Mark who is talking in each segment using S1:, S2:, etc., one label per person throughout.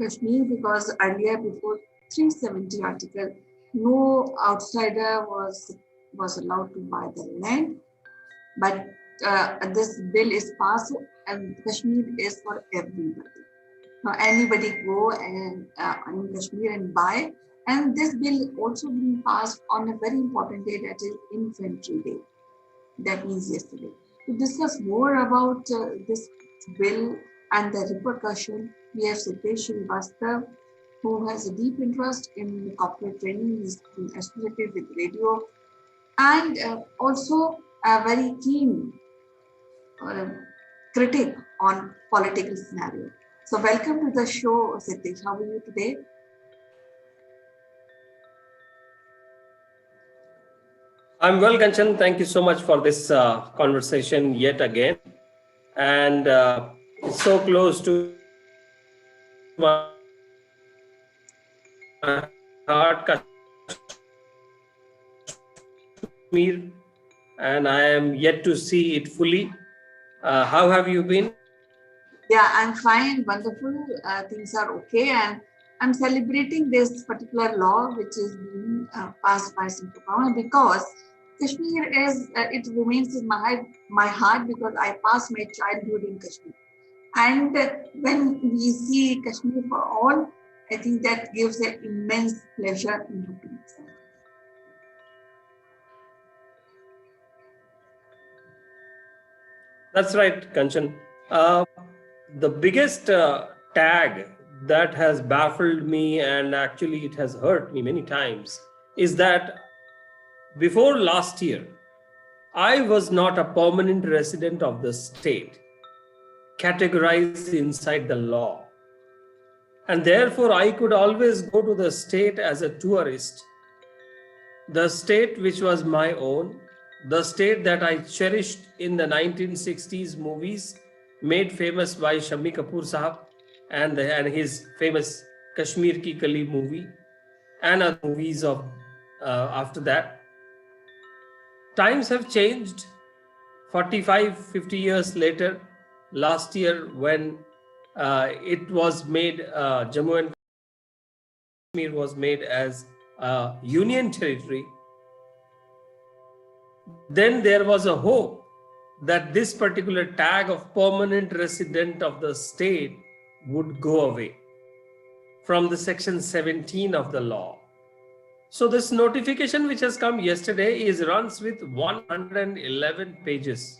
S1: Kashmir because earlier before 370 article, no outsider was allowed to buy the land. But this bill is passed and Kashmir is for everybody. Now anybody go and in Kashmir and buy. And this bill also being passed on a very important day, that is Infantry Day. That means yesterday. To discuss more about this bill and the repercussion, we have Siddesh Srivastav, who has a deep interest in corporate training. He's been associated with radio and also a very keen uh, critic on political scenario. So welcome to the show, Siddesh. How are you today?
S2: I'm well, Kanchan. Thank you so much for this conversation yet again. And it's so close to my heart, Kashmir, and I am yet to see it fully. How have you been?
S1: Yeah, I'm fine, wonderful. Things are okay, and I'm celebrating this particular law which is being passed by Central government because Kashmir is it remains in my heart because I passed my childhood in Kashmir, and when we see Kashmir for all, I think that gives an immense pleasure and happiness.
S2: That's right, Kanchan. Uh, the biggest tag that has baffled me and actually it has hurt me many times is that before last year, I was not a permanent resident of the state, categorized inside the law. And therefore, I could always go to the state as a tourist, the state which was my own, the state that I cherished in the 1960s movies made famous by Shammi Kapoor Sahab and his famous Kashmir Ki Kali movie and other movies of after that. Times have changed. 45, 50 years later, last year when it was made, Jammu and Kashmir was made as a union territory, then there was a hope that this particular tag of permanent resident of the state would go away from the section 17 of the law. So this notification which has come yesterday is runs with 111 pages.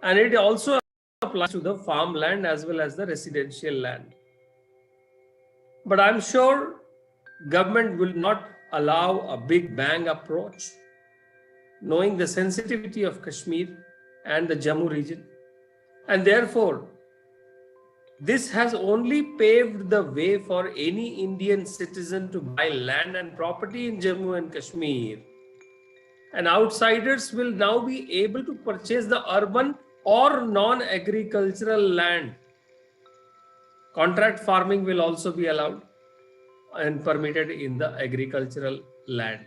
S2: And it also applies to the farmland as well as the residential land. But I'm sure government will not allow a big bang approach, knowing the sensitivity of Kashmir and the Jammu region. And therefore, this has only paved the way for any Indian citizen to buy land and property in Jammu and Kashmir. And outsiders will now be able to purchase the urban or non-agricultural land. Contract farming will also be allowed and permitted in the agricultural land.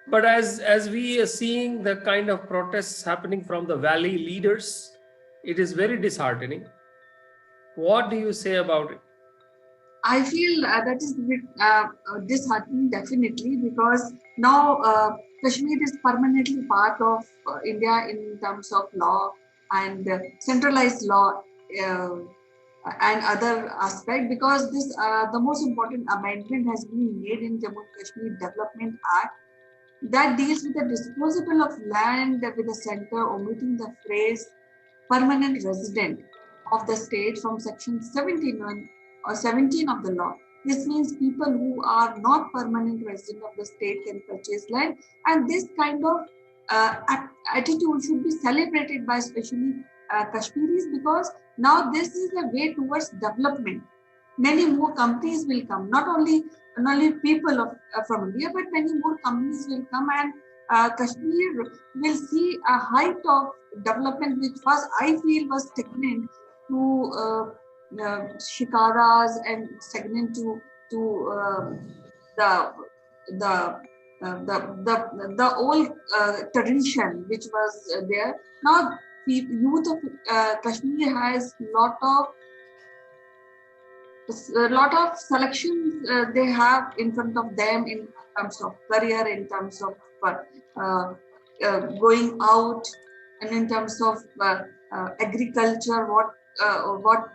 S2: But as we are seeing the kind of protests happening from the valley leaders, it is very disheartening. What do you say about it?
S1: I feel that is a bit disheartening, definitely, because now Kashmir is permanently part of India in terms of law and centralized law uh, and other aspect. Because this the most important amendment has been made in Jammu and Kashmir Development Act that deals with the disposal of land with the center omitting the phrase permanent resident of the state from section 17 or 17 of the law. This means people who are not permanent resident of the state can purchase land, and this kind of attitude should be celebrated by especially Kashmiris because now this is a way towards development. Many more companies will come, not only people from India, but many more companies will come, and Kashmir will see a height of development which was I feel was stagnant to shikaras and stagnant to the the the old tradition which was there. Now youth of Kashmir has a lot of selections they have in front of them in terms of career, in terms of uh, going out, and in terms of agriculture, what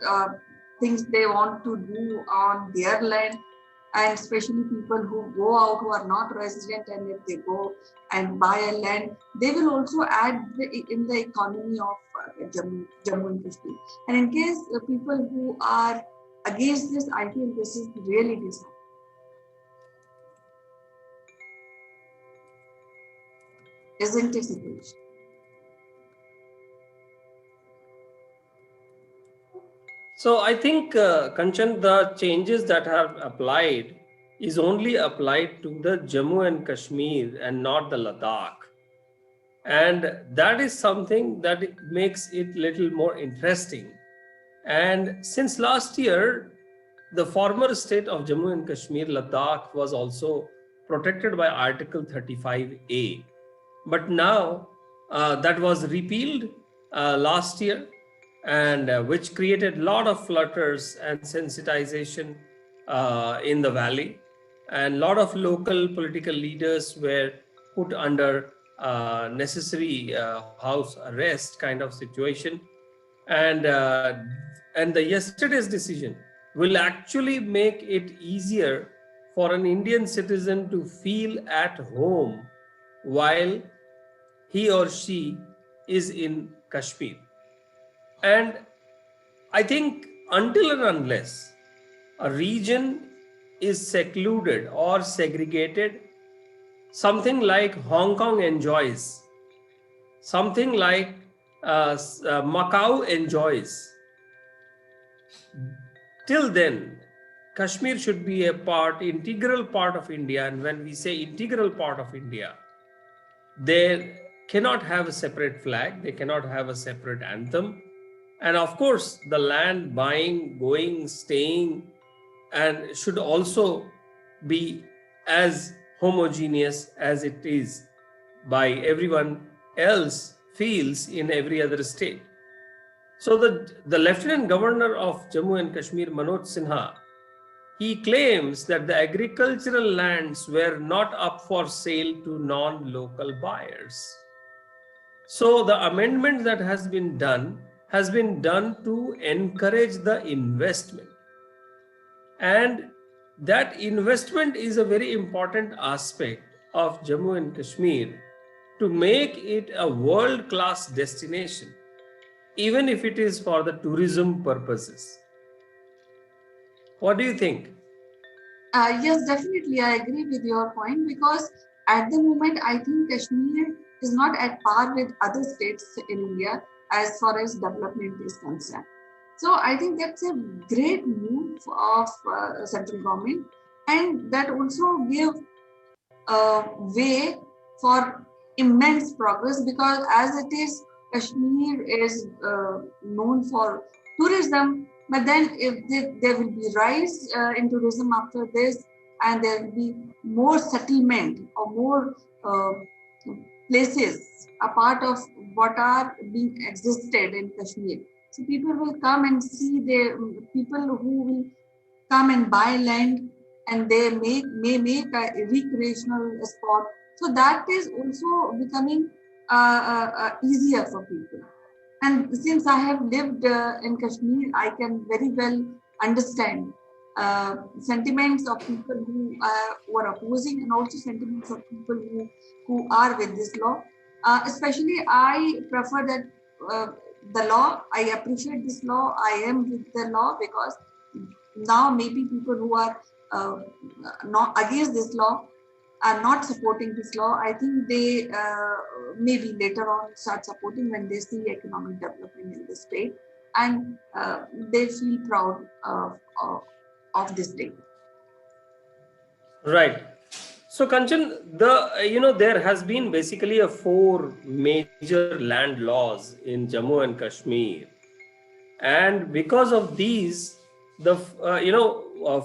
S1: things they want to do on their land, and especially people who go out who are not resident, and if they go and buy a land, they will also add in the economy of Jammu and Kashmir. And in case people who are against this, I feel this is really disheartening, isn't it, Satish?
S2: So I think, Kanchan, the changes that have applied is only applied to the Jammu and Kashmir and not the Ladakh. And that is something that it makes it little more interesting. And since last year, the former state of Jammu and Kashmir, Ladakh, was also protected by Article 35A. But now that was repealed last year, and which created a lot of flutters and sensitization in the valley. And a lot of local political leaders were put under necessary house arrest kind of situation. And the yesterday's decision will actually make it easier for an Indian citizen to feel at home while he or she is in Kashmir. And I think until and unless a region is secluded or segregated, something like Hong Kong enjoys, something like Macau enjoys, till then, Kashmir should be a integral part of India. And when we say integral part of India, they cannot have a separate flag, they cannot have a separate anthem. And of course, the land buying, going, staying, and should also be as homogeneous as it is by everyone else feels in every other state. So the Lieutenant Governor of Jammu and Kashmir, Manoj Sinha, he claims that the agricultural lands were not up for sale to non-local buyers. So the amendment that has been done to encourage the investment. And that investment is a very important aspect of Jammu and Kashmir to make it a world-class destination, even if it is for the tourism purposes. What do you think?
S1: Yes, definitely. I agree with your point because at the moment, I think Kashmir is not at par with other states in India as far as development is concerned. So I think that's a great move of central government, and that also give way for immense progress because as it is, Kashmir is known for tourism, but then if there will be rise in tourism after this, and there will be more settlement or more places a part of what are being existed in Kashmir. So people will come and see the people who will come and buy land, and they may make a recreational spot. So that is also becoming easier for people. And since I have lived in Kashmir, I can very well understand sentiments of people who are opposing, and also sentiments of people who are with this law. Especially, I prefer that the law. I appreciate this law. I am with the law because now maybe people who are not against this law are not supporting this law. I think they maybe later on start supporting when they see economic development in the state, and they feel proud of this state.
S2: Right. So, Kanchan, there has been basically a 4 major land laws in Jammu and Kashmir, and because of these, the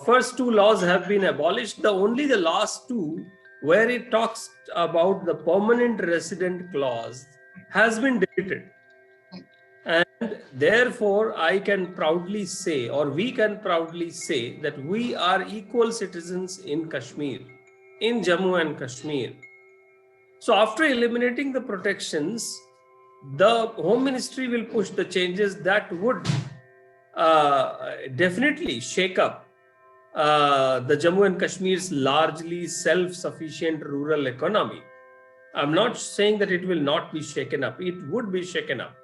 S2: first 2 laws have been abolished. The last two, where it talks about the permanent resident clause, has been deleted. And therefore I can proudly say, or we can proudly say, that we are equal citizens in Kashmir, in Jammu and Kashmir. So after eliminating the protections, the Home Ministry will push the changes that would definitely shake up the Jammu and Kashmir's largely self-sufficient rural economy. I'm not saying that it will not be shaken up. It would be shaken up.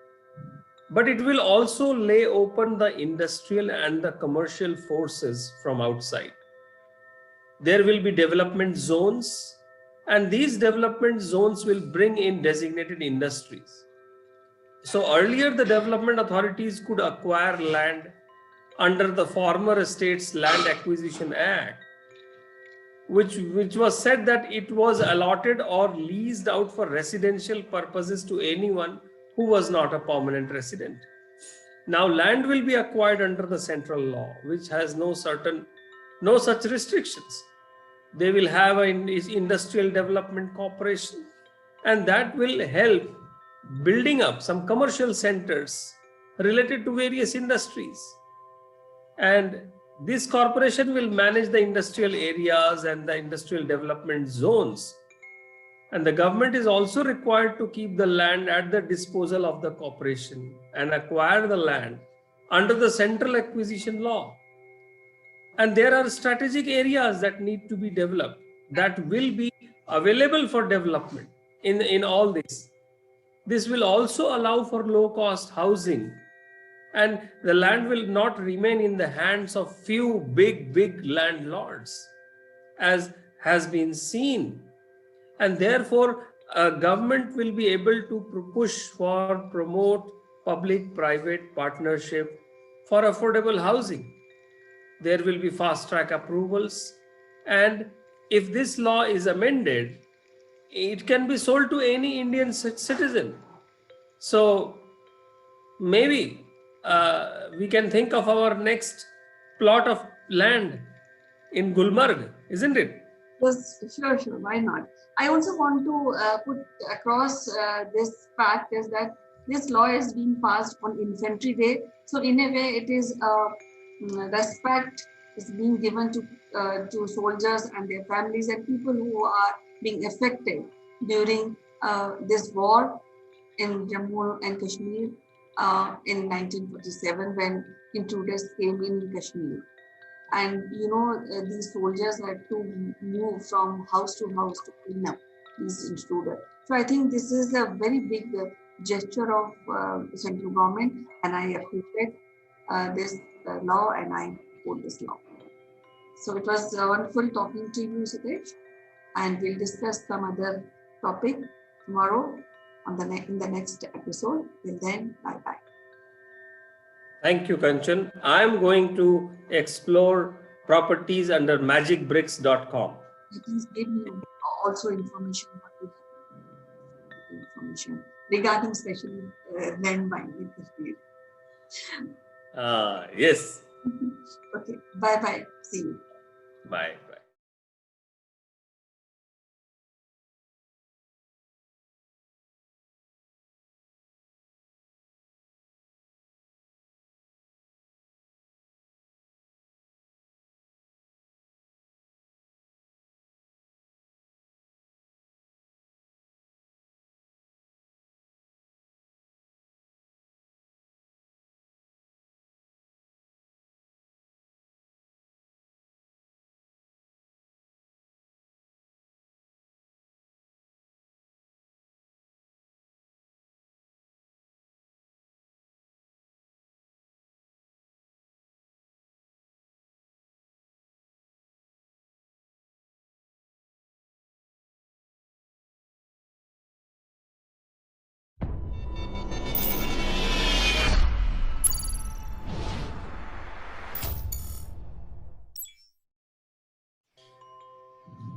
S2: But it will also lay open the industrial and the commercial forces from outside. There will be development zones, and these development zones will bring in designated industries. So earlier, the development authorities could acquire land under the former Estates Land Acquisition Act, which was said that it was allotted or leased out for residential purposes to anyone who was not a permanent resident. Now land will be acquired under the central law, which has no such restrictions. They will have an industrial development corporation, and that will help building up some commercial centers related to various industries. And this corporation will manage the industrial areas and the industrial development zones. And the government is also required to keep the land at the disposal of the corporation and acquire the land under the central acquisition law. And there are strategic areas that need to be developed that will be available for development in all this. This will also allow for low cost housing, and the land will not remain in the hands of few big landlords, as has been seen. And therefore government will be able to push for promote public private partnership for affordable housing. There will be fast track approvals, and if this law is amended, it can be sold to any Indian citizen. So maybe we can think of our next plot of land in Gulmarg, isn't it?
S1: Yes, sure. Why not? I also want to put across this fact is that this law is being passed on Infantry Day. So in a way, it is respect is being given to soldiers and their families and people who are being affected during this war in Jammu and Kashmir in 1947 when intruders came in Kashmir. And these soldiers had to move from house to house to clean up these intruders. So I think this is a very big gesture of central government, and I appreciate this law, and I support this law. So it was wonderful talking to you, Sudesh, and we'll discuss some other topic tomorrow in the next episode. Till then, bye.
S2: Thank you, Kanchan. I'm going to explore properties under magicbricks.com.
S1: Please give me also information regarding especially land buying in Kashmir.
S2: Yes.
S1: Okay. Bye. See you.
S2: Bye.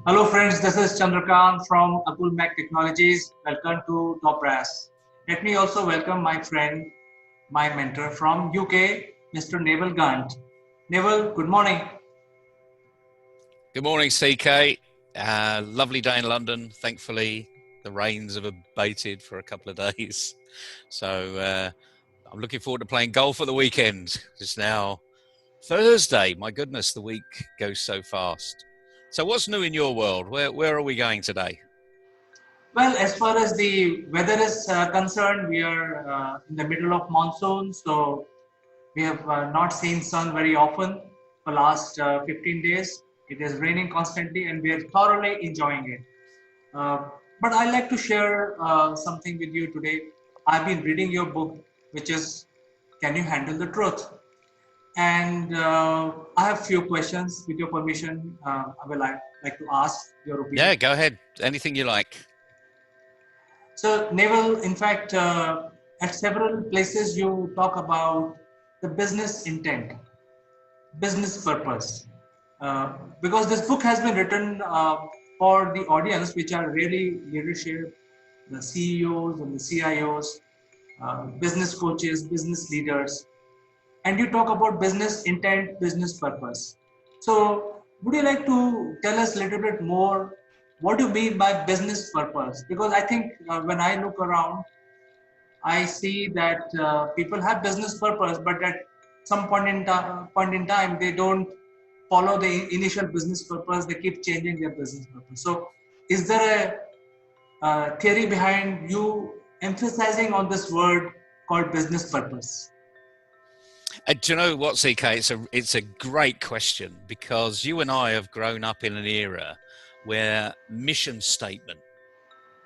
S3: Hello friends, this is Chandrakant from Akulmach Technologies. Welcome to Top Brass. Let me also welcome my friend, my mentor from UK, Mr. Naval Gant. Naval, good morning.
S4: Good morning, CK. Lovely day in London. Thankfully, the rains have abated for a couple of days. So I'm looking forward to playing golf at the weekend. It's now Thursday. My goodness, the week goes so fast. So what's new in your world? Where are we going today?
S3: Well, as far as the weather is concerned, we are in the middle of monsoon, so we have not seen sun very often for last 15 days. It is raining constantly, and we are thoroughly enjoying it. But I'd like to share something with you today. I've been reading your book, which is "Can You Handle the Truth?" And I have few questions. With your permission, I will like to ask your opinion.
S4: Yeah, go ahead. Anything you like.
S3: So, Naval, in fact, at several places you talk about the business intent, business purpose. Because this book has been written for the audience, which are really leadership, the CEOs and the CIOs, business coaches, business leaders, and you talk about business intent, business purpose. So, would you like to tell us a little bit more? What do you mean by business purpose? Because I think when I look around, I see that people have business purpose, but at some point in time, they don't follow the initial business purpose. They keep changing their business purpose. So, is there a theory behind you emphasizing on this word called business purpose?
S4: Do you know what, CK? It's a great question, because you and I have grown up in an era where mission statement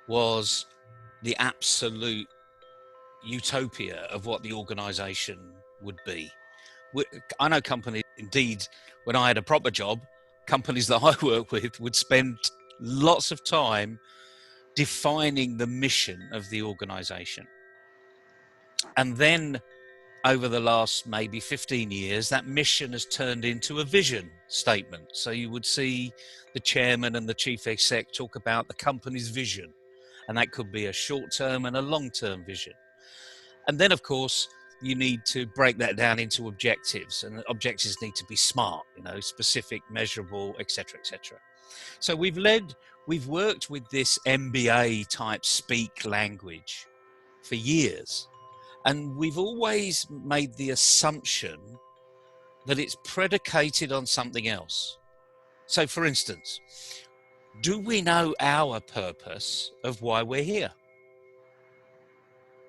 S4: was the absolute utopia of what the organization would be. I know companies, indeed, when I had a proper job, companies that I work with would spend lots of time defining the mission of the organization. And then over the last maybe 15 years, that mission has turned into a vision statement. So you would see the chairman and the chief exec talk about the company's vision, and that could be a short-term and a long-term vision. And then, of course, you need to break that down into objectives, and objectives need to be smart, specific, measurable, etc., etc. So we've worked with this MBA type speak language for years. And we've always made the assumption that it's predicated on something else. So, for instance, do we know our purpose of why we're here?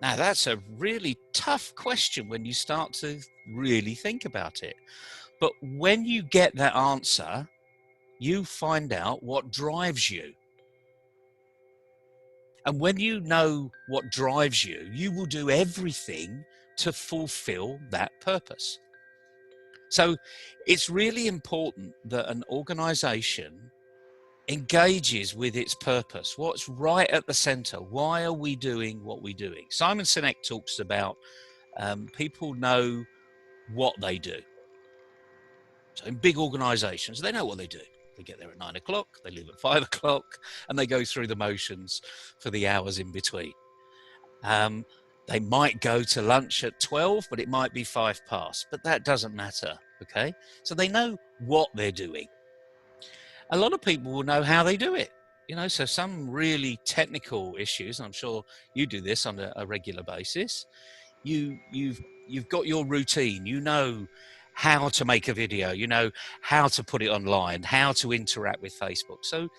S4: Now, that's a really tough question when you start to really think about it. But when you get that answer, you find out what drives you. And when you know what drives you, you will do everything to fulfill that purpose. So it's really important that an organization engages with its purpose. What's right at the center? Why are we doing what we're doing? Simon Sinek talks about people know what they do. So in big organizations, they know what they do. They get there at 9 o'clock, they leave at 5 o'clock, and they go through the motions for the hours in between. They might go to lunch at 12, but it might be 5 past, but that doesn't matter, okay? So they know what they're doing. A lot of people will know how they do it, so some really technical issues, and I'm sure you do this on a regular basis. You've got your routine, how to make a video, how to put it online, how to interact with Facebook. So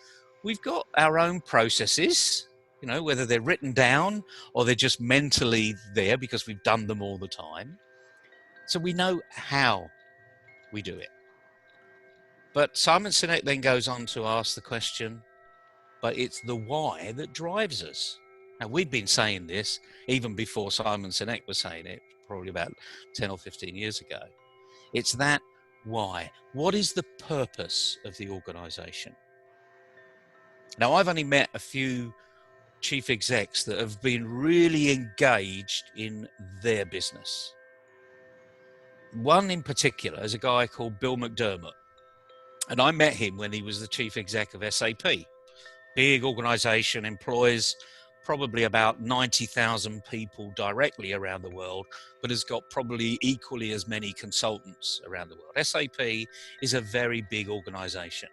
S4: we've got our own processes, whether they're written down or they're just mentally there because we've done them all the time. So we know how we do it. But Simon Sinek then goes on to ask the question, but it's the why that drives us. Now, we've been saying this even before Simon Sinek was saying it, probably about 10 or 15 years ago. It's that why. What is the purpose of the organization? Now, I've only met a few chief execs that have been really engaged in their business. One in particular is a guy called Bill McDermott. And I met him when he was the chief exec of SAP. Big organization, employs probably about 90,000 people directly around the world, but has got probably equally as many consultants around the world. SAP is a very big organization.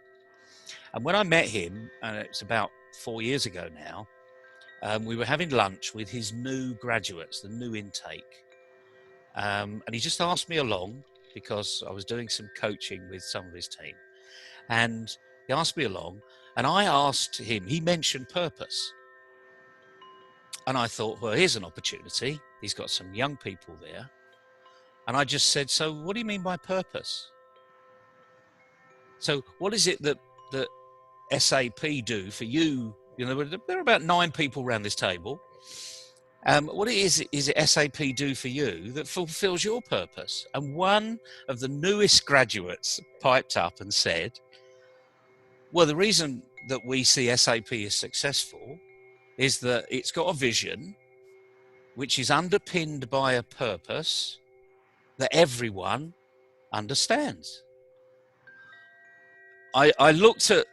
S4: And when I met him, and it's about 4 years ago now, we were having lunch with his new graduates, the new intake. And he just asked me along because I was doing some coaching with some of his team. And he asked me along, and I asked him, he mentioned purpose. And I thought, well, here's an opportunity. He's got some young people there. And I just said, so what do you mean by purpose? So what is it that SAP do for you? You know, there are about 9 people around this table. What is it SAP do for you that fulfills your purpose? And one of the newest graduates piped up and said, well, the reason that we see SAP as successful is that it's got a vision which is underpinned by a purpose that everyone understands. I looked at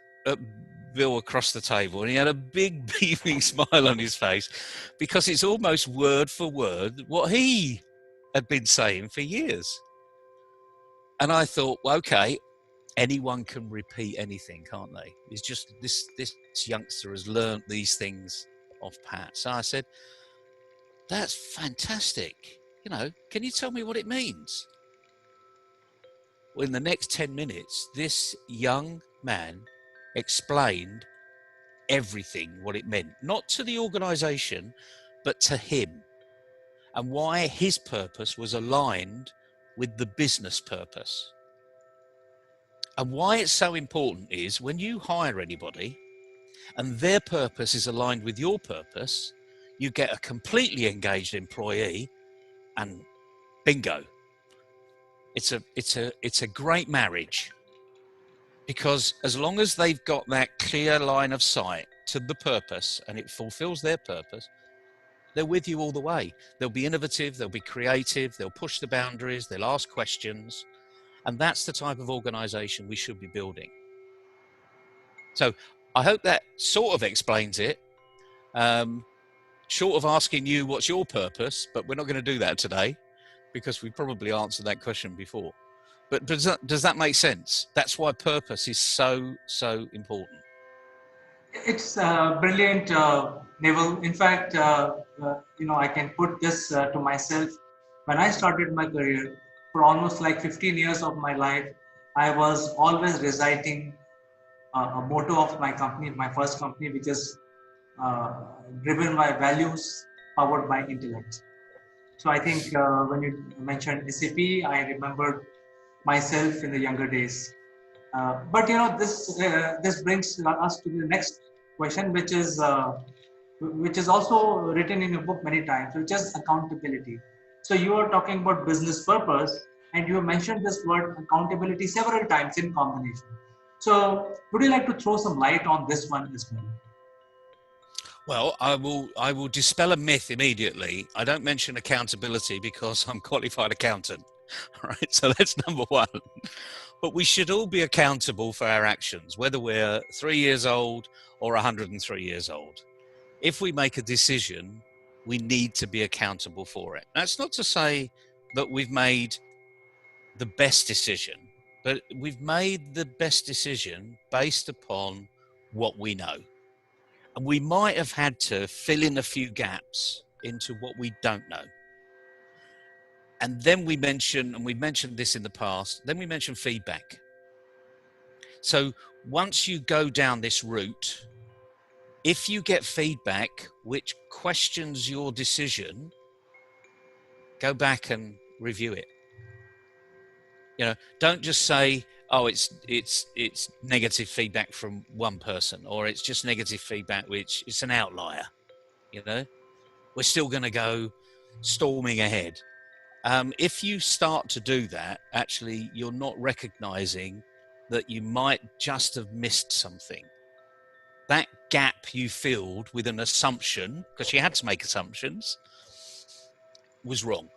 S4: Bill across the table and he had a big beaming smile on his face because it's almost word for word what he had been saying for years. And I thought, well, okay, anyone can repeat anything, can't they? It's just this youngster has learned these things off Pat. So I said, that's fantastic. You know, can you tell me what it means? Well, in the next 10 minutes, this young man explained everything, what it meant, not to the organization, but to him, and why his purpose was aligned with the business purpose. And why it's so important is when you hire anybody and their purpose is aligned with your purpose, you get a completely engaged employee, and bingo. It's a great marriage, because as long as they've got that clear line of sight to the purpose and it fulfills their purpose, they're with you all the way. They'll be innovative, they'll be creative, they'll push the boundaries, they'll ask questions. And that's the type of organization we should be building. So I hope that sort of explains it. Short of asking you what's your purpose, but we're not going to do that today because we probably answered that question before. But does that make sense? That's why purpose is so important.
S3: It's brilliant, Neville. In fact, I can put this to myself. When I started my career, for almost like 15 years of my life, I was always reciting a motto of my company, my first company, which is uh, driven by values, powered by intellect. So I think when you mentioned SAP, I remembered myself in the younger days. But this brings us to the next question, which is also written in your book many times, which is accountability. So you are talking about business purpose, and you mentioned this word accountability several times in combination. So would you like to throw some light on this one as well?
S4: Well, I will dispel a myth immediately. I don't mention accountability because I'm a qualified accountant. Right, so that's number one. But we should all be accountable for our actions, whether we're 3 years old or 103 years old. If we make a decision, we need to be accountable for it. That's not to say that we've made the best decision, but we've made the best decision based upon what we know. And we might have had to fill in a few gaps into what we don't know. And then we mention, and we've mentioned this in the past, then we mention feedback. So once you go down this route, if you get feedback which questions your decision, go back and review it. You know, don't just say, oh, it's negative feedback from one person, or it's just negative feedback which it's an outlier. You know, we're still going to go storming ahead. If you start to do that, actually, you're not recognizing that you might just have missed something. That gap you filled with an assumption, because you had to make assumptions, was wrong.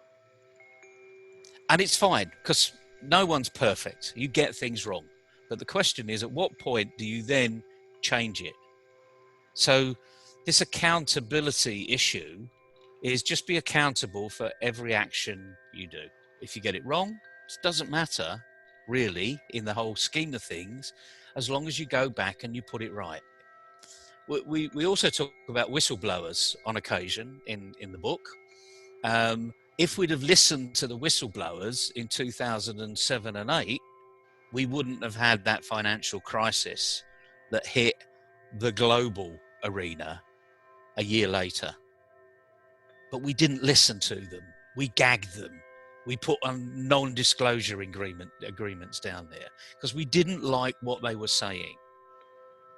S4: And it's fine, because no one's perfect. You get things wrong. But the question is, at what point do you then change it? So this accountability issue is just be accountable for every action you do. If you get it wrong, it doesn't matter really in the whole scheme of things, as long as you go back and you put it right. We also talk about whistleblowers on occasion in the book. if we'd have listened to the whistleblowers in 2007 and 8, we wouldn't have had that financial crisis that hit the global arena a year later. But we didn't listen to them. We gagged them. We put on non-disclosure agreements down there because we didn't like what they were saying.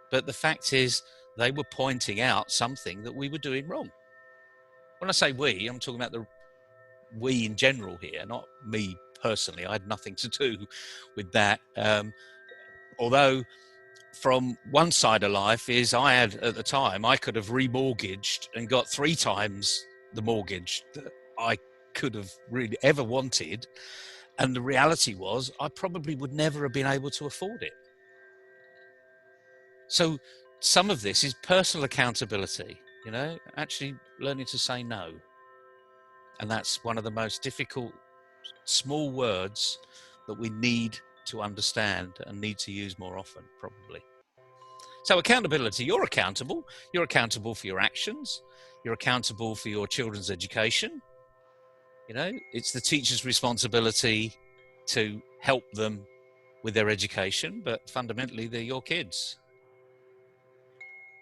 S4: But the fact is, they were pointing out something that we were doing wrong. When I say we, I'm talking about the we in general here, not me personally. I had nothing to do with that. Although from one side of life is I had at the time, I could have remortgaged and got 3 times the mortgage that I could have really ever wanted. And the reality was I probably would never have been able to afford it. So some of this is personal accountability, actually learning to say no. And that's one of the most difficult small words that we need to understand and need to use more often, probably. So accountability, you're accountable. You're accountable for your actions. You're accountable for your children's education. It's the teacher's responsibility to help them with their education, but fundamentally they're your kids.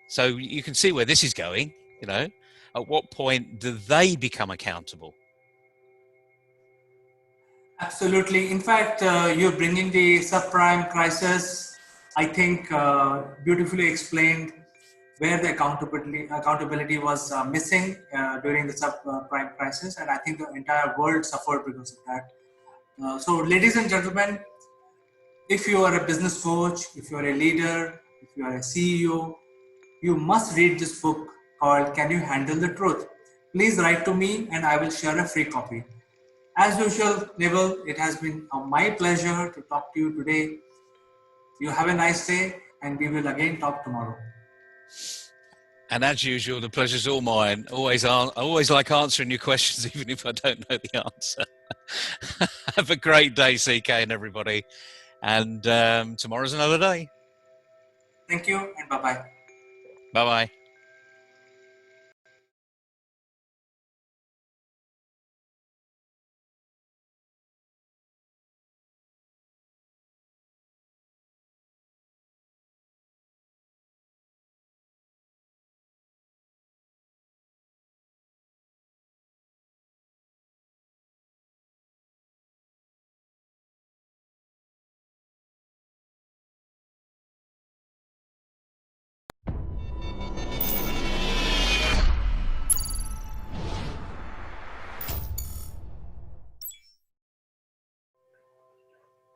S4: So you can see where this is going, At what point do they become accountable?
S3: Absolutely. In fact, you're bringing the subprime crisis, I think, beautifully explained where the accountability was missing during the subprime crisis. And I think the entire world suffered because of that. So, ladies and gentlemen, if you are a business coach, if you are a leader, if you are a CEO, you must read this book called Can You Handle the Truth? Please write to me and I will share a free copy. As usual, Neville, it has been my pleasure to talk to you today. You have a nice day and we will again talk tomorrow.
S4: And as usual, the pleasure's all mine. I always like answering your questions, even if I don't know the answer. Have a great day, CK and everybody. And tomorrow's another day.
S3: Thank you and bye-bye.
S4: Bye-bye.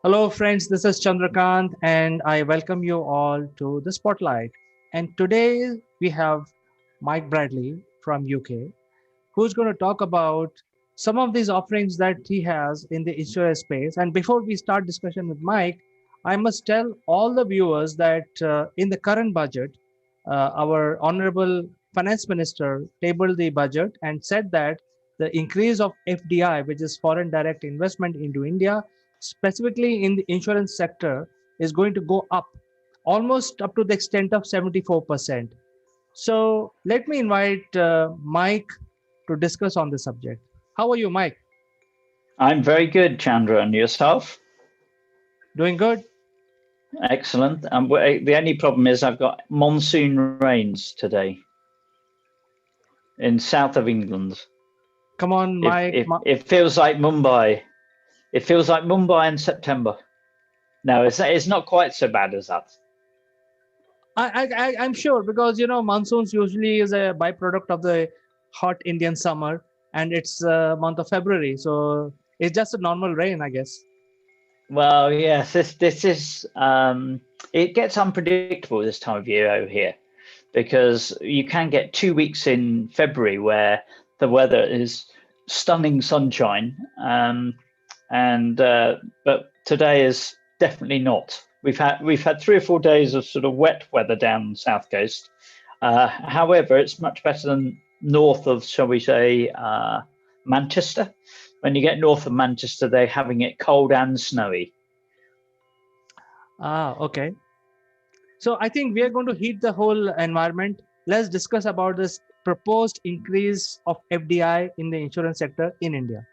S5: Hello, friends. This is Chandrakant, and I welcome you all to the Spotlight. And today we have Mike Bradley from UK, who's going to talk about some of these offerings that he has in the insurance space. And before we start discussion with Mike, I must tell all the viewers that in the current budget, our honorable finance minister tabled the budget and said that the increase of FDI, which is foreign direct investment into India, specifically in the insurance sector, is going to go up almost up to the extent of 74%. So let me invite Mike to discuss on the subject. How are you, Mike?
S6: I'm very good, Chandra. And yourself?
S5: Doing good.
S6: Excellent. The only problem is I've got monsoon rains today in south of England.
S5: Come on, Mike.
S6: It feels like Mumbai. It feels like Mumbai in September. No, it's not quite so bad as that.
S5: I'm sure, because monsoons usually is a byproduct of the hot Indian summer, and it's month of February, so it's just a normal rain, I guess.
S6: Well, yes, this is it gets unpredictable this time of year over here, because you can get 2 weeks in February where the weather is stunning sunshine, but today is definitely not. We've had 3 or 4 days of sort of wet weather down the south coast. However, it's much better than north of, shall we say, Manchester. When you get north of Manchester, they're having it cold and snowy.
S5: Okay. So I think we are going to heat the whole environment. Let's discuss about this proposed increase of FDI in the insurance sector in India.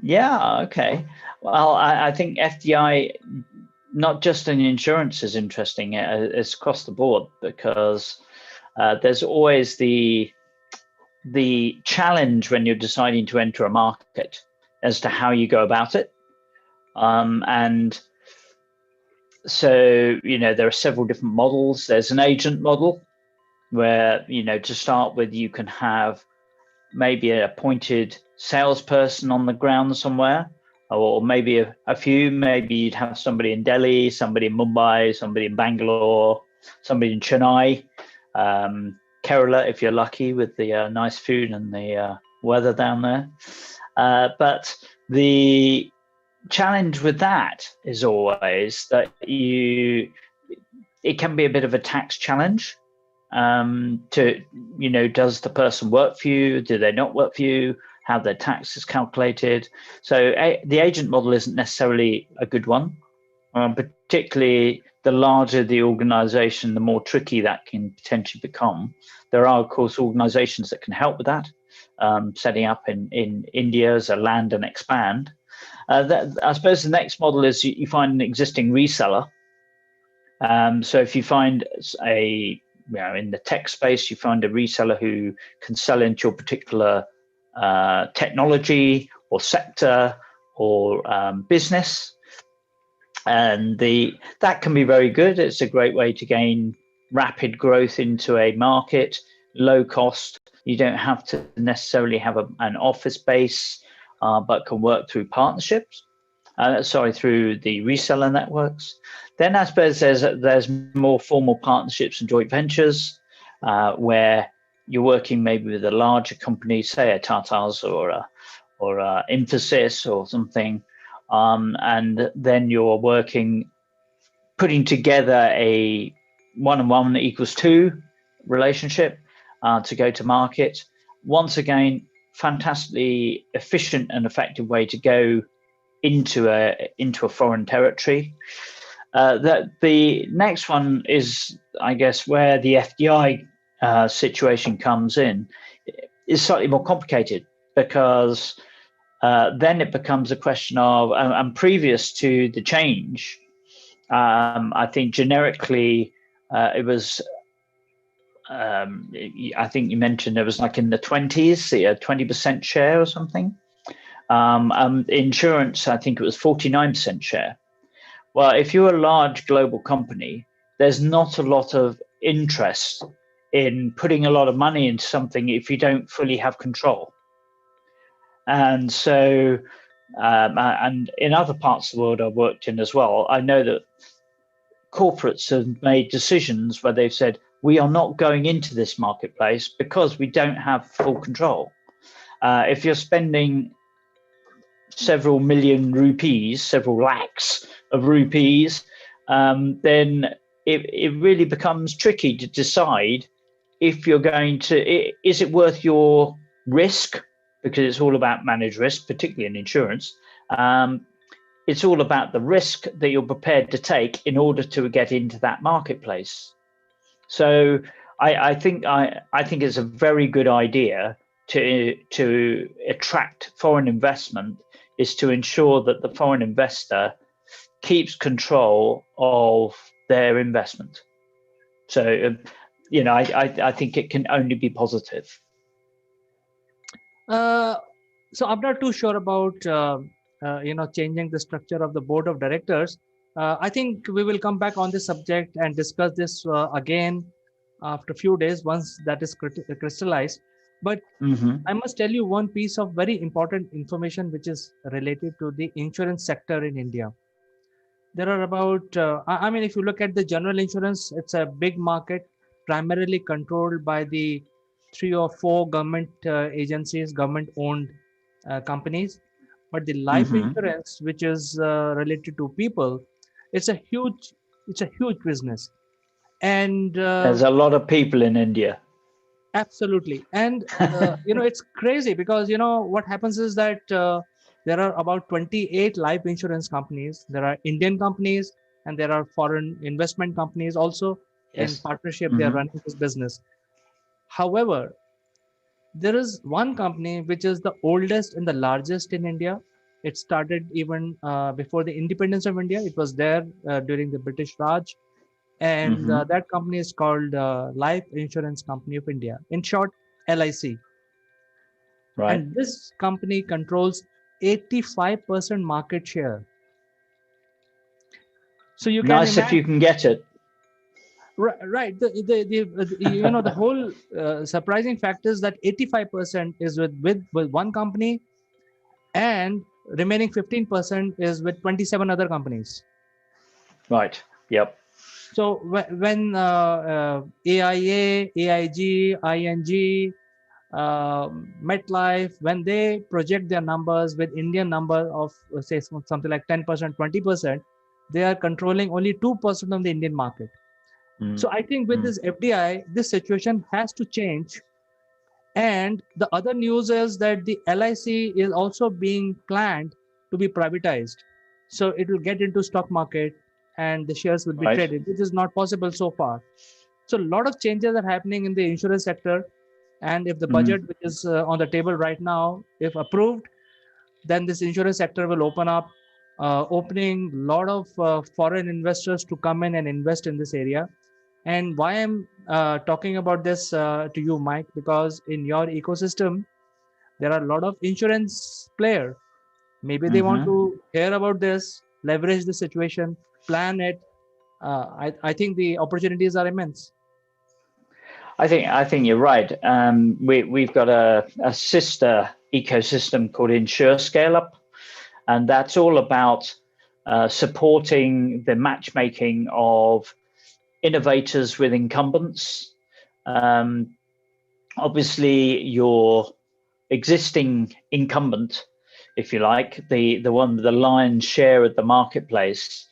S6: Yeah, okay. Well, I think FDI, not just in insurance, is interesting. It's across the board because there's always the challenge when you're deciding to enter a market as to how you go about it. And so, there are several different models. There's an agent model where, to start with, you can have maybe an appointed salesperson on the ground somewhere, or maybe a few. Maybe you'd have somebody in Delhi, somebody in Mumbai, somebody in Bangalore, somebody in Chennai, Kerala, if you're lucky with the nice food and the weather down there. But the challenge with that is always that it can be a bit of a tax challenge. Does the person work for you? Do they not work for you? How their tax is calculated? So the agent model isn't necessarily a good one, particularly the larger the organization, the more tricky that can potentially become. There are, of course, organizations that can help with that, setting up in India as a land and expand. I suppose the next model is you find an existing reseller. So if you find in the tech space, you find a reseller who can sell into your particular technology or sector or business, and that can be very good. It's a great way to gain rapid growth into a market, low cost. You don't have to necessarily have an office base, but can work through partnerships. Through the reseller networks. Then I suppose there's more formal partnerships and joint ventures where you're working maybe with a larger company, say a Tata's or a Infosys or something, and then you're putting together a 1 and 1 equals 2 relationship to go to market. Once again, fantastically efficient and effective way to go into a foreign territory. That the next one is, I guess, where the FDI situation comes in, is slightly more complicated because then it becomes a question of, and previous to the change, I think generically it was. I think you mentioned it was like in the 20s, a 20% share or something. Insurance, I think it was 49% share. Well, if you're a large global company, there's not a lot of interest in putting a lot of money into something if you don't fully have control. And so, and in other parts of the world I've worked in as well, I know that corporates have made decisions where they've said, we are not going into this marketplace because we don't have full control. If you're spending several million rupees, several lakhs of rupees, then it really becomes tricky to decide if you're going to, is it worth your risk? Because it's all about managed risk, particularly in insurance. It's all about the risk that you're prepared to take in order to get into that marketplace. So I think it's a very good idea to attract foreign investment, is to ensure that the foreign investor keeps control of their investment. So, I think it can only be positive.
S5: So I'm not too sure about changing the structure of the board of directors. I think we will come back on this subject and discuss this again after a few days once that is crystallized. But I must tell you one piece of very important information which is related to the insurance sector in India. There are about, I mean, if you look at the general insurance, it's a big market, primarily controlled by the 3 or 4 government agencies, government-owned companies. But the life insurance, which is related to people, it's a huge business. And
S6: there's a lot of people in India.
S5: Absolutely. And, it's crazy because, what happens is that there are about 28 life insurance companies. There are Indian companies and there are foreign investment companies also. Yes. In partnership, they are running this business. However, there is one company which is the oldest and the largest in India, It started even before the independence of India. It was there during the British Raj. And that company is called Life Insurance Company of India, in short, LIC.
S6: Right.
S5: And this company controls 85% market share. So you can
S6: Nice if
S5: imagine,
S6: you can get it.
S5: right? The whole surprising fact is that 85% is with one company, and remaining 15% is with 27 other companies.
S6: Right. Yep.
S5: So when AIA, AIG, ING, MetLife, when they project their numbers with Indian number of say something like 10%, 20%, they are controlling only 2% of the Indian market. So I think with this FDI, this situation has to change. And the other news is that the LIC is also being planned to be privatized. So it will get into stock market and the shares will be
S6: Right.
S5: traded, which is not possible so far. So a lot of changes are happening in the insurance sector. And if the budget, which is on the table right now, if approved, then this insurance sector will open up, opening a lot of foreign investors to come in and invest in this area. And why I'm talking about this to you, Mike, because in your ecosystem, there are a lot of insurance players. Maybe they want to hear about this, leverage the situation, plan it. I think the opportunities are immense.
S6: I think you're right. We've got a sister ecosystem called Insure Scale Up, and that's all about supporting the matchmaking of innovators with incumbents. Obviously, your existing incumbent, if you like, the one with the lion's share of the marketplace.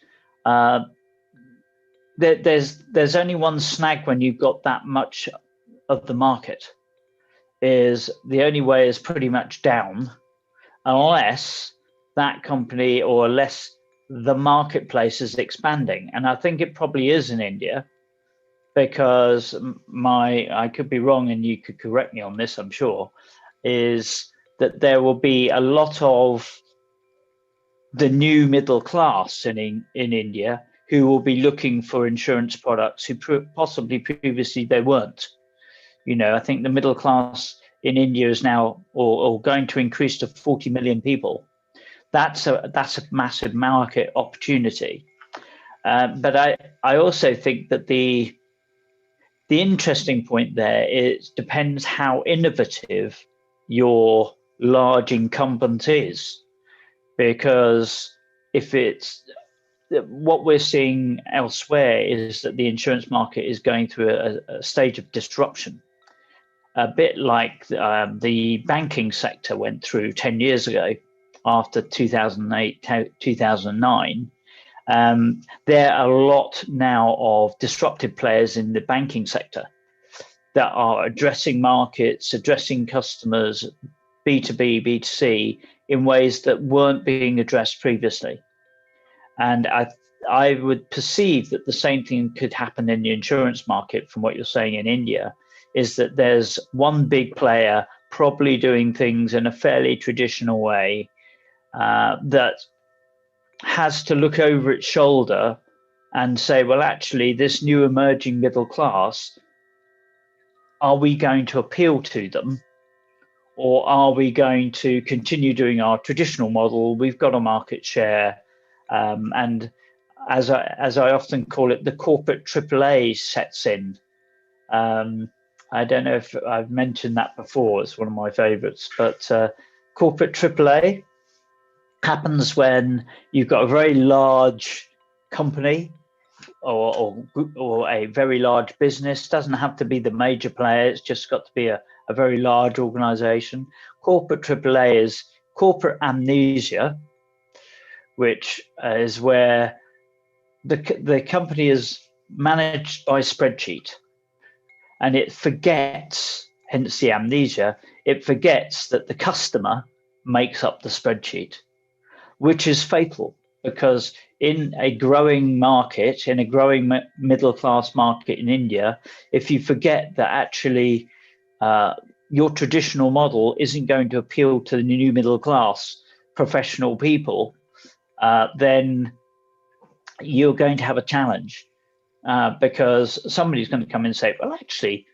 S6: There's only one snag when you've got that much of the market. Is the only way is pretty much down, unless that company or unless the marketplace is expanding. And I think it probably is in India, because I could be wrong and you could correct me on this, I'm sure, is that there will be a lot of the new middle class in India who will be looking for insurance products who possibly previously they weren't. I think the middle class in India is now or going to increase to 40 million people. That's a massive market opportunity. But I also think that the interesting point there is depends how innovative your large incumbent is, because if it's what we're seeing elsewhere is that the insurance market is going through a stage of disruption, a bit like the banking sector went through 10 years ago after 2008, 2009. There are a lot now of disruptive players in the banking sector that are addressing markets, addressing customers, B2B, B2C, in ways that weren't being addressed previously. And I would perceive that the same thing could happen in the insurance market from what you're saying in India, is that there's one big player probably doing things in a fairly traditional way that has to look over its shoulder and say, well, actually, this new emerging middle class, are we going to appeal to them? Or are we going to continue doing our traditional model? We've got a market share. And as I often call it, the corporate AAA sets in. I don't know if I've mentioned that before. It's one of my favorites. But corporate AAA happens when you've got a very large company or a very large business. Doesn't have to be the major player. It's just got to be a very large organization. Corporate AAA is corporate amnesia, which is where the company is managed by spreadsheet, and it forgets, hence the amnesia, it forgets that the customer makes up the spreadsheet, which is fatal, because in a growing market, in a growing middle class market in India, if you forget that actually your traditional model isn't going to appeal to the new middle class professional people, then you're going to have a challenge, because somebody's going to come in and say, well, actually,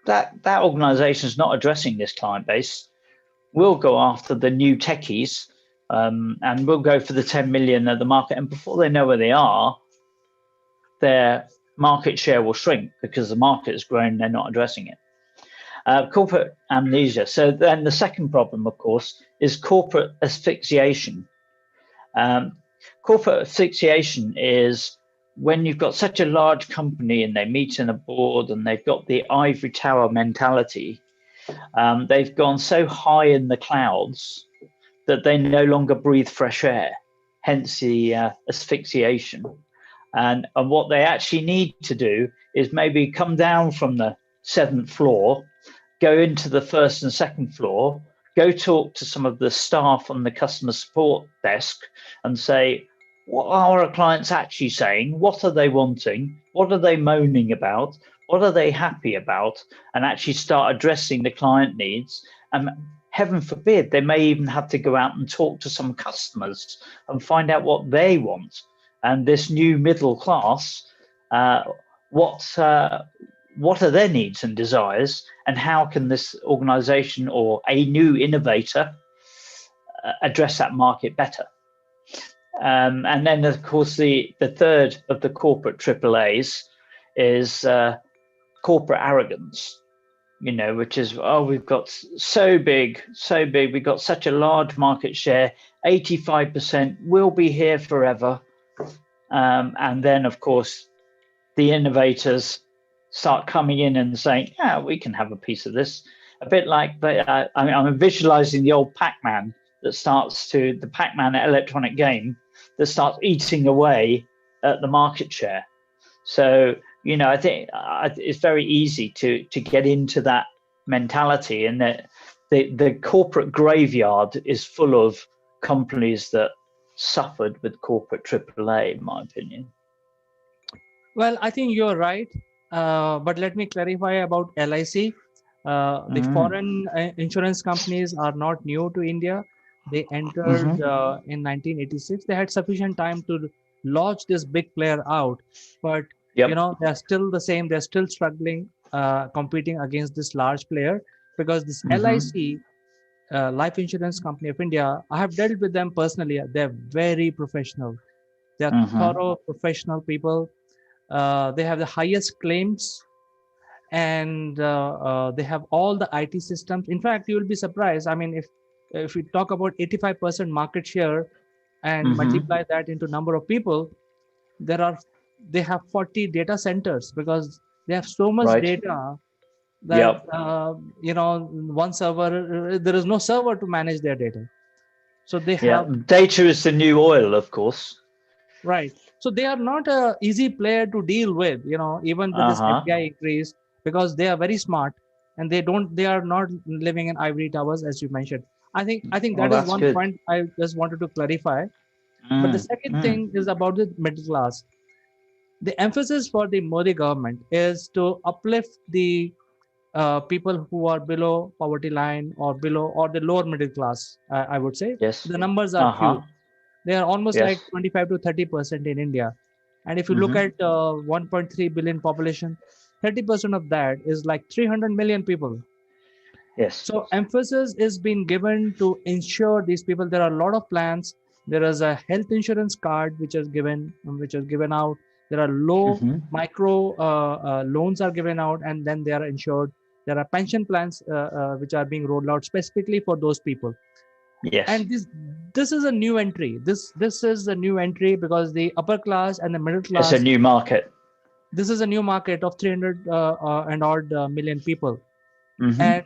S6: that organization is not addressing this client base. We'll go after the new techies, and we'll go for the 10 million of the market. And before they know where they are, their market share will shrink because the market has grown, they're not addressing it. Corporate amnesia. So then the second problem, of course, is corporate asphyxiation. Corporate asphyxiation is when you've got such a large company and they meet in a board and they've got the ivory tower mentality. They've gone so high in the clouds that they no longer breathe fresh air, hence the asphyxiation. And what they actually need to do is maybe come down from the 7th floor, go into the 1st and 2nd floor, go talk to some of the staff on the customer support desk and say, what are our clients actually saying? What are they wanting? What are they moaning about? What are they happy about? And actually start addressing the client needs. And heaven forbid, they may even have to go out and talk to some customers and find out what they want. And this new middle class, what are their needs and desires, and how can this organization or a new innovator address that market better? And then, of course, the third of the corporate AAAs is corporate arrogance, which is, we've got so big, we've got such a large market share, 85%, we'll be here forever. And then, of course, the innovators start coming in and saying, yeah, we can have a piece of this. A bit like, I'm visualizing the old Pac-Man the Pac-Man electronic game that starts eating away at the market share. So, I think it's very easy to get into that mentality, and that the corporate graveyard is full of companies that suffered with corporate AAA, in my opinion.
S5: Well, I think you're right. But let me clarify about LIC. The foreign insurance companies are not new to India. They entered in 1986. They had sufficient time to launch this big player out, but they're still the same. They're still struggling, competing against this large player, because this LIC, Life Insurance Company of India, I have dealt with them personally. They're very professional. They're thorough professional people. They have the highest claims, and they have all the IT systems. In fact, you will be surprised. I mean, if we talk about 85% market share and multiply that into number of people, they have 40 data centers, because they have so much data that one server, there is no server to manage their data. So they have
S6: data is the new oil, of course.
S5: Right. So they are not a easy player to deal with, even with this FDI increase, because they are very smart, and they are not living in ivory towers, as you mentioned. I think that is one point I just wanted to clarify. But the second thing is about the middle class. The emphasis for the Modi government is to uplift the people who are below poverty line or the lower middle class, I would say.
S6: Yes.
S5: The numbers are huge. They are almost like 25 to 30% in India. And if you look at 1.3 billion population, 30% of that is like 300 million people.
S6: Yes.
S5: So emphasis is being given to ensure these people. There are a lot of plans. There is a health insurance card which is given out. There are low micro loans are given out, and then they are insured. There are pension plans which are being rolled out specifically for those people.
S6: Yes.
S5: And this is a new entry. This is a new entry, because the upper class and the middle class.
S6: It's a new market.
S5: This is a new market of 300 and odd million people. And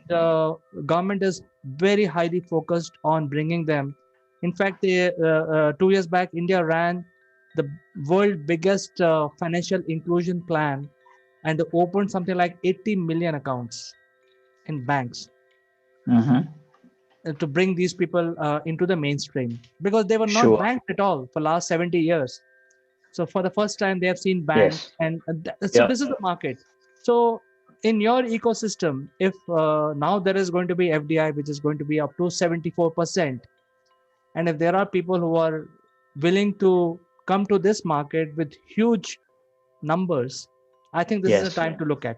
S5: government is very highly focused on bringing them. In fact, 2 years back, India ran the world biggest financial inclusion plan, and they opened something like 80 million accounts in banks. To bring these people into the mainstream, because they were not banked at all for last 70 years. So for the first time, they have seen banks, and so this is the market. So in your ecosystem, if now there is going to be FDI, which is going to be up to 74%, And if there are people who are willing to come to this market with huge numbers, I think this is a
S6: Yes.
S5: time to look at.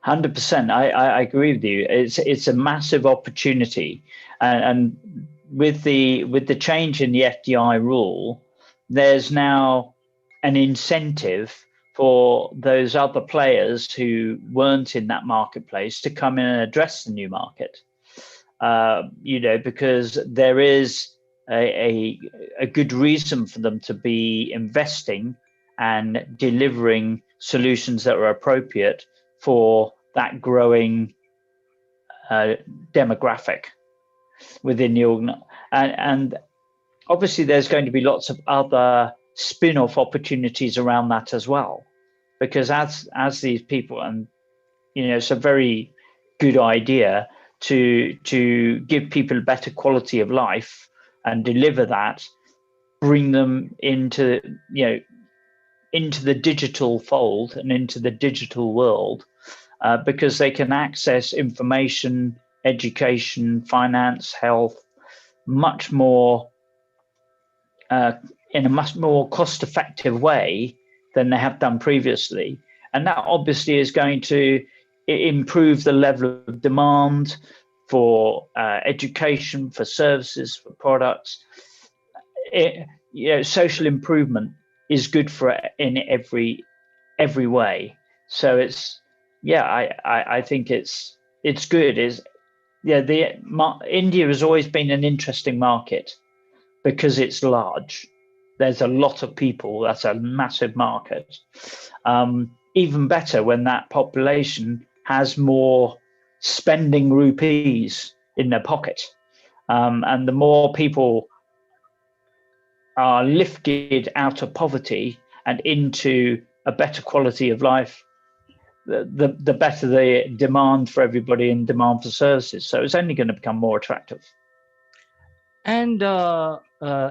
S6: 100%. I agree with you. It's a massive opportunity, and with the change in the FDI rule, there's now an incentive for those other players who weren't in that marketplace to come in and address the new market. Because there is a good reason for them to be investing and delivering solutions that are appropriate for that growing demographic within the organ. And obviously, there's going to be lots of other spin-off opportunities around that as well, because as these people, and it's a very good idea to give people a better quality of life and deliver that, bring them into the digital fold and into the digital world, because they can access information, education, finance, health much more in a much more cost-effective way than they have done previously. And that obviously is going to improve the level of demand for education, for services, for products. Social improvement is good for in every way. So I think it's good. India has always been an interesting market because it's large. There's a lot of people. That's a massive market. Even better when that population has more spending rupees in their pocket. And the more people are lifted out of poverty and into a better quality of life, the better the demand for everybody and demand for services. So it's only going to become more attractive.
S5: And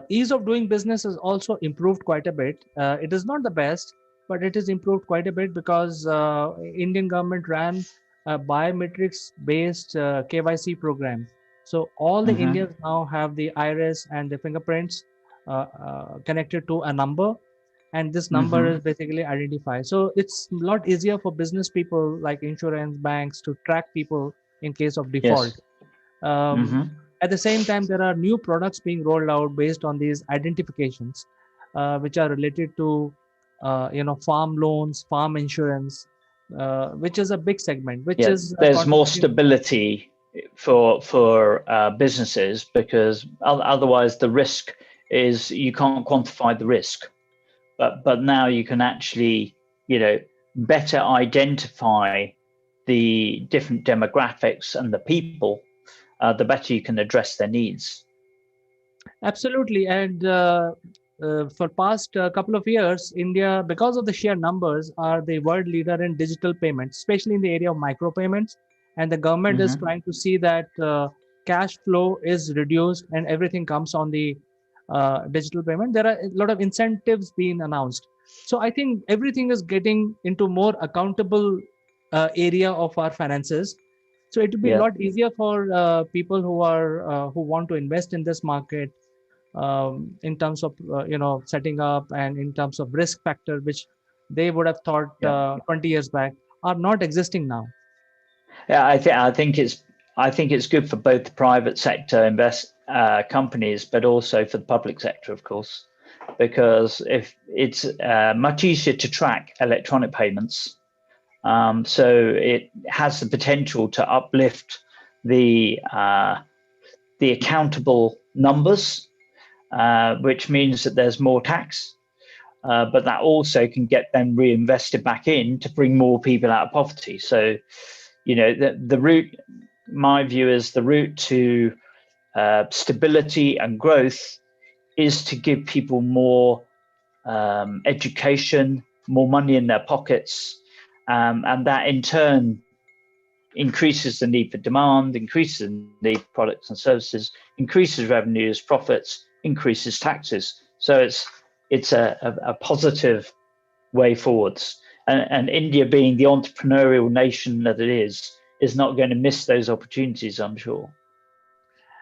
S5: ease of doing business has also improved quite a bit. It is not the best, but it is improved quite a bit because Indian government ran a biometrics based KYC program. So all the Indians now have the iris and the fingerprints connected to a number, and this number is basically identified. So it's a lot easier for business people like insurance banks to track people in case of default.
S6: Yes.
S5: At the same time, there are new products being rolled out based on these identifications, which are related to, farm loans, farm insurance, which is a big segment.
S6: There's more stability for businesses, because otherwise the risk is you can't quantify the risk. But now you can actually, better identify the different demographics and the people, the better you can address their needs.
S5: Absolutely. And for past couple of years, India, because of the sheer numbers, are the world leader in digital payments, especially in the area of micropayments. And the government is trying to see that cash flow is reduced and everything comes on the digital payment. There are a lot of incentives being announced. So I think everything is getting into more accountable area of our finances. So it will be a lot easier for people who want to invest in this market, in terms of setting up, and in terms of risk factor, which they would have thought 20 years back are not existing now.
S6: Yeah, I think it's good for both the private sector companies, but also for the public sector, of course, because if it's much easier to track electronic payments. So it has the potential to uplift the accountable numbers, which means that there's more tax, but that also can get them reinvested back in to bring more people out of poverty. So, the route, my view is the route to stability and growth is to give people more education, more money in their pockets, and that in turn increases the need for demand, increases the need for products and services, increases revenues, profits, increases taxes. So it's a positive way forwards. And India, being the entrepreneurial nation that it is not going to miss those opportunities, I'm sure.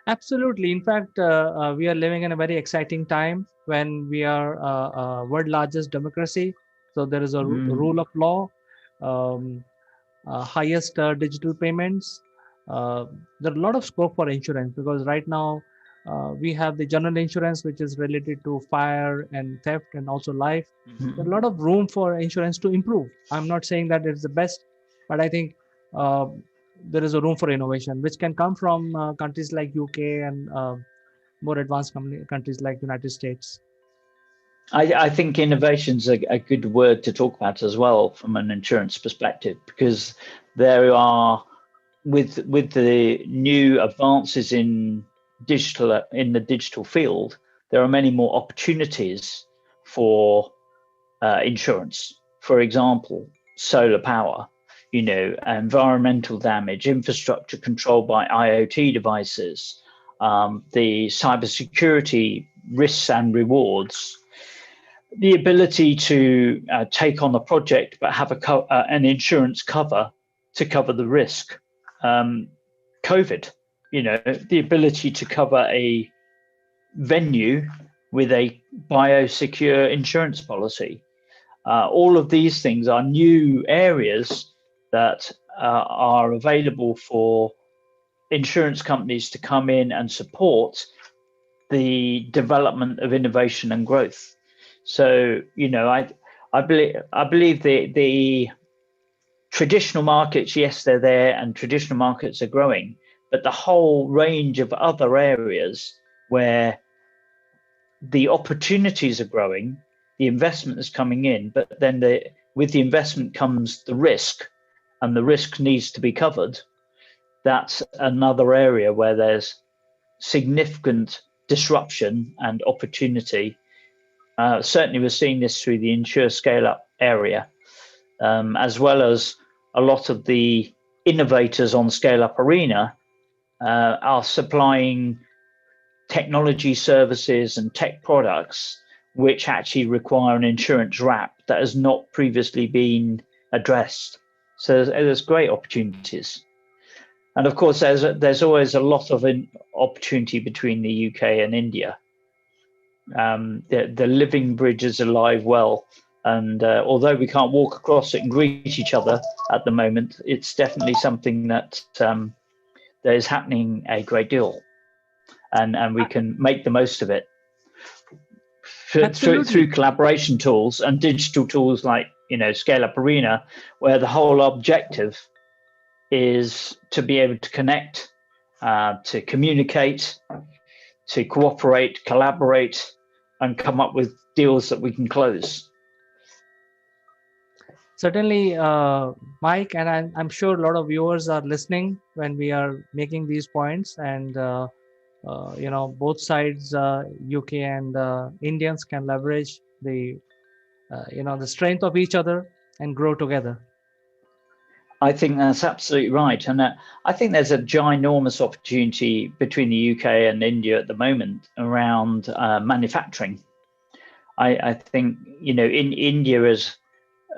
S5: Absolutely. In fact, we are living in a very exciting time when we are world largest democracy. So there is a
S6: Mm.
S5: rule of law, um, highest digital payments. Uh, there are a lot of scope for insurance because right now we have the general insurance, which is related to fire and theft and also life. There's a
S6: Mhm.
S5: lot of room for insurance to improve. I'm not saying that it's the best, but I think uh, there is a room for innovation, which can come from countries like UK and more advanced countries like United States.
S6: I think innovation's a good word to talk about as well from an insurance perspective, because there are, with the new advances in the digital field, there are many more opportunities for insurance. For example, solar power, environmental damage, infrastructure controlled by IoT devices, the cybersecurity risks and rewards, the ability to take on a project but have an insurance cover to cover the risk. Um, COVID, the ability to cover a venue with a biosecure insurance policy. All of these things are new areas that are available for insurance companies to come in and support the development of innovation and growth. So, I believe the traditional markets, yes, they're there, and traditional markets are growing, but the whole range of other areas where the opportunities are growing, the investment is coming in, but then with the investment comes the risk, and the risk needs to be covered. That's another area where there's significant disruption and opportunity. Certainly, we're seeing this through the insure scale up area, as well as a lot of the innovators on scale up arena are supplying technology services and tech products which actually require an insurance wrap that has not previously been addressed. So there's great opportunities. And of course, there's always a lot of opportunity between the UK and India. The living bridge is alive well. And although we can't walk across it and greet each other at the moment, it's definitely something that is happening a great deal. And we can make the most of it through
S5: Absolutely.
S6: collaboration tools and digital tools like Scale Up Arena, where the whole objective is to be able to connect, to communicate, to cooperate, collaborate, and come up with deals that we can close.
S5: Certainly, Mike, and I'm sure a lot of viewers are listening when we are making these points. And both sides, UK and Indians, can leverage the strength of each other and grow together.
S6: I think that's absolutely right, and I think there's a ginormous opportunity between the UK and India at the moment around manufacturing. I think in India is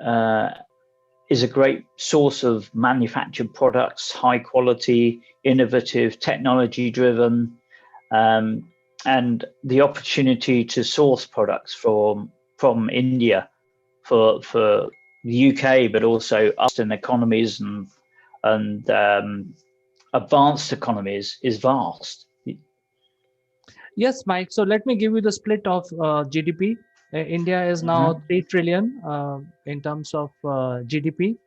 S6: a great source of manufactured products, high quality, innovative, technology driven, and the opportunity to source products from India for the UK, but also Western economies and advanced economies is vast.
S5: Yes, Mike. So let me give you the split of GDP. India is now
S6: Mhm.
S5: 3 trillion in terms of GDP,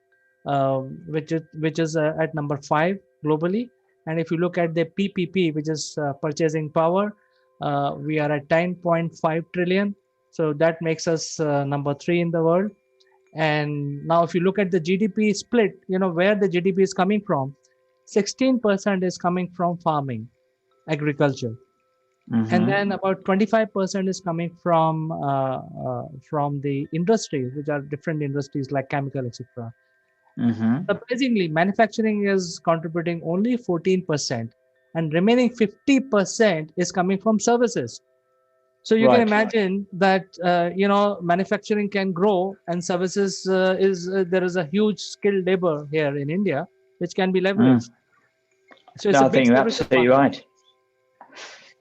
S5: which is at number 5 globally. And if you look at the PPP, which is purchasing power, we are at 10.5 trillion. So that makes us number 3 in the world. And now, if you look at the GDP split, where the GDP is coming from, 16% is coming from farming, agriculture, and
S6: Mhm.
S5: then about 25% is coming from the industries, which are different industries like chemical, etc.
S6: Mhm.
S5: Surprisingly, manufacturing is contributing only 14%, and remaining 50% is coming from services. So you can
S6: Right.
S5: imagine that manufacturing can grow, and services is there is a huge skilled labor here in India, which can be
S6: Mm.
S5: leveraged. So it's
S6: No,
S5: a
S6: I
S5: big
S6: think you're
S5: services
S6: absolutely
S5: market.
S6: right.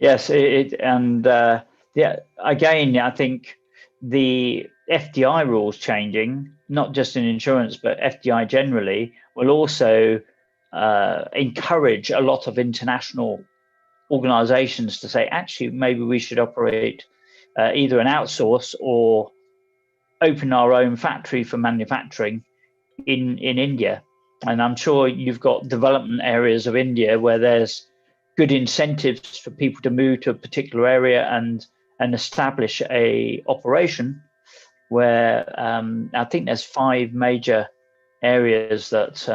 S6: Yes, yeah, again, I think the FDI rules changing, not just in insurance, but FDI generally, will also encourage a lot of international organizations to say, actually, maybe we should operate either an outsource or open our own factory for manufacturing in India. And I'm sure you've got development areas of India where there's good incentives for people to move to a particular area and establish a operation where I think there's 5 major areas that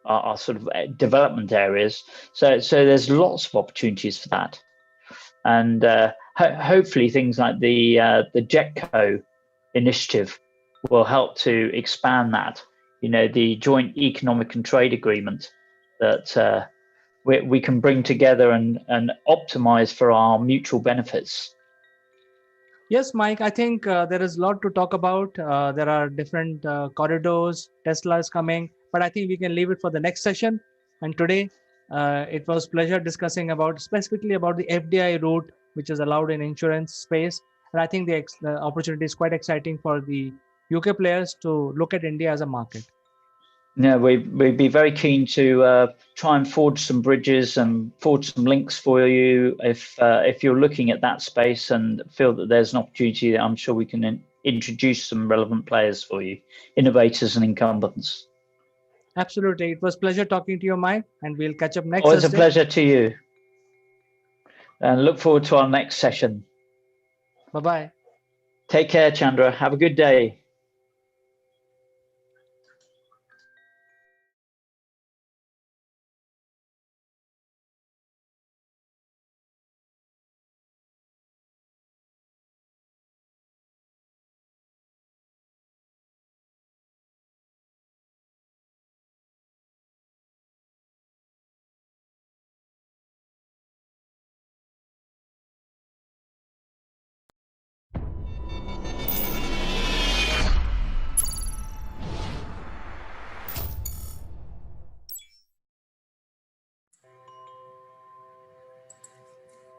S6: are sort of development areas. So there's lots of opportunities for that, and hopefully things like the JETCO initiative will help to expand that. The joint economic and trade agreement that we can bring together and optimize for our mutual benefits.
S5: Yes, Mike, I think there is a lot to talk about. There are different corridors, Tesla is coming, but I think we can leave it for the next session. And today, it was pleasure discussing specifically about the FDI route, which is allowed in insurance space. And I think the opportunity is quite exciting for the UK players to look at India as a market.
S6: Yeah, we'd be very keen to try and forge some bridges and forge some links for you if you're looking at that space and feel that there's an opportunity. I'm sure we can introduce some relevant players for you, innovators and incumbents.
S5: Absolutely. It was pleasure talking to you, Mike, and we'll catch up next
S6: Always
S5: Thursday.
S6: a pleasure to you. And look forward to our next session.
S5: Bye-bye.
S6: Take care, Chandra. Have a good day.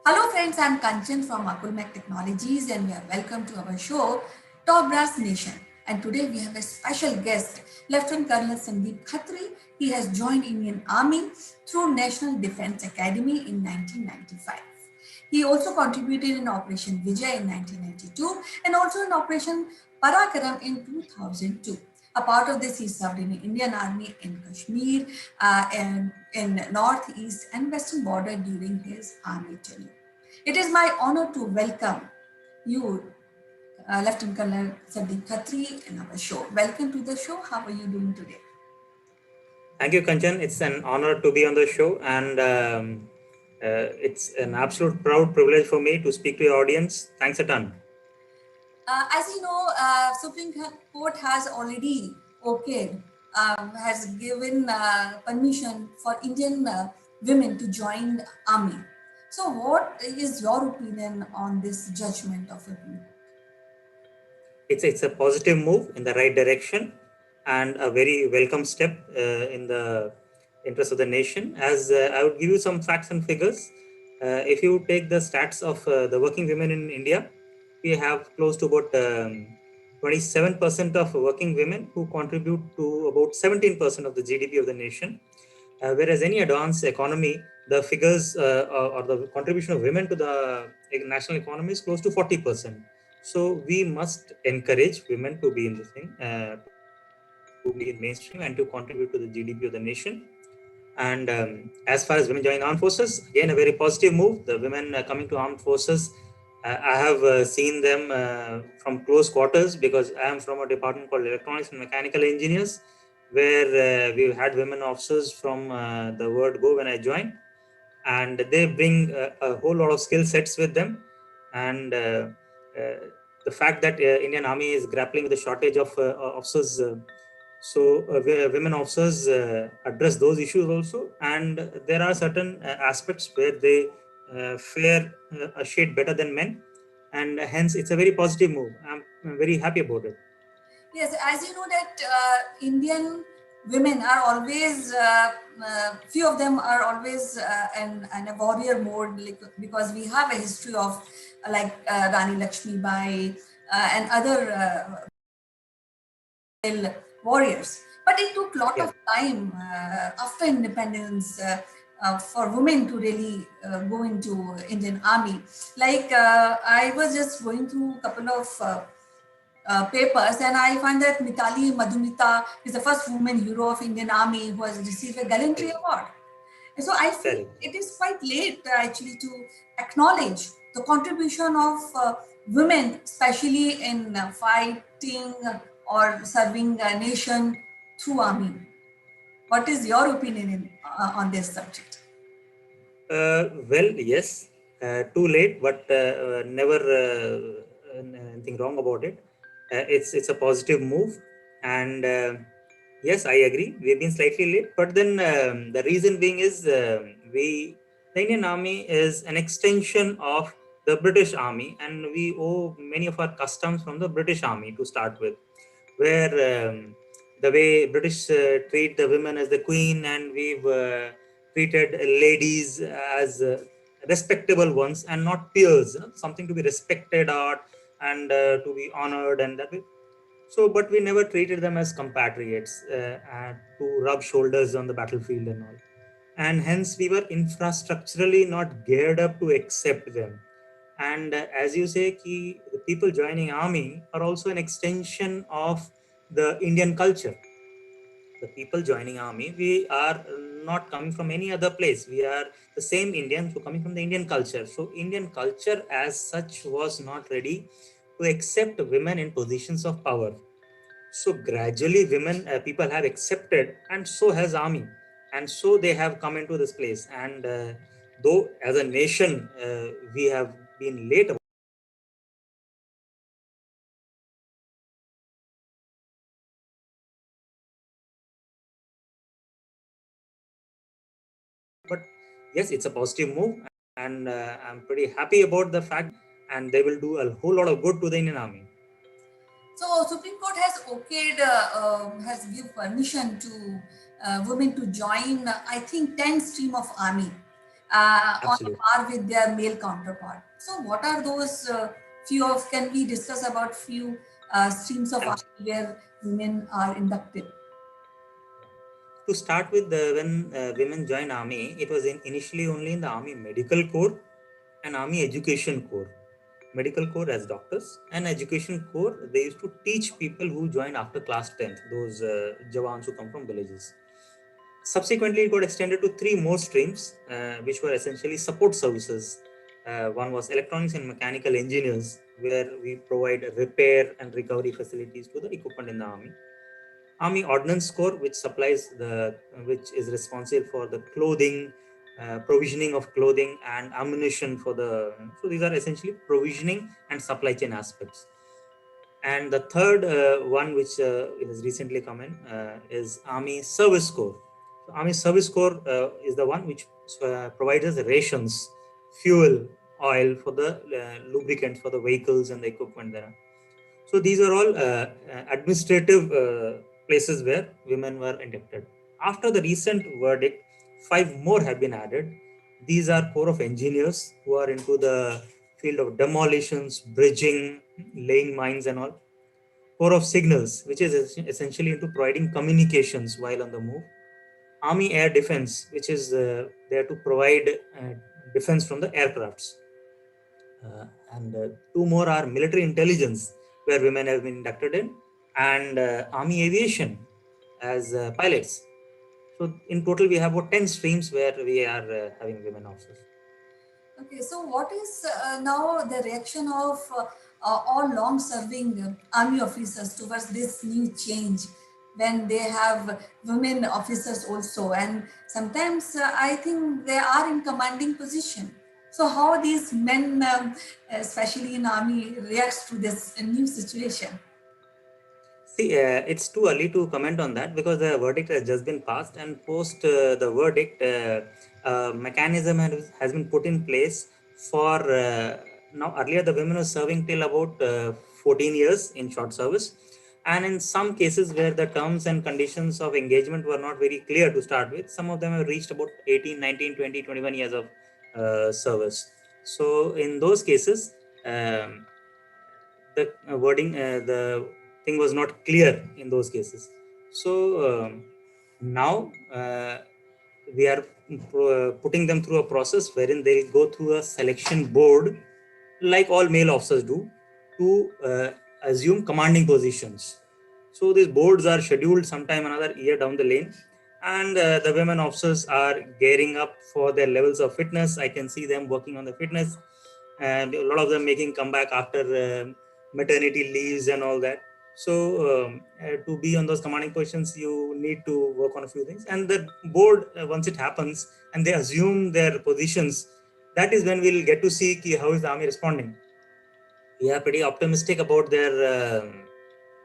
S1: Hello friends, I'm Kanchan from Akulmach Technologies and you are welcome to our show Top Brass Nation. And today we have a special guest, Lieutenant Colonel Sandeep Khatri. He has joined Indian Army through National Defence Academy in 1995. He also contributed in Operation Vijay in 1992 and also in Operation Parakaram in 2002. A part of this, he served in the Indian Army in Kashmir and in northeast and western border during his army tenure. It is my honor to welcome you, Lieutenant Colonel Sandeep Khatri, in our show. Welcome to the show. How are you doing today?
S7: Thank you, Kanchan. It's an honor to be on the show, and it's an absolute proud privilege for me to speak to your audience. Thanks a ton.
S1: As you know, Supreme Court has already has given permission for Indian women to join the army. So, what is your opinion on this judgment of Supreme Court?
S7: It's a positive move in the right direction and a very welcome step in the interest of the nation. As I would give you some facts and figures. If you take the stats of the working women in India, we have close to about 27% of working women who contribute to about 17% of the GDP of the nation. Whereas any advanced economy, the figures or the contribution of women to the national economy is close to 40%. So we must encourage women to be in the thing, to be in mainstream and to contribute to the GDP of the nation. And as far as women joining armed forces, again a very positive move. The women coming to armed forces, I have seen them from close quarters because I am from a department called Electronics and Mechanical Engineers, where we had women officers from the word go when I joined, and they bring a whole lot of skill sets with them. And the fact that Indian Army is grappling with the shortage of officers, women officers address those issues also, and there are certain aspects where they fare a shade better than men, and hence it's a very positive move. I'm very happy about it.
S1: Yes, as you know that Indian women are always, few of them are always in a warrior mode, like, because we have a history of like Rani Lakshmi Bai and other warriors. But it took a lot
S7: Yeah.
S1: of time after independence for women to really go into Indian Army. Like I was just going through a couple of papers, and I find that Mitali Madhumita is the first woman hero of Indian Army who has received a gallantry
S7: Correct.
S1: award. And so I feel
S7: Correct.
S1: it is quite late actually to acknowledge the contribution of women, especially in fighting or serving a nation through army. What is your opinion on this subject?
S7: Well, yes, too late, but never anything wrong about it. It's a positive move, and yes, I agree. We've been slightly late, but then the reason being is we the Indian Army is an extension of the British Army, and we owe many of our customs from the British Army to start with, where the way British treat the women as the queen, and we've treated ladies as respectable ones and not peers, something to be respected or and to be honored and that way. So, but we never treated them as compatriots and to rub shoulders on the battlefield and all. And hence, we were infrastructurally not geared up to accept them. And as you say, the people joining army are also an extension of the Indian culture. The people joining army, we are not coming from any other place. We are the same Indians who are coming from the Indian culture. So Indian culture as such was not ready to accept women in positions of power. So gradually women people have accepted, and so has army, and so they have come into this place. And though as a nation we have been late, but yes, it's a positive move, and I'm pretty happy about the fact, and they will do a whole lot of good to the Indian army.
S1: So Supreme Court has okayed, has give permission to women to join, I think, 10 stream of army on
S7: Absolutely.
S1: par with their male counterpart. So what are those few of, can we discuss about few streams of army where women are inducted?
S7: To start with, when women joined army, it was initially only in the army medical corps and army education corps. Medical corps as doctors, and education corps, they used to teach people who joined after class 10th, those jawans who come from villages. Subsequently, it got extended to three more streams, which were essentially support services. One was electronics and mechanical engineers, where we provide repair and recovery facilities to the equipment in the army. Army Ordnance Corps, which is responsible for the clothing, provisioning of clothing and ammunition for the. So these are essentially provisioning and supply chain aspects. And the third one, which has recently come in, is Army Service Corps. So Army Service Corps is the one which provides us rations, fuel, oil for the lubricants for the vehicles and the equipment there. So these are all administrative places where women were inducted. After the recent verdict, five more have been added. These are Corps of Engineers who are into the field of demolitions, bridging, laying mines, and all. Corps of Signals, which is essentially into providing communications while on the move. Army Air Defense, which is there to provide defense from the aircrafts. And two more are military intelligence, where women have been inducted in, and army aviation as pilots. So in total, we have about 10 streams where we are having women officers.
S1: Okay, so what is now the reaction of all long-serving army officers towards this new change when they have women officers also, and sometimes I think they are in commanding position. So how these men, especially in army, reacts to this new situation?
S7: See, it's too early to comment on that because the verdict has just been passed, and post the verdict, mechanism has been put in place for now. Earlier, the women were serving till about 14 years in short service. And in some cases where the terms and conditions of engagement were not very clear to start with, some of them have reached about 18, 19, 20, 21 years of service. So in those cases, the wording, the thing was not clear in those cases. So now we are putting them through a process wherein they'll go through a selection board, like all male officers do, to assume commanding positions. So these boards are scheduled sometime another year down the lane, and the women officers are gearing up for their levels of fitness. I can see them working on the fitness, and a lot of them making comeback after maternity leaves and all that. So to be on those commanding positions, you need to work on a few things. And the board, once it happens and they assume their positions, that is when we'll get to see how is the army responding. We are pretty optimistic about their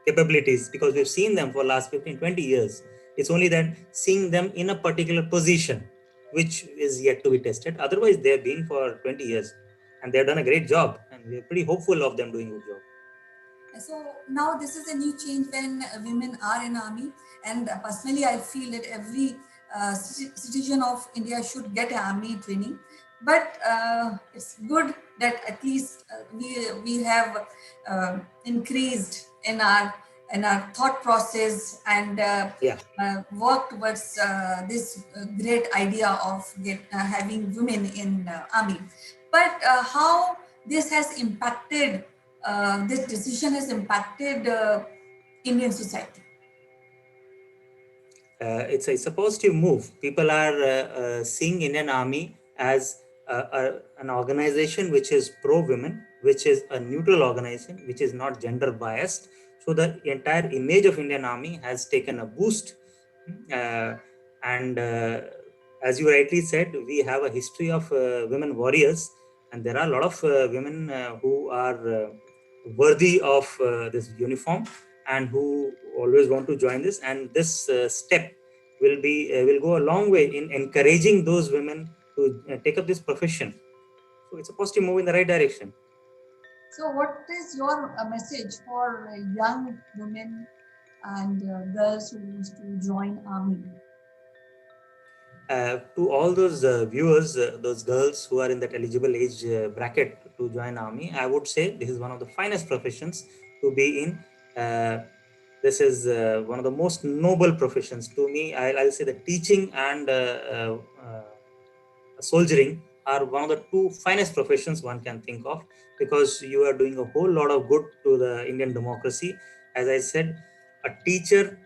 S7: capabilities because we've seen them for last 15, 20 years. It's only that seeing them in a particular position which is yet to be tested. Otherwise, they've been for 20 years and they've done a great job, and we're pretty hopeful of them doing a good job.
S8: So now this is a new change when women are in army, and personally I feel that every citizen of India should get army training. But it's good that at least we have increased in our thought process and
S7: Yeah.
S8: work towards this great idea of having women in army. But how this has impacted this decision has impacted Indian society?
S7: It's a positive move. People are seeing Indian Army as an organization which is pro women, which is a neutral organization, which is not gender biased. So the entire image of Indian Army has taken a boost. Uh, and as you rightly said, we have a history of women warriors, and there are a lot of women who are worthy of this uniform and who always want to join this. And this step will go a long way in encouraging those women to take up this profession. So it's a positive move in the right direction.
S8: So, what is your message for young women and girls who want to join army?
S7: To all those viewers, those girls who are in that eligible age bracket to join army, I would say this is one of the finest professions to be in. This is one of the most noble professions to me. I'll say the teaching and soldiering are one of the two finest professions one can think of, because you are doing a whole lot of good to the Indian democracy. As I said, a teacher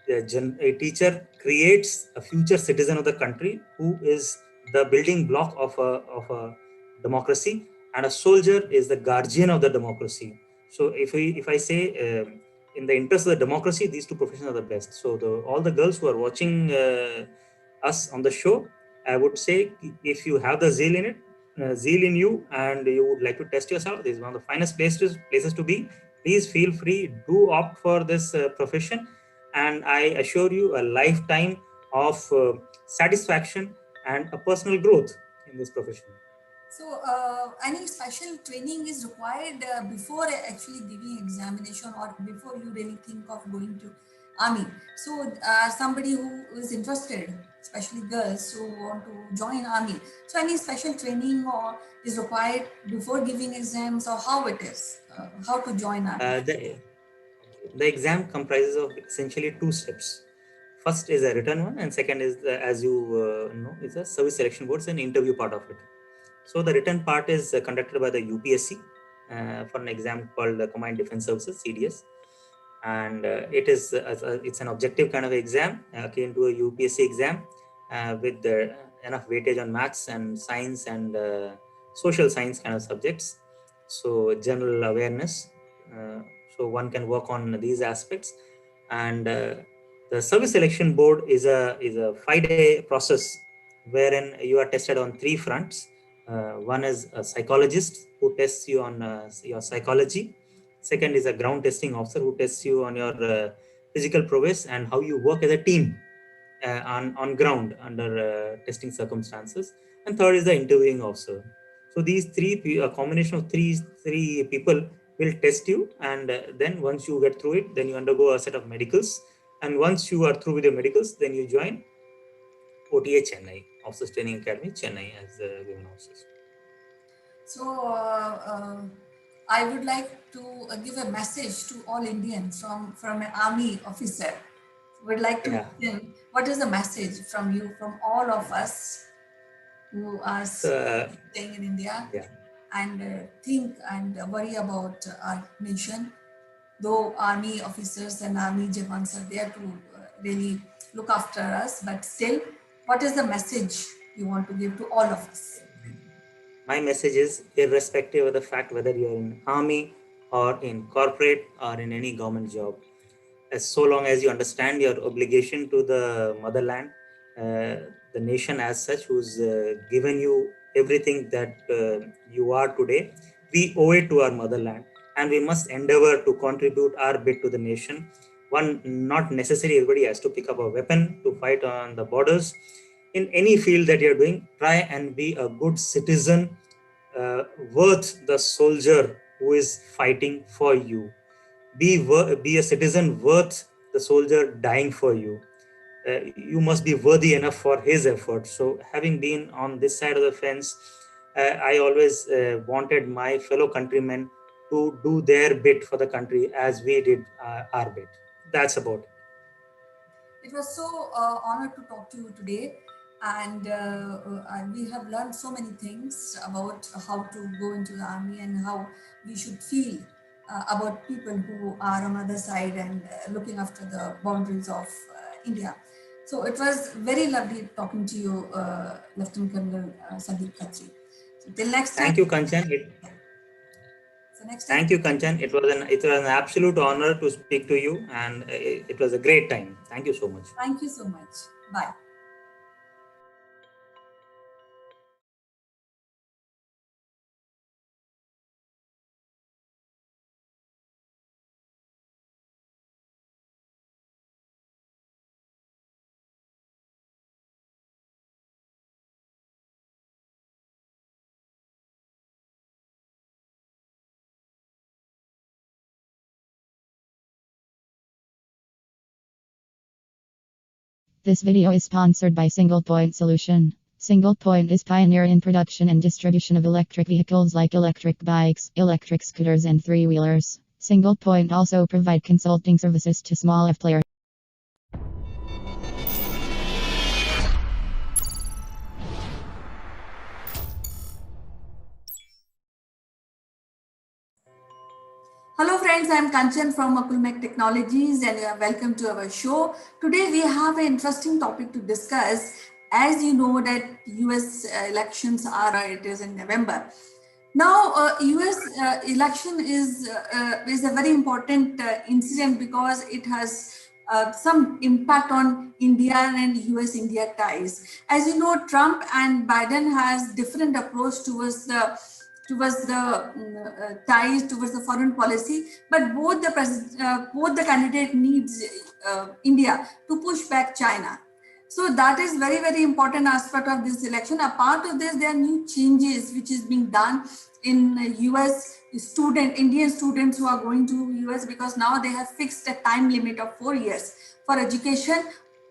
S7: a teacher creates a future citizen of the country who is the building block of a democracy, and a soldier is the guardian of the democracy. So if I say in the interest of the democracy, these two professions are the best. So all the girls who are watching us on the show, I would say, if you have the zeal in it, zeal in you, and you would like to test yourself, this is one of the finest places to be. Please feel free, do opt for this profession, and I assure you a lifetime of satisfaction and a personal growth in this profession.
S8: So, any special training is required before actually giving examination or before you really think of going to army. So, somebody who is interested, especially girls who want to join army. So, any special training or is required before giving exams, or how it is, how to join army?
S7: The exam comprises of essentially two steps. First is a written one, and second is as you know, is a service selection board, an interview part of it. So the written part is conducted by the UPSC for an exam called the Combined Defense Services (CDS), and it's an objective kind of exam akin to a UPSC exam with enough weightage on maths and science and social science kind of subjects. So general awareness. Uh, so one can work on these aspects, and the service selection board is a 5-day process wherein you are tested on three fronts. One is a psychologist who tests you on your psychology. Second is a ground testing officer who tests you on your physical prowess and how you work as a team on ground under testing circumstances. And third is the interviewing officer. So these a combination of three people will test you, and then once you get through it, then you undergo a set of medicals, and once you are through with your medicals, then you join OTA Chennai, Officers Training Academy Chennai, as women officers.
S8: So I would like to give a message to all Indians from an army officer. Would like to listen, what is the message from you, from all of us who are staying in India and think and worry about our nation? Though army officers and army jawans are there to really look after us, but still, what is the message you want to give to all of us?
S7: My message is, irrespective of the fact whether you're in army or in corporate or in any government job, as so long as you understand your obligation to the motherland, the nation as such, who's given you everything that you are today, we owe it to our motherland, and we must endeavor to contribute our bit to the nation. One, not necessarily everybody has to pick up a weapon to fight on the borders. In any field that you're doing, try and be a good citizen, worth the soldier who is fighting for you. Be a citizen worth the soldier dying for you. You must be worthy enough for his effort. So, having been on this side of the fence, I always wanted my fellow countrymen to do their bit for the country as we did our bit. That's about it.
S8: It was so honored to talk to you today, and we have learned so many things about how to go into the army and how we should feel about people who are on the other side and looking after the boundaries of India. So it was very lovely talking to you, Lieutenant Colonel Sandeep Khatri. So till next time.
S7: Thank you, Kanchan.
S8: So next time.
S7: Thank you, Kanchan. It was an absolute honor to speak to you, and it was a great time. Thank you so much.
S8: Thank you so much. Bye.
S9: This video is sponsored by Single Point Solution. Single Point is pioneer in production and distribution of electric vehicles like electric bikes, electric scooters and three-wheelers. Single Point also provide consulting services to small F players.
S8: Hello friends, I am Kanchan from Akulmach Technologies and you are welcome to our show. Today we have an interesting topic to discuss. As you know that US elections it is in November. Now US election is a very important incident because it has some impact on India and US-India ties. As you know, Trump and Biden has different approach towards the ties towards the foreign policy, but both the candidate needs India to push back China. So that is very important aspect of this election. Apart of this, there are new changes which is being done in US Indian students who are going to US, because now they have fixed a time limit of 4 years for education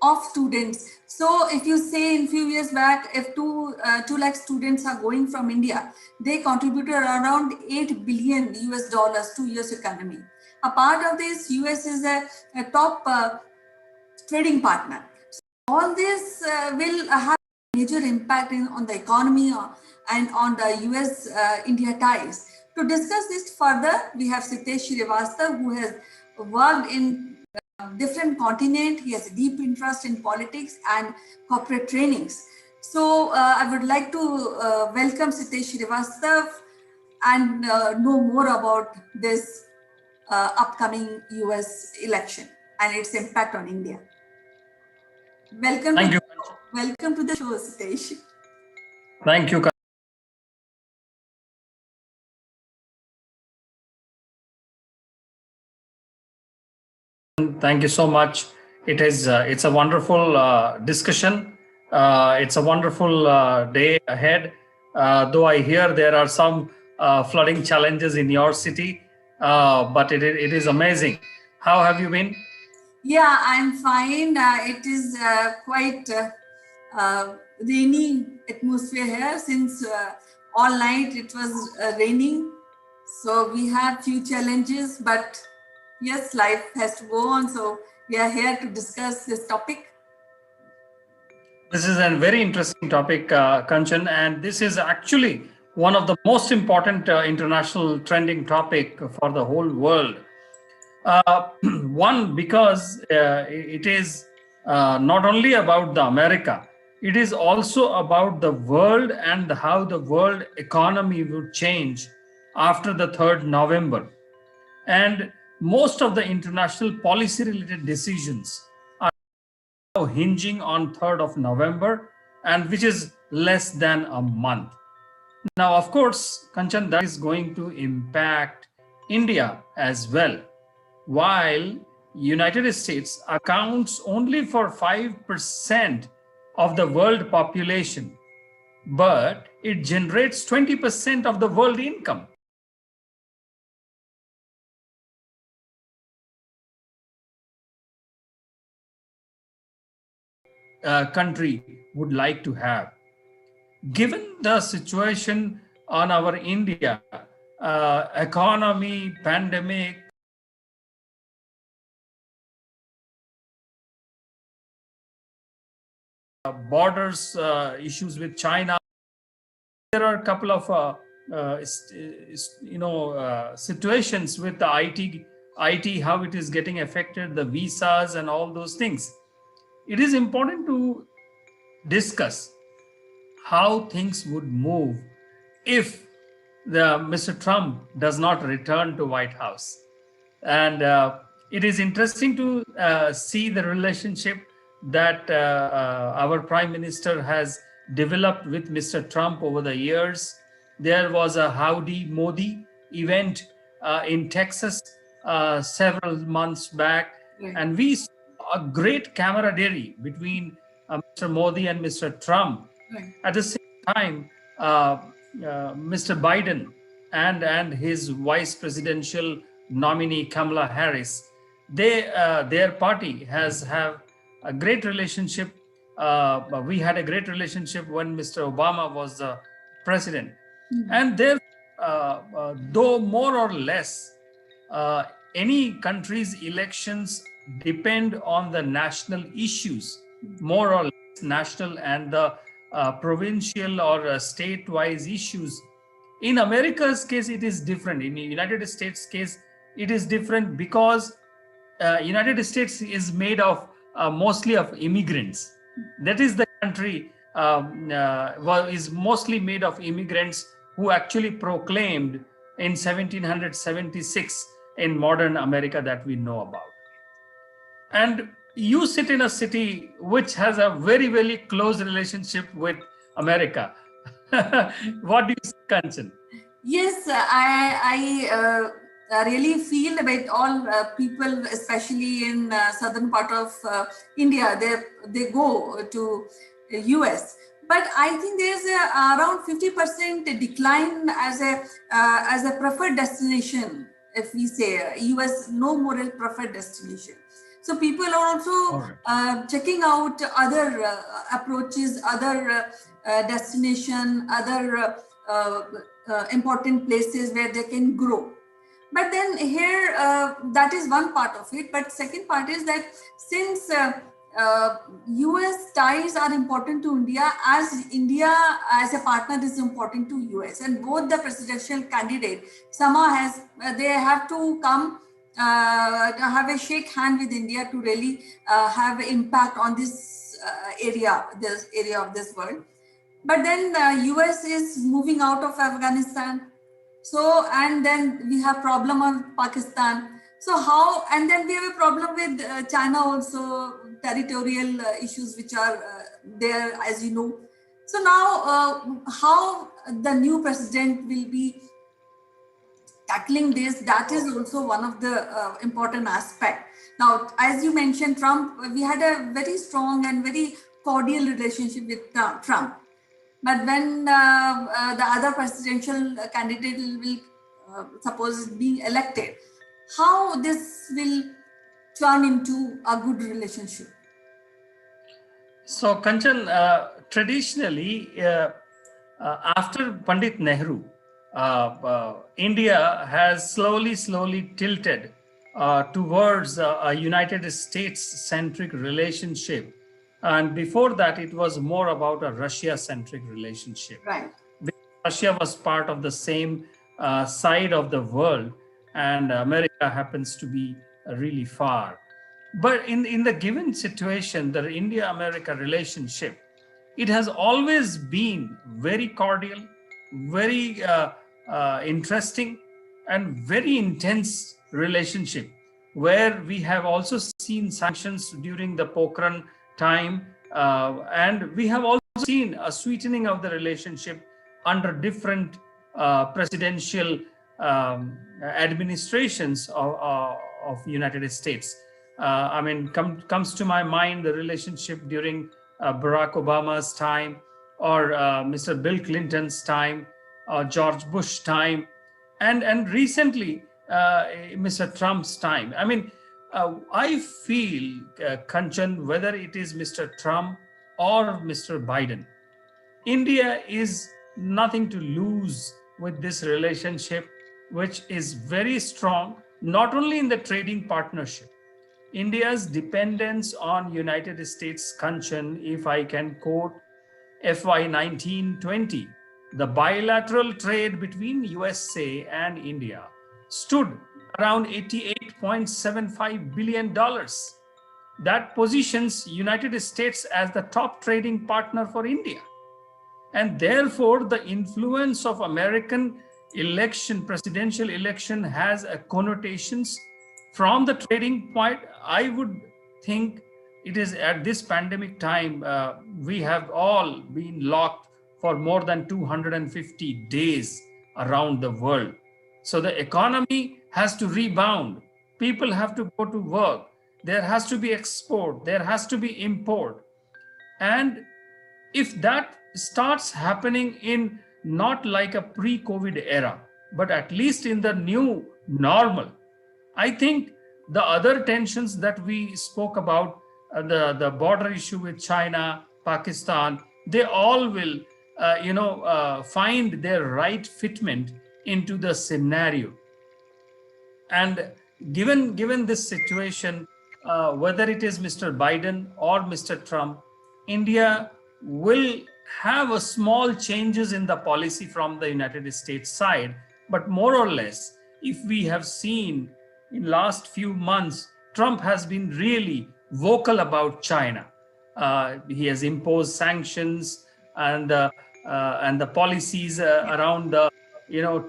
S8: of students. So if you say in few years back, if 2 lakh students are going from India, they contributed around $8 billion to US economy. A part of this, US is a top trading partner. So all this will have a major impact on the economy and on the US-India ties. To discuss this further, we have Sitesh Srivastava, who has worked in different continent. He has a deep interest in politics and corporate trainings. So I would like to welcome Sitesh Srivastava and know more about this upcoming US election and its impact on India. Welcome to the show, Sitesh.
S2: Thank you. Thank you so much. It's a wonderful discussion. It's a wonderful day ahead. Though I hear there are some flooding challenges in your city,
S10: but it is amazing. How have you been?
S8: Yeah, I'm fine. It is quite rainy atmosphere here since all night it was raining. So we have few challenges, but yes, life has to go on. So we are here to discuss this topic.
S10: This is a very interesting topic, Kanchan, and this is actually one of the most important international trending topic for the whole world. One, because it is not only about the America, it is also about the world and how the world economy would change after the 3rd November. And most of the international policy related decisions are now hinging on 3rd of November, and which is less than a month. Now, of course, Kanchan, that is going to impact India as well. While United States accounts only for 5% of the world population, but it generates 20% of the world income. Country would like to have. Given the situation on our India, economy, pandemic, borders issues with China, there are a couple of situations with the IT, how it is getting affected, the visas and all those things. It is important to discuss how things would move if Mr. Trump does not return to White House. And it is interesting to see the relationship that our Prime Minister has developed with Mr. Trump over the years. There was a Howdy Modi event in Texas several months back, and we saw a great camaraderie between Mr. Modi and Mr. Trump. At the same time, Mr. Biden and his vice presidential nominee Kamala Harris, their party have a great relationship. We had a great relationship when Mr. Obama was the president, and there, though more or less, any country's elections depend on the national issues, more or less national, and the provincial or state-wise issues. In America's case, it is different. In the United States case, it is different because United States is made of mostly of immigrants. That is the country is mostly made of immigrants who actually proclaimed in 1776 in modern America that we know about. And you sit in a city which has a very, very close relationship with America. What do you say, Kanchan?
S8: Yes, I really feel about all people, especially in southern part of India. They go to US, but I think there's around 50% decline as a preferred destination. If we say US, no more a preferred destination. So people are also checking out other approaches, other destination, other important places where they can grow. But then here, that is one part of it. But second part is that since US ties are important to India, as India as a partner is important to US, and both the presidential candidate somehow they have to come have a shake hand with India to really have impact on this area of this world. But then the US is moving out of Afghanistan. So, and then we have problem of Pakistan. So how, and then we have a problem with China also, territorial issues which are there, as you know. So now how the new president will be tackling this, that is also one of the important aspect. Now, as you mentioned, Trump, we had a very strong and very cordial relationship with Trump. But when the other presidential candidate will suppose being elected, how this will turn into a good relationship?
S10: So, Kanchan, traditionally, after Pandit Nehru, India has slowly tilted towards a United States-centric relationship. And before that, it was more about a Russia-centric relationship.
S8: Right.
S10: Russia was part of the same side of the world, and America happens to be really far. But in the given situation, the India-America relationship, it has always been very cordial, very interesting, and very intense relationship, where we have also seen sanctions during the Pokhran time, and we have also seen a sweetening of the relationship under different presidential administrations of United States. I mean, comes to my mind the relationship during Barack Obama's time, or Mr. Bill Clinton's time, or George Bush time, and recently Mr. Trump's time. I mean, I feel, Kanchan, whether it is Mr. Trump or Mr. Biden, India is nothing to lose with this relationship, which is very strong, not only in the trading partnership. India's dependence on United States, Kanchan, if I can quote FY 1920, the bilateral trade between USA and India stood around $88.75 billion. That positions United States as the top trading partner for India. And therefore, the influence of American election, presidential election, has a connotations from the trading point. I would think it is at this pandemic time, we have all been locked for more than 250 days around the world. So the economy has to rebound. People have to go to work. There has to be export. There has to be import. And if that starts happening in not like a pre-COVID era, but at least in the new normal, I think the other tensions that we spoke about, the border issue with China, Pakistan, they all will, find their right fitment into the scenario. And given this situation, whether it is Mr. Biden or Mr. Trump, India will have a small changes in the policy from the United States side. But more or less, if we have seen in last few months, Trump has been really vocal about China. He has imposed sanctions and the policies around the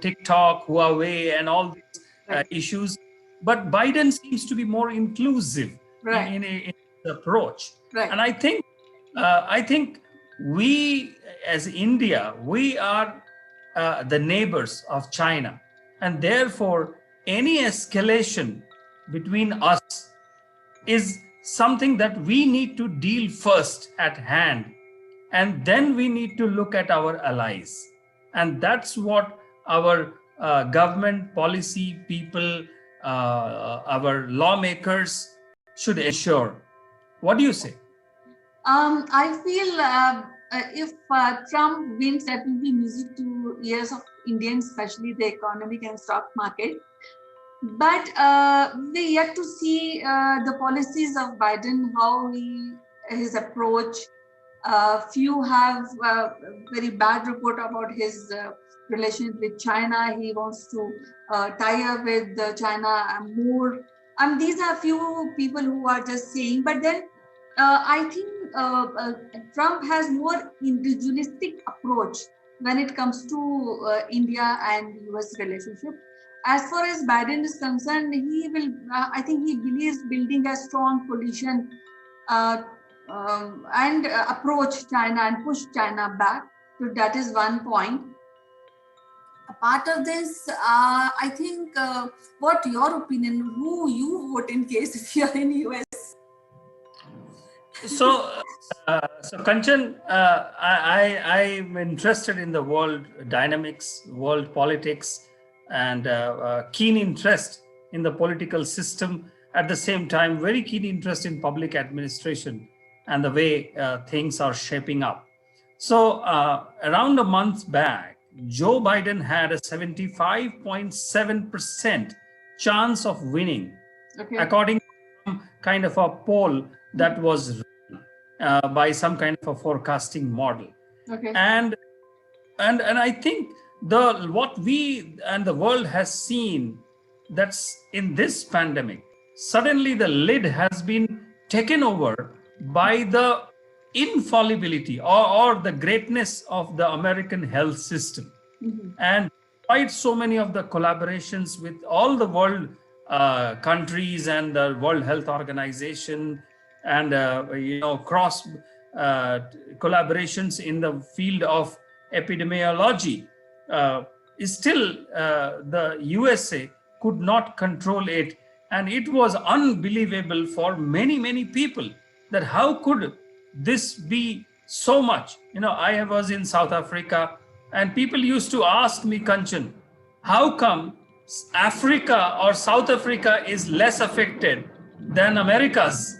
S10: TikTok, Huawei, and all these issues. But Biden seems to be more inclusive in his approach.
S8: Right.
S10: And I think we as India, we are the neighbors of China, and therefore any escalation between us is something that we need to deal first at hand, and then we need to look at our allies. And that's what our government policy people, our lawmakers should ensure. What do you say?
S1: I feel if Trump wins, that will be music to ears of Indians, especially the economic and stock market. But we yet to see the policies of Biden, how his approach. Few have very bad report about his relations with China. He wants to tie up with China more. These are few people who are just saying. But then I think Trump has more individualistic approach when it comes to India and US relationship. As far as Biden is concerned, he will. I think he believes building a strong coalition and approach China and push China back. So that is one point.
S8: A part of this, I think, what your opinion, who you vote in case if you are in US?
S10: So Kanchan, I'm interested in the world dynamics, world politics. and keen interest in the political system. At the same time, very keen interest in public administration and the way things are shaping up. So around a month back, Joe Biden had a 75.7% chance of winning,
S1: Okay.
S10: according to some kind of a poll that was by some kind of a forecasting model.
S1: Okay.
S10: And I think what we and the world has seen, that's in this pandemic, suddenly the lid has been taken over by the infallibility or the greatness of the American health system. And despite so many of the collaborations with all the world countries and the World Health Organization, and cross collaborations in the field of epidemiology, is still the USA could not control it, and it was unbelievable for many people that how could this be so much. I was in South Africa, and people used to ask me, Kanchan, how come Africa or South Africa is less affected than Americas?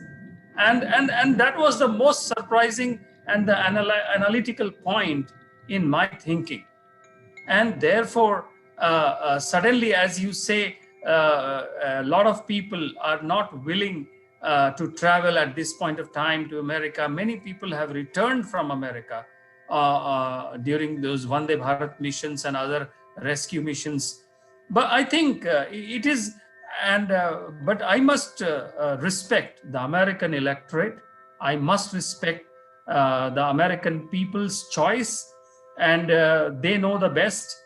S10: And that was the most surprising and the analytical point in my thinking. And therefore, suddenly, as you say, a lot of people are not willing to travel at this point of time to America. Many people have returned from America during those Vande Bharat missions and other rescue missions. But I think it is, but I must respect the American electorate. I must respect the American people's choice, and they know the best.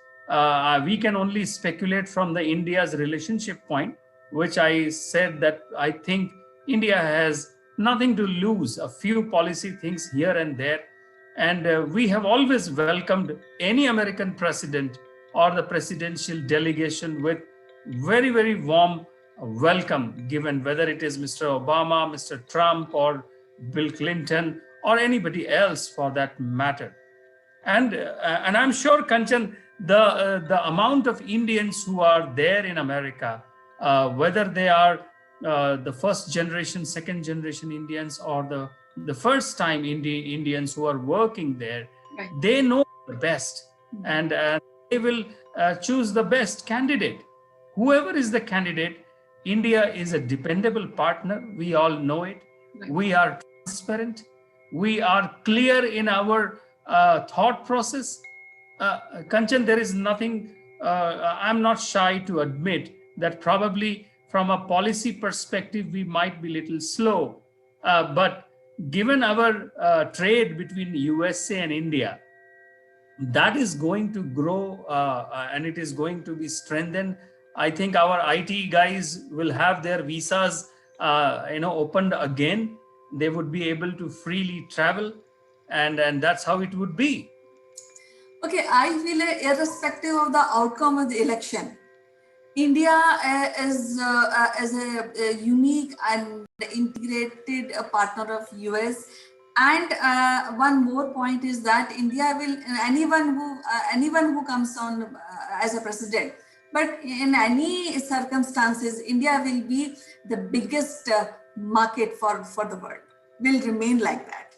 S10: We can only speculate from the India's relationship point, which I said that I think India has nothing to lose, a few policy things here and there. And we have always welcomed any American president or the presidential delegation with very warm welcome given, whether it is Mr. Obama, Mr. Trump, or Bill Clinton, or anybody else for that matter. And I'm sure, Kanchan, the amount of Indians who are there in America, whether they are the first generation, second generation Indians, or the first time Indians who are working there,
S1: Right.
S10: they know the best, and they will choose the best candidate. Whoever is the candidate, India is a dependable partner. We all know it.
S1: Right.
S10: We are transparent. We are clear in our thought process. Kanchan, there is nothing, I'm not shy to admit that probably from a policy perspective, we might be a little slow. But given our trade between USA and India, that is going to grow and it is going to be strengthened. I think our IT guys will have their visas opened again. They would be able to freely travel, and that's how it would be.
S8: Okay, I feel irrespective of the outcome of the election, India is a unique and integrated partner of US. And one more point is that India will anyone who comes on as a president, but in any circumstances, India will be the biggest market for the world. Will remain like that.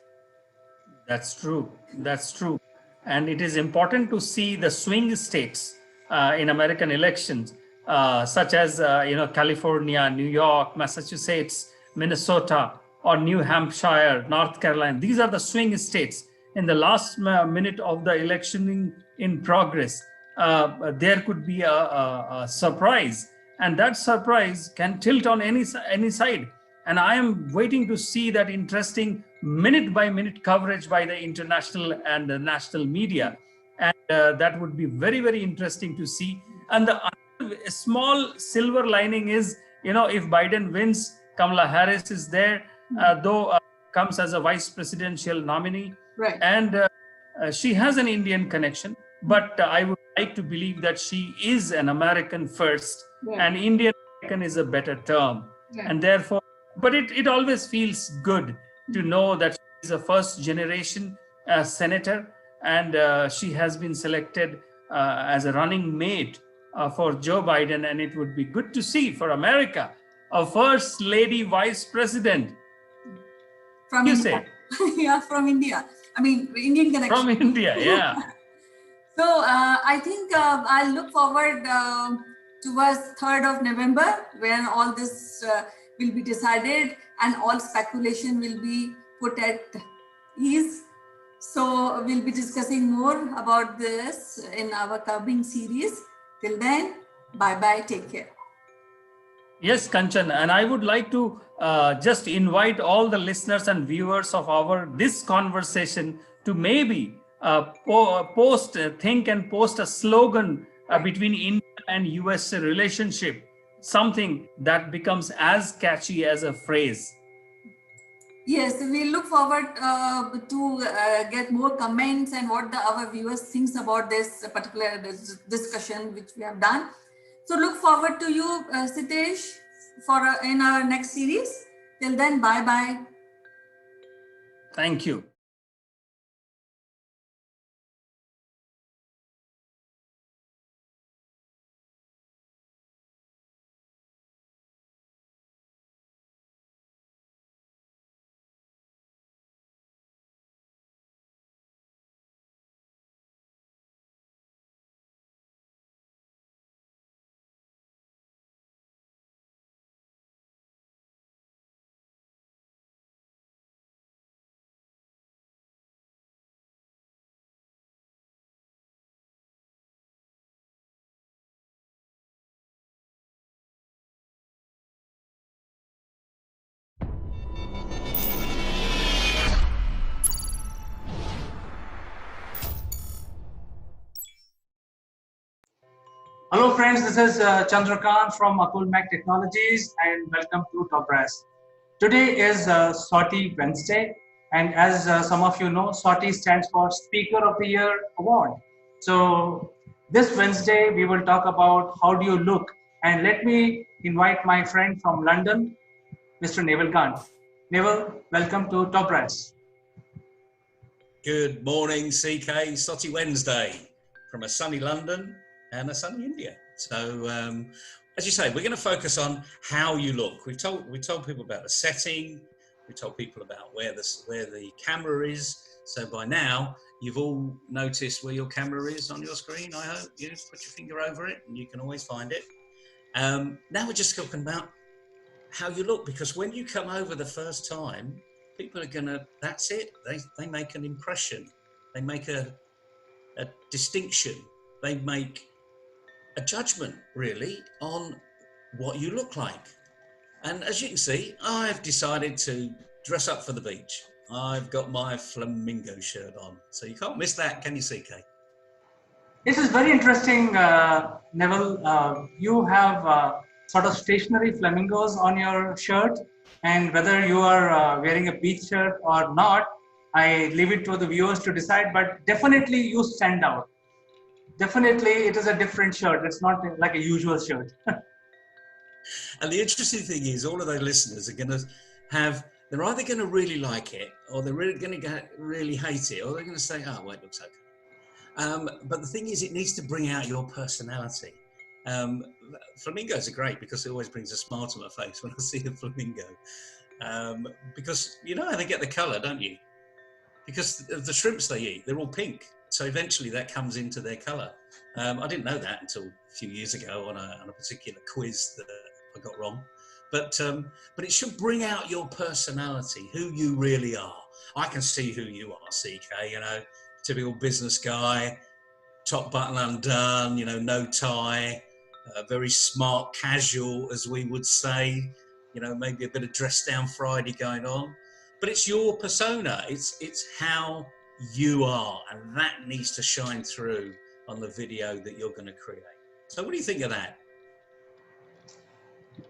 S10: That's true. That's true. And it is important to see the swing states in American elections, such as California, New York, Massachusetts, Minnesota, or New Hampshire, North Carolina. These are the swing states. In the last minute of the election in progress, there could be a surprise, and that surprise can tilt on any side. And I am waiting to see that interesting minute by minute coverage by the international and the national media. And that would be very interesting to see. And the small silver lining is, if Biden wins, Kamala Harris is there, though comes as a vice presidential nominee.
S1: Right.
S10: And she has an Indian connection, but I would like to believe that she is an American first, and Indian American is a better term. And therefore, but it always feels good to know that she's a first generation senator, and she has been selected as a running mate for Joe Biden, and it would be good to see for America a first lady vice president.
S8: From
S10: You
S8: India.
S10: say?
S8: Yeah, from India. I mean, Indian connection.
S10: From India, yeah.
S8: So I think I'll look forward towards 3rd of November when all this will be decided and all speculation will be put at ease. So we'll be discussing more about this in our coming series. Till then, bye-bye, take care.
S10: Yes, Kanchan, and I would like to just invite all the listeners and viewers of our this conversation to maybe think and post a slogan between India and US relationship, something that becomes as catchy as a phrase.
S8: Yes, we look forward to get more comments and what our viewers thinks about this particular discussion which we have done. So look forward to you, Sitesh, for in our next series. Till then, bye bye.
S10: Thank you.
S3: Hello friends, this is Chandrakant from Akulmach Technologies and welcome to Top Brass. Today is SOTI Wednesday, and as some of you know, SOTI stands for Speaker of the Year Award. So this Wednesday we will talk about how do you look, and let me invite my friend from London, Mr. Naval Gant. Naval, welcome to Top Brass.
S4: Good morning, CK. SOTI Wednesday from a sunny London and a sunny India. So, as you say, we're going to focus on how you look. We told people about the setting. We told people about where the camera is. So by now, you've all noticed where your camera is on your screen. I hope you put your finger over it, and you can always find it. Now we're just talking about how you look, because when you come over the first time, people are gonna. That's it. They make an impression. They make a distinction. They make a judgment, really, on what you look like. And as you can see, I've decided to dress up for the beach. I've got my flamingo shirt on. So you can't miss that, can you, CK?
S3: This is very interesting, Neville. You have sort of stationary flamingos on your shirt, and whether you are wearing a beach shirt or not, I leave it to the viewers to decide, but definitely you stand out. Definitely it is a different shirt. It's not like a usual shirt.
S4: And the interesting thing is, all of those listeners are going to they're either going to really like it, or they're really going to really hate it, or they're going to say, oh, well, it looks okay. But the thing is, it needs to bring out your personality. Flamingos are great because it always brings a smile to my face when I see a flamingo. Because you know how they get the colour, don't you? Because of the shrimps they eat, they're all pink. So eventually that comes into their colour. I didn't know that until a few years ago on a particular quiz that I got wrong. But it should bring out your personality, who you really are. I can see who you are, CK, you know, typical business guy, top button undone, you know, no tie, very smart, casual, as we would say, you know, maybe a bit of dress down Friday going on. But it's your persona, it's how you are, and that needs to shine through on the video that you're going to create. So what do you think of that?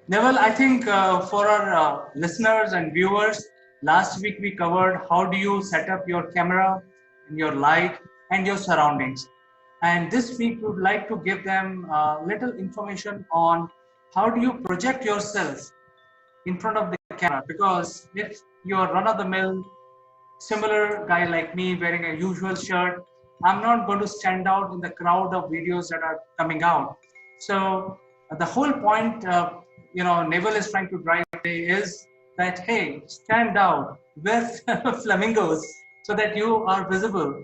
S3: Neville, I think for our listeners and viewers, last week we covered how do you set up your camera, your light, and your surroundings. And this week we would like to give them little information on how do you project yourself in front of the camera. Because if you're run-of-the-mill, similar guy like me wearing a usual shirt, I'm not going to stand out in the crowd of videos that are coming out. So the whole point, Neville is trying to drive away is that, hey, stand out, wear flamingos so that you are visible.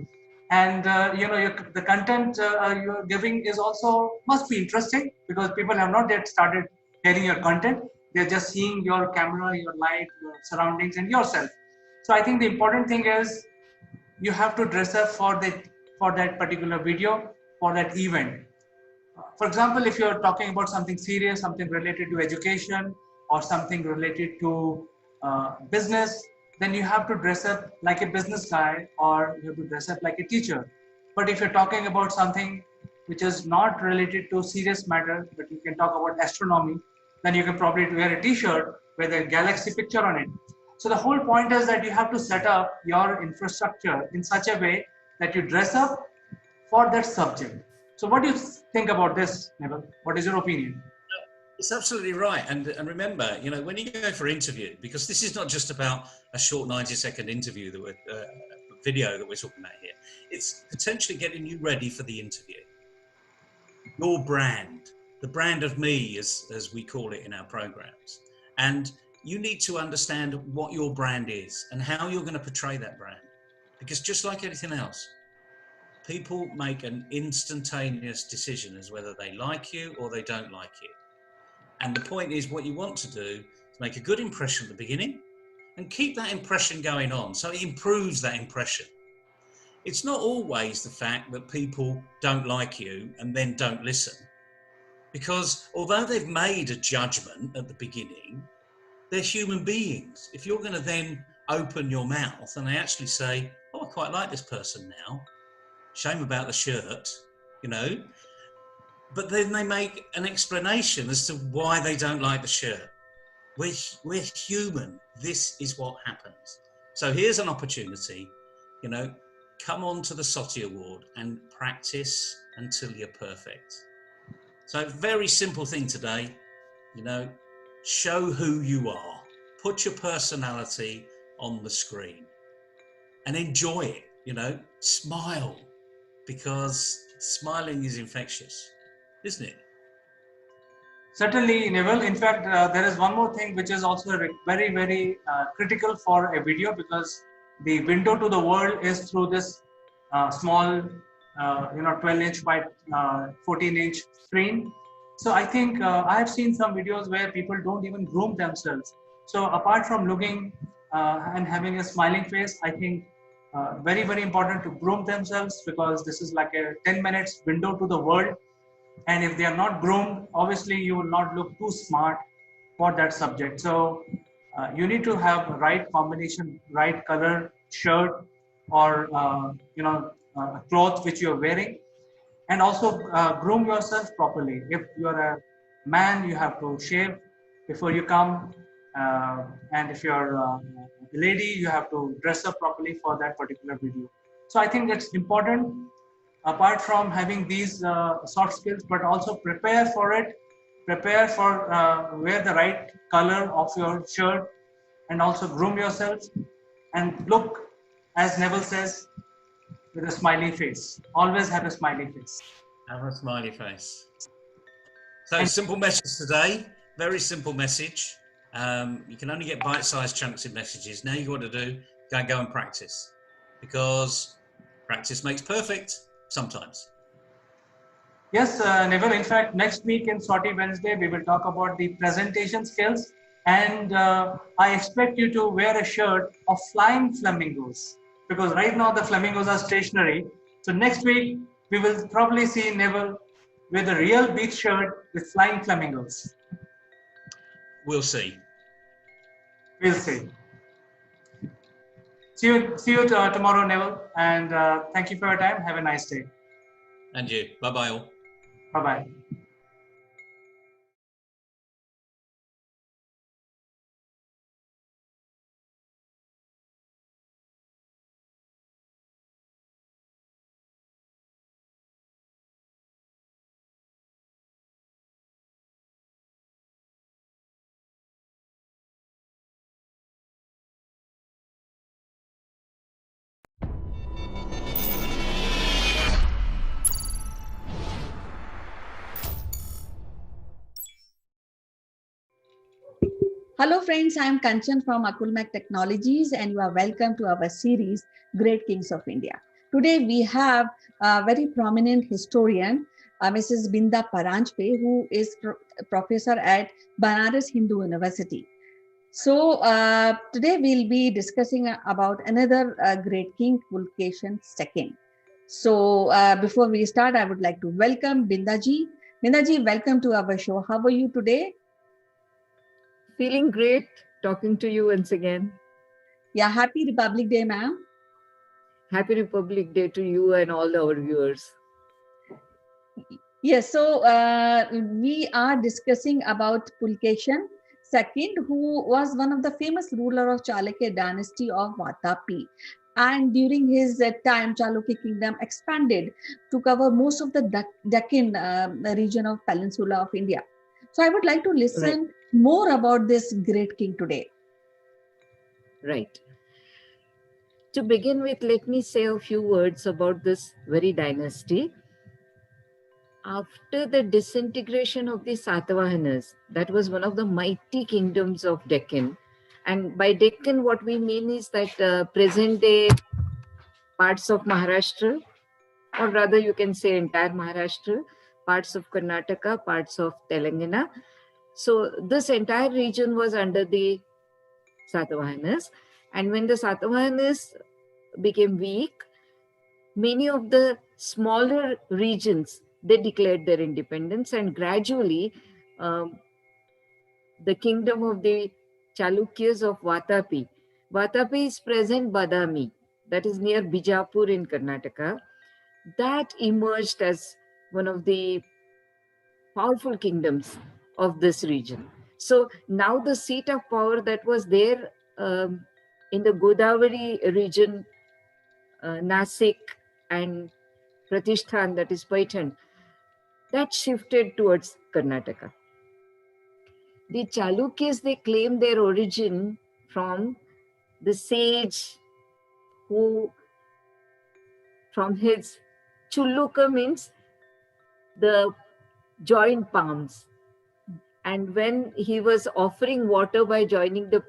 S3: And the content you're giving is also must be interesting, because people have not yet started hearing your content. They're just seeing your camera, your light, your surroundings, and yourself. So I think the important thing is you have to dress up for that particular video, for that event. For example, if you're talking about something serious, something related to education or something related to business, then you have to dress up like a business guy, or you have to dress up like a teacher. But if you're talking about something which is not related to serious matter, but you can talk about astronomy, then you can probably wear a t-shirt with a galaxy picture on it. So the whole point is that you have to set up your infrastructure in such a way that you dress up for that subject. So what do you think about this, Neville? What is your opinion?
S4: It's absolutely right. And remember, when you go for interview, because this is not just about a short 90-second interview that we're, video that we're talking about here, it's potentially getting you ready for the interview. Your brand, the brand of me, as we call it in our programs. And you need to understand what your brand is and how you're going to portray that brand. Because just like anything else, people make an instantaneous decision as whether they like you or they don't like you. And the point is, what you want to do is make a good impression at the beginning and keep that impression going on, so it improves that impression. It's not always the fact that people don't like you and then don't listen. Because although they've made a judgment at the beginning, they're human beings. If you're going to then open your mouth and they actually say, oh, I quite like this person now, shame about the shirt, but then they make an explanation as to why they don't like the shirt. We're human. This is what happens. So here's an opportunity, come on to the SOTI Award and practice until you're perfect. So very simple thing today, show who you are, put your personality on the screen and enjoy it, smile, because smiling is infectious, isn't it?
S3: Certainly, Neville. In fact, there is one more thing which is also very, very critical for a video, because the window to the world is through this small, 12-inch by 14-inch screen. So I think I have seen some videos where people don't even groom themselves. So apart from looking and having a smiling face, I think very, very important to groom themselves, because this is like a 10 minutes window to the world. And if they are not groomed, obviously you will not look too smart for that subject. So you need to have right combination, right color shirt, or cloth which you are wearing, and also groom yourself properly. If you are a man, you have to shave before you come, and if you are a lady, you have to dress up properly for that particular video. So I think that's important, apart from having these soft skills, but also prepare for it. Prepare for wear the right color of your shirt, and also groom yourself and look, as Neville says, with a smiley face. Always have a smiley face.
S4: Have a smiley face. So simple message today, very simple message. You can only get bite-sized chunks of messages. Now you've got to do, go and practice, because practice makes perfect sometimes.
S3: Yes, Neville. In fact, next week in SOTI Wednesday, we will talk about the presentation skills. And I expect you to wear a shirt of flying flamingos, because right now the flamingos are stationary. So next week, we will probably see Neville with a real beach shirt with flying flamingos.
S4: We'll see.
S3: We'll see. See you tomorrow, Neville. And thank you for your time. Have a nice day.
S4: And you. Bye-bye all.
S3: Bye-bye.
S11: Hello, friends. I am Kanchan from Akulmach Technologies, and you are welcome to our series, Great Kings of India. Today, we have a very prominent historian, Mrs. Binda Paranjpe, who is professor at Banaras Hindu University. So, today we'll be discussing about another great king, Pulkeshin II. So, before we start, I would like to welcome Bindaji. Bindaji, welcome to our show. How are you today?
S12: Feeling great talking to you once again.
S11: Yeah, happy Republic Day, ma'am.
S12: Happy Republic Day to you and all our viewers.
S11: Yes, so we are discussing about Pulkeshin II, who was one of the famous ruler of Chalukya dynasty of Vatapi. And during his time, Chalukya kingdom expanded to cover most of the Deccan region of peninsula of India. So I would like to listen more about this great king today.
S12: Right. To begin with, let me say a few words about this very dynasty. After the disintegration of the Satavahanas, that was one of the mighty kingdoms of Deccan. And by Deccan, what we mean is that present day parts of Maharashtra, or rather you can say entire Maharashtra, parts of Karnataka, parts of Telangana. So this entire region was under the Satavahanas. And when the Satavahanas became weak, many of the smaller regions, they declared their independence, and gradually the kingdom of the Chalukyas of Vatapi is present Badami, that is near Bijapur in Karnataka, that emerged as one of the powerful kingdoms of this region. So now the seat of power that was there in the Godavari region, Nasik and Pratishthan, that is Paitan, that shifted towards Karnataka. The Chalukyas, they claim their origin from the sage who, from his Chulluka means the joint palms. And when he was offering water by joining the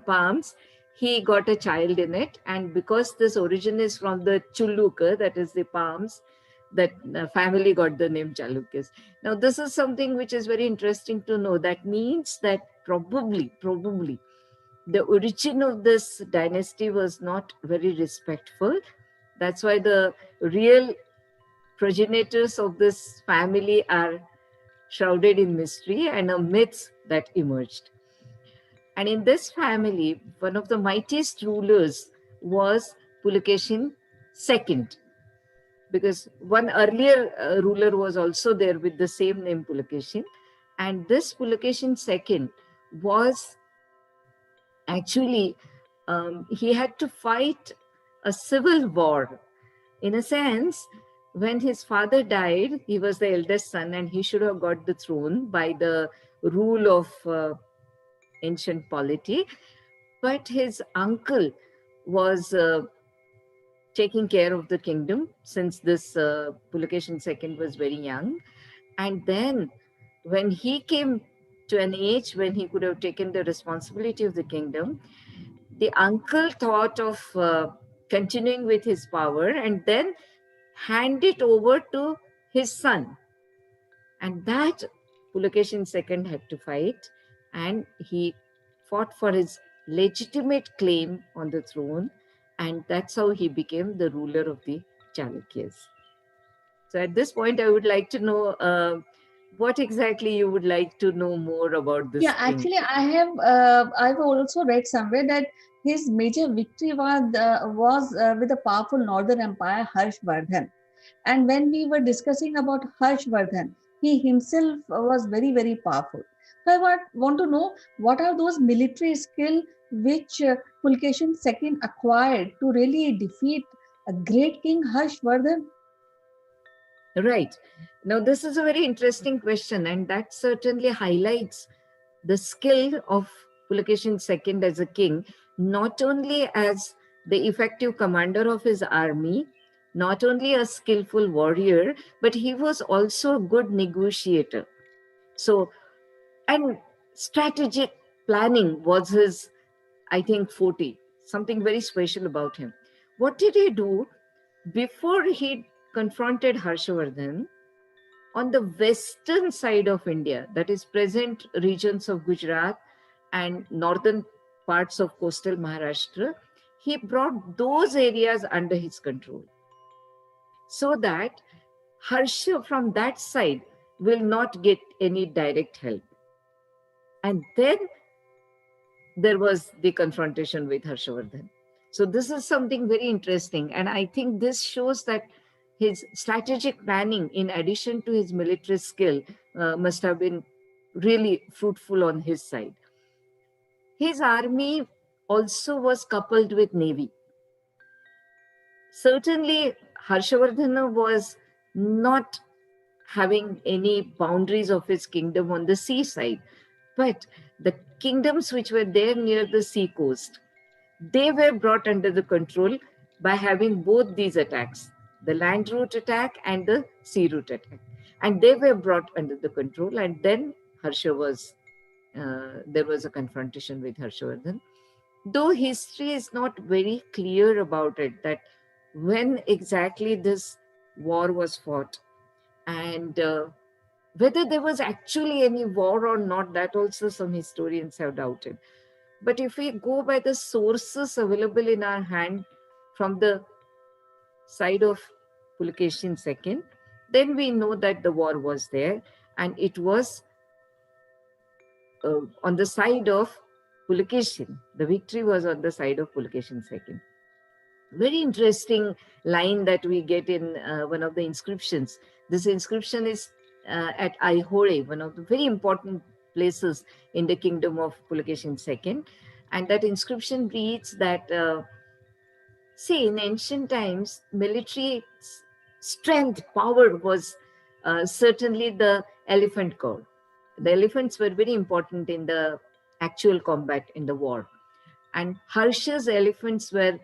S12: palms, he got a child in it. And because this origin is from the Chulluka, that is the palms, that family got the name Chalukyas. Now, this is something which is very interesting to know. That means that probably, the origin of this dynasty was not very respectful. That's why the real progenitors of this family are shrouded in mystery and a myth that emerged. And in this family, one of the mightiest rulers was Pulakeshin II, because one earlier ruler was also there with the same name Pulakeshin. And this Pulakeshin II was actually, he had to fight a civil war. In a sense, when his father died, he was the eldest son and he should have got the throne by the rule of ancient polity. But his uncle was taking care of the kingdom since this Pulakeshin II was very young. And then when he came to an age when he could have taken the responsibility of the kingdom, the uncle thought of continuing with his power and then hand it over to his son. And that Pulakeshin II had to fight, and he fought for his legitimate claim on the throne, and that's how he became the ruler of the Chalukyas. So at this point, I would like to know what exactly you would like to know more about this.
S11: Yeah, actually, I've also read somewhere that his major victory was with the powerful Northern Empire Harshvardhan. And when we were discussing about Harshvardhan, he himself was very, very powerful. So I want to know what are those military skills which Pulkeshin II acquired to really defeat a great king Harshvardhan?
S12: Right. Now, this is a very interesting question, and that certainly highlights the skill of Pulakeshin II as a king, not only as the effective commander of his army, not only a skillful warrior, but he was also a good negotiator. So, and strategic planning was his, I think, 40, something very special about him. What did he do before he confronted Harshavardhan? On the western side of India, that is present regions of Gujarat and northern parts of coastal Maharashtra, he brought those areas under his control so that Harsha from that side will not get any direct help. And then there was the confrontation with Harshavardhan. So this is something very interesting. And I think this shows that his strategic planning, in addition to his military skill, must have been really fruitful on his side. His army also was coupled with navy. Certainly, Harshavardhana was not having any boundaries of his kingdom on the seaside, but the kingdoms which were there near the sea coast, they were brought under the control by having both these attacks, the land route attack and the sea route attack. And they were brought under the control. And then there was a confrontation with Harshavardhan. Though history is not very clear about it, that when exactly this war was fought and whether there was actually any war or not, that also some historians have doubted. But if we go by the sources available in our hand from the side of Pulakeshin II, then we know that the war was there and it was on the side of Pulakeshin. The victory was on the side of Pulakeshin II. Very interesting line that we get in one of the inscriptions. This inscription is at Aihole, one of the very important places in the kingdom of Pulakeshin II. And that inscription reads that, see, in ancient times, military strength, power was certainly the elephant core. The elephants were very important in the actual combat in the war. And Harsha's elephants were,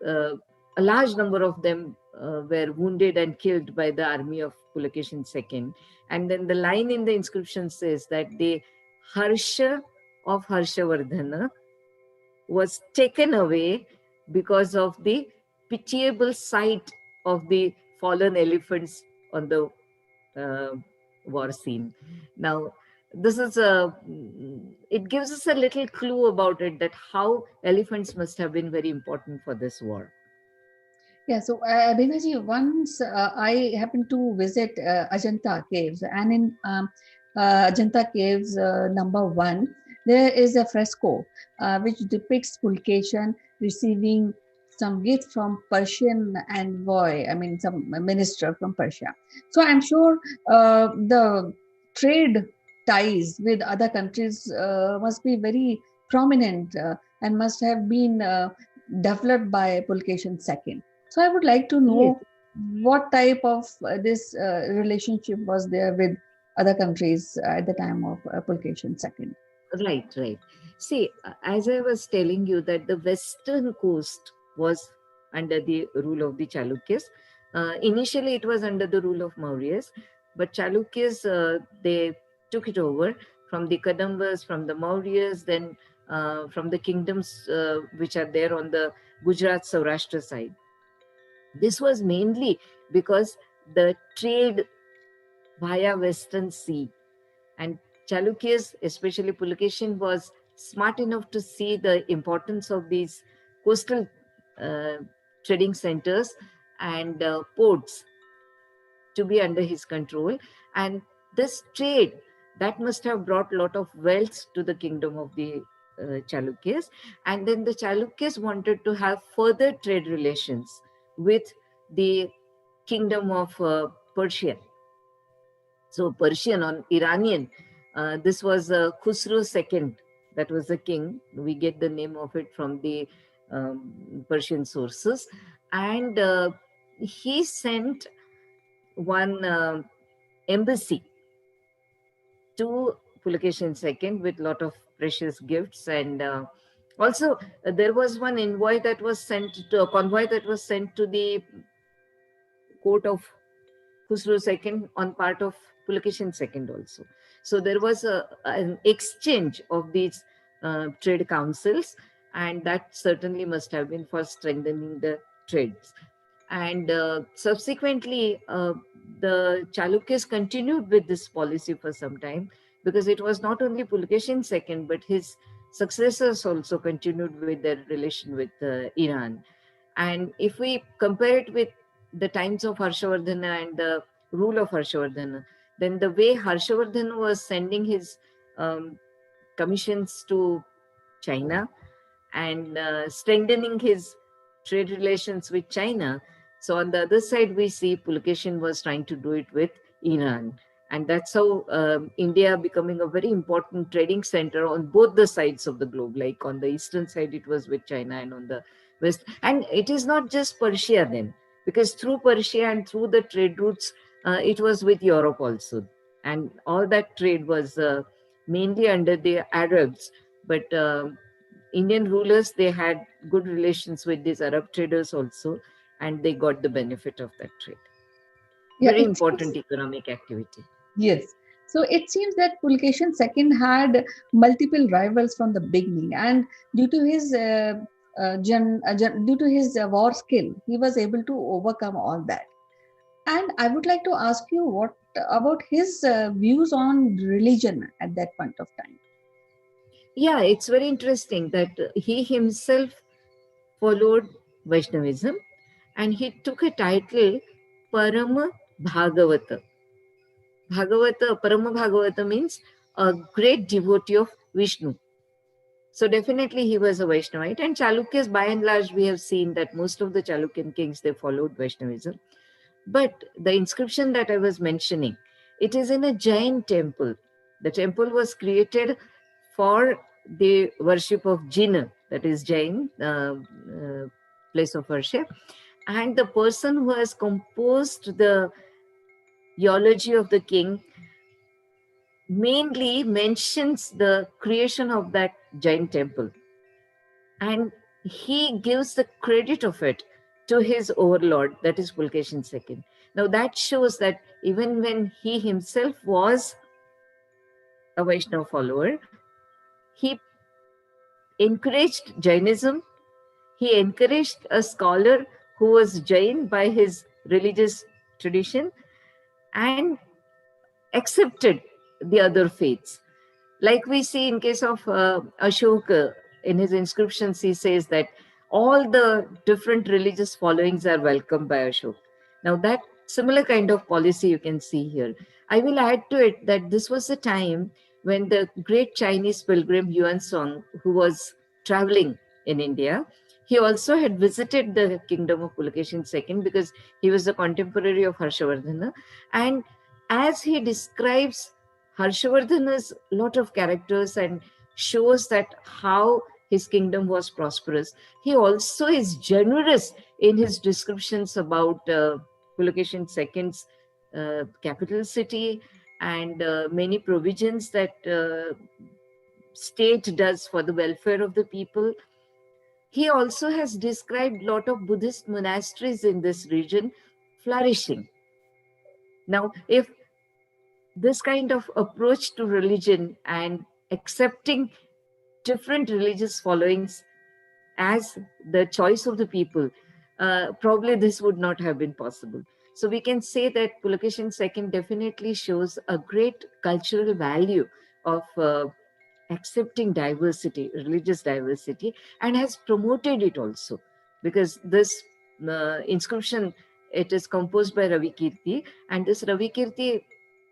S12: a large number of them were wounded and killed by the army of Pulakeshin II. And then the line in the inscription says that the Harsha of Harshavardhana was taken away because of the pitiable sight of the fallen elephants on the war scene. Now, this is it gives us a little clue about it, that how elephants must have been very important for this war.
S11: Yeah, so Binaji, once I happened to visit Ajanta Caves, and in Ajanta Caves #1, there is a fresco which depicts Pulkeshin receiving some gift from Persian envoy, I mean, some minister from Persia. So I'm sure the trade ties with other countries must be very prominent and must have been developed by Pulkeshin II. So I would like to know what type of this relationship was there with other countries at the time of Pulkeshin II.
S12: Right, right. See, as I was telling you, that the western coast was under the rule of the Chalukyas. Initially, it was under the rule of Mauryas, but Chalukyas, they took it over from the Kadambas, from the Mauryas, then from the kingdoms which are there on the Gujarat Saurashtra side. This was mainly because the trade via Western Sea, and Chalukyas, especially Pulakeshin, was smart enough to see the importance of these coastal trading centers and ports to be under his control. And this trade, that must have brought a lot of wealth to the kingdom of the Chalukyas. And then the Chalukyas wanted to have further trade relations with the kingdom of Persia. So Persian or Iranian, this was Khusro II, that was the king. We get the name of it from the Persian sources. And he sent one embassy to Pulakeshin II with a lot of precious gifts. And also there was one envoy that was sent to a convoy that was sent to the court of Khusro II on part of Pulakeshin II also. So there was an exchange of these trade councils, and that certainly must have been for strengthening the trades. And subsequently, the Chalukyas continued with this policy for some time, because it was not only Pulkeshin second, but his successors also continued with their relation with Iran. And if we compare it with the times of Harshavardhana and the rule of Harshavardhana, then the way Harshavardhana was sending his commissions to China and strengthening his trade relations with China. So on the other side, we see Pulkeshin was trying to do it with Iran. And that's how India becoming a very important trading center on both the sides of the globe. Like on the eastern side, it was with China, and on the west. And it is not just Persia then, because through Persia and through the trade routes, it was with Europe also. And all that trade was mainly under the Arabs. But Indian rulers, they had good relations with these Arab traders also, and they got the benefit of that trade.
S11: Yeah,
S12: Very
S11: it seems,
S12: important economic activity.
S11: yes. So it seems that Pulkeshin second had multiple rivals from the beginning, and due to his due to his war skill, he was able to overcome all that. And I would like to ask you what about his views on religion at that point of time.
S12: Yeah, it's very interesting that he himself followed Vaishnavism, and he took a title Parama Bhagavata. Parama Bhagavata means a great devotee of Vishnu. So definitely he was a Vaishnavite. And Chalukyas, by and large, we have seen that most of the Chalukyan kings, they followed Vaishnavism. But the inscription that I was mentioning, it is in a Jain temple. The temple was created for the worship of Jinn, that is Jain, place of worship. And the person who has composed the eulogy of the king mainly mentions the creation of that Jain temple. And he gives the credit of it to his overlord, that is Pulkeshin II. Now that shows that even when he himself was a Vaishnava follower, he encouraged Jainism. He encouraged a scholar who was Jain by his religious tradition and accepted the other faiths. Like we see in case of Ashoka, in his inscriptions, he says that all the different religious followings are welcomed by Ashoka. Now that similar kind of policy you can see here. I will add to it that this was a time when the great Chinese pilgrim Yuan Song, who was traveling in India, he also had visited the kingdom of Pulakeshin II because he was a contemporary of Harshavardhana. And as he describes Harshavardhana's lot of characters and shows that how his kingdom was prosperous, he also is generous in his descriptions about Pulakeshin II's capital city and many provisions that state does for the welfare of the people. He also has described a lot of Buddhist monasteries in this region flourishing. Now, if this kind of approach to religion and accepting different religious followings as the choice of the people, probably this would not have been possible. So we can say that Pulakeshin II definitely shows a great cultural value of accepting diversity, religious diversity, and has promoted it also. Because this inscription, it is composed by Ravi Kirti, and this Ravi Kirti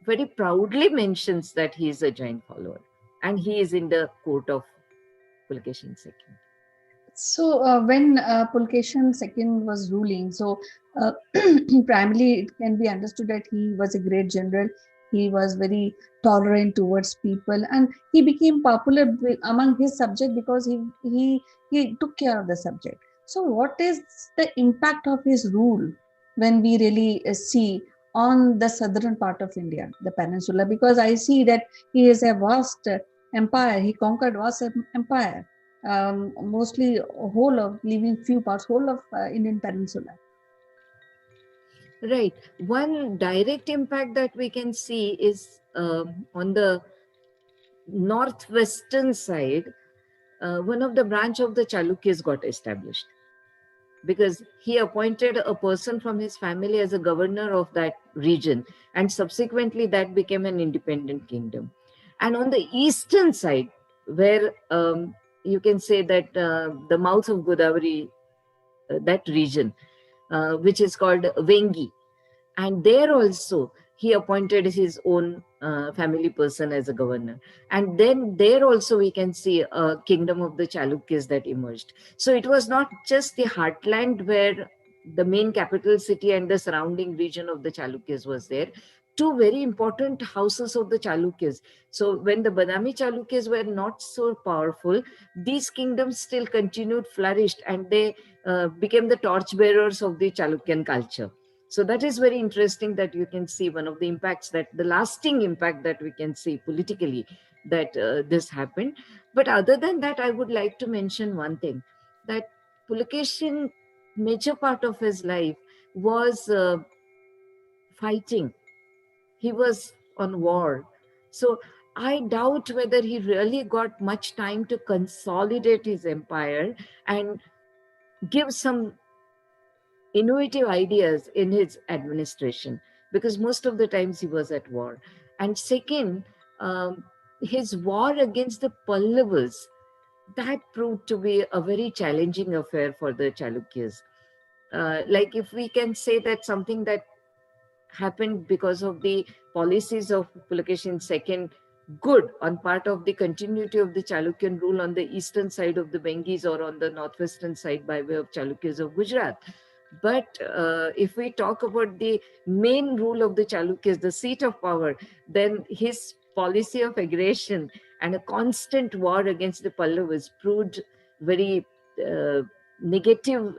S12: very proudly mentions that he is a Jain follower, and he is in the court of Pulakeshin II.
S11: So when Pulkeshin II was ruling, so primarily it can be understood that he was a great general. He was very tolerant towards people, and he became popular among his subject because he took care of the subject. So what is the impact of his rule when we really see on the southern part of India, the peninsula? Because I see that he is a vast empire. He conquered vast empire. Mostly whole of, leaving few parts, whole of Indian peninsula.
S12: Right. One direct impact that we can see is on the northwestern side, one of the branch of the Chalukyas got established, because he appointed a person from his family as a governor of that region, and subsequently that became an independent kingdom. And on the eastern side, where you can say that the mouth of Godavari, that region, which is called Vengi, and there also he appointed his own family person as a governor. And then there also we can see a kingdom of the Chalukyas that emerged. So it was not just the heartland where the main capital city and the surrounding region of the Chalukyas was there. Two very important houses of the Chalukyas. So when the Badami Chalukyas were not so powerful, these kingdoms still continued, flourished, and they became the torchbearers of the Chalukyan culture. So that is very interesting, that you can see one of the impacts, that the lasting impact that we can see politically, that this happened. But other than that, I would like to mention one thing, that Pulakeshin, major part of his life was fighting. He was on war. So I doubt whether he really got much time to consolidate his empire and give some innovative ideas in his administration, because most of the times he was at war. And second, his war against the Pallavas, that proved to be a very challenging affair for the Chalukyas. Like if we can say that something that happened because of the policies of Pulakeshin II, good on part of the continuity of the Chalukyan rule on the eastern side of the Benghis, or on the northwestern side by way of Chalukyas of Gujarat. But if we talk about the main rule of the Chalukyas, the seat of power, then his policy of aggression and a constant war against the Pallavas proved very negative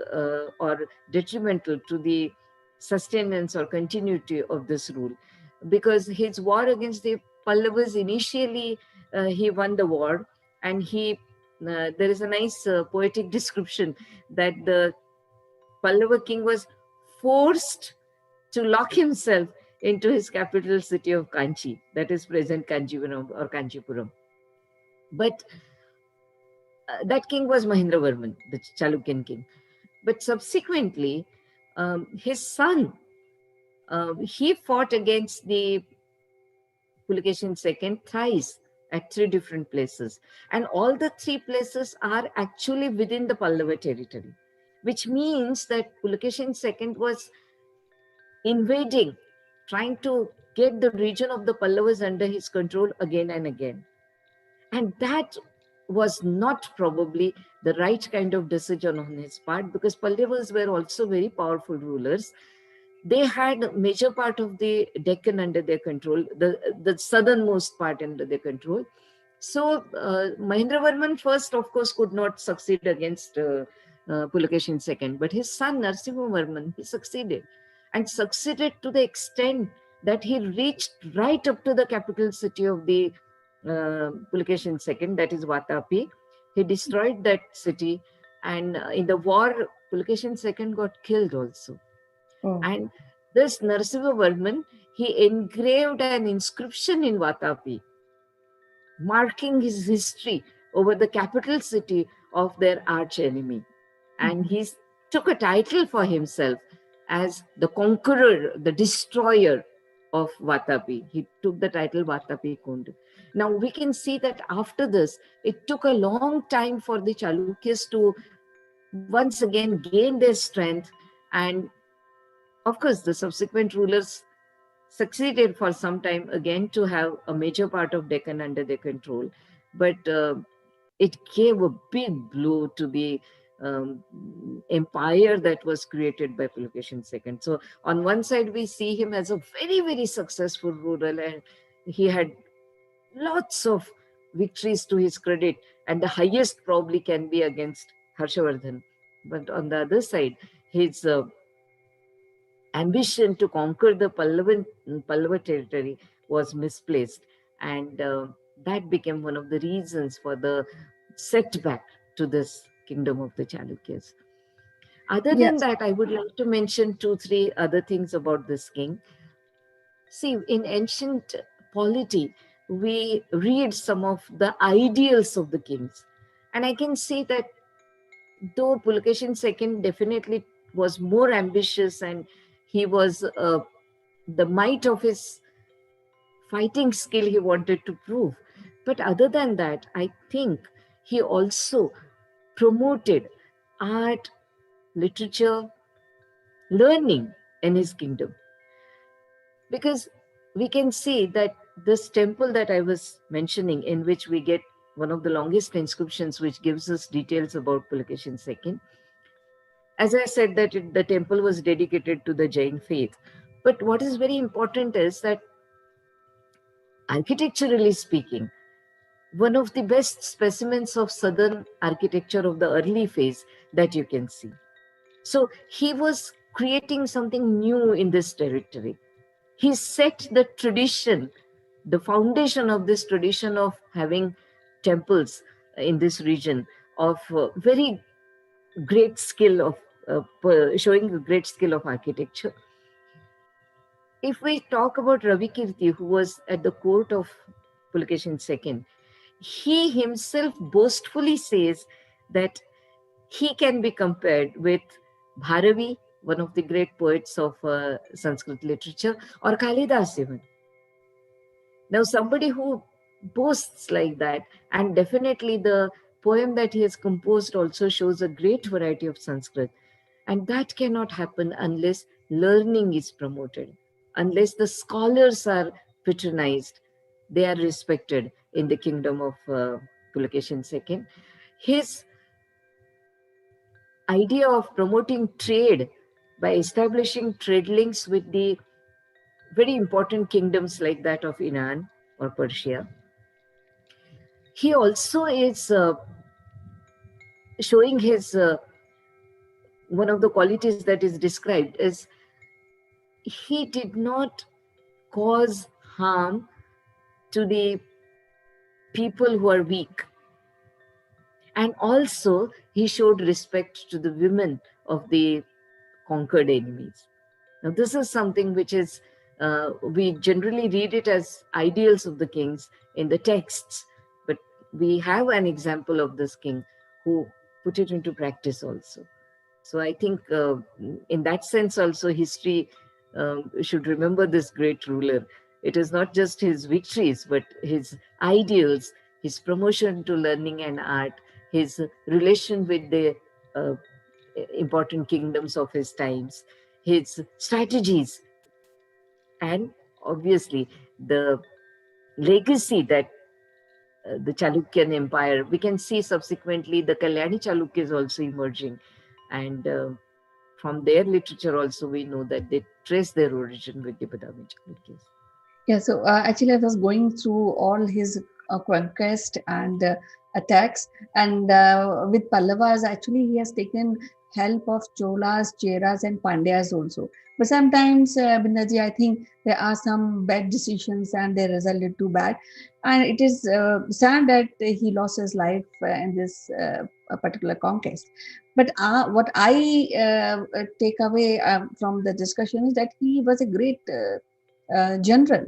S12: or detrimental to the sustenance or continuity of this rule. Because his war against the Pallavas, initially he won the war, and there is a nice poetic description that the Pallava king was forced to lock himself into his capital city of Kanchi, that is present Kanchipuram or Kanchipuram. But that king was Mahendravarman, the Chalukyan king. But subsequently, his son, he fought against the Pulakeshin II thrice at three different places. And all the three places are actually within the Pallava territory, which means that Pulakeshin II was invading, trying to get the region of the Pallavas under his control again and again. And that was not probably the right kind of decision on his part, because Pallavas were also very powerful rulers. They had major part of the Deccan under their control, the southernmost part under their control. So Mahendravarman first, of course, could not succeed against Pulakeshin II, but his son Narasimhavarman, he succeeded, and succeeded to the extent that he reached right up to the capital city of the Pulakeshin II, that is Vatapi. He destroyed that city, and in the war, Pulakeshin II got killed also.
S11: Oh.
S12: And this Narasimhavarman, he engraved an inscription in Vatapi, marking his history over the capital city of their arch enemy. And he took a title for himself as the conqueror, the destroyer of Vatapi. He took the title Vatapi Kund. Now we can see that after this, it took a long time for the Chalukyas to once again gain their strength. And of course, the subsequent rulers succeeded for some time again to have a major part of Deccan under their control. But it gave a big blow to the empire that was created by Pulakeshin II. So on one side, we see him as a very, very successful ruler, and he had lots of victories to his credit, and the highest probably can be against Harshavardhan. But on the other side, his ambition to conquer the Pallava territory was misplaced, and that became one of the reasons for the setback to this kingdom of the Chalukyas. Other than that, I would like to mention 2-3 other things about this king. See, in ancient polity, we read some of the ideals of the kings. And I can say that though Pulakeshin II definitely was more ambitious, and he was the might of his fighting skill he wanted to prove. But other than that, I think he also promoted art, literature, learning in his kingdom. Because we can see that this temple that I was mentioning, in which we get one of the longest inscriptions, which gives us details about Pulakeshin II. As I said, that the temple was dedicated to the Jain faith. But what is very important is that, architecturally speaking, one of the best specimens of southern architecture of the early phase that you can see. So he was creating something new in this territory. He set the tradition, the foundation of this tradition of having temples in this region, of very great skill of showing a great skill of architecture. If we talk about Ravi Kirti, who was at the court of Pulakeshin II, he himself boastfully says that he can be compared with Bharavi, one of the great poets of Sanskrit literature, or Kalidas even. Now, somebody who boasts like that, and definitely the poem that he has composed also shows a great variety of Sanskrit, and that cannot happen unless learning is promoted, unless the scholars are patronized, they are respected in the kingdom of Pulakeshin II. His idea of promoting trade by establishing trade links with the very important kingdoms like that of Iran or Persia. He also is showing his, one of the qualities that is described is he did not cause harm to the people who are weak. And also he showed respect to the women of the conquered enemies. Now, this is something which is, we generally read it as ideals of the kings in the texts, but we have an example of this king who put it into practice also. So I think in that sense also history should remember this great ruler. It is not just his victories, but his ideals, his promotion to learning and art, his relation with the uh, important kingdoms of his times, his strategies, and obviously the legacy that the Chalukyan Empire, we can see subsequently the Kalyani Chalukyas also emerging. And from their literature also we know that they trace their origin with the Badami Chalukyas.
S11: Yeah, so actually, I was going through all his conquest and attacks, and with Pallavas, actually, he has taken help of Cholas, Cheras, and Pandyas also. But sometimes, Bindaji, I think there are some bad decisions and they resulted too bad, and it is sad that he lost his life in this particular conquest. But what I take away from the discussion is that he was a great general,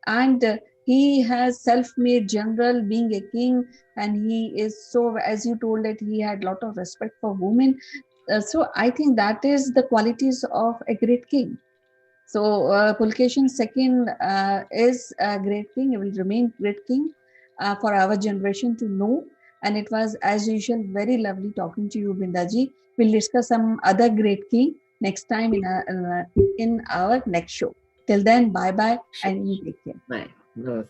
S11: and he has self-made general being a king, and he is so, as you told, that he had a lot of respect for women. So I think that is the qualities of a great king. So Pulkeshin II is a great king. He will remain great king for our generation to know. And it was, as usual, very lovely talking to you, Bindaji. We'll discuss some other great king next time in our next show. Till then, bye-bye, and you take care.
S12: Bye. No.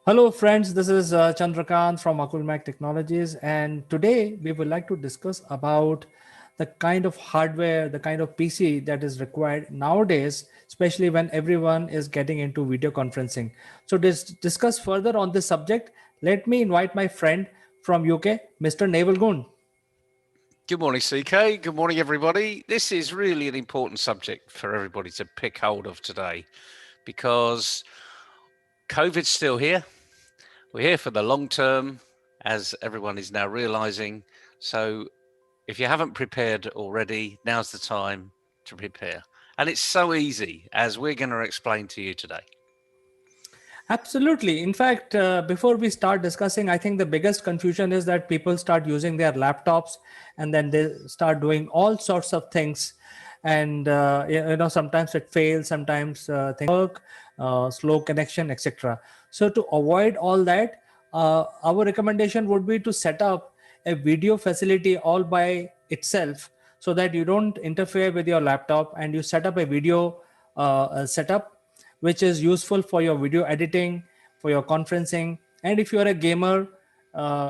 S5: Hello, friends. This is Chandrakant from Akulmach Technologies, and today we would like to discuss about the kind of hardware, the kind of PC that is required nowadays, especially when everyone is getting into video conferencing. So discuss further on this subject, let me invite my friend from UK, Mr. Naval Goon.
S4: Good morning, CK. Good morning, everybody. This is really an important subject for everybody to pick hold of today because COVID's still here. We're here for the long term, as everyone is now realizing. So if you haven't prepared already, now's the time to prepare. And it's so easy, as we're going to explain to you today.
S5: Absolutely. In fact, before we start discussing, I think the biggest confusion is that people start using their laptops and then they start doing all sorts of things. And, sometimes it fails, sometimes things work, slow connection, etc. So to avoid all that, our recommendation would be to set up a video facility all by itself so that you don't interfere with your laptop and you set up a video setup which is useful for your video editing, for your conferencing. And if you are a gamer,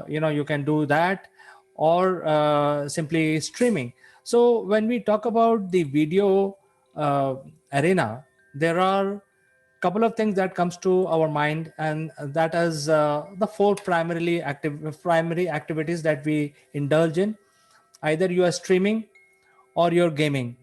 S5: you can do that, or simply streaming. So when we talk about the video arena, there are a couple of things that comes to our mind, and that is the four primary activities that we indulge in. Either you are streaming or you're gaming,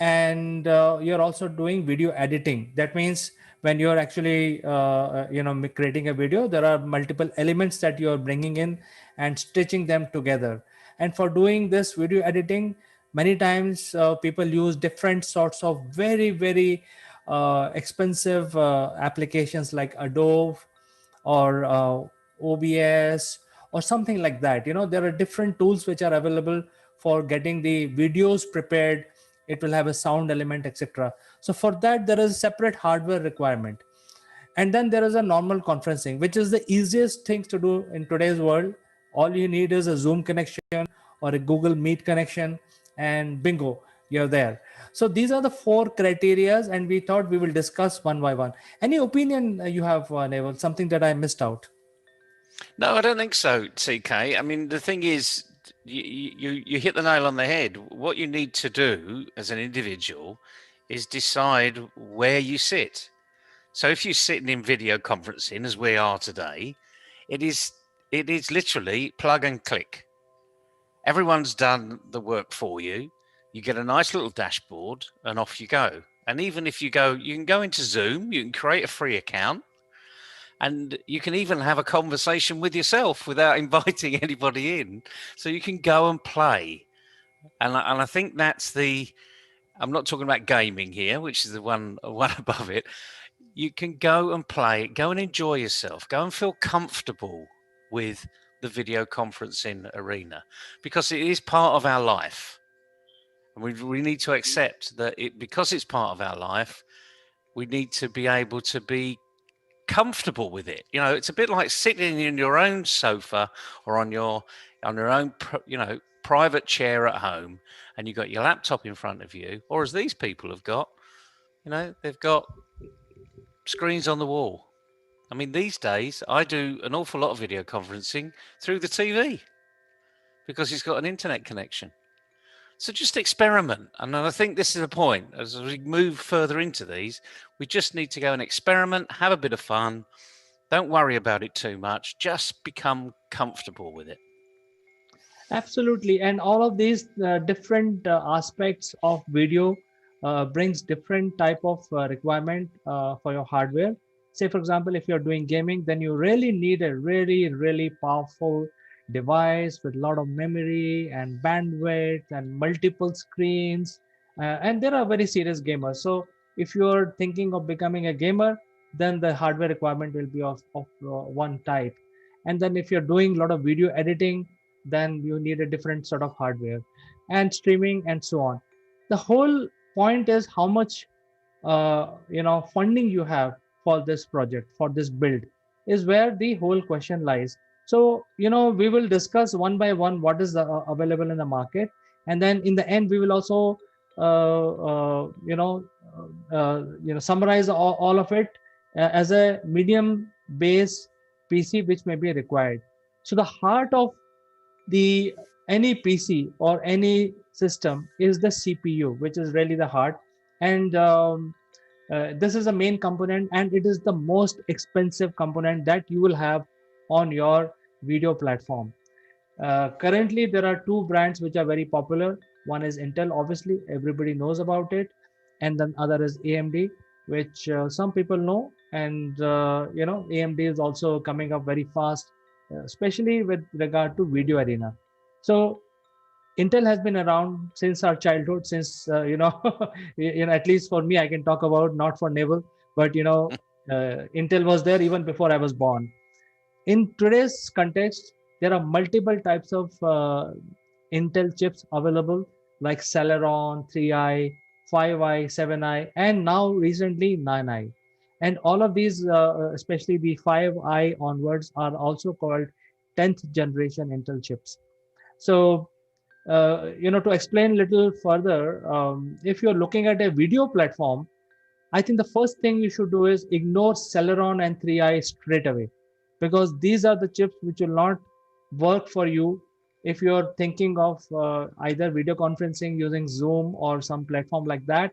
S5: and you're also doing video editing. That means when you're actually creating a video, there are multiple elements that you're bringing in and stitching them together. And for doing this video editing, many times people use different sorts of very, very expensive applications like Adobe or OBS or something like that. There are different tools which are available for getting the videos prepared. It will have a sound element, etc. So for that, there is a separate hardware requirement. And then there is a normal conferencing, which is the easiest thing to do in today's world. All you need is a Zoom connection or a Google Meet connection, and bingo, you're there. So these are the four criterias, and we thought we will discuss one by one. Any opinion you have, Naval? Something that I missed out?
S4: No, I don't think so, CK. I mean, the thing is, you hit the nail on the head. What you need to do as an individual is decide where you sit. So if you're sitting in video conferencing, as we are today, it is literally plug and click. Everyone's done the work for you. You get a nice little dashboard, and off you go. And even if you can go into Zoom, you can create a free account, and you can even have a conversation with yourself without inviting anybody in. So you can go and play. And I think that's I'm not talking about gaming here, which is the one above it. You can go and play, go and enjoy yourself, go and feel comfortable with the video conferencing arena, because it is part of our life. And we need to accept that because it's part of our life, we need to be able to be comfortable with it. It's a bit like sitting in your own sofa or on your own private chair at home, and you've got your laptop in front of you, or as these people have got, they've got screens on the wall. I mean, these days I do an awful lot of video conferencing through the TV because it's got an internet connection. So just experiment. And I think this is the point. As we move further into these, we just need to go and experiment, have a bit of fun. Don't worry about it too much. Just become comfortable with it.
S5: Absolutely. And all of these different aspects of video brings different type of requirement for your hardware. Say, for example, if you're doing gaming, then you really need a really, really powerful device with a lot of memory and bandwidth and multiple screens. And there are very serious gamers. So if you're thinking of becoming a gamer, then the hardware requirement will be of one type. And then if you're doing a lot of video editing, then you need a different sort of hardware, and streaming and so on. The whole point is how much funding you have for this project, for this build, is where the whole question lies. So we will discuss one by one what is available in the market, and then in the end we will also summarize all of it as a medium base PC which may be required. So the heart of the any PC or any system is the CPU, which is really the heart. And this is the main component, and it is the most expensive component that you will have on your video platform. Currently, there are two brands which are very popular. One is Intel, obviously, everybody knows about it, and then other is AMD, which some people know. And AMD is also coming up very fast, especially with regard to video arena. So Intel has been around since our childhood, since at least for me, I can talk about, not for Neville, but Intel was there even before I was born. In today's context, there are multiple types of Intel chips available, like Celeron, 3i, 5i, 7i, and now recently 9i. And all of these, especially the 5i onwards, are also called 10th generation Intel chips. So, to explain a little further, if you're looking at a video platform, I think the first thing you should do is ignore Celeron and 3i straight away, because these are the chips which will not work for you if you're thinking of either video conferencing using Zoom or some platform like that,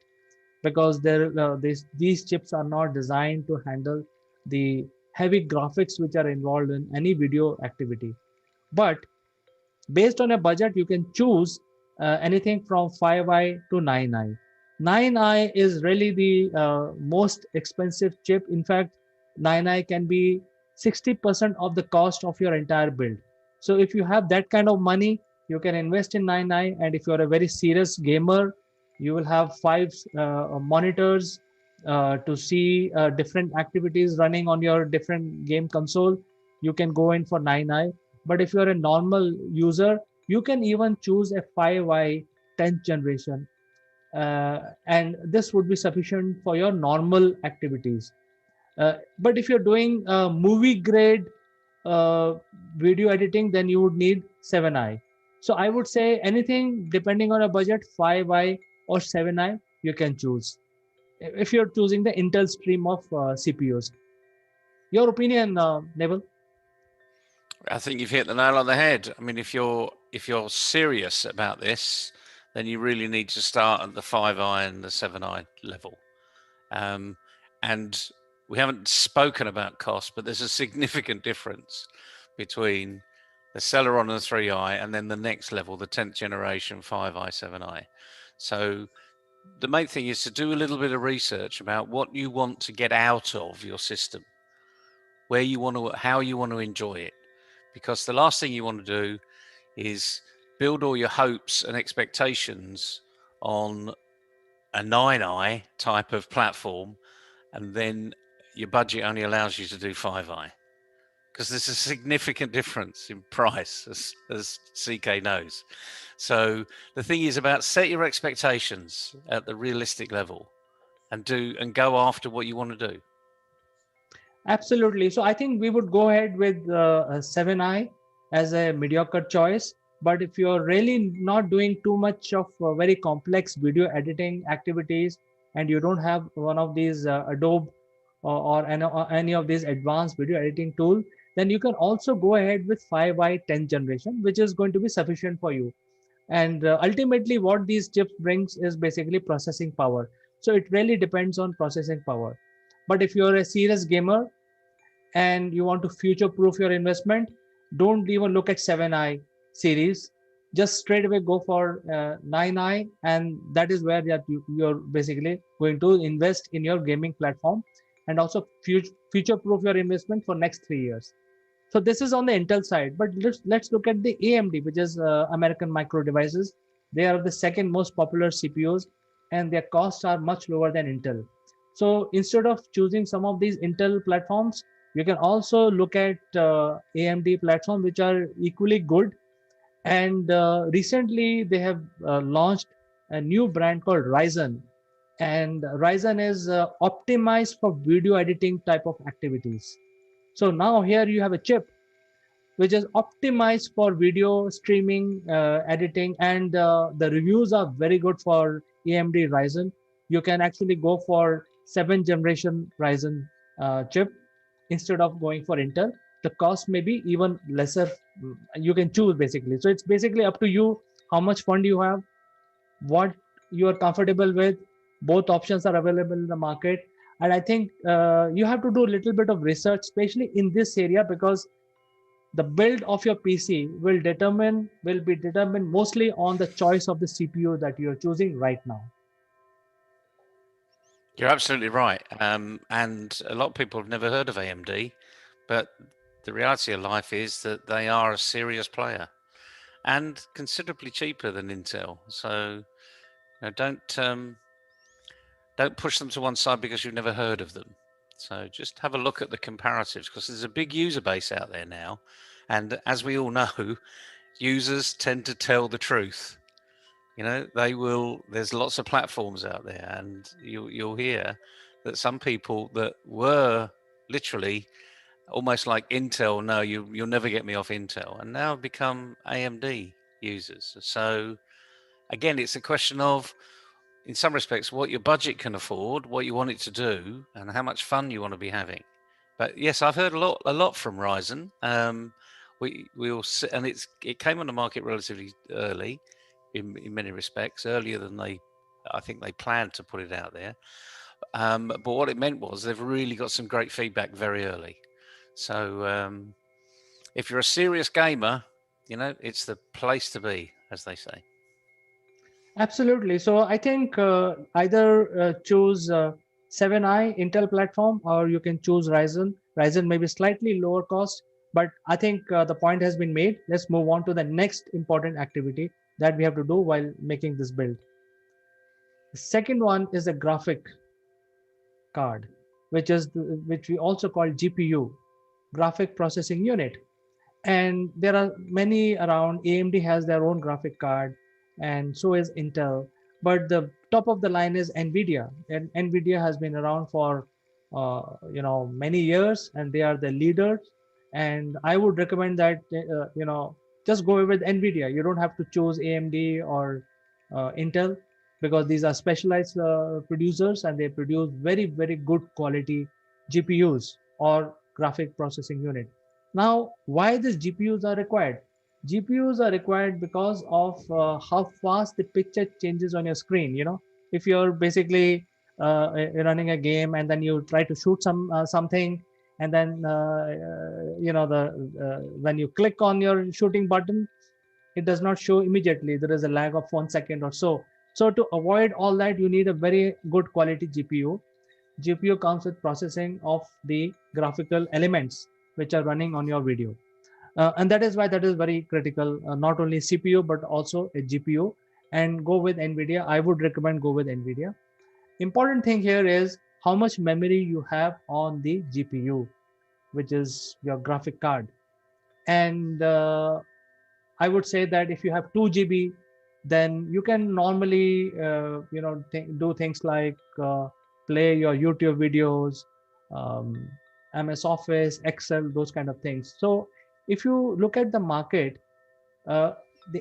S5: because these chips are not designed to handle the heavy graphics which are involved in any video activity. But based on a budget, you can choose anything from 5i to 9i. 9i is really the most expensive chip. In fact, 9i can be 60% of the cost of your entire build. So if you have that kind of money, you can invest in 9i. And if you're a very serious gamer, you will have five monitors to see different activities running on your different game console. You can go in for 9i. But if you're a normal user, you can even choose a 5i 10th generation. And this would be sufficient for your normal activities. But if you're doing movie grade uh, video editing, then you would need 7i. So I would say anything depending on a budget, 5i or 7i, you can choose. If you're choosing the Intel stream of CPUs. Your opinion, Neville?
S4: I think you've hit the nail on the head. I mean, if you're serious about this, then you really need to start at the 5i and the 7i level. And we haven't spoken about cost, but there's a significant difference between the Celeron and the 3i, and then the next level, the 10th generation 5i, 7i. So the main thing is to do a little bit of research about what you want to get out of your system, where you want to, how you want to enjoy it. Because the last thing you want to do is build all your hopes and expectations on a 9i type of platform, and then your budget only allows you to do 5i, because there's a significant difference in price, as CK knows. So the thing is about set your expectations at the realistic level and go after what you want to do.
S5: Absolutely. So I think we would go ahead with a 7i as a mediocre choice. But if you're really not doing too much of very complex video editing activities, and you don't have one of these Adobe or any of these advanced video editing tool, then you can also go ahead with 5i 10th generation, which is going to be sufficient for you. And ultimately, what these chips brings is basically processing power. So it really depends on processing power. But if you're a serious gamer and you want to future proof your investment, don't even look at 7i series. Just straight away go for 9i, and that is where you're basically going to invest in your gaming platform, and also future proof your investment for next 3 years. So this is on the Intel side, but let's look at the AMD, which is American Micro Devices. They are the second most popular CPUs, and their costs are much lower than Intel. So instead of choosing some of these Intel platforms, you can also look at AMD platforms, which are equally good. And recently, they have launched a new brand called Ryzen, and Ryzen is optimized for video editing type of activities. So now here you have a chip which is optimized for video streaming, editing, and the reviews are very good for AMD Ryzen. You can actually go for 7th generation Ryzen chip instead of going for Intel. The cost may be even lesser you can choose basically. So it's basically up to you how much fund you have, what you are comfortable with. Both options are available in the market, and I think you have to do a little bit of research, especially in this area, because the build of your PC will be determined mostly on the choice of the CPU that you are choosing right now.
S4: You're absolutely right. And a lot of people have never heard of AMD, but the reality of life is that they are a serious player and considerably cheaper than Intel. So don't push them to one side because you've never heard of them. So just have a look at the comparatives, because there's a big user base out there now. And as we all know, users tend to tell the truth. There's lots of platforms out there, and you'll hear that some people that were literally almost like Intel, no, you'll never get me off Intel, and now have become AMD users. So again, it's a question of, in some respects, what your budget can afford, what you want it to do, and how much fun you want to be having. But yes, I've heard a lot from Ryzen. We all sit, and it came on the market relatively early, in many respects, earlier than I think they planned to put it out there. But what it meant was they've really got some great feedback very early. So if you're a serious gamer, it's the place to be, as they say.
S5: Absolutely. So I think either choose 7i Intel platform, or you can choose Ryzen. Ryzen may be slightly lower cost, but I think the point has been made. Let's move on to the next important activity that we have to do while making this build. The second one is a graphic card, which we also call GPU, graphic processing unit. And there are many around. AMD has their own graphic card, and so is Intel. But the top of the line is NVIDIA, and NVIDIA has been around for many years, and they are the leaders. And I would recommend that just go with NVIDIA. You don't have to choose AMD or Intel, because these are specialized producers, and they produce very, very good quality GPUs, or graphic processing unit. Now, why these GPUs are required? GPUs are required because of how fast the picture changes on your screen. If you're basically running a game, and then you try to shoot something, and then when you click on your shooting button, it does not show immediately. There is a lag of 1 second or so. So to avoid all that, you need a very good quality GPU. GPU comes with processing of the graphical elements which are running on your video. And that is why that is very critical, not only CPU, but also a GPU. And go with NVIDIA. I would recommend go with NVIDIA. Important thing here is how much memory you have on the GPU, which is your graphic card. And I would say that if you have 2 GB, then you can normally do things like play your YouTube videos, um, MS Office, Excel, those kind of things. So if you look at the market, the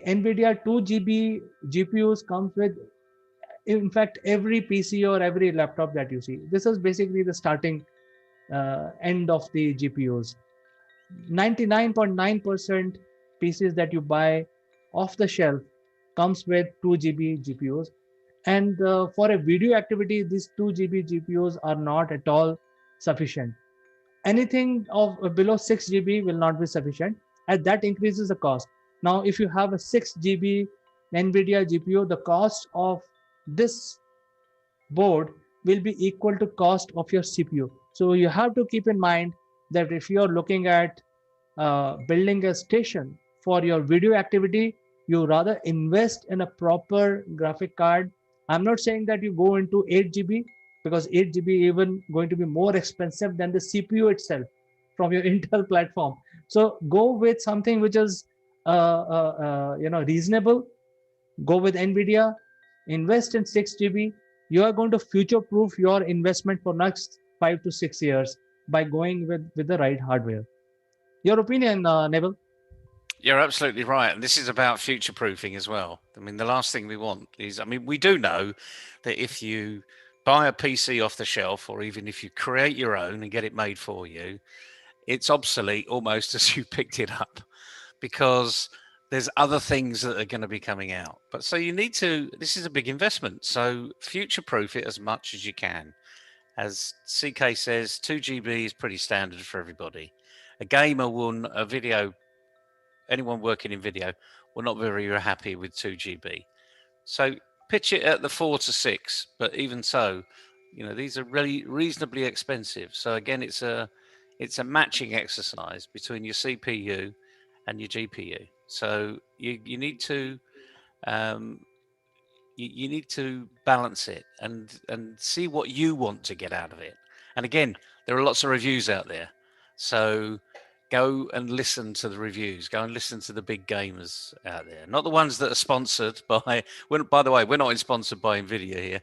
S5: NVIDIA 2 GB GPUs comes with, in fact, every PC or every laptop that you see. This is basically the starting end of the GPUs. 99.9% PCs that you buy off the shelf comes with 2 GB GPUs. And for a video activity, these 2 GB GPUs are not at all sufficient. Anything of below 6 GB will not be sufficient, and that increases the cost. Now, if you have a 6 GB NVIDIA GPU, the cost of this board will be equal to cost of your CPU. So you have to keep in mind that if you're looking at building a station for your video activity, you rather invest in a proper graphic card. I'm not saying that you go into 8 GB, because 8 GB even going to be more expensive than the CPU itself from your Intel platform. So go with something which is reasonable. Go with NVIDIA, invest in 6 GB. You are going to future proof your investment for next 5 to 6 years by going with the right hardware. Your opinion, Neville?
S4: You're absolutely right. And this is about future proofing as well. I mean, the last thing we want is, we do know that if you buy a PC off the shelf, or even if you create your own and get it made for you, it's obsolete almost as you picked it up. because there's other things that are going to be coming out. But so you need to, this is a big investment. So future proof it as much as you can. As CK says, 2 GB is pretty standard for everybody. A gamer will, a video, anyone working in video will not be very happy with 2 GB. So pitch it at the 4 to 6, but even so, you know, these are really reasonably expensive. So again, it's a matching exercise between your CPU and your GPU. So you need to you need to balance it and see what you want to get out of it. And again, there are lots of reviews out there, so go and listen to the reviews. Go and listen to the big gamers out there, not the ones that are sponsored by. By the way, we're not sponsored by Nvidia here.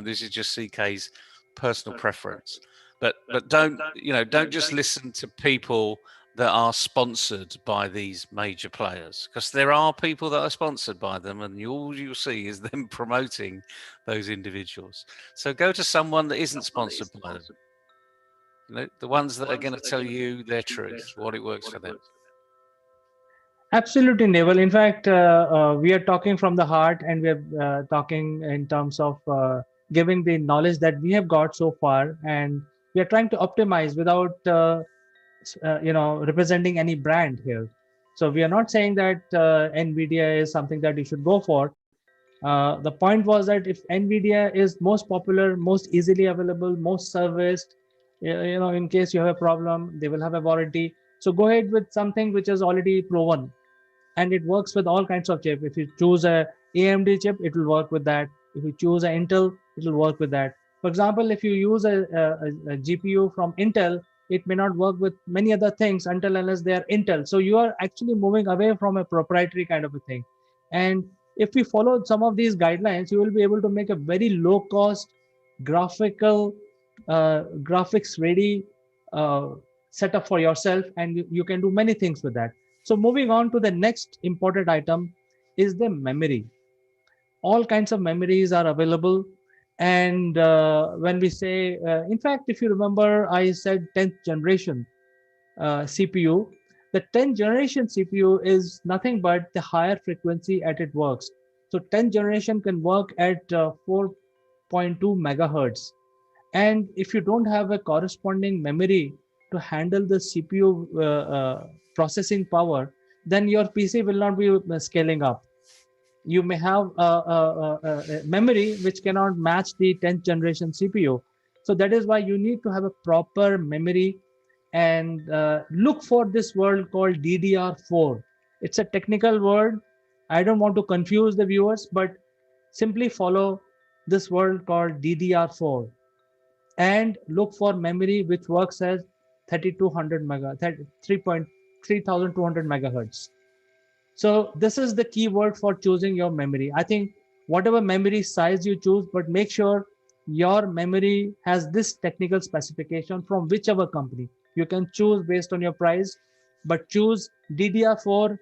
S4: This is just CK's personal preference. But don't just listen to people that are sponsored by these major players, because there are people that are sponsored by them, and all you'll see is them promoting those individuals. So go to someone that isn't sponsored by them. You know, the ones that are going to tell you their truth, what it works for them.
S5: Absolutely, Naval. In fact, we are talking from the heart, and we are talking in terms of giving the knowledge that we have got so far, and we are trying to optimize without representing any brand here. So we are not saying that NVIDIA is something that you should go for. The point was that if NVIDIA is most popular, most easily available, most serviced, in case you have a problem, they will have a warranty. So go ahead with something which is already proven, and it works with all kinds of chip. If you choose a AMD chip, it will work with that. If you choose an Intel, it will work with that. For example, if you use a GPU from Intel, it may not work with many other things until unless they are Intel. So you are actually moving away from a proprietary kind of a thing. And if we follow some of these guidelines, you will be able to make a very low cost graphical graphics ready setup for yourself, and you can do many things with that. So moving on to the next important item is the memory. All kinds of memories are available. And when we say, in fact, if you remember, I said 10th generation CPU. The 10th generation CPU is nothing but the higher frequency at it works. So 10th generation can work at 4.2 megahertz. And if you don't have a corresponding memory to handle the CPU processing power, then your PC will not be scaling up. You may have a memory which cannot match the 10th generation CPU. So that is why you need to have a proper memory, and look for this word called DDR4. It's a technical word. I don't want to confuse the viewers, but simply follow this word called DDR4 and look for memory which works as 3200 mega 3200 megahertz. So this is the keyword for choosing your memory. I think whatever memory size you choose, but make sure your memory has this technical specification from whichever company. You can choose based on your price, but choose DDR4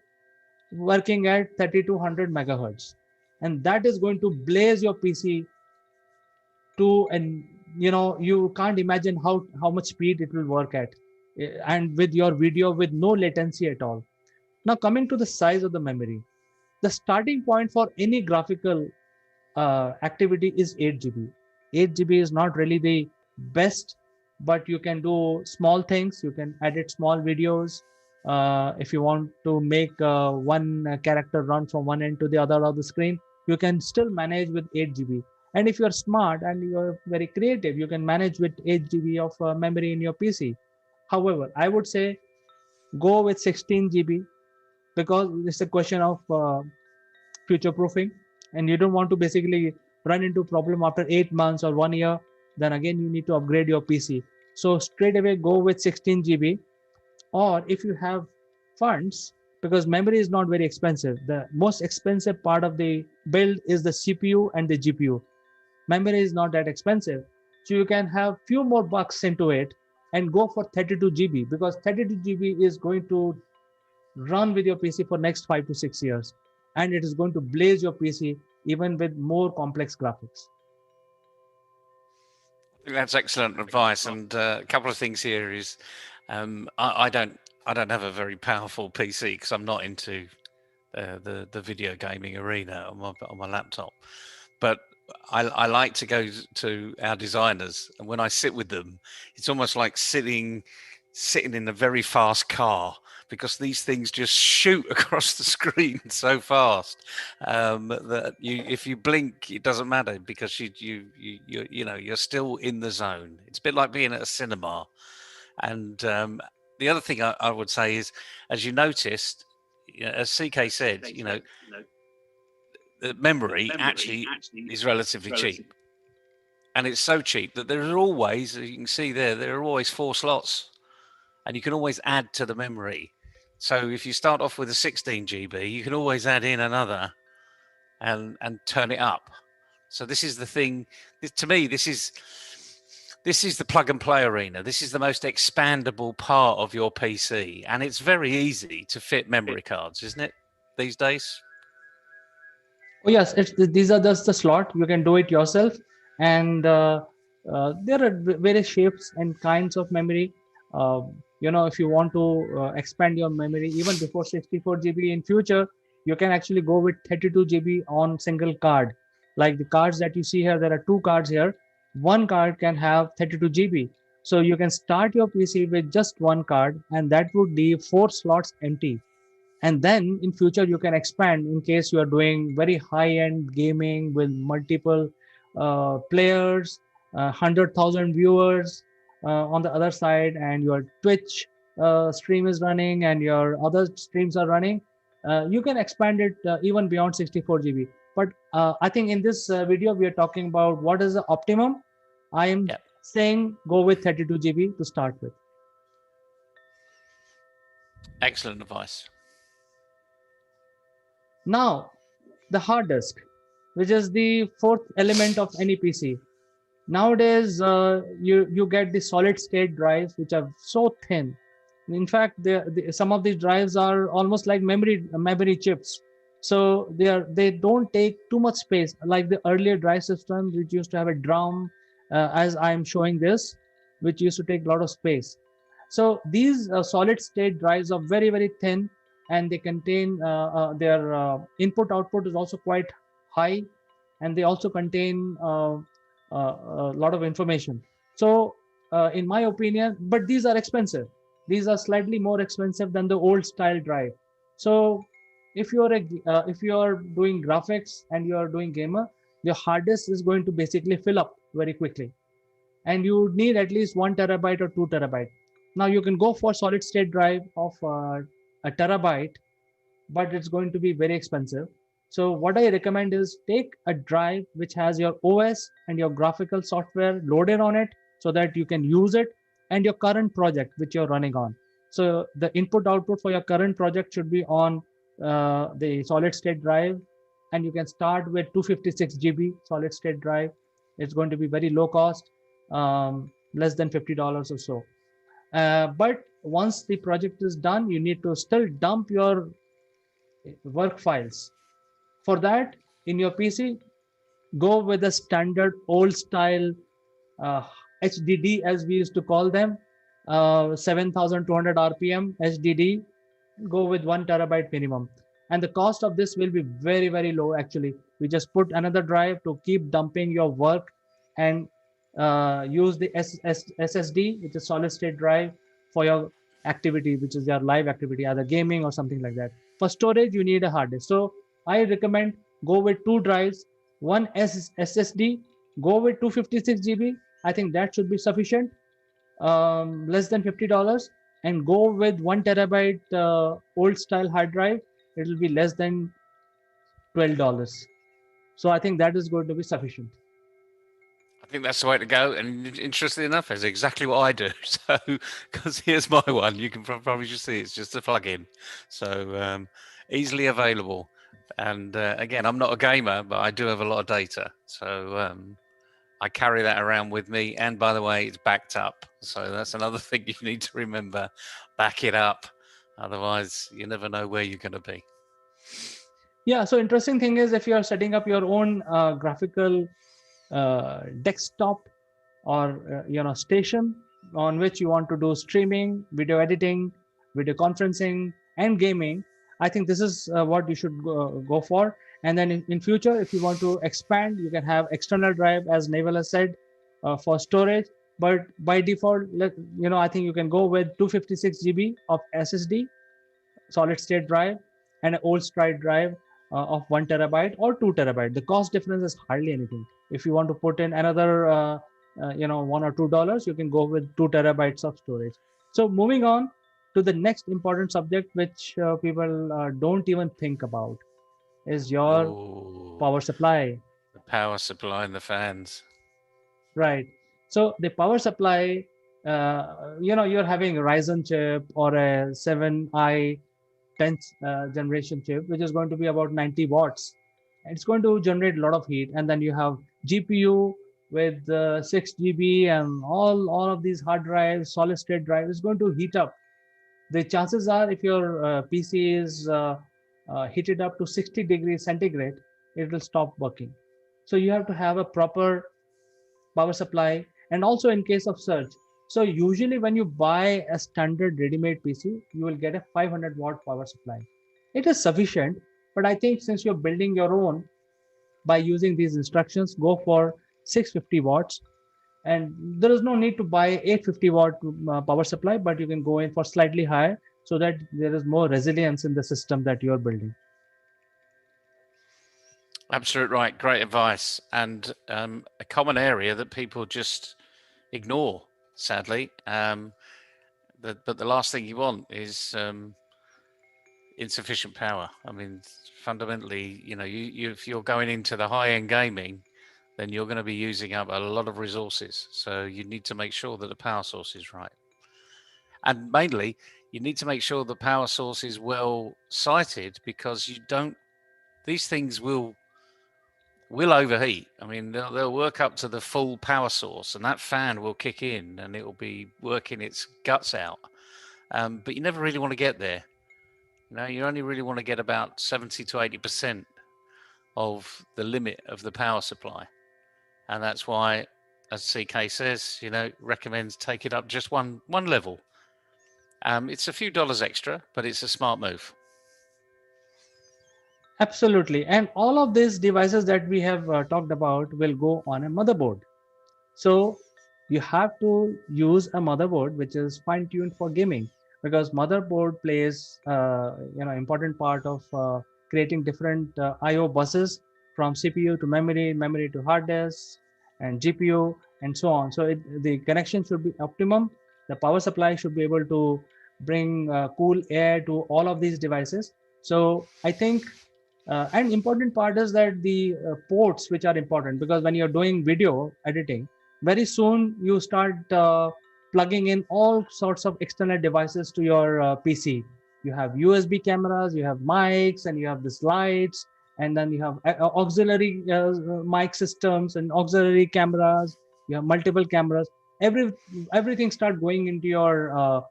S5: working at 3200 megahertz. And that is going to blaze your PC to, and you can't imagine how much speed it will work at, and with your video with no latency at all. Now coming to the size of the memory, the starting point for any graphical activity is 8 GB. 8 GB is not really the best, but you can do small things. You can edit small videos. If you want to make one character run from one end to the other of the screen, you can still manage with 8 GB. And if you're smart and you're very creative, you can manage with 8 GB of memory in your PC. However, I would say go with 16 GB, because it's a question of future proofing, and you don't want to basically run into problem after 8 months or 1 year. Then again you need to upgrade your PC. So straight away go with 16 GB. Or if you have funds, because memory is not very expensive, the most expensive part of the build is the CPU and the GPU. Memory is not that expensive, so you can have few more bucks into it and go for 32 GB, because 32 GB is going to run with your PC for next 5 to 6 years, and it is going to blaze your PC even with more complex graphics.
S4: I think that's excellent advice. And a couple of things here is I don't I don't have a very powerful PC because I'm not into the video gaming arena on my laptop. But I like to go to our designers, and when I sit with them, it's almost like sitting in a very fast car, because these things just shoot across the screen so fast that if you blink, it doesn't matter, because you're still in the zone. It's a bit like being at a cinema. And the other thing I would say is, as you noticed, as CK said, the memory actually is relatively cheap. And it's so cheap that there are always, as you can see there are always 4 slots, and you can always add to the memory. So if you start off with a 16 GB, you can always add in another and turn it up. So this is the thing. To me, this is the plug and play arena. This is the most expandable part of your PC, and it's very easy to fit memory cards, isn't it, these days?
S5: Oh yes, these are just the slot. You can do it yourself, and there are various shapes and kinds of memory. If you want to expand your memory even before 64 GB in future, you can actually go with 32 GB on single card. Like the cards that you see here, there are 2 cards here. One card can have 32 GB. So you can start your PC with just 1 card, and that would leave 4 slots empty. And then in future you can expand in case you are doing very high end gaming with multiple players, 100,000 viewers on the other side, and your Twitch stream is running and your other streams are running. You can expand it even beyond 64 GB. But I think in this video we are talking about what is the optimum. I am saying go with 32 GB to start with.
S4: Excellent advice.
S5: Now, the hard disk, which is the 4th element of any PC. Nowadays, you get the solid state drives, which are so thin. In fact, some of these drives are almost like memory chips. So they don't take too much space, like the earlier drive systems, which used to have a drum, as I'm showing this, which used to take a lot of space. So these solid state drives are very, very thin, and they contain their input output is also quite high, and they also contain a lot of information. So in my opinion, but these are expensive. These are slightly more expensive than the old style drive. So if you're doing graphics and you're doing gamer, your hard disk is going to basically fill up very quickly, and you need at least 1 terabyte or 2 terabyte. Now you can go for solid state drive of a terabyte, but it's going to be very expensive. So what I recommend is take a drive which has your OS and your graphical software loaded on it, so that you can use it and your current project which you're running on. So the input output for your current project should be on the solid state drive, and you can start with 256 GB solid state drive. It's going to be very low cost, less than $50 or so. But once the project is done, you need to still dump your work files. For that, in your PC, go with a standard old style HDD, as we used to call them, 7200 RPM HDD. Go with 1 terabyte minimum. And the cost of this will be very, very low actually. You just put another drive to keep dumping your work, and use the SSD, which is solid state drive, for your activity, which is your live activity, either gaming or something like that. For storage, you need a hard disk. So I recommend go with 2 drives, one SSD, go with 256 GB. I think that should be sufficient, less than $50, and go with 1 terabyte old style hard drive. It will be less than $12. So I think that is going to be sufficient.
S4: I think that's the way to go. And interestingly enough, that's exactly what I do. So, because here's my one, you can probably just see it's just a plug-in. So easily available. And again, I'm not a gamer, but I do have a lot of data. So I carry that around with me. And by the way, it's backed up. So that's another thing you need to remember. Back it up. Otherwise, you never know where you're going to be.
S5: Yeah, so interesting thing is, if you are setting up your own graphical desktop or station on which you want to do streaming, video editing, video conferencing, and gaming, I think this is what you should go for. And then in future, if you want to expand, you can have external drive, as Naval has said, for storage. But by default, I think you can go with 256 GB of SSD, solid state drive, and an old stride drive of 1 TB or 2 TB. The cost difference is hardly anything. If you want to put in another, $1 or $2, you can go with 2 TB of storage. So moving on to the next important subject, which people don't even think about, is your
S4: Ooh,
S5: power supply.
S4: the power supply and the fans.
S5: Right. So the power supply, you're having a Ryzen chip or a 7i 10th generation chip, which is going to be about 90 watts. And it's going to generate a lot of heat. And then you have GPU with 6 GB and all of these hard drives, solid state drive is going to heat up. The chances are, if your PC is heated up to 60 degrees centigrade, it will stop working. So you have to have a proper power supply, and also in case of surge. So usually when you buy a standard ready-made PC, you will get a 500-watt power supply. It is sufficient, but I think since you're building your own by using these instructions, go for 650 watts. And there is no need to buy 850-watt power supply, but you can go in for slightly higher so that there is more resilience in the system that you're building.
S4: Absolutely right. Great advice. And a common area that people just ignore, sadly. But the last thing you want is insufficient power. I mean, fundamentally, if you're going into the high-end gaming, then you're going to be using up a lot of resources. So you need to make sure that the power source is right. And mainly, you need to make sure the power source is well sited, because these things will overheat. I mean, they'll work up to the full power source, and that fan will kick in, and it will be working its guts out. But you never really want to get there. You only really want to get about 70 to 80% of the limit of the power supply, and that's why, as CK says, recommends take it up just one level. It's a few dollars extra, but it's a smart move.
S5: Absolutely. And all of these devices that we have talked about will go on a motherboard. So you have to use a motherboard which is fine-tuned for gaming, because motherboard plays important part of creating different I/O buses from CPU to memory to hard disk, and GPU, and so on. So the connection should be optimum. The power supply should be able to bring cool air to all of these devices. So I think and important part is that the ports, which are important, because when you're doing video editing, very soon you start plugging in all sorts of external devices to your PC. You have USB cameras, you have mics, and you have these lights, and then you have auxiliary mic systems and auxiliary cameras. You have multiple cameras. Everything start going into your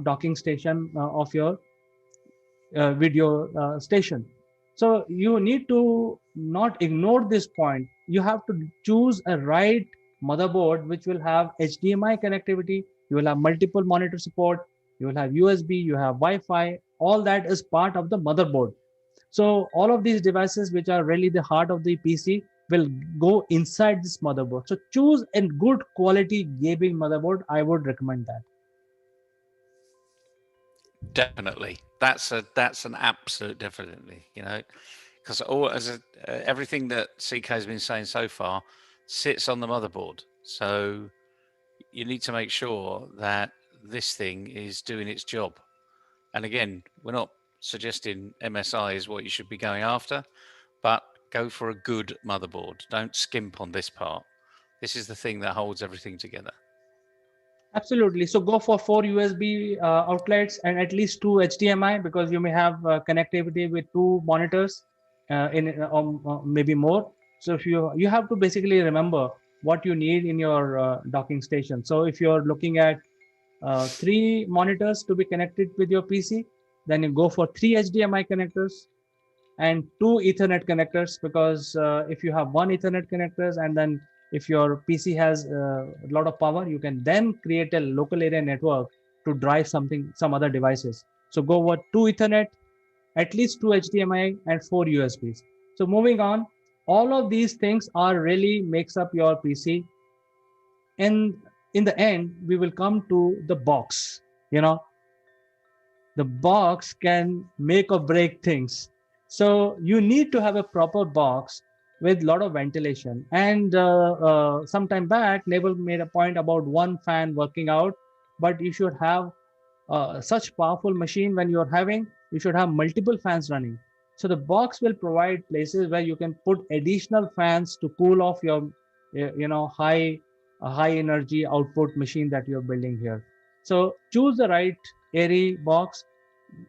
S5: docking station of your video station. So you need to not ignore this point. You have to choose a right motherboard which will have HDMI connectivity. You will have multiple monitor support. You will have USB. You have Wi-Fi. All that is part of the motherboard. So all of these devices, which are really the heart of the PC, will go inside this motherboard. So choose a good quality gaming motherboard. I would recommend that.
S4: Definitely, that's an absolute definitely. Because everything that CK has been saying so far sits on the motherboard. So you need to make sure that this thing is doing its job. And again, we're not suggesting MSI is what you should be going after, but go for a good motherboard. Don't skimp on this part. This is the thing that holds everything together.
S5: Absolutely. So go for 4 USB outlets and at least 2 HDMI, because you may have connectivity with 2 monitors maybe more. So if you have to basically remember what you need in your docking station. So if you're looking at 3 monitors to be connected with your PC, then you go for 3 HDMI connectors and 2 Ethernet connectors, because if you have 1 Ethernet connectors, and then if your PC has a lot of power, you can then create a local area network to drive some other devices. So go over 2 Ethernet, at least 2 HDMI, and 4 USBs. So moving on, all of these things are really makes up your PC. And in the end, we will come to the box. You know, the box can make or break things. So you need to have a proper box with a lot of ventilation. And some time back, Naval made a point about one fan working out, but you should have such powerful machine. When you're having, you should have multiple fans running. So the box will provide places where you can put additional fans to cool off your high energy output machine that you're building here. So choose the right airy box.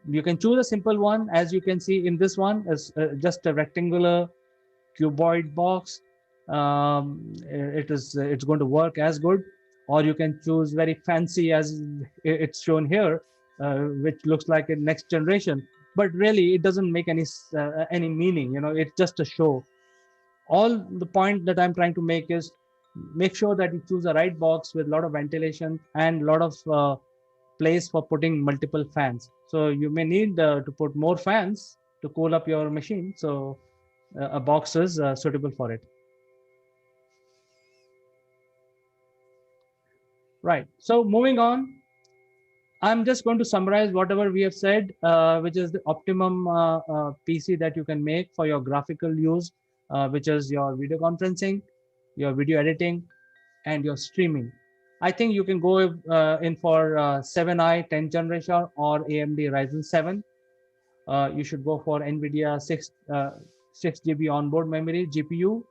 S5: You can choose a simple one. As you can see in this one, is just a rectangular cuboid box. It's going to work as good. Or you can choose very fancy, as it's shown here, which looks like a next generation, but really it doesn't make any meaning. It's just a show. All the point that I'm trying to make is, make sure that you choose the right box with a lot of ventilation and a lot of place for putting multiple fans. So you may need to put more fans to cool up your machine. So a box is suitable for it. Right. So moving on, I'm just going to summarize whatever we have said, which is the optimum PC that you can make for your graphical use, which is your video conferencing, your video editing, and your streaming. I think you can go in for 7i 10th generation or AMD Ryzen 7. You should go for NVIDIA 6 GB onboard memory GPU.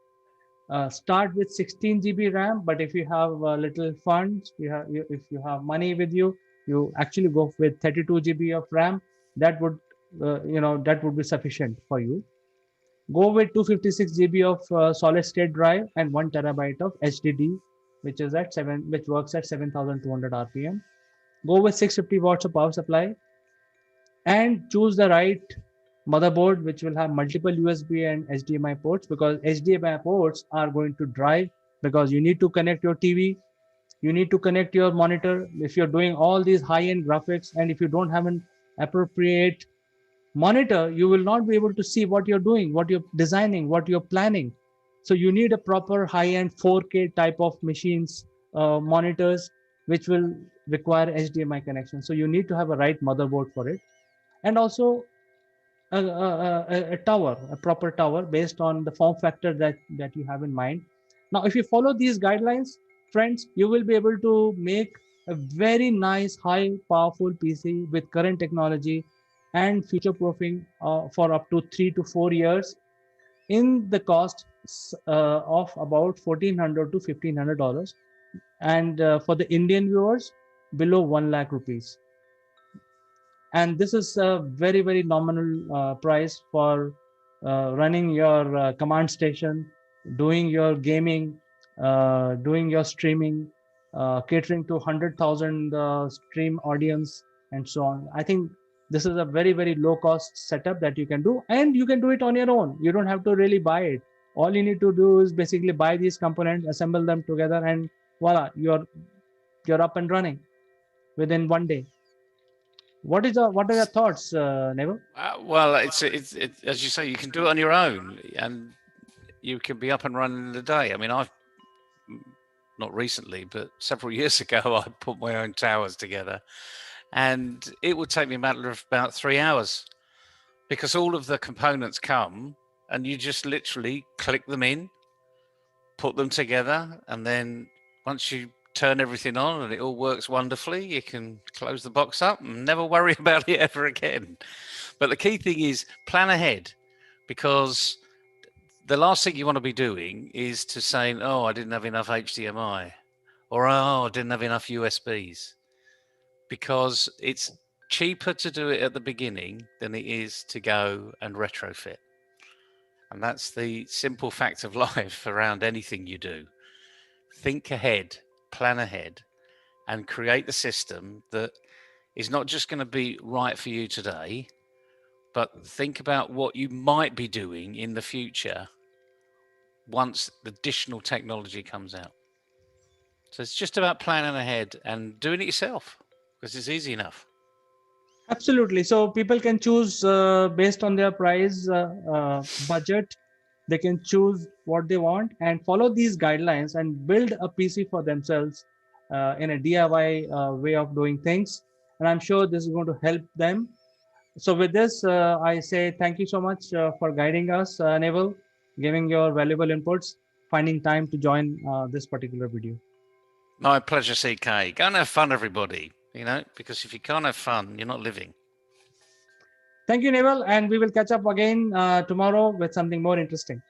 S5: Start with 16 GB RAM, but if you have little funds, if you have money with you, you actually go with 32 GB of RAM. That would that would be sufficient for you. Go with 256 GB of solid state drive and 1 terabyte of HDD, which works at 7,200 RPM. Go with 650 watts of power supply, and choose the right motherboard, which will have multiple USB and HDMI ports, because HDMI ports are going to drive, because you need to connect your TV, you need to connect your monitor. If you're doing all these high-end graphics, and if you don't have an appropriate monitor, you will not be able to see what you're doing, what you're designing, what you're planning. So you need a proper high-end 4K type of machines, monitors, which will require HDMI connection. So you need to have a right motherboard for it. And also a tower, a proper tower based on the form factor that you have in mind. Now, if you follow these guidelines, friends, you will be able to make a very nice, high, powerful PC with current technology and future proofing for up to 3 to 4 years in the cost of about $1,400 to $1,500, and for the Indian viewers, below 1 lakh rupees. And this is a very, very nominal price for running your command station, doing your gaming, doing your streaming, catering to 100,000 stream audience, and so on. I think this is a very, very low cost setup that you can do, and you can do it on your own. You don't have to really buy it. All you need to do is basically buy these components, assemble them together, and voila, you're up and running within one day. What are your thoughts, Neville?
S4: Well, it's as you say, you can do it on your own, and you can be up and running in a day. I mean, I've not recently, but several years ago, I put my own towers together, and it would take me a matter of about 3 hours, because all of the components come, and you just literally click them in, put them together, and then once you turn everything on and it all works wonderfully, you can close the box up and never worry about it ever again. But the key thing is plan ahead, because the last thing you want to be doing is to saying, oh, I didn't have enough HDMI, or oh, I didn't have enough USBs, because it's cheaper to do it at the beginning than it is to go and retrofit. And that's the simple fact of life around anything you do. Think ahead, plan ahead, and create the system that is not just going to be right for you today, but think about what you might be doing in the future once additional technology comes out. So it's just about planning ahead and doing it yourself. because it's easy enough.
S5: Absolutely. So people can choose based on their price budget. They can choose what they want and follow these guidelines and build a PC for themselves in a DIY way of doing things. And I'm sure this is going to help them. So with this, I say thank you so much for guiding us, Neville, giving your valuable inputs, finding time to join this particular video.
S4: My pleasure, CK. Go and have fun, everybody. Because if you can't have fun, you're not living.
S5: Thank you, Neville, and we will catch up again tomorrow with something more interesting.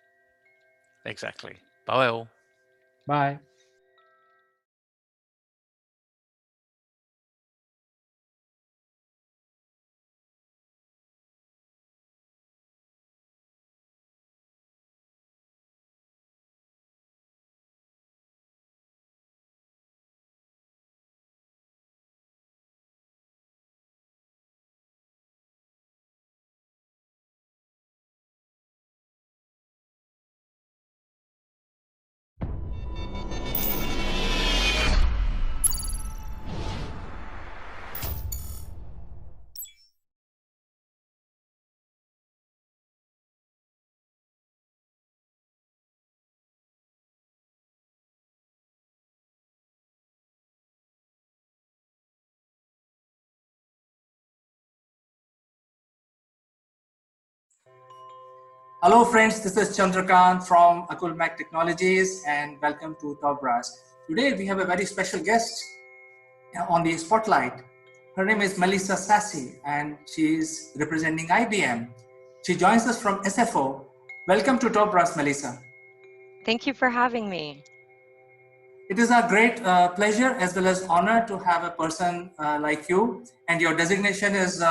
S4: Exactly. Bye all.
S5: Bye.
S3: Hello friends, this is Chandrakant from Akulmach Technologies and welcome to Top Brass. Today we have a very special guest on the spotlight. Her name is Melissa Sassy and she is representing IBM. She joins us from SFO. Welcome to Top Brass, Melissa.
S13: Thank you for having me.
S3: It is a great pleasure as well as honor to have a person like you, and your designation is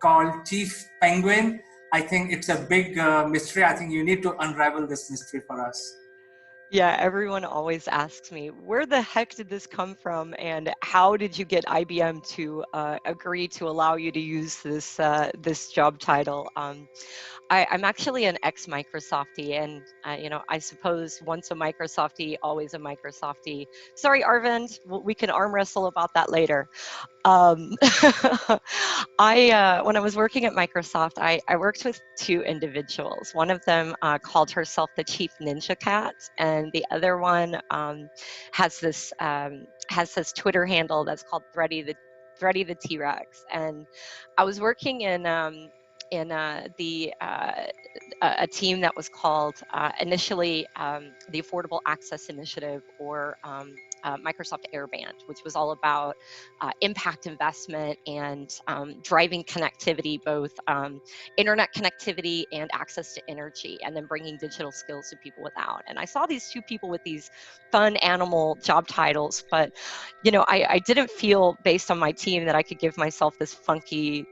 S3: called Chief Penguin. I think it's a big mystery. I think you need to unravel this mystery for us.
S13: Yeah, everyone always asks me, where the heck did this come from, and how did you get IBM to agree to allow you to use this job title? I'm actually an ex-Microsoftie, and I suppose once a Microsoftie, always a Microsoftie. Sorry, Arvind, we can arm wrestle about that later. When I was working at Microsoft, I worked with two individuals. One of them called herself the Chief Ninja Cat, and the other one has this Twitter handle that's called Thready the T-Rex. And I was working in a team that was called initially the Affordable Access Initiative, or Microsoft Airband, which was all about impact investment and driving connectivity, both internet connectivity and access to energy, and then bringing digital skills to people without. And I saw these two people with these fun animal job titles, but I didn't feel, based on my team, that I could give myself this funky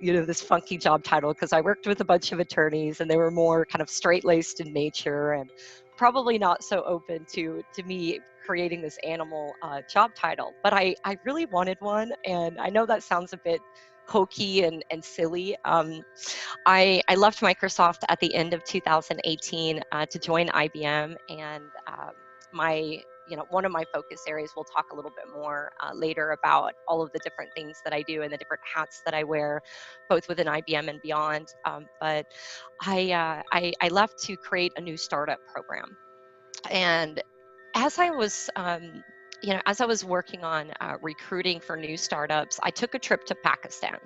S13: job title, because I worked with a bunch of attorneys and they were more kind of straight-laced in nature and probably not so open to me creating this animal job title. But I really wanted one, and I know that sounds a bit hokey and silly. I left Microsoft at the end of 2018 to join IBM, and one of my focus areas, we'll talk a little bit more later about all of the different things that I do and the different hats that I wear, both within IBM and beyond. But I left to create a new startup program. And as I was working on recruiting for new startups, I took a trip to Pakistan.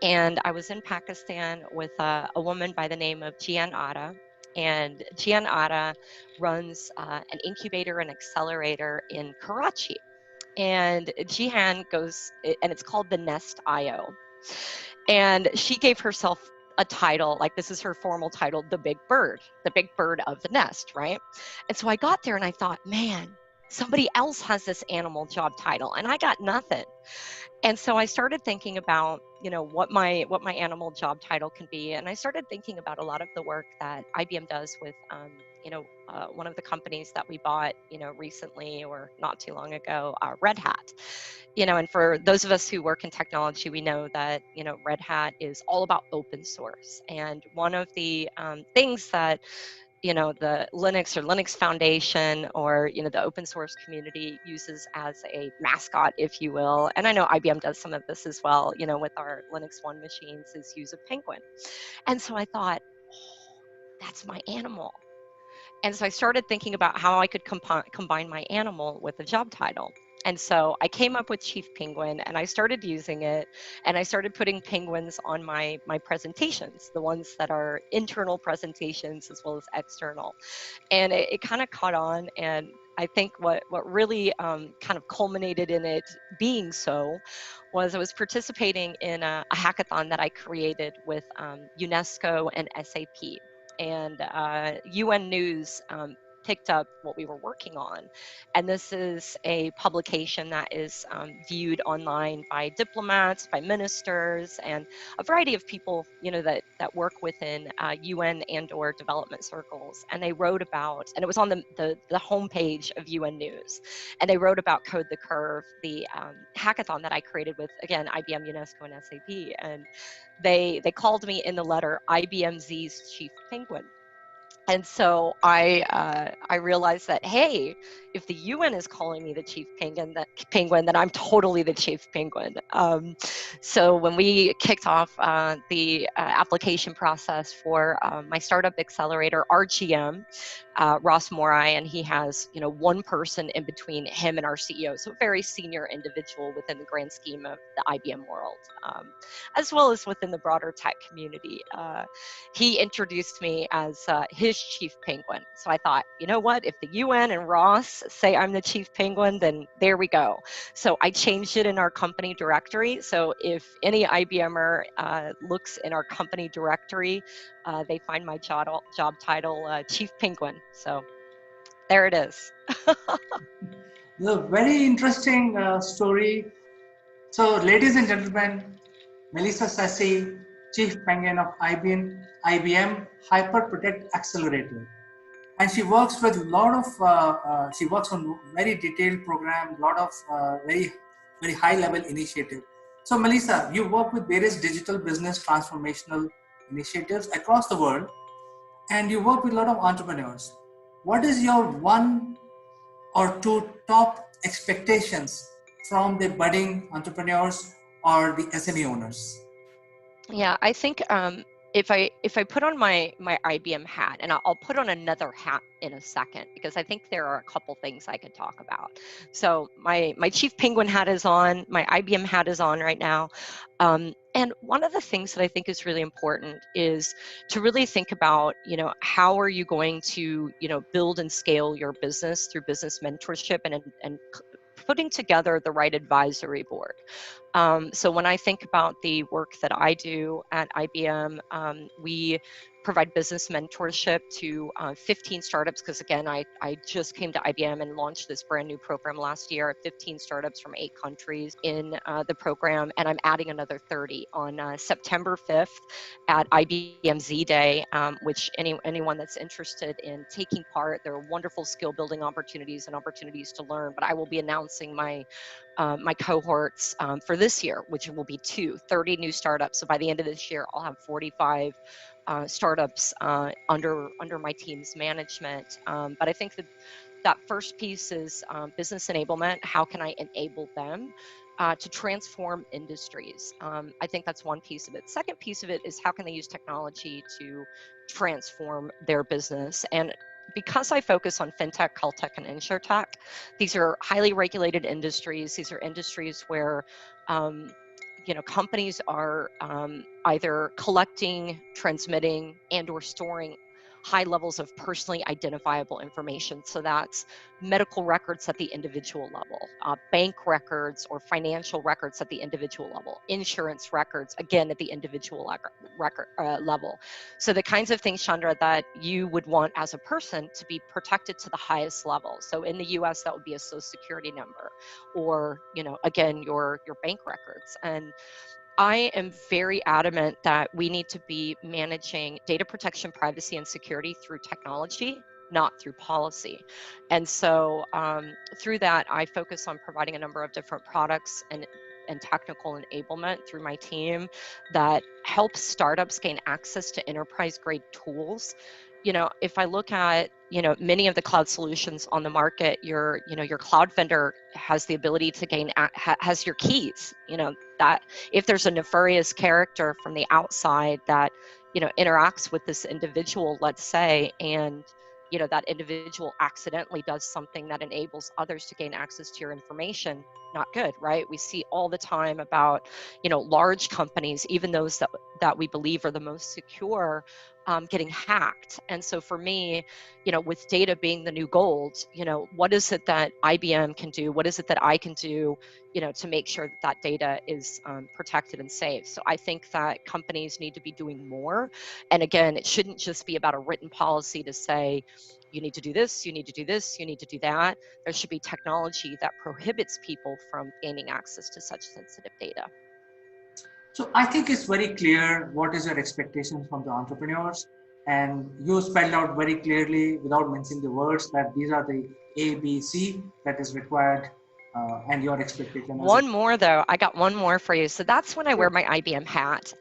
S13: And I was in Pakistan with a woman by the name of Gian Atta. And Gian Atta runs an incubator and accelerator in Karachi. And Jihan goes, and it's called the Nest IO. And she gave herself a title, like this is her formal title, the big bird of the nest, right? And so I got there and I thought, man, somebody else has this animal job title and I got nothing. And so I started thinking about, what my animal job title can be. And I started thinking about a lot of the work that IBM does with, one of the companies that we bought, recently or not too long ago, Red Hat. And for those of us who work in technology, we know that, Red Hat is all about open source. And one of the things that the Linux or Linux Foundation, or the open source community uses as a mascot, if you will. And I know IBM does some of this as well, with our Linux One machines, is use a penguin. And so I thought, oh, that's my animal. And so I started thinking about how I could combine my animal with a job title. And so I came up with Chief Penguin, and I started using it, and I started putting penguins on my presentations, the ones that are internal presentations as well as external. And it kind of caught on. And I think what really kind of culminated in it being so was I was participating in a hackathon that I created with UNESCO and SAP. And UN News picked up what we were working on. And this is a publication that is viewed online by diplomats, by ministers, and a variety of people, that work within UN and or development circles. And they wrote about, and it was on the homepage of UN News, and they wrote about Code the Curve, the hackathon that I created with, again, IBM, UNESCO, and SAP. And they called me in the letter IBMZ's Chief Penguin. And so I realized that, hey, if the UN is calling me the chief penguin, then I'm totally the chief penguin. So when we kicked off the application process for my startup accelerator, our GM, Ross Morai, and he has one person in between him and our CEO, so a very senior individual within the grand scheme of the IBM world, as well as within the broader tech community. He introduced me as his chief penguin. So I thought, you know what? If the UN and Ross say I'm the chief penguin, then there we go. So I changed it in our company directory. So if any IBMer looks in our company directory, they find my job title, Chief Penguin. So there it is.
S3: A very interesting story. So, ladies and gentlemen, Melissa Sassy, Chief Penguin of IBM Hyper Protect Accelerator. And she works with a lot of, she works on very detailed program, lot of very high level initiative. So Melissa, you work with various digital business transformational initiatives across the world, and you work with a lot of entrepreneurs. What is your one or two top expectations from the budding entrepreneurs or the SME owners?
S13: Yeah, I think if I put on my IBM hat, and I'll put on another hat in a second, because I think there are a couple things I could talk about. So my Chief Penguin hat is on, my IBM hat is on right now. And one of the things that I think is really important is to really think about, how are you going to, build and scale your business through business mentorship and putting together the right advisory board. So when I think about the work that I do at IBM, we provide business mentorship to 15 startups, because again, I just came to IBM and launched this brand new program last year, 15 startups from 8 countries in the program, and I'm adding another 30 on September 5th at IBM Z Day, which anyone that's interested in taking part, there are wonderful skill building opportunities and opportunities to learn, but I will be announcing my cohorts for this year, which will be 30 new startups. So by the end of this year, I'll have 45 startups under my team's management. But I think that first piece is business enablement. How can I enable them to transform industries? I think that's one piece of it. Second piece of it is how can they use technology to transform their business? And because I focus on fintech, health and insurtech, these are highly regulated industries. These are industries where companies are either collecting, transmitting, and or storing high levels of personally identifiable information. So that's medical records at the individual level, bank records or financial records at the individual level, insurance records, again, at the individual level. So the kinds of things, Chandra, that you would want as a person to be protected to the highest level. So in the US, that would be a social security number, or, again, your bank records. And I am very adamant that we need to be managing data protection, privacy, and security through technology, not through policy. And so through that, I focus on providing a number of different products and technical enablement through my team that helps startups gain access to enterprise grade tools if I look at, many of the cloud solutions on the market, your cloud vendor has the ability to has your keys, that if there's a nefarious character from the outside that, interacts with this individual, let's say, and, that individual accidentally does something that enables others to gain access to your information, not good, right? We see all the time about, large companies, even those that we believe are the most secure, getting hacked. And so for me, with data being the new gold, what is it that IBM can do? What is it that I can do, to make sure that data is protected and safe? So I think that companies need to be doing more. And again, it shouldn't just be about a written policy to say, you need to do this, you need to do this, you need to do that. There should be technology that prohibits people from gaining access to such sensitive data.
S3: So I think it's very clear what is your expectations from the entrepreneurs, and you spelled out very clearly without mentioning the words that these are the A, B, C that is required, and your expectation.
S13: One more though, I got one more for you. So that's when I wear my IBM hat.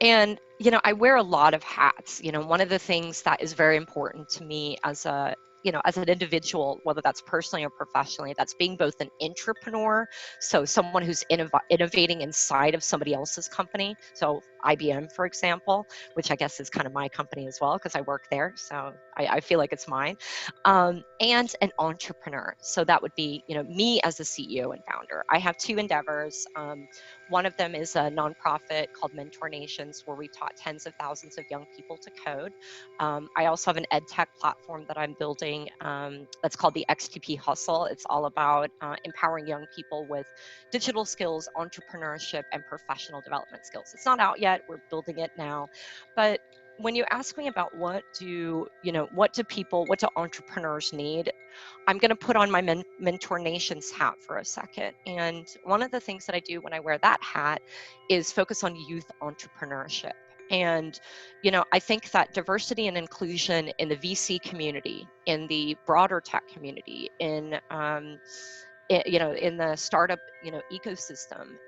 S13: And, I wear a lot of hats. One of the things that is very important to me as as an individual, whether that's personally or professionally, that's being both an entrepreneur, so someone who's innovating inside of somebody else's company. So IBM, for example, which I guess is kind of my company as well, because I work there. So I feel like it's mine. And an entrepreneur. So that would be, me as a CEO and founder. I have two endeavors. One of them is a nonprofit called Mentor Nations, where we've taught tens of thousands of young people to code. I also have an ed tech platform that I'm building that's called the XTP Hustle. It's all about empowering young people with digital skills, entrepreneurship, and professional development skills. It's not out yet. We're building it now. But when you ask me about what do entrepreneurs need, I'm going to put on my Mentor Nations hat for a second. And one of the things that I do when I wear that hat is focus on youth entrepreneurship. And, I think that diversity and inclusion in the VC community, in the broader tech community, in the startup, ecosystem,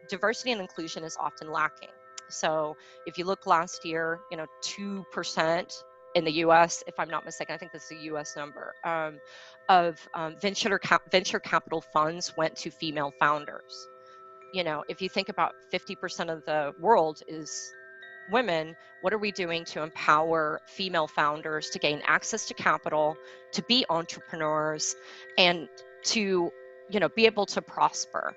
S13: diversity and inclusion is often lacking. So if you look last year, 2% in the US, if I'm not mistaken, I think this is a US number, of venture capital funds went to female founders. If you think about 50% of the world is women, what are we doing to empower female founders to gain access to capital, to be entrepreneurs, and to be able to prosper?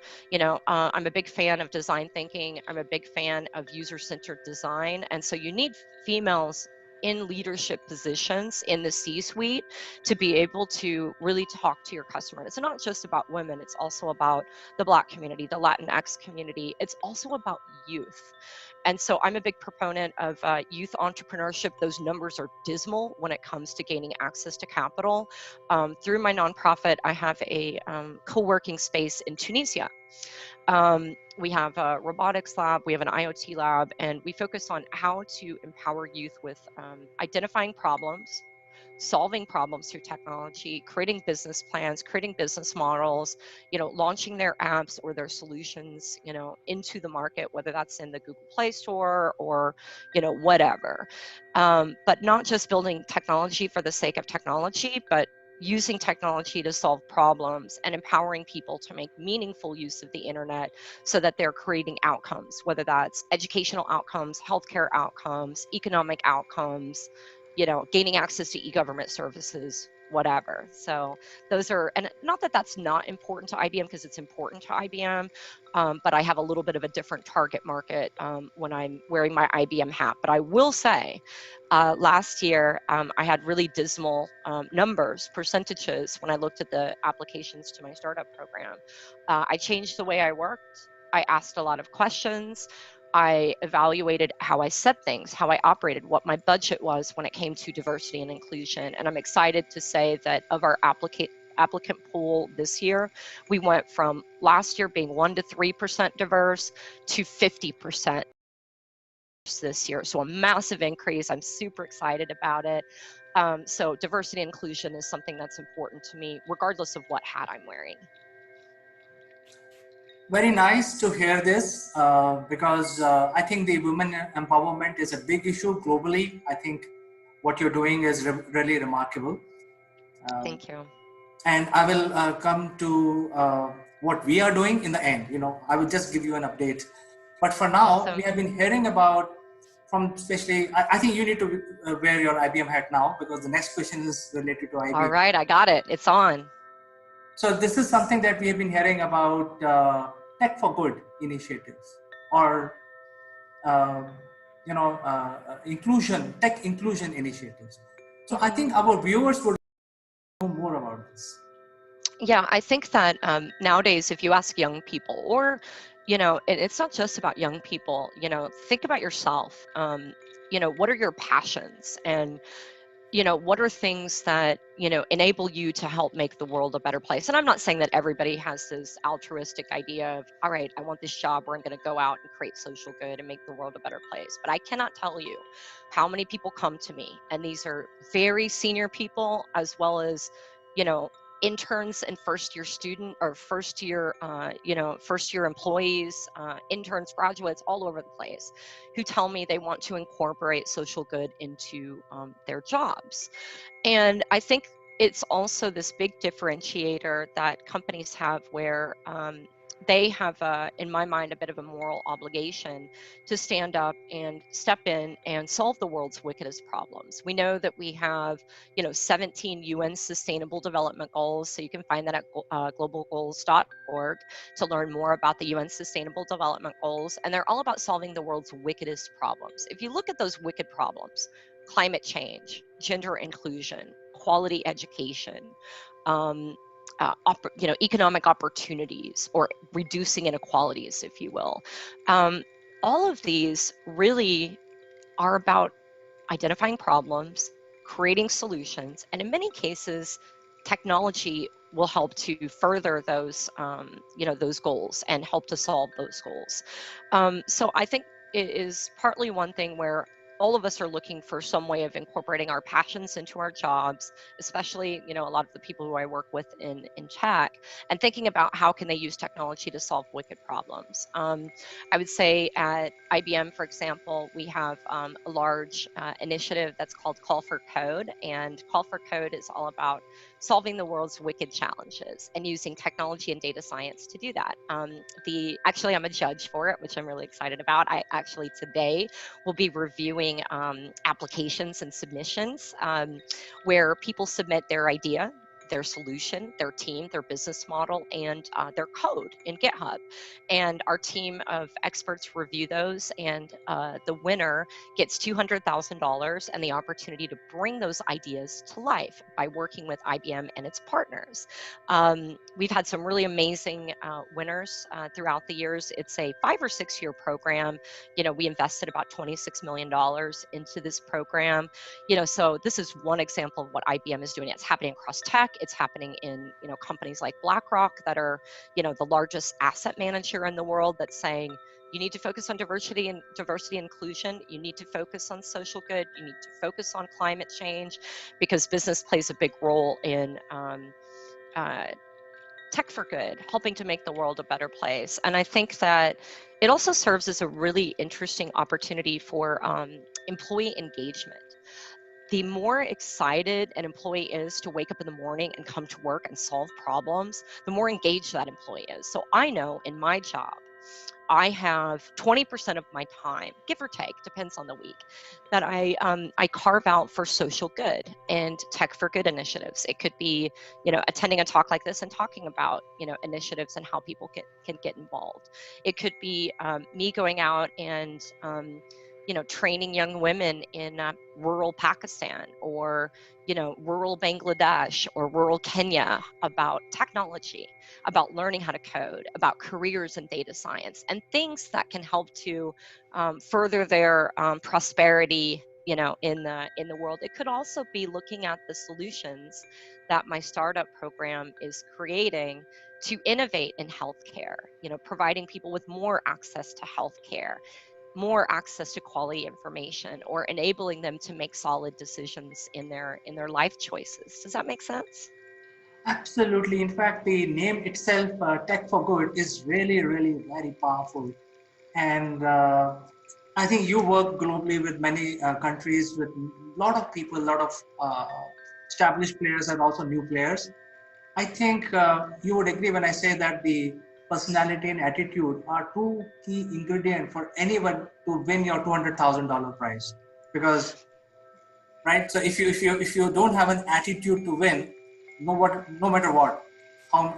S13: I'm a big fan of design thinking. I'm a big fan of user-centered design. And so you need females in leadership positions in the C-suite to be able to really talk to your customer. It's not just about women. It's also about the Black community, the Latinx community. It's also about youth. And so I'm a big proponent of youth entrepreneurship. Those numbers are dismal when it comes to gaining access to capital. Through my nonprofit, I have a co-working space in Tunisia. We have a robotics lab, we have an IoT lab, and we focus on how to empower youth with identifying problems, solving problems through technology, creating business plans, creating business models, launching their apps or their solutions, into the market, whether that's in the Google Play Store or, whatever. But not just building technology for the sake of technology, but using technology to solve problems and empowering people to make meaningful use of the internet so that they're creating outcomes, whether that's educational outcomes, healthcare outcomes, economic outcomes, gaining access to e-government services, whatever. So those are, and not that that's not important to IBM, because it's important to IBM, but I have a little bit of a different target market when I'm wearing my IBM hat. But I will say, last year, I had really dismal percentages when I looked at the applications to my startup program. I changed the way I worked. I asked a lot of questions. I evaluated how I said things, how I operated, what my budget was when it came to diversity and inclusion. And I'm excited to say that of our applicant pool this year, we went from last year being 1% to 3% diverse to 50% this year. So a massive increase. I'm super excited about it. So diversity and inclusion is something that's important to me, regardless of what hat I'm wearing.
S3: Very nice to hear this, because I think the women empowerment is a big issue globally. I think what you're doing is really remarkable.
S13: Thank you.
S3: And I will come to what we are doing in the end. I will just give you an update. But for now,
S13: Awesome.
S3: we have been hearing about from especially, I think you need to wear your IBM hat now, because the next question is related to IBM.
S13: All right, I got it. It's on.
S3: So this is something that we have been hearing about, Tech for Good initiatives, or tech inclusion initiatives. So I think our viewers would know more about this.
S13: Yeah, I think that nowadays, if you ask young people, or, it's not just about young people, think about yourself. What are your passions? And, what are things that, enable you to help make the world a better place? And I'm not saying that everybody has this altruistic idea of, all right, I want this job where I'm going to go out and create social good and make the world a better place. But I cannot tell you how many people come to me, and these are very senior people, as well as, interns and first year student or first year employees, interns, graduates, all over the place, who tell me they want to incorporate social good into their jobs. And I think it's also this big differentiator that companies have, where they have, in my mind, a bit of a moral obligation to stand up and step in and solve the world's wickedest problems. We know that we have, 17 UN Sustainable Development Goals. So you can find that at globalgoals.org to learn more about the UN Sustainable Development Goals. And they're all about solving the world's wickedest problems. If you look at those wicked problems, climate change, gender inclusion, quality education, economic opportunities, or reducing inequalities, if you will. All of these really are about identifying problems, creating solutions, and in many cases, technology will help to further those, those goals and help to solve those goals. So I think it is partly one thing where all of us are looking for some way of incorporating our passions into our jobs, especially, a lot of the people who I work with in tech, and thinking about how can they use technology to solve wicked problems. I would say at IBM, for example, we have a large initiative that's called Call for Code, and Call for Code is all about solving the world's wicked challenges and using technology and data science to do that. Actually, I'm a judge for it, which I'm really excited about. I actually today will be reviewing applications and submissions where people submit their idea, their solution, their team, their business model, and their code in GitHub. And our team of experts review those, and the winner gets $200,000 and the opportunity to bring those ideas to life by working with IBM and its partners. We've had some really amazing winners throughout the years. It's a 5 or 6 year program. We invested about $26 million into this program. So this is one example of what IBM is doing. It's happening across tech. It's happening in, companies like BlackRock that are, the largest asset manager in the world, that's saying, you need to focus on diversity and inclusion. You need to focus on social good. You need to focus on climate change, because business plays a big role in tech for good, helping to make the world a better place. And I think that it also serves as a really interesting opportunity for employee engagement. The more excited an employee is to wake up in the morning and come to work and solve problems, the more engaged that employee is. So I know in my job, I have 20% of my time, give or take, depends on the week, that I carve out for social good and tech for good initiatives. It could be, attending a talk like this and talking about, initiatives and how people can get involved. It could be me going out and training young women in rural Pakistan, or rural Bangladesh, or rural Kenya about technology, about learning how to code, about careers in data science, and things that can help to further their prosperity, in the world. It could also be looking at the solutions that my startup program is creating to innovate in healthcare, providing people with more access to healthcare, more access to quality information, or enabling them to make solid decisions in their life choices. Does that make sense?
S3: Absolutely. In fact, the name itself, Tech for Good, is really, really very powerful. And I think you work globally with many countries, with a lot of people, a lot of established players and also new players. I think you would agree when I say that the personality and attitude are two key ingredients for anyone to win your $200,000 prize. Because, right, so if you don't have an attitude to win, no matter what, how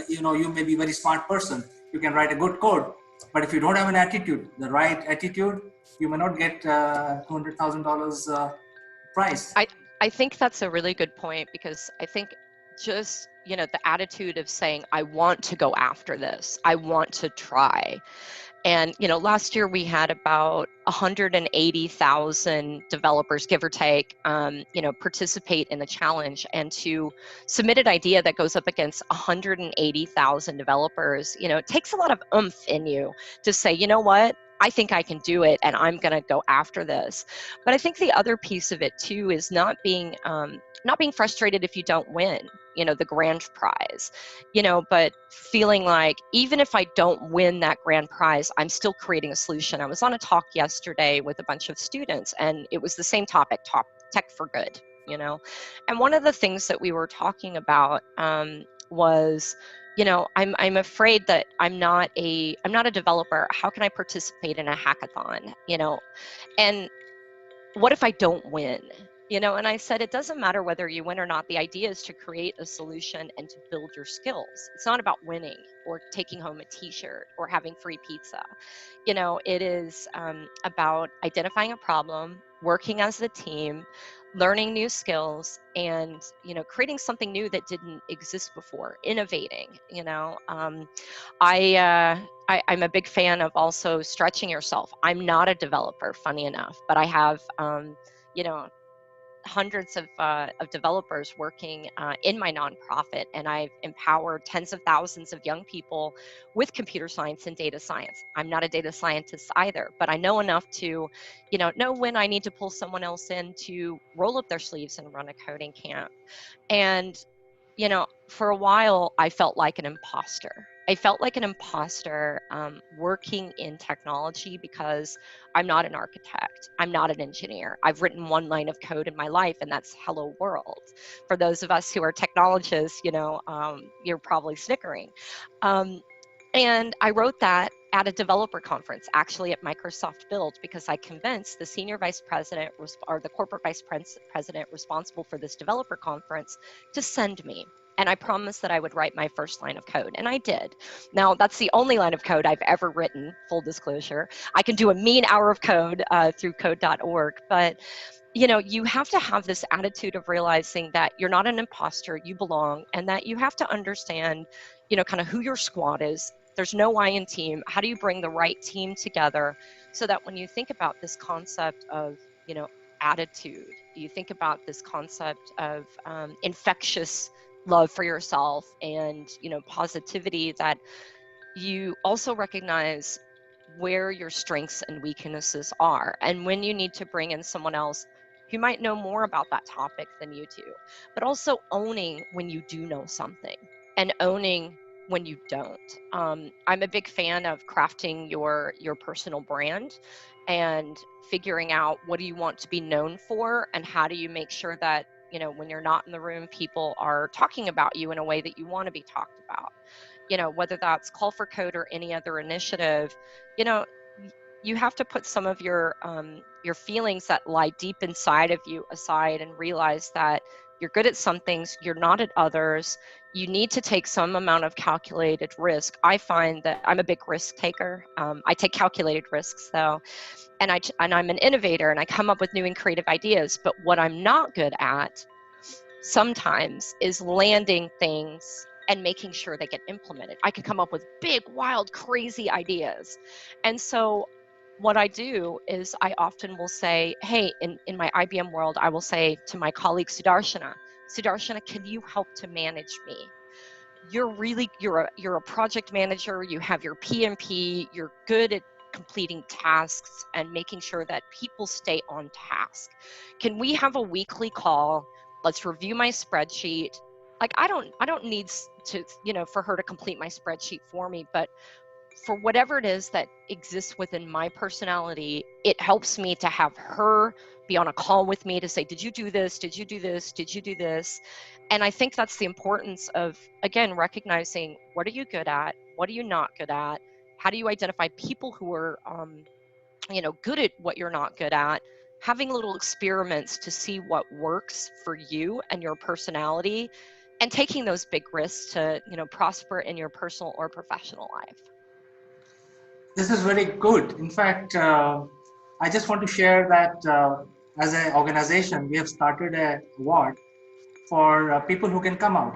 S3: you may be a very smart person, you can write a good code, but if you don't have an attitude, the right attitude, you may not get $200,000 prize.
S13: I think that's a really good point, because I think just, the attitude of saying, I want to go after this, I want to try. And, last year we had about 180,000 developers, give or take, participate in the challenge. And to submit an idea that goes up against 180,000 developers, it takes a lot of oomph in you to say, you know what? I think I can do it, and I'm going to go after this. But I think the other piece of it too is not being frustrated if you don't win, the grand prize, but feeling like even if I don't win that grand prize, I'm still creating a solution. I was on a talk yesterday with a bunch of students, and it was the same topic, tech for good, and one of the things that we were talking about was, I'm afraid that I'm not a developer. How can I participate in a hackathon? And what if I don't win? And I said, it doesn't matter whether you win or not. The idea is to create a solution and to build your skills. It's not about winning or taking home a t-shirt or having free pizza. It is about identifying a problem, working as a team, learning new skills, and, creating something new that didn't exist before, innovating. I'm a big fan of also stretching yourself. I'm not a developer, funny enough, but I have, hundreds of developers working in my nonprofit, and I've empowered tens of thousands of young people with computer science and data science. I'm not a data scientist either, but I know enough to, know when I need to pull someone else in to roll up their sleeves and run a coding camp. And for a while, I felt like an imposter. I felt like an imposter working in technology, because I'm not an architect. I'm not an engineer. I've written one line of code in my life, and that's hello world. For those of us who are technologists, you're probably snickering. And I wrote that at a developer conference, actually at Microsoft Build, because I convinced the senior vice president or the corporate vice president responsible for this developer conference to send me. And I promised that I would write my first line of code, and I did. Now, that's the only line of code I've ever written, full disclosure. I can do a mean hour of code through code.org, but you have to have this attitude of realizing that you're not an imposter, you belong, and that you have to understand, kind of who your squad is. There's no I in team. How do you bring the right team together so that when you think about this concept of, attitude, you think about this concept of infectious love for yourself and, positivity, that you also recognize where your strengths and weaknesses are, and when you need to bring in someone else who might know more about that topic than you do, but also owning when you do know something and owning when you don't. I'm a big fan of crafting your personal brand and figuring out what do you want to be known for, and how do you make sure that, when you're not in the room, people are talking about you in a way that you want to be talked about. Whether that's Call for Code or any other initiative, you have to put some of your feelings that lie deep inside of you aside and realize that you're good at some things, you're not at others. You need to take some amount of calculated risk. I find that I'm a big risk taker. I take calculated risks though, and I'm an innovator, and I come up with new and creative ideas. But what I'm not good at sometimes is landing things and making sure they get implemented. I can come up with big, wild, crazy ideas. And so what I do is I often will say, hey, in my IBM world, I will say to my colleague Sudarshana, can you help to manage me? You're a project manager, you have your PMP, you're good at completing tasks and making sure that people stay on task. Can we have a weekly call? Let's review my spreadsheet. Like I don't need to, for her to complete my spreadsheet for me, but for whatever it is that exists within my personality, it helps me to have her be on a call with me to say, did you do this? Did you do this? Did you do this? And I think that's the importance of, again, recognizing what are you good at? What are you not good at? How do you identify people who are, good at what you're not good at? Having little experiments to see what works for you and your personality, and taking those big risks to, prosper in your personal or professional life.
S3: This is very good. In fact, I just want to share that as an organization, we have started a award for people who can come out.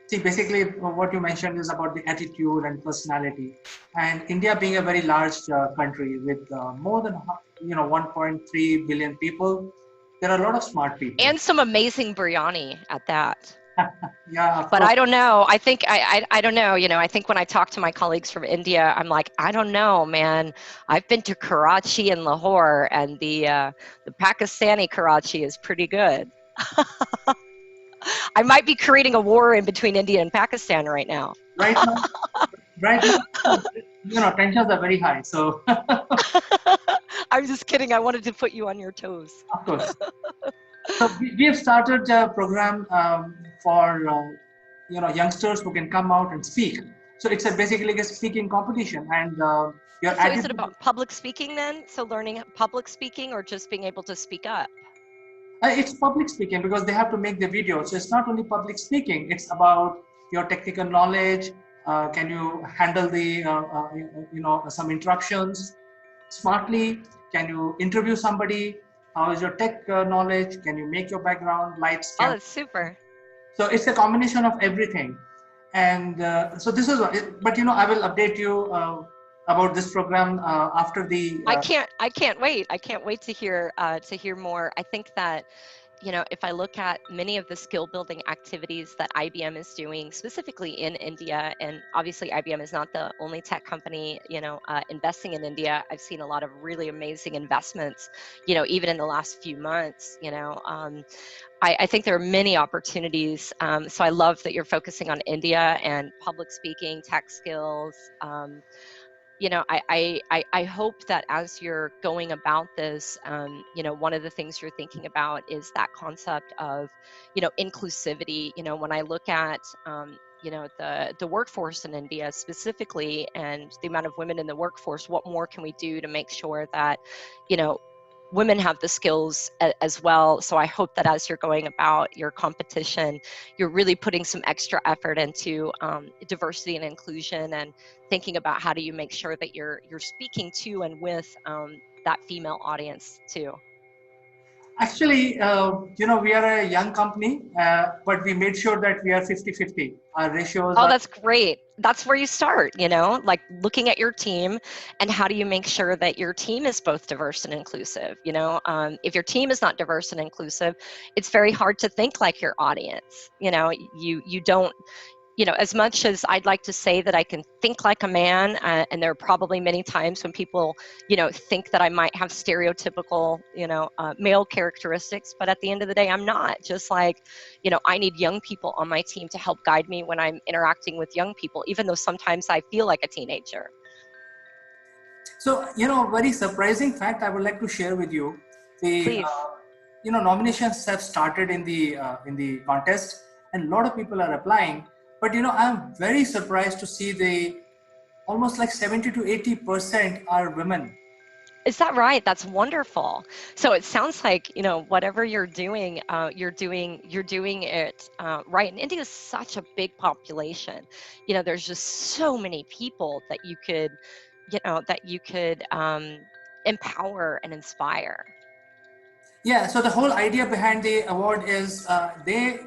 S3: See, basically, what you mentioned is about the attitude and personality. And India being a very large country with more than 1.3 billion people, there are a lot of smart people.
S13: And some amazing biryani at that.
S3: Yeah,
S13: but I don't know. I think I don't know. I think when I talk to my colleagues from India, I'm like, I don't know, man. I've been to Karachi and Lahore, and the Pakistani Karachi is pretty good. I might be creating a war in between India and Pakistan right now.
S3: Right now, tensions are very high. So
S13: I'm just kidding. I wanted to put you on your toes.
S3: Of course. So we have started a program for youngsters who can come out and speak. So it's basically a speaking competition, and
S13: so is it about public speaking then? So learning public speaking, or just being able to speak up?
S3: It's public speaking, because they have to make the video. So it's not only public speaking; it's about your technical knowledge. Can you handle the some interruptions smartly? Can you interview somebody? How is your tech knowledge? Can you make your background lights?
S13: Oh, that's super.
S3: So it's a combination of everything. And so this is, but I will update you about this program after the.
S13: I can't wait. I can't wait to hear more. I think that, if I look at many of the skill building activities that IBM is doing, specifically in India, and obviously IBM is not the only tech company, investing in India. I've seen a lot of really amazing investments, even in the last few months, I think there are many opportunities. So I love that you're focusing on India and public speaking, tech skills. I hope that as you're going about this, one of the things you're thinking about is that concept of, inclusivity. When I look at, the workforce in India specifically, and the amount of women in the workforce, what more can we do to make sure that, women have the skills as well? So I hope that as you're going about your competition, you're really putting some extra effort into diversity and inclusion, and thinking about how do you make sure that you're speaking to and with that female audience too.
S3: Actually, we are a young company, but we made sure that we are 50-50. Our ratios.
S13: Oh, that's great. That's where you start, like looking at your team and how do you make sure that your team is both diverse and inclusive. If your team is not diverse and inclusive, it's very hard to think like your audience. You don't, as much as I'd like to say that I can think like a man, and there are probably many times when people, think that I might have stereotypical, male characteristics, but at the end of the day, I'm not. Just like, I need young people on my team to help guide me when I'm interacting with young people, even though sometimes I feel like a teenager.
S3: So, very surprising fact I would like to share with you.
S13: Please.
S3: Nominations have started in the contest, and a lot of people are applying. But I'm very surprised to see the almost like 70 to 80% are women.
S13: Is that right? That's wonderful. So it sounds like, whatever you're doing, you're doing it right. And India is such a big population. There's just so many people that you could, empower and inspire.
S3: Yeah. So the whole idea behind the award is they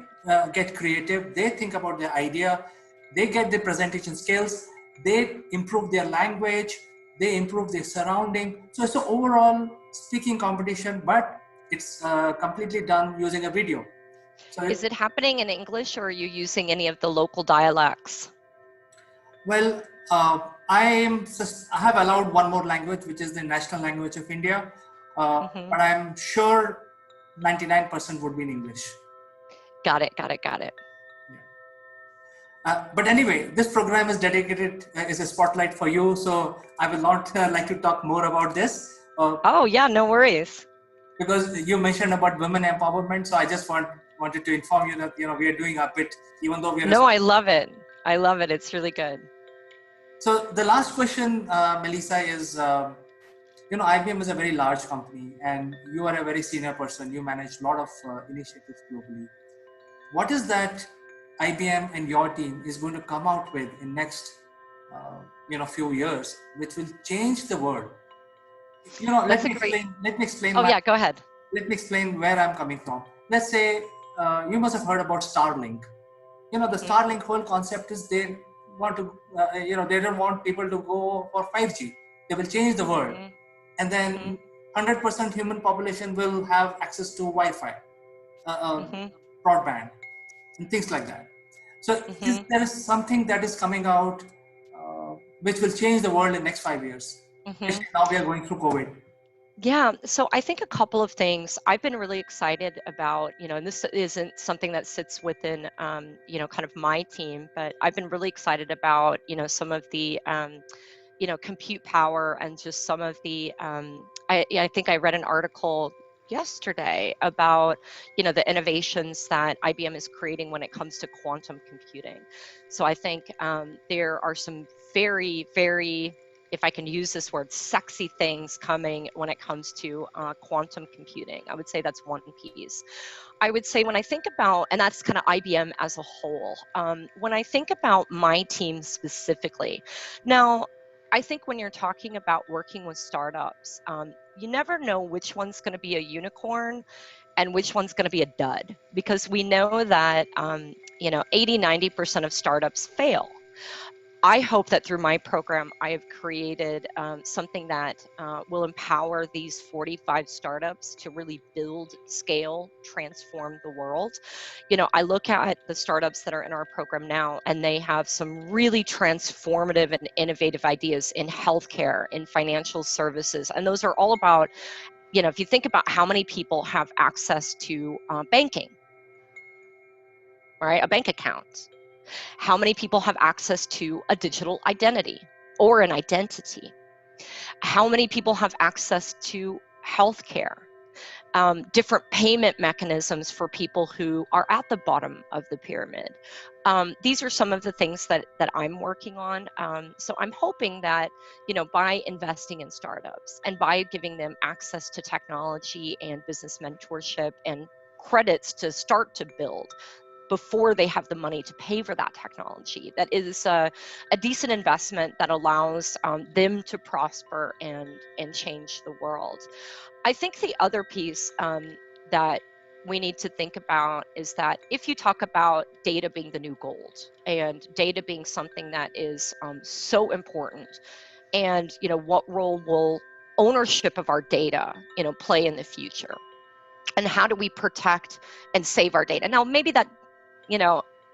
S3: get creative. They think about their idea. They get the presentation skills. They improve their language. They improve their surrounding. So it's an overall speaking competition, but it's completely done using a video. So
S13: is it happening in English, or are you using any of the local dialects?
S3: Well, I have allowed one more language, which is the national language of India. But I'm sure 99% would be in English.
S13: Got it.
S3: Yeah. But anyway, this program is dedicated, is a spotlight for you. So I will not like to talk more about this.
S13: Oh, yeah, no worries.
S3: Because you mentioned about women empowerment. So I just wanted to inform you that, we are doing a bit, even though we are.
S13: No, I love it. I love it. It's really good.
S3: So the last question, Melissa, is, IBM is a very large company and you are a very senior person. You manage a lot of initiatives globally. What is that IBM and your team is going to come out with in next, few years, which will change the world? Let me explain.
S13: Oh, yeah, go ahead.
S3: Let me explain where I'm coming from. Let's say you must have heard about Starlink. The Starlink whole concept is they want to, they don't want people to go for 5G. They will change the world. And then 100% human population will have access to Wi-Fi, broadband, and things like that. So is there something that is coming out which will change the world in next 5 years? Especially now we are going through COVID.
S13: Yeah, so I think a couple of things I've been really excited about, and this isn't something that sits within, kind of my team, but I've been really excited about, some of the, compute power and just some of the, I think I read an article yesterday about, the innovations that IBM is creating when it comes to quantum computing. So I think there are some very, very, if I can use this word, sexy things coming when it comes to quantum computing. I would say that's one piece. I would say when I think about, and that's kind of IBM as a whole, when I think about my team specifically, now, I think when you're talking about working with startups, you never know which one's going to be a unicorn and which one's going to be a dud, because we know that, 80, 90% of startups fail. I hope that through my program, I have created something that will empower these 45 startups to really build, scale, transform the world. I look at the startups that are in our program now, and they have some really transformative and innovative ideas in healthcare, in financial services. And those are all about, if you think about how many people have access to banking, right? A bank account. How many people have access to a digital identity or an identity? How many people have access to healthcare? Different payment mechanisms for people who are at the bottom of the pyramid. These are some of the things that I'm working on. So I'm hoping that, by investing in startups and by giving them access to technology and business mentorship and credits to start to build, before they have the money to pay for that technology, that is a decent investment that allows them to prosper and change the world. I think the other piece that we need to think about is that if you talk about data being the new gold and data being something that is so important, and what role will ownership of our data play in the future, and how do we protect and save our data? Now, maybe that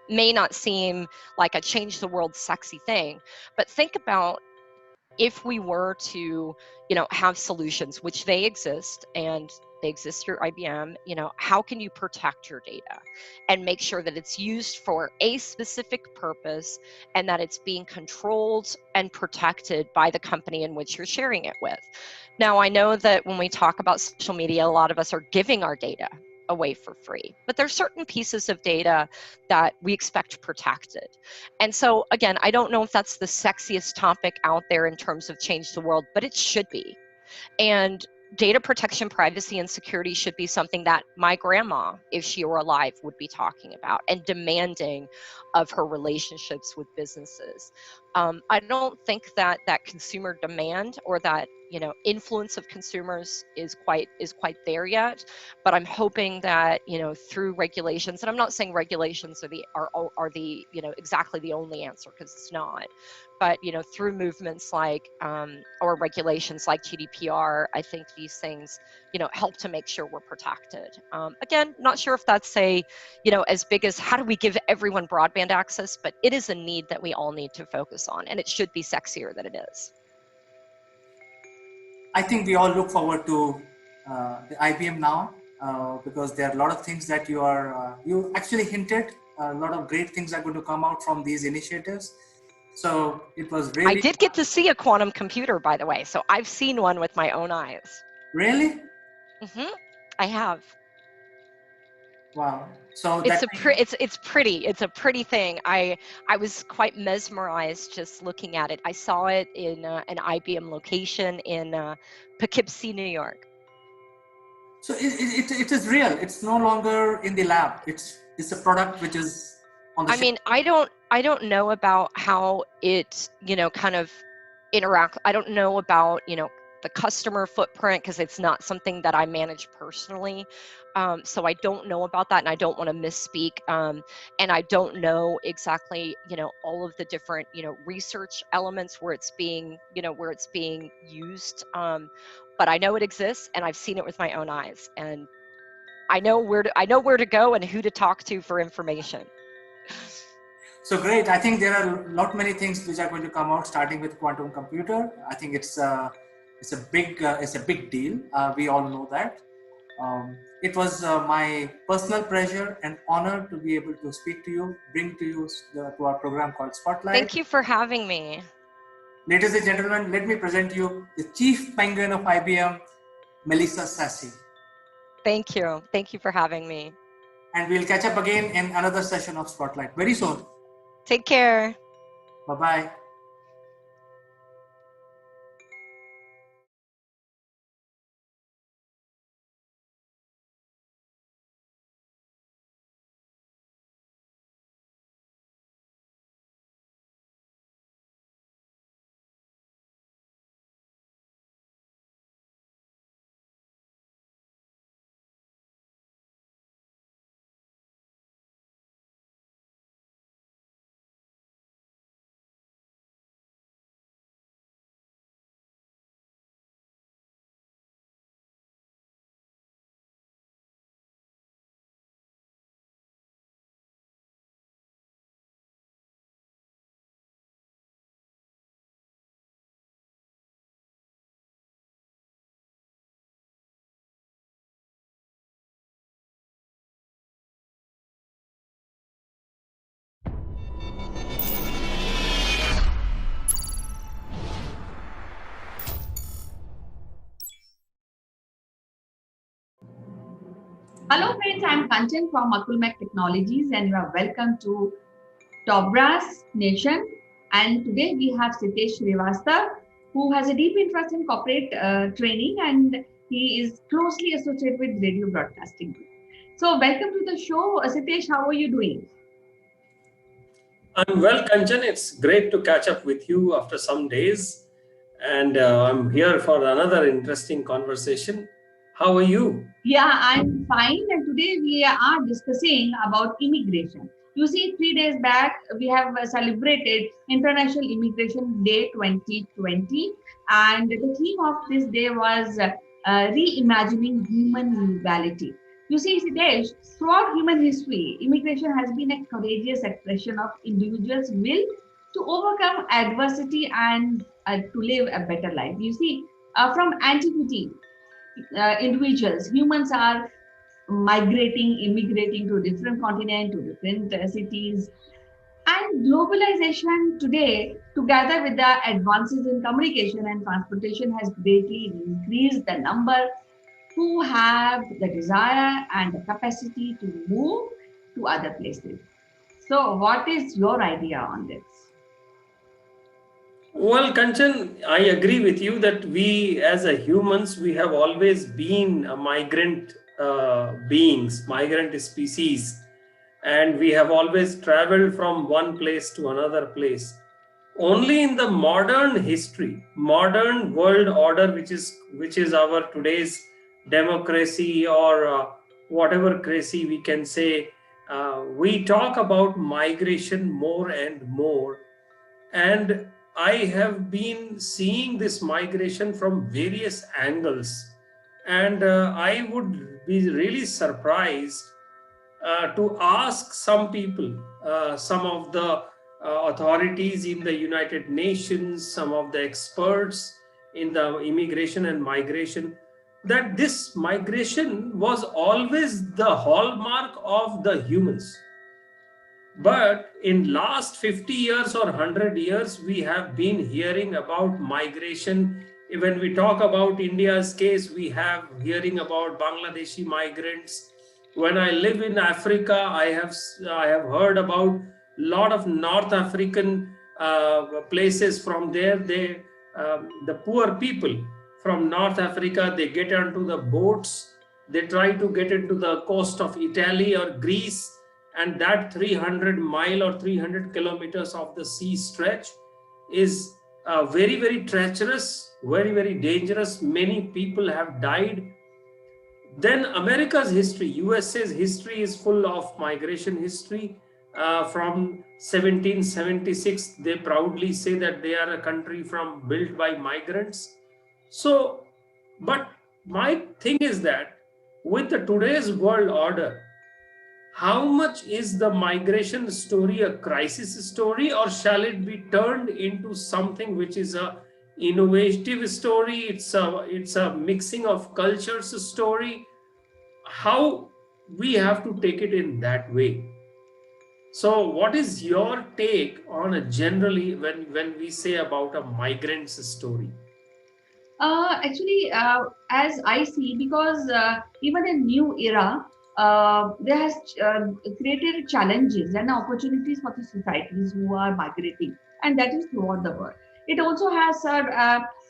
S13: may not seem like a change the world sexy thing, but think about if we were to, have solutions, which they exist, and they exist through IBM, how can you protect your data and make sure that it's used for a specific purpose and that it's being controlled and protected by the company in which you're sharing it with? Now, I know that when we talk about social media, a lot of us are giving our data away for free, but there's certain pieces of data that we expect protected. And so again, I don't know if that's the sexiest topic out there in terms of change the world, but it should be. And data protection, privacy, and security should be something that my grandma, if she were alive, would be talking about and demanding of her relationships with businesses. I don't think that consumer demand or that influence of consumers is quite there yet, but I'm hoping that through regulations, and I'm not saying regulations are the exactly the only answer, because it's not, but through movements like or regulations like GDPR, I think these things help to make sure we're protected. Again, not sure if that's as big as how do we give everyone broadband access, but it is a need that we all need to focus on, and it should be sexier than it is.
S3: I think we all look forward to the IBM now because there are a lot of things that you actually hinted a lot of great things are going to come out from these initiatives. So it was really.
S13: I did get to see a quantum computer, by the way. So I've seen one with my own eyes.
S3: Really?
S13: I have.
S3: Wow. So
S13: It's
S3: that
S13: it's pretty. It's a pretty thing. I was quite mesmerized just looking at it. I saw it in an IBM location in Poughkeepsie, New York.
S3: So it is real. It's no longer in the lab. It's a product which is on the
S13: I mean, I don't know about how it, kind of interact. I don't know about, the customer footprint because it's not something that I manage personally. So I don't know about that, and I don't want to misspeak. And I don't know exactly, all of the different, research elements where it's being, used. But I know it exists, and I've seen it with my own eyes, and I know where to go and who to talk to for information.
S3: So great. I think there are a lot many things which are going to come out, starting with quantum computer. I think it's a big deal. We all know that. It was my personal pleasure and honor to be able to speak to you, bring to you to our program called Spotlight.
S13: Thank you for having me.
S3: Ladies and gentlemen, let me present you the Chief Penguin of IBM, Melissa Sassy.
S13: Thank you. Thank you for having me.
S3: And we'll catch up again in another session of Spotlight very soon.
S13: Take care.
S3: Bye-bye.
S11: Hello friends, I'm Kanchan from Akulmach Technologies and you are welcome to Top Brass Nation. And today we have Sitesh Srivastava, who has a deep interest in corporate training and he is closely associated with radio broadcasting. So welcome to the show. Sitesh, how are you doing?
S2: I'm well, Kanchan. It's great to catch up with you after some days. And I'm here for another interesting conversation. How are you?
S11: Yeah, I'm fine. And today we are discussing about immigration. You see, 3 days back, we have celebrated International Immigration Day 2020. And the theme of this day was reimagining human equality. You see, Siddesh, throughout human history, immigration has been a courageous expression of individuals' will to overcome adversity and to live a better life. You see, from antiquity, individuals, humans are migrating, immigrating to different continents, to different cities. And globalization today, together with the advances in communication and transportation, has greatly increased the number who have the desire and the capacity to move to other places. So, what is your idea on this?
S2: Well, Kanchan, I agree with you that we as a humans, we have always been a migrant beings, migrant species, and we have always traveled from one place to another place. Only in the modern history, modern world order, which is our today's democracy or whatever crazy we can say, we talk about migration more and more. And I have been seeing this migration from various angles. And I would be really surprised to ask some people, some of the authorities in the United Nations, some of the experts in the immigration and migration, that this migration was always the hallmark of the humans. But in last 50 years or 100 years, we have been hearing about migration. When we talk about India's case, we have hearing about Bangladeshi migrants. When I live in Africa, I have heard about lot of North African places. From there. The poor people from North Africa, they get onto the boats, they try to get into the coast of Italy or Greece, and that 300 mile or 300 kilometers of the sea stretch is very, very treacherous, very, very dangerous. Many people have died. Then America's history, USA's history is full of migration history. From 1776, they proudly say that they are a country built by migrants. So, but my thing is that with the today's world order, how much is the migration story a crisis story, or shall it be turned into something which is a innovative story? It's a mixing of cultures story. How we have to take it in that way? So what is your take on a generally when we say about a migrant's story?
S11: Actually, as I see, because even in new era, there has created challenges and opportunities for the societies who are migrating, and that is throughout the world. It also has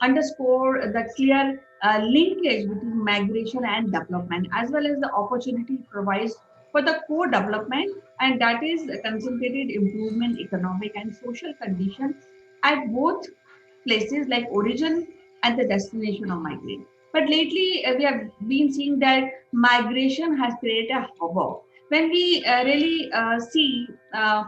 S11: underscore the clear linkage between migration and development, as well as the opportunity it provides for the co-development, and that is a concentrated improvement, economic and social condition at both places like origin and the destination of migrant. But lately, we have been seeing that migration has created a havoc. When we really see the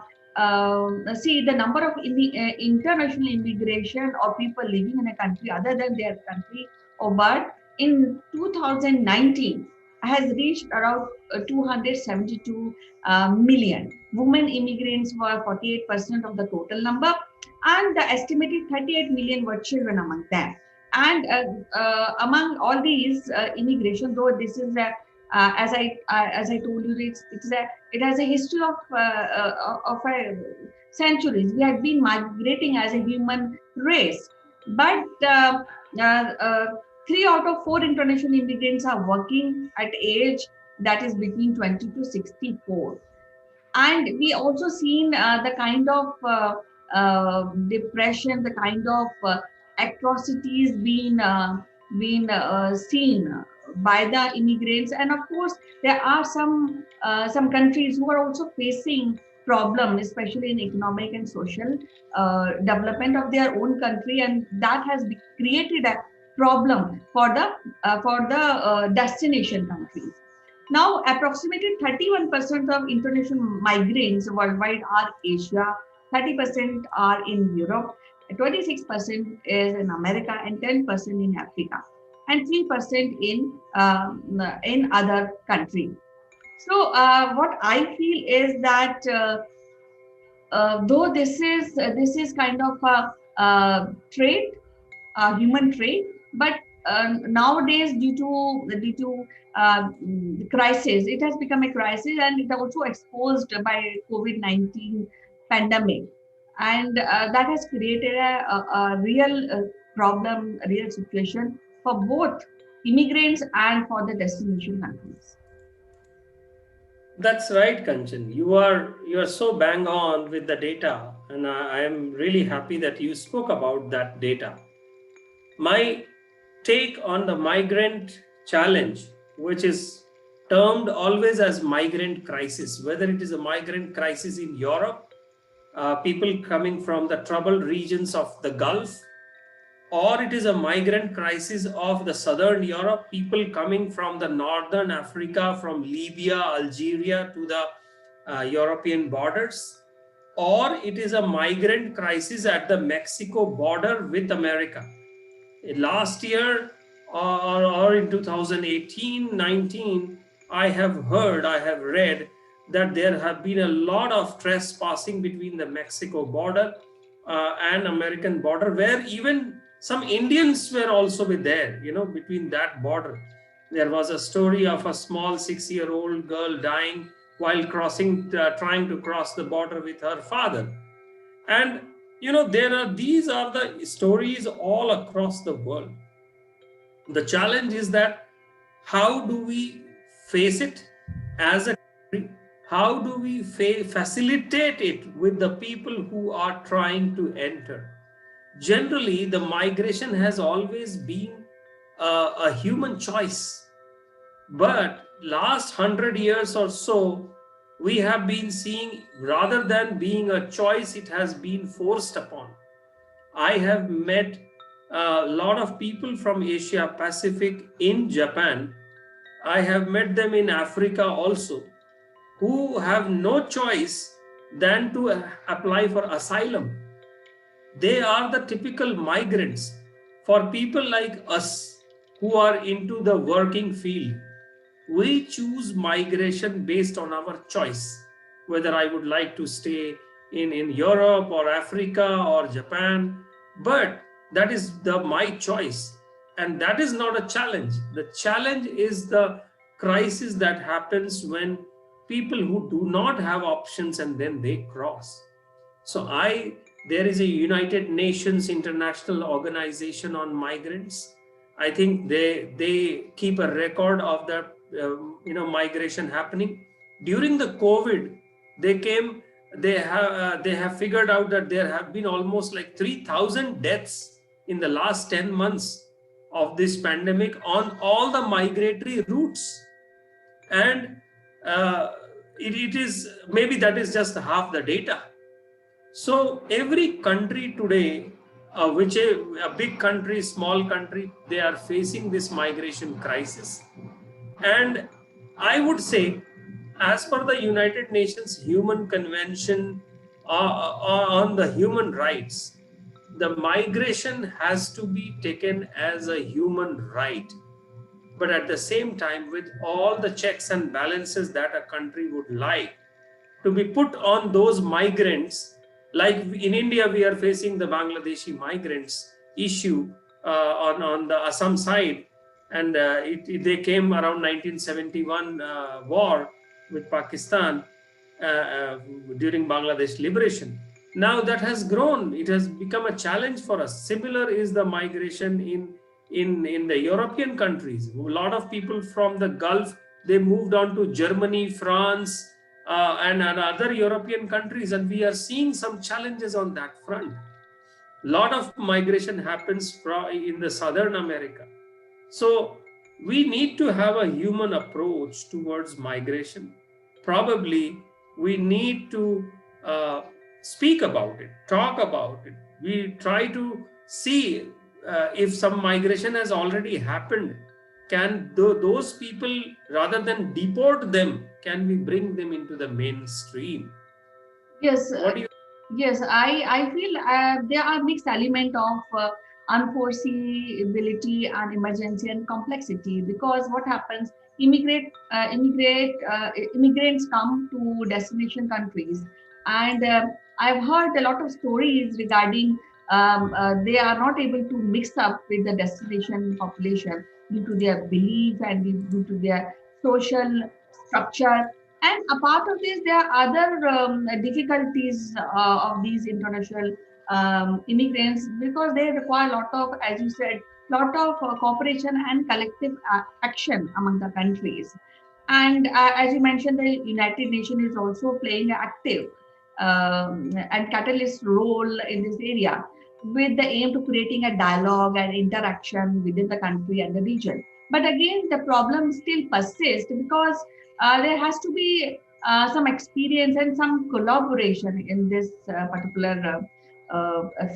S11: number of international immigration or people living in a country other than their country of birth in 2019 has reached around 272 million. Women immigrants were 48% of the total number, and the estimated 38 million were children among them. And among all these immigration, though this is as I told you, it has a history of centuries. We have been migrating as a human race, but 3 out of 4 international immigrants are working at age that is between 20 to 64. And we also seen the kind of depression, the kind of atrocities being seen by the immigrants. And of course, there are some countries who are also facing problem, especially in economic and social development of their own country, and that has created a problem for the destination countries. Now, approximately 31% of international migrants worldwide are Asia, 30% are in Europe, 26% is in America, and 10% in Africa, and 3% in other countries. So, what I feel is that though this is kind of a trait, human trait, but nowadays due to crisis, it has become a crisis, and it also exposed by COVID-19 pandemic, and that has created a real problem, a real situation for both immigrants and for the destination countries.
S2: That's right, Kanchan. You are so bang on with the data, and I am really happy that you spoke about that data. My take on the migrant challenge, which is termed always as migrant crisis, whether it is a migrant crisis in Europe, people coming from the troubled regions of the Gulf, or it is a migrant crisis of the southern Europe, people coming from the northern Africa, from Libya, Algeria to the European borders, or it is a migrant crisis at the Mexico border with America. Last year or in 2018-19, I have read that there have been a lot of trespassing between the Mexico border and American border, where even some Indians were also there, between that border. There was a story of a small 6-year-old girl dying while trying to cross the border with her father. And these are the stories all across the world. The challenge is that how do we face it as a country? How do we facilitate it with the people who are trying to enter? Generally, the migration has always been a human choice. But last 100 years or so, we have been seeing rather than being a choice, it has been forced upon. I have met a lot of people from Asia Pacific in Japan. I have met them in Africa also, who have no choice than to apply for asylum. They are the typical migrants for people like us who are into the working field. We choose migration based on our choice, whether I would like to stay in Europe or Africa or Japan, but that is my choice. And that is not a challenge. The challenge is the crisis that happens when people who do not have options and then they cross. So there is a United Nations International Organization on Migrants. I think they keep a record of the migration happening. During the COVID, they have figured out that there have been almost like 3,000 deaths in the last 10 months of this pandemic on all the migratory routes. And it is maybe that is just half the data. So every country today, which a big country, small country, they are facing this migration crisis. And I would say, as per the United Nations Human Convention on the human rights, the migration has to be taken as a human right. But at the same time, with all the checks and balances that a country would like to be put on those migrants, like in India, we are facing the Bangladeshi migrants issue on the Assam side. And they came around 1971 war with Pakistan during Bangladesh liberation. Now that has grown. It has become a challenge for us. Similar is the migration in the European countries. A lot of people from the Gulf, they moved on to Germany, France, and other European countries, and we are seeing some challenges on that front. A lot of migration happens in the Southern America. So we need to have a human approach towards migration. Probably we need to speak about it, talk about it. We try to see if some migration has already happened. Can those people, rather than deport them, can we bring them into the mainstream?
S1: Yes,
S2: What do you?
S1: yes, I feel there are mixed element of unforeseeability and emergency and complexity, because what happens, immigrants come to destination countries, and I've heard a lot of stories regarding they are not able to mix up with the destination population due to their belief and due to their social structure. And apart of this, there are other difficulties of these international immigrants, because they require a lot of, as you said, lot of cooperation and collective action among the countries. And as you mentioned, the United Nations is also playing an active and catalyst role in this area, with the aim to creating a dialogue and interaction within the country and the region. But again, the problem still persists, because there has to be some experience and some collaboration in this particular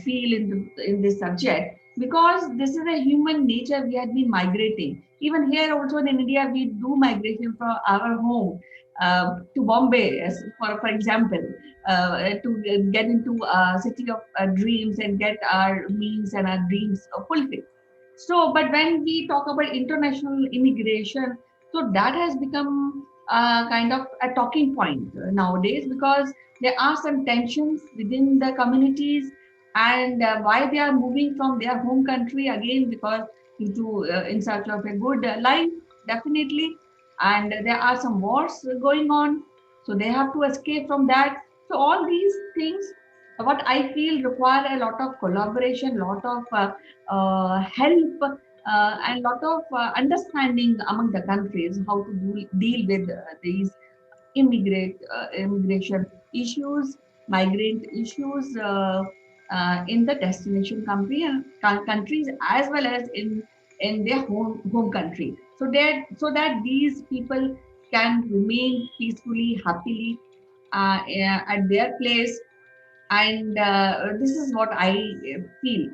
S1: field in this subject, because this is a human nature. We have been migrating. Even here also in India, we do migration from our home to Bombay, for example, to get into a city of dreams and get our means and our dreams fulfilled. So, but when we talk about international immigration, so that has become kind of a talking point nowadays, because there are some tensions within the communities, and why they are moving from their home country again, because into in search of a good life, definitely, and there are some wars going on.
S11: So they have to escape from that. So all these things, what I feel, require a lot of collaboration, lot of help, and lot of understanding among the countries how to deal with these immigration issues, migrant issues in the destination country and countries, as well as in their home country. So that these people can remain peacefully, happily at their place. And this is what I feel.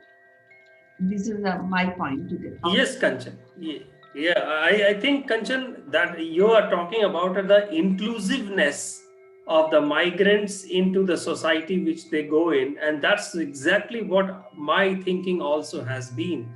S11: This is my point today.
S2: Yes, Kanchan. Yeah, I think, Kanchan, that you are talking about the inclusiveness of the migrants into the society which they go in. And that's exactly what my thinking also has been,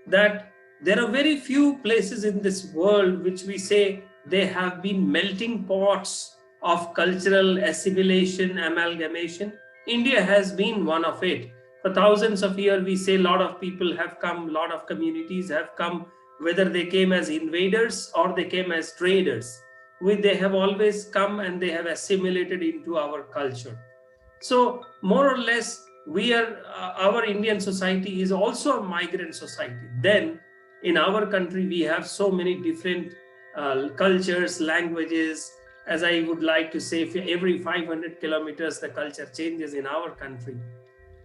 S2: that there are very few places in this world which we say they have been melting pots of cultural assimilation, amalgamation. India has been one of it. For thousands of years, we say a lot of people have come, a lot of communities have come, whether they came as invaders or they came as traders. They have always come and they have assimilated into our culture. So more or less, we are our Indian society is also a migrant society. Then in our country, we have so many different cultures, languages. As I would like to say, every 500 kilometers, the culture changes in our country.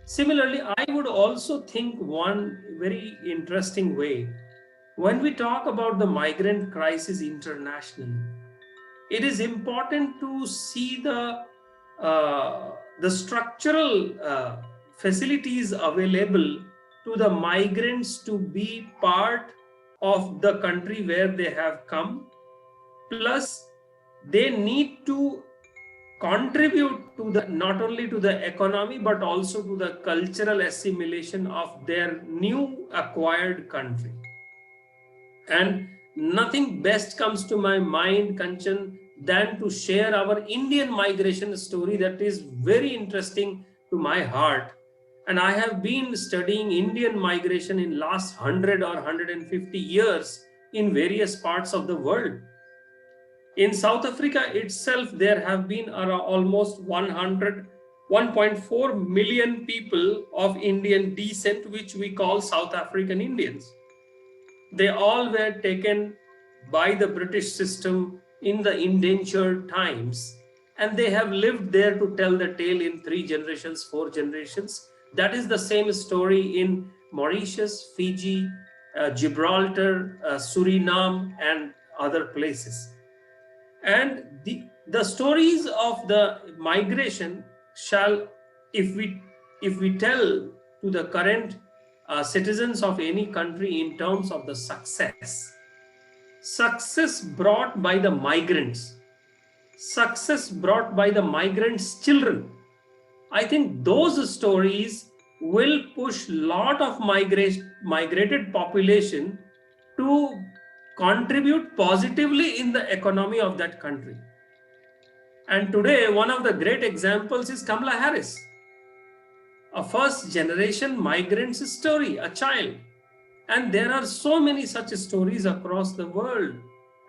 S2: Similarly, I would also think one very interesting way when we talk about the migrant crisis internationally, it is important to see the structural facilities available to the migrants to be part of the country where they have come. Plus, they need to contribute to the not only to the economy but also to the cultural assimilation of their new acquired country. And nothing best comes to my mind, Kanchan, than to share our Indian migration story that is very interesting to my heart. And I have been studying Indian migration in last 100 or 150 years in various parts of the world. In South Africa itself, there have been around almost 1.4 million people of Indian descent, which we call South African Indians. They all were taken by the British system in the indentured times, and they have lived there to tell the tale in 3 generations, 4 generations. That is the same story in Mauritius, Fiji, Gibraltar, Suriname, and other places. And the stories of the migration shall, if we tell to the current citizens of any country in terms of the success brought by the migrants, success brought by the migrants' children, I think those stories will push lot of migrated population to contribute positively in the economy of that country. And today, one of the great examples is Kamala Harris, a first generation migrant's story, a child. And there are so many such stories across the world.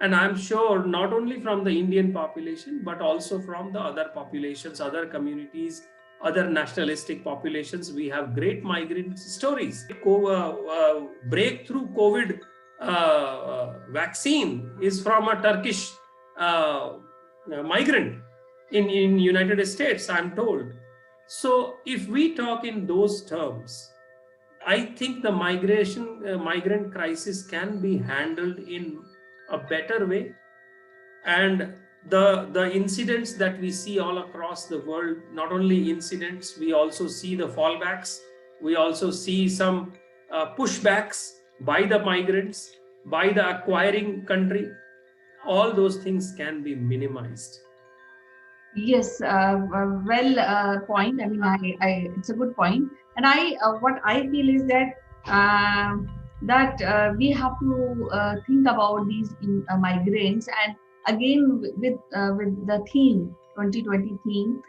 S2: And I'm sure not only from the Indian population, but also from the other populations, other communities, other nationalistic populations. We have great migrant stories. Breakthrough COVID vaccine is from a Turkish migrant in United States, I'm told. So if we talk in those terms, I think the migrant crisis can be handled in a better way, and the incidents that we see all across the world, not only incidents, we also see the fallbacks, we also see some pushbacks by the migrants, by the acquiring country. All those things can be minimized.
S11: Yes, well, point. I mean, it's a good point. And what I feel is that we have to think about these migrants, and again with the theme 2020 theme,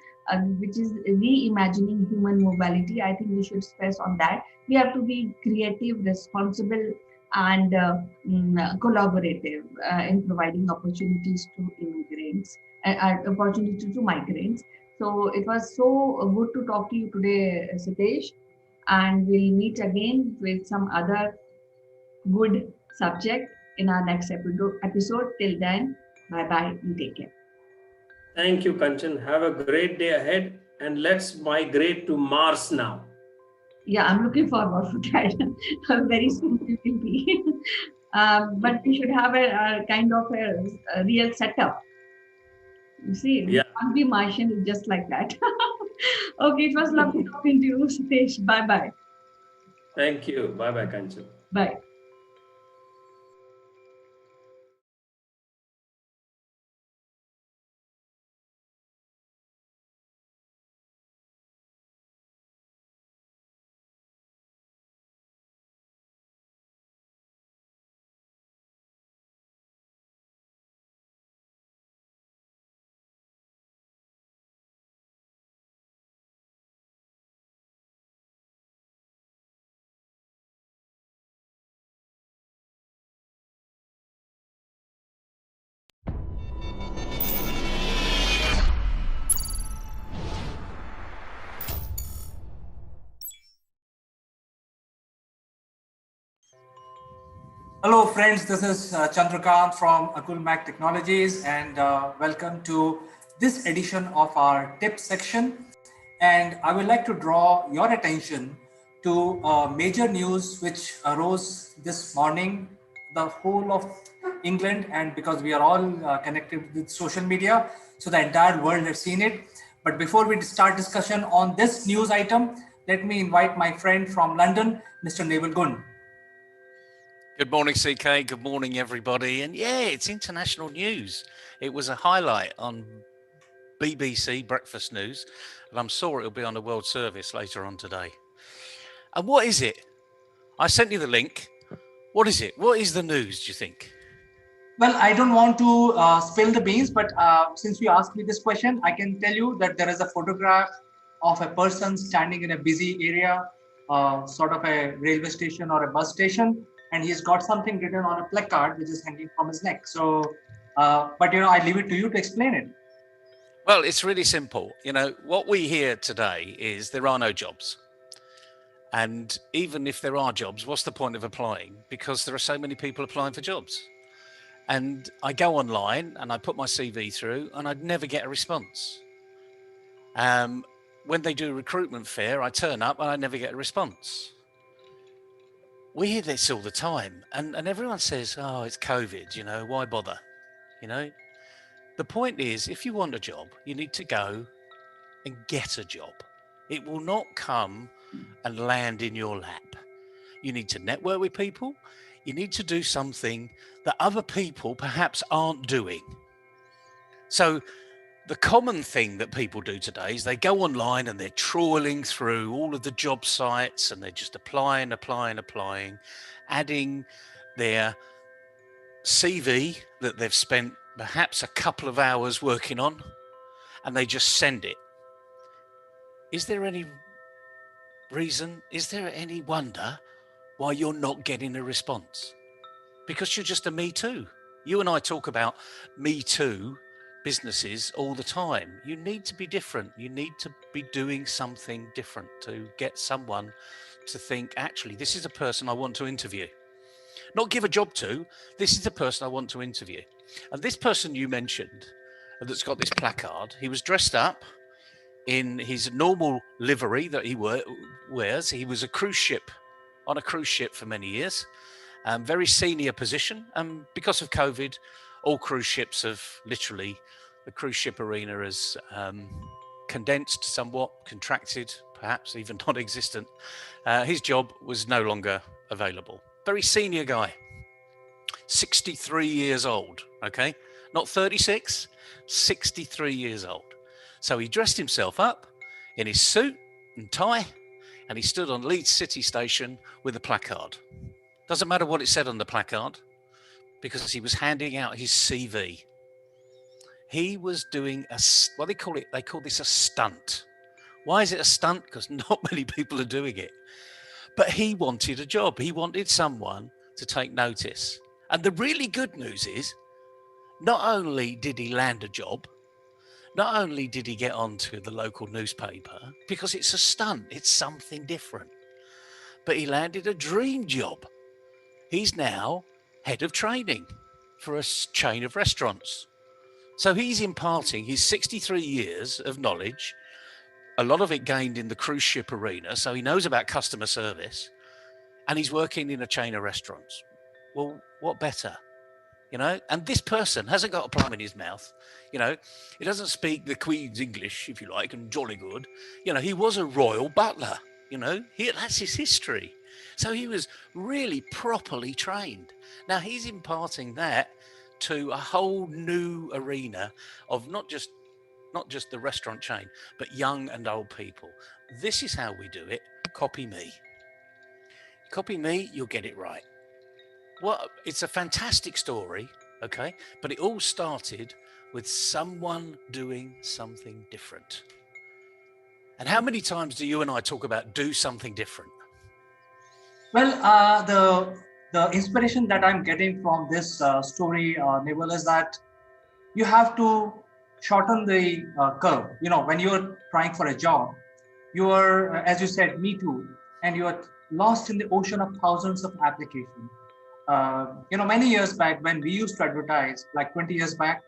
S11: which is reimagining human mobility. I think we should stress on that. We have to be creative, responsible, and collaborative in providing opportunities to immigrants, opportunity to migrants. So it was so good to talk to you today, Sitesh, and we'll meet again with some other good subject in our next episode. Till then, bye bye and take care.
S2: Thank you, Kanchan. Have a great day ahead, and let's migrate to Mars now.
S11: Yeah, I'm looking forward to that. Very soon we will be. But we should have a kind of a real setup. You see, we
S2: Yeah.
S11: can't be Martian just like that. Okay, it was lovely talking to you, Sitesh. Bye bye.
S2: Thank you. Bye bye, Kanchan.
S11: Bye.
S3: Hello, friends. This is Chandrakant from Akulmach Technologies, and welcome to this edition of our tip section. And I would like to draw your attention to major news which arose this morning, the whole of England, and because we are all connected with social media, so the entire world has seen it. But before we start discussion on this news item, let me invite my friend from London, Mr. Naval Gun.
S4: Good morning, CK. Good morning, everybody. And yeah, it's international news. It was a highlight on BBC Breakfast News, and I'm sure it'll be on the World Service later on today. And what is it? I sent you the link. What is it? What is the news, do you think?
S3: Well, I don't want to spill the beans, but since you asked me this question, I can tell you that there is a photograph of a person standing in a busy area, sort of a railway station or a bus station, and he's got something written on a placard which is hanging from his neck. So, but I leave it to you to explain it.
S4: Well, it's really simple. What we hear today is there are no jobs. And even if there are jobs, what's the point of applying? Because there are so many people applying for jobs. And I go online and I put my CV through and I'd never get a response. When they do a recruitment fair, I turn up and I never get a response. We hear this all the time, and everyone says, oh, it's COVID, why bother? The point is, if you want a job, you need to go and get a job. It will not come and land in your lap. You need to network with people. You need to do something that other people perhaps aren't doing. So the common thing that people do today is they go online and they're trawling through all of the job sites and they're just applying, adding their CV that they've spent perhaps a couple of hours working on, and they just send it. Is there any reason? Is there any wonder why you're not getting a response? Because you're just a Me Too. You and I talk about Me Too businesses all the time. You need to be different. You need to be doing something different to get someone to think, actually, this is a person I want to interview. Not give a job to, this is a person I want to interview. And this person you mentioned that's got this placard, he was dressed up in his normal livery that he wears. He was on a cruise ship for many years. Very senior position. Because of COVID, all cruise ships have literally, the cruise ship arena has condensed somewhat, contracted, perhaps even non-existent. His job was no longer available. Very senior guy, 63 years old, okay? Not 36, 63 years old. So he dressed himself up in his suit and tie, and he stood on Leeds City Station with a placard. Doesn't matter what it said on the placard, because he was handing out his CV. He was doing what they call this a stunt. Why is it a stunt? Because not many people are doing it. But he wanted a job. He wanted someone to take notice. And the really good news is, not only did he land a job, not only did he get onto the local newspaper, because it's a stunt, it's something different, but he landed a dream job. He's now head of training for a chain of restaurants. So he's imparting his 63 years of knowledge, a lot of it gained in the cruise ship arena, so he knows about customer service, and he's working in a chain of restaurants. Well, what better? You know, and this person hasn't got a plum in his mouth. You know, he doesn't speak the Queen's English, if you like, and jolly good. You know, he was a royal butler. You know, that's his history. So he was really properly trained. Now he's imparting that to a whole new arena of not just the restaurant chain, but young and old people. This is how we do it. Copy me. Copy me, you'll get it right. Well, it's a fantastic story, okay? But it all started with someone doing something different. And how many times do you and I talk about do something different?
S3: Well, the inspiration that I'm getting from this story, Naval, is that you have to shorten the curve. You know, when you're trying for a job, you are, as you said, me too, and you are lost in the ocean of thousands of applications. You know, many years back when we used to advertise, like 20 years back,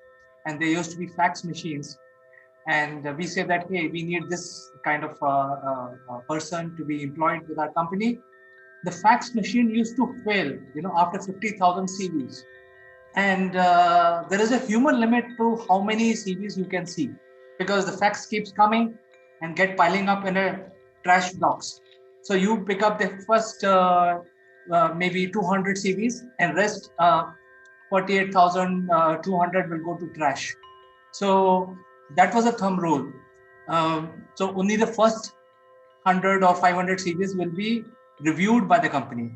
S3: and there used to be fax machines, and we say that, hey, we need this kind of person to be employed with our company. The fax machine used to fail, you know, after 50,000 CVs. And there is a human limit to how many CVs you can see, because the fax keeps coming and get piling up in a trash box. So you pick up the first maybe 200 CVs, and rest 48,200 will go to trash. So that was a thumb rule. So only the first 100 or 500 CVs will be reviewed by the company,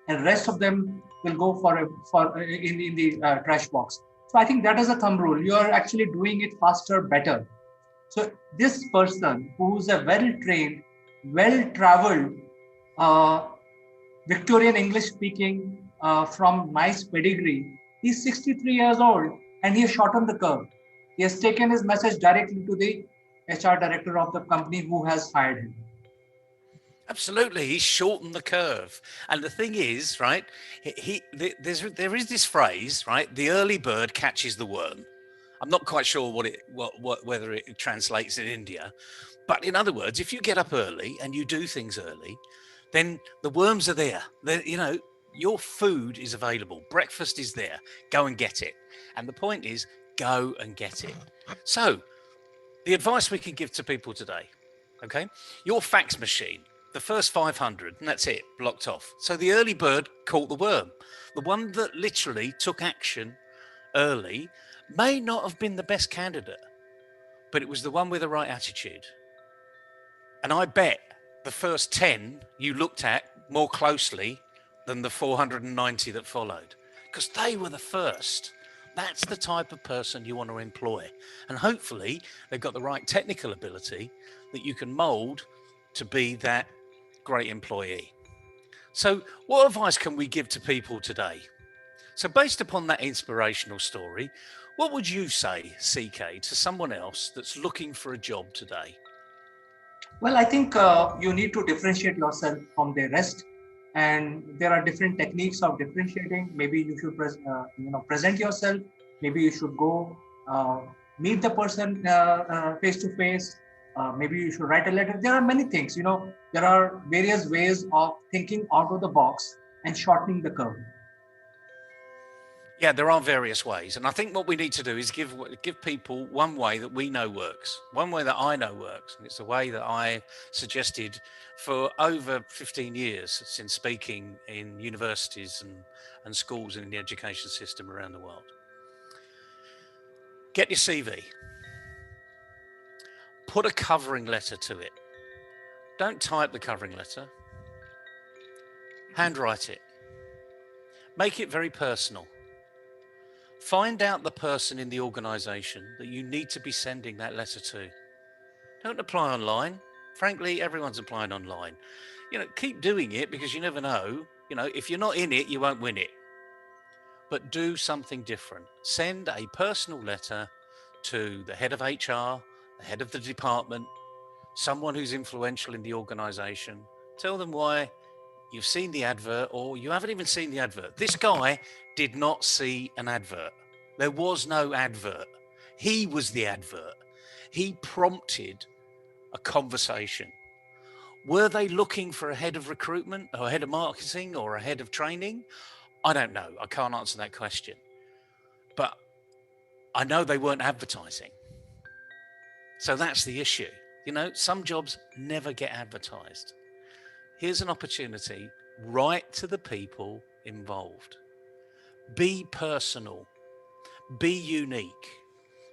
S3: and rest of them will go in the trash box. So I think that is a thumb rule. You are actually doing it faster, better. So this person, who's a well-trained, well-traveled, Victorian English speaking, from nice pedigree, he's 63 years old, and he has shortened the curve. He has taken his message directly to the HR director of the company who has hired him.
S4: Absolutely, he's shortened the curve. And the thing is, right, there is this phrase, right, the early bird catches the worm. I'm not quite sure whether it translates in India, but in other words, if you get up early and you do things early, then the worms are there. You know, your food is available. Breakfast is there. Go and get it. And the point is, go and get it. So the advice we can give to people today, okay, your fax machine, the first 500, and that's it, blocked off. So the early bird caught the worm. The one that literally took action early may not have been the best candidate, but it was the one with the right attitude. And I bet the first 10 you looked at more closely than the 490 that followed, because they were the first. That's the type of person you want to employ. And hopefully they've got the right technical ability that you can mold to be that great employee. So what advice can we give to people today? So based upon that inspirational story, what would you say, CK, to someone else that's looking for a job today?
S3: Well, I think you need to differentiate yourself from the rest, and there are different techniques of differentiating. Maybe you should present yourself. Maybe you should go meet the person face to face. Maybe you should write a letter. There are many things. You know, there are various ways of thinking out of the box and shortening the curve.
S4: Yeah, there are various ways. And I think what we need to do is give people one way that we know works, one way that I know works. And it's a way that I suggested for over 15 years since speaking in universities and schools and in the education system around the world. Get your CV. Put a covering letter to it. Don't type the covering letter. Handwrite it. Make it very personal. Find out the person in the organization that you need to be sending that letter to. Don't apply online. Frankly, everyone's applying online. You know, keep doing it because you never know You know, if you're not in it, you won't win it. But do something different. Send a personal letter to the head of HR, the head of the department, someone who's influential in the organization. Tell them why you've seen the advert, or you haven't even seen the advert. This guy did not see an advert. There was no advert. He was the advert. He prompted a conversation. Were they looking for a head of recruitment or a head of marketing or a head of training? I don't know. I can't answer that question. But I know they weren't advertising. So that's the issue. You know, some jobs never get advertised. Here's an opportunity. Write to the people involved. Be personal. Be unique.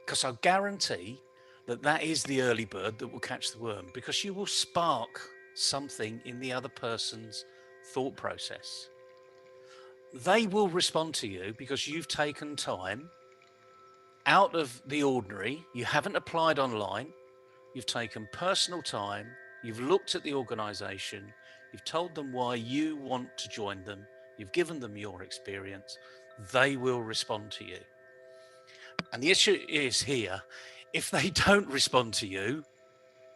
S4: Because I guarantee that that is the early bird that will catch the worm, because you will spark something in the other person's thought process. They will respond to you because you've taken time out of the ordinary. You haven't applied online. You've taken personal time. You've looked at the organization. You've told them why you want to join them. You've given them your experience. They will respond to you. And the issue is here, if they don't respond to you,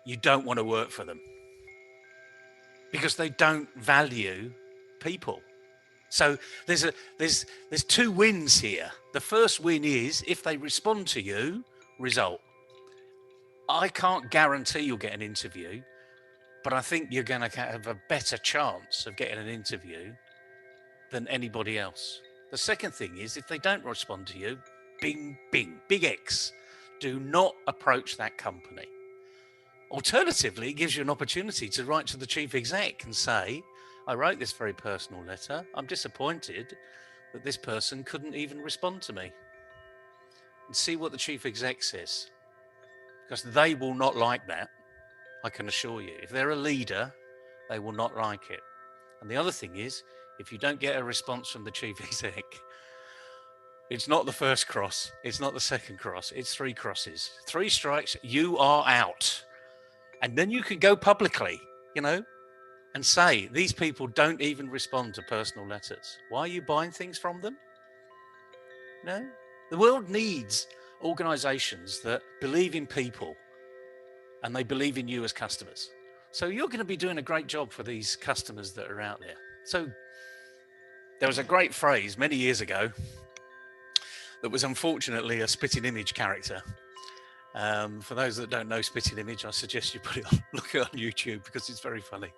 S4: you don't want to work for them because they don't value people. So there's two wins here. The first win is if they respond to you, result. I can't guarantee you'll get an interview, but I think you're going to have a better chance of getting an interview than anybody else. The second thing is if they don't respond to you, bing, bing, big X. Do not approach that company. Alternatively, it gives you an opportunity to write to the chief exec and say, I wrote this very personal letter. I'm disappointed that this person couldn't even respond to me. And see what the chief exec says. Because they will not like that, I can assure you. If they're a leader, they will not like it. And the other thing is, if you don't get a response from the chief exec, it's not the first cross, it's not the second cross, it's 3 crosses. 3 strikes, you are out. And then you can go publicly, you know, and say, these people don't even respond to personal letters. Why are you buying things from them? No. The world needs organizations that believe in people and they believe in you as customers. So you're going to be doing a great job for these customers that are out there. So there was a great phrase many years ago that was unfortunately a spitting image character. For those that don't know spitting image, I suggest you put it on, look it on YouTube because it's very funny.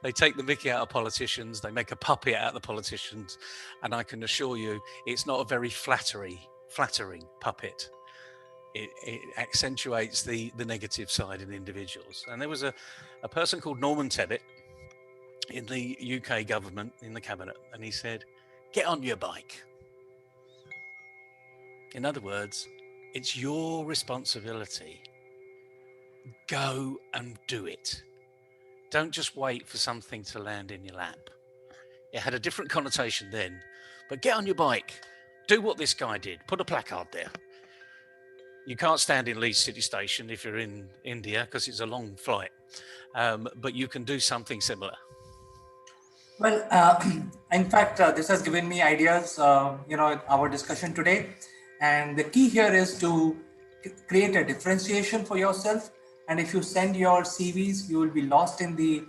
S4: They take the mickey out of politicians, they make a puppet out of the politicians, and I can assure you it's not a very flattering puppet. It accentuates the negative side in individuals. And there was a person called Norman Tebbit in the UK government, in the cabinet, and he said, get on your bike. In other words, it's your responsibility. Go and do it. Don't just wait for something to land in your lap. It had a different connotation then, but get on your bike. Do what this guy did. Put a placard there. You can't stand in Leeds City Station if you're in India because it's a long flight, but you can do something similar.
S3: Well, in fact, this has given me ideas, our discussion today. And the key here is to create a differentiation for yourself. And if you send your CVs, you will be lost in the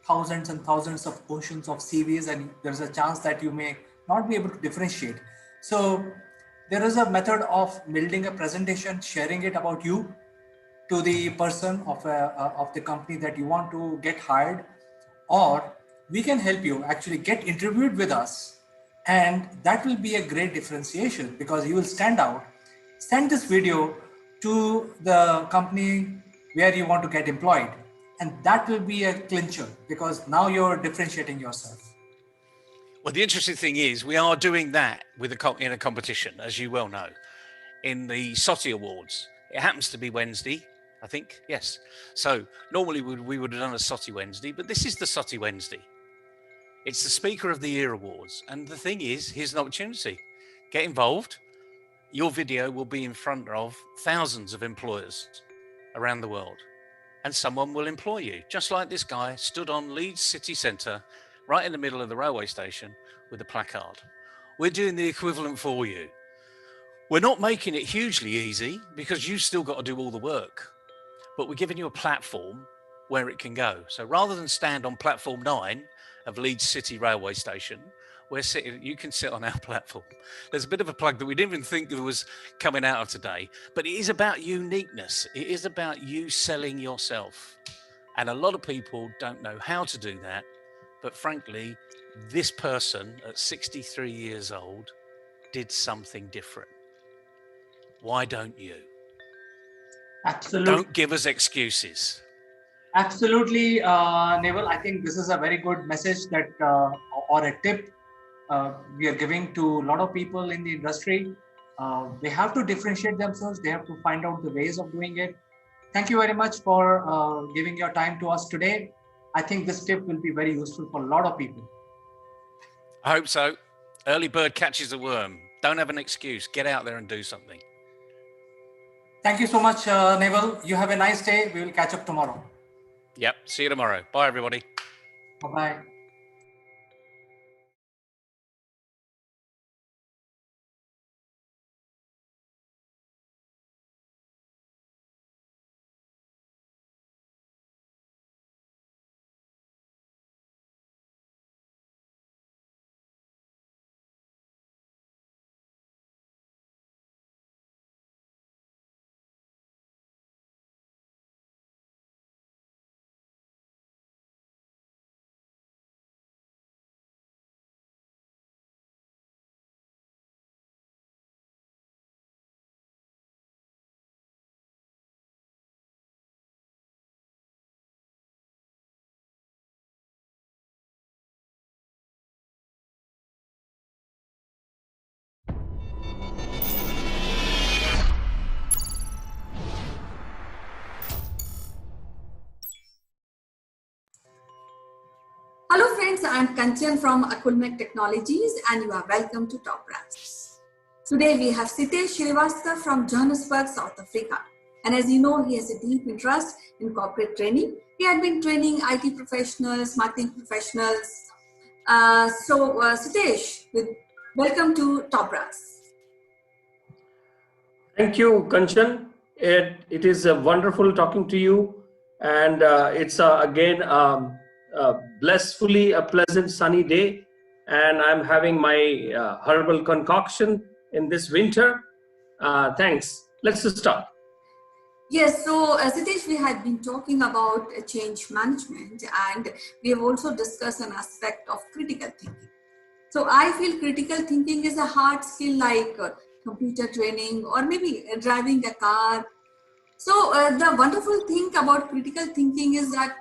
S3: thousands and thousands of oceans of CVs, and there's a chance that you may not be able to differentiate. So there is a method of building a presentation, sharing it about you to the person of the company that you want to get hired, or we can help you actually get interviewed with us. And that will be a great differentiation because you will stand out. Send this video to the company where you want to get employed. And that will be a clincher because now you're differentiating yourself.
S4: Well, the interesting thing is we are doing that in a competition, as you well know, in the SOTI Awards. It happens to be Wednesday, I think. Yes. So normally we would have done a SOTI Wednesday, but this is the SOTI Wednesday. It's the Speaker of the Year Awards. And the thing is, here's an opportunity. Get involved. Your video will be in front of thousands of employers around the world. And someone will employ you. Just like this guy stood on Leeds City Centre, right in the middle of the railway station with a placard. We're doing the equivalent for you. We're not making it hugely easy because you've still got to do all the work, but we're giving you a platform where it can go. So rather than stand on platform 9 of Leeds City Railway Station, you can sit on our platform. There's a bit of a plug that we didn't even think there was coming out of today, but it is about uniqueness. It is about you selling yourself. And a lot of people don't know how to do that. But frankly, this person at 63 years old did something different. Why don't you?
S3: Absolutely.
S4: Don't give us excuses.
S3: Absolutely, Naval. I think this is a very good message that, or a tip we are giving to a lot of people in the industry. They have to differentiate themselves. They have to find out the ways of doing it. Thank you very much for giving your time to us today. I think this tip will be very useful for a lot of people.
S4: I hope so. Early bird catches a worm. Don't have an excuse. Get out there and do something.
S3: Thank you so much, Naval. You have a nice day. We will catch up tomorrow.
S4: Yep. See you tomorrow. Bye, everybody.
S3: Bye-bye.
S8: Hello friends, I'm Kanchan from Akulmach Technologies and you are welcome to Top Brass. Today we have Sitesh Srivastava from Johannesburg, South Africa. And as you know, he has a deep interest in corporate training. He had been training IT professionals, marketing professionals. Sitesh, welcome to Top Brass.
S2: Thank you, Kanchan. It is wonderful talking to you. And it's again blissfully a pleasant sunny day. And I'm having my herbal concoction in this winter. Thanks. Let's just start.
S8: Yes, so Sitesh, we had been talking about change management and we have also discussed an aspect of critical thinking. So I feel critical thinking is a hard skill like computer training or maybe driving a car. So the wonderful thing about critical thinking is that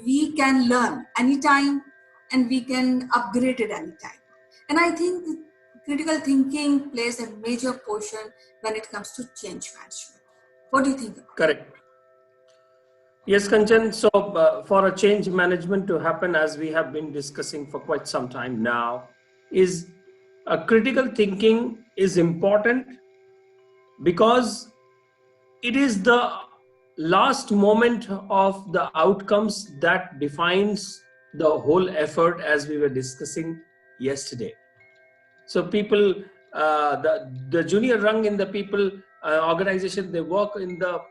S8: we can learn anytime and we can upgrade it anytime. And I think critical thinking plays a major portion when it comes to change management. What do you think?
S2: Correct. Yes, Kanchan. So for a change management to happen, as we have been discussing for quite some time now, is critical thinking is important because it is the last moment of the outcomes that defines the whole effort, as we were discussing yesterday. So people, the junior rung in the people organization, they work in the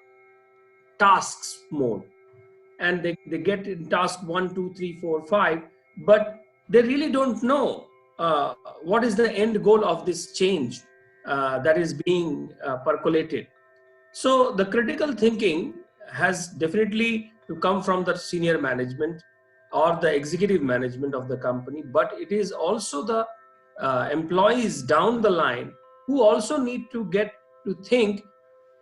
S2: tasks mode and they get in task 1, 2, 3, 4, 5, but they really don't know what is the end goal of this change that is being percolated. So the critical thinking has definitely to come from the senior management or the executive management of the company, but it is also the employees down the line who also need to get to think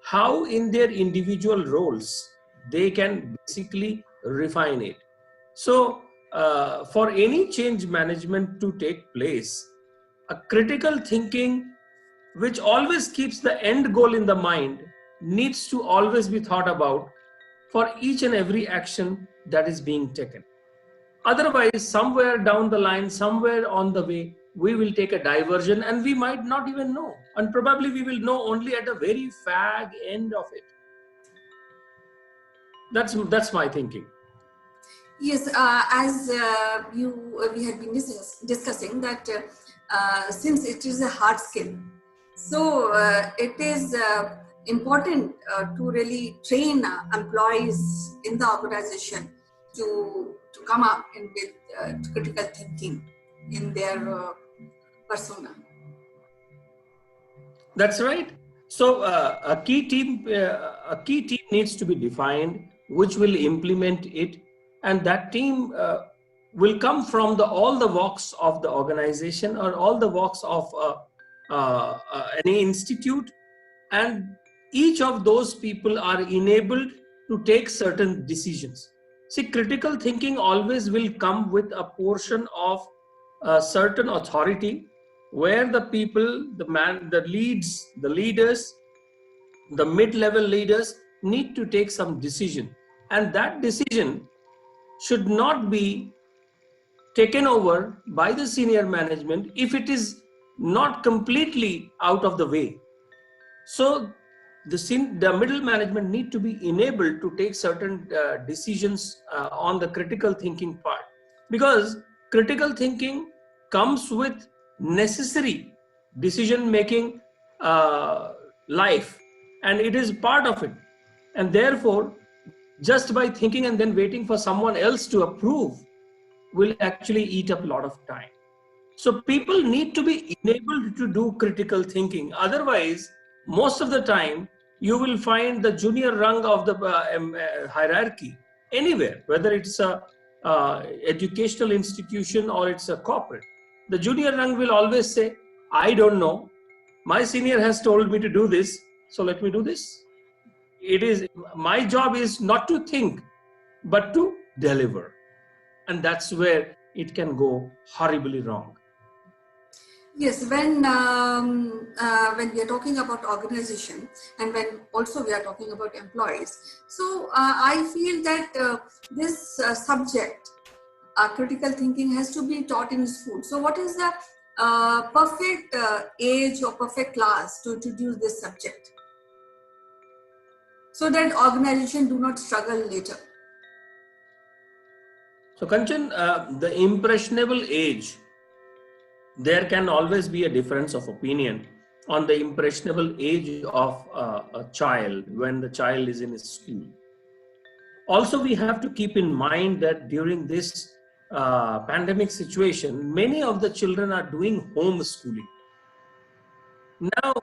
S2: how in their individual roles they can basically refine it. So for any change management to take place, a critical thinking which always keeps the end goal in the mind needs to always be thought about for each and every action that is being taken. Otherwise, somewhere down the line, somewhere on the way, we will take a diversion and we might not even know. And probably we will know only at the very fag end of it. That's my thinking.
S8: Yes, as we had been discussing that since it is a hard skill, so it is important to really train employees in the organization to come up in with critical thinking in their persona.
S2: That's right. So a key team needs to be defined, which will implement it, and that team will come from all the walks of the organization or all the walks of any institute, and each of those people are enabled to take certain decisions. See, critical thinking always will come with a portion of certain authority, where the people, the leaders, the mid-level leaders need to take some decision, and that decision should not be taken over by the senior management if it is not completely out of the way. So the middle management need to be enabled to take certain decisions on the critical thinking part, because critical thinking comes with necessary decision making life, and it is part of it. And therefore, just by thinking and then waiting for someone else to approve will actually eat up a lot of time. So people need to be enabled to do critical thinking. Otherwise, most of the time, you will find the junior rung of the hierarchy anywhere, whether it's a educational institution or it's a corporate. The junior rung will always say, "I don't know. My senior has told me to do this, so let me do this." It is my job is not to think, but to deliver, and that's where it can go horribly wrong.
S8: Yes, when we are talking about organization and when also we are talking about employees, so I feel that this subject, critical thinking, has to be taught in school. So, what is the perfect age or perfect class to introduce this subject, so that organization do not struggle later?
S2: So, Kanchan, the impressionable age, there can always be a difference of opinion on the impressionable age of a child when the child is in a school. Also, we have to keep in mind that during this pandemic situation, many of the children are doing homeschooling. Now,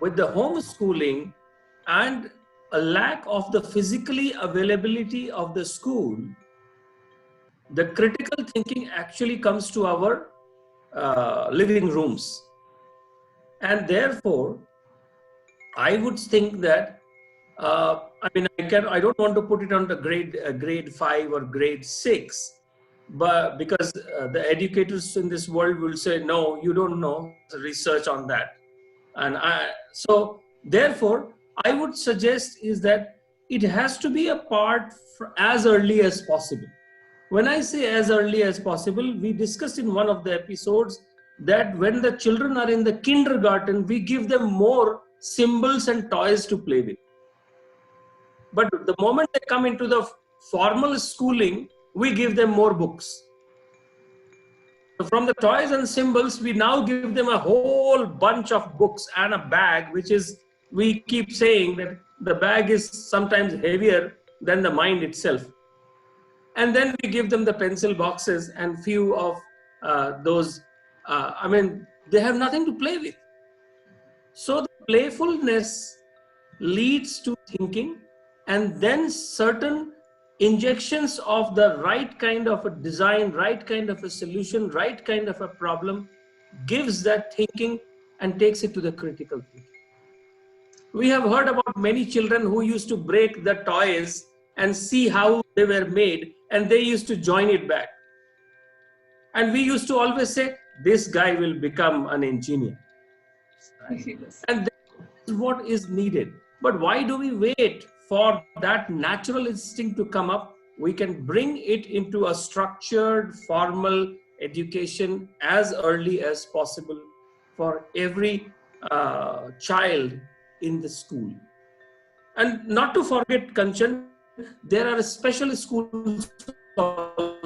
S2: with the homeschooling and a lack of the physically availability of the school, the critical thinking actually comes to our living rooms. And therefore, I would think that, I don't want to put it on the grade 5 or grade 6, but because the educators in this world will say, no, you don't know, research on that. So therefore, I would suggest is that it has to be a part as early as possible. When I say as early as possible, we discussed in one of the episodes that when the children are in the kindergarten, we give them more symbols and toys to play with. But the moment they come into the formal schooling, we give them more books. So from the toys and symbols, we now give them a whole bunch of books and a bag, which is, we keep saying that the bag is sometimes heavier than the mind itself. And then we give them the pencil boxes and few of those, they have nothing to play with. So the playfulness leads to thinking, and then certain injections of the right kind of a design, right kind of a solution, right kind of a problem gives that thinking and takes it to the critical thinking. We have heard about many children who used to break the toys and see how they were made, and they used to join it back. And we used to always say, this guy will become an engineer. Right? And that is what is needed. But why do we wait for that natural instinct to come up? We can bring it into a structured, formal education as early as possible for every child in the school. And not to forget, Kanchan, there are special schools for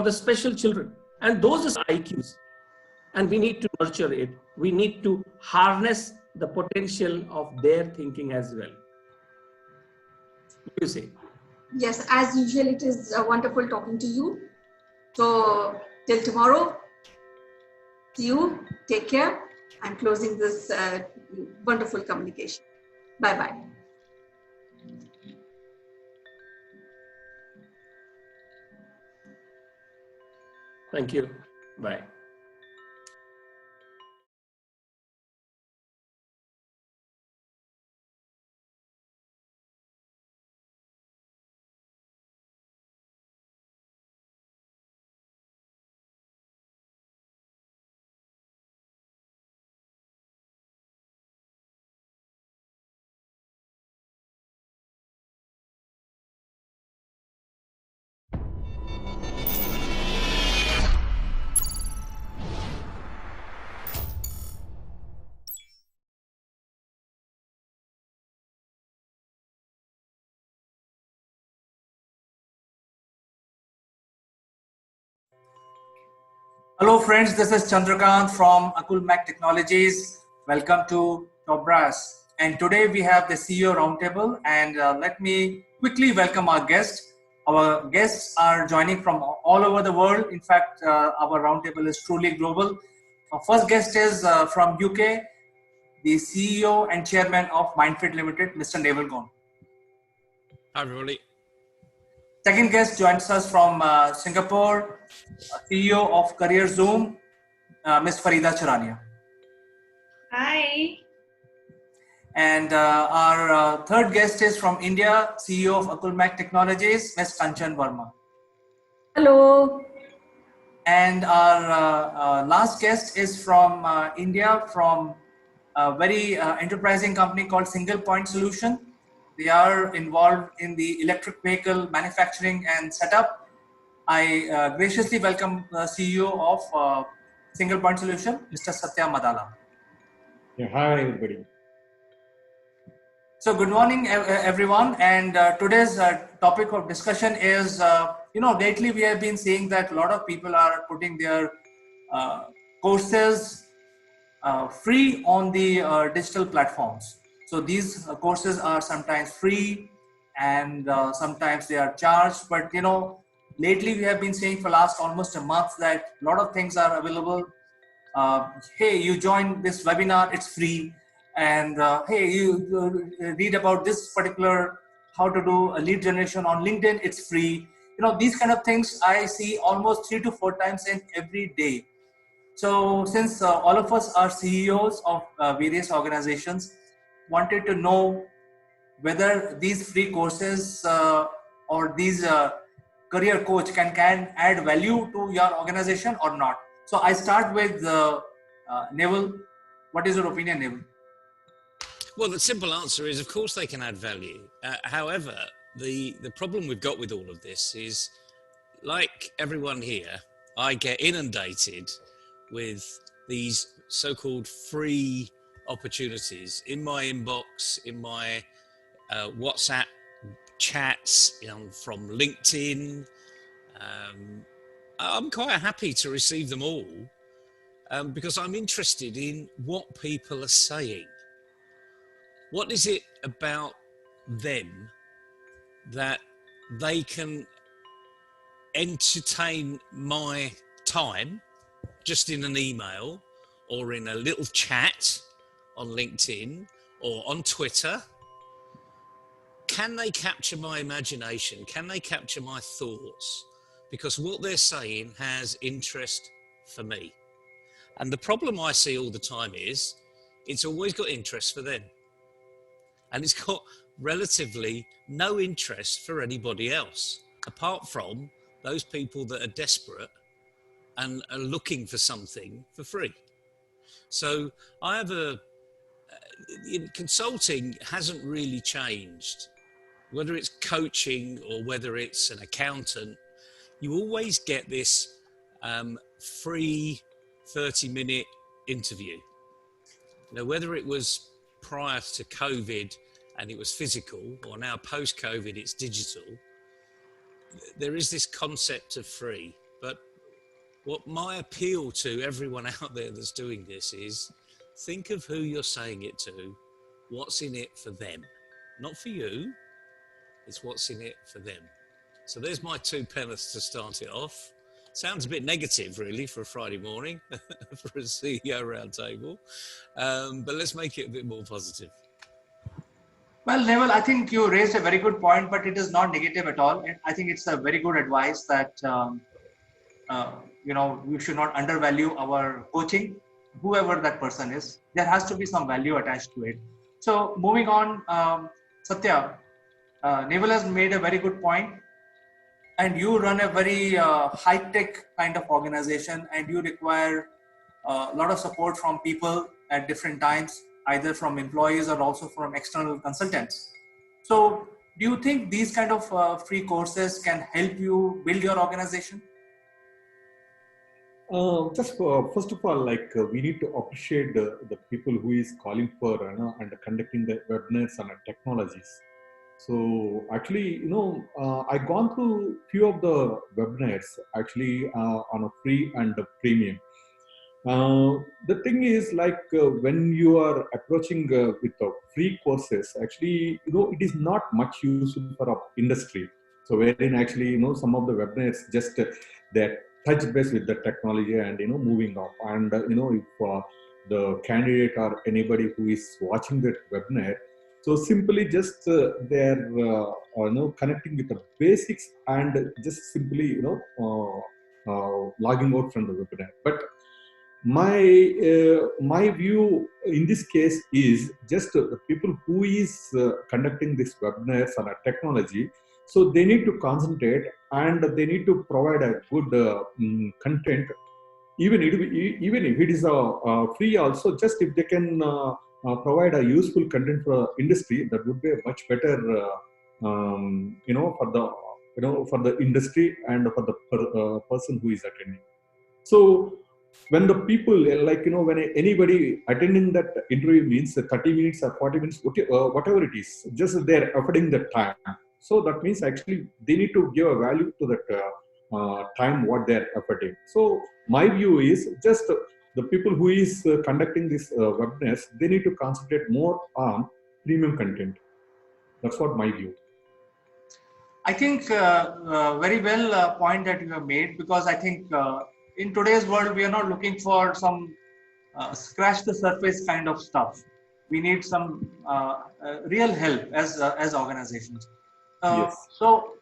S2: the special children, and those are IQs, and we need to nurture it. We need to harness the potential of their thinking as well. What do you say?
S1: Yes, as usual, it is wonderful talking to you. So till tomorrow, see you. Take care. I'm closing this wonderful communication. Bye bye.
S2: Thank you. Bye.
S3: Hello friends, this is Chandrakant from Akulmach Technologies. Welcome to Top Brass. And today we have the CEO Roundtable, and let me quickly welcome our guests. Our guests are joining from all over the world. In fact, our roundtable is truly global. Our first guest is from UK, the CEO and Chairman of Mindfit Limited, Mr. Naval Gone.
S4: Hi everybody.
S3: Second guest joins us from Singapore, CEO of Career Zoom, Ms. Farida Charania.
S14: Hi.
S3: And our third guest is from India, CEO of Akulmach Technologies, Ms. Kanchan Verma.
S14: Hello.
S3: And our last guest is from India, from a very enterprising company called Single Point Solution. They are involved in the electric vehicle manufacturing and setup. I graciously welcome the CEO of Single Point Solution, Mr. Satya Madala.
S15: Yeah, hi everybody.
S3: So good morning, everyone. And today's topic of discussion is, lately we have been seeing that a lot of people are putting their courses free on the digital platforms. So these courses are sometimes free and sometimes they are charged. But, lately we have been saying for last almost a month that a lot of things are available. Hey, you join this webinar, it's free. And hey, you read about this particular how to do a lead generation on LinkedIn, it's free. These kind of things I see almost 3 to 4 times in every day. So since all of us are CEOs of various organizations, wanted to know whether these free courses or these career coach can add value to your organization or not. So I start with Neville. What is your opinion, Neville?
S4: Well, the simple answer is, of course, they can add value. However, the problem we've got with all of this is, like everyone here, I get inundated with these so-called free opportunities in my inbox, in my WhatsApp chats, from LinkedIn. I'm quite happy to receive them all because I'm interested in what people are saying. What is it about them that they can entertain my time just in an email or in a little chat on LinkedIn or on Twitter? Can they capture my imagination? Can they capture my thoughts? Because what they're saying has interest for me. And the problem I see all the time is it's always got interest for them. And it's got relatively no interest for anybody else, apart from those people that are desperate and are looking for something for free. So I have consulting hasn't really changed. Whether it's coaching or whether it's an accountant, you always get this free 30-minute interview. whether it was prior to COVID and it was physical, or now post-COVID it's digital, there is this concept of free. But what my appeal to everyone out there that's doing this is, think of who you're saying it to, what's in it for them. Not for you, it's what's in it for them. So there's my 2 pence to start it off. Sounds a bit negative, really, for a Friday morning, for a CEO roundtable. But let's make it a bit more positive.
S3: Well, Neville, I think you raised a very good point, but it is not negative at all. And I think it's a very good advice that, we should not undervalue our coaching, whoever that person is. There has to be some value attached to it. So moving on, Satya, Neville has made a very good point. And you run a very high-tech kind of organization, and you require a lot of support from people at different times, either from employees or also from external consultants. So do you think these kind of free courses can help you build your organization?
S15: First of all, we need to appreciate the people who is calling for and conducting the webinars on technologies. So actually, I gone through few of the webinars actually on a free and a premium. The thing is, when you are approaching with the free courses, actually, it is not much useful for our industry. So wherein actually, some of the webinars just that touch base with the technology and moving off. And if the candidate or anybody who is watching that webinar, so simply just they're connecting with the basics and just simply logging out from the webinar. But my view in this case is just the people who is conducting this webinars on a technology, so they need to concentrate and they need to provide a good content, even if it is free also. Just if they can provide a useful content for industry, that would be a much better for the industry and for the person who is attending. So when the people, when anybody attending that interview means 30 minutes or 40 minutes, whatever it is, just they're affording the time. So that means actually they need to give a value to that time what they're affording. So my view is just the people who is conducting this webinars, they need to concentrate more on premium content. That's what my view.
S3: I think very well point that you have made, because I think in today's world, we are not looking for some scratch the surface kind of stuff. We need some real help as organizations.
S15: Yes.
S3: So,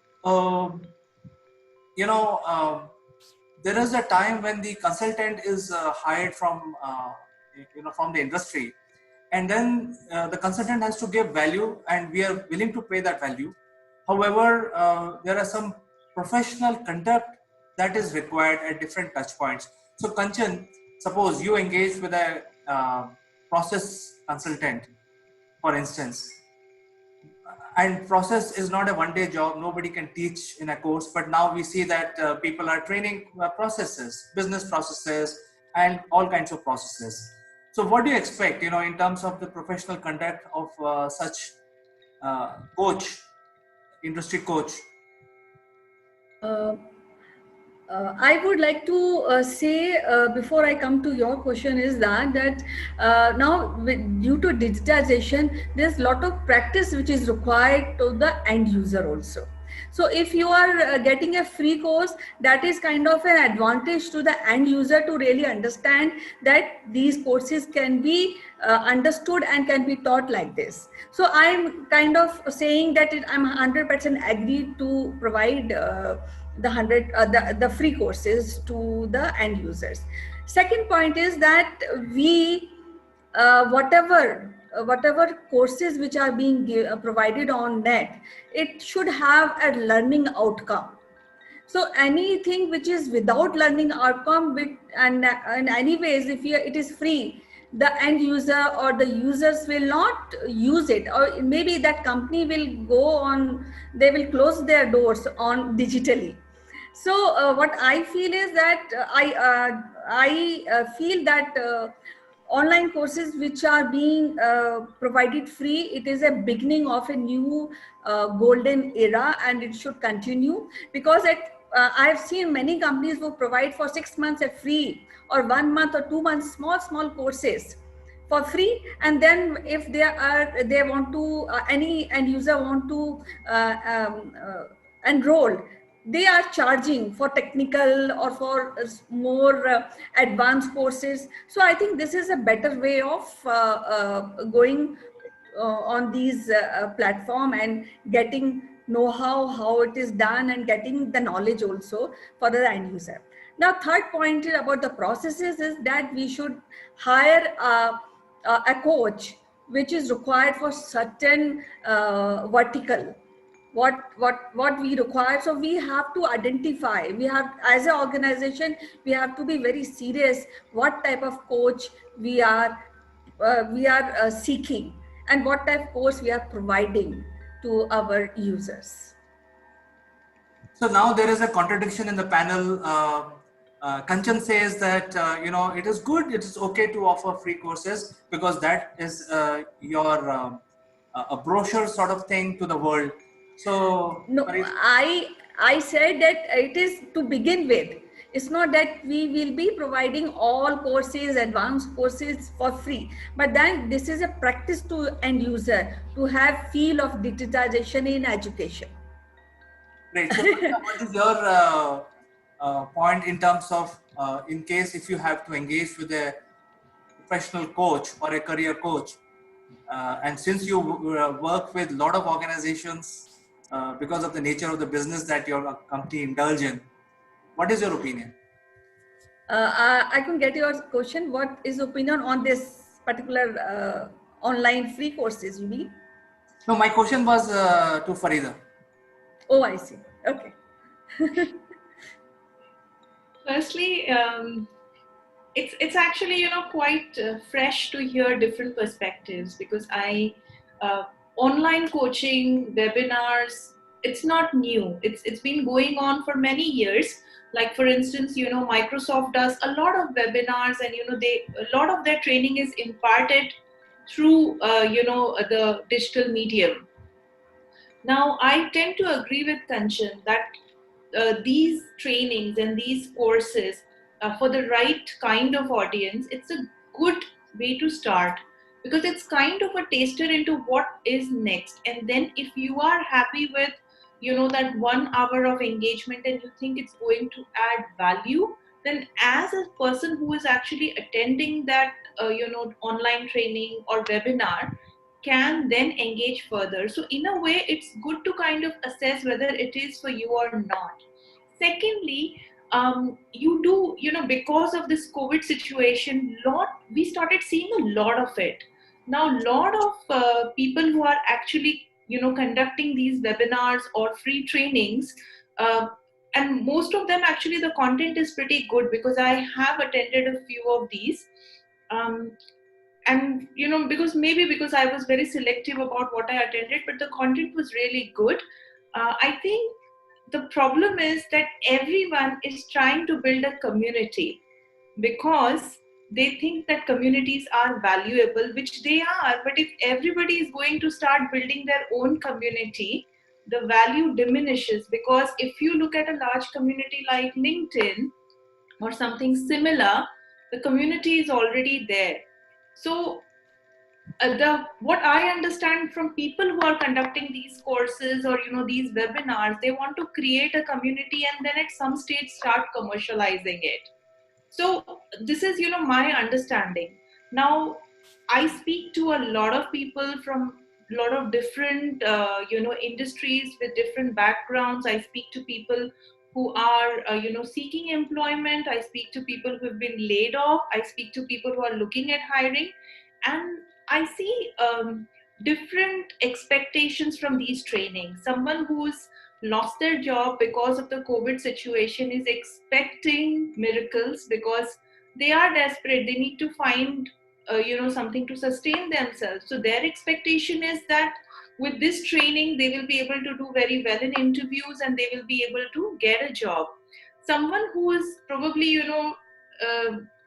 S3: there is a time when the consultant is hired from, from the industry, and then the consultant has to give value, and we are willing to pay that value. However, there are some professional conduct that is required at different touch points. So Kanchan, suppose you engage with a process consultant, for instance, and process is not a one-day job. Nobody can teach in a course, but now we see that people are training processes, business processes, and all kinds of processes. So what do you expect, in terms of the professional conduct of such coach, industry coach?
S11: I would like to say before I come to your question is that now due to digitization, there's a lot of practice which is required to the end user also. So if you are getting a free course, that is kind of an advantage to the end user to really understand that these courses can be understood and can be taught like this. So I'm kind of saying that I'm 100% agreed to provide the free courses to the end users. Second point is that we whatever courses which are being provided on net, it should have a learning outcome. So anything which is without learning outcome, and anyways, if it is free, the end user or the users will not use it, or maybe that company will go on, they will close their doors on digitally. So what I feel is that I feel that online courses which are being provided free. It is a beginning of a new golden era, and it should continue, because I've seen many companies who provide for 6 months a free, or 1 month or 2 months small courses for free, and then if they want to any end user want to enroll, they are charging for technical or for more advanced courses. So I think this is a better way of going on these platform and getting know-how how it is done, and getting the knowledge also for the end user. Now, third point about the processes is that we should hire a coach which is required for certain vertical, what we require. So we have to identify, we have, as an organization, we have to be very serious what type of coach we are seeking, and what type of course we are providing to our users.
S3: So now there is a contradiction in the panel. Kanchan says that it is good, it is okay to offer free courses because that is your a brochure sort of thing to the world. So
S11: no, I said that it is to begin with. It's not that we will be providing all courses, advanced courses for free, but then this is a practice to end user to have feel of digitization in education.
S3: Great. So what is your point in terms of in case if you have to engage with a professional coach or a career coach, and since you work with a lot of organizations because of the nature of the business that your company indulge in, what is your opinion?
S11: I can get your question. What is opinion on this particular online free courses, you mean?
S3: No, my question was to Farida.
S11: Oh, I see. Okay.
S14: Firstly, it's actually quite fresh to hear different perspectives, because I online coaching webinars, it's not new. It's been going on for many years. Like for instance, Microsoft does a lot of webinars, and a lot of their training is imparted through the digital medium. Now, I tend to agree with Kanchan that these trainings and these courses for the right kind of audience, it's a good way to start, because it's kind of a taster into what is next. And then if you are happy with that 1 hour of engagement and you think it's going to add value, then as a person who is actually attending that online training or webinar can then engage further. So in a way, it's good to kind of assess whether it is for you or not. Secondly, you do, because of this COVID situation, we started seeing a lot of it. Now, a lot of people who are actually, conducting these webinars or free trainings, and most of them actually the content is pretty good, because I have attended a few of these. And because I was very selective about what I attended, but the content was really good. I think the problem is that everyone is trying to build a community, because they think that communities are valuable, which they are. But if everybody is going to start building their own community, the value diminishes. Because if you look at a large community like LinkedIn or something similar, the community is already there. So what I understand from people who are conducting these courses or these webinars, they want to create a community and then at some stage start commercializing it. So this is my understanding. Now, I speak to a lot of people from a lot of different industries with different backgrounds. I speak to people who are seeking employment. I speak to people who have been laid off. I speak to people who are looking at hiring, and I see different expectations from these trainings. Someone who's lost their job because of the COVID situation is expecting miracles, because they are desperate. They need to find something to sustain themselves. So their expectation is that with this training, they will be able to do very well in interviews and they will be able to get a job. Someone who is probably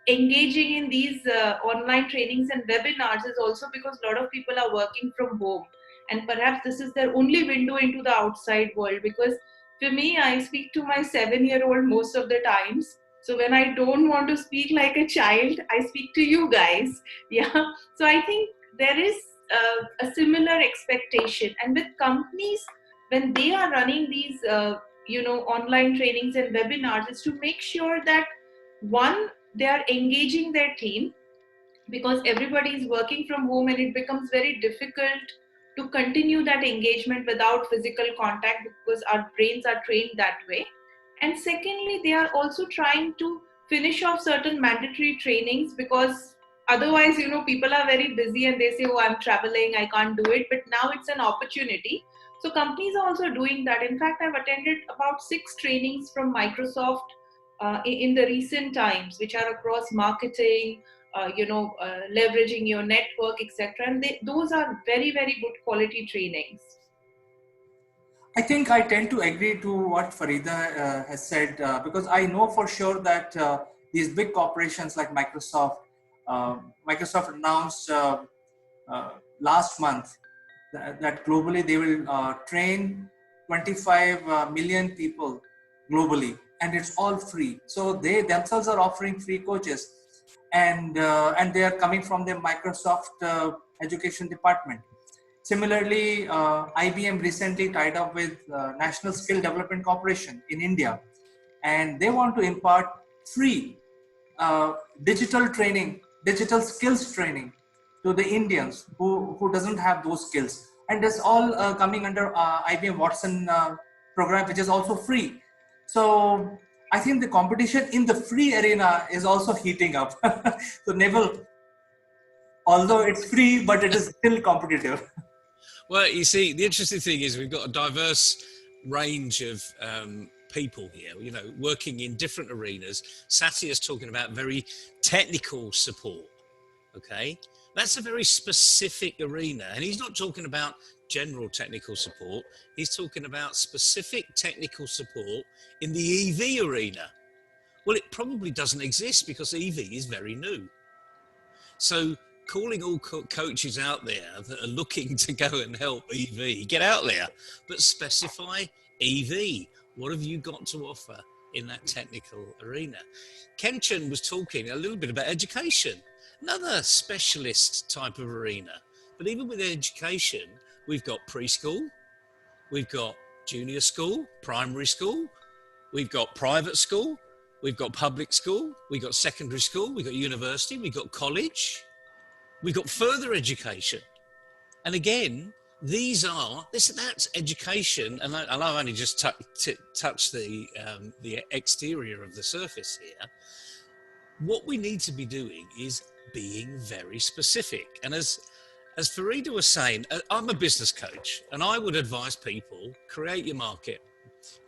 S14: engaging in these online trainings and webinars is also because a lot of people are working from home, and perhaps this is their only window into the outside world. Because for me, I speak to my 7-year-old most of the times. So when I don't want to speak like a child, I speak to you guys. Yeah. So I think there is a similar expectation, and with companies when they are running these online trainings and webinars, is to make sure that one, they are engaging their team, because everybody is working from home and it becomes very difficult to continue that engagement without physical contact, because our brains are trained that way. And secondly, they are also trying to finish off certain mandatory trainings, because otherwise, people are very busy and they say, oh, I'm traveling, I can't do it. But now it's an opportunity. So companies are also doing that. In fact, I've attended about 6 trainings from Microsoft in the recent times, which are across marketing, leveraging your network, etc. And those are very, very good quality trainings.
S3: I think I tend to agree to what Farida has said, because I know for sure that these big corporations like Microsoft announced last month that globally they will train 25 million people globally, and it's all free. So they themselves are offering free coaches, and they are coming from the Microsoft education department. Similarly, IBM recently tied up with National Skill Development Corporation in India, and they want to impart free digital training, digital skills training to the Indians who doesn't have those skills. And that's all coming under IBM Watson program, which is also free. So I think the competition in the free arena is also heating up. So Neville, although it's free, but it is still competitive.
S4: Well, you see, the interesting thing is we've got a diverse range of people here, working in different arenas. Satya's talking about very technical support, okay? That's a very specific arena, and he's not talking about general technical support. He's talking about specific technical support in the EV arena. Well, it probably doesn't exist because EV is very new. So calling all coaches out there that are looking to go and help EV, get out there, but specify EV. What have you got to offer in that technical arena? Kenchan was talking a little bit about education, another specialist type of arena. But even with education, we've got preschool, we've got junior school, primary school, we've got private school, we've got public school, we've got secondary school, we've got university, we've got college, we've got further education. And again, that's education, and I've only just touched the exterior of the surface here. What we need to be doing is being very specific. And as Farida was saying, I'm a business coach, and I would advise people, create your market,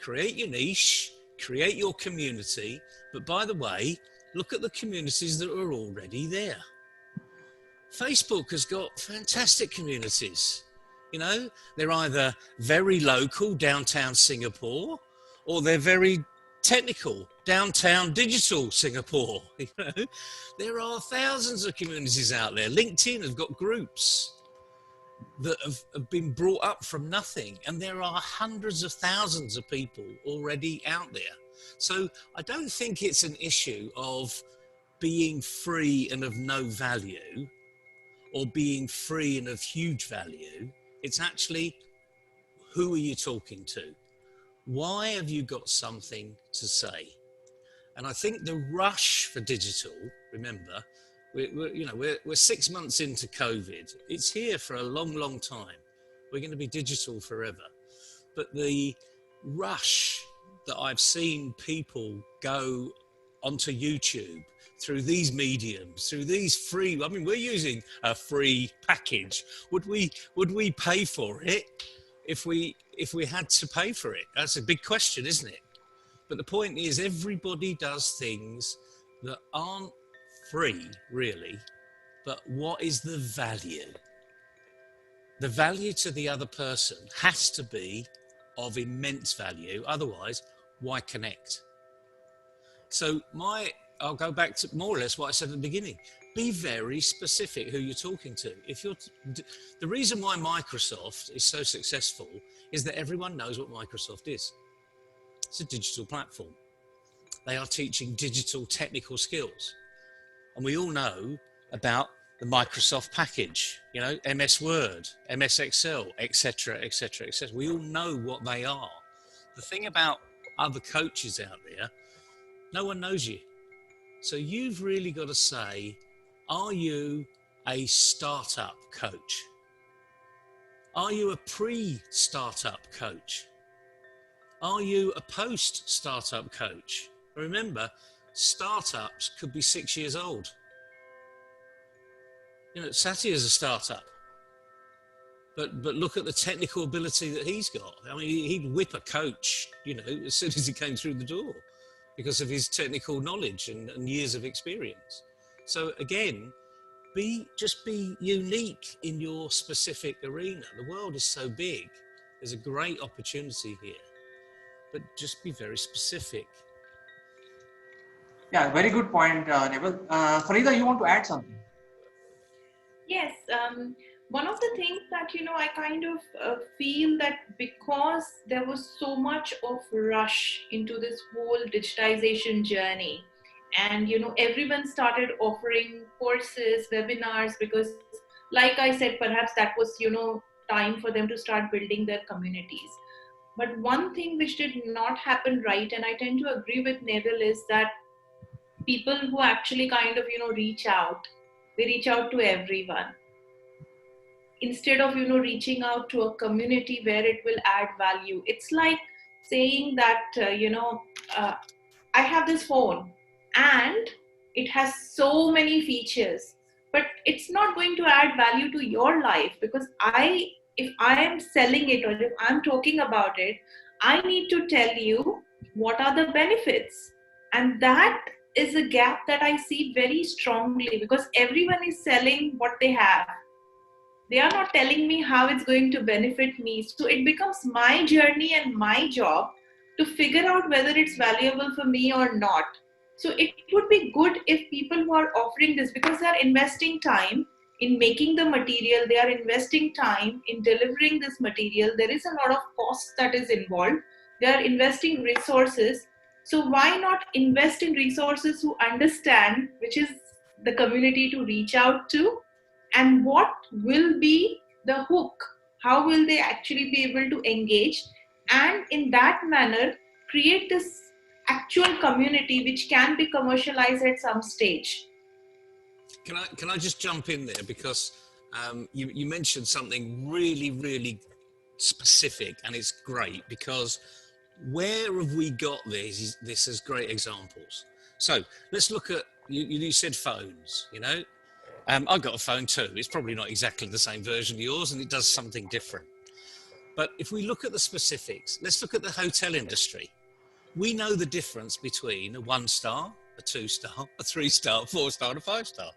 S4: create your niche, create your community. But by the way, look at the communities that are already there. Facebook has got fantastic communities. They're either very local, downtown Singapore, or they're very technical, downtown digital Singapore. There are thousands of communities out there. LinkedIn have got groups that have been brought up from nothing, and there are hundreds of thousands of people already out there. So I don't think it's an issue of being free and of no value, or being free and of huge value. It's actually, who are you talking to? Why have you got something to say? And I think the rush for digital, remember, we're 6 months into COVID. It's here for a long, long time. We're going to be digital forever. But the rush that I've seen people go onto YouTube through these mediums, through these free, we're using a free package. Would we pay for it if we had to pay for it? That's a big question, isn't it? But the point is, everybody does things that aren't free, really. But what is the value? The value to the other person has to be of immense value. Otherwise, why connect? So my I'll go back to more or less what I said at the beginning. Be very specific who you're talking to. The reason why Microsoft is so successful is that everyone knows what Microsoft is. It's a digital platform. They are teaching digital technical skills. And we all know about the Microsoft package, MS Word, MS Excel, etc., etc., etc. We all know what they are. The thing about other coaches out there, no one knows you. So you've really got to say, are you a startup coach? Are you a pre-startup coach? Are you a post-startup coach? Remember, startups could be 6 years old. Satya is a startup. But look at the technical ability that he's got. I mean, he'd whip a coach, as soon as he came through the door because of his technical knowledge and years of experience. So again, just be unique in your specific arena. The world is so big. There's a great opportunity here, but just be very specific.
S3: Yeah, very good point, Neville. Farida, you want to add something?
S14: Yes, one of the things that I kind of feel that because there was so much of rush into this whole digitization journey, and everyone started offering courses, webinars, because like I said, perhaps that was time for them to start building their communities. But one thing which did not happen right, and I tend to agree with Neville, is that people who actually kind of reach out, they reach out to everyone instead of reaching out to a community where it will add value. It's like saying that I have this phone and it has so many features, but it's not going to add value to your life, because if I am selling it or if I'm talking about it, I need to tell you what are the benefits. And that is a gap that I see very strongly, because everyone is selling what they have. They are not telling me how it's going to benefit me. So it becomes my journey and my job to figure out whether it's valuable for me or not. So it would be good if people who are offering this, because they are investing time in making the material, they are investing time in delivering this material, there is a lot of cost that is involved, they are investing resources. So why not invest in resources who understand which is the community to reach out to, and what will be the hook? How will they actually be able to engage? And in that manner, create this actual community which can be commercialized at some stage.
S4: Can I just jump in there, because you mentioned something really, really specific, and it's great, because where have we got this as great examples? So let's look at, you said phones, I've got a phone too. It's probably not exactly the same version of yours, and it does something different. But if we look at the specifics, let's look at the hotel industry. We know the difference between a 1-star, a 2-star, a 3-star, a 4-star, and a 5-star.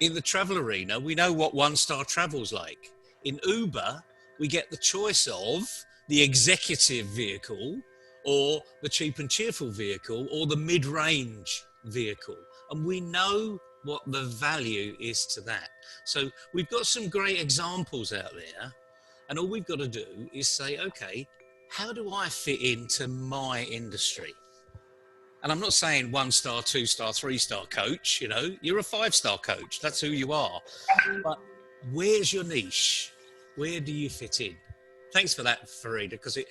S4: In the travel arena, we know what 1-star travel's like. In Uber, we get the choice of the executive vehicle, or the cheap and cheerful vehicle, or the mid-range vehicle. And we know what the value is to that. So we've got some great examples out there, and all we've got to do is say, okay, how do I fit into my industry? And I'm not saying 1-star, 2-star, 3-star coach, you're a 5-star coach, that's who you are. But where's your niche? Where do you fit in? Thanks for that, Farida, because it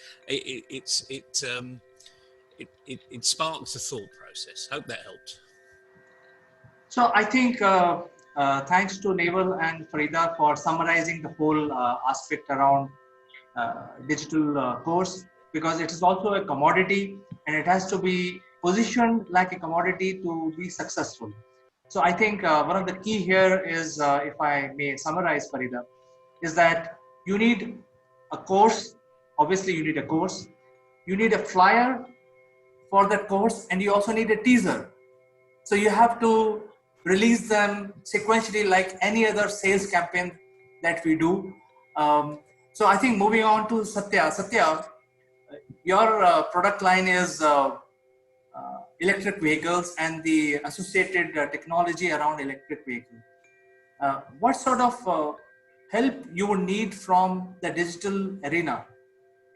S4: sparks a thought process. Hope that helped.
S3: So I think thanks to Naval and Farida for summarizing the whole aspect around digital course, because it is also a commodity and it has to be positioned like a commodity to be successful. So I think one of the key here is, if I may summarize, Farida, is that you need a course. Obviously, you need a course. You need a flyer for that course, and you also need a teaser. So you have to release them sequentially like any other sales campaign that we do. So I think moving on to Satya. Satya, your product line is electric vehicles and the associated technology around electric vehicle. What sort of help you would need from the digital arena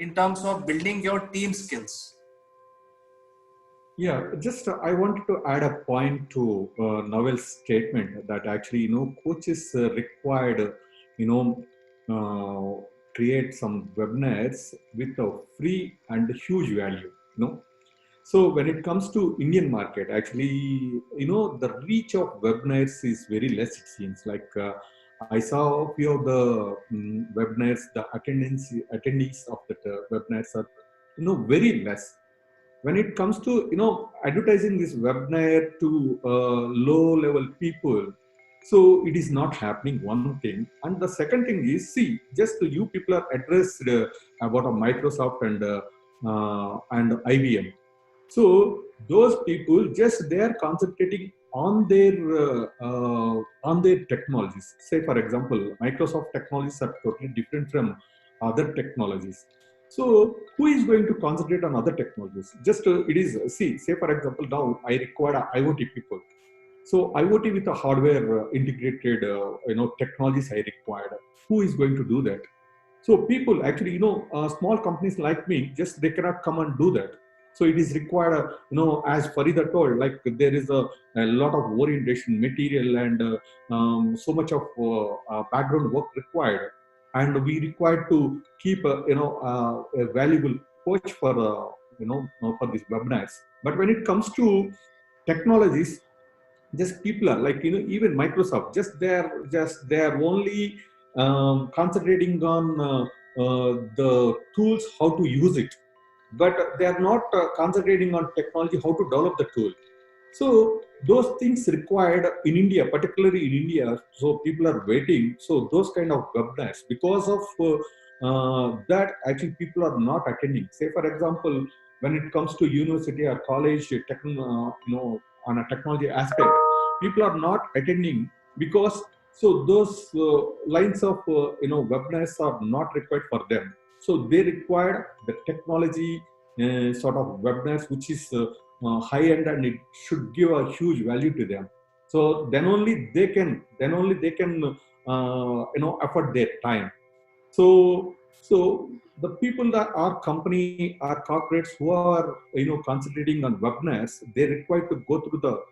S3: in terms of building your team skills?
S15: Yeah, just I wanted to add a point to Novel's statement that actually, coaches required, create some webinars with a free and huge value. So when it comes to Indian market, actually, the reach of webinars is very less, it seems. Like I saw a few of the webinars, the attendees of the webinars are, very less. When it comes to, advertising this webinar to low level people, so it is not happening, one thing. And the second thing is, see, just you people are addressed about a Microsoft and IBM. So those people just they are concentrating on their technologies. Say for example, Microsoft technologies are totally different from other technologies. So who is going to concentrate on other technologies? Just it is say for example, now I require IoT people. So IoT with a hardware integrated technologies I required. Who is going to do that? So people actually, small companies like me, just they cannot come and do that. So it is required, as Farida told, like there is a lot of orientation material and so much of background work required, and we required to keep a valuable coach for for these webinars. But when it comes to technologies, just people are like even Microsoft, just they're only concentrating on the tools, how to use it, but they are not concentrating on technology, how to develop the tool. So those things required in India, particularly in India, so people are waiting. So those kind of webinars, because of that, actually people are not attending. Say for example, when it comes to university or college, on a technology aspect, people are not attending because so those lines of webinars are not required for them. So they require the technology sort of webinars, which is high end, and it should give a huge value to them. So then only they can afford their time. So the people that are company are corporates who are concentrating on webinars, they require to go through the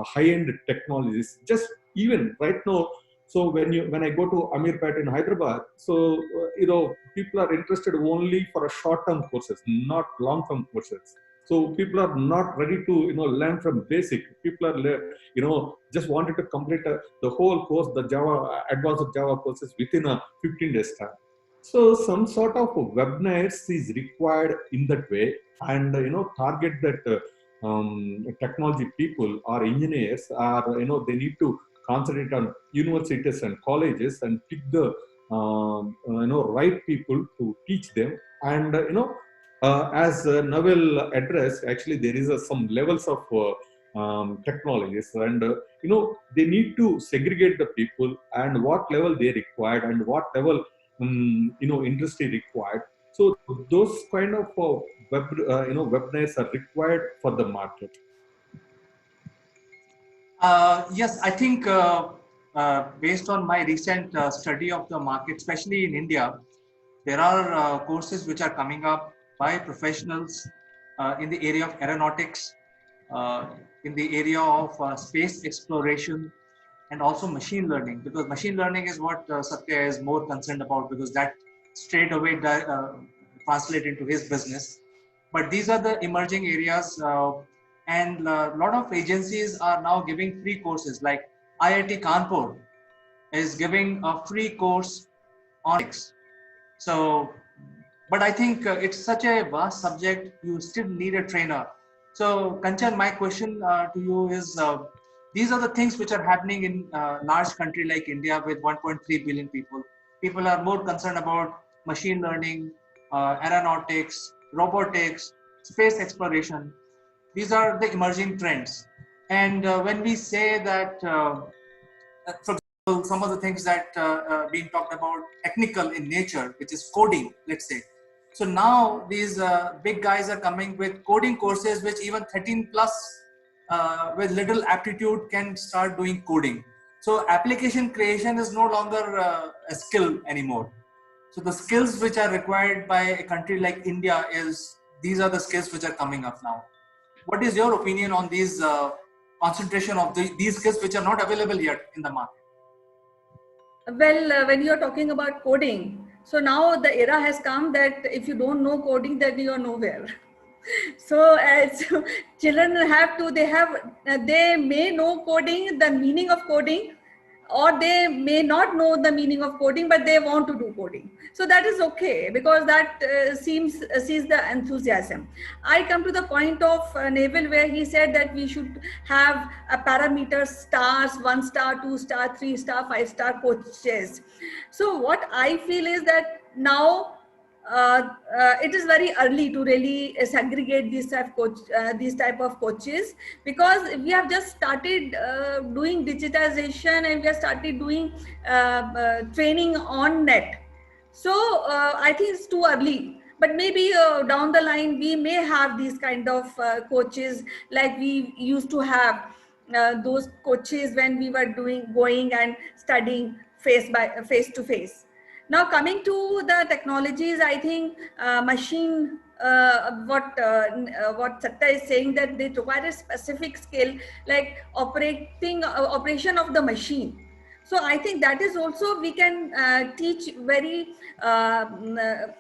S15: high end technologies. Just even right now, so when I go to Amirpet in Hyderabad, so people are interested only for a short term courses, not long term courses. So people are not ready to learn from basic. People are just wanted to complete the whole course, the Java advanced Java courses within a 15 days time. So some sort of webinars is required in that way, and target that technology people or engineers are they need to concentrate on universities and colleges and pick the right people to teach them. And as Naval addressed, actually there is some levels of technologies, and they need to segregate the people and what level they required and what level industry required. So those kind of webinars are required for the market.
S3: Yes, I think based on my recent study of the market, especially in India, there are courses which are coming up by professionals in the area of aeronautics, uh, in the area of space exploration, and also machine learning, because machine learning is what Satya is more concerned about, because that straight away translate into his business. But these are the emerging areas, and a lot of agencies are now giving free courses. Like IIT Kanpur is giving a free course on X. So, but I think it's such a vast subject, you still need a trainer. So Kanchan, my question to you is, these are the things which are happening in a large country like India with 1.3 billion people. People are more concerned about machine learning, aeronautics, robotics, space exploration. These are the emerging trends. And when we say that, for example, some of the things that being talked about technical in nature, which is coding, let's say. So now these big guys are coming with coding courses, which even 13 plus with little aptitude can start doing coding. So application creation is no longer a skill anymore. So the skills which are required by a country like India these are the skills which are coming up now. What is your opinion on these concentration of these skills which are not available yet in the market?
S11: Well, when you're talking about coding, so now the era has come that if you don't know coding, then you're nowhere. So as children they may know coding, the meaning of coding, or they may not know the meaning of coding, but they want to do coding. So that is okay, because that sees the enthusiasm. I come to the point of Neville, where he said that we should have a parameter stars, 1 star, 2 star, 3 star, 5 star coaches. So what I feel is that now it is very early to really segregate these type of coaches, because we have just started doing digitization, and we have started doing training on net. So I think it's too early, but maybe down the line we may have these kind of coaches, like we used to have those coaches when we were going and studying face to face. Now coming to the technologies, I think machine what Satta is saying, that they require a specific skill, like operation of the machine. So I think that is also we can teach very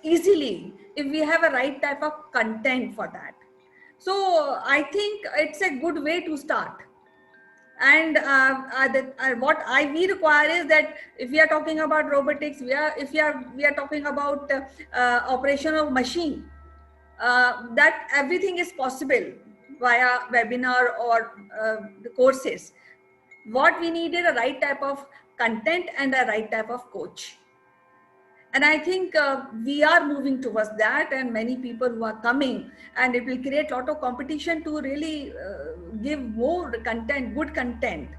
S11: easily if we have a right type of content for that. So I think it's a good way to start. And what we require is that if we are talking about robotics, we are talking about operation of machine, that everything is possible via webinar or the courses. What we need is a right type of content and a right type of coach. And I think we are moving towards that, and many people who are coming, and it will create a lot of competition to really give more content, good content.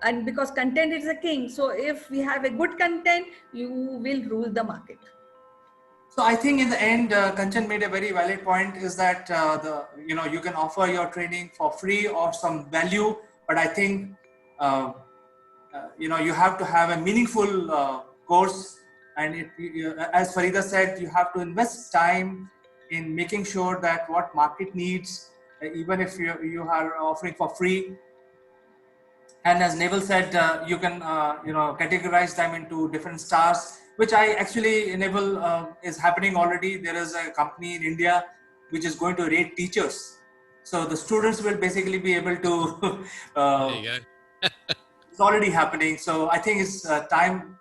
S11: And because content is a king, so if we have a good content, you will rule the market.
S3: So I think in the end, Kanchan made a very valid point, is that you can offer your training for free or some value, but I think you have to have a meaningful course, and as Farida said, you have to invest time in making sure that what market needs, even if you are offering for free. And as Naval said, you can categorize them into different stars, which I actually enable is happening already. There is a company in India which is going to rate teachers, so the students will basically be able to.
S4: There you go.
S3: It's already happening. So I think it's time.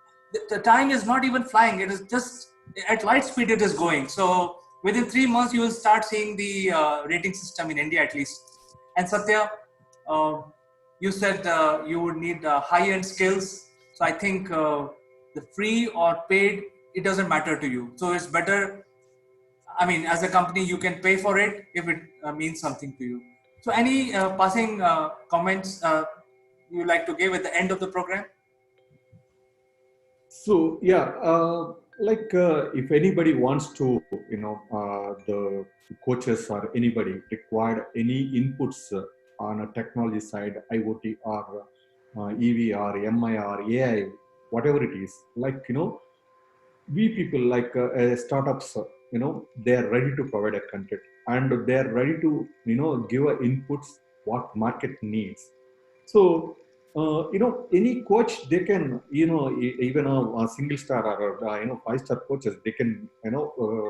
S3: The time is not even flying. It is just at light speed. It is going. So within 3 months, you will start seeing the rating system in India at least. And Satya, you said you would need high-end skills. So I think the free or paid, it doesn't matter to you. So it's better. I mean, as a company, you can pay for it if it means something to you. So any passing comments you like to give at the end of the program?
S15: So yeah, if anybody wants to, the coaches or anybody required any inputs on a technology side, IoT or EV or MI or AI, whatever it is, we people startups, they are ready to provide a content, and they are ready to, give a inputs what market needs. So, any coach, they can, even a single star or, 5-star coaches, they can,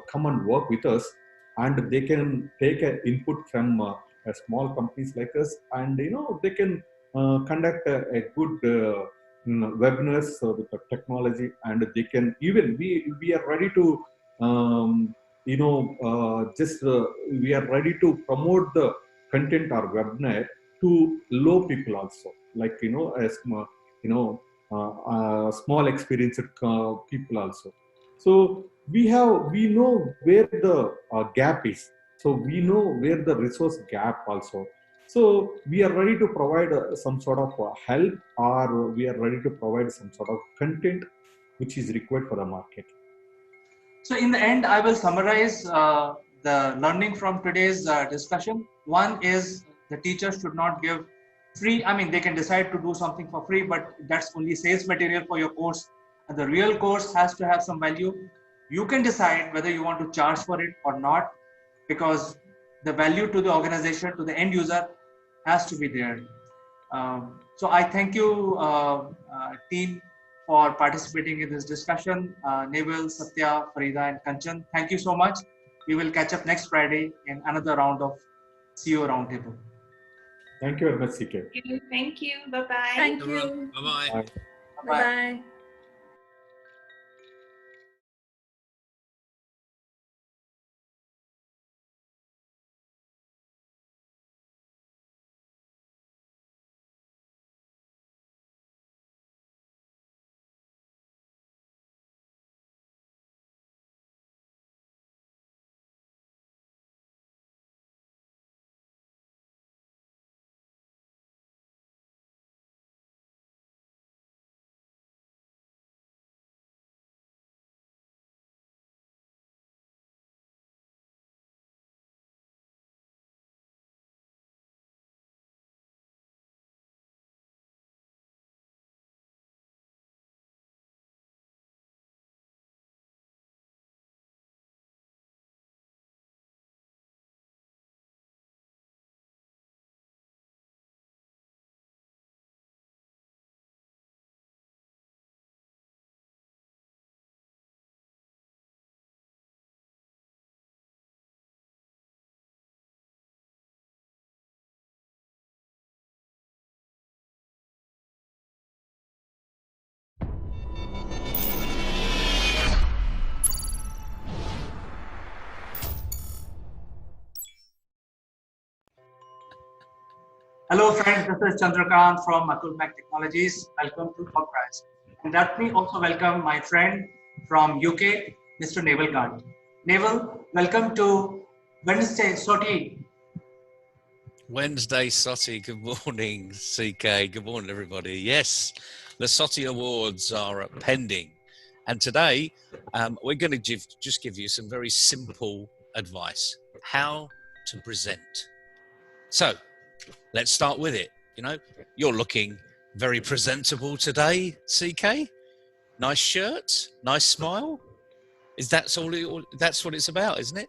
S15: come and work with us, and they can take an input from small companies like us, and, they can conduct a good webinars with the technology, and they can even, we are ready to, we are ready to promote the content or webinar to low people also, as small experienced people also. So we know where the gap is, so we know where the resource gap also. So we are ready to provide some sort of help, or we are ready to provide some sort of content which is required for the market.
S3: So in the end, I will summarize the learning from today's discussion. One is the teachers should not give free. I mean, they can decide to do something for free, but that's only sales material for your course. And the real course has to have some value. You can decide whether you want to charge for it or not, because the value to the organization, to the end user, has to be there. So I thank you, team, for participating in this discussion. Neville, Satya, Farida, and Kanchan, thank you so much. We will catch up next Friday in another round of CEO Roundtable.
S15: Thank you very much, CK.
S14: Thank you. Bye-bye.
S11: Thank you.
S4: Bye-bye.
S15: Bye.
S11: Bye-bye.
S3: Hello friends, this is Chandrakant from Akulmach Technologies. Welcome to Podcast. And let me also welcome my friend from UK, Mr. Naval Gant. Naval, welcome to Wednesday Soti.
S4: Wednesday, Soti. Good morning, CK. Good morning, everybody. Yes, the Soti Awards are pending. And today, we're going to just give you some very simple advice, how to present. So let's start with it. You know, you're looking very presentable today, CK. Nice shirt, nice smile. That's what it's about, isn't it?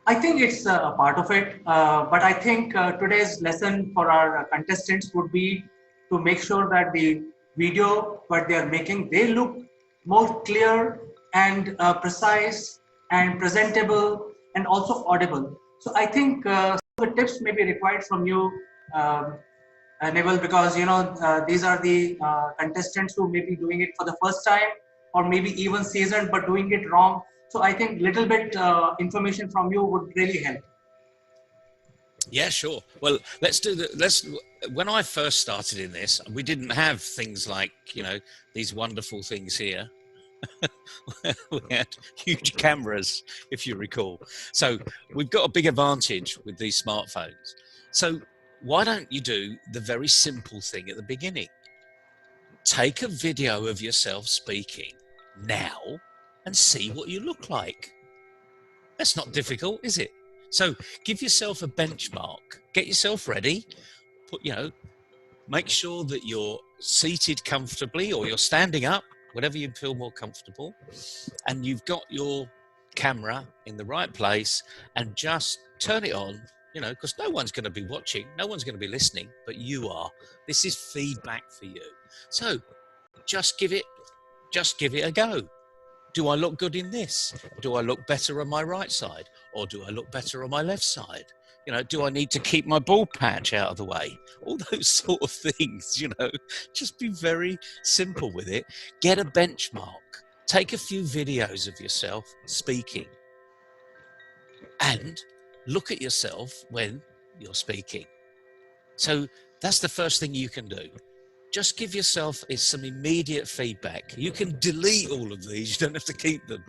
S3: I think it's a part of it, but I think today's lesson for our contestants would be to make sure that the video what they are making, they look more clear and precise and presentable and also audible. So I think some of the tips may be required from you, Neville, because these are the contestants who may be doing it for the first time or maybe even seasoned but doing it wrong. So I think little bit information from you would really help.
S4: Yeah, sure. Well, when I first started in this, we didn't have things like, these wonderful things here. We had huge cameras, if you recall. So we've got a big advantage with these smartphones. So why don't you do the very simple thing at the beginning? Take a video of yourself speaking now and see what you look like. That's not difficult, is it? So give yourself a benchmark. Get yourself ready. Make sure that you're seated comfortably or you're standing up, whatever you feel more comfortable. And you've got your camera in the right place and just turn it on, because no one's going to be watching, no one's going to be listening, but you are. This is feedback for you. So just give it a go. Do I look good in this? Do I look better on my right side? Or do I look better on my left side? Do I need to keep my bald patch out of the way? All those sort of things, just be very simple with it. Get a benchmark. Take a few videos of yourself speaking and look at yourself when you're speaking. So that's the first thing you can do. Just give yourself some immediate feedback. You can delete all of these. You don't have to keep them.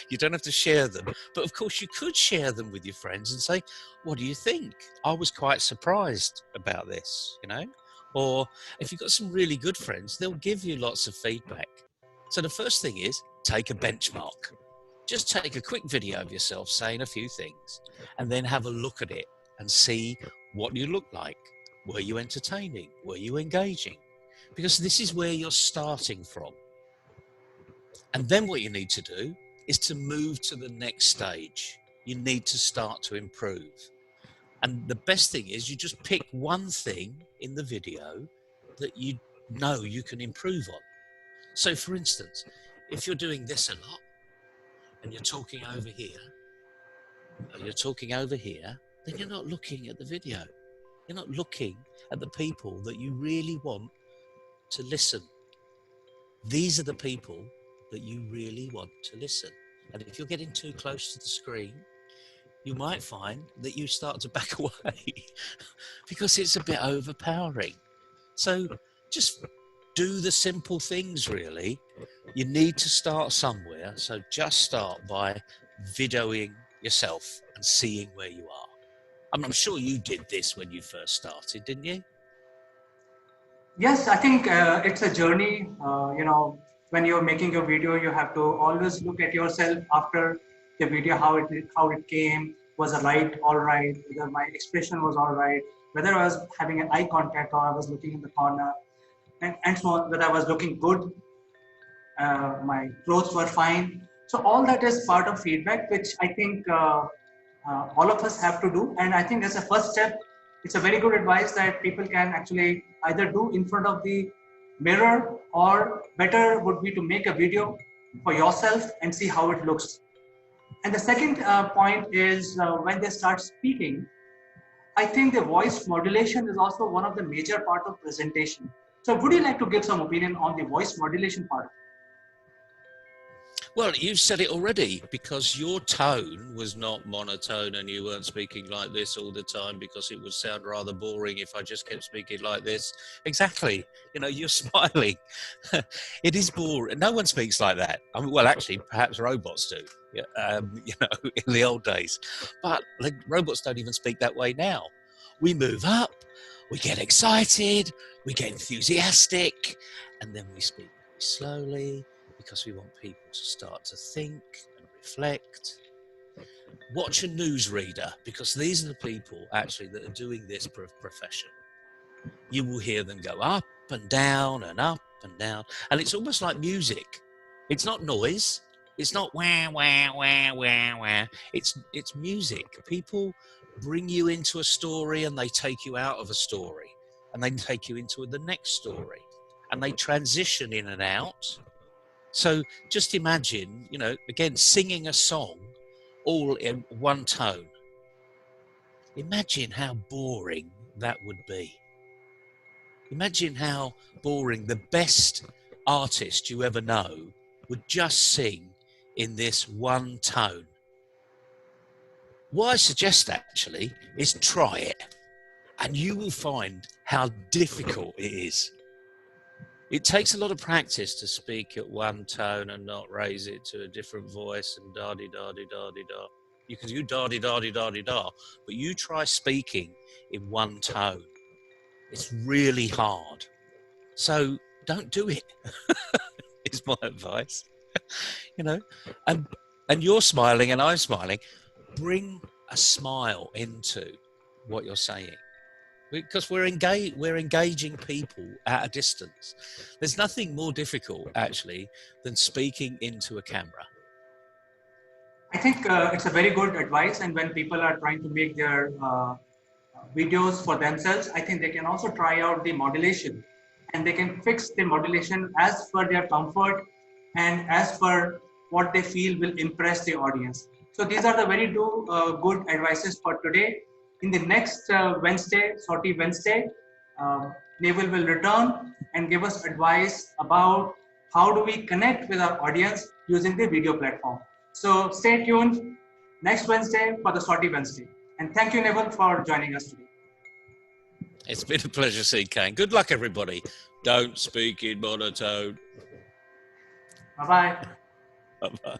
S4: You don't have to share them. But of course, you could share them with your friends and say, what do you think? I was quite surprised about this, Or if you've got some really good friends, they'll give you lots of feedback. So the first thing is take a benchmark. Just take a quick video of yourself saying a few things and then have a look at it and see what you look like. Were you entertaining? Were you engaging? Because this is where you're starting from. And then what you need to do is to move to the next stage. You need to start to improve. And the best thing is you just pick one thing in the video that you know you can improve on. So for instance, if you're doing this a lot and you're talking over here, then you're not looking at the video. You're not looking at the people that you really want to listen. These are the people that you really want to listen. And if you're getting too close to the screen, you might find that you start to back away because it's a bit overpowering. So just do the simple things, really. You need to start somewhere. So just start by videoing yourself and seeing where you are. I'm sure you did this when you first started, didn't you?
S3: Yes, I think it's a journey. When you're making a video, you have to always look at yourself after the video, how it came, was a light all right, whether my expression was all right, whether I was having an eye contact or I was looking in the corner, and so on, whether I was looking good, my clothes were fine. So all that is part of feedback, which I think all of us have to do. And I think as a first step, it's a very good advice that people can actually either do in front of the mirror, or better would be to make a video for yourself and see how it looks. And the second point is when they start speaking, I think the voice modulation is also one of the major part of presentation. So would you like to give some opinion on the voice modulation part?
S4: Well, you've said it already, because your tone was not monotone and you weren't speaking like this all the time, because it would sound rather boring if I just kept speaking like this. Exactly. You're smiling. It is boring. No one speaks like that. Well, actually, perhaps robots do, in the old days. But robots don't even speak that way now. We move up, we get excited, we get enthusiastic, and then we speak very slowly, because we want people to start to think and reflect. Watch a newsreader, because these are the people actually that are doing this profession. You will hear them go up and down and up and down, and it's almost like music. It's not noise. It's not wah, wah, wah, wah, wah. It's music. People bring you into a story and they take you out of a story, and they take you into the next story, and they transition in and out. So just imagine, again, singing a song all in one tone. Imagine how boring that would be. Imagine how boring the best artist you ever know would just sing in this one tone. What I suggest actually is try it, and you will find how difficult it is. It takes a lot of practice to speak at one tone and not raise it to a different voice and da-di-da-di-da-di-da. You can do da-di-da-di-da-di-da, but you try speaking in one tone. It's really hard. So don't do it, is my advice. And you're smiling and I'm smiling. Bring a smile into what you're saying, because we're engaging people at a distance. There's nothing more difficult actually than speaking into a camera.
S3: I think it's a very good advice, and when people are trying to make their videos for themselves, I think they can also try out the modulation, and they can fix the modulation as per their comfort and as per what they feel will impress the audience. So these are the very two good advices for today. In the next Wednesday, Sortie Wednesday, Naval will return and give us advice about how do we connect with our audience using the video platform. So stay tuned next Wednesday for the Sortie Wednesday. And thank you, Naval, for joining us today.
S4: It's been a pleasure, CK. Good luck, everybody. Don't speak in monotone.
S3: Bye-bye.
S4: Bye-bye.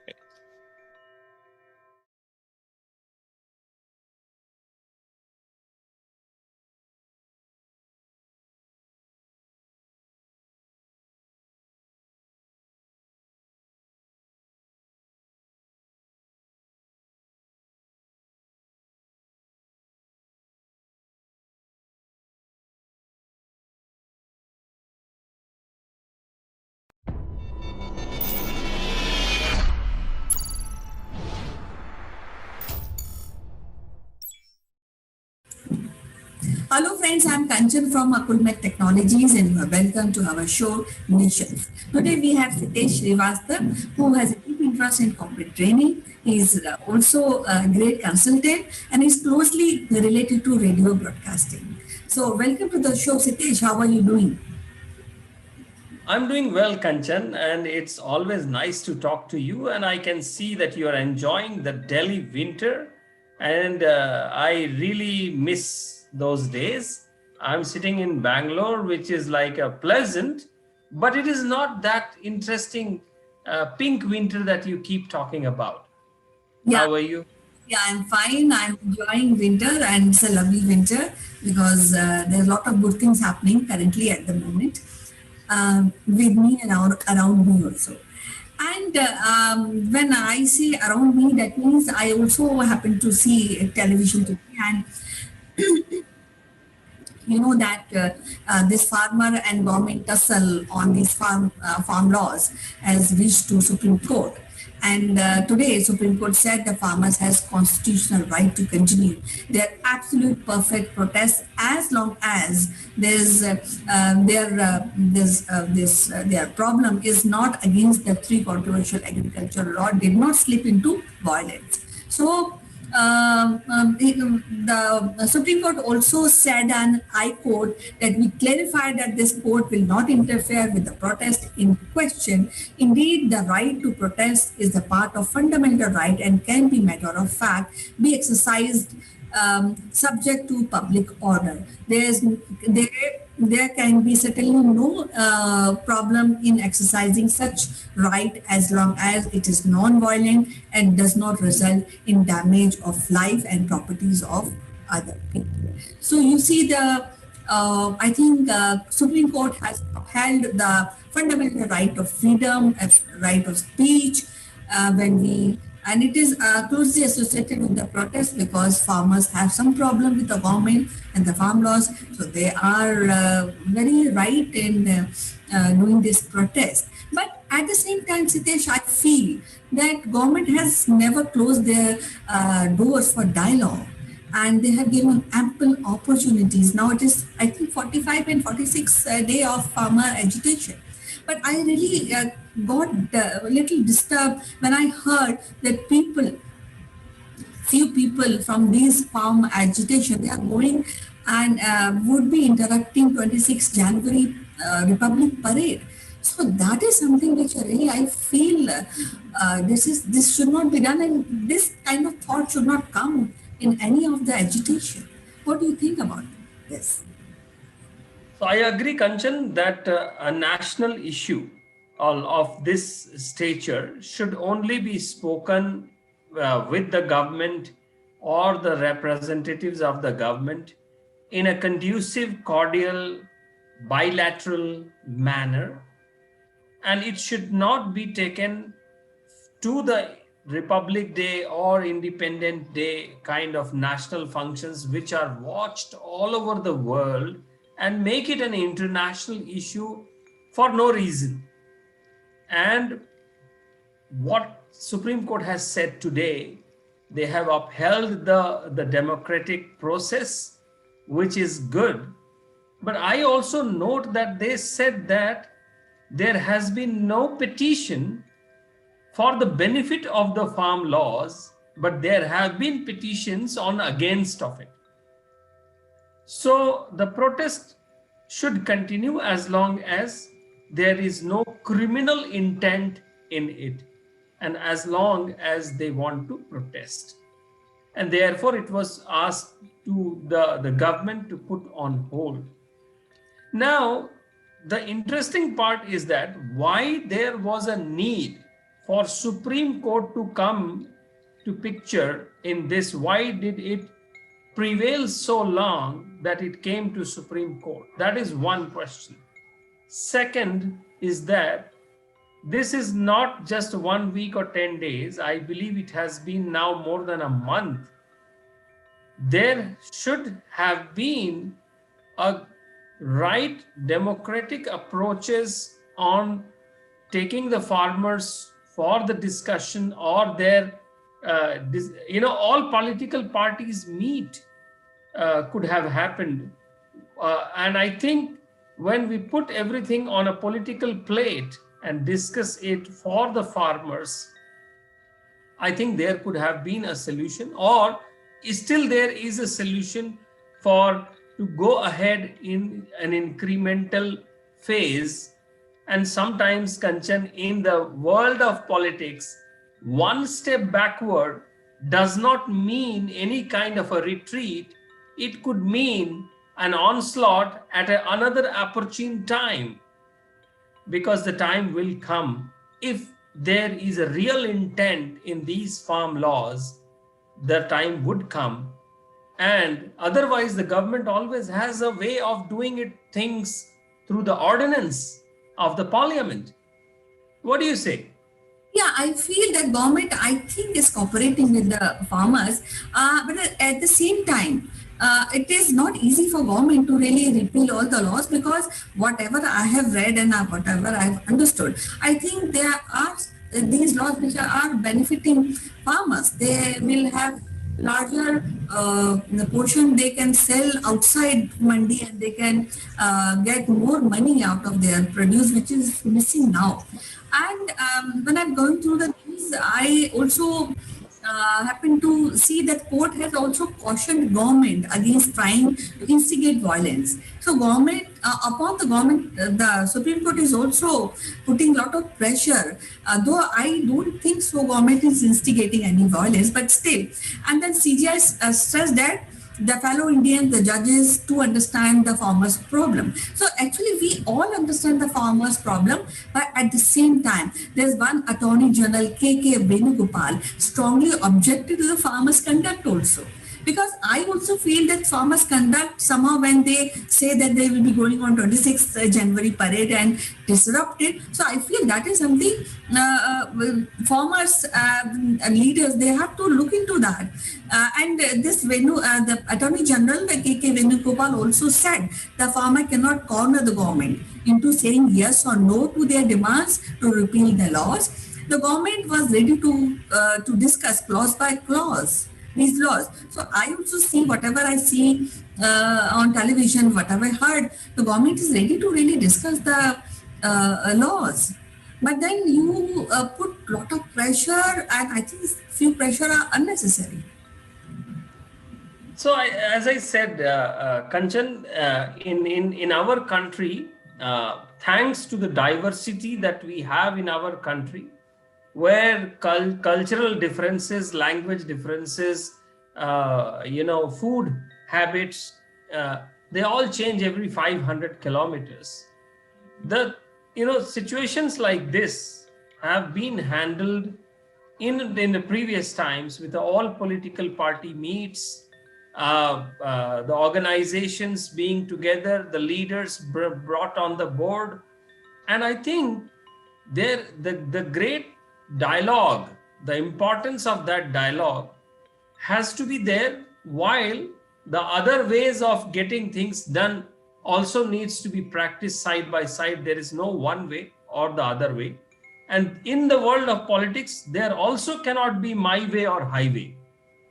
S8: Hello friends, I'm Kanchan from Akulmach Technologies and you are welcome to our show Nations. Today we have Sitesh Srivastava who has a deep interest in corporate training. He is also a great consultant and is closely related to radio broadcasting. So welcome to the show Sitesh, how are you doing?
S2: I'm doing well, Kanchan, and it's always nice to talk to you. And I can see that you are enjoying the Delhi winter, and I really miss those days. I'm sitting in Bangalore, which is like a pleasant, but it is not that interesting pink winter that you keep talking about.
S8: Yeah.
S2: How are you?
S8: Yeah, I'm fine. I'm enjoying winter and it's a lovely winter because there are a lot of good things happening currently at the moment with me and around me also. And when I say around me, that means I also happen to see television today and you know that this farmer and government tussle on these farm laws has reached to Supreme Court. And today, Supreme Court said the farmers has constitutional right to continue their absolute perfect protest as long as their problem is not against the three controversial agricultural law did not slip into violence. So the Supreme Court also said, and I quote, that we clarify that this court will not interfere with the protest in question. Indeed, the right to protest is a part of fundamental right and can be matter of fact be exercised subject to public order. There can be certainly no problem in exercising such right as long as it is non-violent and does not result in damage of life and properties of other people. So you see I think Supreme Court has upheld the fundamental right of freedom, right of speech, when we and it is closely associated with the protest because farmers have some problem with the government and the farm laws, so they are very right in doing this protest. But at the same time, Sitesh, I feel that government has never closed their doors for dialogue and they have given ample opportunities. Now it is, I think, 45 and 46 day of farmer agitation. But I really got a little disturbed when I heard that few people from these farm agitation, they are going and would be interrupting 26 January Republic Parade. So that is something which really I feel this should not be done, and this kind of thought should not come in any of the agitation. What do you think about this?
S2: So I agree, Kanchan, that a national issue of this stature should only be spoken with the government or the representatives of the government in a conducive, cordial, bilateral manner, and it should not be taken to the Republic Day or Independent Day kind of national functions, which are watched all over the world, and make it an international issue for no reason. And what Supreme Court has said today, they have upheld the democratic process, which is good. But I also note that they said that there has been no petition for the benefit of the farm laws, but there have been petitions on against of it. So the protest should continue as long as there is no criminal intent in it and as long as they want to protest. And therefore it was asked to the government to put on hold. Now, the interesting part is that why there was a need for Supreme Court to come to picture in this, why did it prevail so long that it came to Supreme Court? That is one question. Second is that this is not just 1 week or 10 days. I believe it has been now more than a month. There should have been a right democratic approaches on taking the farmers for the discussion or their all political parties meet could have happened
S10: and I think when we put everything on a political plate and discuss it for the farmers, I think there could have been a solution, or still there is a solution for to go ahead in an incremental phase. And sometimes, Kanchan, in the world of politics, one step backward does not mean any kind of a retreat. It could mean an onslaught at another opportune time, because the time will come, if there is a real intent in these farm laws, the time would come. And otherwise the government always has a way of doing it things through the ordinance of the parliament. What do you say?
S8: Yeah, I feel that government, I think, is cooperating with the farmers, but at the same time, it is not easy for government to really repeal all the laws, because whatever I have read and whatever I've understood, I think there are these laws which are benefiting farmers. They will have larger the portion they can sell outside mandi, and they can get more money out of their produce, which is missing now. And when I'm going through the news, I also happen to see that court has also cautioned government against trying to instigate violence. So government, upon the government, the Supreme Court is also putting a lot of pressure, though I don't think so government is instigating any violence, but still. And then CGI stressed that the fellow Indians, the judges, to understand the farmers' problem. So actually, we all understand the farmers' problem, but at the same time, there's one Attorney General, K.K. Venugopal, strongly objected to the farmers' conduct also. Because I also feel that farmers' conduct, somehow when they say that they will be going on 26th January parade and disrupt it, so I feel that is something farmers leaders, they have to look into that. And this the Attorney General, K.K. Venugopal, also said the farmer cannot corner the government into saying yes or no to their demands to repeal the laws. The government was ready to discuss clause by clause these laws. So I also see whatever I see on television, whatever I heard, the government is ready to really discuss the laws. But then you put a lot of pressure, and I think few pressure are unnecessary.
S10: So, as I said, Kanchan, in our country, thanks to the diversity that we have in our country, where cultural differences, language differences, food habits, they all change every 500 kilometers. The situations like this have been handled in the previous times, with all political party meets, the organizations being together, the leaders brought on the board. And I think the great dialogue, the importance of that dialogue has to be there, while the other ways of getting things done also needs to be practiced side by side. There is no one way or the other way. And in the world of politics, there also cannot be my way or highway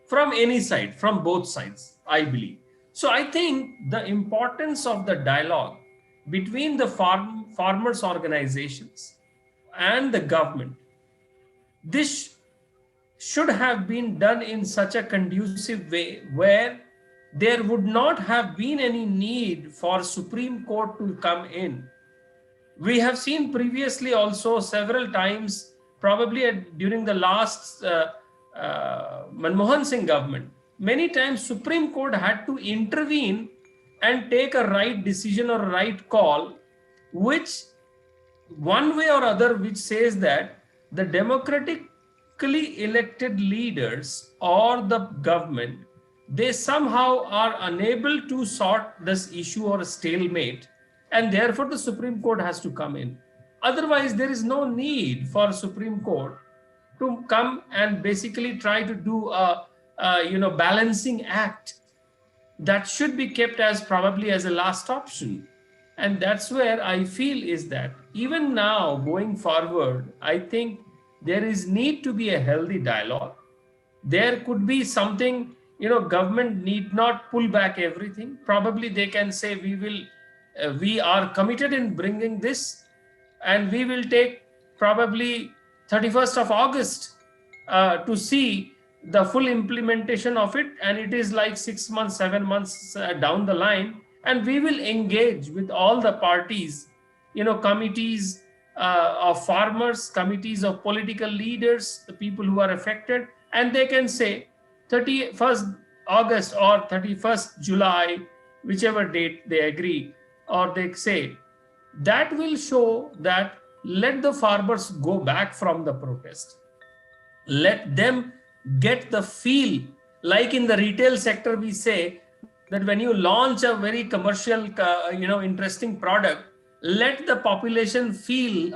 S10: from any side, from both sides, I believe. So I think the importance of the dialogue between the farmers organizations and the government, this should have been done in such a conducive way where there would not have been any need for Supreme Court to come in. We have seen previously also several times, probably during the last Manmohan Singh government, many times Supreme Court had to intervene and take a right decision or right call, which one way or other, which says that the democratically elected leaders or the government, they somehow are unable to sort this issue or stalemate, and therefore the Supreme Court has to come in. Otherwise, there is no need for Supreme Court to come and basically try to do a balancing act. That should be kept as probably as a last option. And that's where I feel is that even now going forward, I think there is need to be a healthy dialogue. There could be something government need not pull back everything. Probably they can say we are committed in bringing this, and we will take probably 31st of August to see the full implementation of it, and it is like 6 months, 7 months down the line, and we will engage with all the parties, committees of farmers, committees of political leaders, the people who are affected, and they can say 31st August or 31st July, whichever date they agree, or they say, that will show that let the farmers go back from the protest. Let them get the feel, like in the retail sector, we say that when you launch a very commercial, interesting product, let the population feel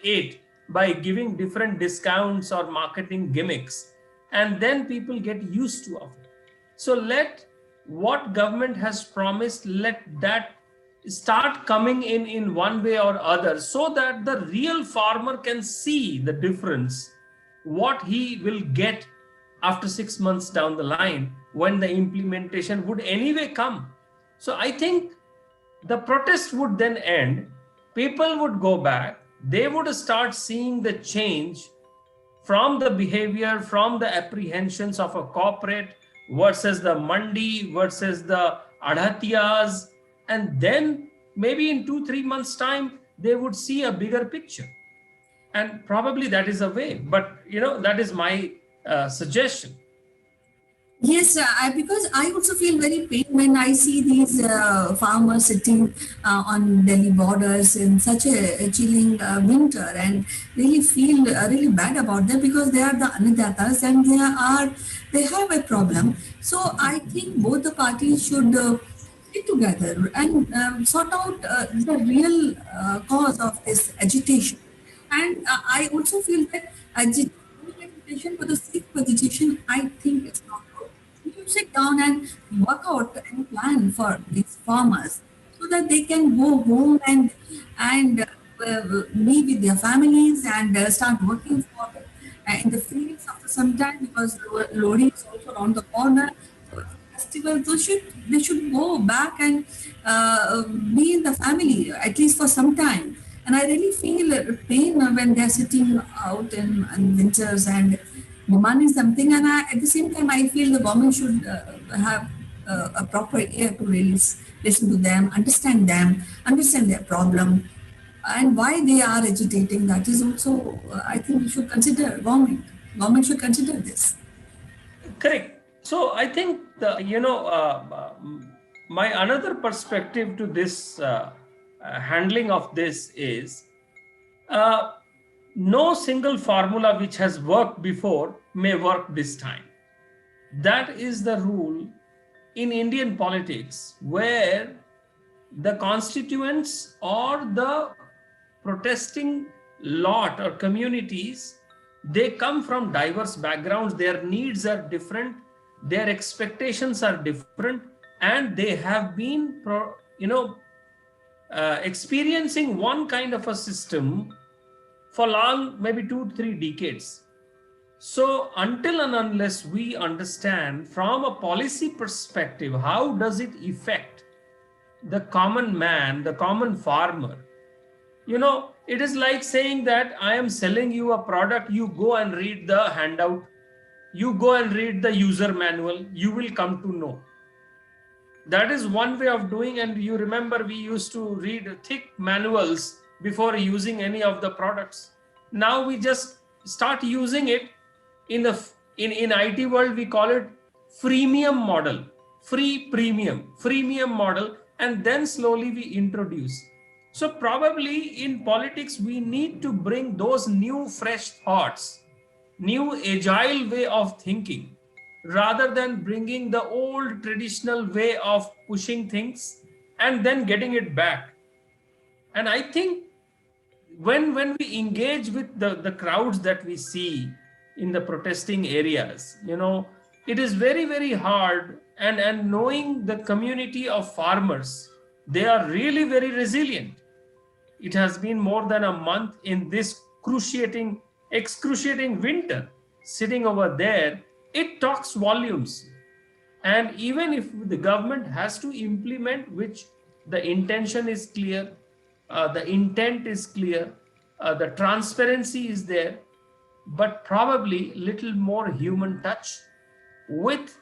S10: it by giving different discounts or marketing gimmicks, and then people get used to of it. So let what government has promised, let that start coming in one way or other, so that the real farmer can see the difference, what he will get after 6 months down the line, when the implementation would anyway come. So I think the protest would then end, people would go back, they would start seeing the change from the behavior, from the apprehensions of a corporate versus the mandi versus the adhatyas, and then maybe in 2-3 months time they would see a bigger picture, and probably that is a way. But that is my suggestion.
S8: Yes, because I also feel very pain when I see these farmers sitting on Delhi borders in such a chilling winter, and really feel really bad about them, because they are the Annadatas and they have a problem. So I think both the parties should sit together and sort out the real cause of this agitation. And I also feel that agitation for the sake of agitation, I think it's not good. We should sit down and work out and plan for these farmers, so that they can go home and be with their families and start working for in the fields after some time, because Lodi is also around the corner. So festival, they should go back and be in the family at least for some time. And I really feel pain when they're sitting out in winters and demanding something. And at the same time, I feel the government should have a proper ear to really listen to them, understand their problem, and why they are agitating. That is also, I think, we should consider government. Government should consider this.
S10: Correct. So I think my another perspective to this handling of this is, no single formula which has worked before may work this time. That is the rule in Indian politics, where the constituents or the protesting lot or communities, they come from diverse backgrounds, their needs are different, their expectations are different, and they have been experiencing one kind of a system for long, maybe 2-3 decades. So until and unless we understand from a policy perspective, how does it affect the common man, the common farmer? It is like saying that I am selling you a product, you go and read the handout, you go and read the user manual, you will come to know. That is one way of doing, and you remember we used to read thick manuals before using any of the products. Now we just start using it. In IT world, we call it freemium model, freemium model, and then slowly we introduce. So probably in politics, we need to bring those new fresh thoughts, new agile way of thinking, rather than bringing the old traditional way of pushing things and then getting it back. And I think when we engage with the crowds that we see in the protesting areas, it is very, very hard. And knowing the community of farmers, they are really very resilient. It has been more than a month in this excruciating winter, sitting over there. It talks volumes. And even if the government has to implement, which the intention is clear, the intent is clear, the transparency is there, but probably little more human touch with,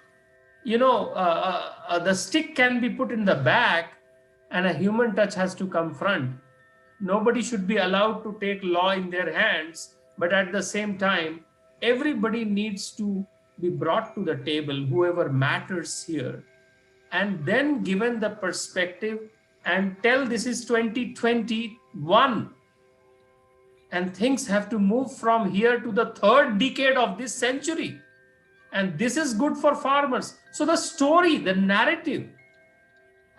S10: the stick can be put in the back and a human touch has to come front. Nobody should be allowed to take law in their hands, but at the same time, everybody needs to be brought to the table, whoever matters here, and then given the perspective and tell this is 2021 and things have to move from here to the third decade of this century. And this is good for farmers. So the story, the narrative,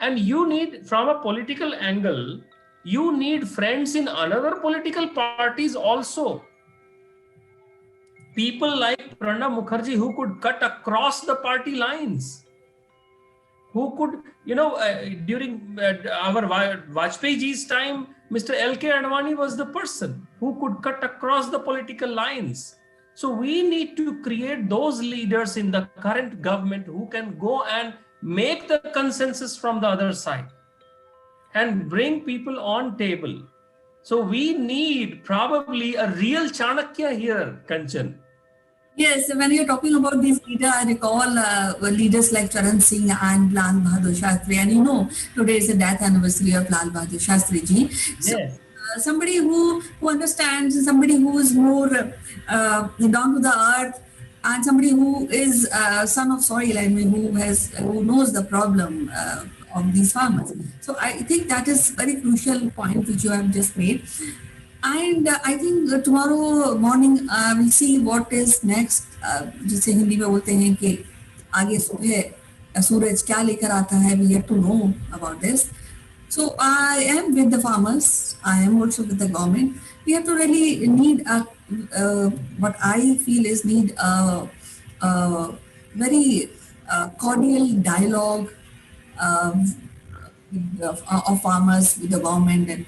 S10: and you need, from a political angle, you need friends in another political parties also. People like Pranab Mukherjee who could cut across the party lines, who could, during our Vajpayee ji's time, Mr. L.K. Advani was the person who could cut across the political lines. So we need to create those leaders in the current government who can go and make the consensus from the other side and bring people on table. So we need probably a real Chanakya here, Kanchan.
S8: Yes, when you're talking about these leaders, I recall leaders like Charan Singh and Lal Bahadur Shastri. And today is the death anniversary of Lal Bahadur Shastri ji. So,
S10: Yes.
S8: Somebody who understands, somebody who is more down to the earth, and somebody who is son of soil, who knows the problem of these farmers. So I think that is very crucial point which you have just made. And I think tomorrow morning we'll see what is next. जिसे हिंदी में बोलते हैं कि आगे सुबह सूरज क्या लेकर आता है. We have to know about this. So I am with the farmers. I am also with the government. We have to really need what I feel is need a very cordial dialogue of farmers with the government and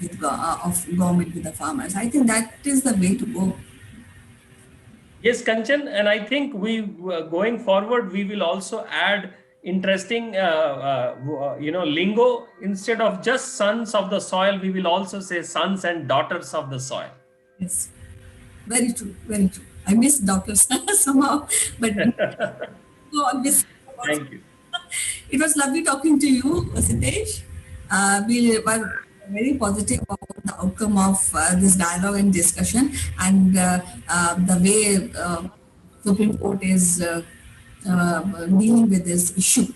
S8: of government with the farmers. I think that is the way to go.
S10: Yes, Kanchan, and I think we going forward we will also add interesting lingo. Instead of just sons of the soil, we will also say sons and daughters of the soil.
S8: Yes, very true, very true. I miss daughters somehow, but always.
S10: Thank you.
S8: It was lovely talking to you, Siddesh. We were very positive about the outcome of this dialogue and discussion, and the way Supreme Court is dealing with this issue.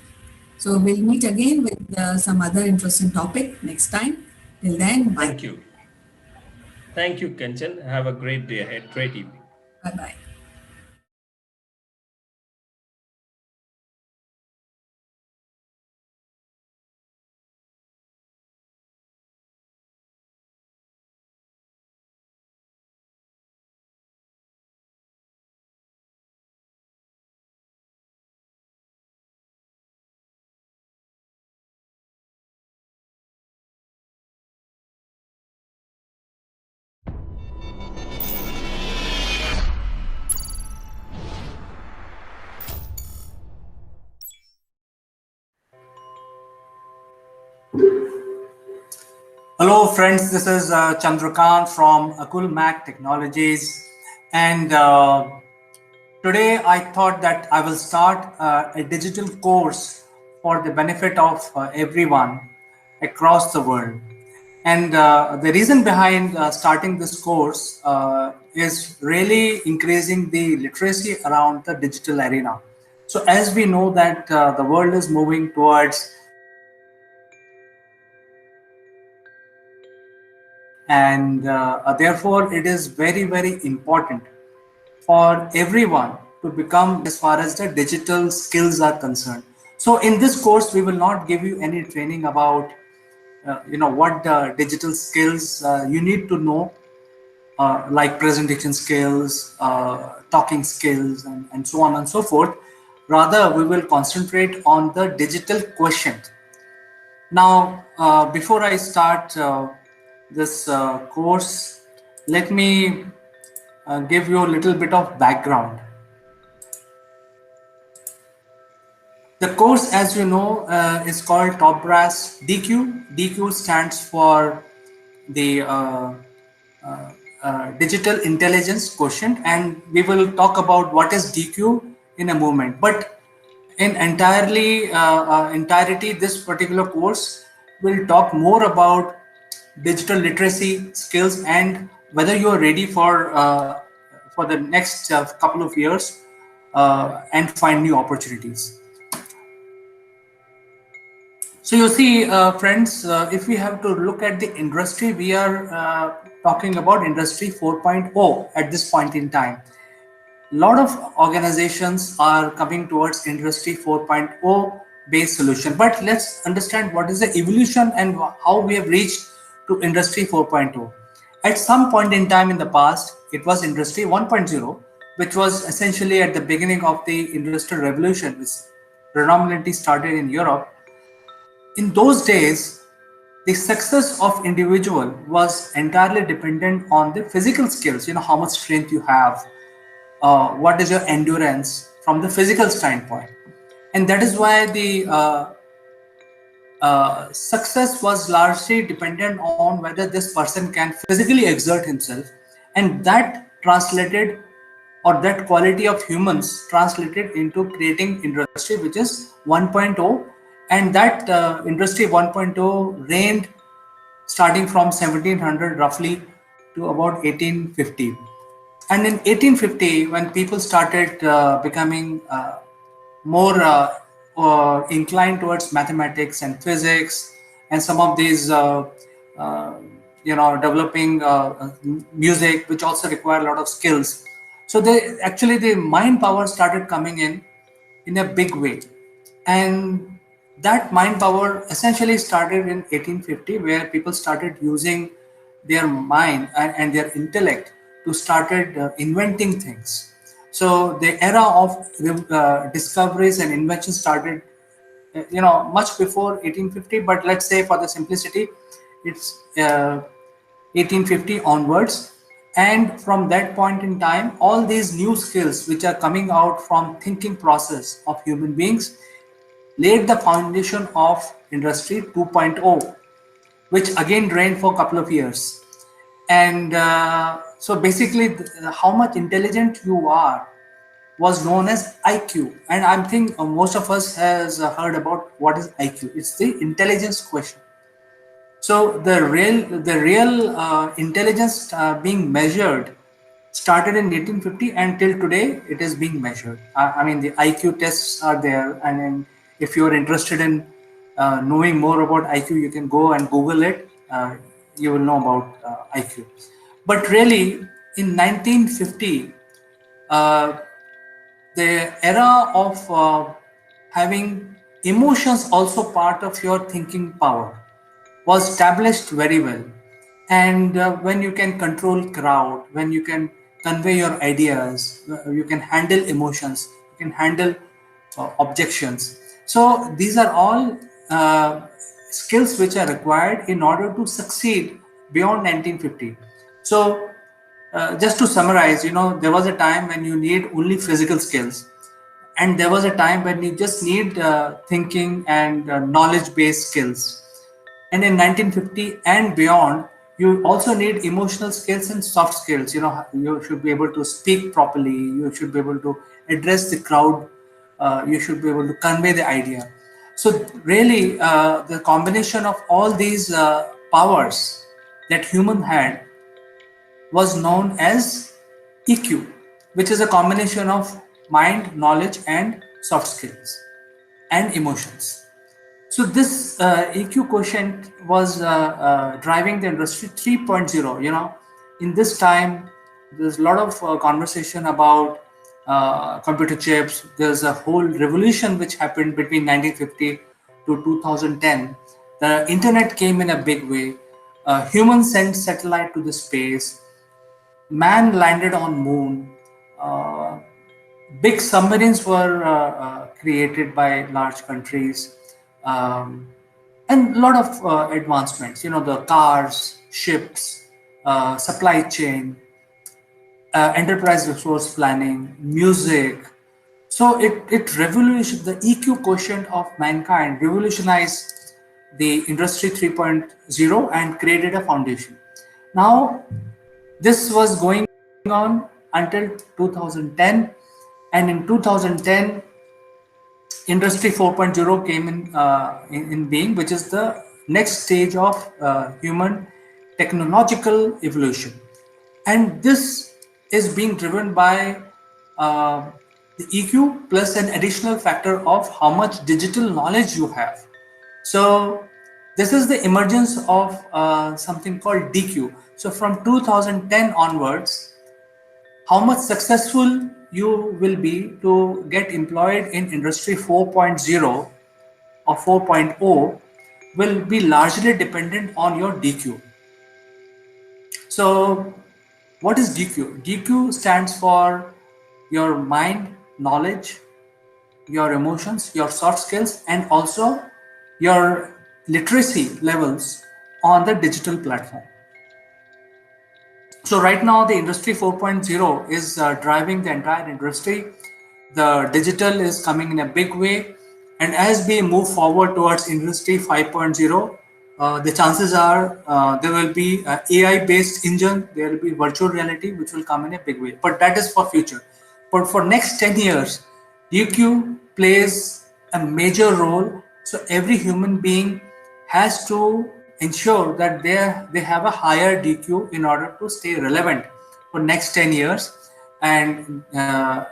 S8: So we'll meet again with some other interesting topic next time. Till then, bye.
S10: Thank you. Thank you, Kanchan. Have a great day ahead. Great evening.
S8: Bye-bye.
S3: Hello friends, this is Chandrakant from Akulmach Technologies, and today I thought that I will start a digital course for the benefit of everyone across the world. And the reason behind starting this course is really increasing the literacy around the digital arena. So as we know that the world is moving towards, and therefore it is very, very important for everyone to become as far as the digital skills are concerned. So in this course, we will not give you any training about what digital skills you need to know, like presentation skills, talking skills, and so on and so forth. Rather, we will concentrate on the digital quotient. Now, before I start this course, let me give you a little bit of background. The course, as you know, is called Top Brass DQ. DQ stands for the Digital Intelligence Quotient, and we will talk about what is DQ in a moment. But in entirety, this particular course will talk more about digital literacy skills and whether you are ready for the next couple of years and find new opportunities. So you see, friends, if we have to look at the industry, we are talking about Industry 4.0 at this point in time. A lot of organizations are coming towards Industry 4.0 based solution, but let's understand what is the evolution and how we have reached to Industry 4.0. At some point in time in the past, it was Industry 1.0, which was essentially at the beginning of the Industrial Revolution, which predominantly started in Europe. In those days, the success of individual was entirely dependent on the physical skills, how much strength you have, what is your endurance from the physical standpoint. And that is why the success was largely dependent on whether this person can physically exert himself, and that translated, or that quality of humans translated into creating industry which is 1.0. And that industry 1.0 reigned starting from 1700 roughly to about 1850. And in 1850, when people started becoming more inclined towards mathematics and physics, and some of these, developing music, which also require a lot of skills. So the mind power started coming in a big way. And that mind power essentially started in 1850, where people started using their mind and their intellect to started inventing things. So the era of discoveries and inventions started, much before 1850. But let's say for the simplicity, it's 1850 onwards. And from that point in time, all these new skills which are coming out from thinking process of human beings laid the foundation of Industry 2.0, which again reigned for a couple of years. And so basically, how much intelligent you are was known as IQ. And I think most of us has heard about what is IQ. It's the intelligence question. So the real intelligence being measured started in 1850, and till today it is being measured. I mean, the IQ tests are there, and then if you are interested in knowing more about IQ, you can go and Google it. You will know about IQ. But really, in 1950, uh, the era of having emotions also part of your thinking power was established very well. And when you can control crowd, when you can convey your ideas, you can handle emotions, you can handle objections. So these are all skills which are required in order to succeed beyond 1950. So just to summarize, there was a time when you need only physical skills, and there was a time when you just need thinking and knowledge-based skills. And in 1950 and beyond, you also need emotional skills and soft skills. You should be able to speak properly. You should be able to address the crowd. You should be able to convey the idea. So really, the combination of all these powers that human had was known as EQ, which is a combination of mind, knowledge, and soft skills and emotions. So this EQ quotient was driving the industry 3.0. In this time, there's a lot of conversation about computer chips. There's a whole revolution which happened between 1950 to 2010. The internet came in a big way. Humans sent satellite to the space. Man landed on moon. Uh, Big submarines were created by large countries, and a lot of advancements. The cars, ships, supply chain, enterprise resource planning, music.
S16: So it revolutionized the EQ quotient of mankind, revolutionized the industry 3.0 and created a foundation. Now, this was going on until 2010, and in 2010, Industry 4.0 came in being, which is the next stage of human technological evolution. And this is being driven by uh, the EQ plus an additional factor of how much digital knowledge you have. So this is the emergence of something called DQ. So from 2010 onwards, how much successful you will be to get employed in industry 4.0 or 4.0 will be largely dependent on your DQ. So what is DQ? DQ stands for your mind, knowledge, your emotions, your soft skills, and also your literacy levels on the digital platform. So right now the industry 4.0 is driving the entire industry. The digital is coming in a big way, and as we move forward towards industry 5.0, the chances are there will be AI based engine, there will be virtual reality which will come in a big way, but that is for future. But for next 10 years, DQ plays a major role. So every human being has to ensure that they have a higher DQ in order to stay relevant for next 10 years and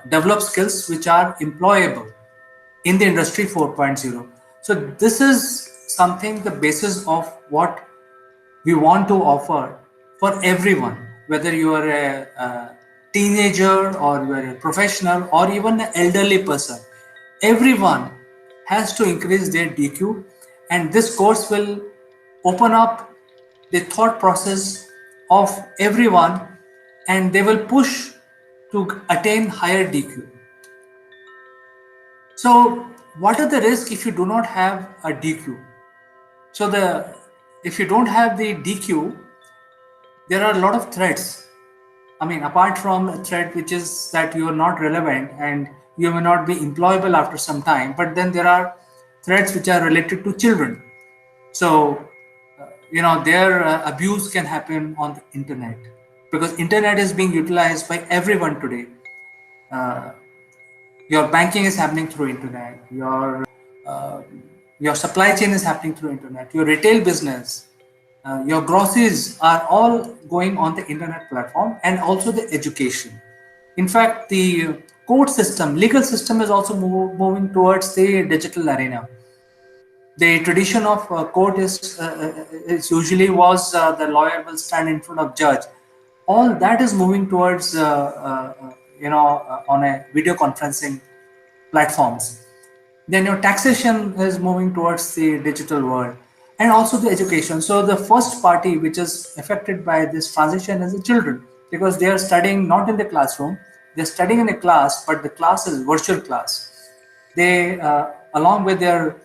S16: develop skills which are employable in the industry 4.0. So this is something, the basis of what we want to offer for everyone, whether you are a teenager or you are a professional or even an elderly person. Everyone has to increase their DQ, and this course will open up the thought process of everyone, and they will push to attain higher DQ. So what are the risks if you do not have a DQ? So if you don't have the DQ, there are a lot of threats. I mean, apart from a threat which is that you are not relevant and you may not be employable after some time, but then there are threats which are related to children. So, their abuse can happen on the internet, because internet is being utilized by everyone today. Uh, your banking is happening through internet. Uh, your supply chain is happening through internet. Your retail business, your groceries are all going on the internet platform, and also the education. In fact, the court system, legal system is also moving towards the digital arena. The tradition of court is usually was the lawyer will stand in front of judge. All that is moving towards on a video conferencing platforms. Then your taxation is moving towards the digital world, and also the education. So the first party which is affected by this transition is the children, because they are studying not in the classroom, they're studying in a class, but the class is virtual class. They along with their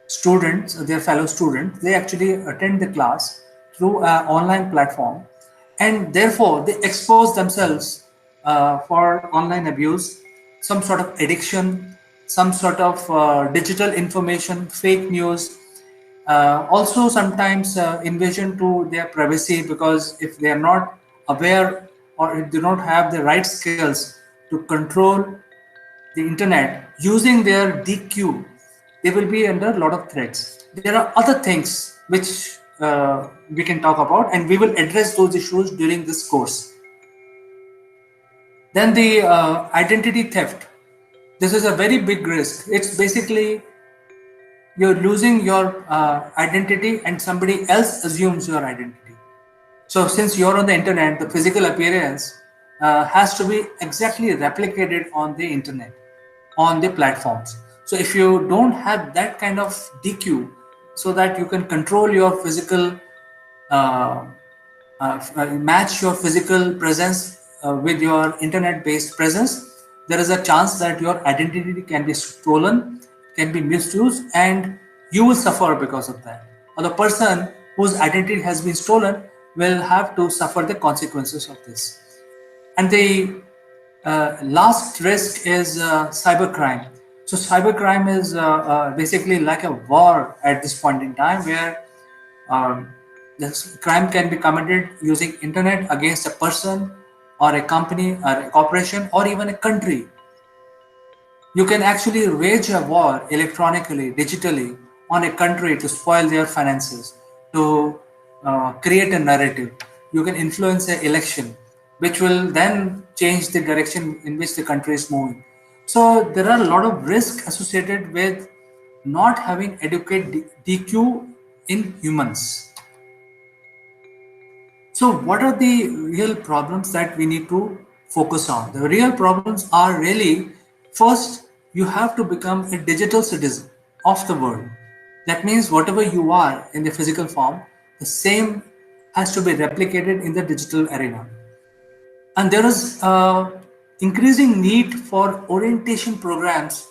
S16: students, their fellow students, they actually attend the class through an online platform, and therefore they expose themselves for online abuse, some sort of addiction, some sort of digital information, fake news, also sometimes invasion to their privacy, because if they are not aware or if they do not have the right skills to control the internet using their DQ, they will be under a lot of threats. There are other things which we can talk about, and we will address those issues during this course. Then the identity theft. This is a very big risk. It's basically you're losing your identity and somebody else assumes your identity. So since you're on the internet, the physical appearance has to be exactly replicated on the internet, on the platforms. So if you don't have that kind of DQ, so that you can control your physical, uh, match your physical presence with your internet-based presence, there is a chance that your identity can be stolen, can be misused, and you will suffer because of that. Or the person whose identity has been stolen will have to suffer the consequences of this. And the Last risk is cybercrime. So cybercrime is basically like a war at this point in time, where um, this crime can be committed using internet against a person or a company or a corporation or even a country. You can actually wage a war electronically, digitally on a country to spoil their finances, to create a narrative. You can influence an election, which will then change the direction in which the country is moving. So there are a lot of risks associated with not having adequate DQ in humans. So, what are the real problems that we need to focus on? The real problems are really, first, you have to become a digital citizen of the world. That means whatever you are in the physical form, the same has to be replicated in the digital arena. And there is increasing need for orientation programs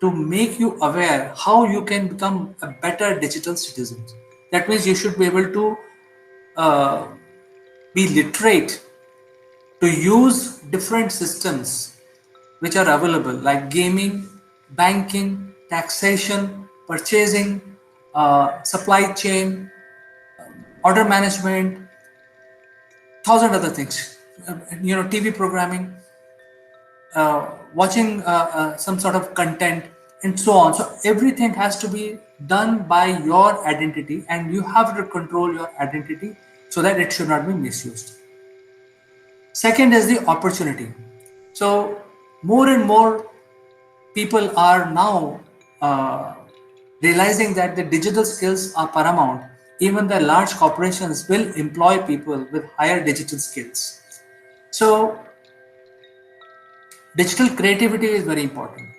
S16: to make you aware how you can become a better digital citizen. That means you should be able to uh, be literate to use different systems which are available, like gaming, banking, taxation, purchasing, supply chain, order management, thousand other things. TV programming, watching some sort of content, and so on. So everything has to be done by your identity, and you have to control your identity so that it should not be misused. Second is the opportunity. So more and more people are now realizing that the digital skills are paramount. Even the large corporations will employ people with higher digital skills. So digital creativity is very important.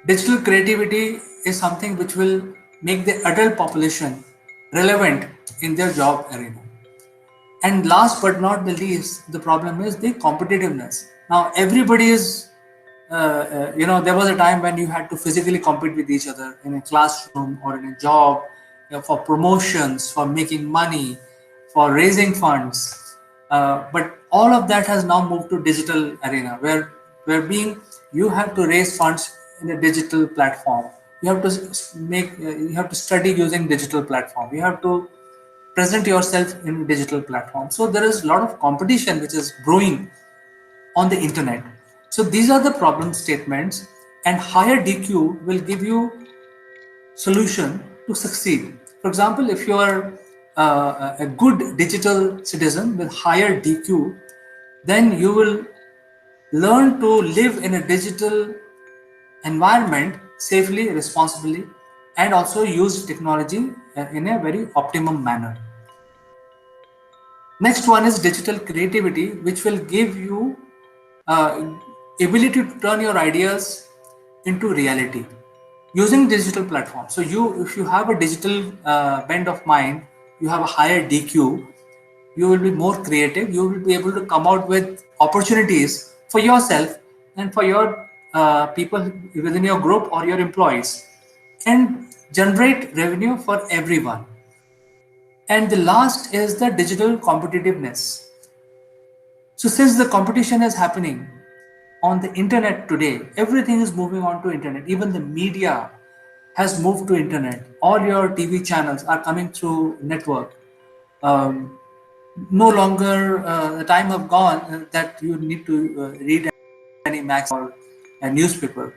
S16: Digital creativity is something which will make the adult population relevant in their job arena. And last but not the least, the problem is the competitiveness. Now, everybody is, there was a time when you had to physically compete with each other in a classroom or in a job, for promotions, for making money, for raising funds. But all of that has now moved to digital arena, where being you have to raise funds in a digital platform. You have to you have to study using digital platform. You have to present yourself in digital platforms. So there is a lot of competition which is brewing on the internet. So these are the problem statements, and higher DQ will give you solution to succeed. For example, if you are a good digital citizen with higher DQ, then you will learn to live in a digital environment safely, responsibly, and also use technology in a very optimum manner. Next one is digital creativity, which will give you uh, ability to turn your ideas into reality using digital platforms. So if you have a digital bend of mind, you have a higher DQ, you will be more creative. You will be able to come out with opportunities for yourself and for your people within your group or your employees, and generate revenue for everyone. And the last is the digital competitiveness. So since the competition is happening on the internet today, everything is moving on to internet. Even the media has moved to internet. All your TV channels are coming through network. Um, no longer the time have gone that you need to read any magazine or a newspaper.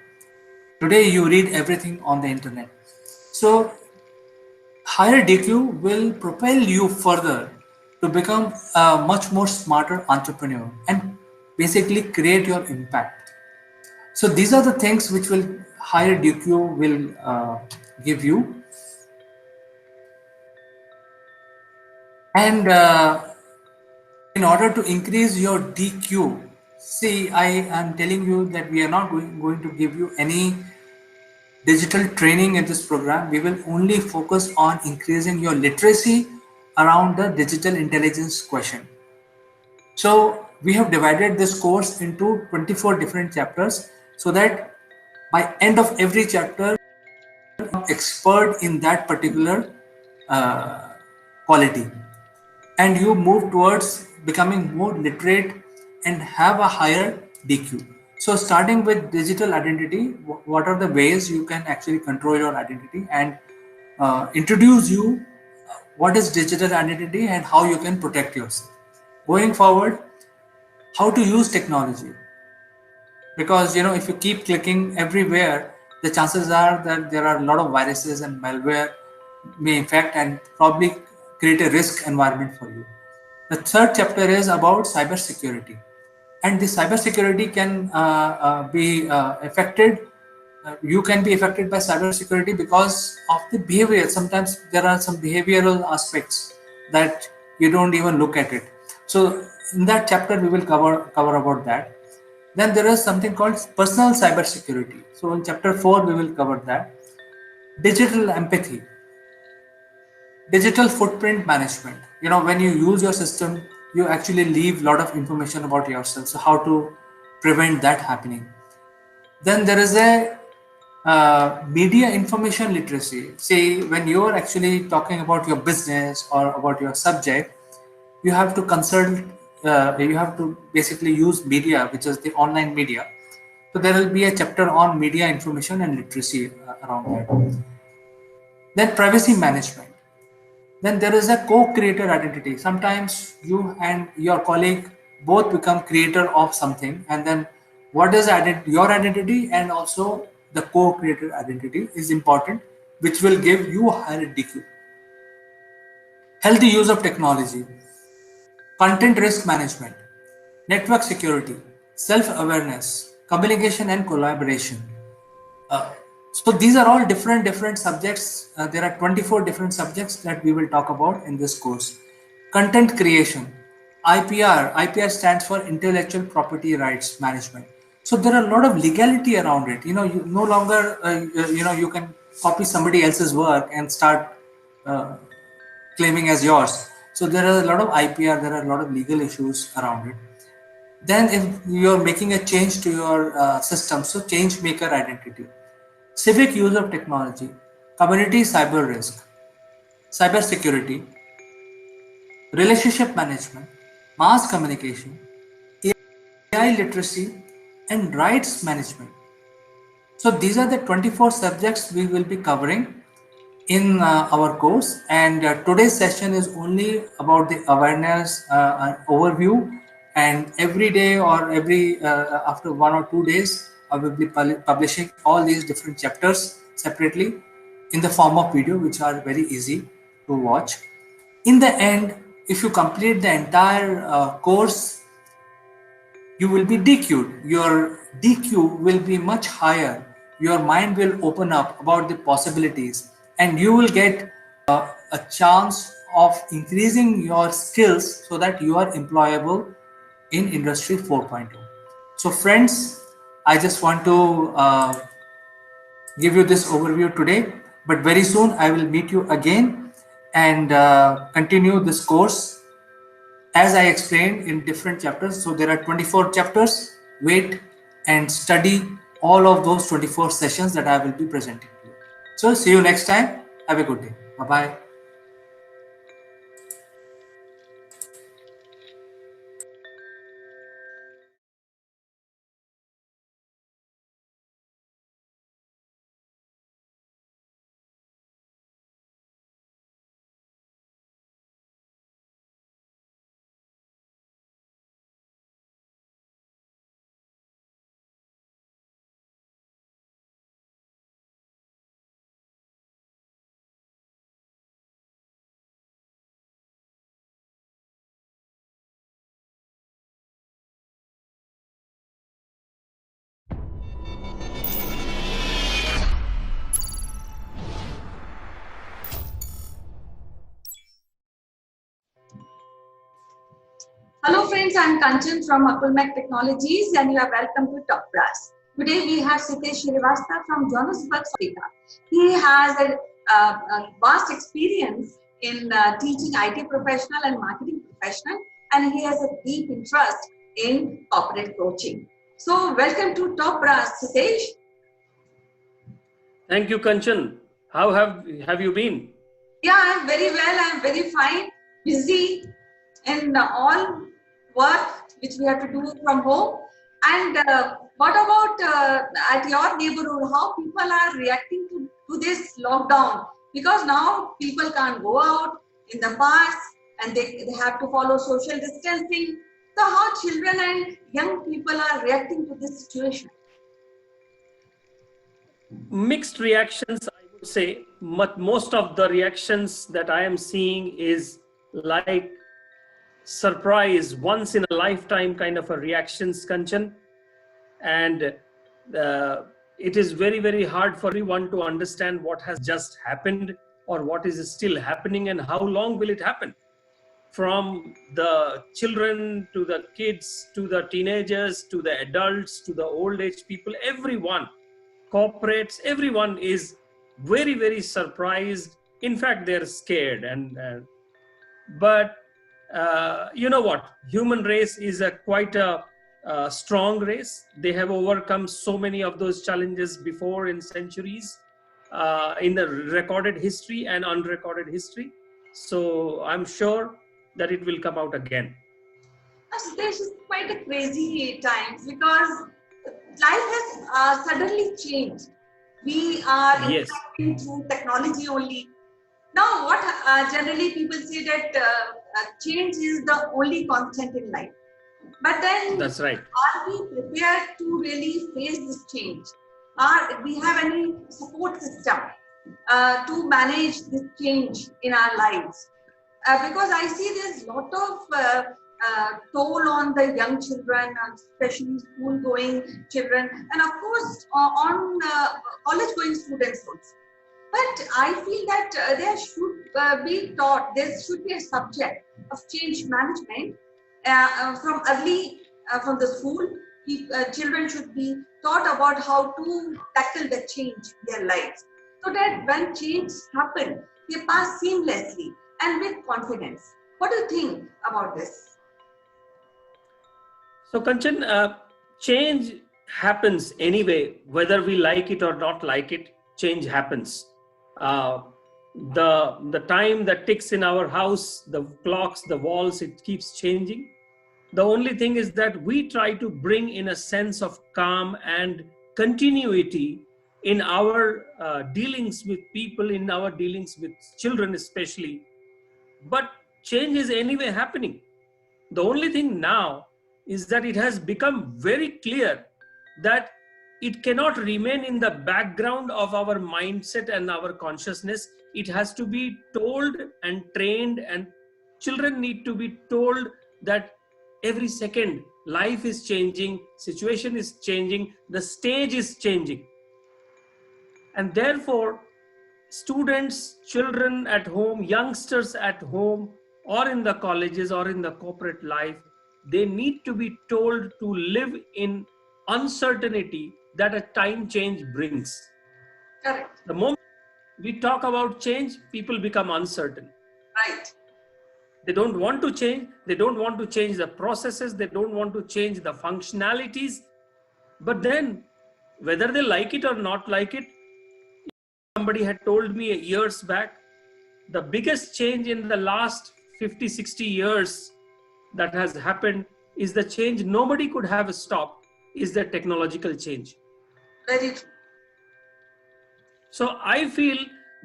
S16: Today you read everything on the internet. So higher DQ will propel you further to become a much more smarter entrepreneur and basically create your impact. So these are the things which will higher DQ will give you. And in order to increase your DQ, see, I am telling you that we are not going to give you any digital training in this program. We will only focus on increasing your literacy around the digital intelligence question. So we have divided this course into 24 different chapters, so that by end of every chapter, you are expert in that particular uh, quality, and you move towards becoming more literate and have a higher DQ. So starting with digital identity, what are the ways you can actually control your identity, and introduce you what is digital identity and how you can protect yourself. Going forward, how to use technology, because if you keep clicking everywhere, the chances are that there are a lot of viruses and malware may infect and probably create a risk environment for you. The third chapter is about cybersecurity, and the cybersecurity can be affected. You can be affected by cybersecurity because of the behavior. Sometimes there are some behavioral aspects that you don't even look at it. So in that chapter, we will cover about that. Then there is something called personal cybersecurity. So in chapter 4, we will cover that. Digital empathy, digital footprint management. When you use your system, you actually leave a lot of information about yourself. So how to prevent that happening. Then there is a media information literacy. See, when you are actually talking about your business or about your subject, you have to consult, you have to basically use media, which is the online media. So there will be a chapter on media information and literacy around that. Then privacy management. Then there is a co-creator identity. Sometimes you and your colleague both become creator of something, and then what is your identity and also the co-creator identity is important, which will give you a higher DQ. Healthy use of technology, content risk management, network security, self-awareness, communication and collaboration. Uh, so these are all different subjects. There are 24 different subjects that we will talk about in this course. Content creation, IPR. IPR stands for Intellectual Property Rights Management. So there are a lot of legality around it. You no longer, you can copy somebody else's work and start uh, claiming as yours. So there are a lot of IPR. There are a lot of legal issues around it. Then if you're making a change to your system, so change maker identity. Civic use of technology, community cyber risk, cyber security, relationship management, mass communication, AI literacy, and rights management. So these are the 24 subjects we will be covering in our course, and today's session is only about the awareness overview, and every day or every after 1 or 2 days I will be publishing all these different chapters separately in the form of video, which are very easy to watch. In the end, if you complete the entire course, you will be DQ'd. Your DQ will be much higher. Your mind will open up about the possibilities, and you will get a chance of increasing your skills so that you are employable in Industry 4.0. So, friends, I just want to give you this overview today, but very soon I will meet you again and continue this course as I explained in different chapters. So there are 24 chapters. Wait and study all of those 24 sessions that I will be presenting to you. So see you next time. Have a good day. Bye bye.
S1: Hello friends, I'm Kanchan from Akulmach Technologies and you are welcome to Top Brass. Today we have Sitesh Srivastava from Johannesburg, South Africa. He has a vast experience in teaching IT professional and marketing professional, and he has a deep interest in corporate coaching. So welcome to Top Brass, Sitesh.
S2: Thank you, Kanchan. How have you been?
S1: Yeah, I'm very well. I'm very fine. Busy in all work which we have to do from home. And what about at your neighborhood? How people are reacting to this lockdown? Because now people can't go out in the parks and they have to follow social distancing. So, how children and young people are reacting to this situation?
S2: Mixed reactions, I would say. But most of the reactions that I am seeing is like surprise, once in a lifetime kind of a reactions, Kanchan. And it is very, very hard for everyone to understand what has just happened or what is still happening and how long will it happen. From the children to the kids to the teenagers to the adults to the old age people, everyone, corporates, everyone is very, very surprised. In fact, they're scared. But you know what, human race is a quite a strong race. They have overcome so many of those challenges before in centuries, in the recorded history and unrecorded history. So I'm sure that it will come out again.
S1: This is quite a crazy times because life has suddenly changed. We are
S2: Yes,
S1: interacting through technology only. Now, what generally people say that change is the only constant in life. But then,
S2: that's right.
S1: are we prepared to really face this change? Are we have any support system to manage this change in our lives? Because I see there's a lot of toll on the young children, especially school-going children, and of course on college-going students also. But I feel that there should be taught, there should be a subject of change management from early, from the school. Children should be taught about how to tackle the change in their lives, so that when change happen, they pass seamlessly and with confidence. What do you think about this?
S2: So, Kanchan, change happens anyway, whether we like it or not like it. Change happens. Uh, the time that ticks in our house, the clocks, the walls, it keeps changing. The only thing is that we try to bring in a sense of calm and continuity in our dealings with people, in our dealings with children, especially. But change is anyway happening. The only thing now is that it has become very clear that it cannot remain in the background of our mindset and our consciousness. It has to be told and trained, and children need to be told that every second life is changing, situation is changing, the stage is changing. And therefore, students, children at home, youngsters at home, or in the colleges or in the corporate life, they need to be told to live in uncertainty that a time change brings.
S1: Correct.
S2: The moment we talk about change, people become uncertain.
S1: Right.
S2: They don't want to change. They don't want to change the processes. They don't want to change the functionalities. But then, whether they like it or not like it, somebody had told me years back, the biggest change in the last 50, 60 years that has happened is the change nobody could have stopped, is the technological change.
S1: Very true.
S2: So I feel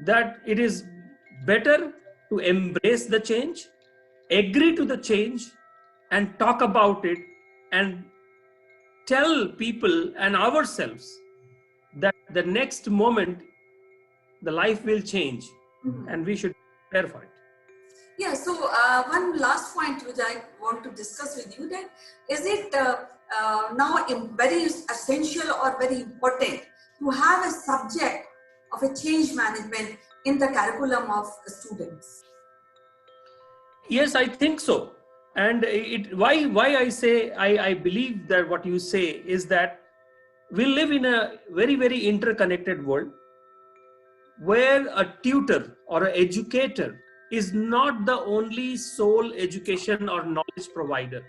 S2: that it is better to embrace the change, agree to the change, and talk about it and tell people and ourselves that the next moment the life will change and we should prepare for it.
S8: Yeah, so one last point which I want to discuss with you, that is it now very essential or very important to have a subject of a change management in the curriculum of students?
S2: Yes, I think so. And why I say I believe that what you say is that we live in a very, very interconnected world where a tutor or an educator is not the only sole education or knowledge provider.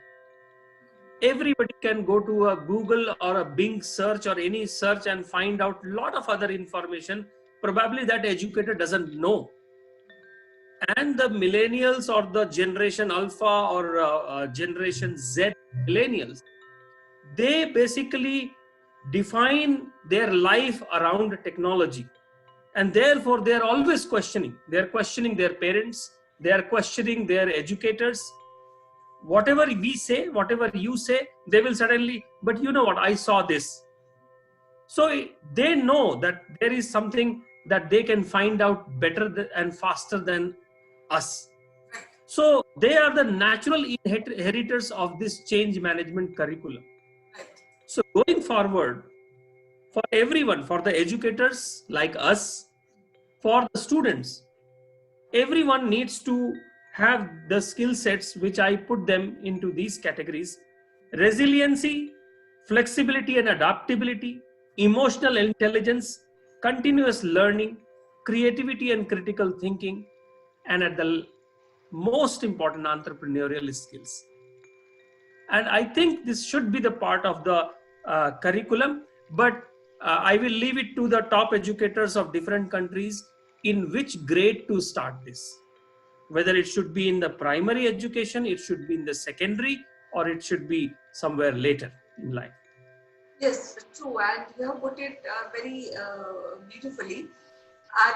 S2: Everybody can go to a Google or a Bing search or any search and find out a lot of other information probably that educator doesn't know. And the millennials or the generation alpha or generation Z millennials, they basically define their life around technology, and therefore they are always questioning. They are questioning their parents, they are questioning their educators. Whatever we say, whatever you say, they will suddenly, but you know what, I saw this. So they know that there is something that they can find out better and faster than us. So they are the natural inheritors of this change management curriculum. So going forward, for everyone, for the educators like us, for the students, everyone needs to have the skill sets which I put them into these categories: resiliency, flexibility and adaptability, emotional intelligence, continuous learning, creativity and critical thinking, and at the most important, entrepreneurial skills. And I think this should be the part of the curriculum, but I will leave it to the top educators of different countries in which grade to start this, whether it should be in the primary education, it should be in the secondary, or it should be somewhere later in life.
S1: Yes, true, and you have put it very beautifully.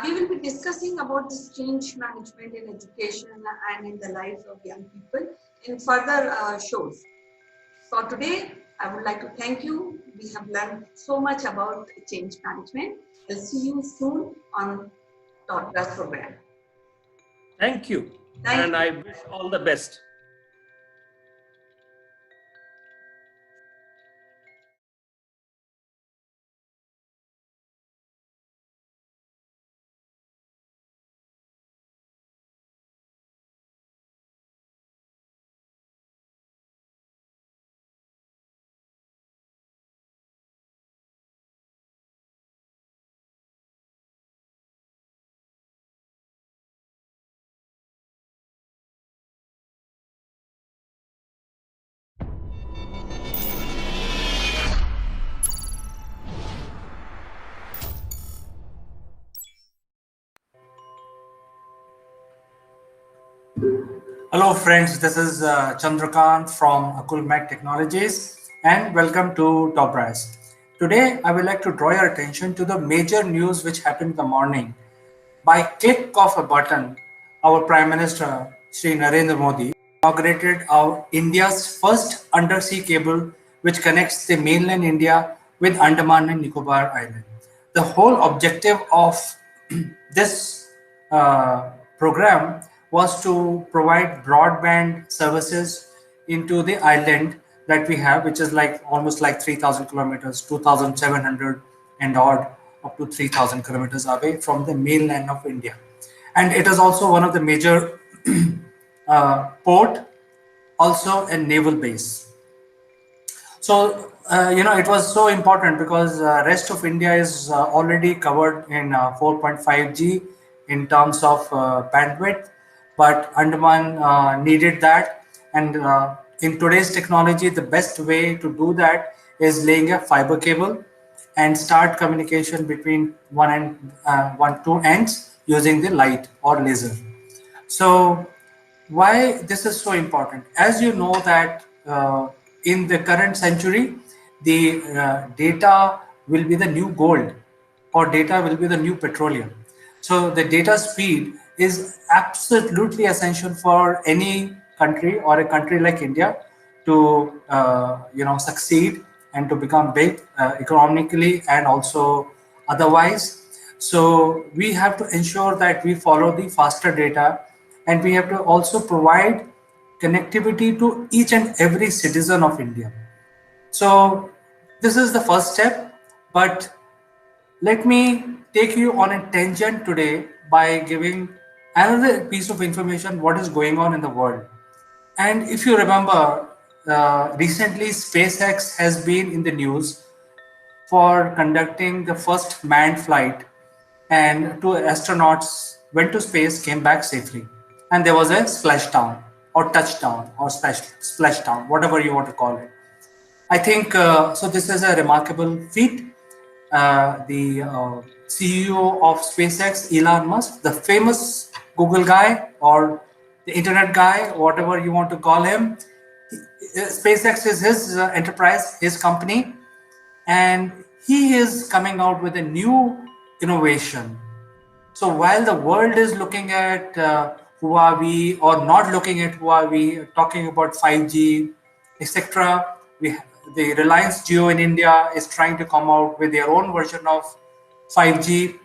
S1: We will be discussing about this change management in education and in the lives of young people in further shows. For today, I would like to thank you. We have learned so much about change management. I'll see you soon on Top Class program.
S2: Thank you. And I wish all the best.
S16: Hello friends, this is Chandrakant from Akulmach Technologies and welcome to Top Brass. Today I would like to draw your attention to the major news which happened in the morning. By click of a button, our Prime Minister Shri Narendra Modi inaugurated our India's first undersea cable which connects the mainland India with Andaman and Nicobar Island. The whole objective of this program was to provide broadband services into the island that we have, which is like almost like 3,000 kilometers, 2,700 and odd, up to 3,000 kilometers away from the mainland of India. And it is also one of the major port, also a naval base. So, it was so important because rest of India is already covered in 4.5G in terms of bandwidth, but Andaman needed that. And in today's technology, the best way to do that is laying a fiber cable and start communication between two ends using the light or laser. So why this is so important? As you know that in the current century, the data will be the new gold, or data will be the new petroleum. So the data speed is absolutely essential for any country or a country like India to succeed and to become big economically and also otherwise. So we have to ensure that we follow the faster data, and we have to also provide connectivity to each and every citizen of India. So this is the first step, but let me take you on a tangent today by giving another piece of information what is going on in the world. And if you remember, recently SpaceX has been in the news for conducting the first manned flight, and two astronauts went to space, came back safely, and there was a splashdown or touchdown or splashdown, whatever you want to call it. I think so. This is a remarkable feat. The CEO of SpaceX, Elon Musk, the famous Google guy or the internet guy, whatever you want to call him, SpaceX is his enterprise, his company, and he is coming out with a new innovation. So while the world is looking at Huawei or not looking at Huawei, talking about 5G, etc., the Reliance Jio in India is trying to come out with their own version of 5G.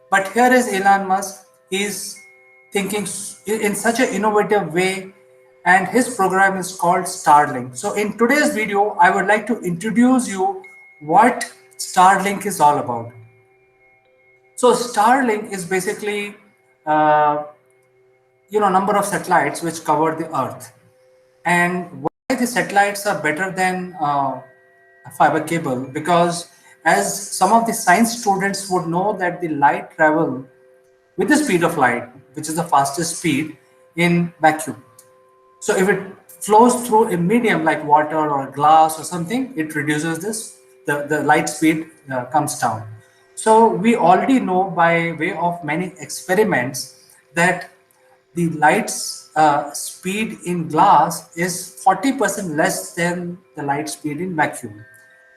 S16: But here is Elon Musk. He's thinking in such an innovative way, and his program is called Starlink. So in today's video, I would like to introduce you what Starlink is all about. So Starlink is basically, uh, number of satellites which cover the Earth. And why the satellites are better than a fiber cable? Because as some of the science students would know that the light travel with the speed of light, which is the fastest speed in vacuum. So if it flows through a medium like water or glass or something, it reduces this, the light speed comes down. So we already know by way of many experiments that the light's speed in glass is 40% less than the light speed in vacuum.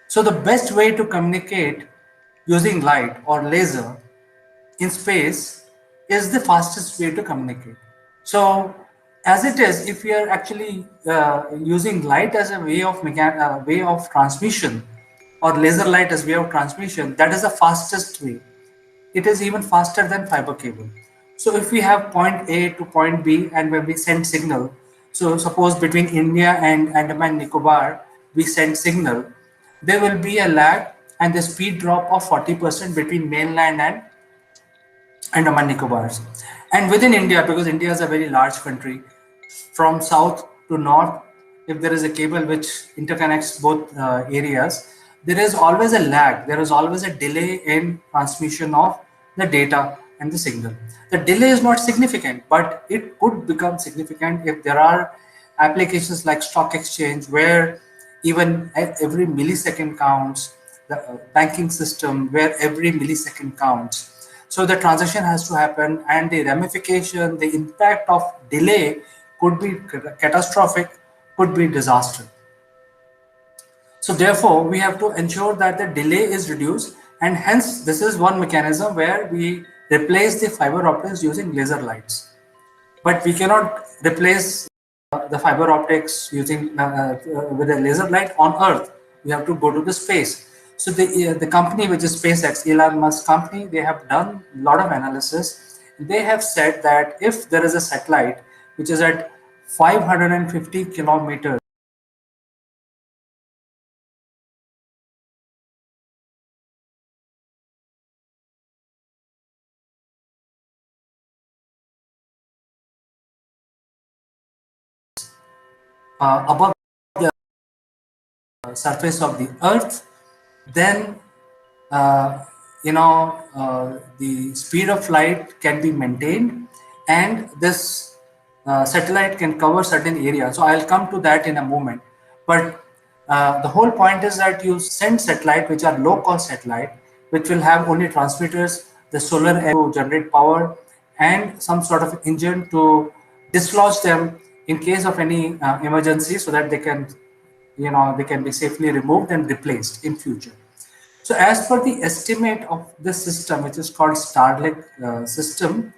S16: So the best way to communicate using light or laser in space is the fastest way to communicate. So as it is, if we are actually using light as a way of transmission, or laser light as way of transmission, that is the fastest way. It is even faster than fiber cable. So if we have point A to point B, and when we send signal, so suppose between India and Andaman Nicobar, we send signal, there will be a lag and the speed drop of 40% between mainland and Andaman Nicobars. And within India, because India is a very large country, from south to north, if there is a cable which interconnects both areas, there is always a lag, there is always a delay in transmission of the data and the signal. The delay is not significant, but it could become significant if there are applications like stock exchange where even every millisecond counts, the banking system where every millisecond counts. So the transaction has to happen, and the ramification, the impact of delay could be catastrophic, could be disaster. So therefore, we have to ensure that the delay is reduced, and hence this is one mechanism where we replace the fiber optics using laser lights. But we cannot replace the fiber optics using with a laser light on Earth. We have to go to the space. So the company, which is SpaceX, Elon Musk company, they have done a lot of analysis. They have said that if there is a satellite which is at 550 kilometers above the surface of the Earth, then the speed of light can be maintained, and this satellite can cover certain areas. So I'll come to that in a moment. But the whole point is that you send satellite which are low cost satellite, which will have only transmitters, the solar to generate power, and some sort of engine to dislodge them in case of any emergency, so that they can be safely removed and replaced in future. So as per the estimate of the system, which is called Starlink system,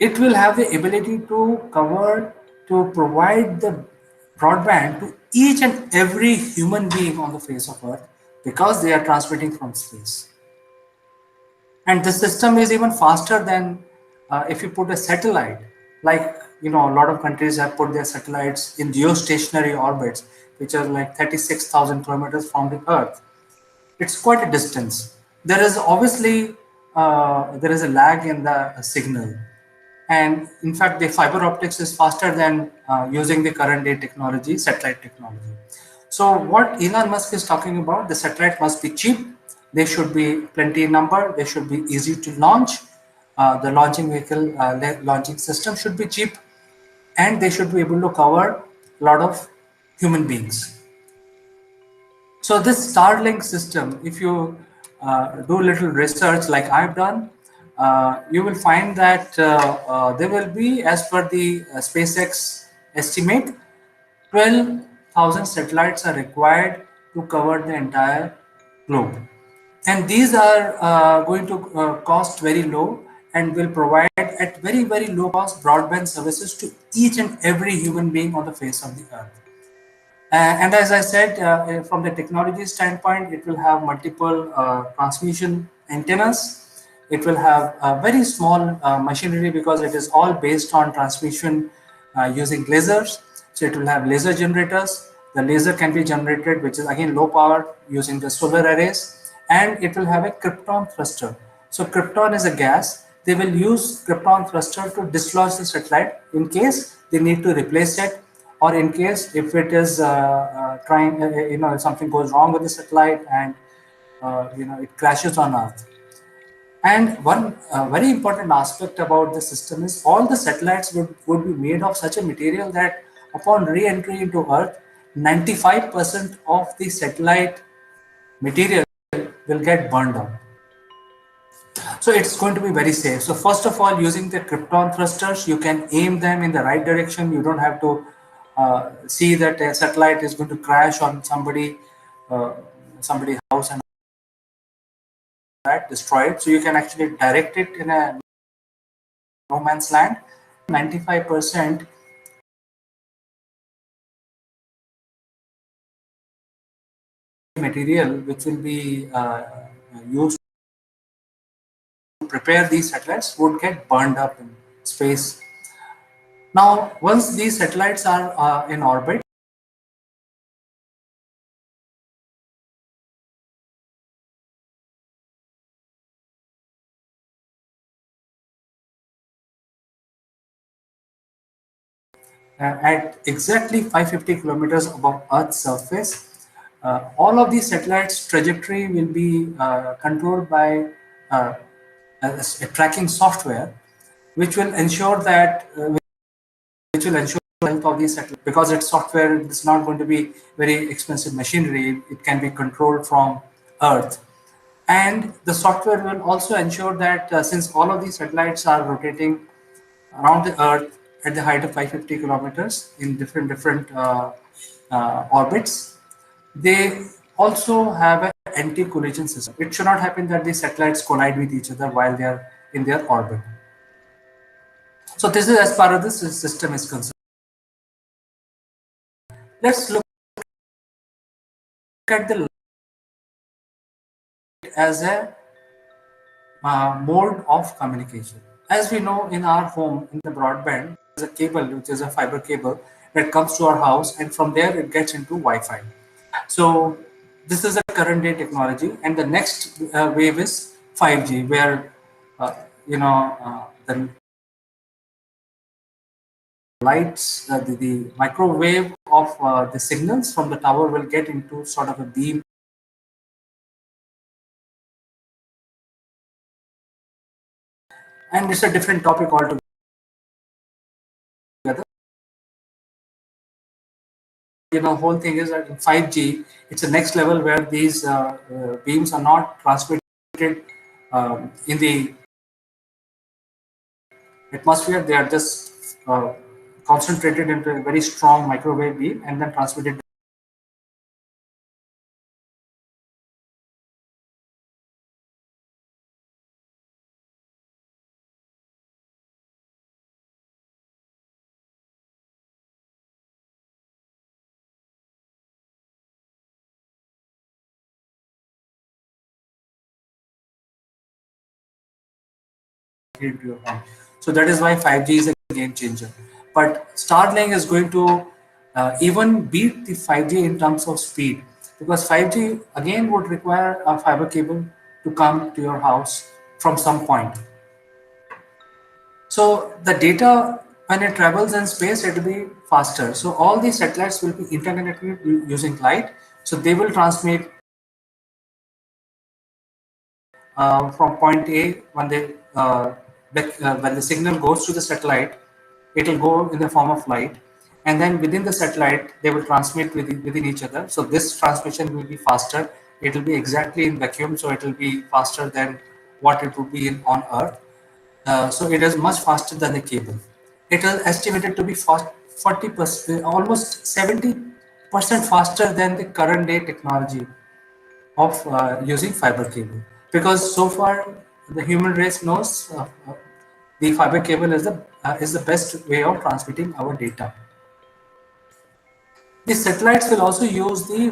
S16: it will have the ability to provide the broadband to each and every human being on the face of Earth, because they are transmitting from space. And the system is even faster than if you put a satellite, like, a lot of countries have put their satellites in geostationary orbits, which are like 36,000 kilometers from the Earth. It's quite a distance. There is obviously there is a lag in the signal, and in fact, the fiber optics is faster than using the current day technology, satellite technology. So what Elon Musk is talking about, the satellite must be cheap. They should be plenty in number. They should be easy to launch. The launching vehicle, launching system should be cheap, and they should be able to cover a lot of human beings. So this Starlink system, if you do a little research like I've done, you will find that there will be, as per the SpaceX estimate, 12,000 satellites are required to cover the entire globe. And these are going to cost very low and will provide at very, very low cost broadband services to each and every human being on the face of the earth. And as I said, from the technology standpoint, it will have multiple transmission antennas. It will have very small machinery because it is all based on transmission using lasers. So it will have laser generators. The laser can be generated, which is again low power using the solar arrays, and it will have a krypton thruster. So krypton is a gas. They will use krypton thruster to dislodge the satellite in case they need to replace it, or in case if it is trying, something goes wrong with the satellite and it crashes on Earth. And one very important aspect about the system is all the satellites would be made of such a material that upon re-entry into Earth, 95% of the satellite material will get burned up. So it's going to be very safe. So first of all, using the krypton thrusters, you can aim them in the right direction. You don't have to see that a satellite is going to crash on somebody's house and that destroy it. So you can actually direct it in a no man's land. 95% material which will be used to prepare these satellites would get burned up in space. Now, once these satellites are in orbit, at exactly 550 kilometers above Earth's surface, all of these satellites' trajectory will be controlled by a tracking software, which will ensure that the health of these satellites, because its software is not going to be very expensive machinery. It can be controlled from Earth, and the software will also ensure that since all of these satellites are rotating around the Earth at the height of 550 kilometers in different orbits, they also have an anti-collision system. It should not happen that these satellites collide with each other while they are in their orbit. So this is as far as this system is concerned. Let's look at the light as a mode of communication. As we know, in our home, in the broadband, there's a cable, which is a fiber cable that comes to our house, and from there it gets into Wi-Fi. So this is a current day technology, and the next wave is 5G, where the lights, the microwave of the signals from the tower will get into sort of a beam. And it's a different topic altogether. Whole thing is that in 5G, it's a next level where these beams are not transmitted in the atmosphere. They are just concentrated into a very strong microwave beam and then transmitted. Into your home. So that is why 5G is a game changer. But Starlink is going to even beat the 5G in terms of speed, because 5G again would require a fiber cable to come to your house from some point. So the data, when it travels in space, it will be faster. So all these satellites will be interconnected using light. So they will transmit from point A. When the signal goes to the satellite, it will go in the form of light, and then within the satellite they will transmit within each other. So this transmission will be faster. It will be exactly in vacuum, so it will be faster than what it would be on Earth. So it is much faster than the cable. It is estimated to be 40%, almost 70% faster than the current day technology of using fiber cable. Because so far the human race knows the fiber cable is the best way of transmitting our data. The satellites will also use the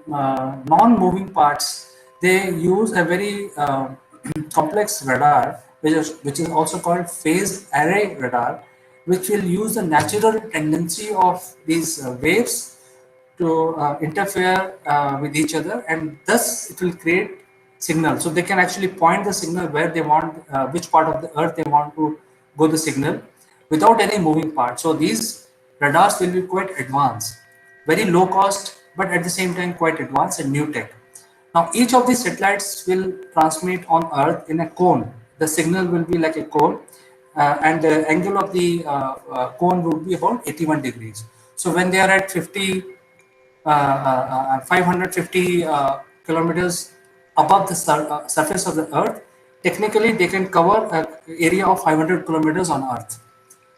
S16: non-moving parts. They use a very complex radar, which is also called phase array radar, which will use the natural tendency of these waves to interfere with each other, and thus it will create signal. So they can actually point the signal where they want, which part of the earth they want to go the signal without any moving part. So these radars will be quite advanced, very low cost, but at the same time quite advanced and new tech. Now each of these satellites will transmit on earth in a cone. The signal will be like a cone, and the angle of the cone would be about 81 degrees. So when they are at 550 kilometers above the surface of the earth, technically they can cover an area of 500 kilometers on earth.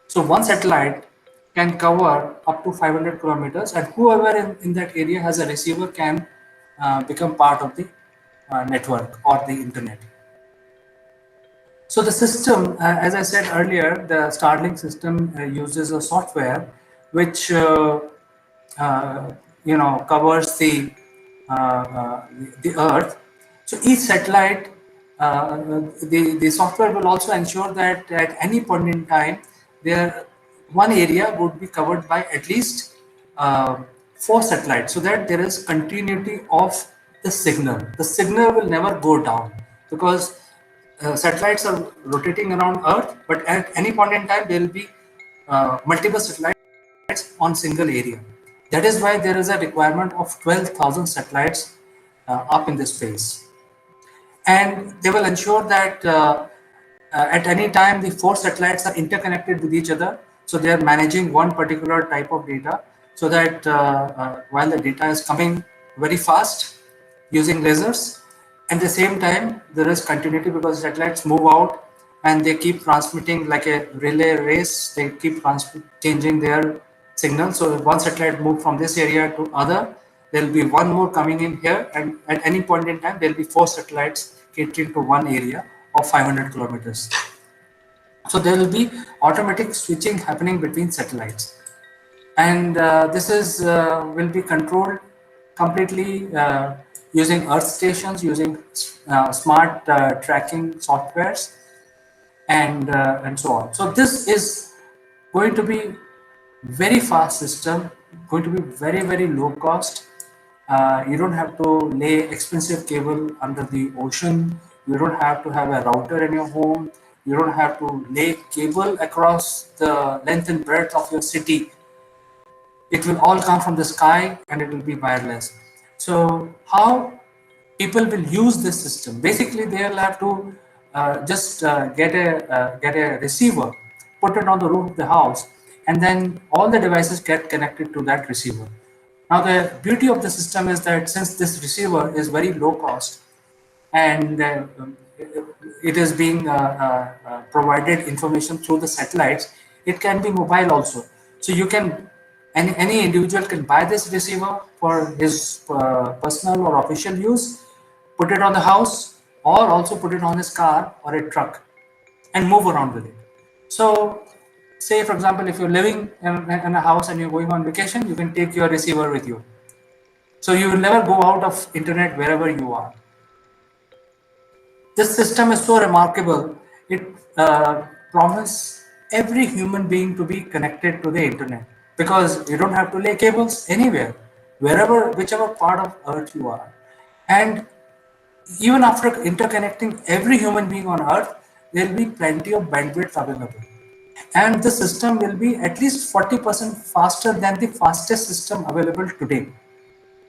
S16: So one satellite can cover up to 500 kilometers, and whoever in that area has a receiver can become part of the network or the internet. So the system, as I said earlier, the Starlink system uses a software which uh, covers the Earth. So each satellite, the software will also ensure that at any point in time, there one area would be covered by at least 4 satellites, so that there is continuity of the signal. The signal will never go down because satellites are rotating around Earth, but at any point in time there will be multiple satellites on single area. That is why there is a requirement of 12,000 satellites up in the space. And they will ensure that at any time the 4 satellites are interconnected with each other. So they are managing one particular type of data, so that while the data is coming very fast using lasers, at the same time there is continuity because satellites move out and they keep transmitting like a relay race. They keep changing their signal. So if one satellite move from this area to other, there will be one more coming in here, and at any point in time there will be 4 satellites catering to one area of 500 kilometers. So there will be automatic switching happening between satellites, and this is will be controlled completely using earth stations, using smart tracking softwares, and so on. So this is going to be very fast system, going to be very low cost. You don't have to lay expensive cable under the ocean. You don't have to have a router in your home. You don't have to lay cable across the length and breadth of your city. It will all come from the sky and it will be wireless. So how people will use this system? Basically, they'll have to just get a receiver, put it on the roof of the house, and then all the devices get connected to that receiver. Now, the beauty of the system is that since this receiver is very low cost and it is being provided information through the satellites, it can be mobile also. So you can, any individual can buy this receiver for his personal or official use, put it on the house, or also put it on his car or a truck and move around with it. So say for example, if you're living in a house and you're going on vacation, you can take your receiver with you. So you will never go out of internet wherever you are. This system is so remarkable. It promises every human being to be connected to the internet, because you don't have to lay cables anywhere, wherever, whichever part of earth you are. And even after interconnecting every human being on earth, there will be plenty of bandwidth available. And the system will be at least 40% faster than the fastest system available today.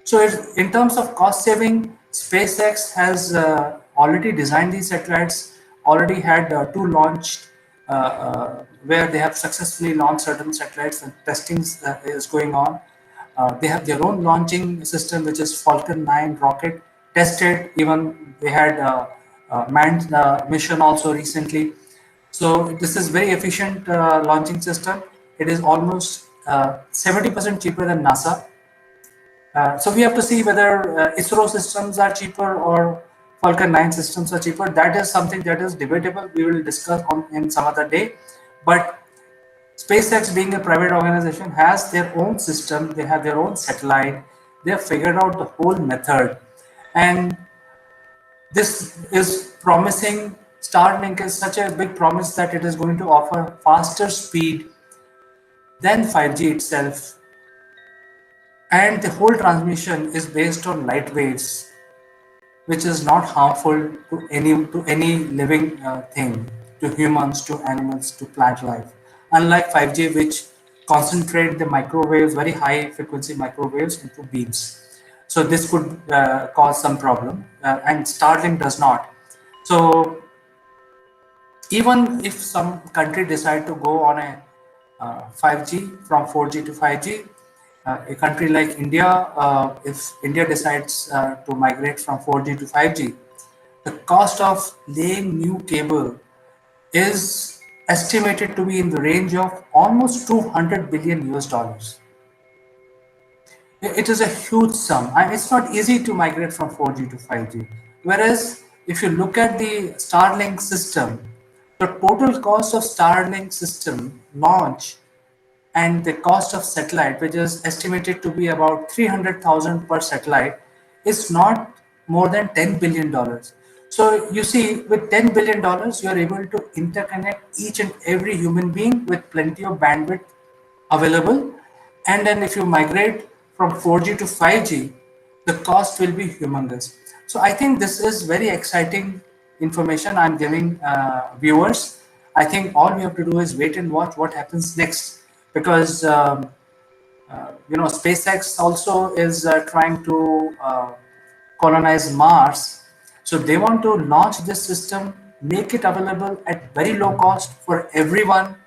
S16: So in terms of cost saving, SpaceX has already designed these satellites, already had 2 launched, where they have successfully launched certain satellites, and testing is going on. They have their own launching system, which is Falcon 9 rocket, tested. Even they had manned mission also recently. So this is very efficient launching system. it is almost 70% cheaper than NASA. So we have to see whether ISRO systems are cheaper or Falcon 9 systems are cheaper. That is something that is debatable. We will discuss on in some other day. But SpaceX, being a private organization, has their own system. They have their own satellite. They have figured out the whole method, and this is promising. Starlink is such a big promise that it is going to offer faster speed than 5G itself, and the whole transmission is based on light waves, which is not harmful to any living thing, to humans, to animals, to plant life. Unlike 5G, which concentrate the microwaves, very high frequency microwaves, into beams. So this could cause some problem, and Starlink does not. So even if some country decide to go on a 5G from 4G to 5G, a country like India, if India decides to migrate from 4G to 5G, the cost of laying new cable is estimated to be in the range of almost 200 billion US dollars. It is a huge sum, and it's not easy to migrate from 4G to 5G. Whereas if you look at the Starlink system, the total cost of Starlink system launch and the cost of satellite, which is estimated to be about 300,000 per satellite, is not more than $10 billion. So you see, with $10 billion, you are able to interconnect each and every human being with plenty of bandwidth available. And then if you migrate from 4G to 5G, the cost will be humongous. So I think this is very exciting information I'm giving viewers. I think all we have to do is wait and watch what happens next, because SpaceX also is trying to colonize Mars. So they want to launch this system, make it available at very low cost for everyone,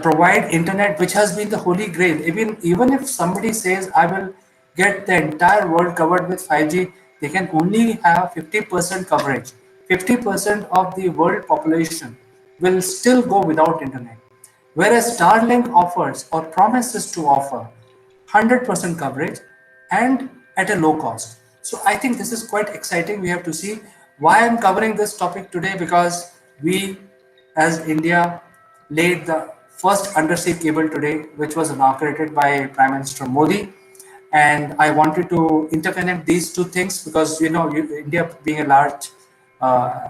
S16: provide internet, which has been the holy grail. Even if somebody says I will get the entire world covered with 5G, they can only have 50% coverage. 50% of the world population will still go without internet. Whereas Starlink offers or promises to offer 100% coverage and at a low cost. So I think this is quite exciting. We have to see why I'm covering this topic today, because we as India laid the first undersea cable today, which was inaugurated by Prime Minister Modi. And I wanted to interconnect these two things because, India being a large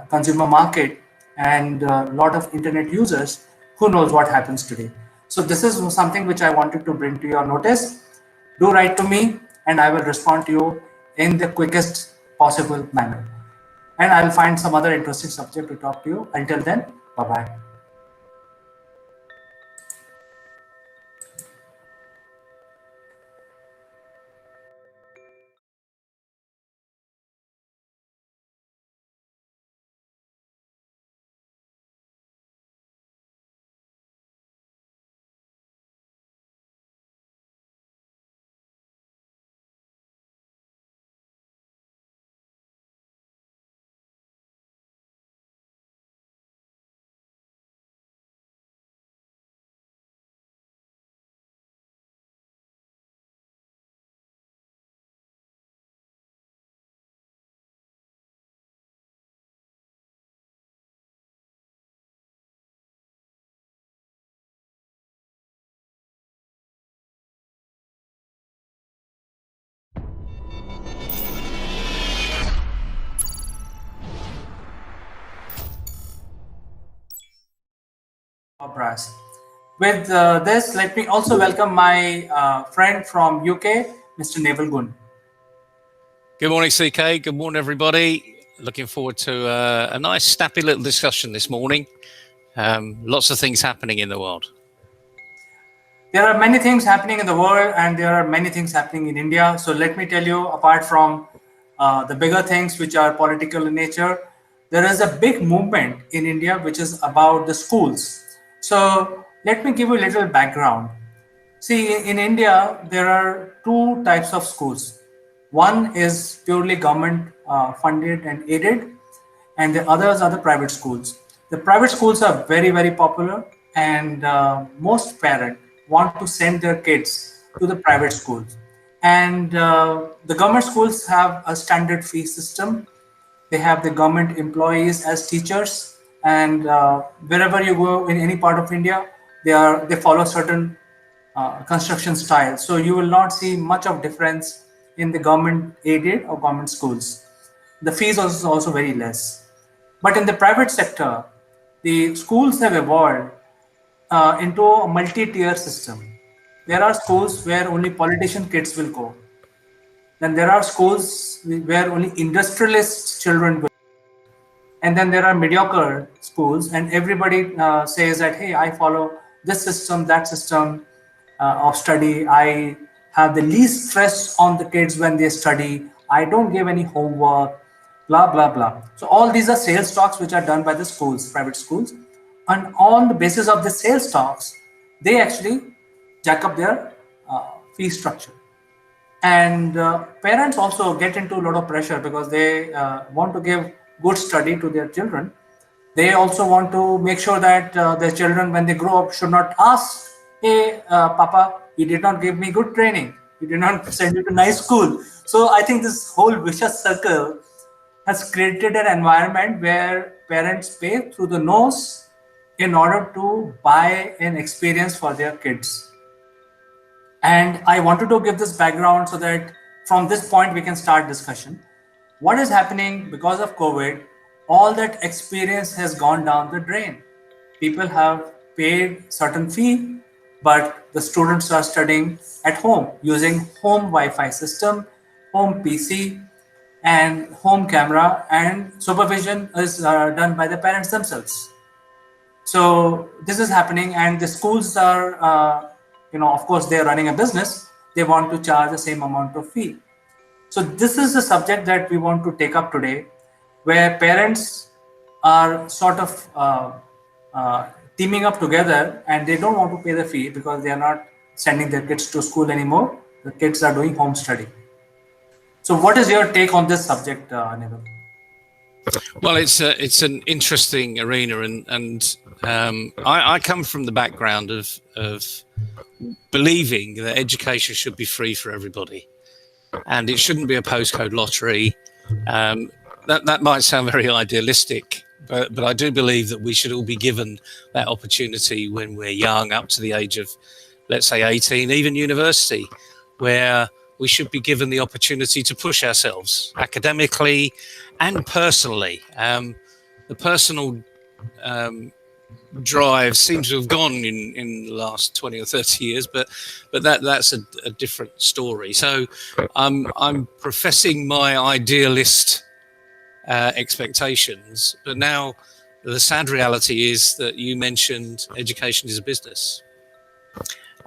S16: consumer market and a lot of internet users, who knows what happens today. So this is something which I wanted to bring to your notice. Do write to me and I will respond to you in the quickest possible manner. And I'll find some other interesting subject to talk to you. Until then, bye-bye. Brass. With this, let me also welcome my friend from UK, Mr. Naval Gun.
S4: Good morning, CK. Good morning, everybody. Looking forward to a nice, snappy little discussion this morning. Lots of things happening in the world.
S16: There are many things happening in the world, and there are many things happening in India. So let me tell you, apart from the bigger things which are political in nature, there is a big movement in India which is about the schools. So let me give you a little background. See, in India, there are two types of schools. One is purely government funded and aided, and the others are the private schools. The private schools are very, very popular, and most parents want to send their kids to the private schools. And the government schools have a standard fee system. They have the government employees as teachers, and wherever you go in any part of India, they follow certain construction style. So you will not see much of difference in the government aided or government schools. The fees are also very less. But in the private sector, the schools have evolved into a multi-tier system. There are schools where only politician kids will go. Then there are schools where only industrialist children go. And then there are mediocre schools, and everybody says that, hey, I follow this system, that system of study. I have the least stress on the kids when they study. I don't give any homework, blah, blah, blah. So all these are sales talks which are done by the schools, private schools. And on the basis of the sales talks, they actually jack up their fee structure. And parents also get into a lot of pressure because they want to give good study to their children. They also want to make sure that their children, when they grow up, should not ask, hey, Papa, you did not give me good training. You did not send me to nice school. So I think this whole vicious circle has created an environment where parents pay through the nose in order to buy an experience for their kids. And I wanted to give this background so that from this point we can start discussion. What is happening because of COVID? All that experience has gone down the drain. People have paid certain fee, but the students are studying at home using home Wi-Fi system, home PC, and home camera, and supervision is done by the parents themselves. So this is happening, and the schools are, of course, they're running a business. They want to charge the same amount of fee. So this is the subject that we want to take up today, where parents are sort of teaming up together, and they don't want to pay the fee because they are not sending their kids to school anymore. The kids are doing home study. So what is your take on this subject, Anirudh?
S4: Well, it's an interesting arena, and I come from the background of believing that education should be free for everybody, and it shouldn't be a postcode lottery. That might sound very idealistic, but I do believe that we should all be given that opportunity when we're young, up to the age of, let's say, 18, even university, where we should be given the opportunity to push ourselves academically and personally. The personal drive seems to have gone in the last 20 or 30 years, but that's a different story. So I'm professing my idealist expectations, but now the sad reality is that you mentioned education is a business,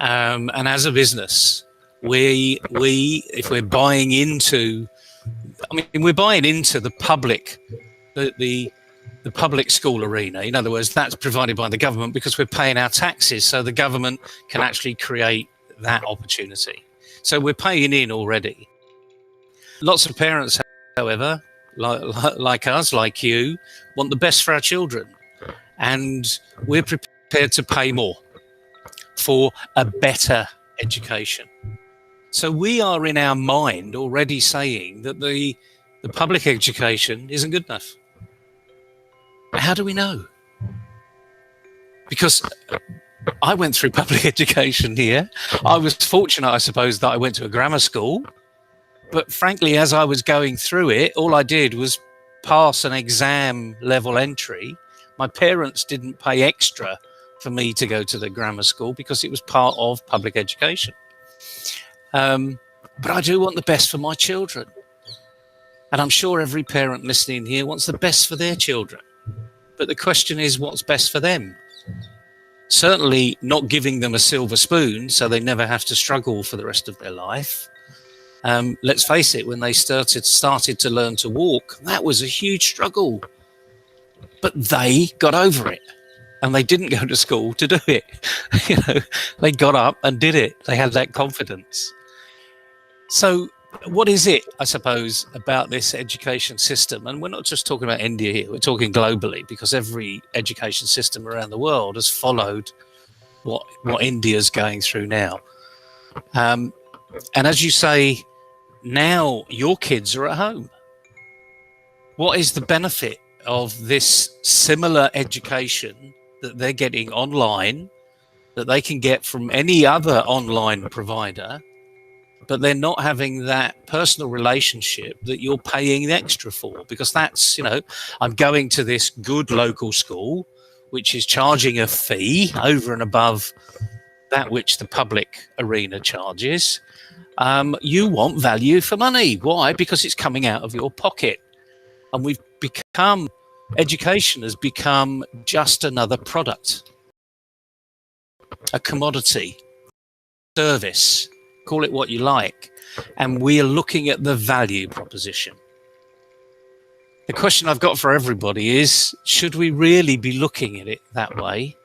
S4: and as a business, we if we're buying into, we're buying into the public, the public school arena. In other words, that's provided by the government because we're paying our taxes, so the government can actually create that opportunity. So we're paying in already. Lots of parents, however, like us, like you, want the best for our children, and we're prepared to pay more for a better education. So we are in our mind already saying that the public education isn't good enough. How do we know? Because I went through public education here. I was fortunate, I suppose, that I went to a grammar school. But frankly, as I was going through it, all I did was pass an exam level entry. My parents didn't pay extra for me to go to the grammar school because it was part of public education. But I do want the best for my children. And I'm sure every parent listening here wants the best for their children. But the question is, what's best for them? Certainly not giving them a silver spoon so they never have to struggle for the rest of their life. Let's face it, when they started to learn to walk, that was a huge struggle. But they got over it. And they didn't go to school to do it. They got up and did it. They had that confidence. So what is it, I suppose, about this education system? And we're not just talking about India here, we're talking globally, because every education system around the world has followed what India's going through now. And as you say, now your kids are at home. What is the benefit of this similar education that they're getting online, that they can get from any other online provider, but they're not having that personal relationship that you're paying extra for? Because that's, I'm going to this good local school, which is charging a fee over and above that which the public arena charges. You want value for money. Why? Because it's coming out of your pocket. And education has become just another product, a commodity, service, call it what you like. And we are looking at the value proposition. The question I've got for everybody is, should we really be looking at it that way?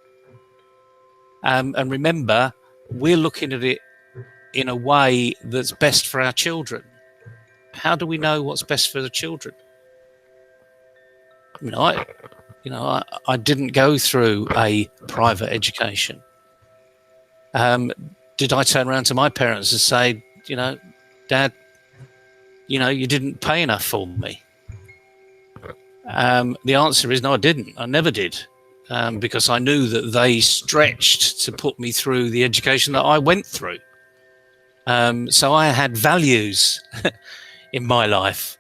S4: And remember, we're looking at it in a way that's best for our children. How do we know what's best for the children? I didn't go through a private education. Did I turn around to my parents and say, Dad, you didn't pay enough for me? The answer is no, I didn't. I never did. Because I knew that they stretched to put me through the education that I went through. So I had values in my life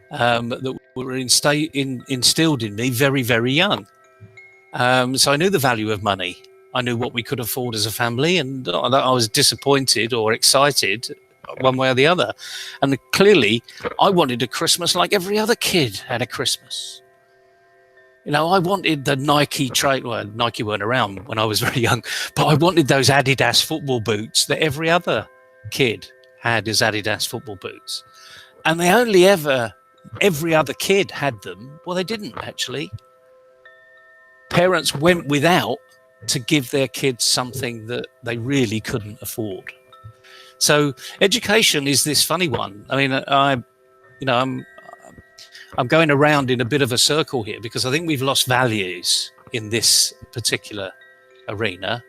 S4: that were instilled in me very, very young. So I knew the value of money. I knew what we could afford as a family, and I was disappointed or excited one way or the other. And clearly, I wanted a Christmas like every other kid had a Christmas. I wanted the Nike trade. Well, Nike weren't around when I was very young, but I wanted those Adidas football boots that every other kid had as Adidas football boots. And every other kid had them. Well, they didn't actually. Parents went without to give their kids something that they really couldn't afford. So education is this funny one. I mean, I'm going around in a bit of a circle here because I think we've lost values in this particular arena,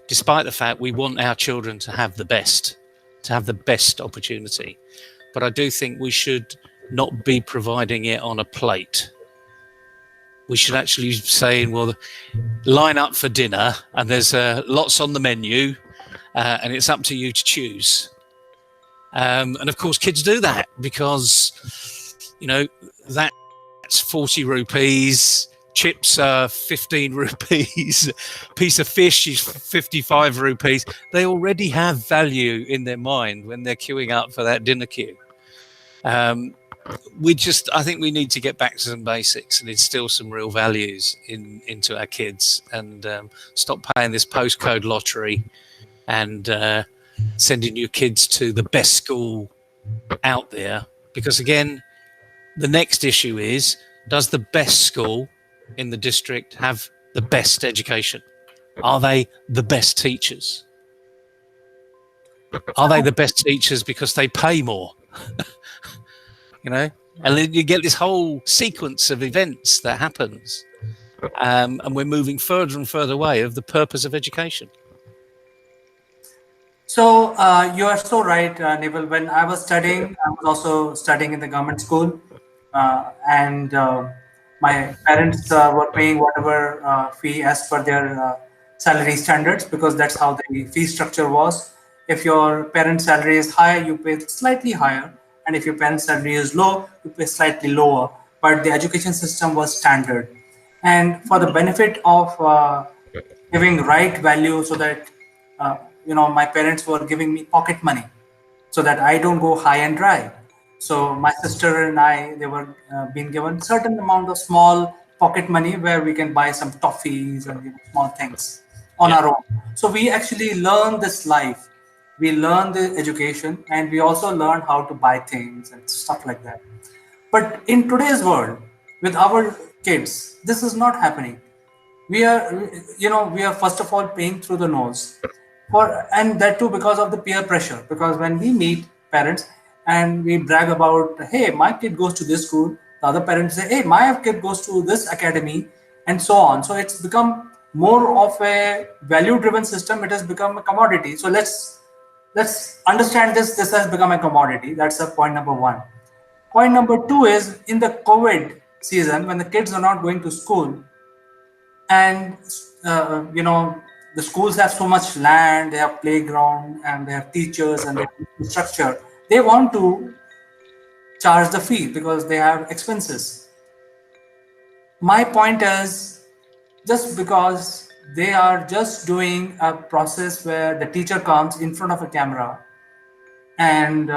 S4: despite the fact we want our children to have the best opportunity. But I do think we should not be providing it on a plate. We should actually say, well, line up for dinner and there's lots on the menu and it's up to you to choose. And of course, kids do that because, that's 40 rupees, chips are 15 rupees, piece of fish is 55 rupees. They already have value in their mind when they're queuing up for that dinner queue. I think we need to get back to some basics and instill some real values into our kids and stop playing this postcode lottery and sending your kids to the best school out there. Because again, the next issue is, does the best school in the district have the best education? Are they the best teachers? Are they the best teachers because they pay more? And then you get this whole sequence of events that happens. And we're moving further and further away of the purpose of education.
S16: So you are so right, Naval. When I was studying, I was also studying in the government school, and my parents were paying whatever fee as per their salary standards, because that's how the fee structure was. If your parents' salary is high, you pay slightly higher, and if your parents' salary is low, you pay slightly lower. But the education system was standard, and for the benefit of giving right value, so that my parents were giving me pocket money so that I don't go high and dry. So my sister and I, they were being given certain amount of small pocket money where we can buy some toffees and small things on our own. So we actually learn this life. We learn the education, and we also learn how to buy things and stuff like that. But in today's world, with our kids, this is not happening. We are first of all paying through the nose, and that too because of the peer pressure. Because when we meet parents, and we brag about, hey, my kid goes to this school. The other parents say, hey, my kid goes to this academy, and so on. So it's become more of a value-driven system. It has become a commodity. So let's understand this. This has become a commodity. That's a point number one. Point number two is, in the COVID season, when the kids are not going to school, and the schools have so much land, they have playground, and they have teachers, and they have structure. They want to charge the fee because they have expenses. My point is, just because they are just doing a process where the teacher comes in front of a camera and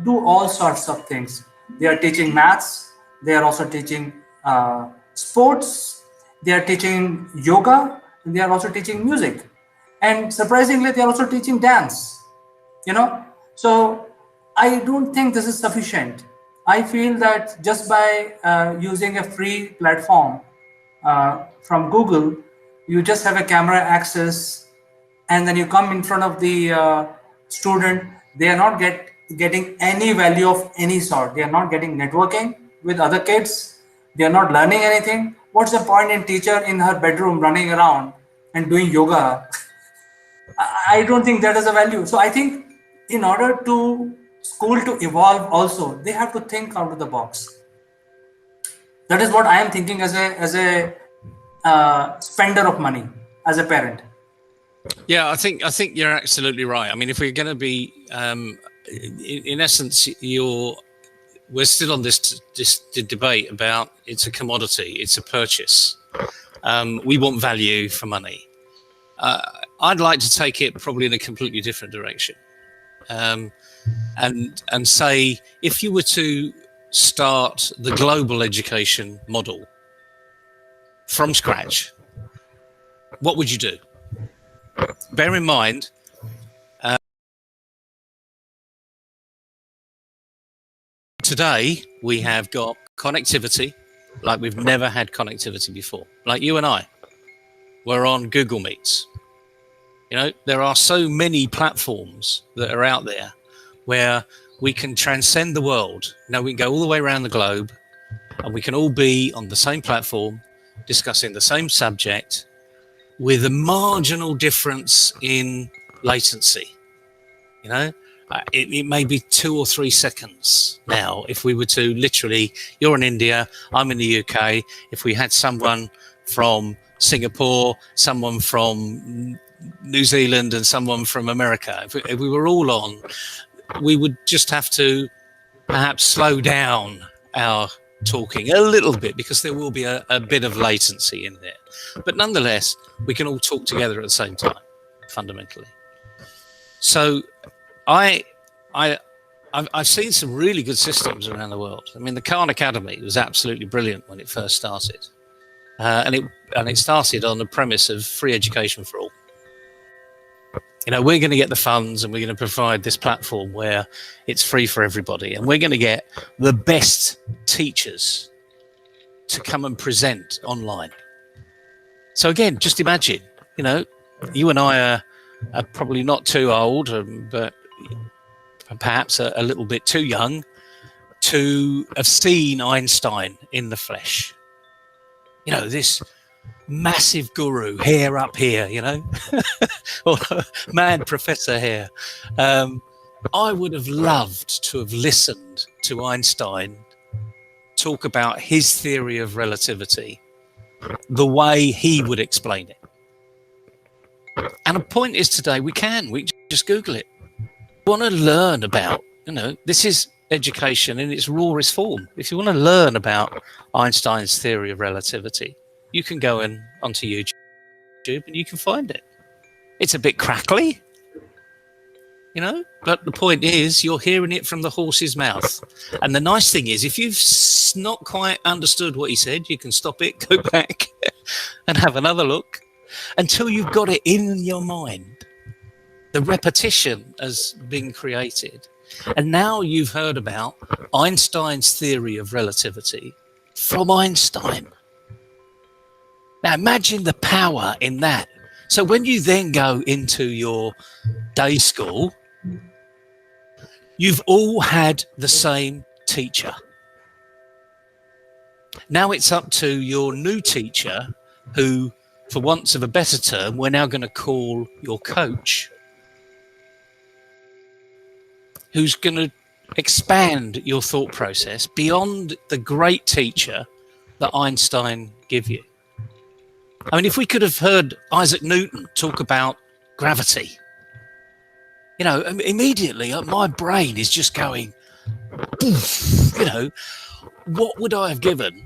S16: do all sorts of things. They are teaching maths, they are also teaching sports, they are teaching yoga, and they are also teaching music. And surprisingly, they are also teaching dance. So I don't think this is sufficient. I feel that just by using a free platform from Google, you just have a camera access, and then you come in front of the student. They are not getting any value of any sort. They are not getting networking with other kids. They are not learning anything. What's the point in teacher in her bedroom running around and doing yoga? I don't think that is a value. So I think in order to school to evolve also, they have to think out of the box. That is what I am thinking as a spender of money, as a parent.
S4: Yeah, I think you're absolutely right. I mean, if we're going to be, in essence, we're still on this debate about it's a commodity, it's a purchase. We want value for money. I'd like to take it probably in a completely different direction, and say, if you were to start the global education model from scratch, what would you do? Bear in mind, today we have got connectivity like we've never had connectivity before. Like you and I, we're on Google Meets. There are so many platforms that are out there where we can transcend the world. We can go all the way around the globe, and we can all be on the same platform discussing the same subject with a marginal difference in latency. It may be 2 or 3 seconds now. If we were to literally, you're in India, I'm in the UK, if we had someone from Singapore, someone from New Zealand, and someone from America, if we were all on, we would just have to perhaps slow down our talking a little bit, because there will be a bit of latency in there. But nonetheless, we can all talk together at the same time, fundamentally. So I've seen some really good systems around the world. I mean, the Khan Academy was absolutely brilliant when it first started, and it started on the premise of free education for all. We're going to get the funds, and we're going to provide this platform where it's free for everybody, and we're going to get the best teachers to come and present online. So again, just imagine, you and I are probably not too old, but perhaps a little bit too young to have seen Einstein in the flesh. This massive guru, hair up here, or mad professor here. I would have loved to have listened to Einstein talk about his theory of relativity the way he would explain it. And the point is, today we just Google it. We want to learn about, this is education in its rawest form. If you want to learn about Einstein's theory of relativity, you can go onto YouTube and you can find it. It's a bit crackly, but the point is, you're hearing it from the horse's mouth. And the nice thing is, if you've not quite understood what he said, you can stop it, go back and have another look until you've got it in your mind. The repetition has been created. And now you've heard about Einstein's theory of relativity from Einstein. Now imagine the power in that. So when you then go into your day school, You've all had the same teacher. Now it's up to your new teacher, who, for want of a better term, we're now going to call your coach, who's going to expand your thought process beyond the great teacher that Einstein gave you. I mean, if we could have heard Isaac Newton talk about gravity, you know, immediately my brain is just going, you know, what would I have given?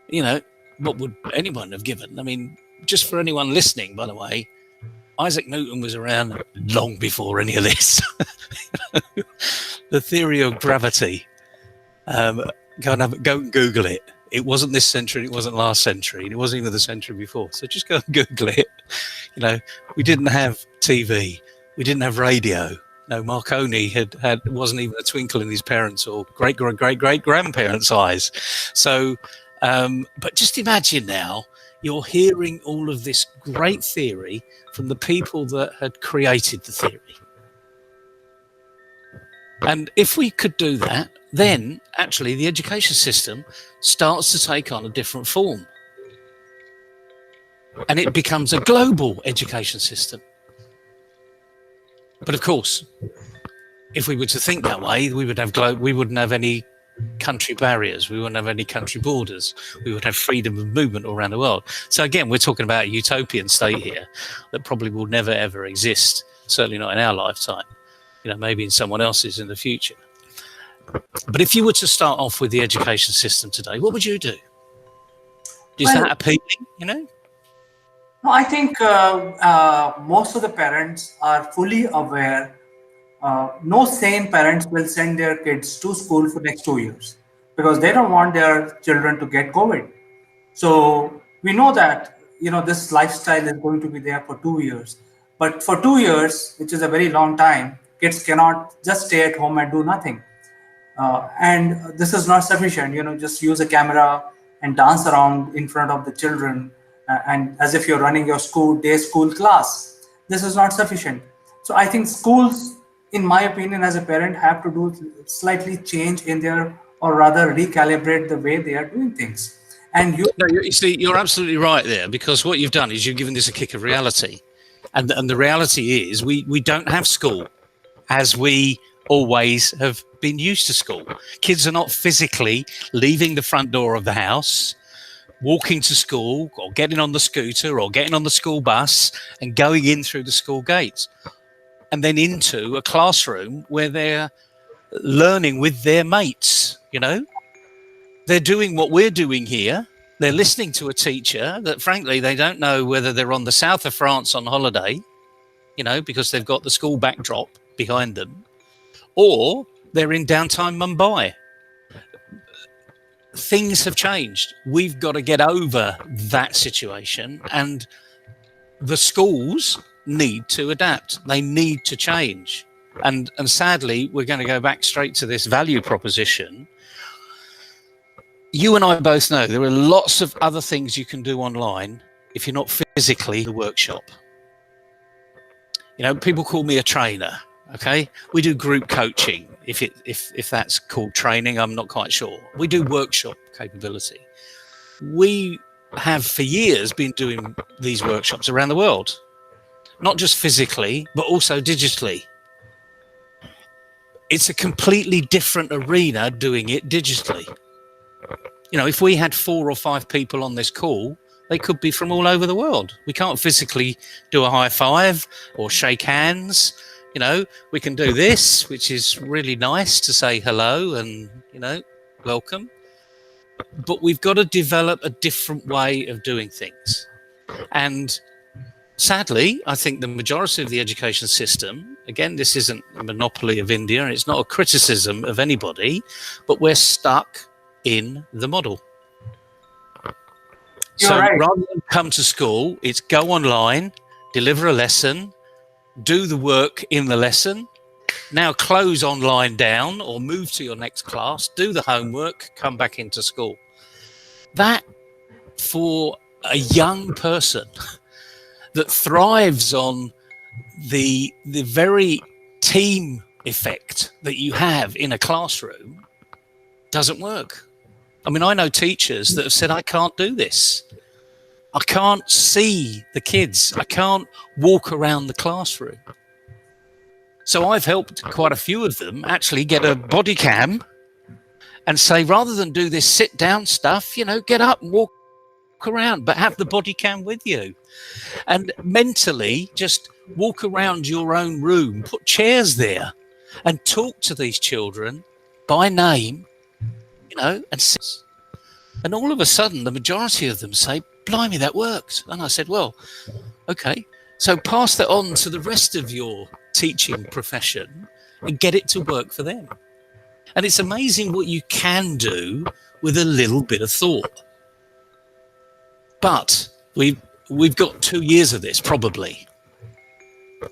S4: You know, what would anyone have given? I mean, just for anyone listening, by the way, Isaac Newton was around long before any of this. The theory of gravity. Go and Google it. It wasn't this century, it wasn't last century, and it wasn't even the century before. So just go and Google it. You know, we didn't have TV, we didn't have radio. No, Marconi wasn't even a twinkle in his parents' or great grandparents' eyes. So, but just imagine now, you're hearing all of this great theory from the people that had created the theory. And if we could do that, then actually the education system starts to take on a different form. And it becomes a global education system. But of course, if we were to think that way, we wouldn't have any country barriers. We wouldn't have any country borders. We would have freedom of movement all around the world. So again, we're talking about a utopian state here that probably will never, ever exist. Certainly not in our lifetime. You know, maybe in someone else's in the future. But if you were to start off with the education system today, what would you do? Is that appealing, you know?
S16: No, I think most of the parents are fully aware. No sane parents will send their kids to school for next 2 years because they don't want their children to get COVID. So we know that, you know, this lifestyle is going to be there for 2 years. But for 2 years, which is a very long time, kids cannot just stay at home and do nothing. And this is not sufficient, you know, just use a camera and dance around in front of the children and as if you're running your day school class. This is not sufficient. So I think schools, in my opinion, as a parent, have to do slightly change in their, or rather recalibrate the way they are doing things. And
S4: you see, you're absolutely right there, because what you've done is you've given this a kick of reality. And the reality is we don't have school as we always have been used to school. Kids are not physically leaving the front door of the house, walking to school or getting on the scooter or getting on the school bus and going in through the school gates and then into a classroom where they're learning with their mates, you know. They're doing what we're doing here. They're listening to a teacher that, frankly, they don't know whether they're on the south of France on holiday, you know, because they've got the school backdrop behind them, or they're in downtown Mumbai. Things have changed. We've got to get over that situation, and the schools need to adapt. They need to change. And sadly, we're going to go back straight to this value proposition. You and I both know there are lots of other things you can do online if you're not physically in the workshop. You know, people call me a trainer. Okay, we do group coaching. If that's called training, I'm not quite sure. We do workshop capability. We have for years been doing these workshops around the world, not just physically, but also digitally. It's a completely different arena doing it digitally. You know, if we had 4 or 5 people on this call, they could be from all over the world. We can't physically do a high five or shake hands. You know, we can do this, which is really nice to say hello and, you know, welcome. But we've got to develop a different way of doing things. And sadly, I think the majority of the education system, again, this isn't a monopoly of India, and it's not a criticism of anybody, but we're stuck in the model. So rather than come to school, it's go online, deliver a lesson, do the work in the lesson, now close online down or move to your next class, do the homework, come back into school. That, for a young person that thrives on the very team effect that you have in a classroom doesn't work. I mean, I know teachers that have said, I can't do this. I can't see the kids. I can't walk around the classroom. So I've helped quite a few of them actually get a body cam and say, rather than do this sit down stuff, get up and walk around, but have the body cam with you. And mentally just walk around your own room, put chairs there and talk to these children by name, and sit. And all of a sudden, the majority of them say, blimey, that worked. And I said, well, okay, so pass that on to the rest of your teaching profession and get it to work for them. And it's amazing what you can do with a little bit of thought. But we've got 2 years of this probably,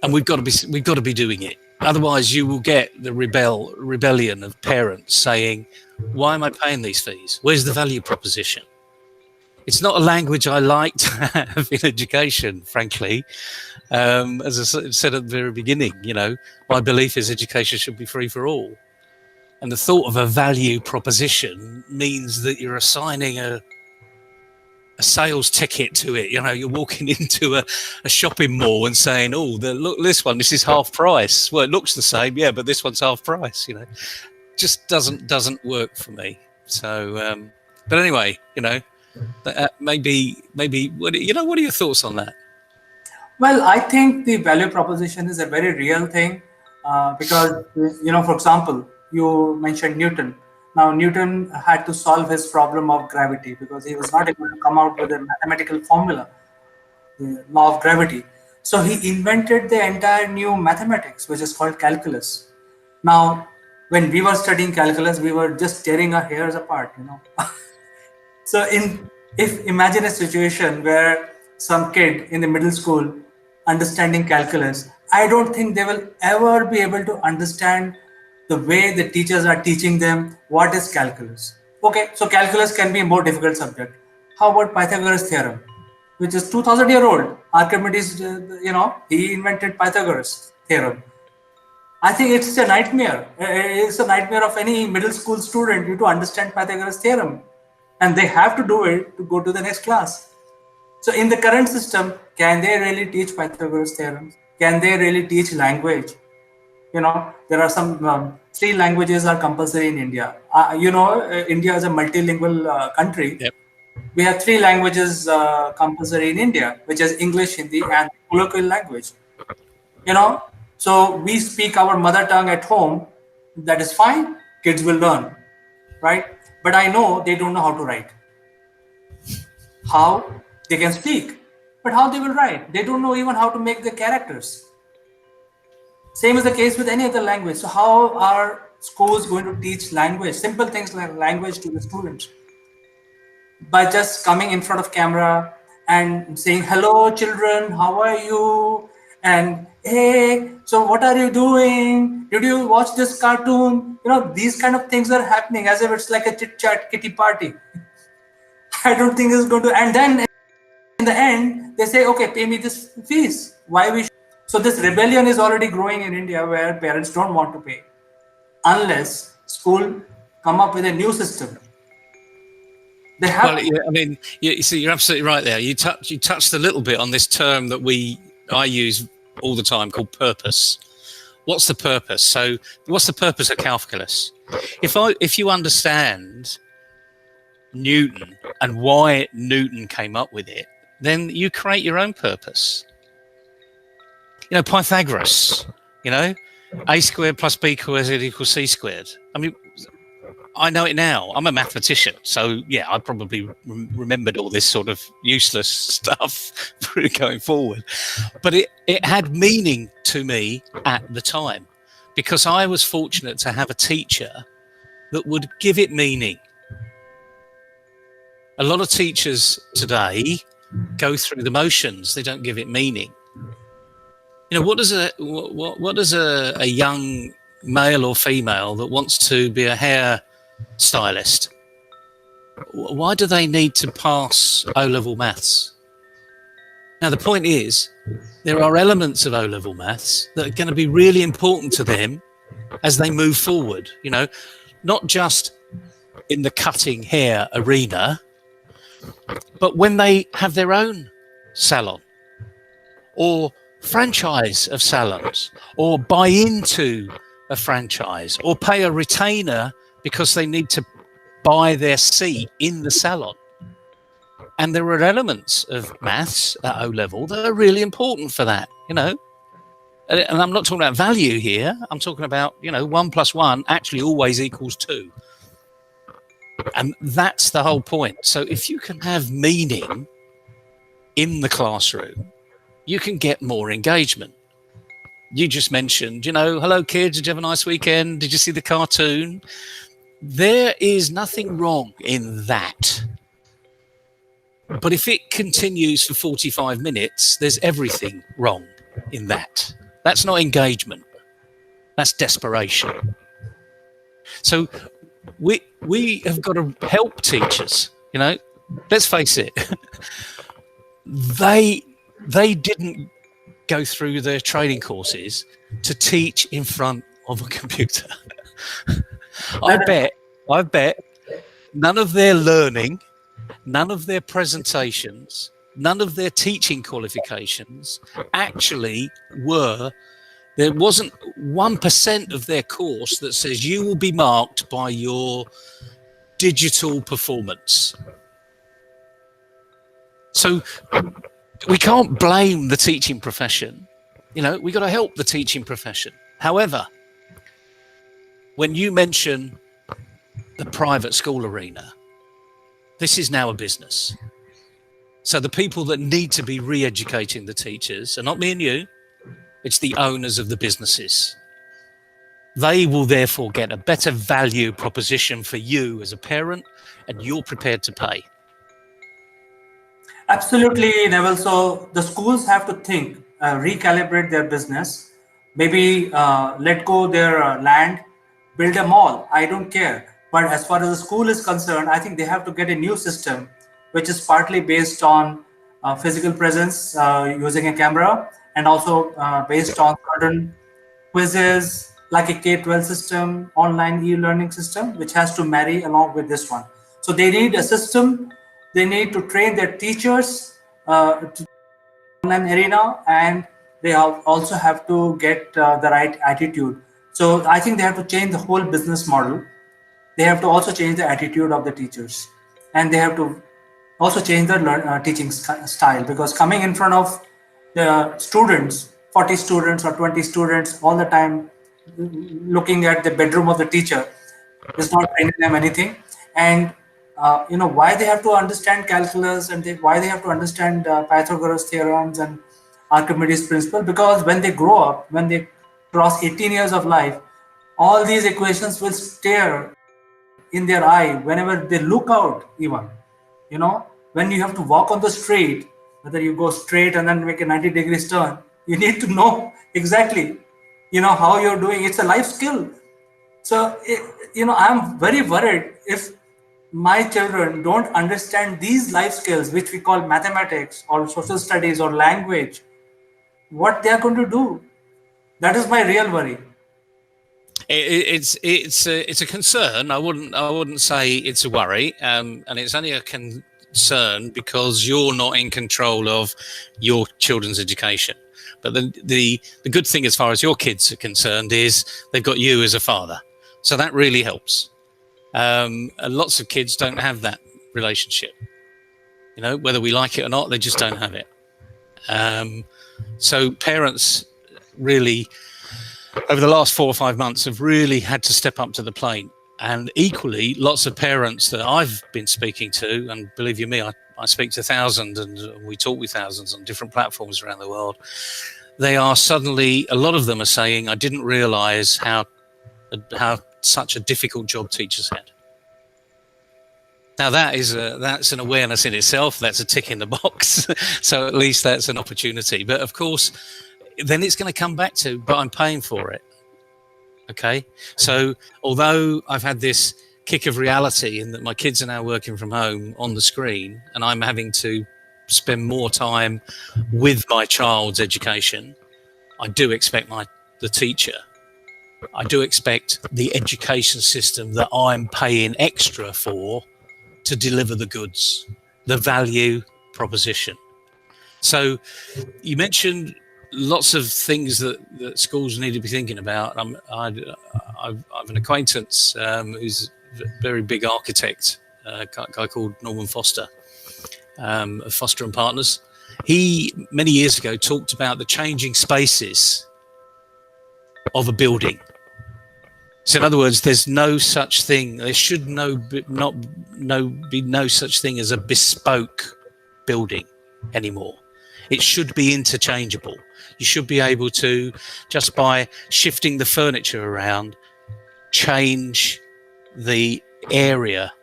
S4: and we've got to be doing it. Otherwise, you will get the rebellion of parents saying, "Why am I paying these fees? Where's the value proposition?" It's not a language I like to have in education, frankly. As I said at the very beginning, my belief is education should be free for all. And the thought of a value proposition means that you're assigning a sales ticket to it. You're walking into a shopping mall and saying, "Oh, look, this is half price." Well, it looks the same, yeah, but this one's half price. Just doesn't work for me. So, but anyway, maybe what are your thoughts on that?
S16: Well, I think the value proposition is a very real thing because, for example, you mentioned Newton. Now, Newton had to solve his problem of gravity because he was not able to come out with a mathematical formula, the law of gravity. So he invented the entire new mathematics, which is called calculus. Now, when we were studying calculus, we were just tearing our hairs apart, So imagine a situation where some kid in the middle school understanding calculus, I don't think they will ever be able to understand the way the teachers are teaching them what is calculus. Okay, so calculus can be a more difficult subject. How about Pythagoras theorem, which is 2000-year-old? Archimedes, he invented Pythagoras theorem. I think it's a nightmare. It's a nightmare of any middle school student to understand Pythagoras theorem. And they have to do it to go to the next class. So in the current system, can they really teach Pythagoras theorems? Can they really teach language? There are some 3 languages are compulsory in India. India is a multilingual country.
S4: Yep.
S16: We have 3 languages compulsory in India, which is English, Hindi, and colloquial language. So we speak our mother tongue at home. That is fine. Kids will learn, right? But I know they don't know how to write. How? They can speak, but how they will write? They don't know even how to make the characters. Same is the case with any other language. So how are schools going to teach language, simple things like language to the students? By just coming in front of camera and saying, "Hello children, how are you?" And, "Hey, so what are you doing? Did you watch this cartoon?" These kind of things are happening as if it's like a chit chat kitty party. I don't think it's going to, and then in the end, they say, "Okay, pay me this fees." Why we? So this rebellion is already growing in India, where parents don't want to pay unless school come up with a new system. They have.
S4: Well, yeah, I mean, you're absolutely right there. You touched a little bit on this term that I use all the time called purpose. What's the purpose? So, what's the purpose of calculus? If you understand Newton and why Newton came up with it, then you create your own purpose. Pythagoras, a squared plus b squared equals c squared. I mean, I know it now. I'm a mathematician, so yeah, I probably remembered all this sort of useless stuff going forward. But it had meaning to me at the time because I was fortunate to have a teacher that would give it meaning. A lot of teachers today go through the motions; they don't give it meaning. What does a young male or female that wants to be a hair stylist, why do they need to pass O-level maths? Now, the point is, there are elements of O-level maths that are going to be really important to them as they move forward, you know, not just in the cutting hair arena, but when they have their own salon or franchise of salons, or buy into a franchise, or pay a retainer because they need to buy their seat in the salon. And there are elements of maths at O level that are really important for that, you know. And I'm not talking about value here. I'm talking about, you know, 1 + 1 actually always equals 2. And that's the whole point. So if you can have meaning in the classroom, you can get more engagement. You just mentioned, you know, hello kids, did you have a nice weekend? Did you see the cartoon? There is nothing wrong in that. But if it continues for 45 minutes, there's everything wrong in that. That's not engagement. That's desperation. So we have got to help teachers, you know. Let's face it. They didn't go through their training courses to teach in front of a computer. I bet none of their learning, none of their presentations, none of their teaching qualifications actually were, there wasn't 1% of their course that says you will be marked by your digital performance. So we can't blame the teaching profession. You know, we got to help the teaching profession. However, when you mention the private school arena, this is now a business. So the people that need to be re-educating the teachers are not me and you, it's the owners of the businesses. They will therefore get a better value proposition for you as a parent, and you're prepared to pay.
S16: Absolutely, Neville. So the schools have to think, recalibrate their business, maybe let go their land, build a mall. I don't care. But as far as the school is concerned, I think they have to get a new system, which is partly based on physical presence using a camera, and also based on certain quizzes, like a K-12 system, online e-learning system, which has to marry along with this one. So they need a system. They need to train their teachers to online arena, and they also have to get the right attitude. So I think they have to change the whole business model. They have to also change the attitude of the teachers, and they have to also change their teaching style, because coming in front of the students, 40 students or 20 students all the time, looking at the bedroom of the teacher, is not training them anything. And you know, why they have to understand calculus, and why they have to understand Pythagoras theorems and Archimedes principle, because when they grow up, when they cross 18 years of life, all these equations will stare in their eye whenever they look out. Even, you know, when you have to walk on the street, whether you go straight and then make a 90-degree turn, you need to know exactly, you know, how you're doing. It's a life skill. So you know, I'm very worried if my children don't understand these life skills, which we call mathematics or social studies or language, what they are going to do. That is my real worry.
S4: It's a concern. I wouldn't say it's a worry, and it's only a concern because you're not in control of your children's education. But the good thing, as far as your kids are concerned, is they've got you as a father, so that really helps. And lots of kids don't have that relationship. You know, whether we like it or not, they just don't have it. So parents really, over the last 4 or 5 months, have really had to step up to the plate. And equally, lots of parents that I've been speaking to, and believe you me, I speak to thousands, and we talk with thousands on different platforms around the world. They are suddenly, a lot of them are saying, I didn't realize how such a difficult job teachers had. Now that's an awareness in itself. That's a tick in the box. So at least that's an opportunity. But of course, then it's going to come back to, but I'm paying for it. Okay. So although I've had this kick of reality in that my kids are now working from home on the screen, and I'm having to spend more time with my child's education, I do expect the teacher I do expect the education system that I'm paying extra for to deliver the goods, the value proposition. So you mentioned lots of things that schools need to be thinking about. I've an acquaintance who's a very big architect, a guy called Norman Foster, of Foster and Partners. He, many years ago, talked about the changing spaces of a building. So in other words, there's no such thing, there should be no such thing as a bespoke building anymore. It should be interchangeable. You should be able to, just by shifting the furniture around, change the area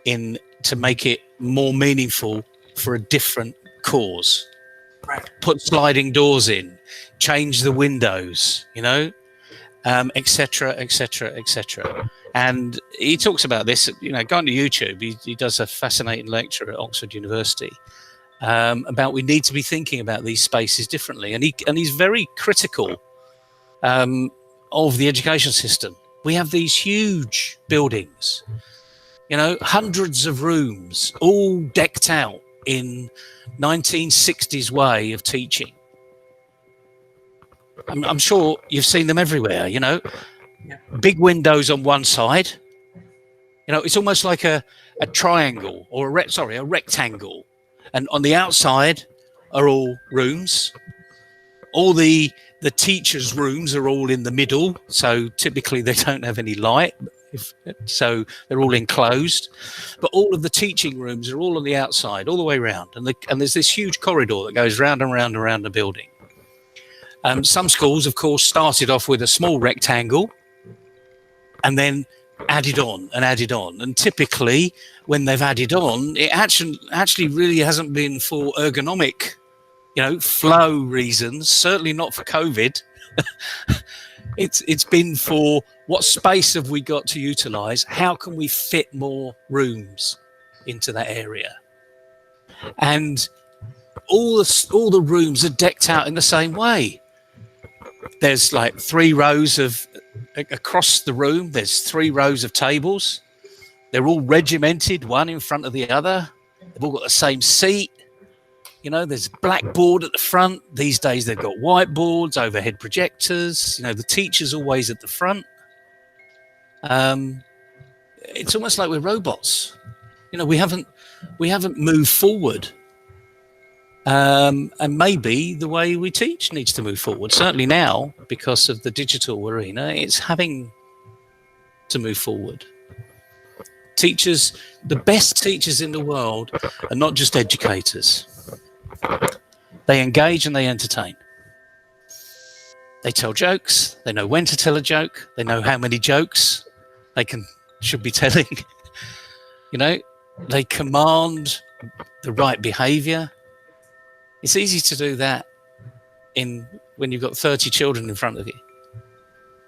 S4: to make it more meaningful for a different cause.
S16: Right.
S4: Put sliding doors in, change the windows, etc., etc., etc. And he talks about this, go on to YouTube. He does a fascinating lecture at Oxford University about we need to be thinking about these spaces differently. And he's very critical of the education system. We have these huge buildings, hundreds of rooms, all decked out in 1960s way of teaching. I'm sure you've seen them everywhere,
S16: Yeah.
S4: Big windows on one side. It's almost like a triangle or a rectangle. And on the outside are all rooms. All the teachers' rooms are all in the middle. So typically they don't have any light. So they're all enclosed. But all of the teaching rooms are all on the outside, all the way around. And there's this huge corridor that goes round and round and round the building. Some schools, of course, started off with a small rectangle and then added on. And typically, when they've added on, it actually really hasn't been for ergonomic, flow reasons, certainly not for COVID. It's been for what space have we got to utilize? How can we fit more rooms into that area? And all the rooms are decked out in the same way. There's like 3 rows across the room. There's 3 rows of tables. They're all regimented, one in front of the other. They've all got the same seat. There's a blackboard at the front. These days they've got whiteboards, overhead projectors. The teacher's always at the front. It's almost like we're robots. We haven't moved forward. And maybe the way we teach needs to move forward. Certainly now, because of the digital arena, it's having to move forward. Teachers, the best teachers in the world are not just educators. They engage and they entertain. They tell jokes. They know when to tell a joke. They know how many jokes they should be telling. They command the right behavior. It's easy to do that when you've got 30 children in front of you,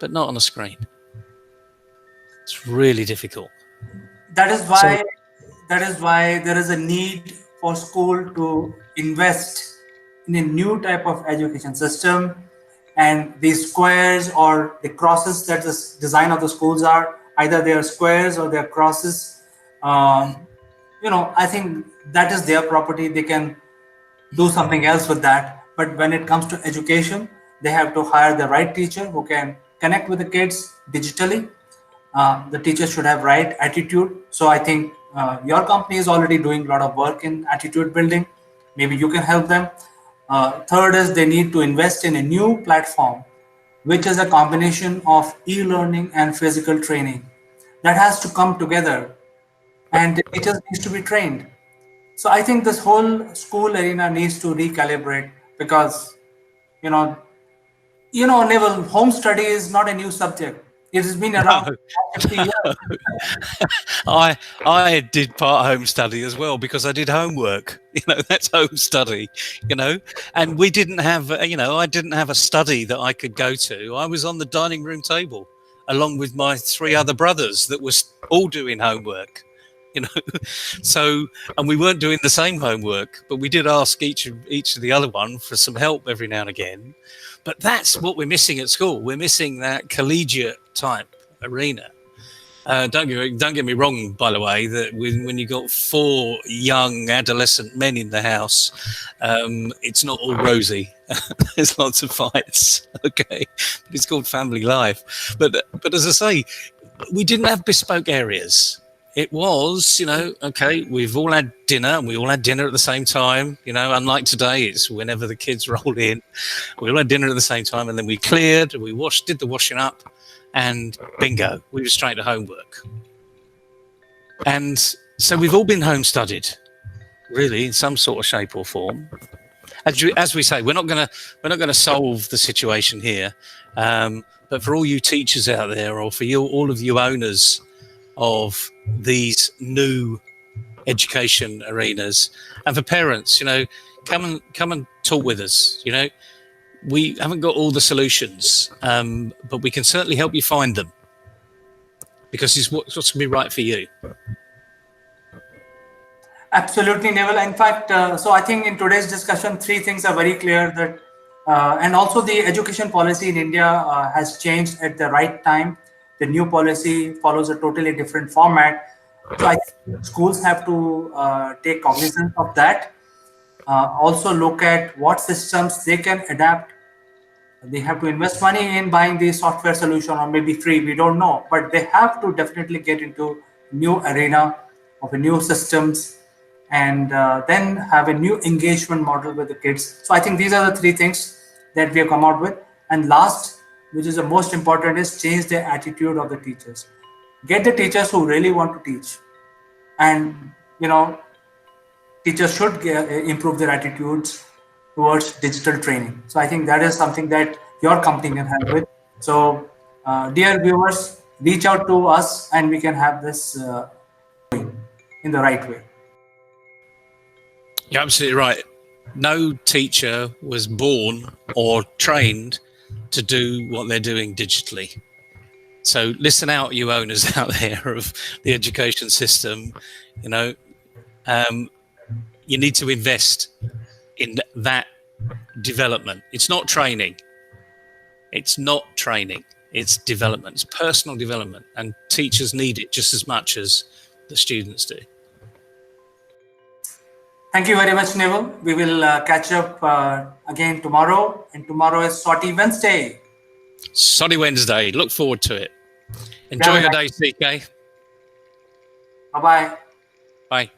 S4: but not on a screen. It's really difficult.
S16: That is why there is a need for school to invest in a new type of education system, and these squares or the crosses that the design of the schools are, either they are squares or they are crosses. I think that is their property. They can do something else with that. But when it comes to education, they have to hire the right teacher who can connect with the kids digitally. The teacher should have right attitude. So I think your company is already doing a lot of work in attitude building. Maybe you can help them. Third is they need to invest in a new platform, which is a combination of e-learning and physical training. That has to come together, and the teachers needs to be trained. So I think this whole school arena needs to recalibrate, because, Neville, home study is not a new subject. It has been around for 50 years.
S4: I did part home study as well, because I did homework. That's home study. And we didn't have. I didn't have a study that I could go to. I was on the dining room table, along with my 3 other brothers that was all doing homework. you know. So, and we weren't doing the same homework, but we did ask each of the other one for some help every now and again. But that's what we're missing at school. We're missing that collegiate type arena. Don't get me wrong, by the way, that when you got 4 young adolescent men in the house, it's not all rosy. There's lots of fights. Okay, but it's called family life. But as I say, we didn't have bespoke areas. It was, okay, we've all had dinner and we all had dinner at the same time. Unlike today, it's whenever the kids roll in. We all had dinner at the same time, and then we cleared, we did the washing up, and bingo, we were straight to homework. And so we've all been home studied, really, in some sort of shape or form. As we say, we're not going to solve the situation here, but for all you teachers out there, or for all of you owners of these new education arenas, and for parents, come and talk with us. We haven't got all the solutions, but we can certainly help you find them, because it's what's going to be right for you.
S16: Absolutely, Neville. In fact, so I think in today's discussion, 3 things are very clear that, and also the education policy in India has changed at the right time. The new policy follows a totally different format. So I think schools have to take cognizance of that. Also look at what systems they can adapt. They have to invest money in buying the software solution, or maybe free, we don't know. But they have to definitely get into new arena of new systems, and then have a new engagement model with the kids. So I think these are the 3 things that we have come out with. And last, which is the most important, is change the attitude of the teachers. Get the teachers who really want to teach. And, teachers should improve their attitudes towards digital training. So I think that is something that your company can help with. So, dear viewers, reach out to us and we can have this in the right way.
S4: You're absolutely right. No teacher was born or trained to do what they're doing digitally. So listen out, you owners out there of the education system. You need to invest in that development. It's not training. It's development. It's personal development, and teachers need it just as much as the students do.
S16: Thank you very much, Neville. We will catch up again tomorrow, and tomorrow is Sorty Wednesday.
S4: Sorty Wednesday. Look forward to it. Enjoy your day, CK.
S16: Bye-bye.
S4: Bye.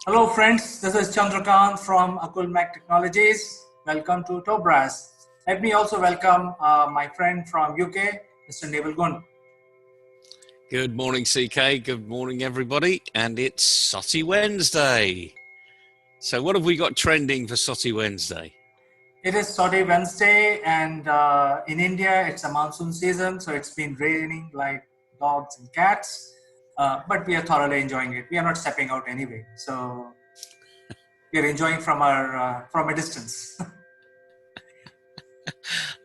S16: Hello friends, this is Chandrakant from Akulmach Technologies. Welcome to Tobras. Let me also welcome my friend from UK, Mr. Neville Gunn.
S4: Good morning, CK. Good morning, everybody. And it's Sotty Wednesday. So what have we got trending for Sotty Wednesday?
S16: It is Sotty Wednesday, and in India, it's a monsoon season, so it's been raining like dogs and cats. But we are thoroughly enjoying it. We are not stepping out anyway, so we are enjoying from a distance.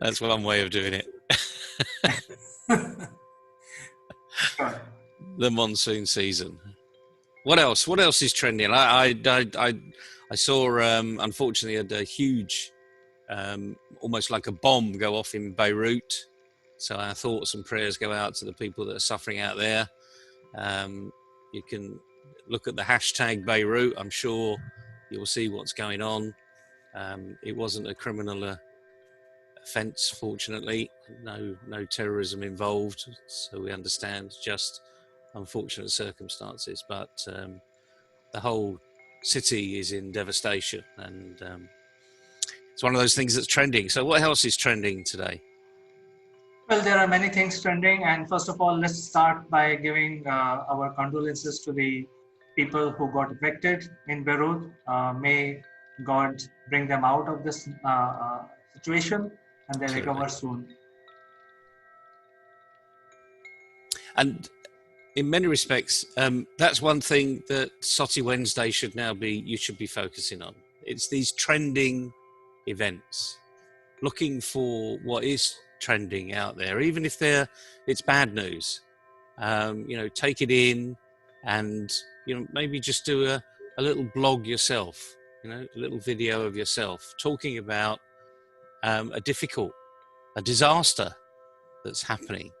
S4: That's one way of doing it. The monsoon season. What else? What else is trending? I saw, unfortunately, a huge, almost like a bomb go off in Beirut. So our thoughts and prayers go out to the people that are suffering out there. You can look at the hashtag Beirut. I'm sure you'll see what's going on. It wasn't a criminal offence, fortunately. No terrorism involved. So we understand just unfortunate circumstances. But the whole city is in devastation, and it's one of those things that's trending. So what else is trending today?
S16: Well, there are many things trending, and first of all, let's start by giving our condolences to the people who got affected in Beirut. May God bring them out of this situation and they recover soon.
S4: And in many respects, that's one thing that Soti Wednesday you should be focusing on. It's these trending events, looking for what is trending out there, even if it's bad news. Take it in, and maybe just do a little blog yourself, a little video of yourself talking about a disaster that's happening.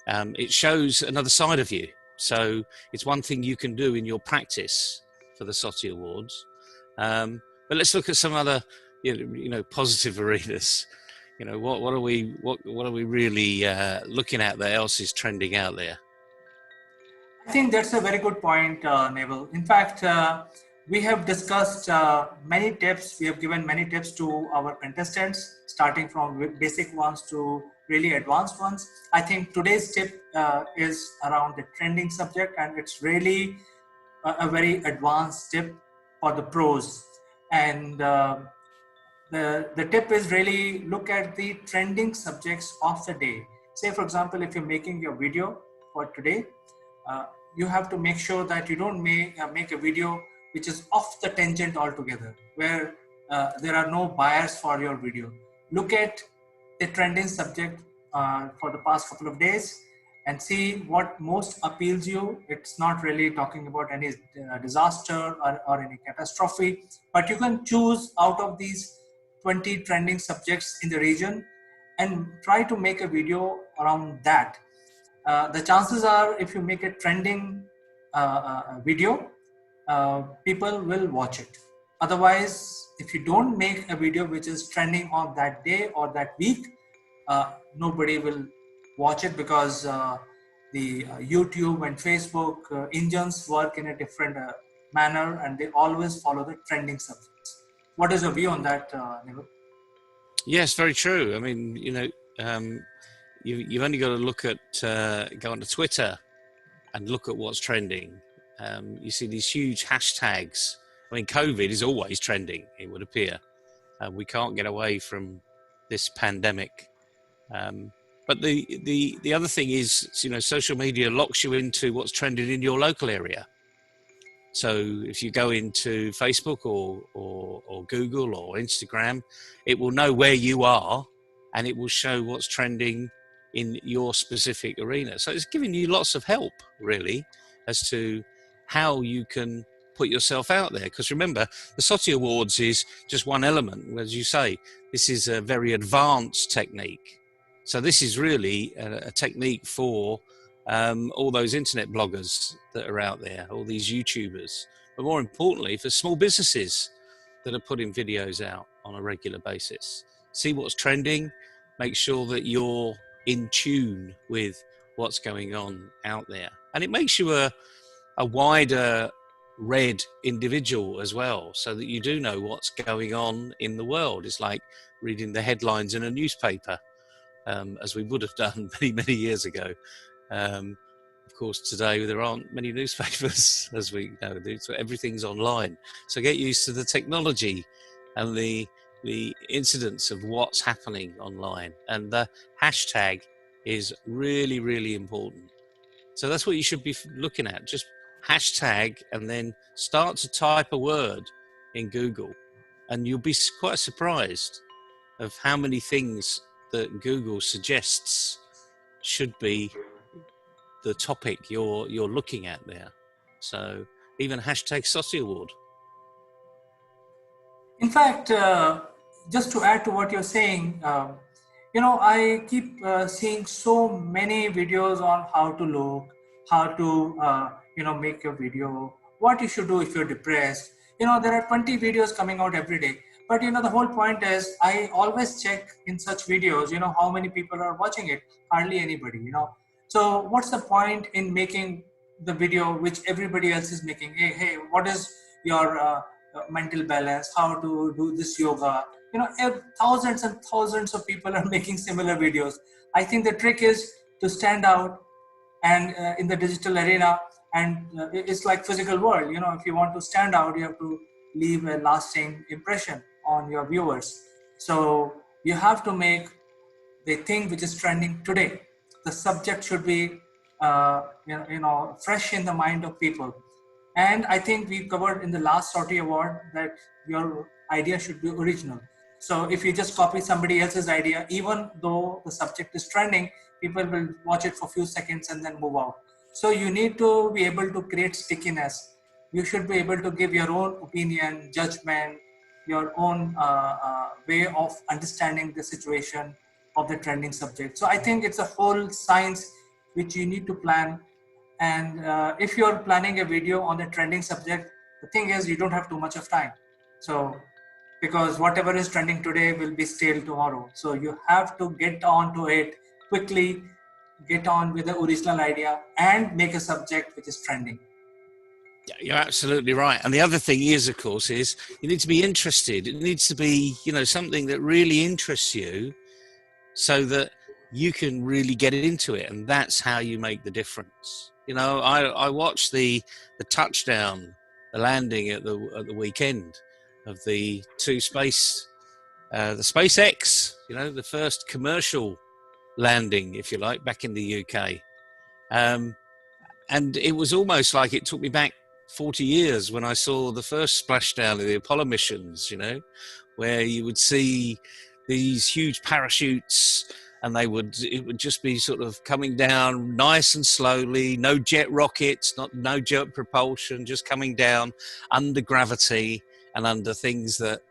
S4: It shows another side of you. So it's one thing you can do in your practice for the Soti Awards. But let's look at some other, positive arenas. What are we really looking at that else is trending out there?
S16: I think that's a very good point, Neville. In fact, we have discussed many tips. We have given many tips to our contestants, starting from basic ones to really advanced ones. I think today's tip is around the trending subject, and it's really a very advanced tip for the pros. And the tip is really look at the trending subjects of the day. Say, for example, if you're making your video for today, you have to make sure that you don't make a video which is off the tangent altogether, where there are no buyers for your video. Look at the trending subject for the past couple of days and see what most appeals you. It's not really talking about any disaster or any catastrophe, but you can choose out of these 20 trending subjects in the region and try to make a video around that. The chances are, if you make a trending video, people will watch it. Otherwise, if you don't make a video which is trending on that day or that week, nobody will watch it, because the YouTube and Facebook engines work in a different manner, and they always follow the trending subjects. What is your view on that, Neville?
S4: Yes, very true. I mean, you've only got to look at go onto Twitter and look at what's trending. You see these huge hashtags. I mean, COVID is always trending, it would appear. We can't get away from this pandemic. But the other thing is, social media locks you into what's trending in your local area. So if you go into Facebook or Google or Instagram, it will know where you are, and it will show what's trending in your specific arena. So it's giving you lots of help, really, as to how you can put yourself out there. Because remember, the Soti Awards is just one element. As you say, this is a very advanced technique. So this is really a technique for all those internet bloggers that are out there, all these YouTubers, but more importantly, for small businesses that are putting videos out on a regular basis. See what's trending, make sure that you're in tune with what's going on out there. And it makes you a wider read individual as well, so that you do know what's going on in the world. It's like reading the headlines in a newspaper, as we would have done many, many years ago. Of course, today there aren't many newspapers, as we know, so everything's online. So get used to the technology and the incidents of what's happening online. And the hashtag is really, really important. So that's what you should be looking at. Just hashtag and then start to type a word in Google, and you'll be quite surprised of how many things that Google suggests should be the topic you're looking at there. So even hashtag Soti Award.
S16: In fact, just to add to what you're saying, I keep seeing so many videos on how to look, how to, make a video, what you should do if you're depressed. There are 20 videos coming out every day. But, the whole point is I always check in such videos, how many people are watching it. Hardly anybody. So what's the point in making the video which everybody else is making? Hey, what is your mental balance? How to do this yoga? Thousands and thousands of people are making similar videos. I think the trick is to stand out and in the digital arena, and it's like physical world. If you want to stand out, you have to leave a lasting impression on your viewers. So you have to make the thing which is trending today. The subject should be fresh in the mind of people. And I think we covered in the last Sortie Award that your idea should be original. So if you just copy somebody else's idea, even though the subject is trending, people will watch it for a few seconds and then move out. So you need to be able to create stickiness. You should be able to give your own opinion, judgment, your own way of understanding the situation of the trending subject. So I think it's a whole science which you need to plan. And if you're planning a video on the trending subject, the thing is you don't have too much of time. So because whatever is trending today will be stale tomorrow. So you have to get on to it quickly, get on with the original idea and make a subject which is trending.
S4: You're absolutely right. And the other thing is, of course, is you need to be interested. It needs to be, something that really interests you so that you can really get into it. And that's how you make the difference. I watched the touchdown, the landing at the weekend of the the SpaceX, the first commercial landing, if you like, back in the UK. And it was almost like it took me back 40 years when I saw the first splashdown of the Apollo missions, where you would see these huge parachutes and it would just be sort of coming down nice and slowly, no jet rockets, no jet propulsion, just coming down under gravity and under things that,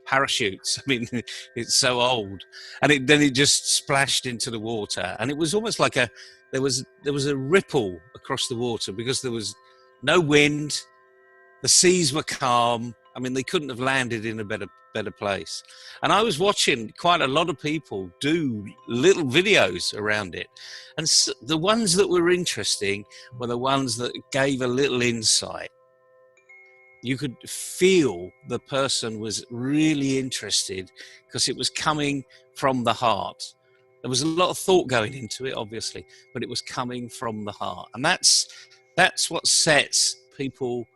S4: parachutes. I mean, it's so old. And then it just splashed into the water. And it was almost like there was a ripple across the water because there was no wind, the seas were calm. I mean, they couldn't have landed in a better place. And I was watching quite a lot of people do little videos around it. And the ones that were interesting were the ones that gave a little insight. You could feel the person was really interested because it was coming from the heart. There was a lot of thought going into it, obviously, but it was coming from the heart. And that's what sets people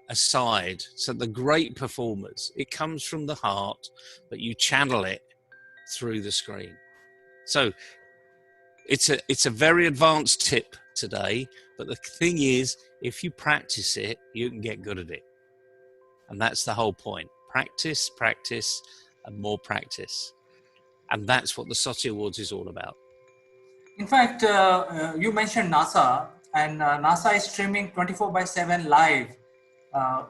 S4: aside. So the great performers, it comes from the heart, but you channel it through the screen. So it's a very advanced tip today, but the thing is, if you practice it, you can get good at it. And that's the whole point. Practice, practice, and more practice. And that's what the Sortie Awards is all about.
S16: In fact, you mentioned NASA, and NASA is streaming 24/7 live.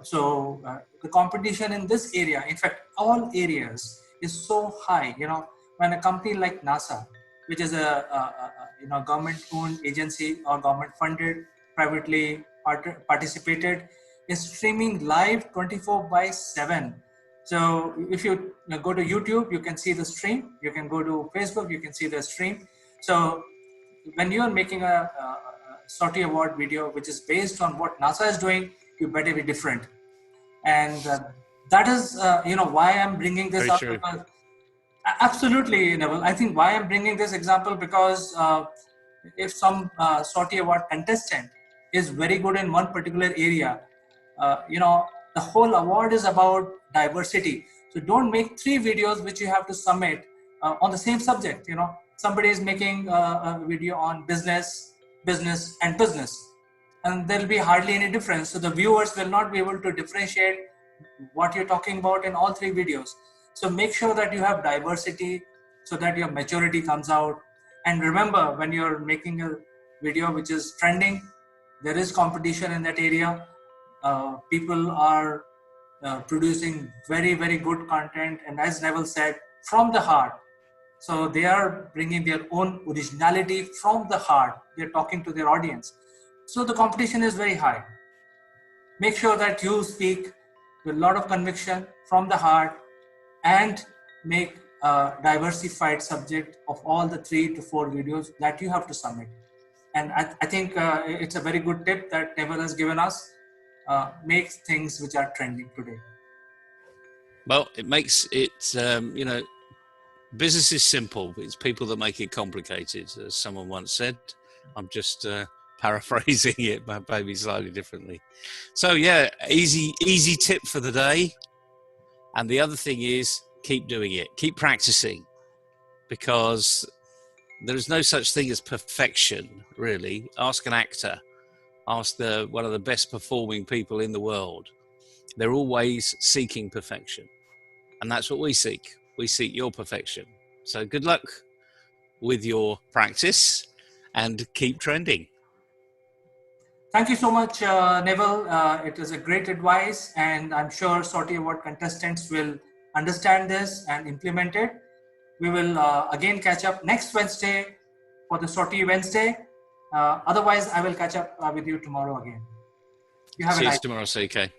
S16: So the competition in this area, in fact, all areas, is so high. When a company like NASA, which is a government-owned agency or government-funded, privately participated, is streaming live 24/7. So if you go to YouTube, you can see the stream. You can go to Facebook, you can see the stream. So when you are making a Sortie Award video, which is based on what NASA is doing, you better be different. And that is, why I'm bringing this up. Because, absolutely, Neville. I think why I'm bringing this example because if some Sortie Award contestant is very good in one particular area, the whole award is about diversity. So don't make 3 videos which you have to submit on the same subject. Somebody is making a video on business, and business, and there'll be hardly any difference. So the viewers will not be able to differentiate what you're talking about in all 3 videos. So make sure that you have diversity so that your maturity comes out. And remember, when you're making a video which is trending, there is competition in that area. People are producing very, very good content. And as Neville said, from the heart. So they are bringing their own originality from the heart. They're talking to their audience. So the competition is very high. Make sure that you speak with a lot of conviction from the heart and make a diversified subject of all the 3 to 4 videos that you have to submit. And I think it's a very good tip that Neville has given us. Make things which are trending today.
S4: Well, it makes it, business is simple. It's people that make it complicated, as someone once said. I'm just paraphrasing it, but maybe slightly differently. So yeah, easy tip for the day. And the other thing is keep doing it, keep practicing, because there is no such thing as perfection, really. Ask an actor, ask one of the best performing people in the world. They're always seeking perfection. And that's what we seek. We seek your perfection. So good luck with your practice and keep trending.
S16: Thank you so much, Neville. It is a great advice, and I'm sure Sortie Award contestants will understand this and implement it. We will again catch up next Wednesday for the Sortie Wednesday. Otherwise, I will catch up with you tomorrow again. You have
S4: See
S16: a
S4: you
S16: nice
S4: tomorrow, CK.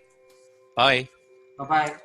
S4: Bye.
S16: Bye-bye.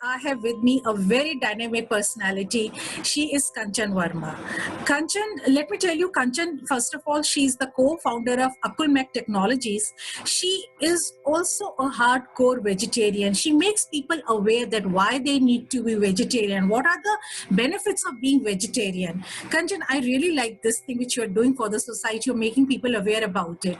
S17: I have with me a very dynamic personality. She is Kanchan Verma. Kanchan, let me tell you, Kanchan, first of all, she's the co-founder of Akulmach Technologies. She is also a hardcore vegetarian. She makes people aware that why they need to be vegetarian. What are the benefits of being vegetarian? Kanchan, I really like this thing which you're doing for the society. You're making people aware about it.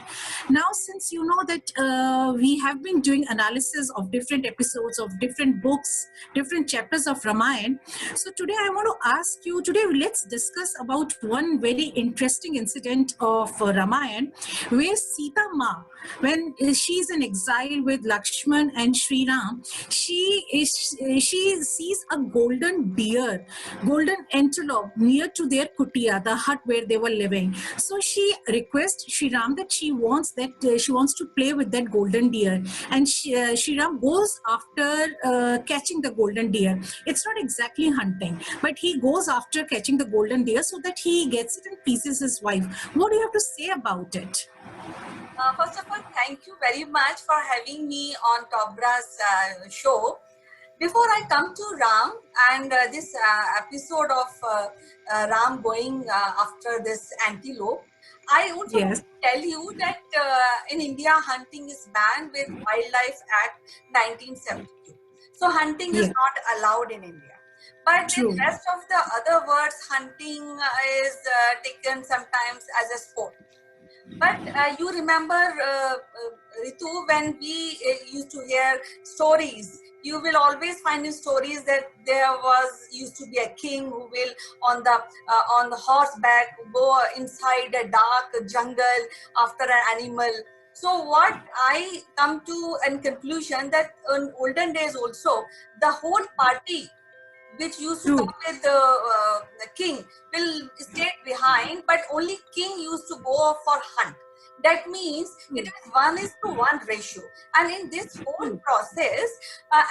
S17: Now, since you know that we have been doing analysis of different episodes of different books, different chapters of Ramayana. So today I want to ask you, let's discuss about one very interesting incident of Ramayana, where Sita Ma, when she's in exile with Lakshman and Sri Ram, she sees a golden deer, golden antelope near to their kutia, the hut where they were living. So she requests Sri Ram that she wants to play with that golden deer, and Sri Ram goes after catching the golden deer. It's not exactly hunting, but he goes after catching the golden deer so that he gets it and pleases his wife. What do you have to say about it?
S8: First of all, thank you very much for having me on Top Brass show. Before I come to Ram and this episode of Ram going after this antelope, I also want to tell you that in India, hunting is banned with Wildlife Act 1972. So hunting is not allowed in India. But in rest of the other words, hunting is taken sometimes as a sport. But you remember, Ritu, when we used to hear stories, you will always find in stories that there used to be a king who will on the horseback go inside a dark jungle after an animal. So what I come to a conclusion that in olden days also, the whole party which used to come with the king will stay behind, but only king used to go for hunt. That means it is 1:1 ratio. And in this whole process,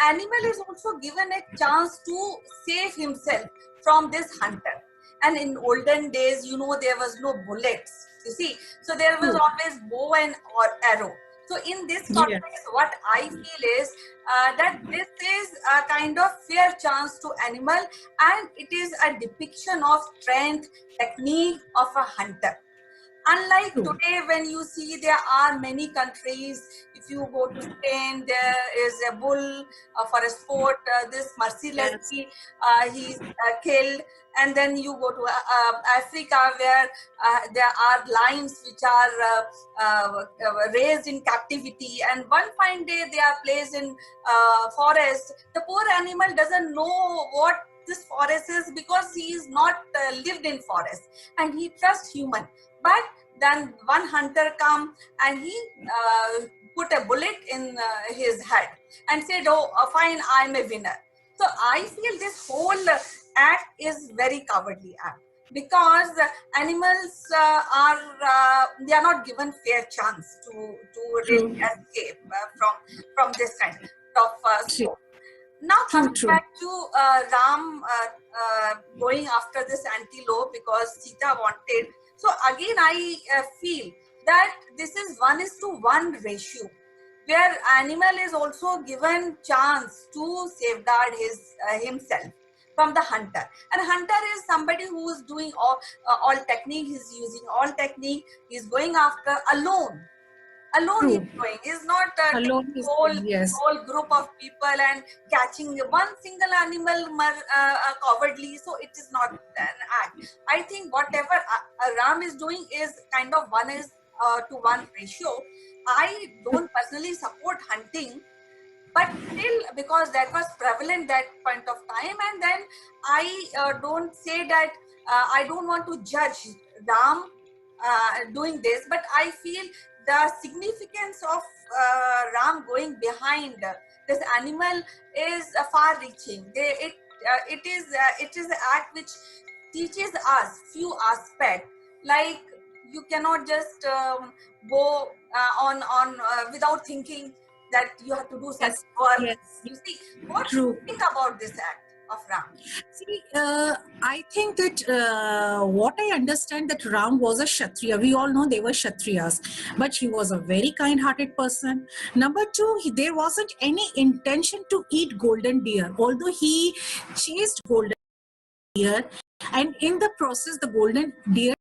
S8: animal is also given a chance to save himself from this hunter. And in olden days, there was no bullets, you see. So there was always bow and arrow. So in this context, what I feel is that this is a kind of fair chance to animal, and it is a depiction of strength, technique of a hunter. Unlike today, when you see there are many countries, if you go to Spain, there is a bull for a sport, this mercilessly he's killed. And then you go to Africa, where there are lions which are raised in captivity, and one fine day they are placed in forest. The poor animal doesn't know what this forest is because he is not lived in forest and he trusts human. But then one hunter come and he put a bullet in his head and said, oh, fine, I'm a winner. So I feel this whole act is very cowardly act, because animals they are not given fair chance to really escape from this kind of scope. Now coming back to Ram going after this antelope because Sita wanted. So again, I feel that this is 1:1 ratio, where animal is also given chance to safeguard himself from the hunter. And hunter is somebody who is doing all technique. He's using all technique. He's going after alone. He's going. He's not whole group of people and catching one single animal cowardly. So it is not an act. I think whatever Ram is doing is kind of 1:1 ratio. I don't personally support hunting, but still, because that was prevalent that point of time, and then I don't say that I don't want to judge Ram doing this, but I feel the significance of Ram going behind this animal is far-reaching. It is an act which teaches us few aspects, like you cannot just go on without thinking that you have to do such work. You see, what do you think about this act of Ram?
S17: See, I think that what I understand that Ram was a Kshatriya. We all know they were Kshatriyas, but he was a very kind-hearted person. Number two, there wasn't any intention to eat golden deer, although he chased golden deer, and in the process, the golden deer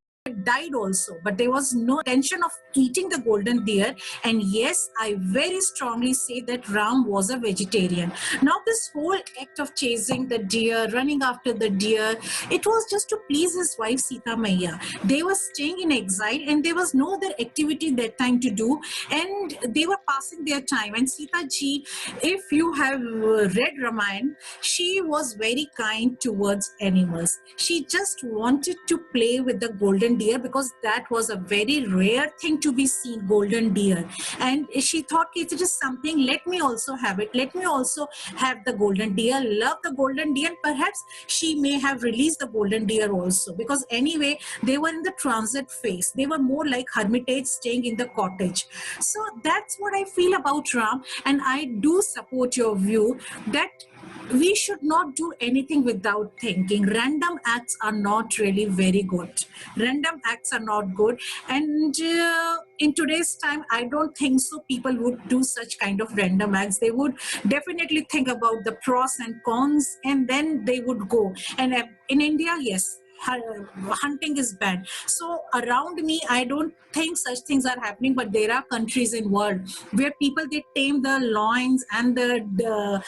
S17: died also, but there was no intention of eating the golden deer. And yes, I very strongly say that Ram was a vegetarian. Now this whole act of chasing the deer, running after the deer, it was just to please his wife Sita Maiya. They were staying in exile and there was no other activity that time to do, and they were passing their time. And Sita ji, if you have read Ramayana, she was very kind towards animals. She just wanted to play with the golden deer because that was a very rare thing to be seen, golden deer. And she thought, it is something, let me also have it. Let me also have the golden deer, love the golden deer. And perhaps she may have released the golden deer also, because anyway, they were in the transit phase. They were more like hermitage staying in the cottage. So that's what I feel about Ram. And I do support your view that we should not do anything without thinking. Random acts are not really very good. Random acts are not good. And in today's time, I don't think so people would do such kind of random acts. They would definitely think about the pros and cons, and then they would go. And in India, yes, hunting is banned. So around me, I don't think such things are happening, but there are countries in world where people, they tame the lions and the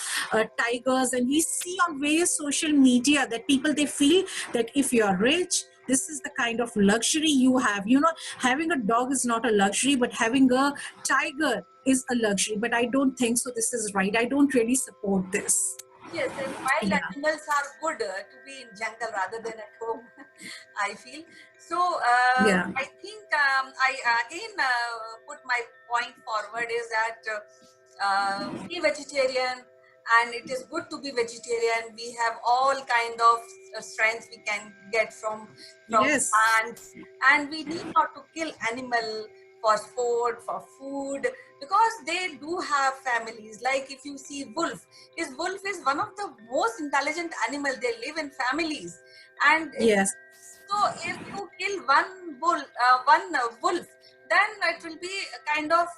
S17: tigers, and we see on various social media that people, they feel that if you are rich, this is the kind of luxury you have. You know, having a dog is not a luxury, but having a tiger is a luxury. But I don't think so this is right. I don't really support this.
S8: Yes, and wild animals are good to be in jungle rather than at home, I feel. So I think I again put my point forward is that be vegetarian, and it is good to be vegetarian. We have all kind of strength we can get from plants, and we need not to kill animal for sport, for food, because they do have families. Like if you see wolf is one of the most intelligent animal. They live in families, and so if you kill one wolf, then it will be kind of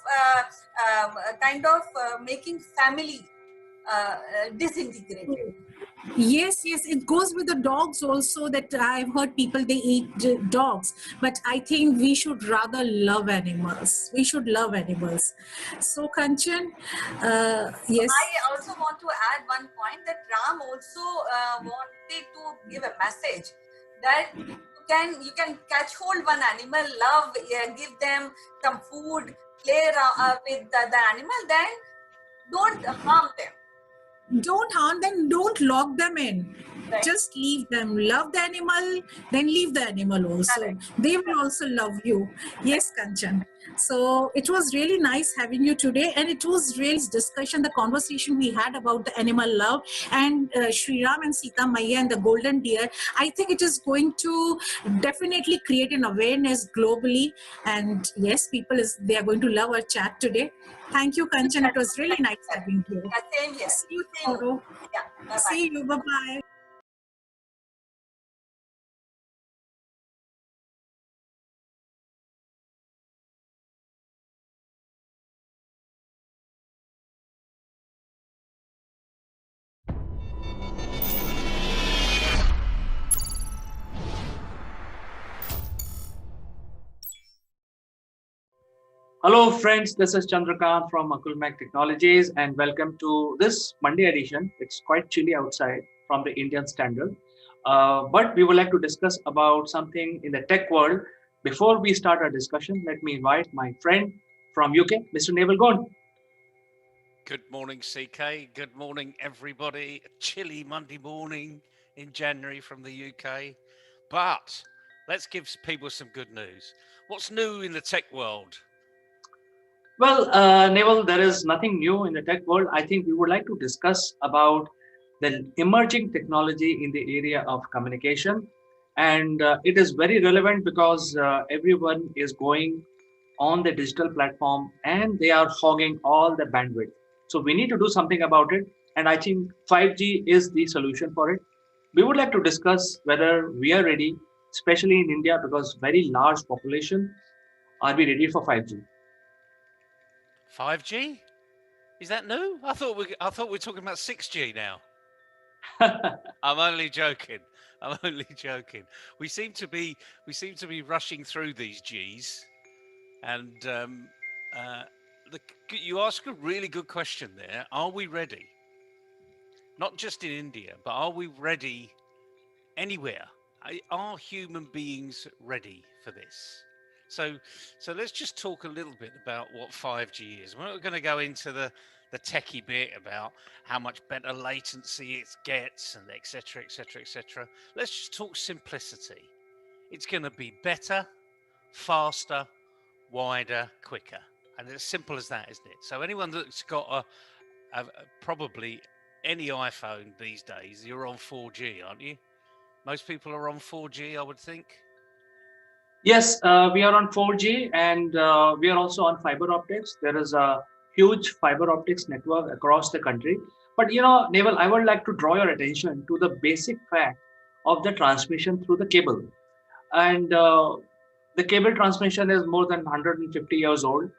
S8: making family disintegrated.
S17: Yes, it goes with the dogs also, that I've heard people, they eat dogs, but I think we should rather love animals. We should love animals. So Kanchan, yes.
S8: I also want to add one point that Ram also wanted to give a message that you can catch hold one animal, love, give them some food, play with the animal, then don't harm them.
S17: don't harm them, don't lock them in. Right. Just leave them. Love the animal, then leave the animal also. Correct. They will also love you. Yes, Kanchan. So it was really nice having you today, and it was really discussion, the conversation we had about the animal love and Sri Ram and Sita Maya and the golden deer. I think it is going to definitely create an awareness globally, and yes, they are going to love our chat today. Thank you, Kanchan. It was really nice having you.
S8: Same here.
S17: See you tomorrow.
S8: Yeah. Bye-bye.
S17: See you. Bye-bye.
S5: Hello, friends. This is Chandrakant from Akulmach Technologies, and welcome to this Monday edition. It's quite chilly outside from the Indian standard, but we would like to discuss about something in the tech world. Before we start our discussion, let me invite my friend from UK, Mr. Naval Gond.
S4: Good morning, CK. Good morning, everybody. A chilly Monday morning in January from the UK. But let's give people some good news. What's new in the tech world?
S5: Well, Naval, there is nothing new in the tech world. I think we would like to discuss about the emerging technology in the area of communication. And it is very relevant because everyone is going on the digital platform and they are hogging all the bandwidth. So we need to do something about it. And I think 5G is the solution for it. We would like to discuss whether we are ready, especially in India, because very large population. Are we ready for 5G?
S4: 5G? Is that new? I thought we were talking about 6G now. I'm only joking. I'm only joking. We seem to be rushing through these Gs, and you ask a really good question there. Are we ready? Not just in India, but are we ready anywhere? Are human beings ready for this? So let's just talk a little bit about what 5G is. We're not going to go into the techie bit about how much better latency it gets and etc. etc. etc. Let's just talk simplicity. It's going to be better, faster, wider, quicker, and it's simple as that, isn't it? So anyone that's got probably any iPhone these days, you're on 4G, aren't you? Most people are on 4G, I would think.
S5: Yes, we are on 4G, and we are also on fiber optics. There is a huge fiber optics network across the country. But Naval, I would like to draw your attention to the basic fact of the transmission through the cable. And the cable transmission is more than 150 years old.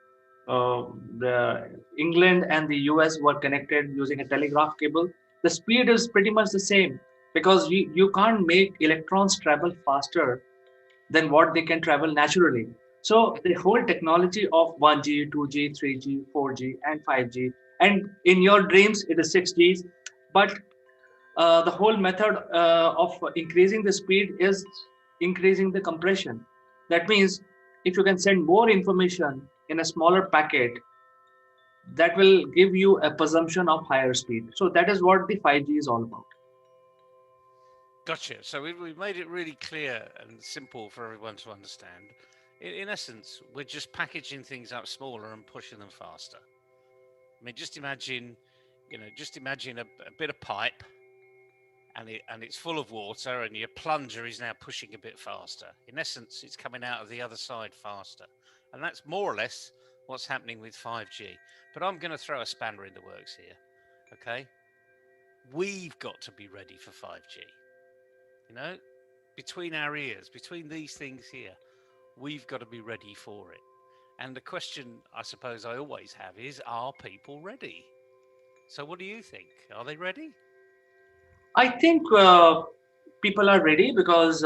S5: The England and the US were connected using a telegraph cable. The speed is pretty much the same because you can't make electrons travel faster than what they can travel naturally. So the whole technology of 1G, 2G, 3G, 4G, and 5G, and in your dreams it is 6Gs, but the whole method of increasing the speed is increasing the compression. That means if you can send more information in a smaller packet, that will give you a presumption of higher speed. So that is what the 5G is all about.
S4: Gotcha. So we've made it really clear and simple for everyone to understand. In essence, we're just packaging things up smaller and pushing them faster. I mean, just imagine a bit of pipe, and it's full of water, and your plunger is now pushing a bit faster. In essence, it's coming out of the other side faster, and that's more or less what's happening with 5G. But I'm going to throw a spanner in the works here. Okay, we've got to be ready for 5G. Between our ears, between these things here, we've got to be ready for it. And the question I suppose I always have is, are people ready? So what do you think? Are they ready?
S5: I think people are ready because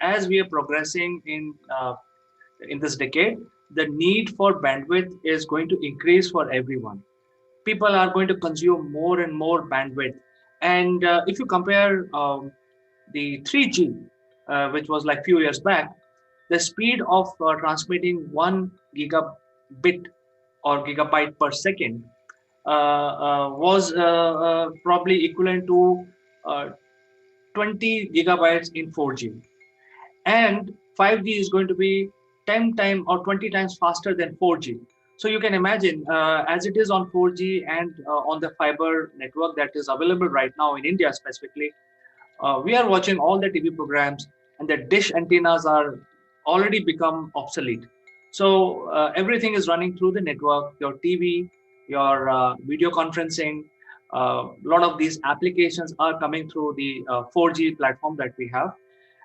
S5: as we are progressing in this decade, the need for bandwidth is going to increase for everyone. People are going to consume more and more bandwidth. And if you compare the 3G, which was like few years back, the speed of transmitting 1 gigabit or gigabyte per second was probably equivalent to 20 gigabytes in 4G, and 5G is going to be 10 times or 20 times faster than 4G. So you can imagine, as it is on 4G and on the fiber network that is available right now in India specifically, we are watching all the TV programs, and the dish antennas are already become obsolete. So everything is running through the network, your TV, your video conferencing. A lot of these applications are coming through the 4G platform that we have.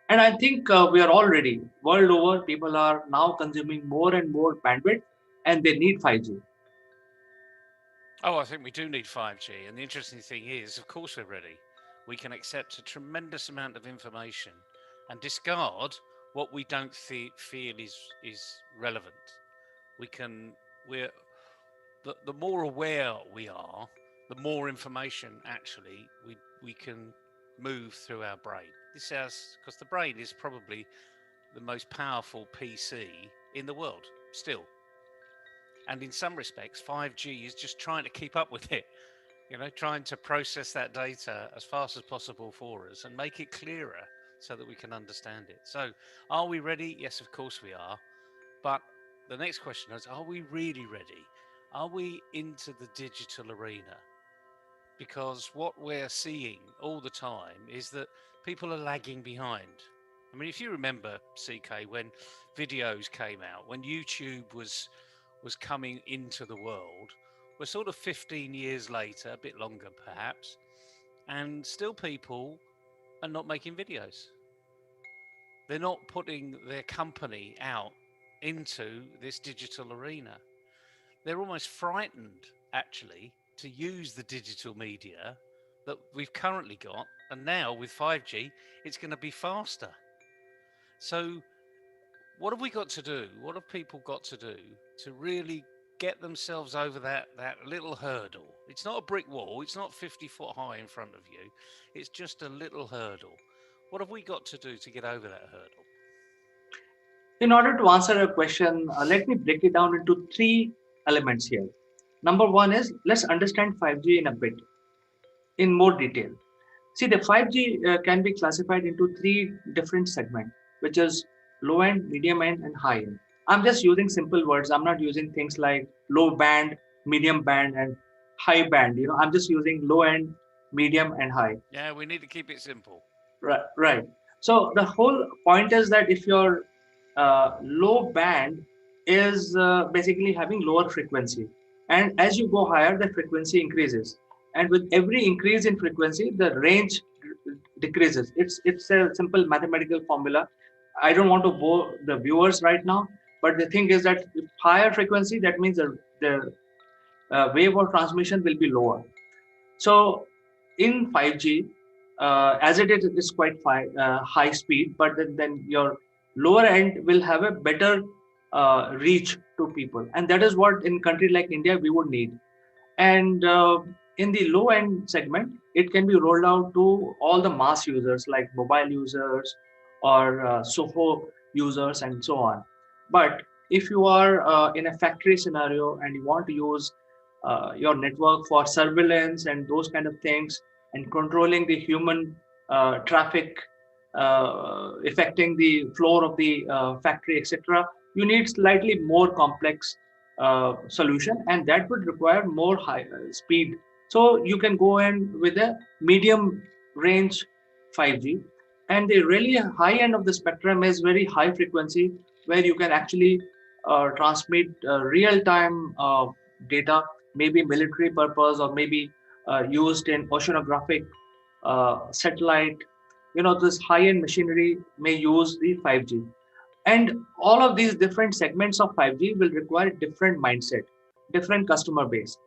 S5: And I think we are all ready. World over, people are now consuming more and more bandwidth, and they need 5G.
S4: Oh, I think we do need 5G. And the interesting thing is, of course, we're ready. We can accept a tremendous amount of information and discard what we don't feel is relevant. We're the more aware we are, the more information actually we can move through our brain. This has, because the brain is probably the most powerful PC in the world still. And in some respects, 5G is just trying to keep up with it, trying to process that data as fast as possible for us and make it clearer so that we can understand it. So, are we ready? Yes, of course we are. But the next question is, are we really ready? Are we into the digital arena? Because what we're seeing all the time is that people are lagging behind. I mean, if you remember, CK, when videos came out, when YouTube was coming into the world, we're sort of 15 years later, a bit longer perhaps, and still people are not making videos. They're not putting their company out into this digital arena. They're almost frightened, actually, to use the digital media that we've currently got. And now with 5G, it's going to be faster. So what have we got to do? What have people got to do to really get themselves over that little hurdle? It's not a brick wall. It's not 50 foot high in front of you. It's just a little hurdle. What have we got to do to get over that hurdle?
S5: In order to answer your question, let me break it down into three elements here. Number one is, let's understand 5G in a bit, in more detail. See, the 5G can be classified into three different segments, which is low end, medium end, and high end. I'm just using simple words. I'm not using things like low band, medium band, and high band. I'm just using low end, medium, and high.
S4: Yeah, we need to keep it simple.
S5: Right. So the whole point is that if your low band is basically having lower frequency, and as you go higher, the frequency increases, and with every increase in frequency, the range decreases. It's a simple mathematical formula. I don't want to bore the viewers right now, but the thing is that if higher frequency, that means the wave of transmission will be lower. So in 5G, as it is, it's quite high speed, but then your lower end will have a better reach to people. And that is what in country like India, we would need. And in the low end segment, it can be rolled out to all the mass users like mobile users or SOHO users and so on. But if you are in a factory scenario and you want to use your network for surveillance and those kind of things and controlling the human traffic, affecting the floor of the factory, etc., you need slightly more complex solution, and that would require more high speed. So you can go in with a medium range 5G, and the really high end of the spectrum is very high frequency, where you can actually transmit real time data, maybe military purpose or maybe used in oceanographic satellite. This high end machinery may use the 5G. And all of these different segments of 5G will require different mindset, different customer base.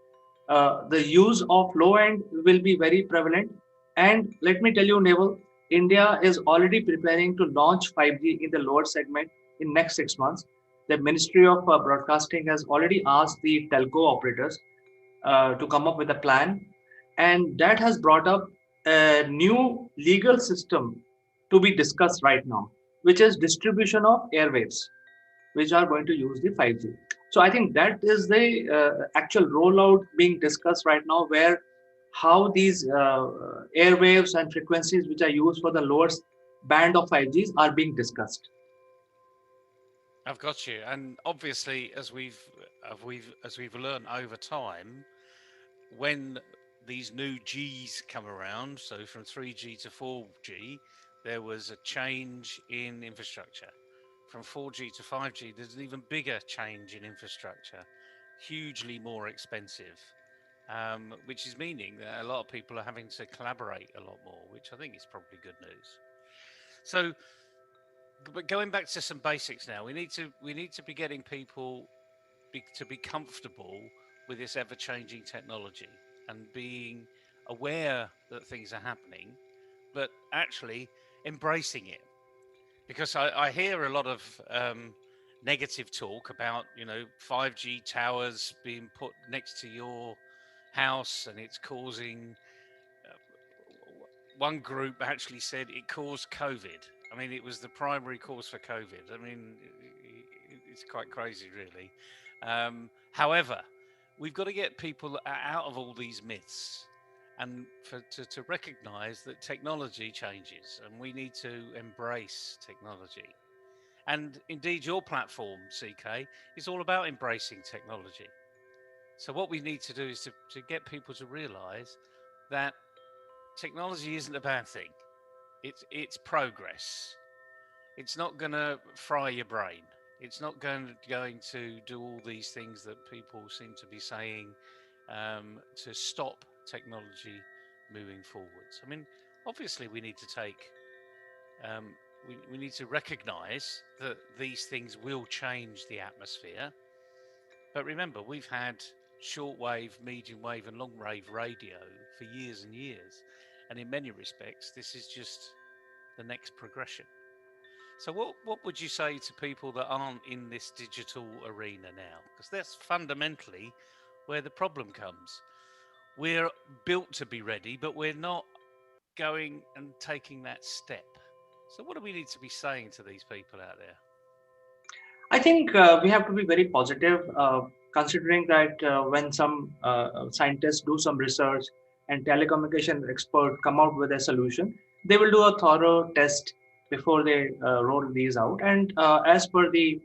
S5: The use of low end will be very prevalent. And let me tell you, Naval, India is already preparing to launch 5G in the lower segment in next 6 months. The Ministry of Broadcasting has already asked the telco operators to come up with a plan. And that has brought up a new legal system to be discussed right now, which is distribution of airwaves, which are going to use the 5G. So I think that is the actual rollout being discussed right now, where how these airwaves and frequencies which are used for the lower band of 5Gs are being discussed.
S4: I've got you. And obviously, as we've learned over time, when these new Gs come around, so from 3G to 4G, there was a change in infrastructure. From 4G to 5G, there's an even bigger change in infrastructure, hugely more expensive, which is meaning that a lot of people are having to collaborate a lot more, which I think is probably good news. So, but going back to some basics now, we need to be getting people to be comfortable with this ever-changing technology and being aware that things are happening, but actually embracing it. Because I hear a lot of negative talk about 5G towers being put next to your house and it's causing. One group actually said it caused COVID. I mean, it was the primary cause for COVID. I mean, it's quite crazy, really. However, we've got to get people out of all these myths and to recognize that technology changes and we need to embrace technology. And indeed, your platform, CK, is all about embracing technology. So what we need to do is to get people to realize that technology isn't a bad thing. It's progress. It's not going to fry your brain. It's not going to do all these things that people seem to be saying to stop technology moving forwards. I mean, obviously, we need to take we need to recognize that these things will change the atmosphere. But remember, we've had shortwave, medium wave, and long wave radio for years and years. And in many respects, this is just the next progression. So, what would you say to people that aren't in this digital arena now? Because that's fundamentally where the problem comes. We're built to be ready, but we're not going and taking that step. So, what do we need to be saying to these people out there?
S5: I think we have to be very positive, considering that when some scientists do some research and telecommunication expert come out with a solution, they will do a thorough test before they roll these out. And as per the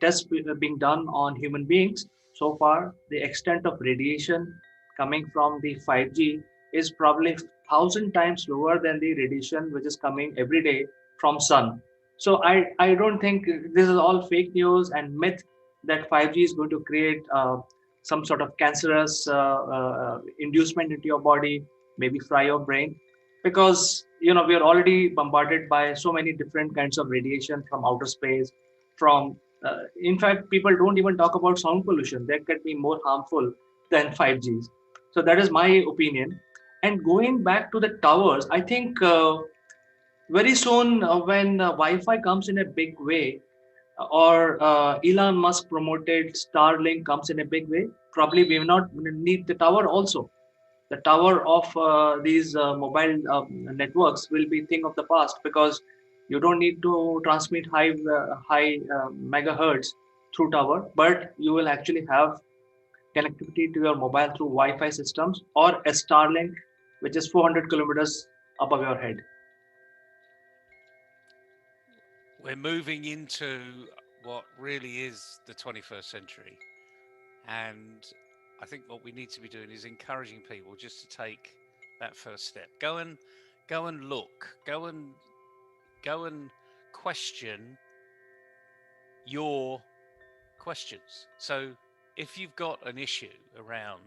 S5: tests being done on human beings, so far the extent of radiation coming from the 5G is probably 1,000 times lower than the radiation which is coming every day from sun. So I don't think this is all fake news and myth that 5G is going to create some sort of cancerous inducement into your body, maybe fry your brain, because we are already bombarded by so many different kinds of radiation from outer space. From in fact, people don't even talk about sound pollution. That could be more harmful than 5Gs. So that is my opinion. And going back to the towers, I think. Very soon, when Wi-Fi comes in a big way, or Elon Musk promoted Starlink comes in a big way, probably we will not need the tower also. The tower of these mobile networks will be thing of the past, because you don't need to transmit high megahertz through tower, but you will actually have connectivity to your mobile through Wi-Fi systems or a Starlink, which is 400 kilometers above your head.
S4: We're moving into what really is the 21st century. And I think what we need to be doing is encouraging people just to take that first step. Go and look. Go and question your questions. So if you've got an issue around,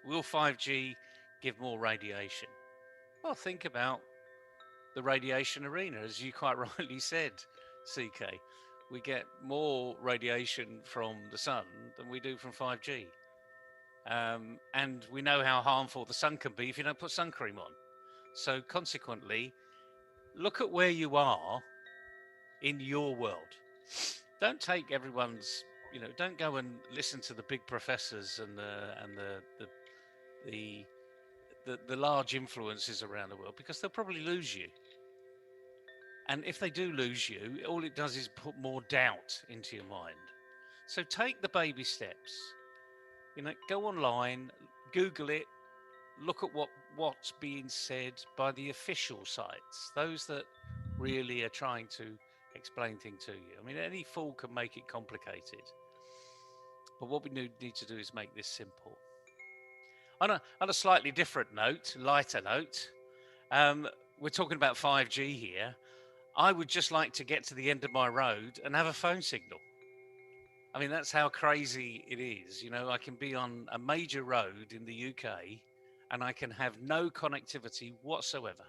S4: will 5G give more radiation? Well, think about the radiation arena, as you quite rightly said, CK. We get more radiation from the sun than we do from 5G. And we know how harmful the sun can be if you don't put sun cream on. So consequently, look at where you are in your world. Don't take everyone's, don't go and listen to the big professors and the large influences around the world, because they'll probably lose you. And if they do lose you, all it does is put more doubt into your mind. So take the baby steps. Go online, Google it, look at what's being said by the official sites, those that really are trying to explain things to you. I mean, any fool can make it complicated, but what we need to do is make this simple. On a slightly different note, lighter note, we're talking about 5G here. I would just like to get to the end of my road and have a phone signal. I mean, that's how crazy it is. I can be on a major road in the UK and I can have no connectivity whatsoever.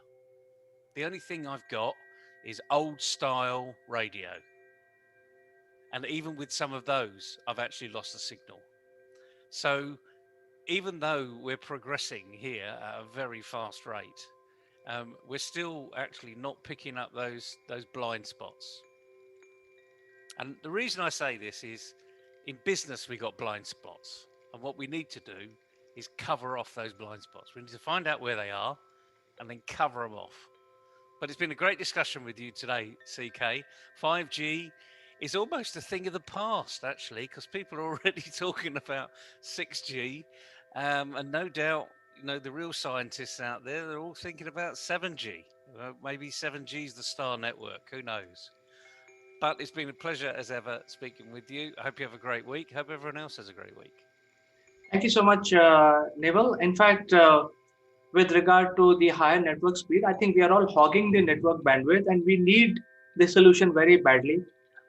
S4: The only thing I've got is old style radio. And even with some of those, I've actually lost the signal. So even though we're progressing here at a very fast rate, we're still actually not picking up those blind spots. And the reason I say this is, in business we got blind spots, and what we need to do is cover off those blind spots. We need to find out where they are and then cover them off. But it's been a great discussion with you today, CK. 5G is almost a thing of the past, actually, because people are already talking about 6G, and no doubt, the real scientists out there, they're all thinking about 7G. Maybe 7G is the star network, who knows? But it's been a pleasure as ever speaking with you. I hope you have a great week. Hope everyone else has a great week.
S5: Thank you so much, Neville. In fact, with regard to the higher network speed, I think we are all hogging the network bandwidth and we need the solution very badly.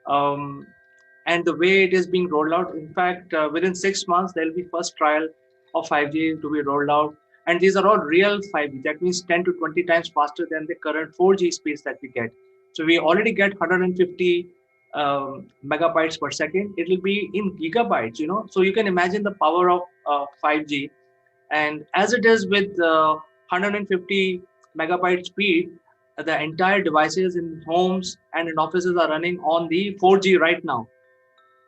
S5: And the way it is being rolled out, in fact, within 6 months, there will be first trial of 5G to be rolled out. And these are all real 5G. That means 10 to 20 times faster than the current 4G speeds that we get. So we already get 150 megabytes per second. It will be in gigabytes, So you can imagine the power of 5G. And as it is with 150 megabyte speed, the entire devices in homes and in offices are running on the 4G right now.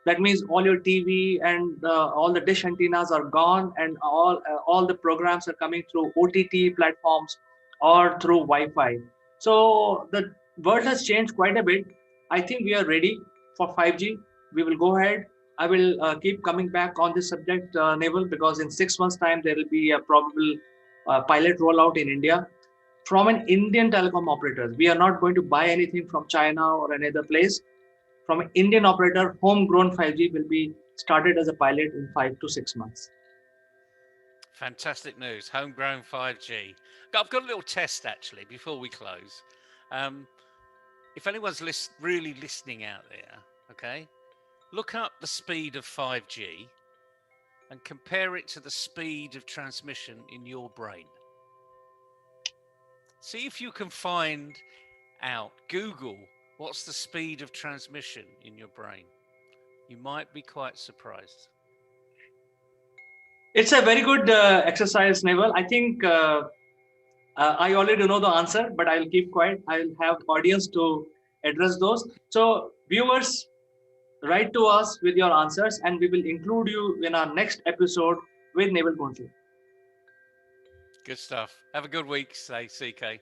S5: That means all your TV and all the dish antennas are gone, and all the programs are coming through OTT platforms or through Wi-Fi. So the world has changed quite a bit. I think we are ready for 5G. We will go ahead. I will keep coming back on this subject, Naval, because in 6 months' time there will be a probable pilot rollout in India from an Indian telecom operator. We are not going to buy anything from China or any other place. From an Indian operator, homegrown 5G will be started as a pilot in 5 to 6 months.
S4: Fantastic news, homegrown 5G. I've got a little test actually before we close. If anyone's really listening out there, okay, look up the speed of 5G and compare it to the speed of transmission in your brain. See if you can find out, Google, what's the speed of transmission in your brain. You might be quite surprised.
S5: It's a very good exercise, Naval. I think I already know the answer, but I'll keep quiet. I'll have audience to address those. So viewers, write to us with your answers and we will include you in our next episode with Naval Kunju.
S4: Good stuff. Have a good week, say CK.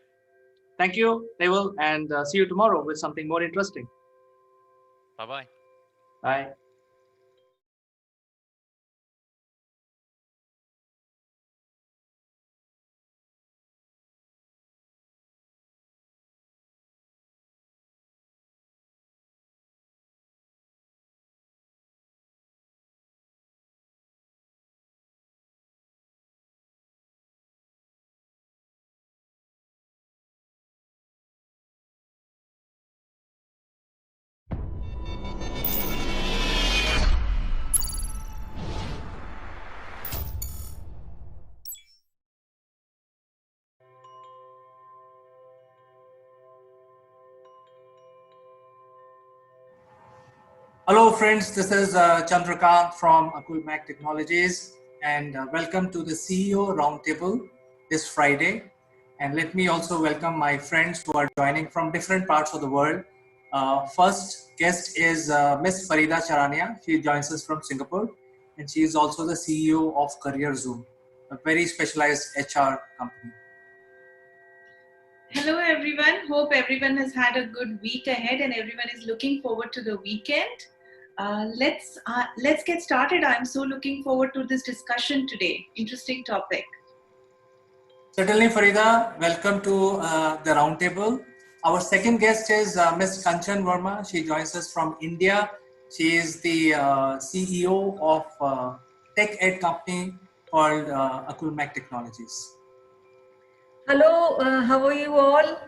S5: Thank you, Naval, and see you tomorrow with something more interesting.
S4: Bye-bye.
S5: Bye.
S16: Hello friends, this is Chandrakant from Akulmach Technologies and welcome to the CEO Roundtable this Friday. And let me also welcome my friends who are joining from different parts of the world. First guest is Miss Farida Charania. She joins us from Singapore and she is also the CEO of Career Zoom, a very specialized HR company.
S14: Hello everyone, hope everyone has had a good week ahead and everyone is looking forward to the weekend. Let's get started. I'm so looking forward to this discussion today. Interesting topic.
S16: Certainly, Farida, welcome to the roundtable. Our second guest is Ms. Kanchan Verma. She joins us from India. She is the CEO of tech ed company called Akulmach Technologies.
S11: Hello, how are you all?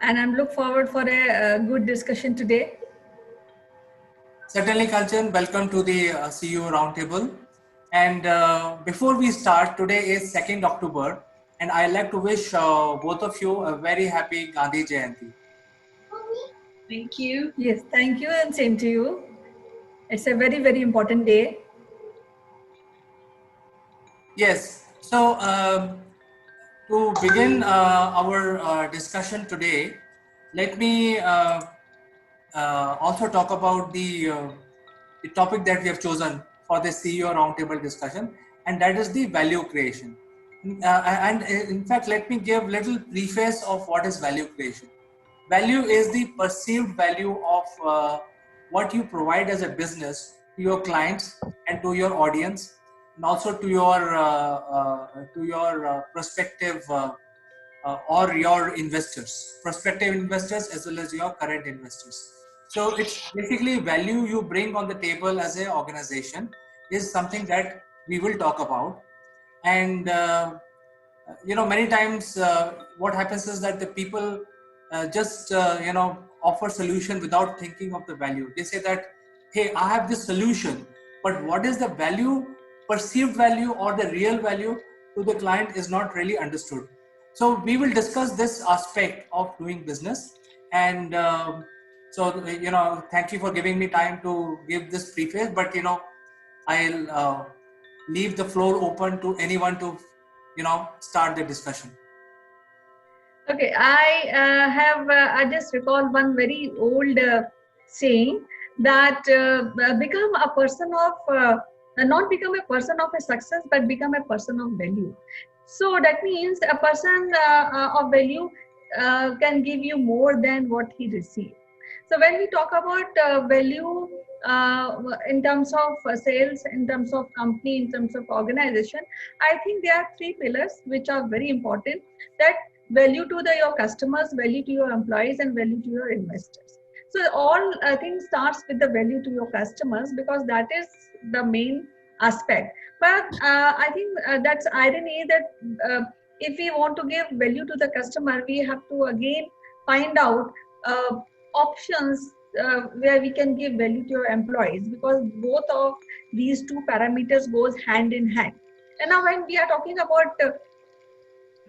S11: And I'm look forward for a good discussion today.
S16: Certainly, Kanchan, welcome to the CEO roundtable. And before we start, today is 2nd October, and I'd like to wish both of you a very happy Gandhi Jayanti.
S14: Thank you.
S11: Yes, thank you, and same to you. It's a very, very important day.
S16: Yes. So, to begin our discussion today, let me also talk about the topic that we have chosen for the CEO roundtable discussion, and that is the value creation. And in fact, let me give little preface of what is value creation. Value is the perceived value of what you provide as a business to your clients and to your audience, and also to your prospective or your investors, prospective investors as well as your current investors. So it's basically value you bring on the table as an organization is something that we will talk about. And many times what happens is that the people just offer solution without thinking of the value. They say that, hey, I have this solution, but what is the value, perceived value or the real value to the client is not really understood. So we will discuss this aspect of doing business. And thank you for giving me time to give this preface, but I'll leave the floor open to anyone to start the discussion.
S11: Okay, I just recall one very old saying that become a person of not become a person of a success, but become a person of value. So that means a person of value can give you more than what he receives. So when we talk about value in terms of sales, in terms of company, in terms of organization, I think there are three pillars which are very important. That value to your customers, value to your employees, and value to your investors. So all things starts with the value to your customers, because that is the main aspect. But I think that's irony that if we want to give value to the customer, we have to again find out options where we can give value to your employees, because both of these two parameters goes hand in hand. And now when we are talking about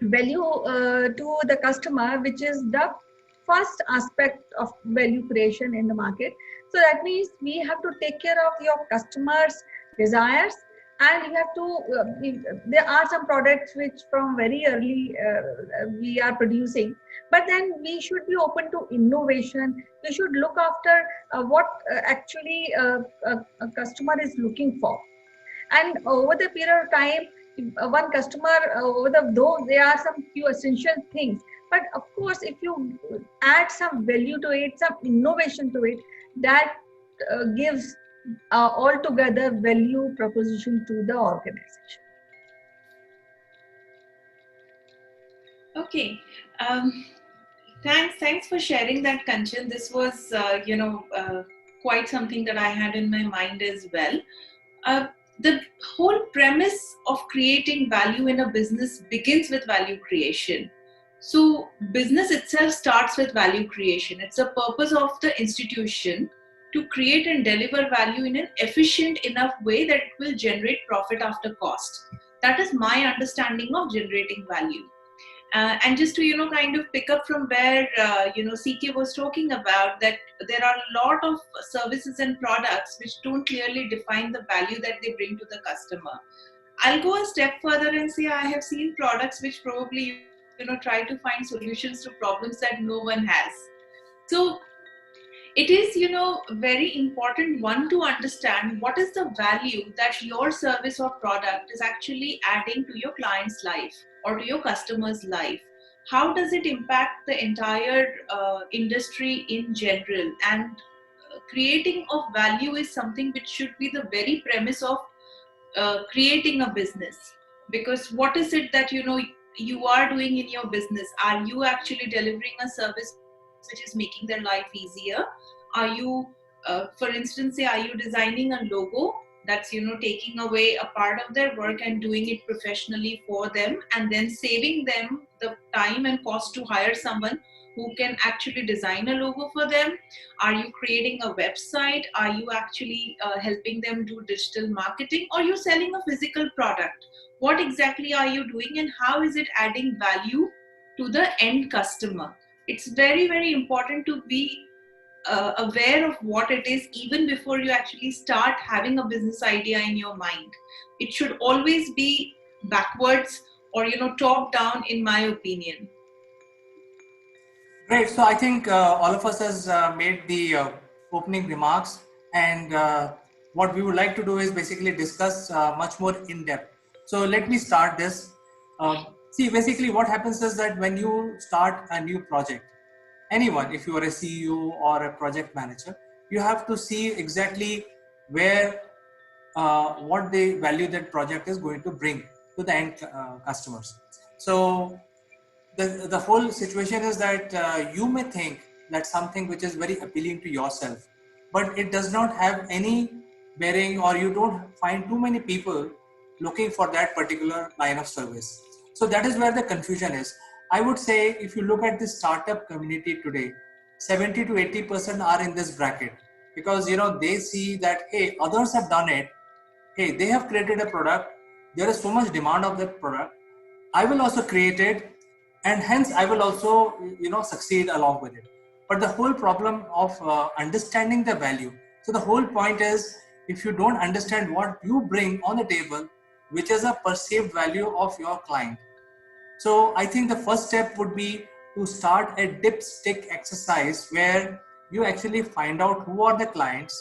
S11: value to the customer, which is the first aspect of value creation in the market. So that means we have to take care of your customers' desires, and you have to there are some products which from very early we are producing, but then we should be open to innovation. We should look after what actually a customer is looking for. And over the period of time, one customer though there are some few essential things, but of course if you add some value to it, some innovation to it, that gives altogether value proposition to the organization.
S14: Okay, thanks for sharing that, Kanchan. This was quite something that I had in my mind as well. The whole premise of creating value in a business begins with value creation. So business itself starts with value creation. It's a purpose of the institution to create and deliver value in an efficient enough way that it will generate profit after cost. That is my understanding of generating value. And just to kind of pick up from where CK was talking about, that there are a lot of services and products which don't clearly define the value that they bring to the customer. I'll go a step further and say I have seen products which probably try to find solutions to problems that no one has. So it is very important, one, to understand what is the value that your service or product is actually adding to your client's life or to your customer's life. How does it impact the entire industry in general? And creating of value is something which should be the very premise of creating a business. Because what is it that you are doing in your business? Are you actually delivering a service which is making their life easier? Are you, for instance, say, are you designing a logo that's taking away a part of their work and doing it professionally for them, and then saving them the time and cost to hire someone who can actually design a logo for them? Are you creating a website? Are you actually helping them do digital marketing? Or you selling a physical product? What exactly are you doing, and how is it adding value to the end customer? It's very, very important to be aware of what it is even before you actually start having a business idea in your mind. It should always be backwards or top down, in my opinion.
S16: Great. So I think all of us has made the opening remarks, and what we would like to do is basically discuss much more in depth. So let me start this. See, basically what happens is that when you start a new project, anyone, if you are a CEO or a project manager, you have to see exactly where, what the value that project is going to bring to the end customers. So the whole situation is that you may think that something which is very appealing to yourself, but it does not have any bearing, or you don't find too many people looking for that particular line of service. So that is where the confusion is. I would say if you look at the startup community today, 70 to 80% are in this bracket, because they see that, hey, others have done it. Hey, they have created a product. There is so much demand of that product. I will also create it, and hence I will also succeed along with it. But the whole problem of understanding the value. So the whole point is, if you don't understand what you bring on the table, which is a perceived value of your client. So I think the first step would be to start a dipstick exercise where you actually find out who are the clients,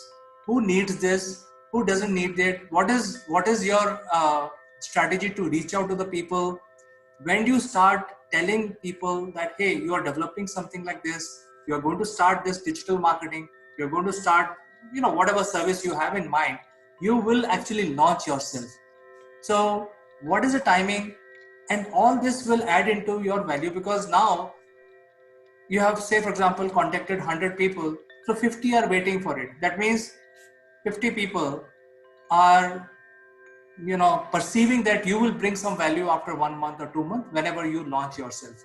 S16: who needs this, who doesn't need it, what is your strategy to reach out to the people. When you start telling people that, hey, you are developing something like this, you are going to start this digital marketing, you're going to start whatever service you have in mind, you will actually launch yourself. So what is the timing? And all this will add into your value, because now you have, say for example, contacted 100 people, so 50 are waiting for it. That means 50 people are perceiving that you will bring some value after 1 month or 2 months whenever you launch yourself.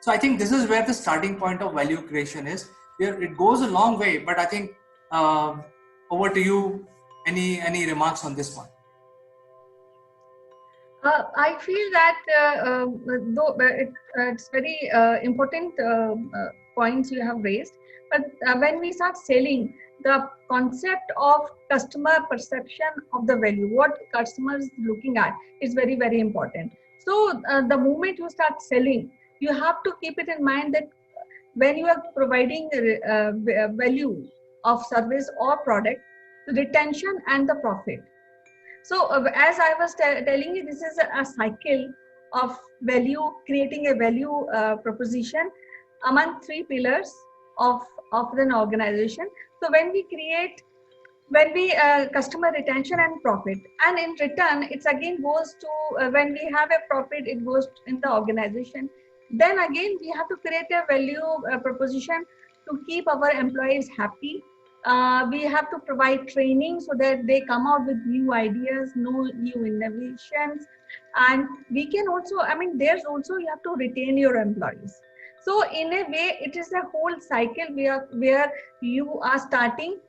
S16: So I think this is where the starting point of value creation is. It goes a long way, but I think over to you. Any remarks on this one?
S11: I feel that though it's very important points you have raised, but when we start selling, the concept of customer perception of the value, what customers looking at, is very, very important. So the moment you start selling, you have to keep it in mind that when you are providing value of service or product, the retention and the profit. So as I was telling you, this is a cycle of value, creating a value proposition among three pillars of an organization. So when we customer retention and profit, and in return, it's again goes to when we have a profit, it goes in the organization. Then again, we have to create a value proposition to keep our employees happy. We have to provide training so that they come out with new ideas, new innovations, and we can also, there's also, you have to retain your employees. So in a way, it is a whole cycle where you are starting,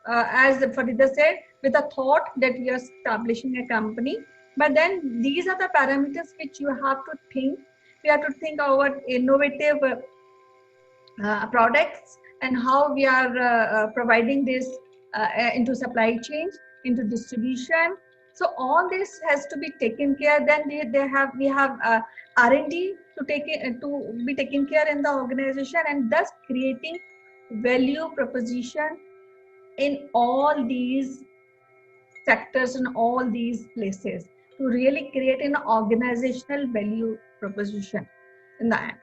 S11: as Farida said, with a thought that we are establishing a company. But then these are the parameters which you have to think. We have to think about innovative products and how we are providing this into supply chains, into distribution. So all this has to be taken care. Then we have R&D to be taken care in the organization, and thus creating value proposition in all these sectors, in all these places, to really create an organizational value proposition in the end.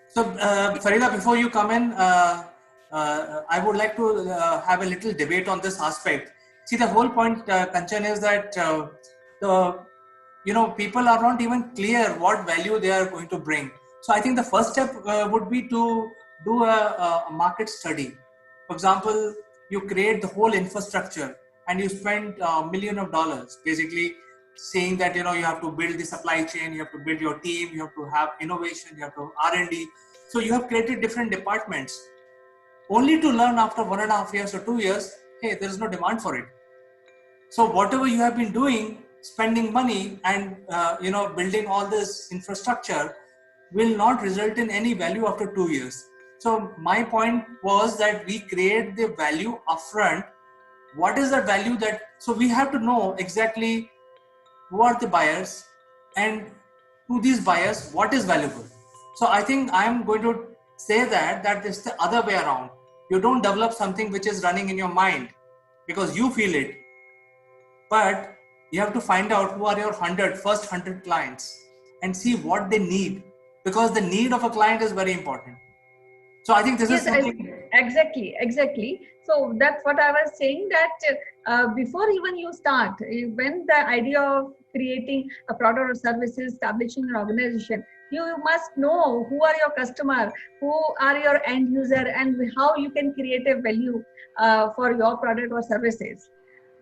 S16: So Farida, before you come in, I would like to have a little debate on this aspect. See, the whole point, Kanchan, is that people are not even clear what value they are going to bring. So I think the first step would be to do a market study. For example, you create the whole infrastructure and you spend millions of dollars, basically saying that you have to build the supply chain, you have to build your team, you have to have innovation, you have to have R&D. So you have created different departments, only to learn after 1.5 years or 2 years, hey, there is no demand for it. So whatever you have been doing, spending money and building all this infrastructure will not result in any value after 2 years. So my point was that we create the value upfront. What is the value so we have to know exactly who are the buyers, and to these buyers, what is valuable. So I think I'm going to say that it's the other way around. You don't develop something which is running in your mind because you feel it, but you have to find out who are your first 100 clients and see what they need, because the need of a client is very important. So I think this is something.
S11: Exactly. So that's what I was saying, that before even you start, when the idea of creating a product or services, establishing an organization, you must know who are your customer, who are your end user, and how you can create a value for your product or services.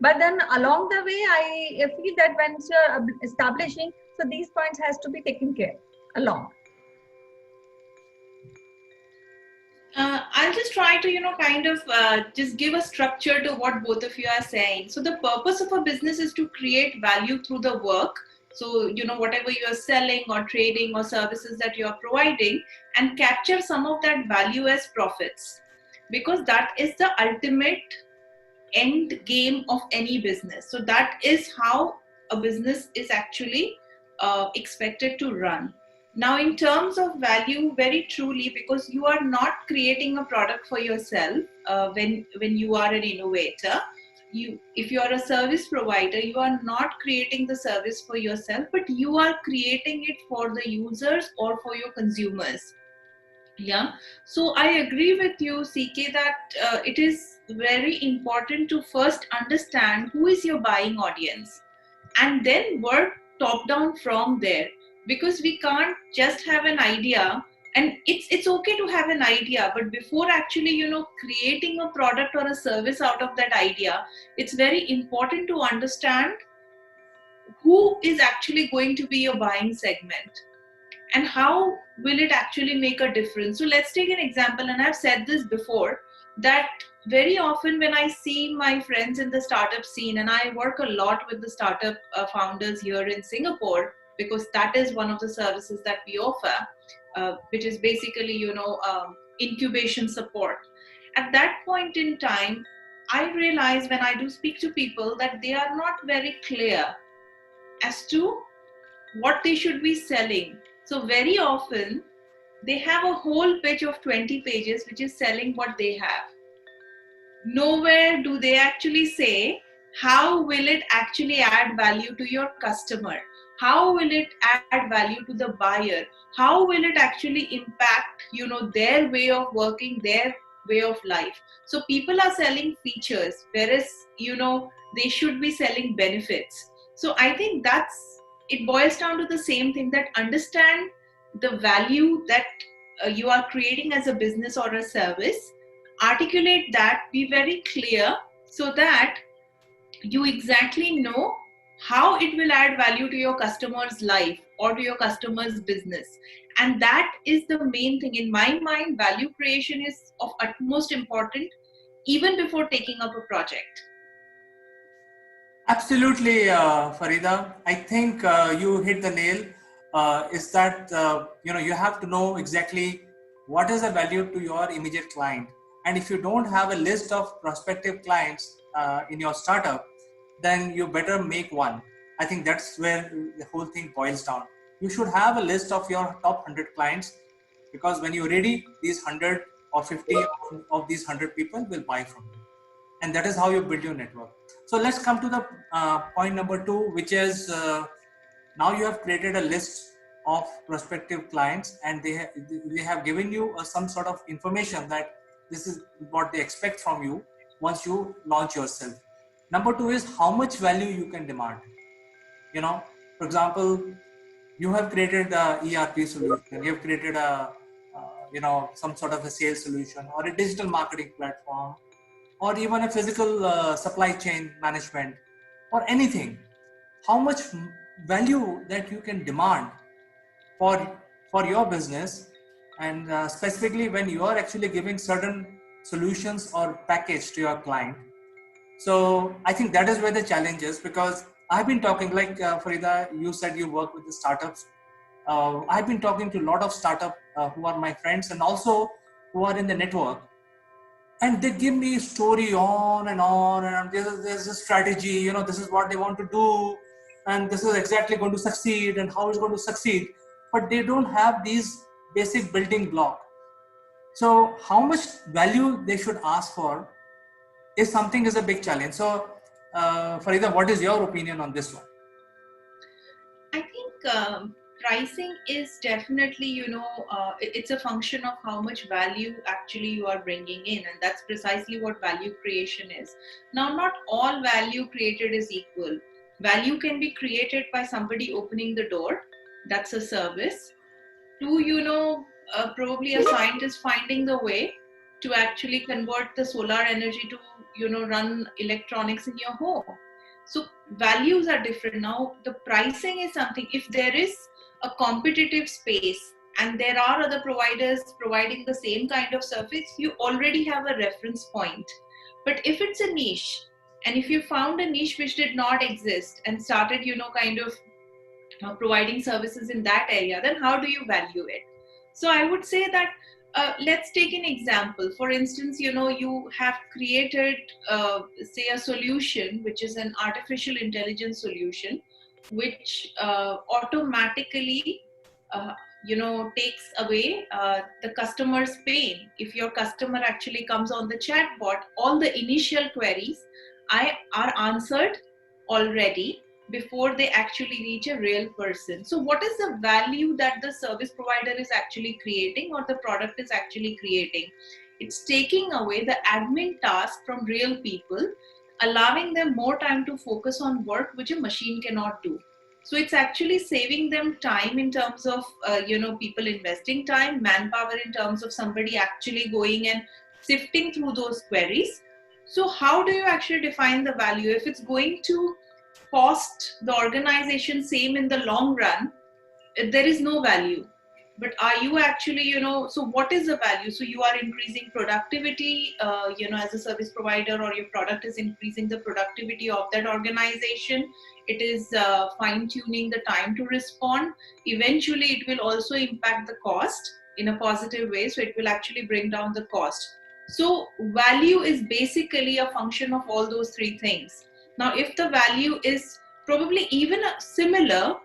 S11: But then along the way, I feel that when you're establishing, so these points has to be taken care along.
S14: I'll just try to, kind of just give a structure to what both of you are saying. So the purpose of a business is to create value through the work. So, whatever you are selling or trading or services that you are providing, and capture some of that value as profits, because that is the ultimate end game of any business. So that is how a business is actually expected to run. Now, in terms of value, very truly, because you are not creating a product for yourself when you are an innovator. If you are a service provider, you are not creating the service for yourself, but you are creating it for the users or for your consumers. Yeah, so I agree with you, CK, that it is very important to first understand who is your buying audience and then work top down from there, because we can't just have an idea. And it's okay to have an idea, but before actually creating a product or a service out of that idea, it's very important to understand who is actually going to be your buying segment and how will it actually make a difference. So let's take an example, and I've said this before, that very often when I see my friends in the startup scene, and I work a lot with the startup founders here in Singapore, because that is one of the services that we offer, which is basically incubation support. At that point in time, I realize when I do speak to people that they are not very clear as to what they should be selling. So very often they have a whole pitch of 20 pages which is selling what they have. Nowhere do they actually say how will it actually add value to your customer, how will it add value to the buyer, how will it actually impact their way of working, their way of life. So people are selling features, whereas they should be selling benefits. So I think it boils down to the same thing, that understand the value that you are creating as a business or a service, articulate that, be very clear, so that you exactly know how it will add value to your customer's life or to your customer's business. And that is the main thing. In my mind, value creation is of utmost important even before taking up a project.
S16: Absolutely, Farida. I think you hit the nail. Is that you have to know exactly what is the value to your immediate client, and if you don't have a list of prospective clients in your startup, then you better make one. I think that's where the whole thing boils down. You should have a list of your top 100 clients, because when you're ready, these 100 or 50 of these 100 people will buy from you, and that is how you build your network. So let's come to the point number 2, which is now you have created a list of prospective clients, and they have given you some sort of information that this is what they expect from you once you launch yourself. Number two is how much value you can demand. For example, you have created the ERP solution, you have created some sort of a sales solution or a digital marketing platform, or even a physical supply chain management, or anything. How much value that you can demand for your business, and specifically when you are actually giving certain solutions or package to your client. So I think that is where the challenge is, because I've been talking, like Farida, you said you work with the startups. I've been talking to a lot of startup who are my friends and also who are in the network, and they give me story on and on, and there's a strategy, this is what they want to do, and this is exactly going to succeed, and how it's going to succeed, but they don't have these basic building block. So how much value they should ask for is a big challenge. So Farida, what is your opinion on this one?
S14: I think pricing is definitely, it's a function of how much value actually you are bringing in, and that's precisely what value creation is. Now, not all value created is equal. Value can be created by somebody opening the door, that's a service, to, probably a scientist finding the way to actually convert the solar energy to, run electronics in your home. So values are different. Now the pricing is something, if there is a competitive space and there are other providers providing the same kind of service, you already have a reference point. But if it's a niche, and if you found a niche which did not exist and started, kind of providing services in that area, then how do you value it? So I would say that let's take an example. For instance, you have created, say, a solution which is an artificial intelligence solution, which automatically, takes away the customer's pain. If your customer actually comes on the chatbot, all the initial queries are answered already before they actually reach a real person. So what is the value that the service provider is actually creating, or the product is actually creating? It's taking away the admin task from real people, allowing them more time to focus on work which a machine cannot do. So it's actually saving them time in terms of, people investing time, manpower in terms of somebody actually going and sifting through those queries. So how do you actually define the value? If it's going to cost the organization same in the long run, there is no value. But are you actually, so what is the value? So you are increasing productivity, as a service provider, or your product is increasing the productivity of that organization. It is fine tuning the time to respond. Eventually it will also impact the cost in a positive way. So it will actually bring down the cost. So value is basically a function of all those three things. Now, if the value is probably even similar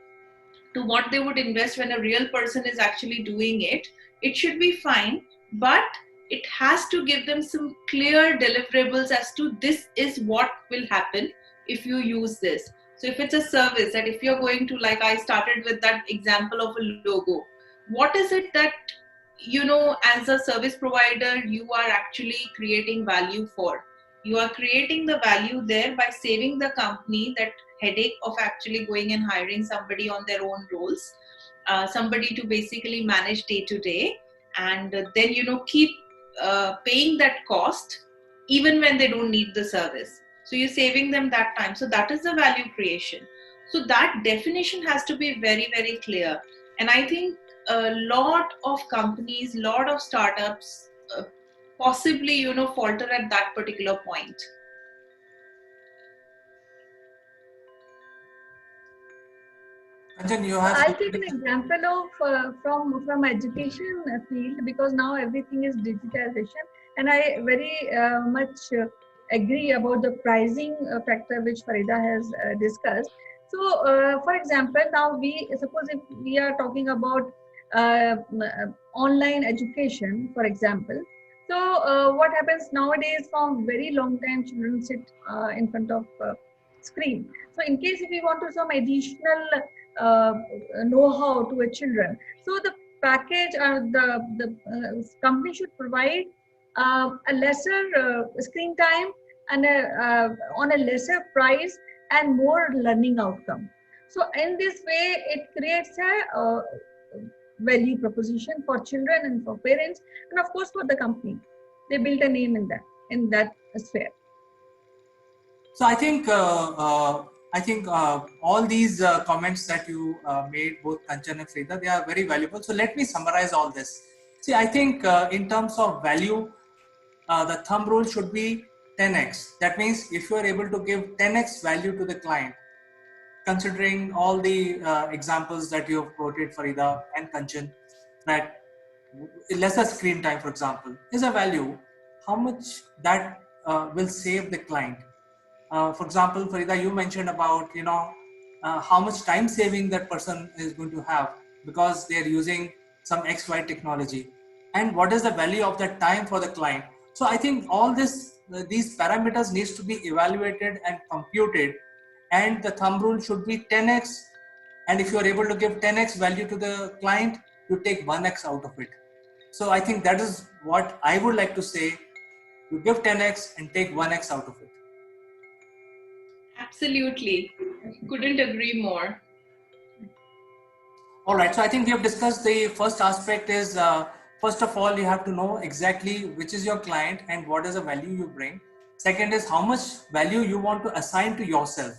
S14: to what they would invest when a real person is actually doing it, it should be fine, but it has to give them some clear deliverables as to this is what will happen if you use this. So if it's a service, that if you're going to, like I started with that example of a logo, what is it that, as a service provider, you are actually creating value for? You are creating the value there by saving the company that headache of actually going and hiring somebody on their own roles, somebody to basically manage day to day, and then keep paying that cost even when they don't need the service. So you're saving them that time. So that is the value creation. So that definition has to be very, very clear. And I think a lot of companies, lot of startups possibly falter at that particular point.
S1: I'll take an example of from education field, because now everything is digitization, and I very much agree about the pricing factor which Farida has discussed. So, for example, now suppose if we are talking about online education, for example. So, what happens nowadays? From very long time, children sit in front of screen. So, in case if we want to some additional uh, know-how to a children. So the package or the company should provide
S11: a lesser screen time and on a lesser price and more learning outcome. So in this way, it creates a value proposition for children and for parents, and of course for the company. They built a name in that sphere.
S16: So I think all these comments that you made, both Kanchan and Frida, they are very valuable. So let me summarize all this. See, I think in terms of value, the thumb rule should be 10x. That means if you are able to give 10x value to the client, considering all the examples that you have quoted, Farida and Kanchan, that lesser screen time, for example, is a value, how much that will save the client. For example, Farida, you mentioned about how much time saving that person is going to have because they are using some XY technology, and what is the value of that time for the client. So I think all these parameters needs to be evaluated and computed, and the thumb rule should be 10x. And if you are able to give 10x value to the client, you take 1x out of it. So I think that is what I would like to say. You give 10x and take 1x out of it.
S14: Absolutely. Couldn't agree more.
S16: All right. So I think we have discussed the first aspect is, first of all, you have to know exactly which is your client and what is the value you bring. Second is how much value you want to assign to yourself.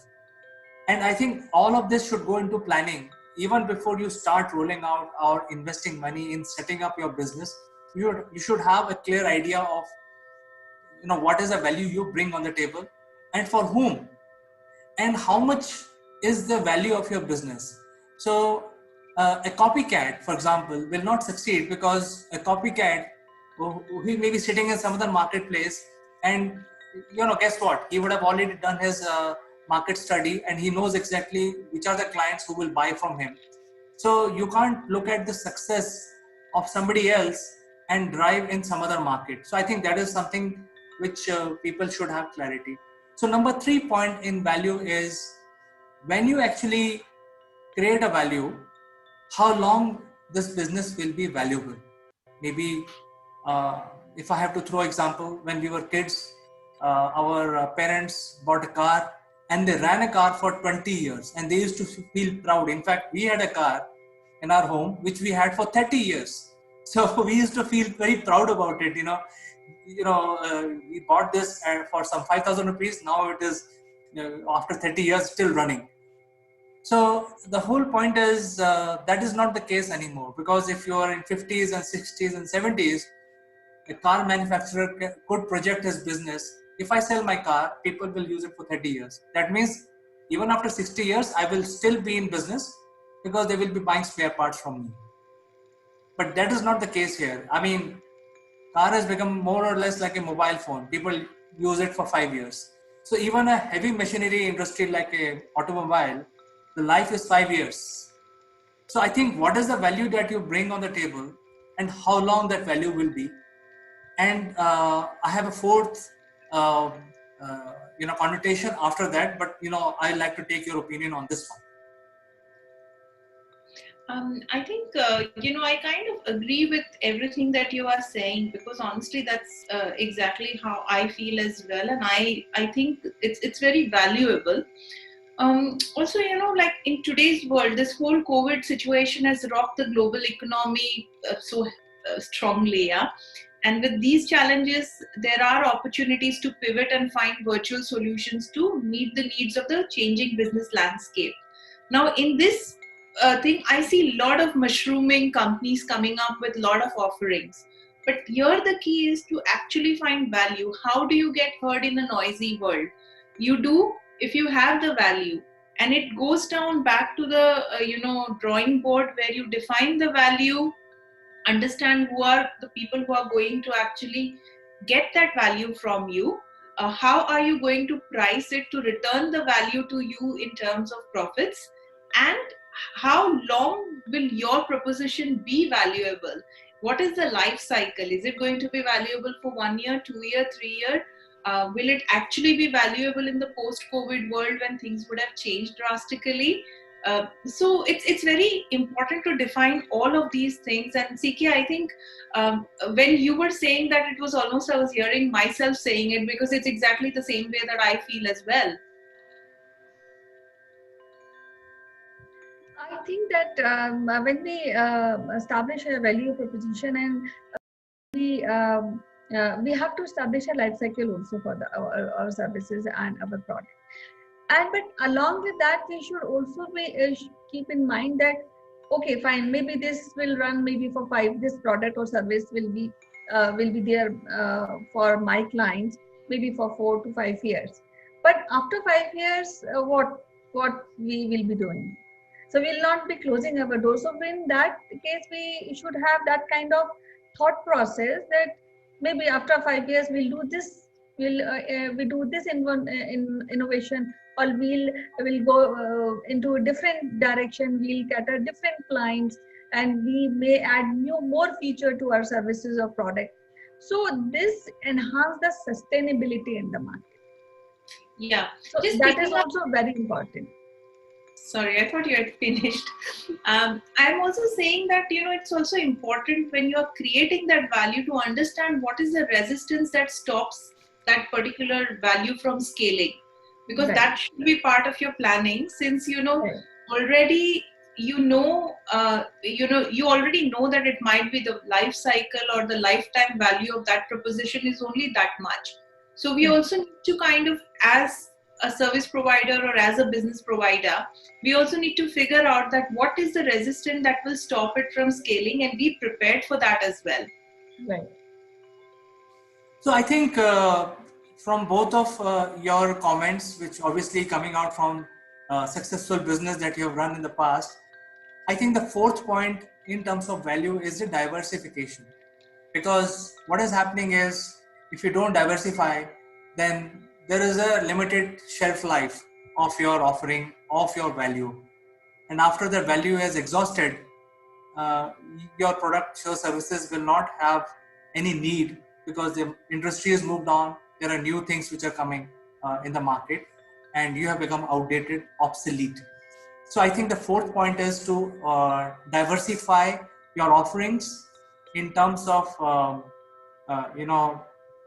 S16: And I think all of this should go into planning. Even before you start rolling out or investing money in setting up your business, you should have a clear idea of what is the value you bring on the table and for whom, and how much is the value of your business. So a copycat, for example, will not succeed because a copycat, he may be sitting in some other marketplace, and guess what, he would have already done his market study and he knows exactly which are the clients who will buy from him. So you can't look at the success of somebody else and drive in some other market. So I think that is something which people should have clarity. So number 3 point in value is, when you actually create a value, how long this business will be valuable. Maybe if I have to throw example, when we were kids, our parents bought a car and they ran a car for 20 years and they used to feel proud. In fact, we had a car in our home which we had for 30 years. So we used to feel very proud about it. We bought this for some 5,000 rupees. Now it is, after 30 years, still running. So the whole point is that is not the case anymore, because if you are in 50s and 60s and 70s, a car manufacturer could project his business. If I sell my car, people will use it for 30 years. That means even after 60 years, I will still be in business because they will be buying spare parts from me. But that is not the case here. I mean, car has become more or less like a mobile phone. People use it for 5 years. So even a heavy machinery industry like a automobile, the life is 5 years. So I think what is the value that you bring on the table and how long that value will be. And I have a fourth connotation after that, but I'd like to take your opinion on this one.
S14: I think, I kind of agree with everything that you are saying, because honestly, that's exactly how I feel as well. And I think it's very valuable. Also, like in today's world, this whole COVID situation has rocked the global economy so strongly. Yeah. And with these challenges, there are opportunities to pivot and find virtual solutions to meet the needs of the changing business landscape. Now, in this thing, I see a lot of mushrooming companies coming up with a lot of offerings. But here the key is to actually find value. How do you get heard in a noisy world? You do if you have the value. And it goes down back to the drawing board, where you define the value, understand who are the people who are going to actually get that value from you. How are you going to price it to return the value to you in terms of profits? And how long will your proposition be valuable? What is the life cycle? Is it going to be valuable for 1 year, 2 year, 3 year? Will it actually be valuable in the post-COVID world when things would have changed drastically? So it's very important to define all of these things. And CK, I think when you were saying that, it was almost I was hearing myself saying it, because it's exactly the same way that I feel as well.
S11: I think that when we establish a value proposition, and we have to establish a life cycle also for our services and our product. And but along with that, we should also keep in mind that, okay, fine, maybe this will run maybe for this product or service will be there for my clients maybe for 4 to 5 years. But after 5 years, what we will be doing? So we'll not be closing our doors. So in that case, we should have that kind of thought process that maybe after 5 years we'll do this, we do this in innovation, or we'll go into a different direction. We'll cater different clients, and we may add more feature to our services or product. So this enhance the sustainability in the market.
S14: Yeah,
S11: so that is also very important.
S14: Sorry, I thought you had finished. I'm also saying that, it's also important when you're creating that value to understand what is the resistance that stops that particular value from scaling, because that should be part of your planning, since already you already know that it might be the life cycle or the lifetime value of that proposition is only that much. So we also need to kind of, as a service provider or as a business provider, we also need to figure out that what is the resistance that will stop it from scaling, and be prepared for that as well.
S11: Right.
S16: So I think from both of your comments, which obviously coming out from successful business that you have run in the past, I think the fourth point in terms of value is the diversification. Because what is happening is, if you don't diversify, then there is a limited shelf life of your offering, of your value. And after the value is exhausted, your products or services will not have any need, because the industry has moved on. There are new things which are coming in the market, and you have become outdated, obsolete. So I think the fourth point is to diversify your offerings in terms of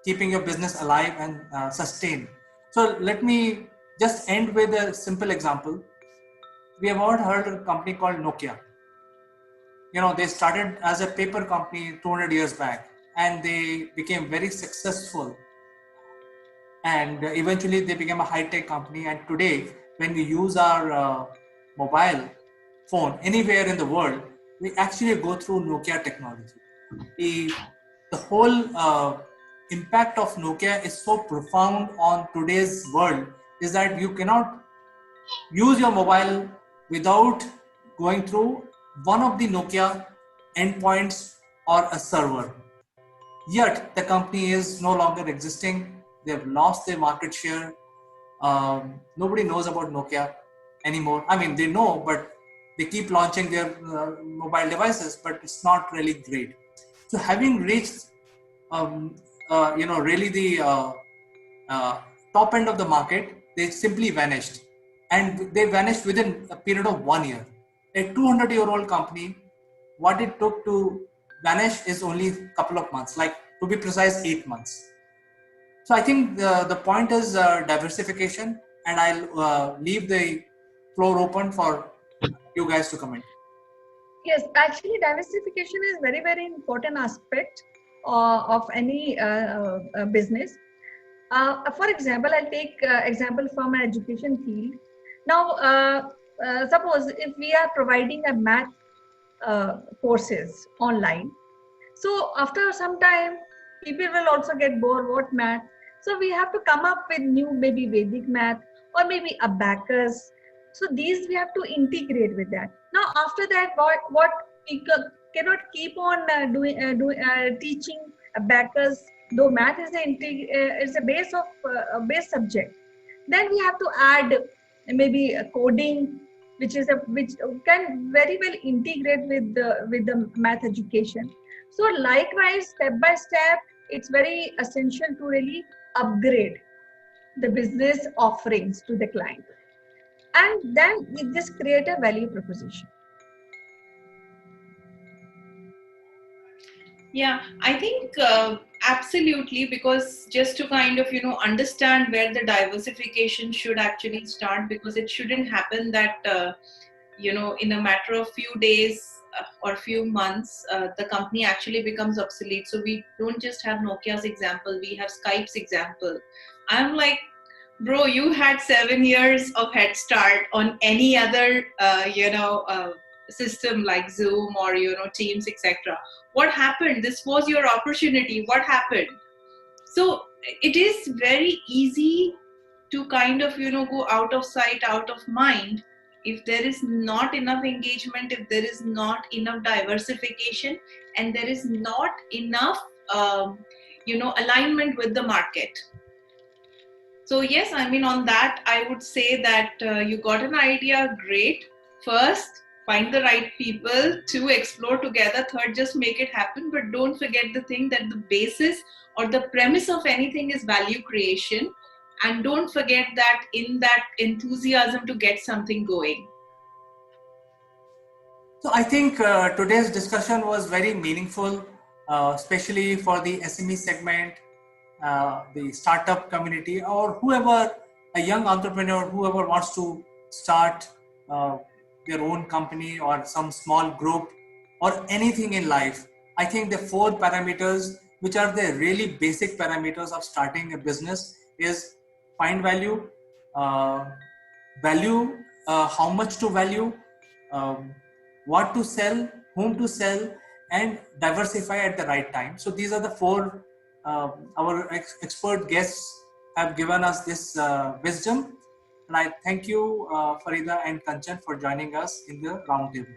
S16: keeping your business alive and sustained. So let me just end with a simple example. We have all heard of a company called Nokia. They started as a paper company 200 years back, and they became very successful. And eventually they became a high-tech company. And today, when we use our mobile phone anywhere in the world, we actually go through Nokia technology. The whole impact of Nokia is so profound on today's world, is that you cannot use your mobile without going through one of the Nokia endpoints or a server. Yet the company is no longer existing. They've lost their market share. Nobody knows about Nokia anymore. I mean, they know, but they keep launching their mobile devices, but it's not really great. So having reached really the top end of the market, they simply vanished. And they vanished within a period of 1 year. A 200-year-old company, what it took to vanish is only a couple of months, like to be precise, 8 months. So I think the point is diversification, and I'll leave the floor open for you guys to comment.
S11: Yes, actually diversification is very, very important aspect of any business. For example, I'll take example from an education field. Now, suppose if we are providing a math courses online, so after some time, people will also get bored. What math? So we have to come up with new, maybe Vedic math or maybe abacus. So these we have to integrate with that. Now after that, what we cannot keep on teaching abacus, though math is is a base of a base subject. Then we have to add maybe coding, which can very well integrate with the math education. So likewise, step by step, it's very essential to really upgrade the business offerings to the client. and then this create a value proposition.
S14: Yeah, I think absolutely, because just to kind of, understand where the diversification should actually start, because it shouldn't happen that, in a matter of few days or few months, the company actually becomes obsolete. So we don't just have Nokia's example, we have Skype's example. I'm like, bro, you had 7 years of head start on any other, system like Zoom or, Teams, etc. What happened? This was your opportunity. What happened? So it is very easy to kind of, go out of sight, out of mind. If there is not enough engagement, if there is not enough diversification, and there is not enough, alignment with the market. So yes, I mean, on that, I would say that you got an idea, great. First, find the right people. Two, explore together. Third, just make it happen. But don't forget the thing that the basis or the premise of anything is value creation. And don't forget that in that enthusiasm to get something going.
S16: So I think today's discussion was very meaningful, especially for the SME segment, the startup community, or whoever, a young entrepreneur, whoever wants to start their own company or some small group or anything in life. I think the 4 parameters, which are the really basic parameters of starting a business, is find value, uh, value, how much to value, um, what to sell, whom to sell, and diversify at the right time. So these are the 4. Our expert guests have given us this wisdom, and I thank you, Farida and Kanchan, for joining us in the roundtable.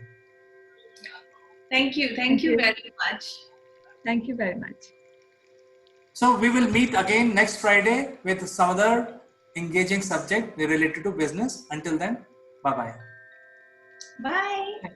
S14: Thank you. Thank you very much.
S11: Thank you very much.
S16: So we will meet again next Friday with some other engaging subject related to business. Until then, bye-bye.
S14: Bye.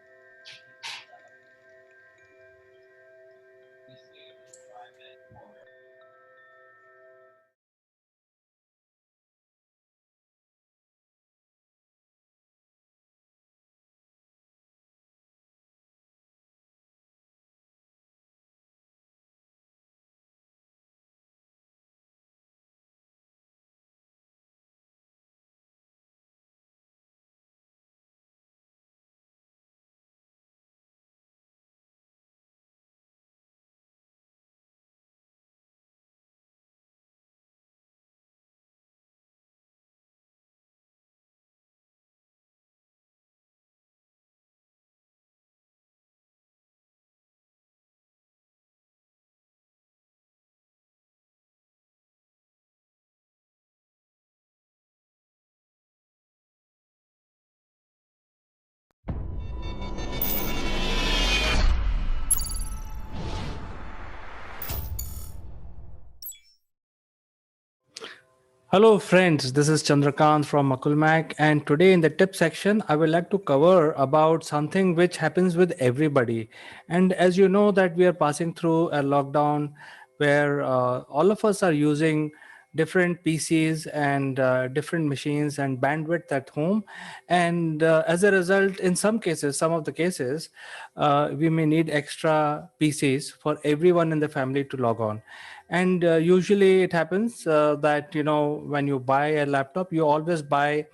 S5: Hello, friends. This is Chandrakant from Akulmach, and today in the tip section, I would like to cover about something which happens with everybody. And as you know, that we are passing through a lockdown where all of us are using different PCs and different machines and bandwidth at home, and as a result, in some cases, some of the cases, we may need extra PCs for everyone in the family to log on. And usually it happens that when you buy a laptop, you always buy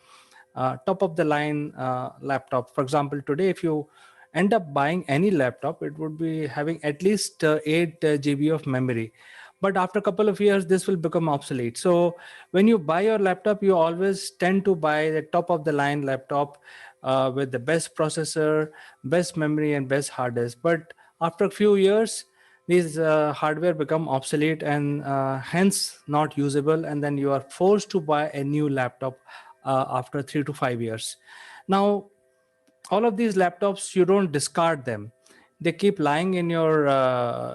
S5: top of the line laptop. For example, today if you end up buying any laptop, it would be having at least 8 GB of memory. But after a couple of years, this will become obsolete. So when you buy your laptop, you always tend to buy the top of the line laptop with the best processor, best memory, and best hard disk. But after a few years, these hardware become obsolete and hence not usable, and then you are forced to buy a new laptop after 3 to 5 years. Now, all of these laptops, you don't discard them. they keep lying in your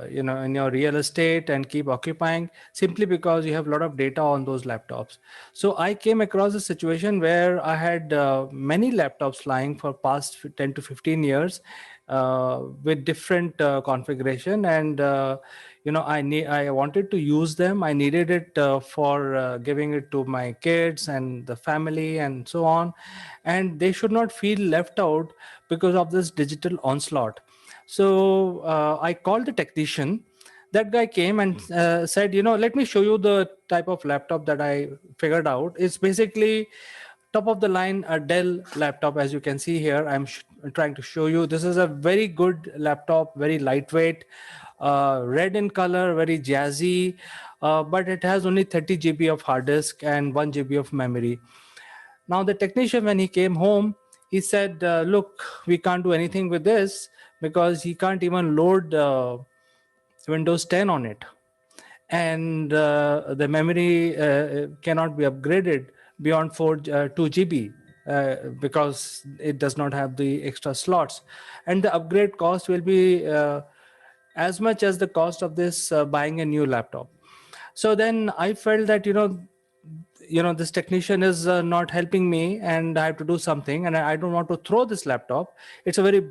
S5: in your real estate and keep occupying simply because you have a lot of data on those laptops. So I came across a situation where I had many laptops lying for past 10 to 15 years with different configuration, and I wanted to use them. I needed it for giving it to my kids and the family and so on, and they should not feel left out because of this digital onslaught. So I called the technician. That guy came and said, let me show you the type of laptop that I figured out. It's basically top of the line a Dell laptop. As you can see here, I'm trying to show you. This is a very good laptop, very lightweight, red in color, very jazzy, but it has only 30 GB of hard disk and 1 GB of memory. Now the technician, when he came home, he said, look, we can't do anything with this because he can't even load Windows 10 on it, and the memory cannot be upgraded beyond 2 GB because it does not have the extra slots, and the upgrade cost will be as much as the cost of this buying a new laptop. So then I felt that this technician is not helping me, and I have to do something, and I don't want to throw this laptop. It's a very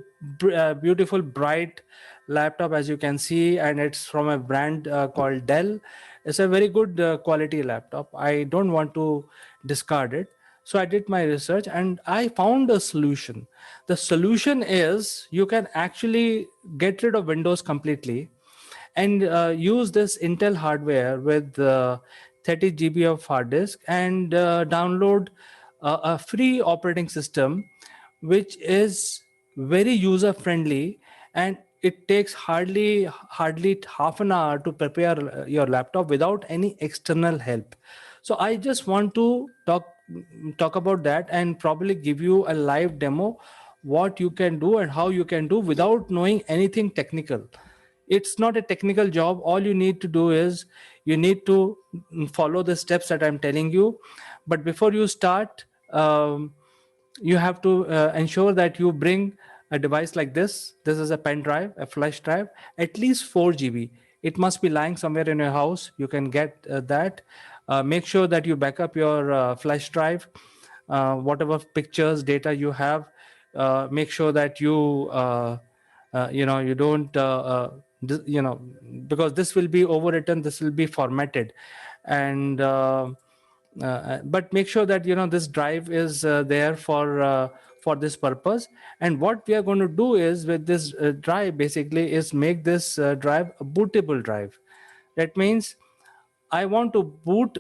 S5: beautiful, bright laptop, as you can see, and it's from a brand called Dell. It's a very good quality laptop. I don't want to discard it. So I did my research and I found a solution. The solution is you can actually get rid of Windows completely and use this Intel hardware with 30 GB of hard disk, and download a free operating system which is very user friendly, and it takes hardly half an hour to prepare your laptop without any external help. So I just want to talk about that and probably give you a live demo what you can do and how you can do without knowing anything technical. It's not a technical job. All you need to do is you need to follow the steps that I'm telling you. But before you start, you have to ensure that you bring a device like this. This is a pen drive, a flash drive, at least 4 GB. It must be lying somewhere in your house. You can get that. Make sure that you back up your flash drive, whatever pictures, data you have. Make sure that you don't because this will be overwritten, this will be formatted, and but make sure that this drive is there for this purpose. And what we are going to do is with this drive basically is make this drive a bootable drive. That means I want to boot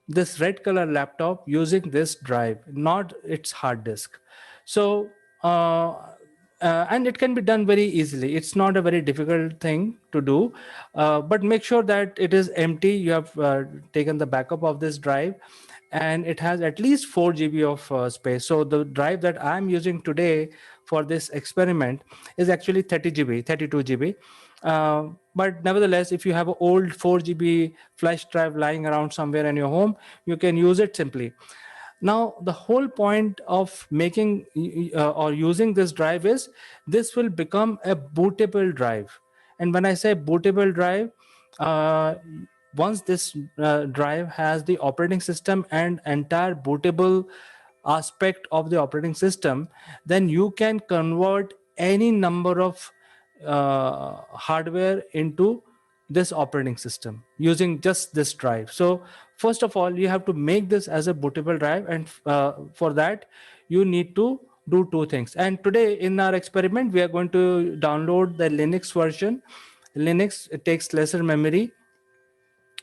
S5: this red color laptop using this drive, not its hard disk. So and it can be done very easily. It's not a very difficult thing to do, but make sure that it is empty. You have taken the backup of this drive, and it has at least 4 GB of space. So the drive that I'm using today for this experiment is actually 30 GB, 32 GB. But nevertheless, if you have an old 4 GB flash drive lying around somewhere in your home, you can use it simply. Now, the whole point of making or using this drive is this will become a bootable drive. And when I say bootable drive, uh, once this drive has the operating system and entire bootable aspect of the operating system, then you can convert any number of hardware into this operating system using just this drive. So first of all, you have to make this as a bootable drive, and for that you need to do two things. And today in our experiment, we are going to download the Linux version. Linux, it takes lesser memory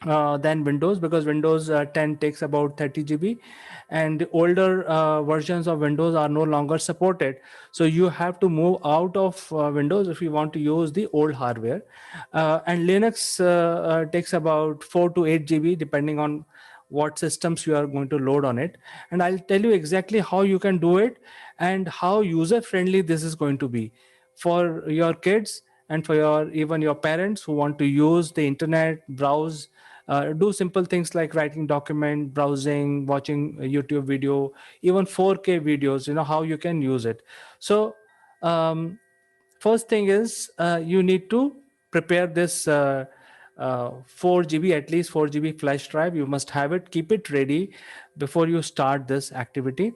S5: than Windows, because Windows 10 takes about 30 GB, and the older versions of Windows are no longer supported. So you have to move out of Windows if you want to use the old hardware. And Linux takes about 4 to 8 GB depending on what systems you are going to load on it. And I'll tell you exactly how you can do it and how user friendly this is going to be for your kids and for even your parents who want to use the internet, browse, do simple things like writing document, browsing, watching a YouTube video, even 4K videos, how you can use it. So first thing is you need to prepare this 4 GB, at least 4 GB flash drive. You must have it, keep it ready before you start this activity.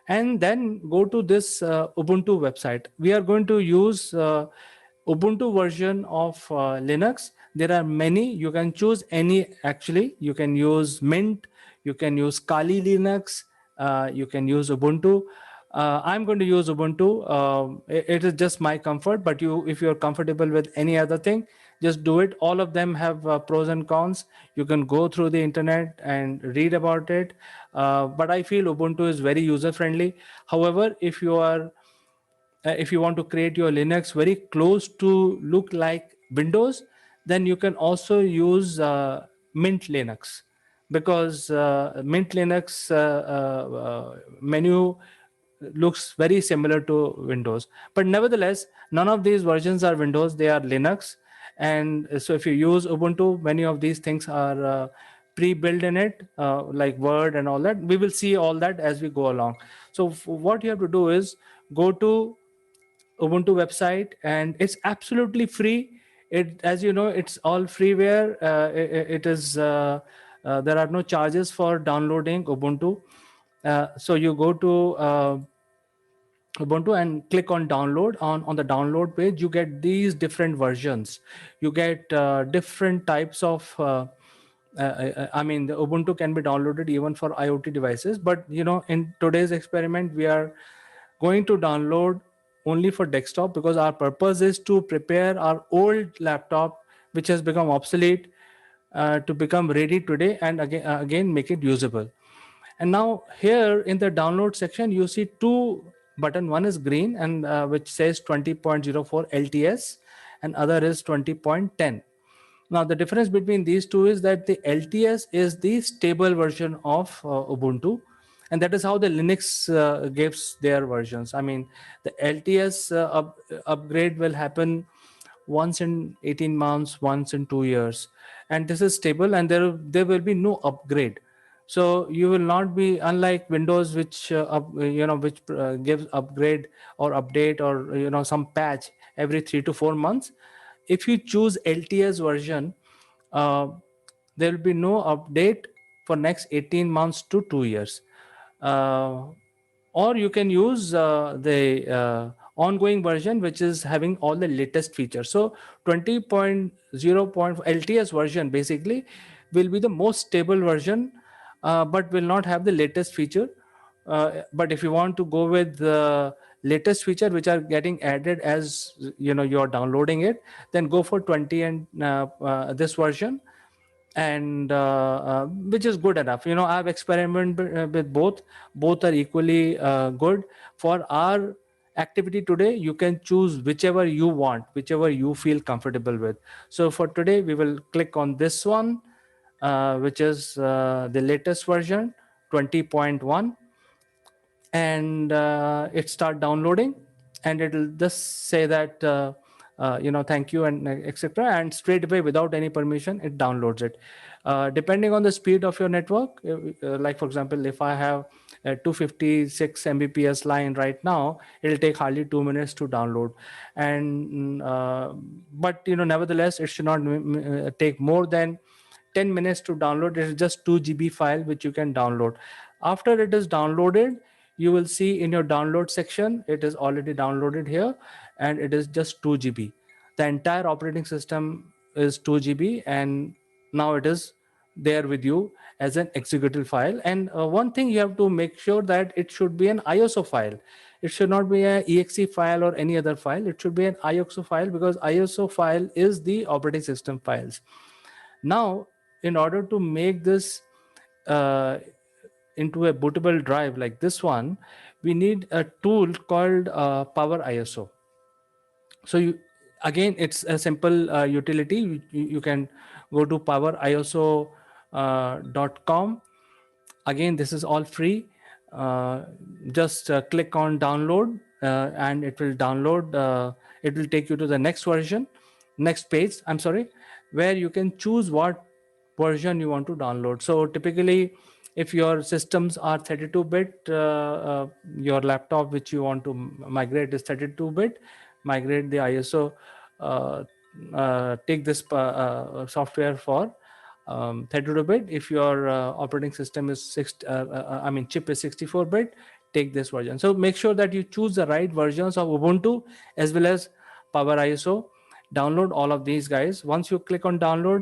S5: And then go to this Ubuntu website. We are going to use Ubuntu version of Linux. There are many. You can choose any. Actually, you can use Mint, you can use Kali Linux, you can use Ubuntu. I'm going to use Ubuntu. It is just my comfort, but if you're comfortable with any other thing, just do it. All of them have pros and cons. You can go through the internet and read about it. But I feel Ubuntu is very user friendly. However, if you want to create your Linux very close to look like Windows, then you can also use Mint Linux, because Mint Linux menu looks very similar to Windows. But nevertheless, none of these versions are Windows, they are Linux. And so if you use Ubuntu, many of these things are pre-built in it, like Word and all that. We will see all that as we go along. So what you have to do is go to Ubuntu website, and it's absolutely free. It, as you know, it's all freeware. It is there are no charges for downloading Ubuntu. So you go to Ubuntu and click on download. On the download page, you get these different versions. You get different types of I mean, the Ubuntu can be downloaded even for IoT devices, but you know, in today's experiment, we are going to download only for desktop, because our purpose is to prepare our old laptop, which has become obsolete, to become ready today, and again make it usable. And now here in the download section, you see two button. One is green, and which says 20.04 LTS, and other is 20.10. Now the difference between these two is that the LTS is the stable version of Ubuntu, and that is how the Linux gives their versions. I mean, the LTS upgrade will happen once in 18 months, once in 2 years, and this is stable, and there will be no upgrade. So you will not be, unlike Windows, which which gives upgrade or update, or some patch every 3 to 4 months. If you choose LTS version, uh, there will be no update for next 18 months to 2 years. Uh, or you can use the ongoing version, which is having all the latest features. So 20.0 LTS version basically will be the most stable version, but will not have the latest feature. But if you want to go with the latest feature which are getting added as you're downloading it, then go for 20 and this version, and which is good enough. I've experimented with both are equally good. For our activity today, you can choose whichever you want, whichever you feel comfortable with. So for today, we will click on this one, which is the latest version, 20.1, and it start downloading, and it'll just say that thank you and etc., and straight away, without any permission, it downloads it. Depending on the speed of your network, like for example, if I have a 256 Mbps line right now, it'll take hardly 2 minutes to download. And but nevertheless, it should not take more than 10 minutes to download. It is just 2 GB file which you can download. After it is downloaded, you will see in your download section, it is already downloaded here, and it is just 2 GB. The entire operating system is 2 GB, and now it is there with you as an executable file. And one thing you have to make sure that it should be an ISO file. It should not be an exe file or any other file. It should be an ISO file, because ISO file is the operating system files. Now, in order to make this into a bootable drive like this one, we need a tool called Power ISO. So again, it's a simple utility. You can go to poweriso.com. Again, this is all free. Just click on download, and it will download. It will take you to the next page, I'm sorry, where you can choose what version you want to download. So typically, if your systems are 32-bit, your laptop which you want to migrate is 32-bit, migrate the ISO, take this software for 32-bit. If your operating system is chip is 64-bit, take this version. So make sure that you choose the right versions of Ubuntu as well as Power ISO. Download all of these guys. Once you click on download,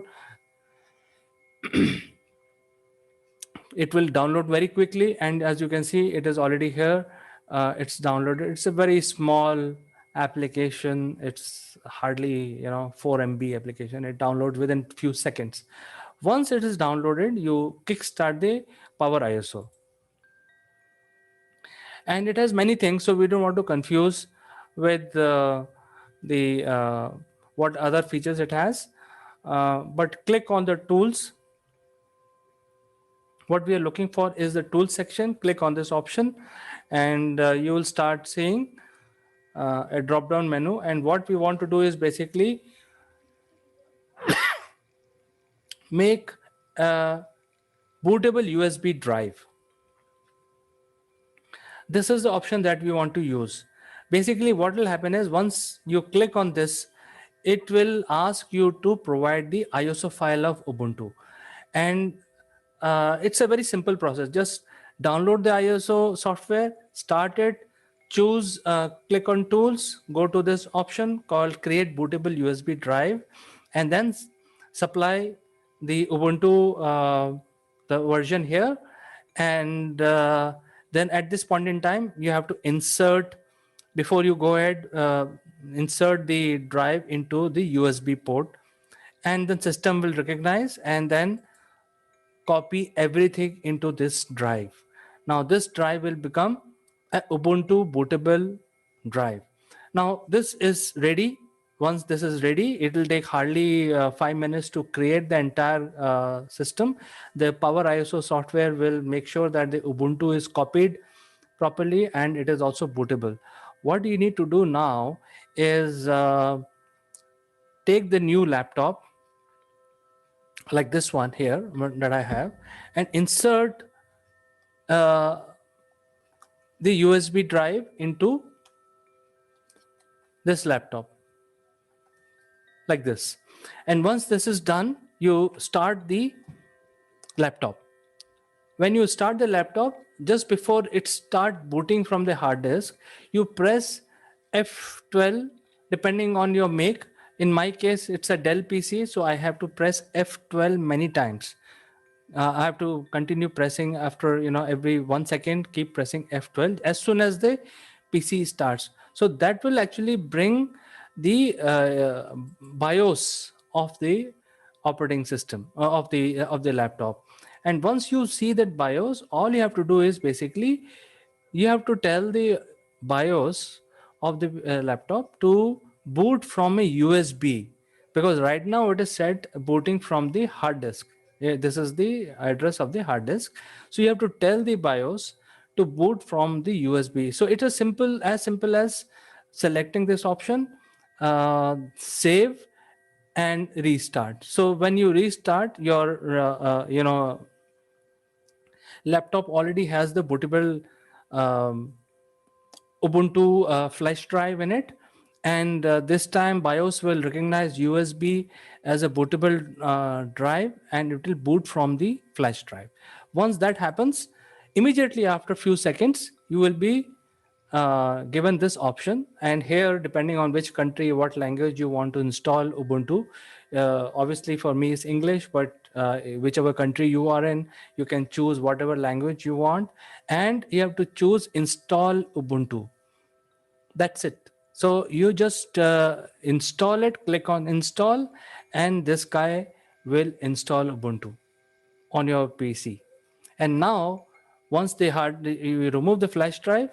S5: it will download very quickly, and as you can see, it is already here. It's downloaded. It's a very small application. It's hardly 4 MB application. It downloads within few seconds. Once it is downloaded, you kickstart the Power ISO, and it has many things, so we don't want to confuse with the what other features it has. But click on the tools. What we are looking for is the tool section. Click on this option, and you will start seeing a drop down menu. And what we want to do is basically make a bootable USB drive. This is the option that we want to use. Basically, what will happen is once you click on this, it will ask you to provide the ISO file of Ubuntu. And it's a very simple process. Just download the ISO software, start it, choose, click on tools, go to this option called create bootable USB drive, and then supply the Ubuntu, the version here. And then at this point in time, you have to insert, before you go ahead, insert the drive into the USB port, and the system will recognize and then copy everything into this drive. Now this drive will become a Ubuntu bootable drive. Now this is ready. Once this is ready, it will take hardly 5 minutes to create the entire system. The Power ISO software will make sure that the Ubuntu is copied properly and it is also bootable. What you need to do now is take the new laptop like this one here that I have, and insert the USB drive into this laptop like this. And once this is done, you start the laptop. When you start the laptop, just before it start booting from the hard disk, you press F12 depending on your make. In my case, it's a Dell PC, so I have to press F12 many times. I have to continue pressing after every 1 second, keep pressing F12 as soon as the PC starts. So that will actually bring the BIOS of the operating system of the laptop. And once you see that BIOS, all you have to do is basically you have to tell the BIOS of the laptop to boot from a USB, because right now it is set booting from the hard disk. This is the address of the hard disk. So you have to tell the BIOS to boot from the USB. So it is simple as selecting this option, save and restart. So when you restart, your laptop already has the bootable Ubuntu flash drive in it, and this time BIOS will recognize USB as a bootable drive, and it will boot from the flash drive. Once that happens, immediately after a few seconds, you will be given this option. And here, depending on which country, what language you want to install Ubuntu, obviously for me it's English, but whichever country you are in, you can choose whatever language you want, and you have to choose install Ubuntu. That's it. So you just install it, click on install, and this guy will install Ubuntu on your PC. And now, once you remove the flash drive,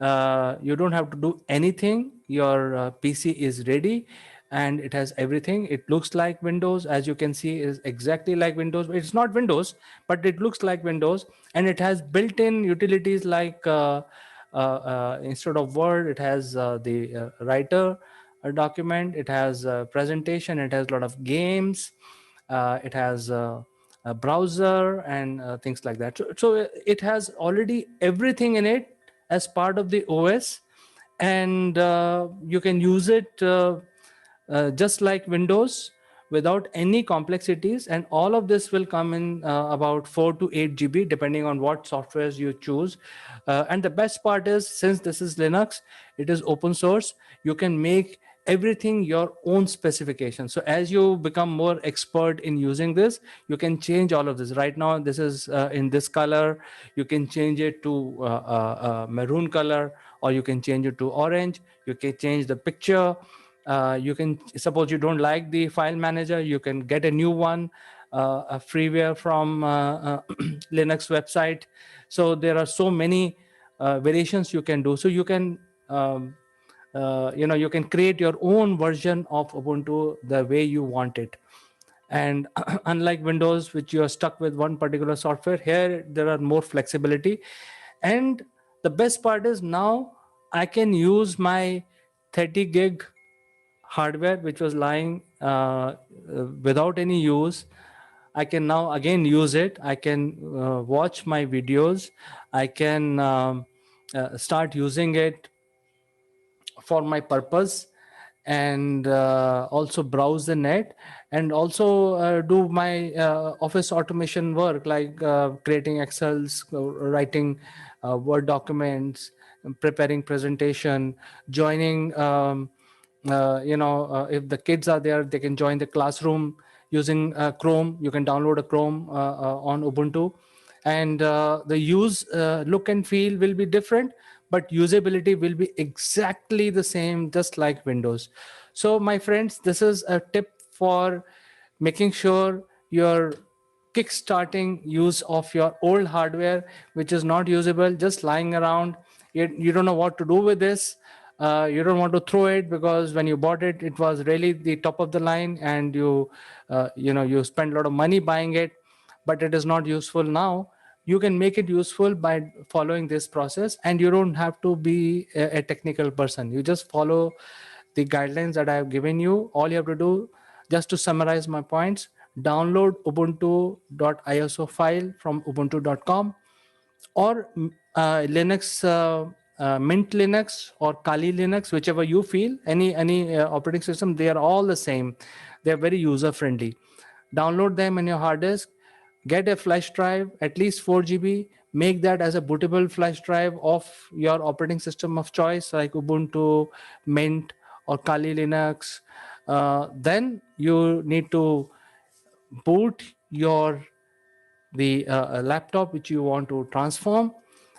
S5: you don't have to do anything. Your PC is ready, and it has everything. It looks like Windows, as you can see, is exactly like Windows. It's not Windows, but it looks like Windows, and it has built-in utilities like instead of Word, it has the writer document. It has presentation. It has a lot of games. It has a browser and things like that. So it has already everything in it as part of the OS, and you can use it just like Windows without any complexities, and all of this will come in about 4 to 8 GB depending on what softwares you choose. And the best part is, since this is Linux, it is open source. You can make everything your own specification. So as you become more expert in using this, you can change all of this. Right now this is in this color. You can change it to maroon color, or you can change it to orange. You can change the picture. You can, suppose you don't like the file manager, you can get a new one, a freeware from Linux website. So there are so many variations you can do. So you can you can create your own version of Ubuntu the way you want it. And unlike Windows, which you are stuck with one particular software, here there are more flexibility. And the best part is, now I can use my 30 gig hardware which was lying without any use. I can now again use it. I can watch my videos. I can start using it for my purpose, and also browse the net, and also do my office automation work, like creating Excels, writing Word documents, preparing presentation, joining if the kids are there, they can join the classroom using Chrome. You can download a Chrome on Ubuntu, and the use look and feel will be different, but usability will be exactly the same, just like Windows. So my friends, this is a tip for making sure you're kickstarting use of your old hardware which is not usable, just lying around. You don't know what to do with this. You don't want to throw it, because when you bought it, it was really the top of the line, and you spend a lot of money buying it, but it is not useful now. You can make it useful by following this process, and you don't have to be a technical person. You just follow the guidelines that I have given you. All you have to do, just to summarize my points: download ubuntu.iso file from ubuntu.com, or Linux, Mint Linux or Kali Linux, whichever you feel. Any operating system, they are all the same. They are very user friendly. Download them in your hard disk. Get a flash drive, at least 4 GB. Make that as a bootable flash drive of your operating system of choice, like Ubuntu, Mint, or Kali Linux. Then you need to boot the laptop which you want to transform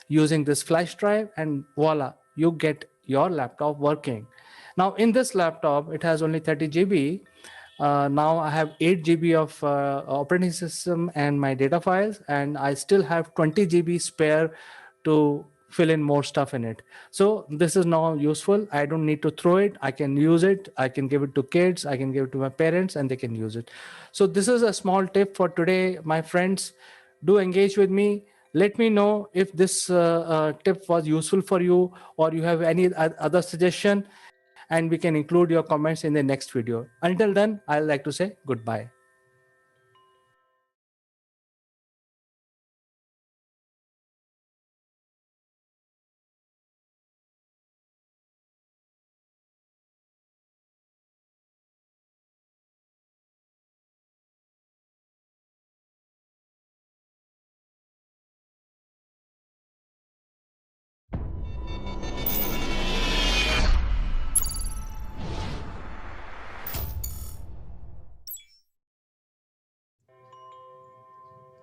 S5: using this flash drive, and voila, you get your laptop working. Now in this laptop, it has only 30 GB. Now I have 8 GB of operating system and my data files, and I still have 20 GB spare to fill in more stuff in it. So this is now useful. I don't need to throw it. I can use it. I can give it to kids. I can give it to my parents, and they can use it. So this is a small tip for today, my friends. Do engage with me. Let me know if this tip was useful for you, or you have any other suggestion, and we can include your comments in the next video. Until then, I'd like to say goodbye.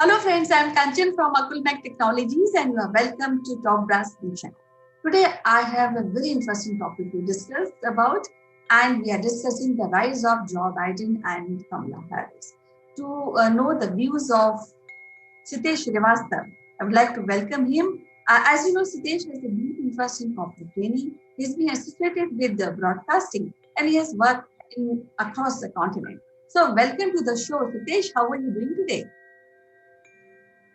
S1: Hello friends, I am Kanchan from Akulmach Technologies and you are welcome to Top Brass Nation. Today I have a very interesting topic to discuss about, and we are discussing the rise of Joe Biden and Kamala Harris. To know the views of Sitesh Srivastav, I would like to welcome him. As you know, Sitesh has a deep interest in corporate training. He's been associated with the broadcasting and he has worked across the continent. So welcome to the show, Sitesh. How are you doing today?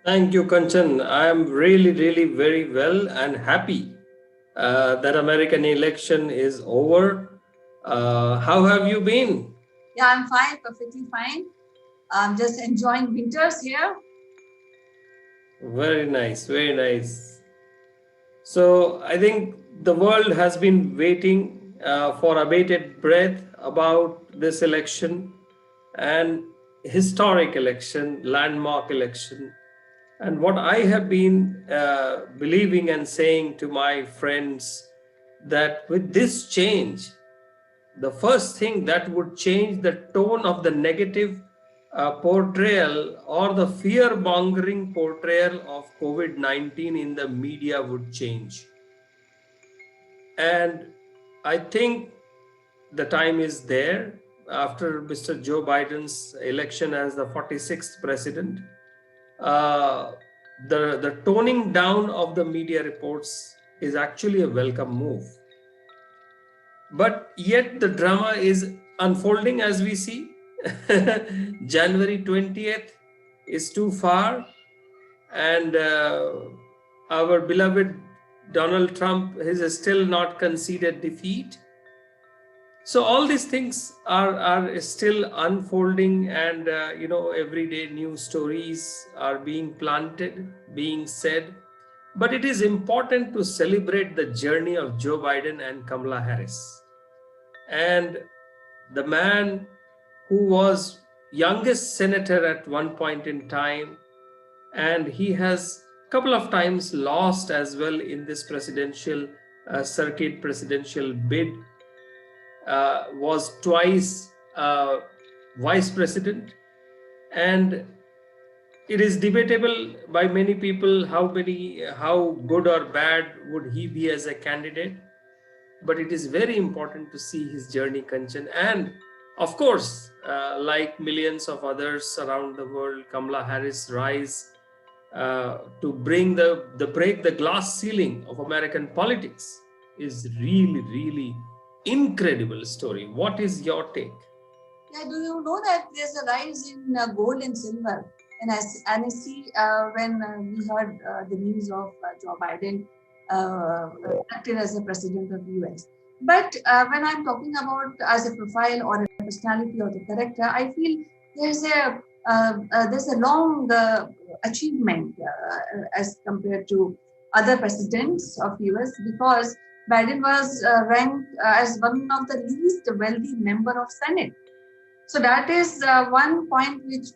S2: Thank you, Kanchan. I am really, really very well and happy that American election is over. How have you been?
S1: Yeah, I'm fine, perfectly fine. I'm just enjoying winters here.
S2: Very nice, very nice. So I think the world has been waiting for abated breath about this election, and historic election, landmark election. And what I have been believing and saying to my friends, that with this change, the first thing that would change the tone of the negative portrayal or the fear mongering portrayal of COVID-19 in the media would change. And I think the time is there after Mr. Joe Biden's election as the 46th president. Uh, the toning down of the media reports is actually a welcome move. But yet the drama is unfolding as we see. January 20th is too far, and our beloved Donald Trump has still not conceded defeat. So all these things are still unfolding, and everyday news stories are being planted, being said. But it is important to celebrate the journey of Joe Biden and Kamala Harris. And the man who was youngest senator at one point in time, and he has couple of times lost as well in this presidential circuit, presidential bid, was twice vice president. And it is debatable by many people how good or bad would he be as a candidate. But it is very important to see his journey, Kanchan. And of course, like millions of others around the world, Kamala Harris rise to bring break the glass ceiling of American politics is really, really incredible story. What is your take?
S1: Yeah, do you know that there's a rise in gold and silver in NSC when we heard the news of Joe Biden elected as the president of the US. But when I'm talking about as a profile or a personality or the character, I feel there's a long achievement as compared to other presidents of US, because Biden was ranked as one of the least wealthy member of Senate. So that is one point which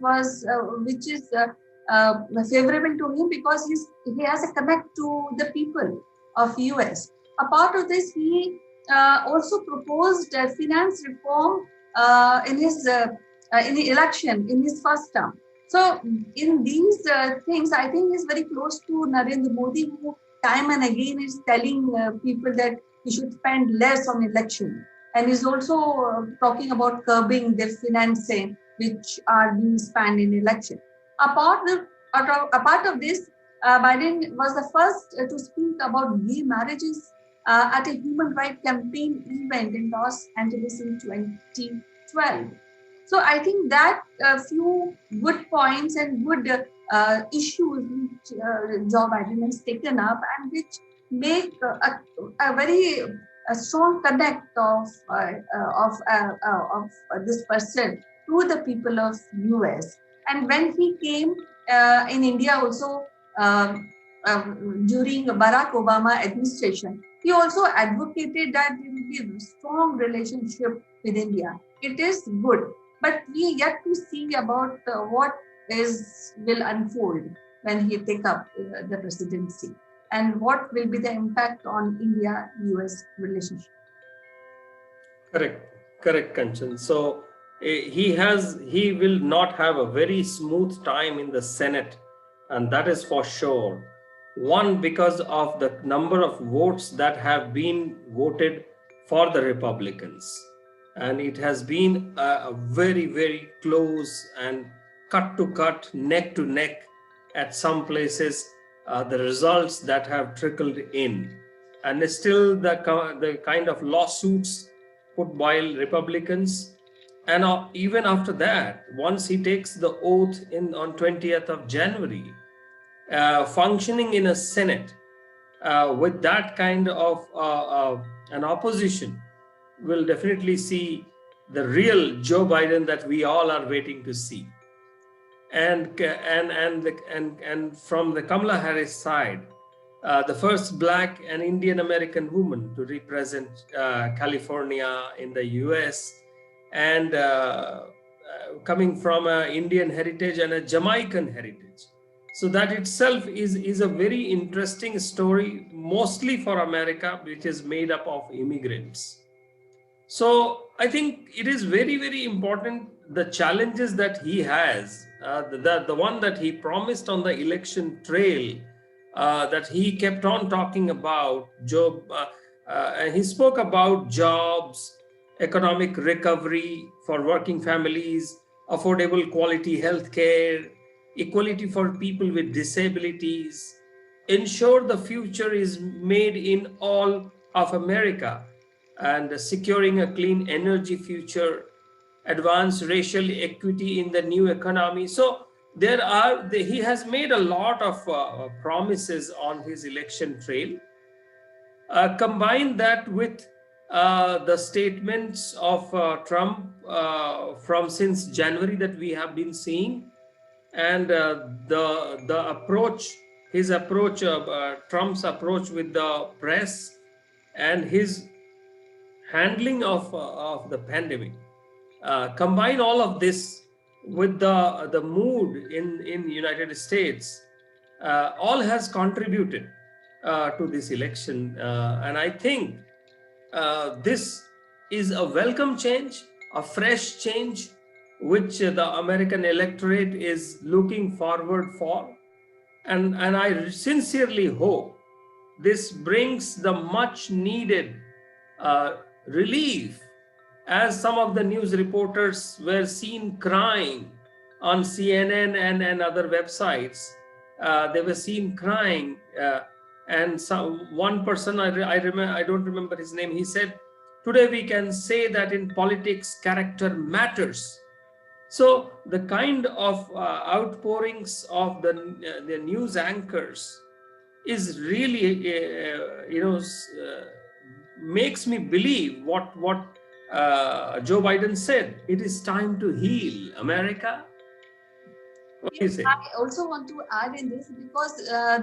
S1: is favorable to him, because he has a connect to the people of US. A part of this, he also proposed finance reform in the election in his first term. So in these things, I think he's very close to Narendra Modi, who time and again is telling people that he should spend less on election. And is also talking about curbing the financing which are being spent in election. A part of this, Biden was the first to speak about gay marriages at a human rights campaign event in Los Angeles in 2012. So I think that a few good points and good issues which Joe Biden has taken up, and which make a very a strong connect of this person to the people of US. And when he came in India also during Barack Obama administration, he also advocated that there will be a strong relationship with India. It is good, but we yet to see about what will unfold when he take up the presidency, and what will be the impact on India-US relationship.
S2: Correct, Kanchan. So he will not have a very smooth time in the Senate, and that is for sure. One, because of the number of votes that have been voted for the Republicans, and it has been a very, very close and cut to cut, neck to neck at some places. The results that have trickled in, and still the kind of lawsuits put by Republicans. And even after that, once he takes the oath on 20th of January, functioning in a Senate with that kind of an opposition, will definitely see the real Joe Biden that we all are waiting to see. And from the Kamala Harris side, the first Black and Indian American woman to represent California in the US, and coming from an Indian heritage and a Jamaican heritage. So that itself is a very interesting story, mostly for America, which is made up of immigrants. So I think it is very, very important, the challenges that he has, the one that he promised on the election trail, that he kept on talking about, and he spoke about jobs, economic recovery for working families, affordable quality health care, equality for people with disabilities, ensure the future is made in all of America, and securing a clean energy future, advance racial equity in the new economy. So he has made a lot of promises on his election trail. Combine that with the statements of Trump from since January that we have been seeing, and the approach, his approach, Trump's approach with the press, and his handling of the pandemic. Combine all of this with the mood in United States, all has contributed to this election. And I think this is a welcome change, a fresh change, which the American electorate is looking forward for. And I sincerely hope this brings the much needed relief, as some of the news reporters were seen crying on CNN and other websites. They were seen crying, and one person, I don't remember his name, he said, "Today we can say that in politics, character matters." So the kind of outpourings of the news anchors is really, makes me believe what Joe Biden said. It is time to heal America. What do you say?
S1: I also want to add in this, because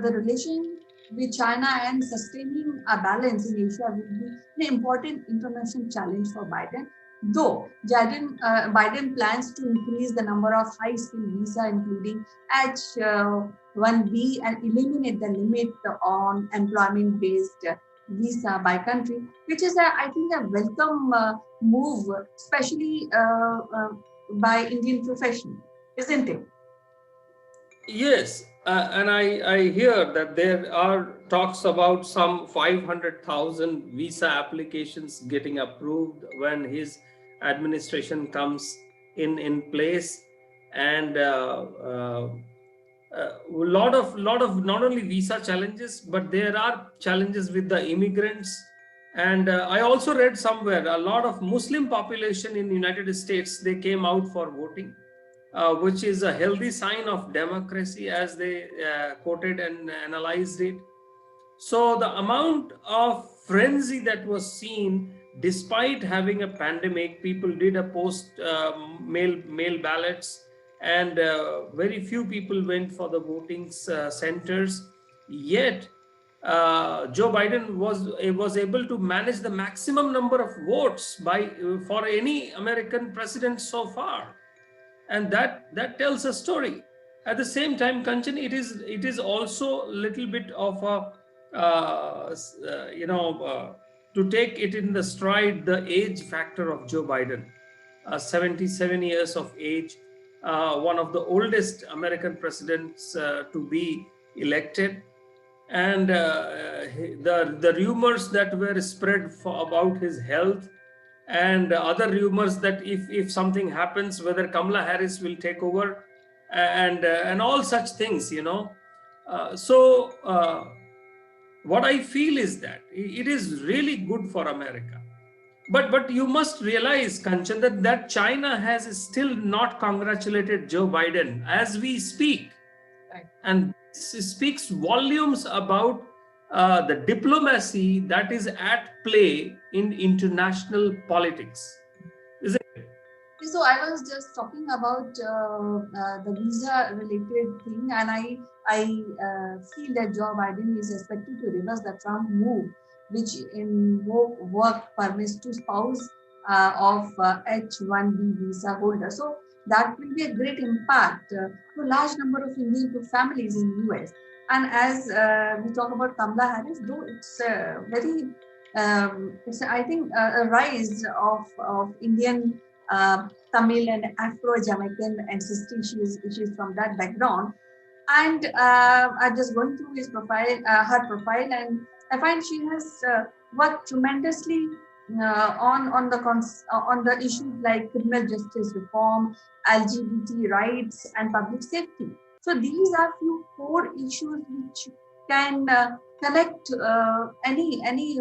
S1: the relation with China and sustaining a balance in Asia will be an important international challenge for Biden. Though Biden plans to increase the number of high-skill visa, including H-1B, and eliminate the limit on employment-based visa by country, which is, I think, a welcome move, especially by Indian professionals, isn't it?
S2: Yes, and I hear that there are talks about some 500,000 visa applications getting approved when his administration comes in place, and a lot of not only visa challenges, but there are challenges with the immigrants. And I also read somewhere a lot of Muslim population in the United States, they came out for voting. Which is a healthy sign of democracy, as they quoted and analyzed it. So the amount of frenzy that was seen, despite having a pandemic, people did a mail ballots, and very few people went for the voting centers. Yet Joe Biden was able to manage the maximum number of votes for any American president so far. And that tells a story. At the same time, Kanchan, it is also a little bit of a to take it in the stride, the age factor of Joe Biden, 77 years of age, one of the oldest American presidents to be elected. And the rumors that were spread about his health, and other rumors that if something happens, whether Kamala Harris will take over, and all such things, what I feel is that it is really good for America. But you must realize, Kanchan, that China has still not congratulated Joe Biden as we speak. Right. And this speaks volumes about the diplomacy that is at play in international politics, isn't it?
S1: So I was just talking about the visa related thing, and I feel that Joe Biden is expected to reverse the Trump move, which invoke work permits to spouse of H-1B visa holders. So that will be a great impact to large number of Indian families in US. And as we talk about Kamala Harris, though it's very it's I think a rise of Indian Tamil and Afro-Jamaican ancestry. She's from that background, and I'm just going through his profile, her profile, and I find she has worked tremendously on the issues like criminal justice reform, LGBT rights, and public safety. So these are few core issues which can connect any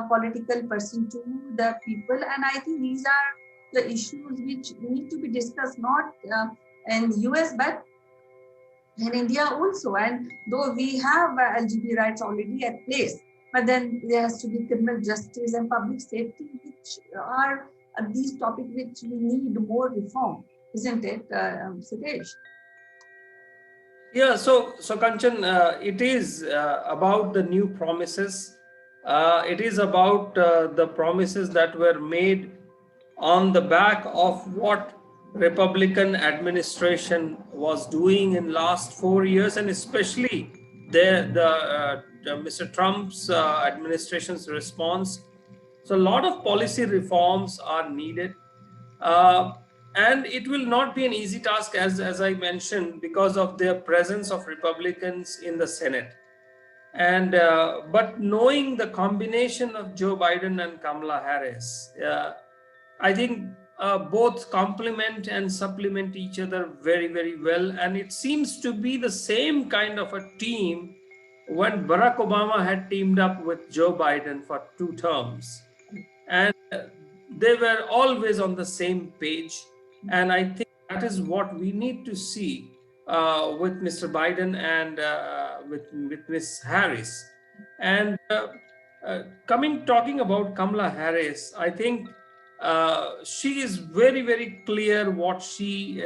S1: political person to the people, and I think these are the issues which need to be discussed not in US but in India also. And though we have LGBT rights already at place, but then there has to be criminal justice and public safety, which are these topics which we need more reform, isn't it, Suresh?
S2: Yeah, so Kanchan, it is about the new promises. It is about the promises that were made on the back of what Republican administration was doing in last 4 years, and especially the Mr. Trump's administration's response. So a lot of policy reforms are needed. Uh, and it will not be an easy task, as I mentioned, because of their presence of Republicans in the Senate. And but knowing the combination of Joe Biden and Kamala Harris, I think both complement and supplement each other very, very well. And it seems to be the same kind of a team when Barack Obama had teamed up with Joe Biden for 2 terms. And they were always on the same page. And I think that is what we need to see with Mr. Biden and with Ms. Harris. And talking about Kamala Harris, I think she is very, very clear what she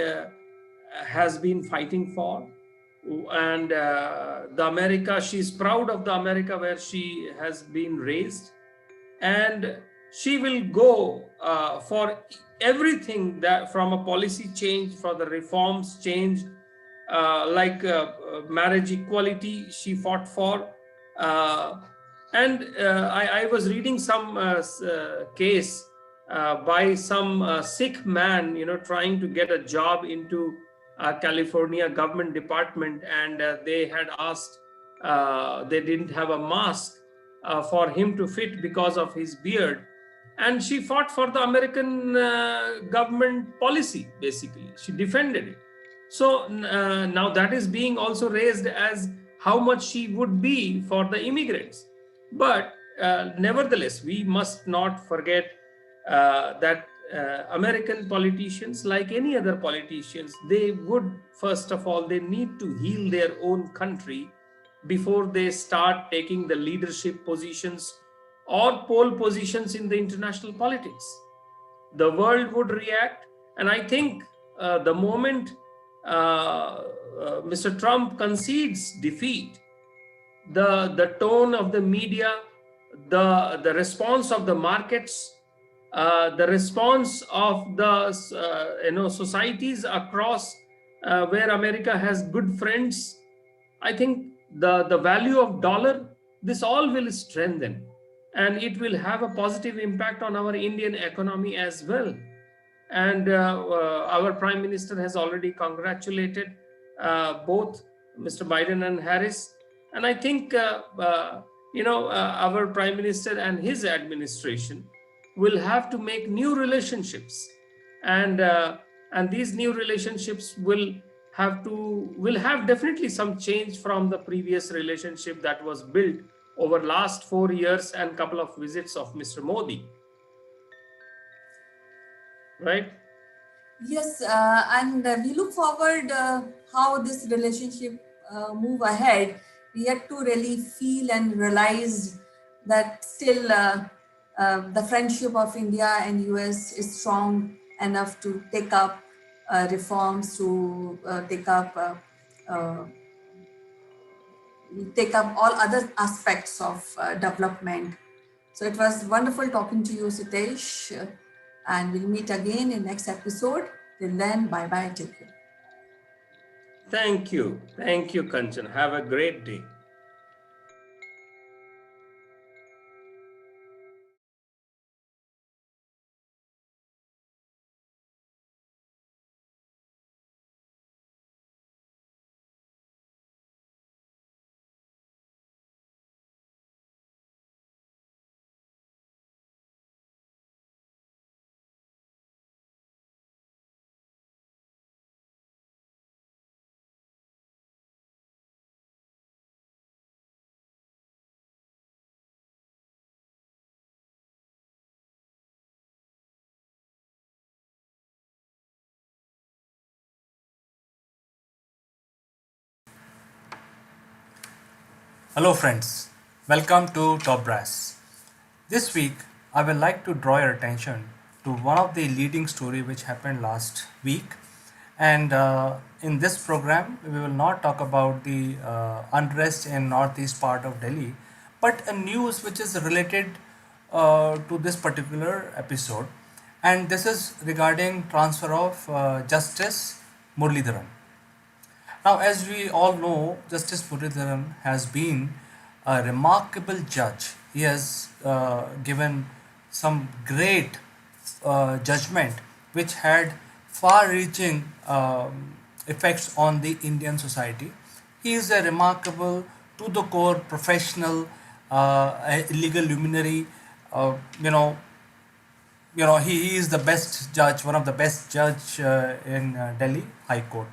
S2: has been fighting for. And the America, she's proud of the America where she has been raised, and she will go for everything that from a policy change, for the reforms change, like marriage equality she fought for. And I was reading some case by some Sikh man, trying to get a job into California government department, and they had asked, they didn't have a mask for him to fit because of his beard. And she fought for the American government policy, basically. She defended it. So now that is being also raised as how much she would be for the immigrants. But nevertheless, we must not forget that American politicians, like any other politicians, they would, first of all, they need to heal their own country before they start taking the leadership positions or pole positions in the international politics. The world would react. And I think the moment Mr. Trump concedes defeat, the tone of the media, the response of the markets, the response of the societies across where America has good friends, I think the value of dollar, this all will strengthen, and it will have a positive impact on our Indian economy as well. And our Prime Minister has already congratulated both Mr. Biden and Harris. And I think our Prime Minister and his administration will have to make new relationships, and these new relationships will have definitely some change from the previous relationship that was built over last 4 years and couple of visits of Mr. Modi. Right?
S8: Yes, and we look forward how this relationship move ahead. We have to really feel and realize that still the friendship of India and US is strong, enough to take up reforms, to uh, take up all other aspects of development. So it was wonderful talking to you, Sitesh, and we'll meet again in next episode. Till then, bye bye. Take care.
S2: Thank you. Thank you, Kanchan. Have a great day.
S16: Hello, friends. Welcome to Top Brass. This week, I would like to draw your attention to one of the leading story which happened last week. And in this program, we will not talk about the unrest in northeast part of Delhi, but a news which is related to this particular episode. And this is regarding transfer of Justice Muralidharan. Now, as we all know, Justice Muridharan has been a remarkable judge. He has given some great judgment which had far reaching effects on the Indian society. He is a remarkable, to the core professional, a legal luminary. Uh, you know, he is the best judge, one of the best judge in Delhi High Court,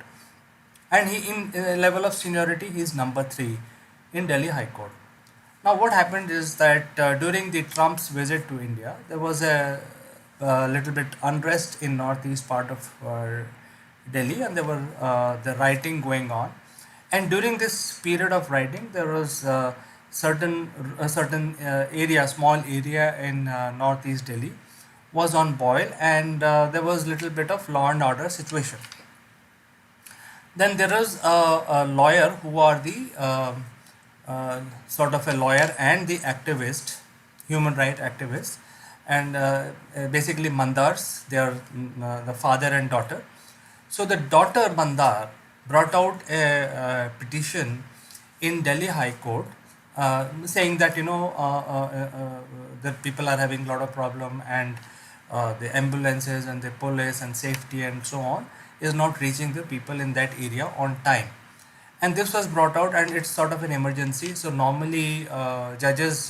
S16: and he in level of seniority he is number 3 in Delhi High Court. Now what happened is that during the Trump's visit to India, there was a little bit unrest in northeast part of Delhi, and there were the rioting going on. And during this period of rioting, there was certain area, small area in northeast Delhi, was on boil, and there was little bit of law and order situation. Then there is a lawyer who are the sort of a lawyer and the activist, human right activist, and basically Mandars. They are the father and daughter. So the daughter Mandar brought out a petition in Delhi High Court, saying that the people are having a lot of problem, and the ambulances and the police and safety and so on is not reaching the people in that area on time. And this was brought out, and it's sort of an emergency. So normally judges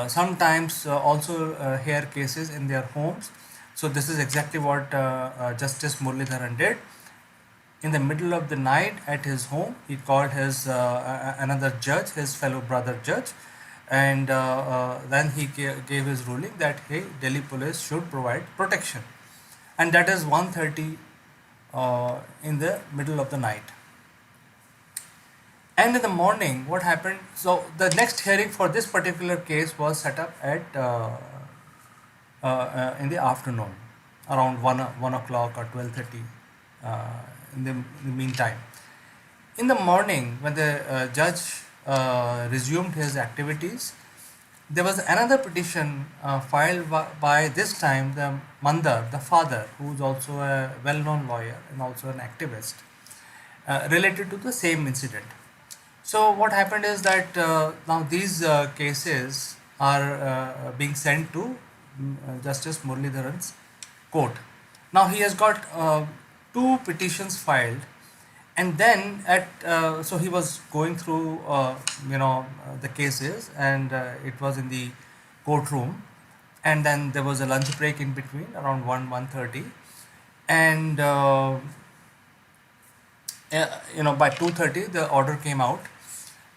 S16: sometimes also hear cases in their homes. So this is exactly what Justice Muralidharan did. In the middle of the night at his home, he called his another judge, his fellow brother judge, and then he gave his ruling that hey, Delhi police should provide protection, and that is 1:30 in the middle of the night. And in the morning, what happened? So the next hearing for this particular case was set up at in the afternoon, around 1 o'clock or 12:30. In the meantime, in the morning, when the judge resumed his activities, there was another petition filed by this time the Mandar, the father, who is also a well-known lawyer and also an activist, related to the same incident. So what happened is that now these cases are being sent to Justice Muralidharan's court. Now he has got two petitions filed, and then so he was going through the cases, and it was in the courtroom, and then there was a lunch break in between around 1:30, and by 2:30 the order came out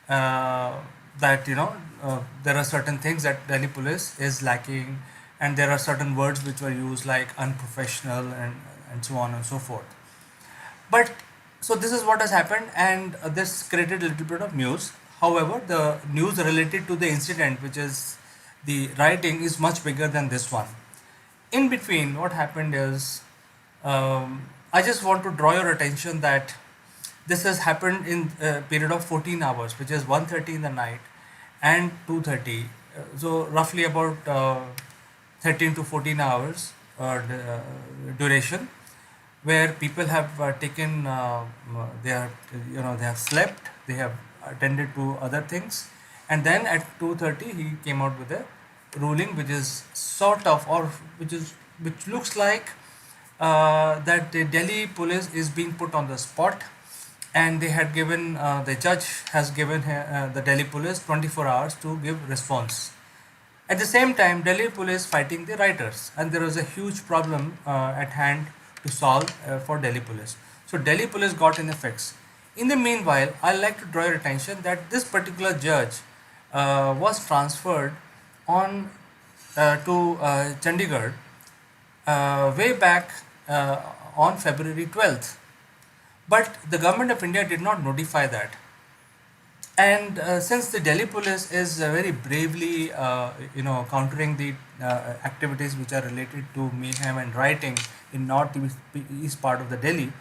S16: that there are certain things that Delhi police is lacking, and there are certain words which were used like unprofessional and so on and so forth. But so this is what has happened, and this created a little bit of news. However, the news related to the incident, which is the rioting, is much bigger than this one. in between, what happened is, I just want to draw your attention that this has happened in a period of 14 hours, which is 1:30 in the night and 2:30. So roughly about 13 to 14 hours duration, where people have taken, they are, they have slept, they have attended to other things, and then at 2:30 he came out with a ruling which is sort of, or which looks like that the Delhi police is being put on the spot, and they had given, the judge has given the Delhi police 24 hours to give response. At the same time, Delhi police fighting the rioters, and there was a huge problem at hand to solve for Delhi police. So Delhi police got in a fix. In the meanwhile, I'd like to draw your attention that this particular judge was transferred on to Chandigarh way back on February 12th. But the government of India did not notify that. And since the Delhi police is very bravely, countering the activities which are related to mayhem and rioting in northeast part of the Delhi,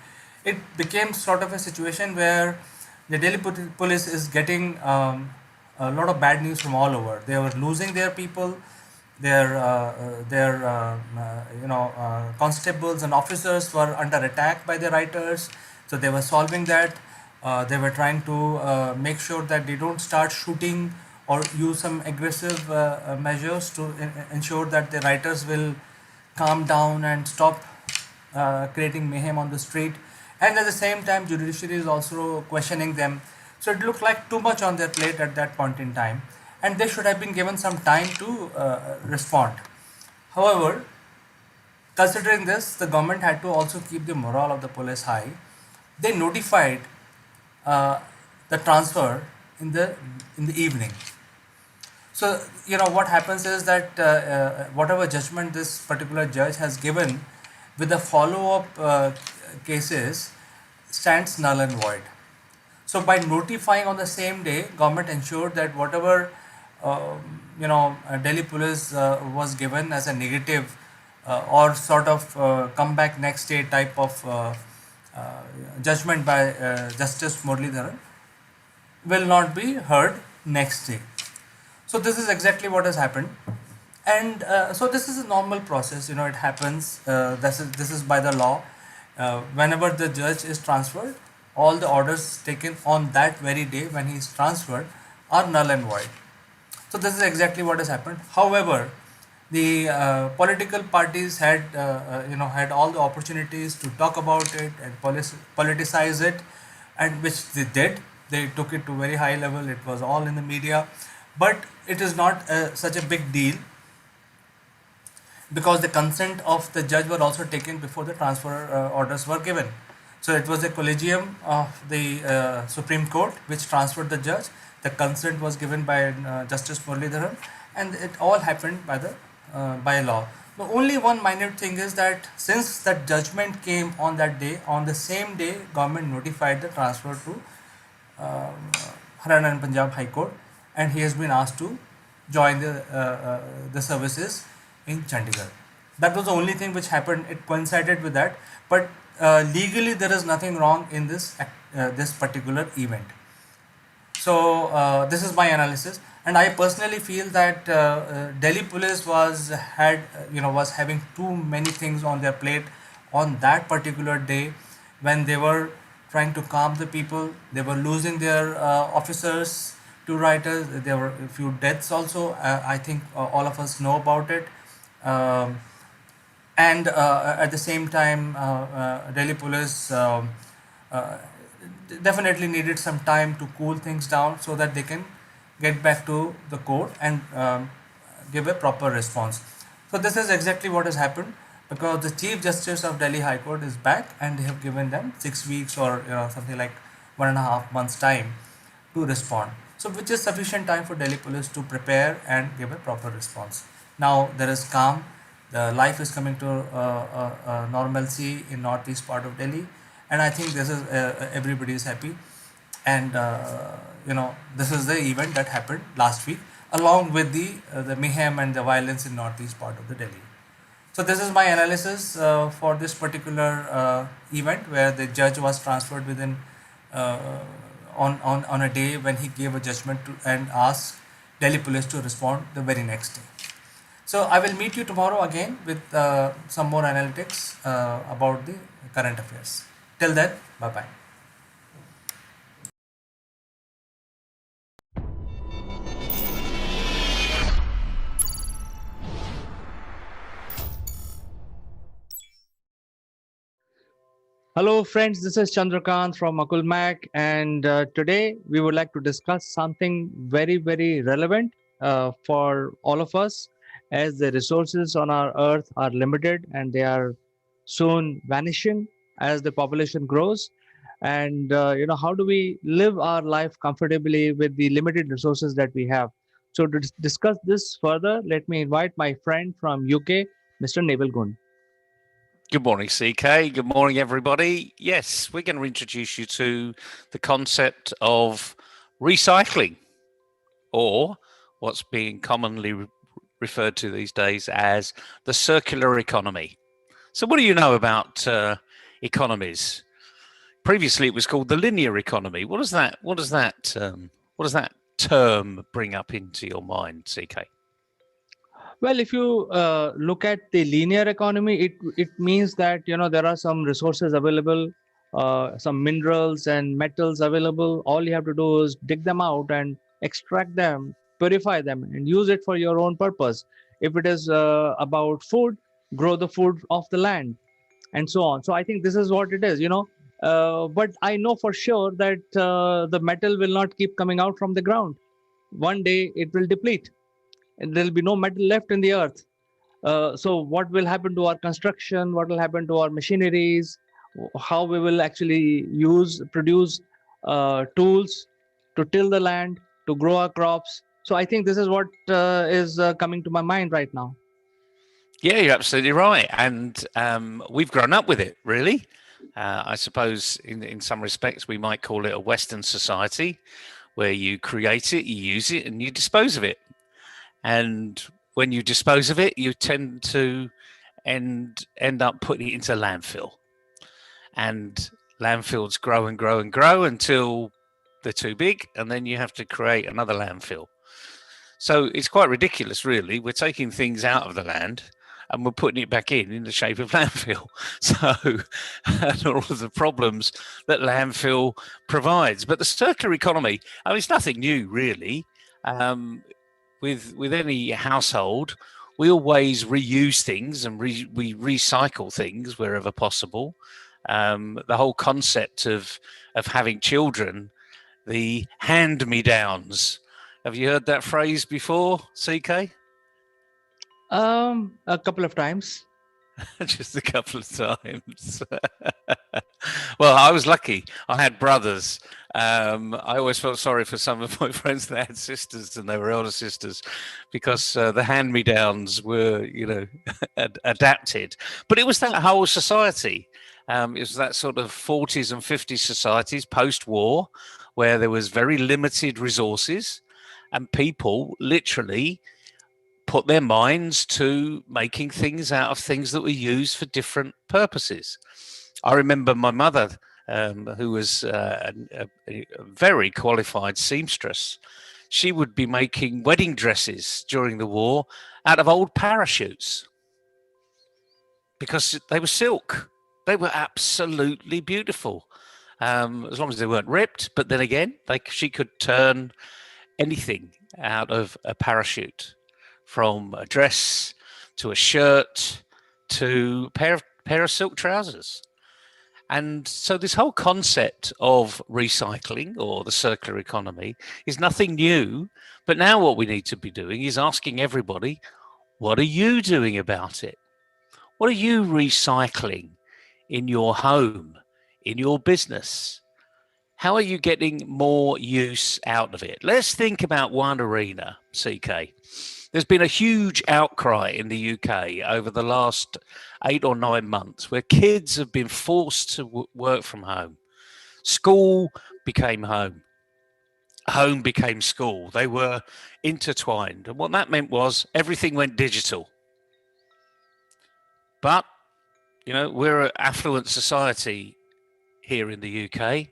S16: it became sort of a situation where the Delhi police is getting a lot of bad news from all over. They were losing their people, their constables and officers were under attack by the rioters, so they were solving that. They were trying to make sure that they don't start shooting or use some aggressive measures to ensure that the rioters will calm down and stop creating mayhem on the street. And at the same time, judiciary is also questioning them. So it looked like too much on their plate at that point in time, and they should have been given some time to respond. However, considering this, the government had to also keep the morale of the police high. They notified uh, the transfer in the evening. So what happens is that whatever judgment this particular judge has given with the follow-up cases stands null and void. So by notifying on the same day, government ensured that whatever Delhi police was given as a negative or sort of comeback next day type of judgment by Justice Muralidharan will not be heard next day. So this is exactly what has happened, and so this is a normal process. It happens. This is by the law. Whenever the judge is transferred, all the orders taken on that very day when he is transferred are null and void. So this is exactly what has happened. However, the political parties had all the opportunities to talk about it and politicize it, and which they did. They took it to very high level. It was all in the media, but it is not such a big deal because the consent of the judge were also taken before the transfer orders were given. So it was a collegium of the Supreme Court which transferred the judge. The consent was given by Justice Muralidharan, and it all happened by law. The only one minor thing is that since that judgment came on that day, on the same day, government notified the transfer to Haryana and Punjab High Court, and he has been asked to join the services in Chandigarh. That was the only thing which happened. It coincided with that, but legally there is nothing wrong in this particular event. So this is my analysis, and I personally feel that Delhi police was having too many things on their plate on that particular day when they were trying to calm the people. They were losing their officers to rioters. There were a few deaths also. I think all of us know about it. Um, and at the same time, Delhi police uh, definitely needed some time to cool things down so that they can get back to the court and give a proper response. So this is exactly what has happened, because the Chief Justice of Delhi High Court is back, and they have given them 6 weeks or something like 1.5 months time to respond. So which is sufficient time for Delhi police to prepare and give a proper response. Now there is calm. The life is coming to normalcy in northeast part of Delhi, and I think this is everybody is happy. And this is the event that happened last week, along with the mayhem and the violence in northeast part of the Delhi. So this is my analysis for this particular event, where the judge was transferred within uh, on a day when he gave a judgment to, and asked Delhi police to respond the very next day. So I will meet you tomorrow again with some more analytics about the current affairs. Till then, bye bye.
S5: Hello, friends. This is Chandrakant from Akulmach, and today we would like to discuss something very, very relevant for all of us, as the resources on our Earth are limited and they are soon vanishing as the population grows. And how do we live our life comfortably with the limited resources that we have? So, to discuss this further, let me invite my friend from UK, Mr. Naval Gun.
S4: Good morning, CK. Good morning, everybody. Yes, we're going to introduce you to the concept of recycling, or what's being commonly referred to these days as the circular economy. So, what do you know about economies? Previously, it was called the linear economy. What does that term bring up into your mind, CK?
S5: Well, if you look at the linear economy, it means that there are some resources available, some minerals and metals available. All you have to do is dig them out and extract them, purify them, and use it for your own purpose. If it is about food, grow the food off the land, and so on. So I think this is what it is. But I know for sure that the metal will not keep coming out from the ground. One day it will deplete and there will be no metal left in the earth. So what will happen to our construction? What will happen to our machineries? How we will actually produce tools to till the land, to grow our crops? So I think this is what is coming to my mind right now.
S4: Yeah, you're absolutely right. And we've grown up with it, really. I suppose in some respects we might call it a Western society, where you create it, you use it, and you dispose of it. And when you dispose of it, you tend to end up putting it into landfill. And landfills grow and grow and grow until they're too big, and then you have to create another landfill. So it's quite ridiculous, really. We're taking things out of the land and we're putting it back in the shape of landfill. So, and all of the problems that landfill provides. But the circular economy, I mean, it's nothing new, really. With any household, we always reuse things and we recycle things wherever possible. The whole concept of having children, the hand-me-downs. Have you heard that phrase before, CK?
S5: A couple of times.
S4: Just a couple of times. Well, I was lucky. I had brothers. I always felt sorry for some of my friends that had sisters and they were elder sisters, because the hand-me-downs were, adapted. But it was that whole society. It was that sort of 40s and 50s societies post-war, where there was very limited resources and people literally put their minds to making things out of things that were used for different purposes. I remember my mother, who was a very qualified seamstress. She would be making wedding dresses during the war out of old parachutes because they were silk. They were absolutely beautiful, as long as they weren't ripped. But then again, she could turn anything out of a parachute, from a dress to a shirt to a pair of silk trousers. And so this whole concept of recycling, or the circular economy, is nothing new. But now what we need to be doing is asking everybody, what are you doing about it? What are you recycling in your home, in your business? How are you getting more use out of it? Let's think about one arena, CK. There's been a huge outcry in the UK over the last 8 or 9 months, where kids have been forced to work from home. School became home. Home became school. They were intertwined. And what that meant was everything went digital. But, we're an affluent society here in the UK,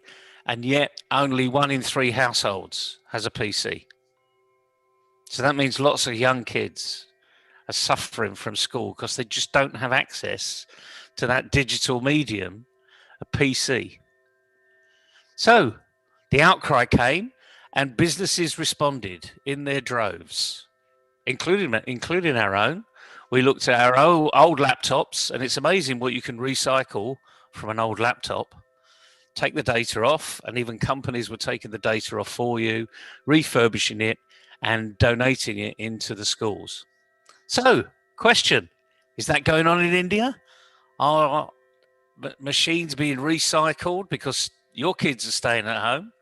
S4: and yet only 1 in 3 households has a PC. So that means lots of young kids are suffering from school because they just don't have access to that digital medium, a PC. So the outcry came, and businesses responded in their droves, including our own. We looked at our old laptops, and it's amazing what you can recycle from an old laptop. Take the data off, and even companies were taking the data off for you, refurbishing it, and donating it into the schools. So, question, is that going on in India? Are machines being recycled because your kids are staying at home?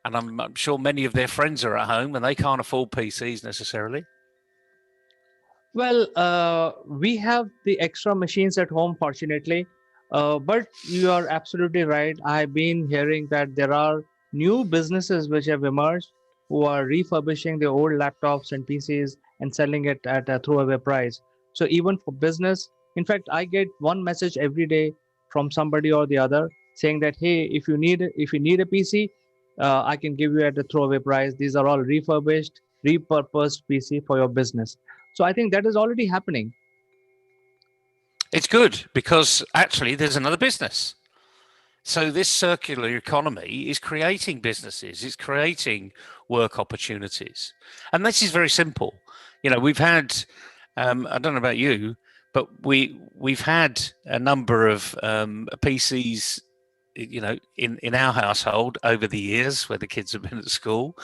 S4: And I'm sure many of their friends are at home and they can't afford PCs necessarily.
S5: Well, we have the extra machines at home, fortunately. But you are absolutely right. I've been hearing that there are new businesses which have emerged who are refurbishing their old laptops and PCs and selling it at a throwaway price. So even for business, in fact, I get one message every day from somebody or the other saying that, hey, if you need a PC, I can give you at a throwaway price. These are all refurbished, repurposed PC for your business. So I think that is already happening.
S4: It's good because actually there's another business. So this circular economy is creating businesses, it's creating work opportunities. And this is very simple. We've had, I don't know about you, but we've had a number of PCs, in our household over the years where the kids have been at school.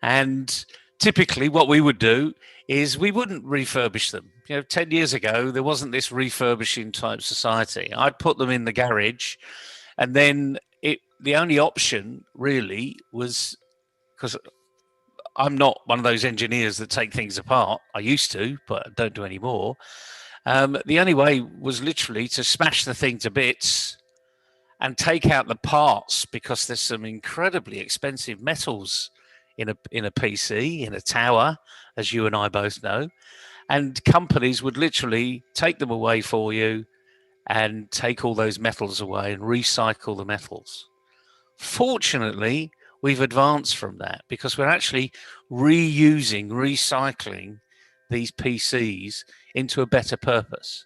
S4: And typically what we would do is we wouldn't refurbish them. 10 years ago, there wasn't this refurbishing type society. I'd put them in the garage, and then the only option really was, because I'm not one of those engineers that take things apart. I used to, but I don't do anymore. The only way was literally to smash the thing to bits and take out the parts, because there's some incredibly expensive metals in a PC, in a tower, as you and I both know. And companies would literally take them away for you and take all those metals away and recycle the metals. Fortunately, we've advanced from that because we're actually recycling these PCs into a better purpose.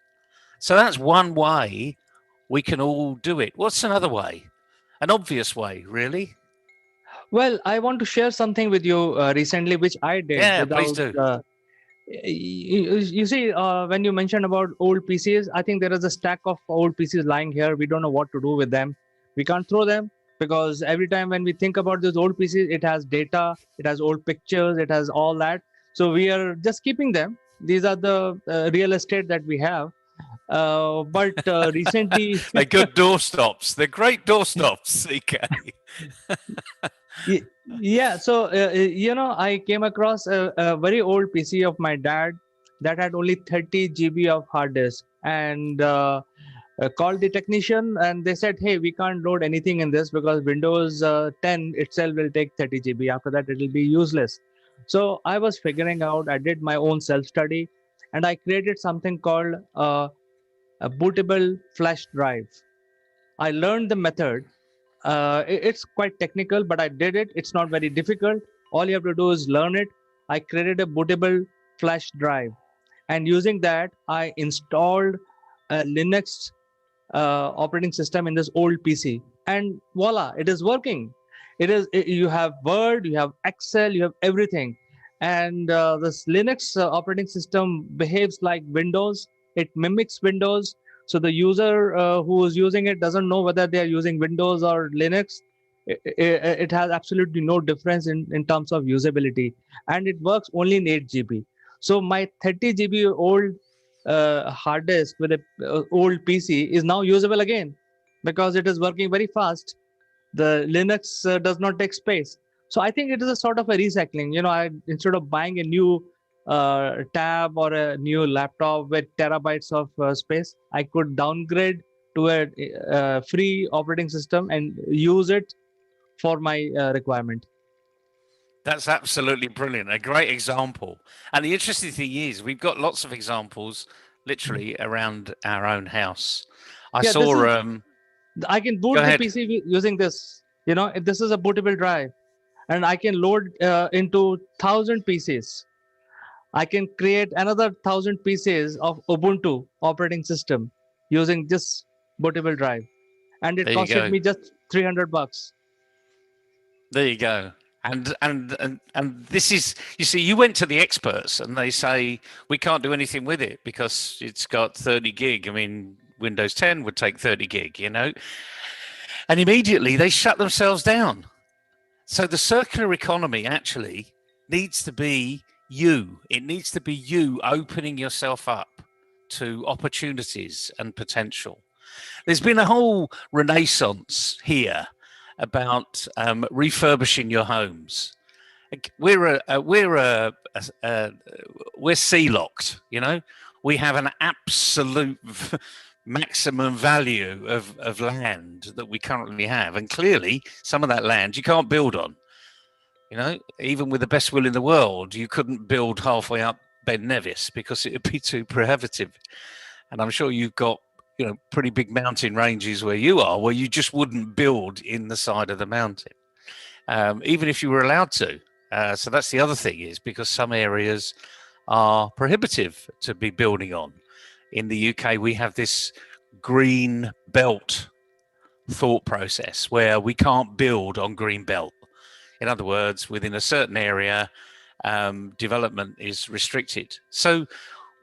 S4: So that's one way we can all do it. What's another way? An obvious way, really?
S5: Well, I want to share something with you recently, which I did
S4: Yeah, please
S5: without.
S4: do.
S5: You see, when you mentioned about old PCs, I think there is a stack of old PCs lying here. We don't know what to do with them. We can't throw them because every time when we think about those old PCs, it has data, it has old pictures, it has all that. So we are just keeping them. These are the real estate that we have. But recently,
S4: They're good doorstops. They're great doorstops, CK.
S5: Yeah, so I came across a very old PC of my dad that had only 30 GB of hard disk, and called the technician, and they said, hey, we can't load anything in this because Windows 10 itself will take 30 GB. After that, it will be useless. So I was figuring out, I did my own self-study, and I created something called a bootable flash drive. I learned the method. It's quite technical, but I did it. It's not very difficult. All you have to do is learn it. I created a bootable flash drive, and using that, I installed a Linux operating system in this old PC, and voila, it is working. You have Word, you have Excel, you have everything, and this Linux operating system behaves like Windows. It mimics Windows, so the user who is using it doesn't know whether they are using Windows or Linux. It has absolutely no difference in terms of usability, and it works only in 8 GB. So my 30 GB old hard disk with a old PC is now usable again because it is working very fast. The Linux does not take space. So I think it is a sort of a recycling. Instead of buying a new tab or a new laptop with terabytes of space, I could downgrade to a free operating system and use it for my requirement.
S4: That's absolutely brilliant. A great example. And the interesting thing is, we've got lots of examples literally around our own house. I
S5: Yeah,
S4: saw.
S5: I can
S4: Go
S5: boot the
S4: ahead.
S5: PC using this. You know, this is a bootable drive, and I can load into 1,000 PCs. I can create another 1,000 PCs of Ubuntu operating system using this bootable drive, and it
S4: There you
S5: costed
S4: go.
S5: me just $300.
S4: There you go. And this is, you see, you went to the experts and they say we can't do anything with it because it's got 30 gig. I mean, Windows 10 would take 30 gig, you know, and immediately they shut themselves down. So the circular economy actually needs to be you. It needs to be you opening yourself up to opportunities and potential. There's been a whole renaissance here about refurbishing your homes. We're sea locked. You know, we have an absolute maximum value of land that we currently have, and clearly some of that land you can't build on. You know, even with the best will in the world, you couldn't build halfway up Ben Nevis because it would be too prohibitive. And I'm sure you've got, you know, pretty big mountain ranges where you are, where you just wouldn't build in the side of the mountain, even if you were allowed to. So that's the other thing, is because some areas are prohibitive to be building on. In the UK, we have this green belt thought process where we can't build on green belt. In other words, within a certain area, development is restricted. So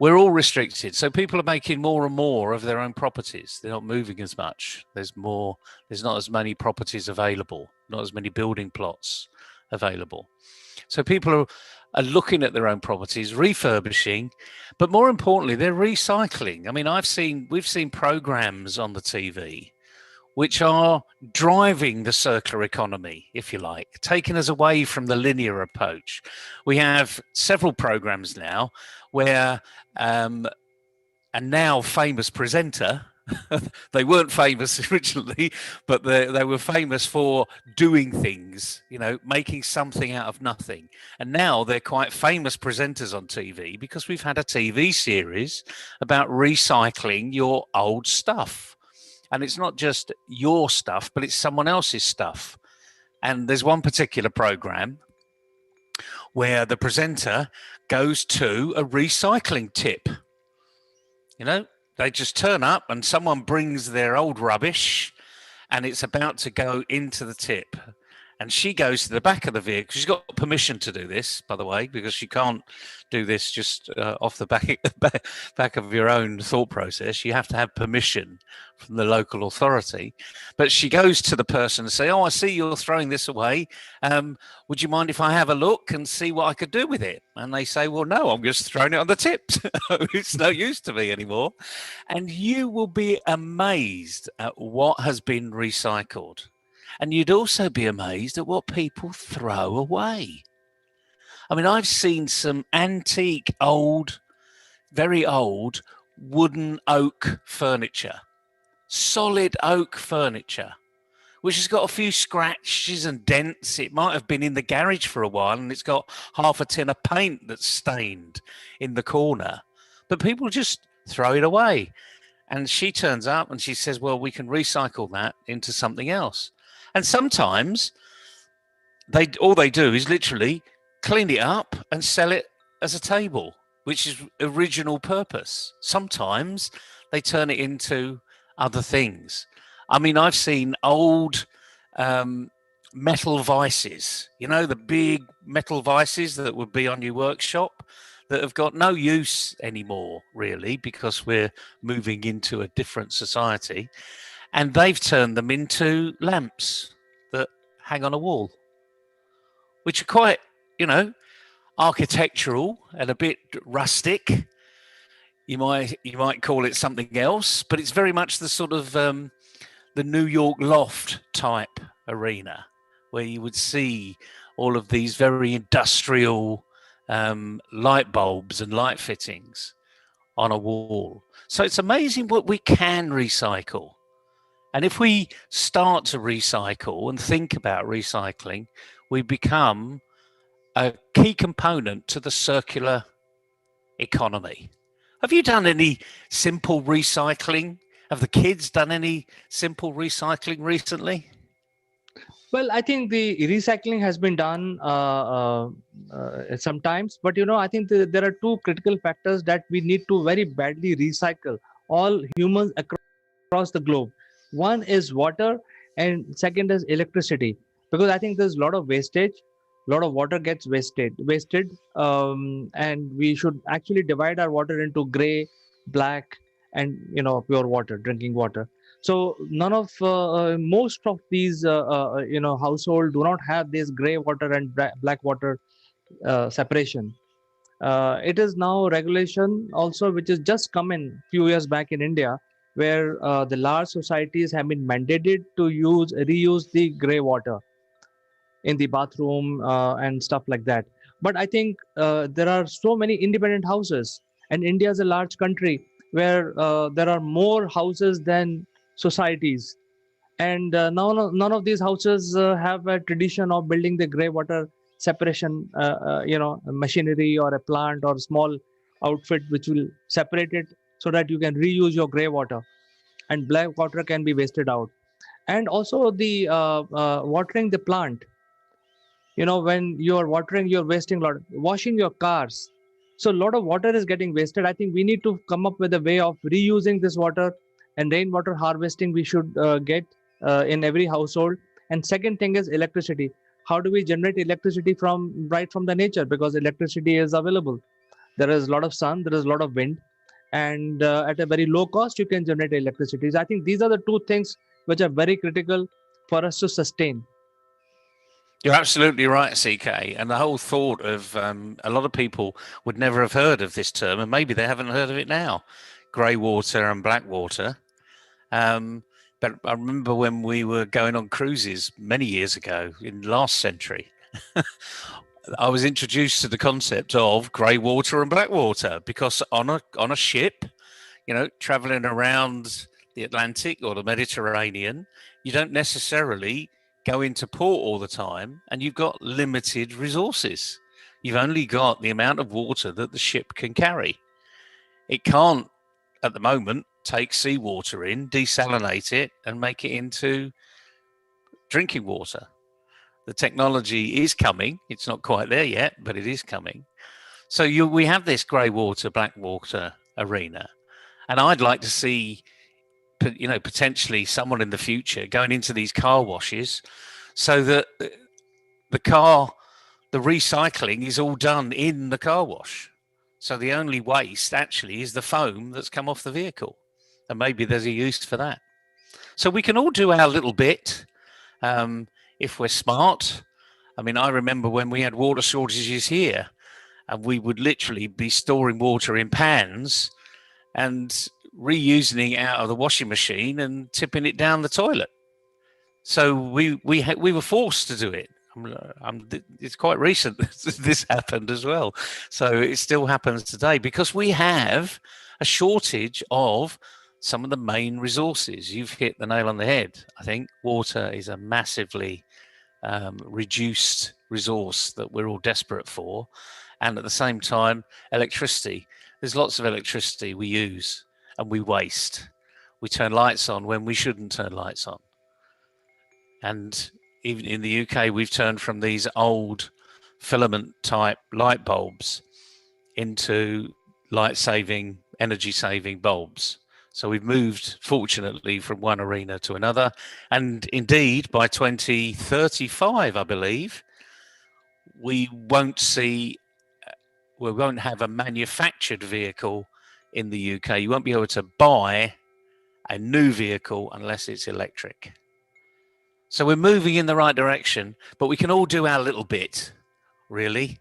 S4: we're all restricted. So people are making more and more of their own properties. They're not moving as much. There's not as many properties available, not as many building plots available. So people are looking at their own properties, refurbishing, but more importantly, they're recycling. I mean, we've seen programs on the TV which are driving the circular economy, if you like, taking us away from the linear approach. We have several programs now where a now famous presenter, they weren't famous originally, but they were famous for doing things, you know, making something out of nothing. And now they're quite famous presenters on TV because we've had a TV series about recycling your old stuff. And it's not just your stuff, but it's someone else's stuff. And there's one particular program where the presenter goes to a recycling tip. You know, they just turn up and someone brings their old rubbish and it's about to go into the tip. And she goes to the back of the vehicle. She's got permission to do this, by the way, because she can't do this just off the back of your own thought process. You have to have permission from the local authority. But she goes to the person and say, "Oh, I see you're throwing this away. Would you mind if I have a look and see what I could do with it?" And they say, "Well, no, I'm just throwing it on the tip. It's no use to me anymore." And you will be amazed at what has been recycled. And you'd also be amazed at what people throw away. I mean, I've seen some antique, very old wooden oak furniture, solid oak furniture, which has got a few scratches and dents. It might have been in the garage for a while and it's got half a tin of paint that's stained in the corner. But people just throw it away. And she turns up and she says, "Well, we can recycle that into something else." And sometimes all they do is literally clean it up and sell it as a table, which is original purpose. Sometimes they turn it into other things. I mean, I've seen old metal vices, you know, the big metal vices that would be on your workshop that have got no use anymore, really, because we're moving into a different society. And they've turned them into lamps that hang on a wall, which are quite, you know, architectural and a bit rustic. You might call it something else, but it's very much the sort of the New York loft type arena where you would see all of these very industrial light bulbs and light fittings on a wall. So it's amazing what we can recycle. And if we start to recycle and think about recycling, we become a key component to the circular economy. Have you done any simple recycling? Have the kids done any simple recycling recently?
S5: Well, I think the recycling has been done sometimes, but I think there are two critical factors that we need to very badly recycle, all humans across the globe. One is water, and second is electricity, because I think there's a lot of wastage, a lot of water gets wasted, and we should actually divide our water into gray, black, and pure water, drinking water. So none of most of these household do not have this gray water and black water separation. It is now regulation also which is just come in few years back in India, where the large societies have been mandated to reuse the gray water in the bathroom and stuff like that. But I think there are so many independent houses, and India is a large country where there are more houses than societies, and none of these houses have a tradition of building the gray water separation machinery or a plant or small outfit which will separate it so that you can reuse your gray water and black water can be wasted out. And also the watering the plant, when you're watering, you're wasting a lot. Washing your cars, so a lot of water is getting wasted. I think we need to come up with a way of reusing this water, and rainwater harvesting we should get in every household. And second thing is electricity. How do we generate electricity right from the nature? Because electricity is available. There is a lot of sun, there is a lot of wind, and at a very low cost you can generate electricity. So I think these are the two things which are very critical for us to sustain.
S4: You're absolutely right, CK. And the whole thought of a lot of people would never have heard of this term, and maybe they haven't heard of it now, grey water and black water. But I remember when we were going on cruises many years ago in last century, I was introduced to the concept of grey water and black water, because on a ship, traveling around the Atlantic or the Mediterranean, you don't necessarily go into port all the time, and you've got limited resources. You've only got the amount of water that the ship can carry. It can't, at the moment, take seawater in, desalinate it, and make it into drinking water. The technology is coming. It's not quite there yet, but it is coming. So we have this grey water, black water arena. And I'd like to see potentially someone in the future going into these car washes so that the recycling is all done in the car wash. So the only waste actually is the foam that's come off the vehicle. And maybe there's a use for that. So we can all do our little bit if we're smart. I mean, I remember when we had water shortages here, and we would literally be storing water in pans and reusing it out of the washing machine and tipping it down the toilet. So we were forced to do it. It's quite recent this happened as well. So it still happens today because we have a shortage of some of the main resources. You've hit the nail on the head. I think water is a massively reduced resource that we're all desperate for. And at the same time, electricity. There's lots of electricity we use and we waste. We turn lights on when we shouldn't turn lights on. And even in the UK, we've turned from these old filament type light bulbs into light-saving, energy-saving bulbs. So we've moved, fortunately, from one arena to another. And indeed, by 2035, I believe, we won't have a manufactured vehicle in the UK. You won't be able to buy a new vehicle unless it's electric. So we're moving in the right direction, but we can all do our little bit, really.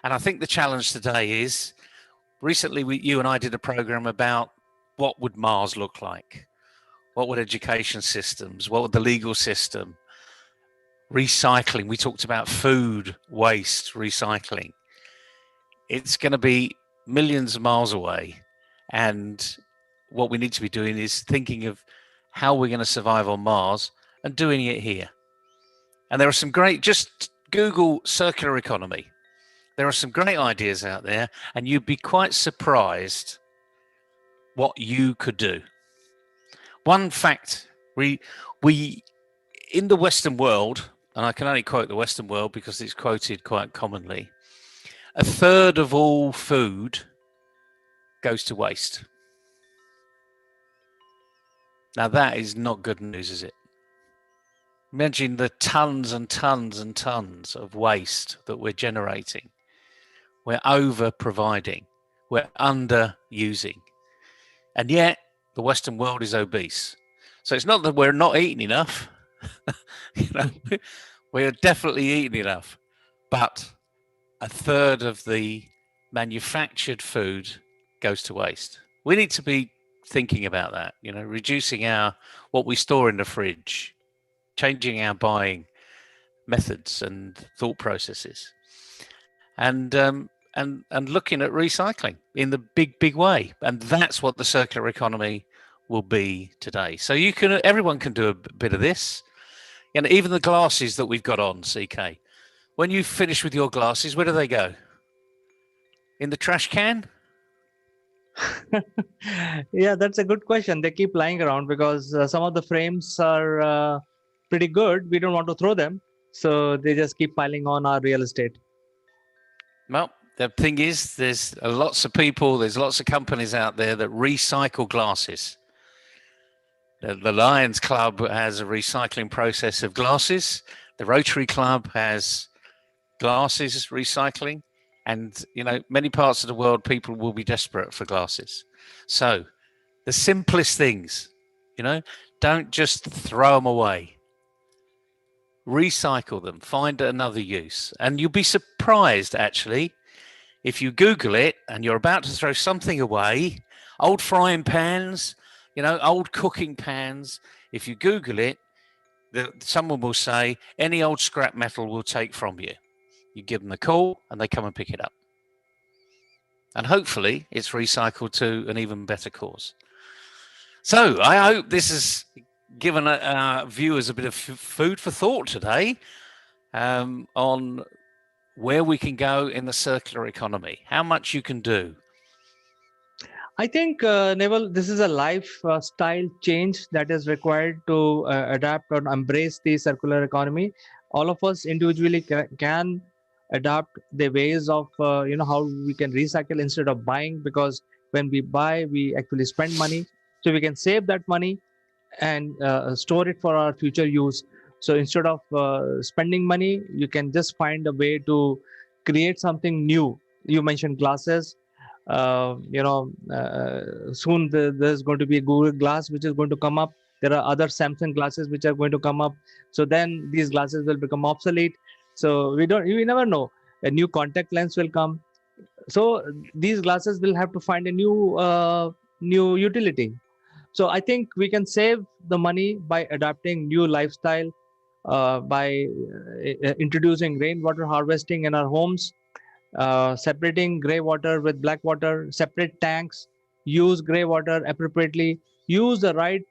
S4: And I think the challenge today is, recently you and I did a program about what would Mars look like? What would education systems? What would the legal system? Recycling. We talked about food waste recycling. It's going to be millions of miles away. And what we need to be doing is thinking of how we're going to survive on Mars and doing it here. And there are some just Google circular economy. There are some great ideas out there, and you'd be quite surprised what you could do. One fact, we in the Western world, and I can only quote the Western world because it's quoted quite commonly, a third of all food goes to waste. Now that is not good news, is it? Imagine the tons and tons and tons of waste that we're generating. We're over providing, we're under using, and yet the Western world is obese. So it's not that we're not eating enough. We're definitely eating enough, but a third of the manufactured food goes to waste. We need to be thinking about that, reducing what we store in the fridge, changing our buying methods and thought processes, and looking at recycling in the big way. And that's what the circular economy will be today. So everyone can do a bit of this. And even the glasses that we've got on, CK, when you finish with your glasses, where do they go? In the trash can?
S5: Yeah, that's a good question. They keep lying around because some of the frames are pretty good. We don't want to throw them, so they just keep piling on our real estate.
S4: Well, the thing is, there's lots of people, there's lots of companies out there that recycle glasses. The Lions Club has a recycling process of glasses. The Rotary Club has glasses recycling. And, many parts of the world, people will be desperate for glasses. So the simplest things, don't just throw them away. Recycle them, find another use. And you'll be surprised, actually, if you Google it and you're about to throw something away, old frying pans, old cooking pans, if you Google it, someone will say, any old scrap metal will take from you. You give them a call and they come and pick it up. And hopefully it's recycled to an even better cause. So I hope this has given our viewers a bit of food for thought today on where we can go in the circular economy, how much you can do.
S5: I think, Neville, this is a lifestyle change that is required to adapt or embrace the circular economy. All of us individually can adapt the ways of, how we can recycle instead of buying, because when we buy, we actually spend money. So we can save that money and store it for our future use. So instead of spending money, you can just find a way to create something new. You mentioned glasses. Soon there's going to be a Google Glass which is going to come up. There are other Samsung glasses which are going to come up. So then these glasses will become obsolete. So we never know. A new contact lens will come. So these glasses will have to find a new utility. So I think we can save the money by adapting new lifestyle, by introducing rainwater harvesting in our homes, separating gray water with black water, separate tanks, use gray water appropriately, use the right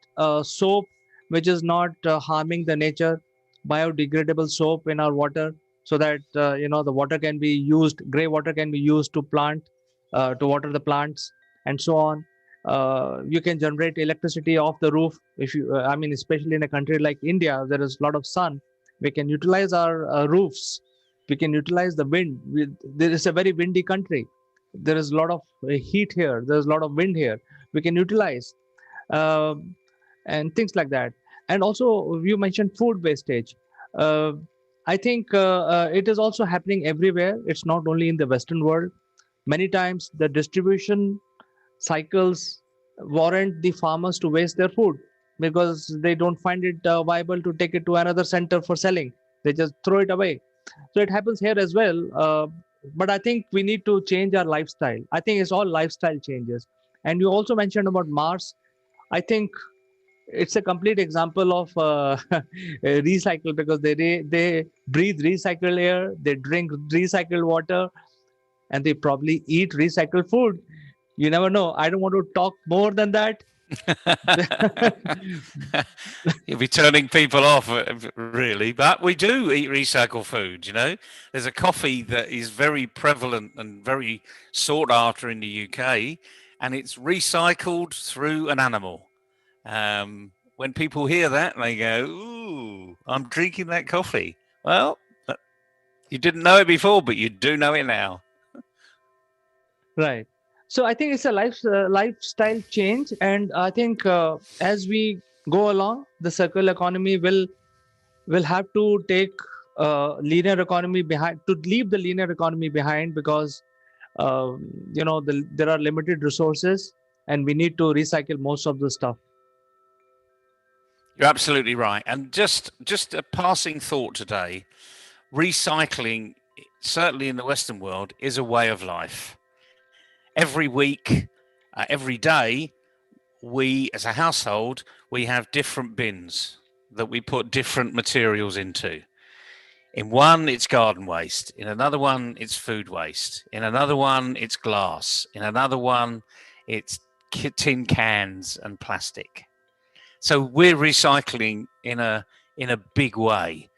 S5: soap which is not harming the nature, biodegradable soap in our water, so that the water can be used, gray water can be used to water the plants, and so on. You can generate electricity off the roof. If you, especially in a country like India, there is a lot of sun. We can utilize our roofs. We can utilize the wind. There is a very windy country. There is a lot of heat here. There's a lot of wind here. We can utilize, and things like that. And also, you mentioned food wastage. Uh, I think it is also happening everywhere. It's not only in the Western world. Many times, the distribution cycles warrant the farmers to waste their food because they don't find it viable to take it to another center for selling. They just throw it away. So it happens here as well. But I think we need to change our lifestyle. I think it's all lifestyle changes. And you also mentioned about Mars. I think it's a complete example of recycle, because they breathe recycled air, they drink recycled water, and they probably eat recycled food. You never know. I don't want to talk more than that.
S4: You'll be turning people off, really. But we do eat recycled food, There's a coffee that is very prevalent and very sought after in the UK, and it's recycled through an animal. When people hear that, they go, "Ooh, I'm drinking that coffee." Well, you didn't know it before, but you do know it now.
S5: Right. So I think it's a lifestyle change, and I think as we go along, the circular economy will have to take linear economy behind, to leave the linear economy behind, because there are limited resources, and we need to recycle most of the stuff.
S4: You're absolutely right. And just a passing thought today, recycling, certainly in the Western world, is a way of life. Every week, every day, we as a household, we have different bins that we put different materials into. In one, it's garden waste. In another one, it's food waste. In another one, it's glass. In another one, it's tin cans and plastic. So we're recycling in a big way.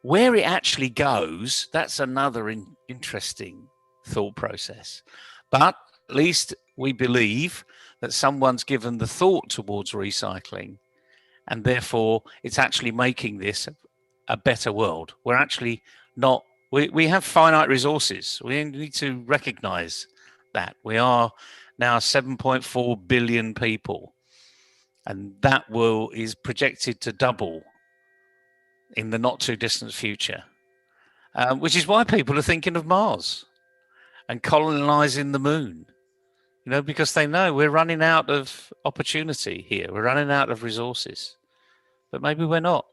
S4: Where it actually goes, that's another interesting thought process. But at least we believe that someone's given the thought towards recycling, and therefore it's actually making this a better world. We're actually not, we have finite resources. We need to recognize that. We are now 7.4 billion people, and that is projected to double in the not too distant future, which is why people are thinking of Mars and colonizing the moon, because they know we're running out of opportunity here. We're running out of resources, but maybe we're not.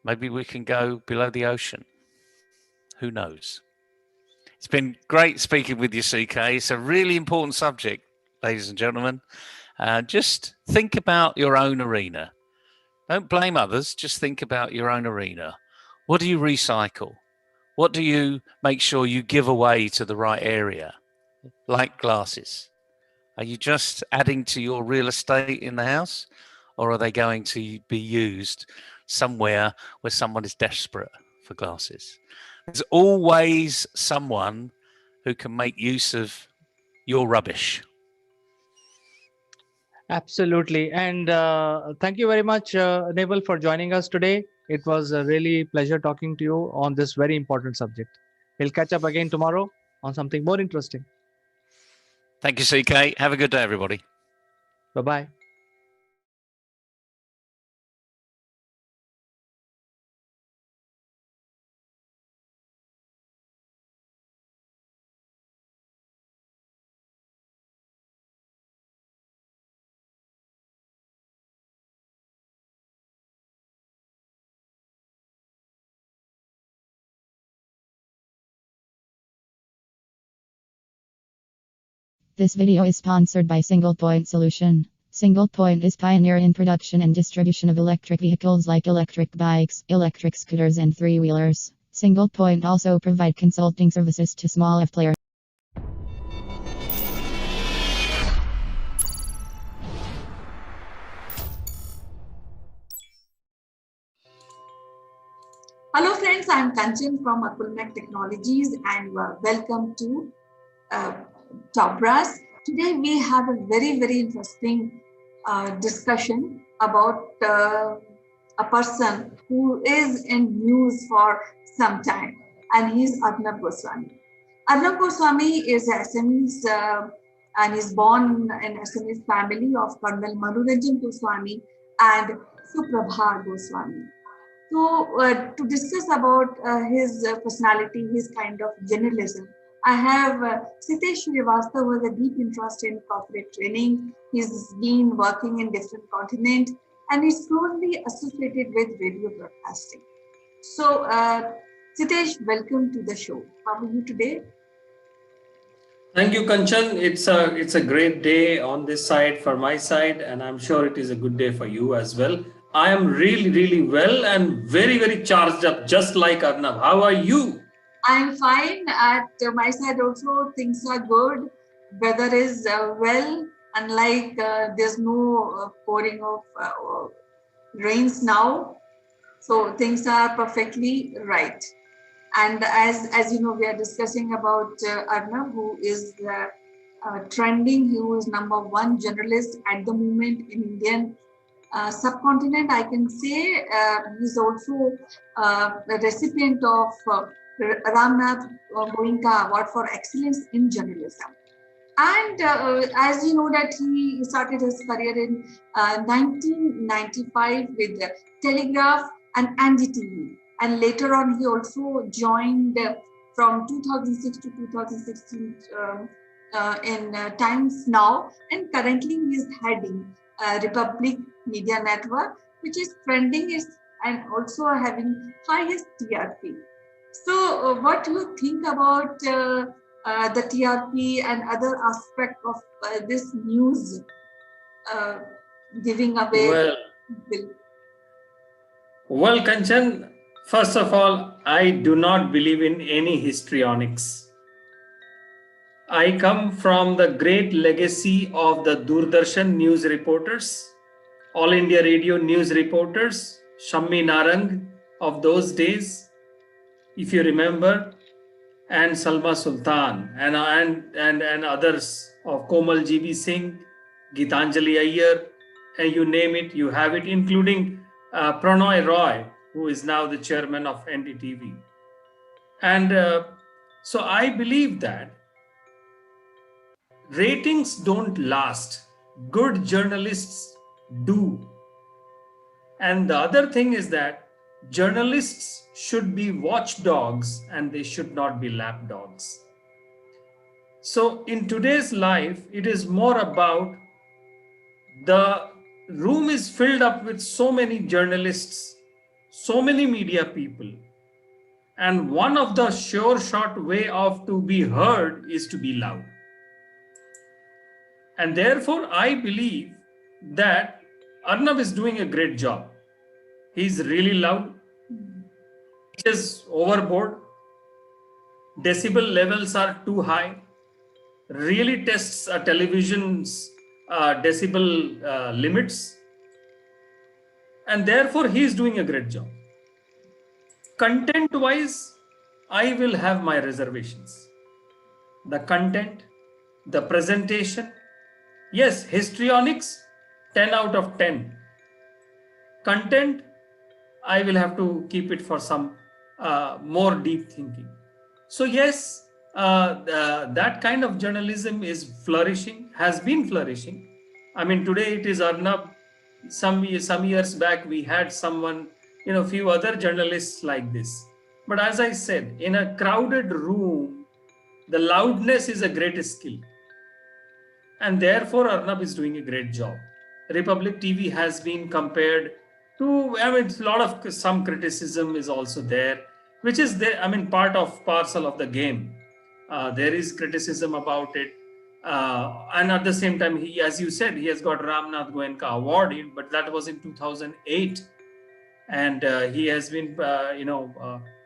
S4: Maybe we can go below the ocean. Who knows? It's been great speaking with you, CK. It's a really important subject, ladies and gentlemen. Just think about your own arena. Don't blame others. Just think about your own arena. What do you recycle? What do you make sure you give away to the right area? Like glasses. Are you just adding to your real estate in the house? Or are they going to be used somewhere where someone is desperate for glasses? There's always someone who can make use of your rubbish.
S5: Absolutely. And thank you very much, Naval, for joining us today. It was a really pleasure talking to you on this very important subject. We'll catch up again tomorrow on something more interesting.
S4: Thank you, CK. Have a good day, everybody.
S5: Bye-bye.
S9: This video is sponsored by Single Point Solution. Single Point is pioneer in production and distribution of electric vehicles like electric bikes, electric scooters, and three-wheelers. Single Point also provide consulting services to small F players.
S1: Hello friends, I'm Kanchan from Akulmach Technologies and welcome to Top Brass. Today we have a very, very interesting discussion about a person who is in news for some time, and he's Arnab Goswami. Arnab Goswami is SME's and is born in SME's family of Colonel Manoranjan Goswami and Suprabha Goswami. So, to discuss about his personality, his kind of journalism, I have Sitesh Srivastava, who has a deep interest in corporate training. He's been working in different continents and is closely associated with radio broadcasting. So, Sitesh, welcome to the show. How are you today?
S2: Thank you, Kanchan. It's a great day on this side for my side, and I'm sure it is a good day for you as well. I am really, really well and very, very charged up, just like Arnab. How are you?
S1: I'm fine. At my side also, things are good. Weather is well, unlike there's no pouring of rains now. So things are perfectly right. And as you know, we are discussing about Arnab, who is trending. He was #1 journalist at the moment in Indian subcontinent. I can say he's also a recipient of Ramnath Goenka Award for Excellence in Journalism. And as you know that he started his career in 1995 with Telegraph and NDTV. And later on, he also joined from 2006 to 2016 in Times Now. And currently, he is heading Republic Media Network, which is trending is and also having highest TRP. So, what do you think about the TRP and other aspect of this news giving away?
S10: Well, Kanchan, first of all, I do not believe in any histrionics. I come from the great legacy of the Doordarshan news reporters, All India Radio news reporters, Shammi Narang of those days, if you remember, and Salma Sultan and others of Komal GB Singh, Gitanjali Iyer, and you name it, you have it, including Pranoy Roy, who is now the chairman of NDTV. And so I believe that ratings don't last. Good journalists do. And the other thing is that journalists should be watchdogs and they should not be lapdogs. So in today's life, it is more about the room is filled up with so many journalists, so many media people. And one of the sure shot way of to be heard is to be loud. And therefore, I believe that Arnab is doing a great job. He's really loud. He is overboard. Decibel levels are too high. Really tests a television's decibel limits. And therefore, he is doing a great job. Content-wise, I will have my reservations. The content, the presentation, yes, histrionics, 10 out of 10. Content, I will have to keep it for some more deep thinking. So yes, that kind of journalism is flourishing, has been flourishing. I mean, today it is Arnab. Some years back, we had someone, few other journalists like this. But as I said, in a crowded room, the loudness is a great skill. And therefore, Arnab is doing a great job. Republic TV has been compared to, a lot of some criticism is also there, which is there, part of parcel of the game. There is criticism about it. And at the same time, he, as you said, he has got Ramnath Goenka Award, but that was in 2008. And he has been,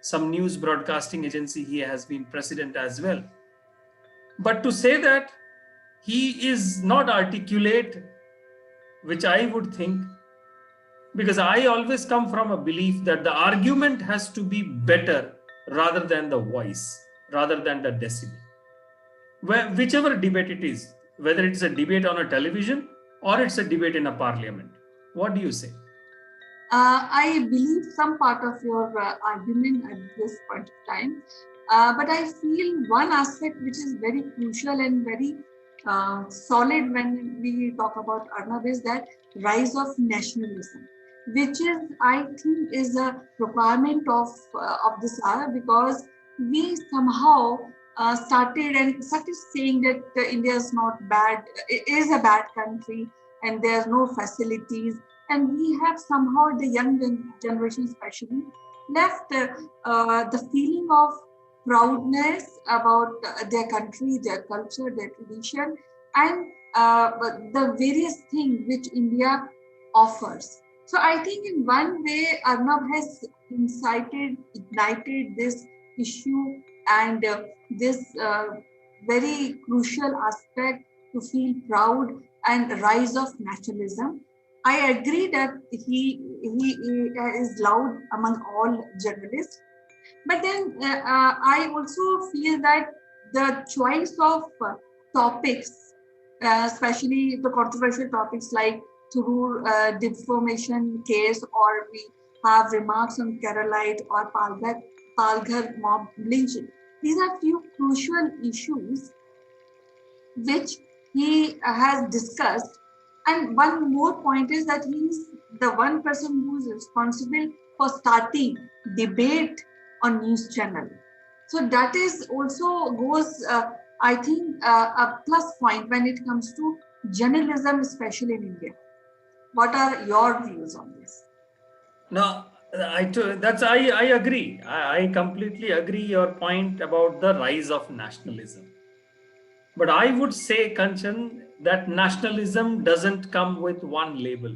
S10: some news broadcasting agency, he has been president as well. But to say that he is not articulate, which I would think, because I always come from a belief that the argument has to be better rather than the voice, rather than the decibel. Whichever debate it is, whether it's a debate on a television or it's a debate in a parliament. What do you say?
S1: I believe some part of your argument at this point of time, but I feel one aspect which is very crucial and very solid when we talk about Arnab is that rise of nationalism, which is, I think, is a requirement of this hour, because we somehow started saying that India is not bad, it is a bad country, and there are no facilities. And we have somehow, the young generation especially, left the feeling of proudness about their country, their culture, their tradition, and the various things which India offers. So I think in one way, Arnab has ignited this issue and this very crucial aspect to feel proud and rise of nationalism. I agree that he is loud among all journalists, but then I also feel that the choice of topics, especially the controversial topics like through defamation case, or we have remarks on Keralite or Palghar mob lynching. These are few crucial issues which he has discussed. And one more point is that he is the one person who is responsible for starting debate on news channel. So that is also goes, I think, a plus point when it comes to journalism, especially in India. What are your views on this?
S10: No, I agree. I completely agree your point about the rise of nationalism. But I would say, Kanchan, that nationalism doesn't come with one label.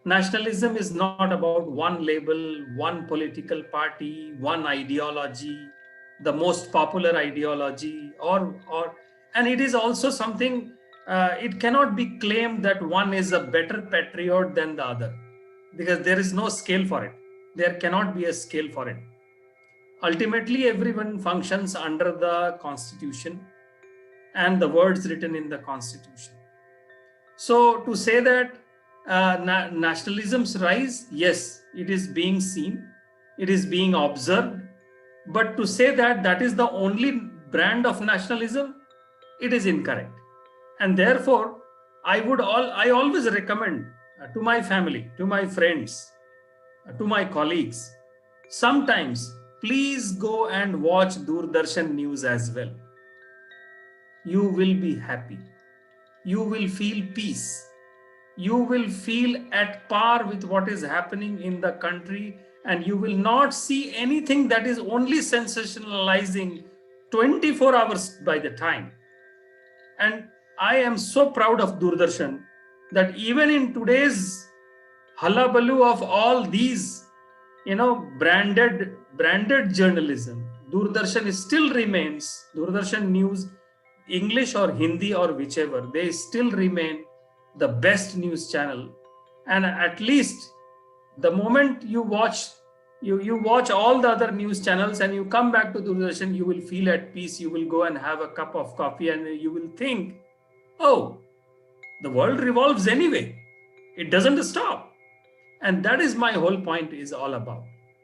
S10: Nationalism is not about one label, one political party, one ideology, the most popular ideology, and it is also something. It cannot be claimed that one is a better patriot than the other, because there is no scale for it. There cannot be a scale for it. Ultimately, everyone functions under the Constitution and the words written in the Constitution. So to say that nationalism's rise, yes, it is being seen, it is being observed, but to say that that is the only brand of nationalism, it is incorrect. And therefore, I always recommend to my family, to my friends, to my colleagues, sometimes please go and watch Doordarshan news as well. You will be happy. You will feel peace. You will feel at par with what is happening in the country, and you will not see anything that is only sensationalizing 24 hours by the time. And I am so proud of Doordarshan that even in today's hullabaloo of all these, branded journalism, Doordarshan still remains, Doordarshan News, English or Hindi or whichever, they still remain the best news channel. And at least the moment you watch, you watch all the other news channels and you come back to Doordarshan, you will feel at peace. You will go and have a cup of coffee and you will think, oh, the world revolves anyway. It doesn't stop. And that is my whole point is all about.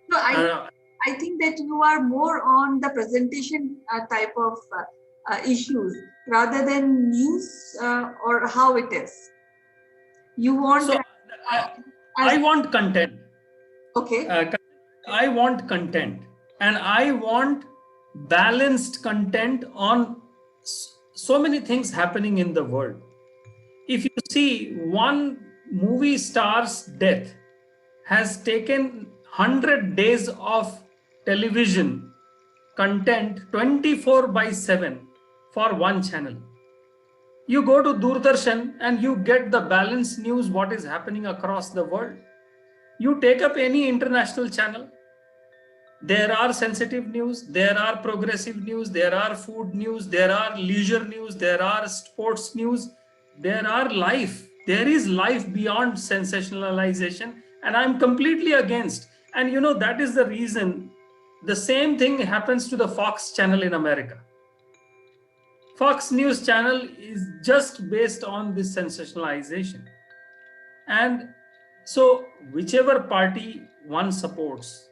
S1: No, I think that you are more on the presentation type of issues rather than news or how it is. You want.
S10: So I want content.
S1: Okay.
S10: I want content, and I want balanced content on so many things happening in the world. If you see, one movie star's death has taken 100 days of television content 24/7 for one channel. You go to Doordarshan and you get the balanced news, what is happening across the world. You take up any international channel, there are sensitive news, there are progressive news, there are food news, there are leisure news, there are sports news, there are life. There is life beyond sensationalization, and I'm completely against. And that is the reason the same thing happens to the Fox channel in America. Fox News channel is just based on this sensationalization. And so whichever party one supports,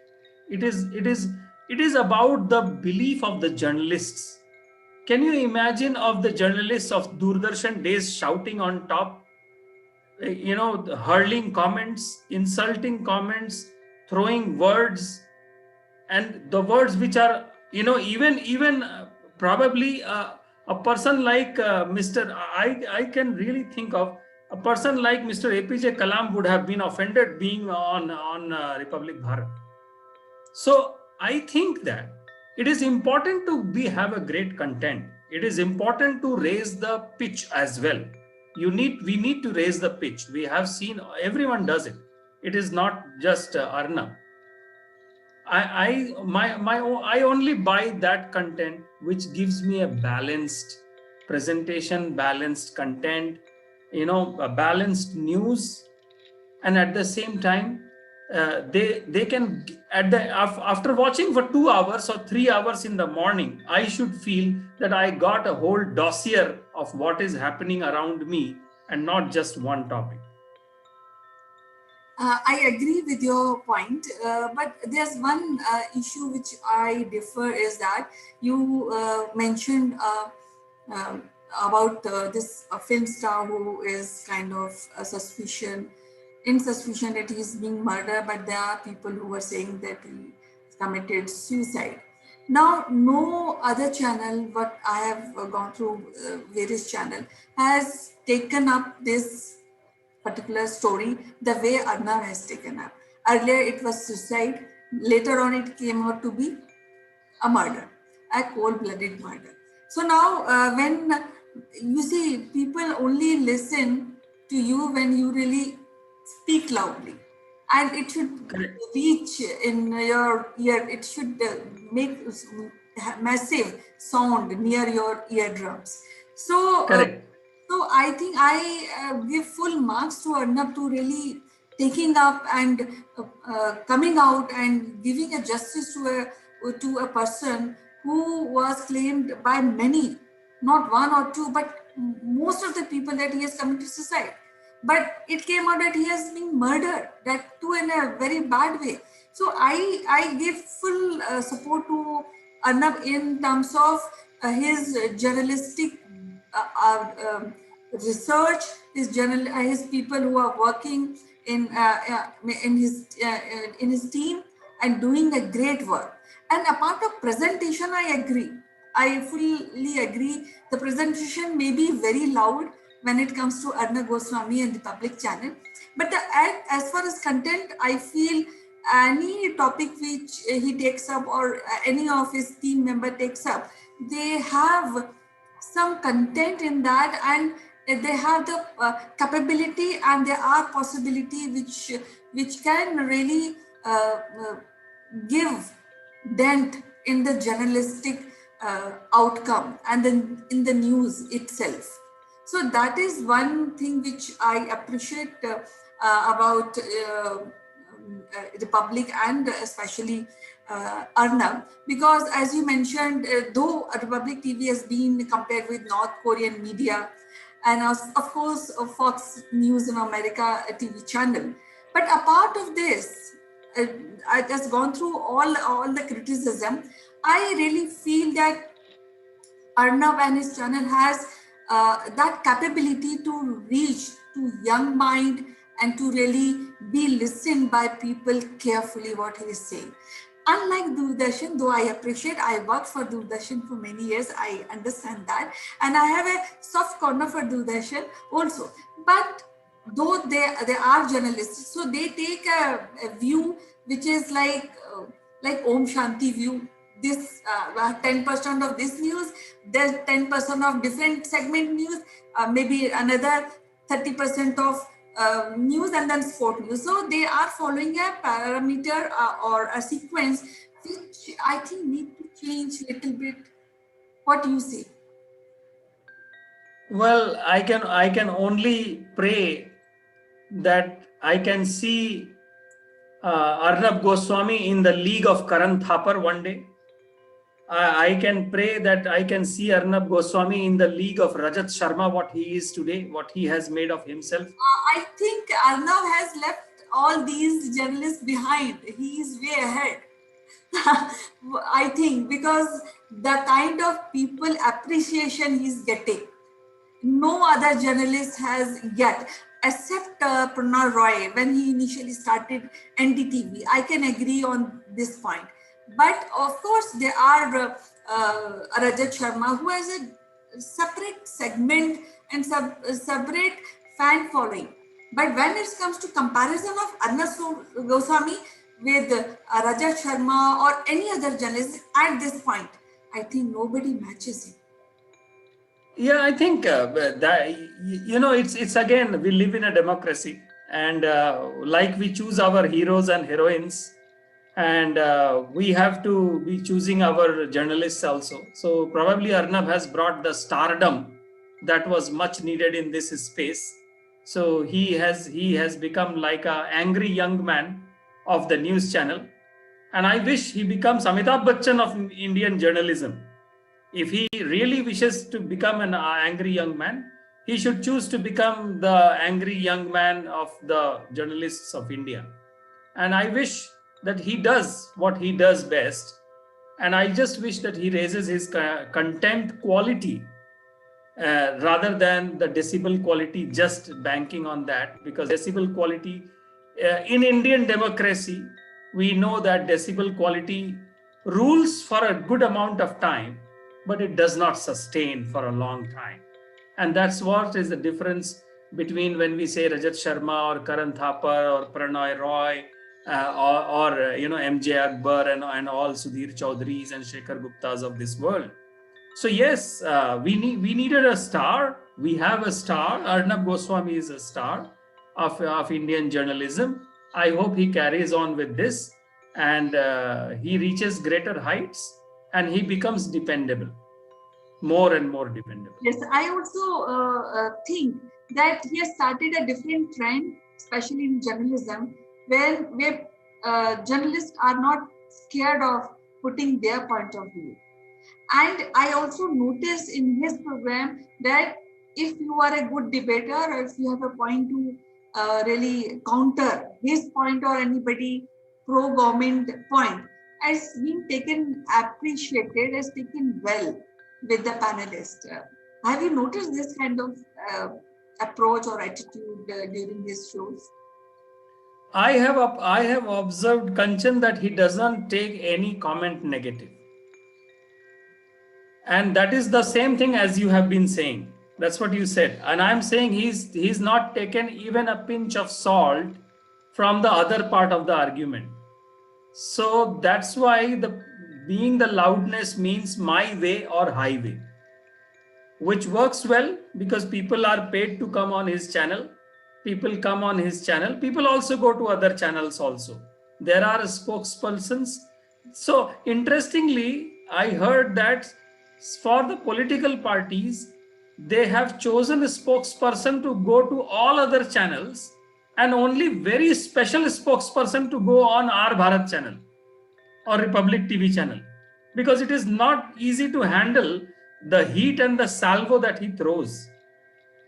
S10: it is about the belief of the journalists. Can you imagine of the journalists of Doordarshan days shouting on top, hurling comments, insulting comments, throwing words, and the words which are, even probably a person like Mr. I can really think of a person like Mr. APJ Kalam would have been offended being on Republic Bharat. So I think that it is important to have a great content. It is important to raise the pitch as well. We need to raise the pitch. We have seen everyone does it. It is not just Arnab. I only buy that content which gives me a balanced presentation, balanced content, a balanced news, and at the same time, they can after watching for 2 hours or 3 hours in the morning, I should feel that I got a whole dossier of what is happening around me and not just one topic.
S1: I agree with your point, but there's one issue which I differ is that you mentioned about this film star who is kind of a in suspicion that he's being murdered, but there are people who are saying that he committed suicide. Now, no other channel, what I have gone through various channel, has taken up this particular story the way Arnav has taken up. Earlier it was suicide, later on it came out to be a murder, a cold-blooded murder. So now when you see people only listen to you when you really speak loudly, and it should reach in your ear, it should make massive sound near your eardrums. So
S10: Correct.
S1: so I think I give full marks to Arnab to really taking up and coming out and giving a justice to a person who was claimed by many, not one or two, but most of the people that he has committed suicide. But it came out that he has been murdered, that too in a very bad way. So I give full support to Arnab in terms of his journalistic research, his people who are working in his team and doing a great work. And apart of presentation, I agree. I fully agree. The presentation may be very loud when it comes to Arnab Goswami and the public channel, but as far as content, I feel any topic which he takes up or any of his team member takes up, they have some content in that, and they have the capability, and there are possibility which can really give dent in the journalistic outcome and then in the news itself. So that is one thing which I appreciate about Republic and especially Arnab, because as you mentioned, though Republic TV has been compared with North Korean media and of course Fox News in America TV channel, but apart of this, I just gone through all the criticism. I really feel that Arnav and his channel has that capability to reach to young mind and to really be listened by people carefully what he is saying. Unlike Doordarshan, though I appreciate, I worked for Doordarshan for many years, I understand that. And I have a soft corner for Doordarshan also. But though they are journalists, so they take a view which is like Om Shanti view. This 10% of this news, there's 10% of different segment news, maybe another 30% of news, and then sport news. So they are following a parameter or a sequence which I think need to change a little bit. What do you say?
S10: Well, I can only pray that I can see Arnab Goswami in the league of Karan Thapar one day. I can pray that I can see Arnab Goswami in the league of Rajat Sharma, what he is today, what he has made of himself.
S1: I think Arnav has left all these journalists behind. He is way ahead. I think because the kind of people appreciation he's getting, no other journalist has yet, except Pranal Roy when he initially started NDTV. I can agree on this point. But of course, there are Rajat Sharma who has a separate segment and separate fan following. But when it comes to comparison of Arnab Goswami with Rajat Sharma or any other journalist at this point, I think nobody matches him.
S10: Yeah, I think that it's again, we live in a democracy, and like we choose our heroes and heroines, and we have to be choosing our journalists also. So probably Arnab has brought the stardom that was much needed in this space. So he has become like a angry young man of the news channel. And I wish he becomes Amitabh Bachchan of Indian journalism. If he really wishes to become an angry young man, he should choose to become the angry young man of the journalists of India. And I wish that he does what he does best. And I just wish that he raises his content quality rather than the decibel quality, just banking on that, because decibel quality in Indian democracy, we know that decibel quality rules for a good amount of time, but it does not sustain for a long time. And that's what is the difference between when we say Rajat Sharma or Karan Thapar or Pranoy Roy or MJ Akbar and all Sudhir Chaudhurys and Shekhar Guptas of this world. So yes, we needed a star. We have a star. Arnab Goswami is a star of Indian journalism. I hope he carries on with this and he reaches greater heights and he becomes dependable, more and more dependable.
S1: Yes, I also think that he has started a different trend, especially in journalism, where journalists are not scared of putting their point of view. And I also noticed in his program that if you are a good debater or if you have a point to really counter his point or anybody pro-government point, has been taken, appreciated, has taken well with the panelist. Have you noticed this kind of approach or attitude during his shows?
S10: I have observed, Kanchan, that he doesn't take any comment negative. And that is the same thing as you have been saying. That's what you said. And I'm saying he's not taken even a pinch of salt from the other part of the argument. So that's why being the loudness means my way or highway, which works well because people are paid to come on his channel. People come on his channel. People also go to other channels also. There are spokespersons. So interestingly, I heard that for the political parties, they have chosen a spokesperson to go to all other channels and only very special spokesperson to go on our Bharat channel or Republic TV channel, because it is not easy to handle the heat and the salvo that he throws.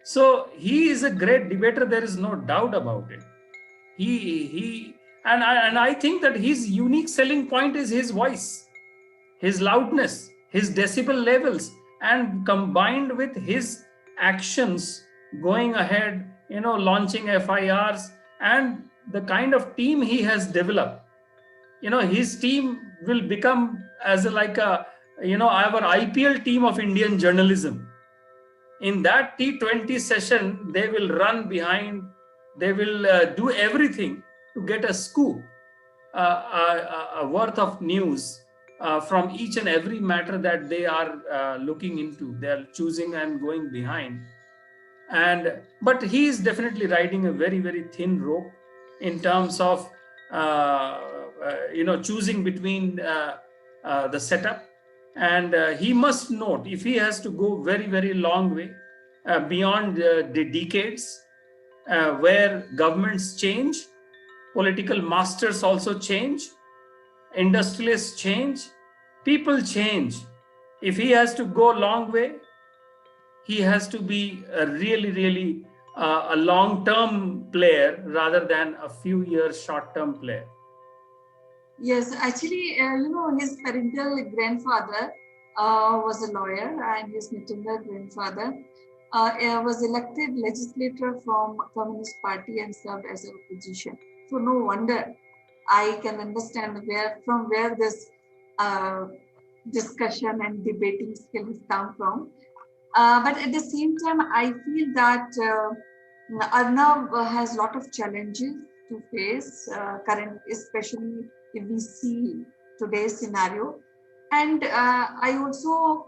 S10: So he is a great debater. There is no doubt about it. I think that his unique selling point is his voice, his loudness, his decibel levels, and combined with his actions going ahead, launching FIRs and the kind of team he has developed. His team will become as our IPL team of Indian journalism. In that T20 session, they will run behind, they will do everything to get a scoop, a worth of news from each and every matter that they are looking into. They are choosing and going behind. But he is definitely riding a very, very thin rope in terms of choosing between the setup. And he must note, if he has to go very, very long way beyond the decades where governments change, political masters also change, industrialists change, people change. If he has to go a long way, he has to be a really, really a long-term player rather than a few years short-term player.
S1: Yes, actually, his parental grandfather was a lawyer and his maternal grandfather was elected legislator from Communist Party and served as an opposition. So no wonder I can understand from where this discussion and debating skills come from. But at the same time, I feel that Arnav has a lot of challenges to face, especially if we see today's scenario. And I also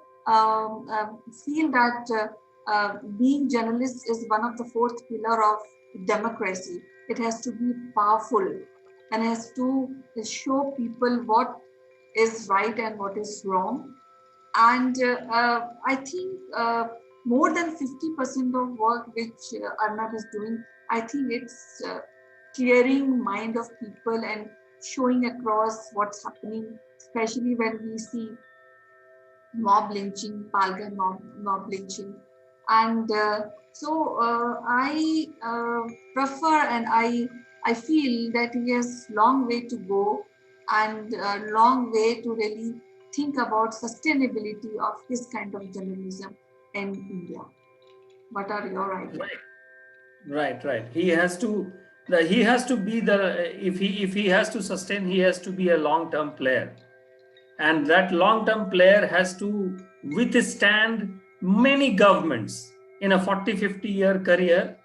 S1: feel that being journalist is one of the fourth pillar of democracy. It has to be powerful and has to show people what is right and what is wrong. And I think more than 50% of work which Arnab is doing, I think it's clearing mind of people and showing across what's happening, especially when we see mob lynching, Palgan mob lynching. And I prefer and I feel that he has long way to go and a long way to really think about sustainability of this kind of journalism in India. What are your ideas?
S10: Right. He has to be the if he has to sustain, he has to be a long-term player. And that long-term player has to withstand many governments in a 40-50 year career.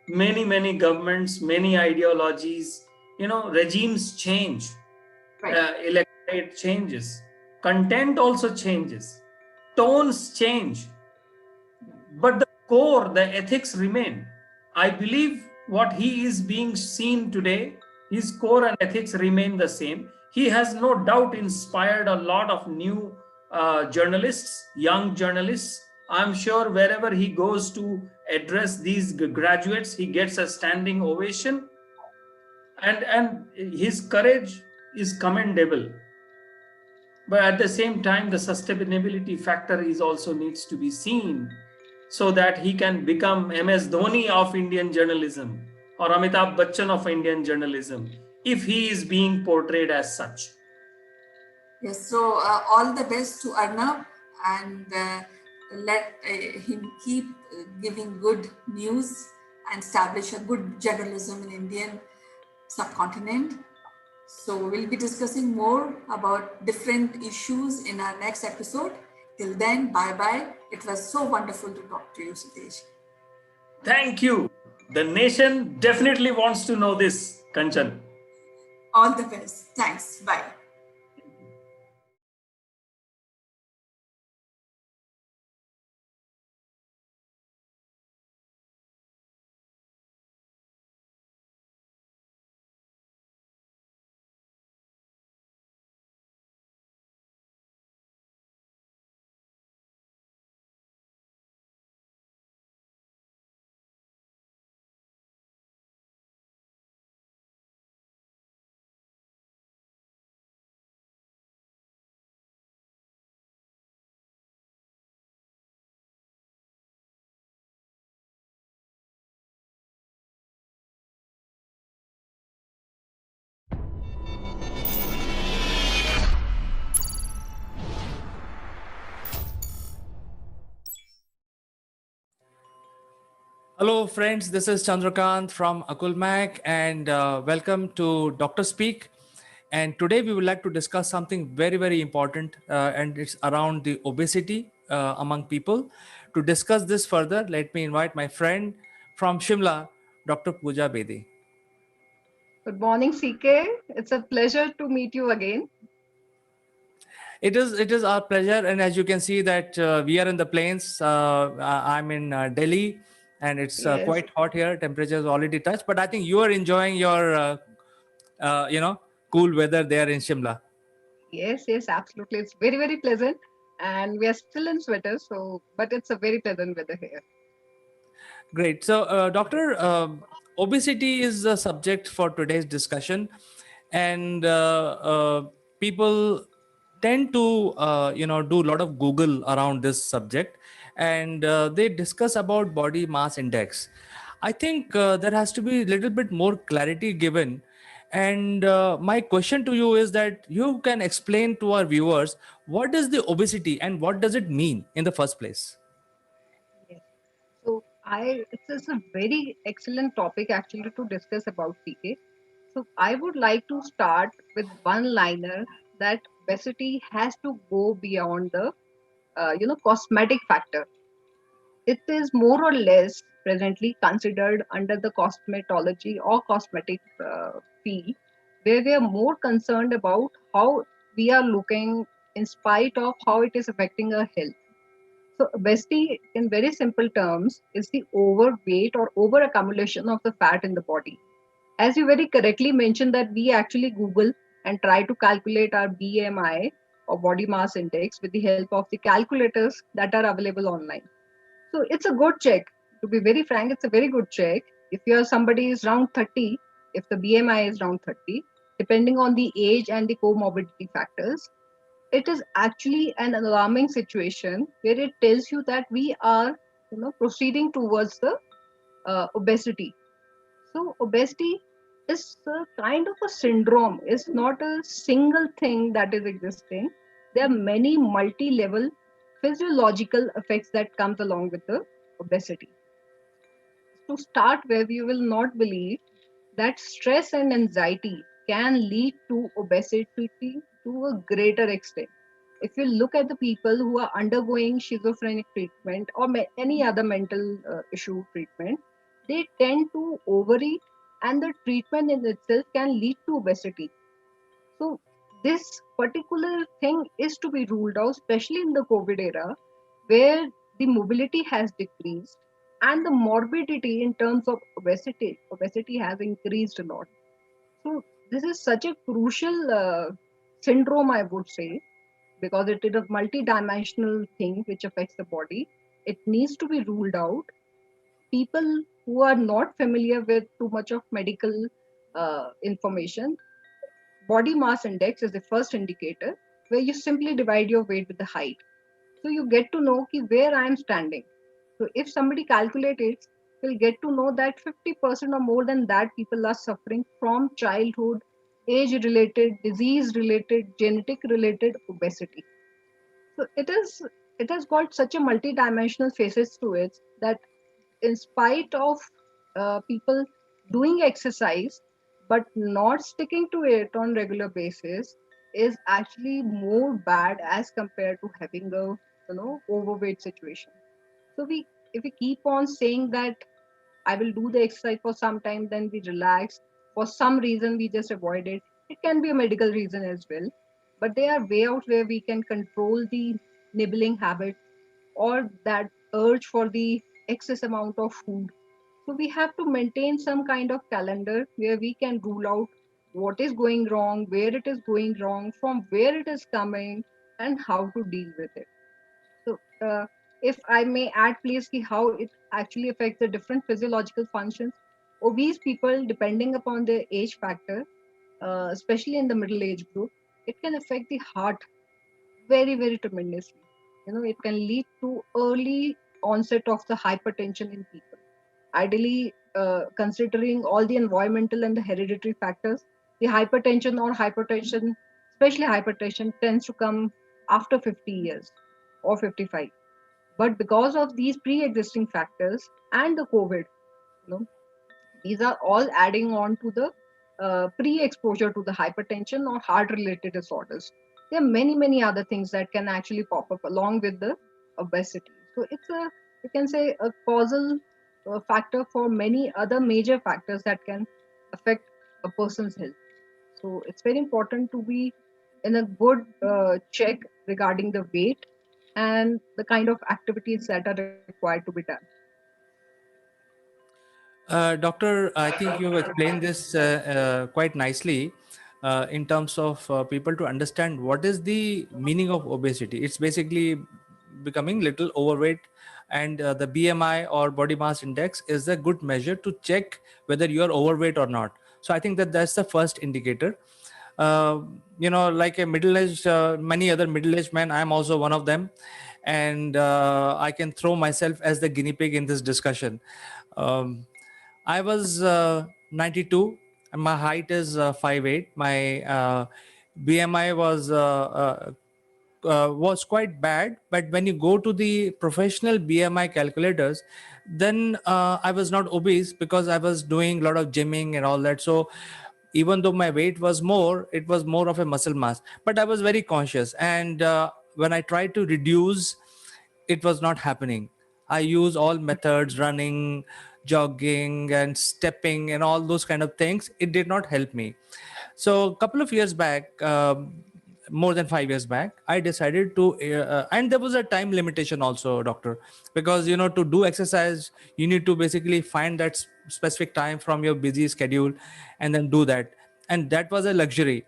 S10: Many governments, many ideologies, regimes change, electorate changes, content also changes, tones change, but the core, the ethics remain. I believe what he is being seen today, his core and ethics remain the same. He has no doubt inspired a lot of new journalists, young journalists. I'm sure wherever he goes to address these graduates, he gets a standing ovation, and his courage is commendable. But at the same time, the sustainability factor is also needs to be seen, so that he can become MS Dhoni of Indian journalism or Amitabh Bachchan of Indian journalism if he is being portrayed as such.
S1: Yes, so all the best to Arnav, and let him keep giving good news and establish a good journalism in Indian subcontinent. So we'll be discussing more about different issues in our next episode. Till then, bye-bye. It was so wonderful to talk to you, Sitesh.
S10: Thank you. The nation definitely wants to know this, Kanchan.
S1: All the best. Thanks. Bye.
S5: Hello, friends. This is Chandrakant from Akulmach, and welcome to Dr. Speak. And today we would like to discuss something very important, and it's around the obesity among people. To discuss this further, let me invite my friend from Shimla, Dr. Pooja Bedi.
S18: Good morning, CK. It's a pleasure to meet you again.
S5: It is our pleasure, and as you can see that we are in the plains. I'm in Delhi, and it's
S18: Yes.
S5: quite hot here. Temperature is already touched, but I think you are enjoying your cool weather there in Shimla.
S18: Yes, absolutely. It's very pleasant, and we are still in sweaters, but it's a very pleasant weather here.
S5: Great. So, Doctor, obesity is the subject for today's discussion, and people tend to, do a lot of Google around this subject, and they discuss about body mass index. I think there has to be a little bit more clarity given. And my question to you is that you can explain to our viewers what is the obesity and what does it mean in the first place?
S18: Yes. So it's a very excellent topic actually to discuss about, CK. So I would like to start with one liner that obesity has to go beyond the cosmetic factor. It is more or less presently considered under the cosmetology or cosmetic field, where we are more concerned about how we are looking in spite of how it is affecting our health. So obesity, in very simple terms, is the overweight or over accumulation of the fat in the body. As you very correctly mentioned that we actually Google and try to calculate our BMI or body mass index with the help of the calculators that are available online. So it's a good check. To be very frank, it's a very good check. If you're somebody is around 30, if the BMI is around 30, depending on the age and the comorbidity factors, it is actually an alarming situation where it tells you that we are, proceeding towards the obesity. So obesity is a kind of a syndrome. It's not a single thing that is existing. There are many multi-level physiological effects that comes along with the obesity. To start with, you will not believe that stress and anxiety can lead to obesity to a greater extent. If you look at the people who are undergoing schizophrenic treatment or any other mental issue treatment, they tend to overeat, and the treatment in itself can lead to obesity. So, this particular thing is to be ruled out, especially in the COVID era, where the mobility has decreased and the morbidity in terms of obesity has increased a lot. So this is such a crucial syndrome, I would say, because it is a multi-dimensional thing which affects the body. It needs to be ruled out. People who are not familiar with too much of medical information, body mass index is the first indicator where you simply divide your weight with the height. So you get to know ki where I am standing. So if somebody calculates it, will get to know that 50% or more than that people are suffering from childhood, age related, disease related, genetic related obesity. So it has got such a multi-dimensional faces to it that in spite of people doing exercise but not sticking to it on regular basis is actually more bad as compared to having a overweight situation. So we if we keep on saying that I will do the exercise for some time, then we relax. For some reason, we just avoid it. It can be a medical reason as well. But there are way out where we can control the nibbling habit or that urge for the excess amount of food. So we have to maintain some kind of calendar where we can rule out what is going wrong, where it is going wrong, from where it is coming, and how to deal with it. So, if I may add, please, how it actually affects the different physiological functions. Obese people, depending upon their age factor, especially in the middle age group, it can affect the heart very, very tremendously. It can lead to early onset of the hypertension in people. Ideally, considering all the environmental and the hereditary factors, the hypertension, especially hypertension, tends to come after 50 years or 55. But because of these pre-existing factors and the COVID, these are all adding on to the pre-exposure to the hypertension or heart-related disorders. There are many, many other things that can actually pop up along with the obesity. So it's you can say, a causal factor for many other major factors that can affect a person's health. So it's very important to be in a good check regarding the weight and the kind of activities that are required to be done.
S5: Doctor, I think you've explained this quite nicely in terms of people to understand what is the meaning of obesity. It's basically becoming little overweight, and the BMI or body mass index is a good measure to check whether you are overweight or not. So I think that that's the first indicator. Like a middle-aged, many other middle-aged men, I'm also one of them, and I can throw myself as the guinea pig in this discussion. Um, I was 92 and my height is 5'8". My BMI was quite bad, but when you go to the professional BMI calculators, then I was not obese because I was doing a lot of gymming and all that. So even though my weight was more, it was more of a muscle mass, but I was very conscious. And when I tried to reduce, it was not happening. I use all methods, running, jogging and stepping and all those kind of things. It did not help me. So a couple of years back, more than 5 years back, I decided to and there was a time limitation also, doctor, because to do exercise you need to basically find that specific time from your busy schedule and then do that, and that was a luxury.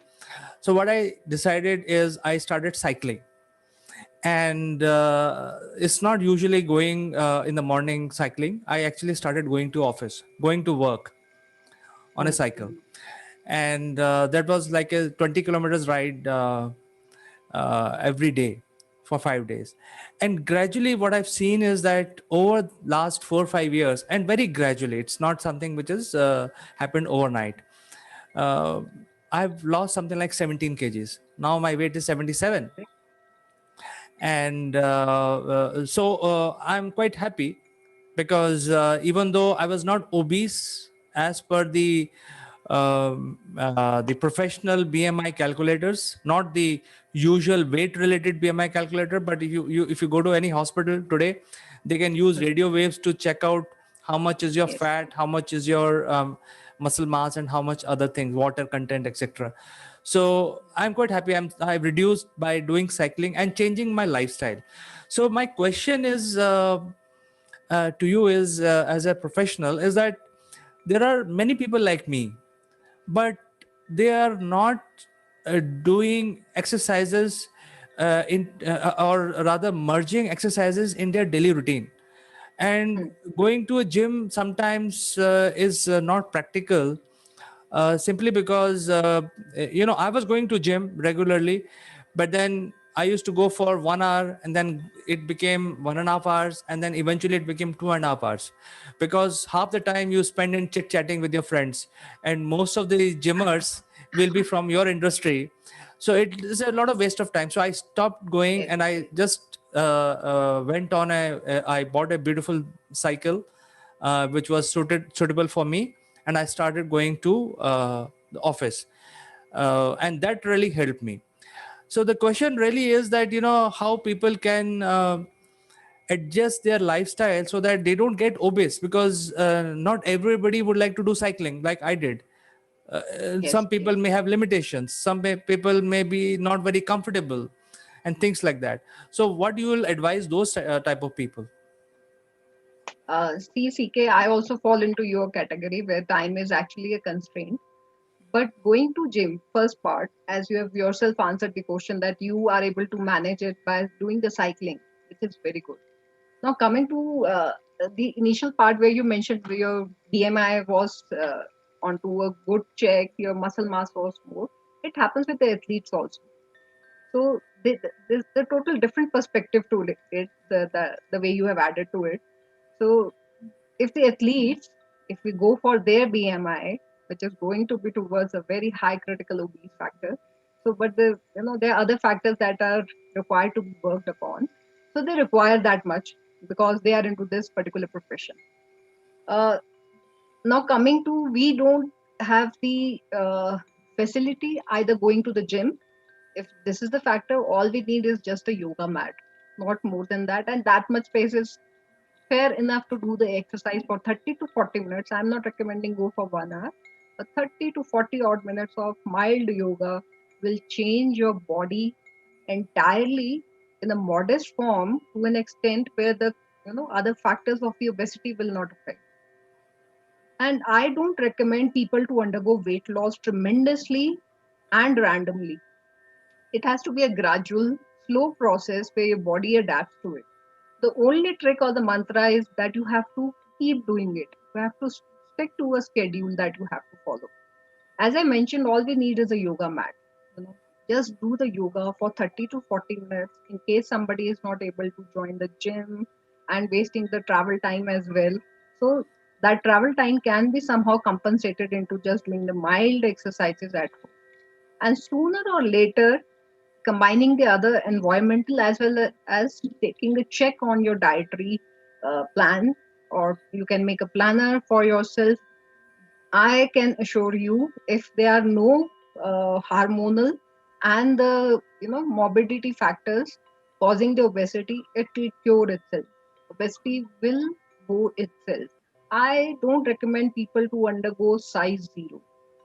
S5: So what I decided is I started cycling, and it's not usually going in the morning cycling. I actually started going to office, going to work on a cycle. and that was like a 20 kilometers ride every day for 5 days. And gradually what I've seen is that over last 4 or 5 years, and very gradually, it's not something which has happened overnight, uh, I've lost something like 17 kgs. Now my weight is 77. And I'm quite happy, because even though I was not obese as per the professional BMI calculators, not the usual weight related BMI calculator, but if you go to any hospital today, they can use radio waves to check out how much is your fat, how much is your muscle mass, and how much other things, water content, etc. So I'm quite happy. I've reduced by doing cycling and changing my lifestyle. So my question is to you is, as a professional, is that there are many people like me, but they are not doing exercises or rather merging exercises in their daily routine. And going to a gym sometimes is not practical, simply because I was going to gym regularly, but then I used to go for 1 hour, and then it became 1.5 hours, and then eventually it became 2.5 hours, because half the time you spend in chit chatting with your friends, and most of the gymmers will be from your industry. So it is a lot of waste of time. So I stopped going, and I just went on I bought a beautiful cycle, which was suitable for me, and I started going to the office, and that really helped me. So the question really is that, how people can adjust their lifestyle so that they don't get obese, because not everybody would like to do cycling like I did. Some people may have limitations, people may be not very comfortable, and things like that. So what you will advise those type of people?
S18: CK, I also fall into your category where time is actually a constraint. But going to gym, first part, as you have yourself answered the question that you are able to manage it by doing the cycling, which is very good. Now coming to the initial part where you mentioned where your BMI was onto a good check, your muscle mass was more. It happens with the athletes also. So there's the total different perspective to it, the way you have added to it. So if the athletes, if we go for their BMI, which is going to be towards a very high critical obese factor, so but there are other factors that are required to be worked upon. So they require that much because they are into this particular profession. Uh, Now coming to, we don't have the facility either going to the gym. If this is the factor, all we need is just a yoga mat, not more than that, and that much space is fair enough to do the exercise for 30 to 40 minutes. I'm not recommending go for 1 hour, but 30 to 40 odd minutes of mild yoga will change your body entirely in a modest form to an extent where the other factors of the obesity will not affect. And I don't recommend people to undergo weight loss tremendously and randomly. It has to be a gradual, slow process where your body adapts to it. The only trick or the mantra is that you have to keep doing it. You have to stick to a schedule that you have to follow. As I mentioned, all we need is a yoga mat. Just do the yoga for 30 to 40 minutes in case somebody is not able to join the gym and wasting the travel time as well. So that travel time can be somehow compensated into just doing the mild exercises at home. And sooner or later, combining the other environmental as well as taking a check on your dietary plan, or you can make a planner for yourself. I can assure you, if there are no hormonal and the morbidity factors causing the obesity, it will cure itself. Obesity will go itself. I don't recommend people to undergo size zero.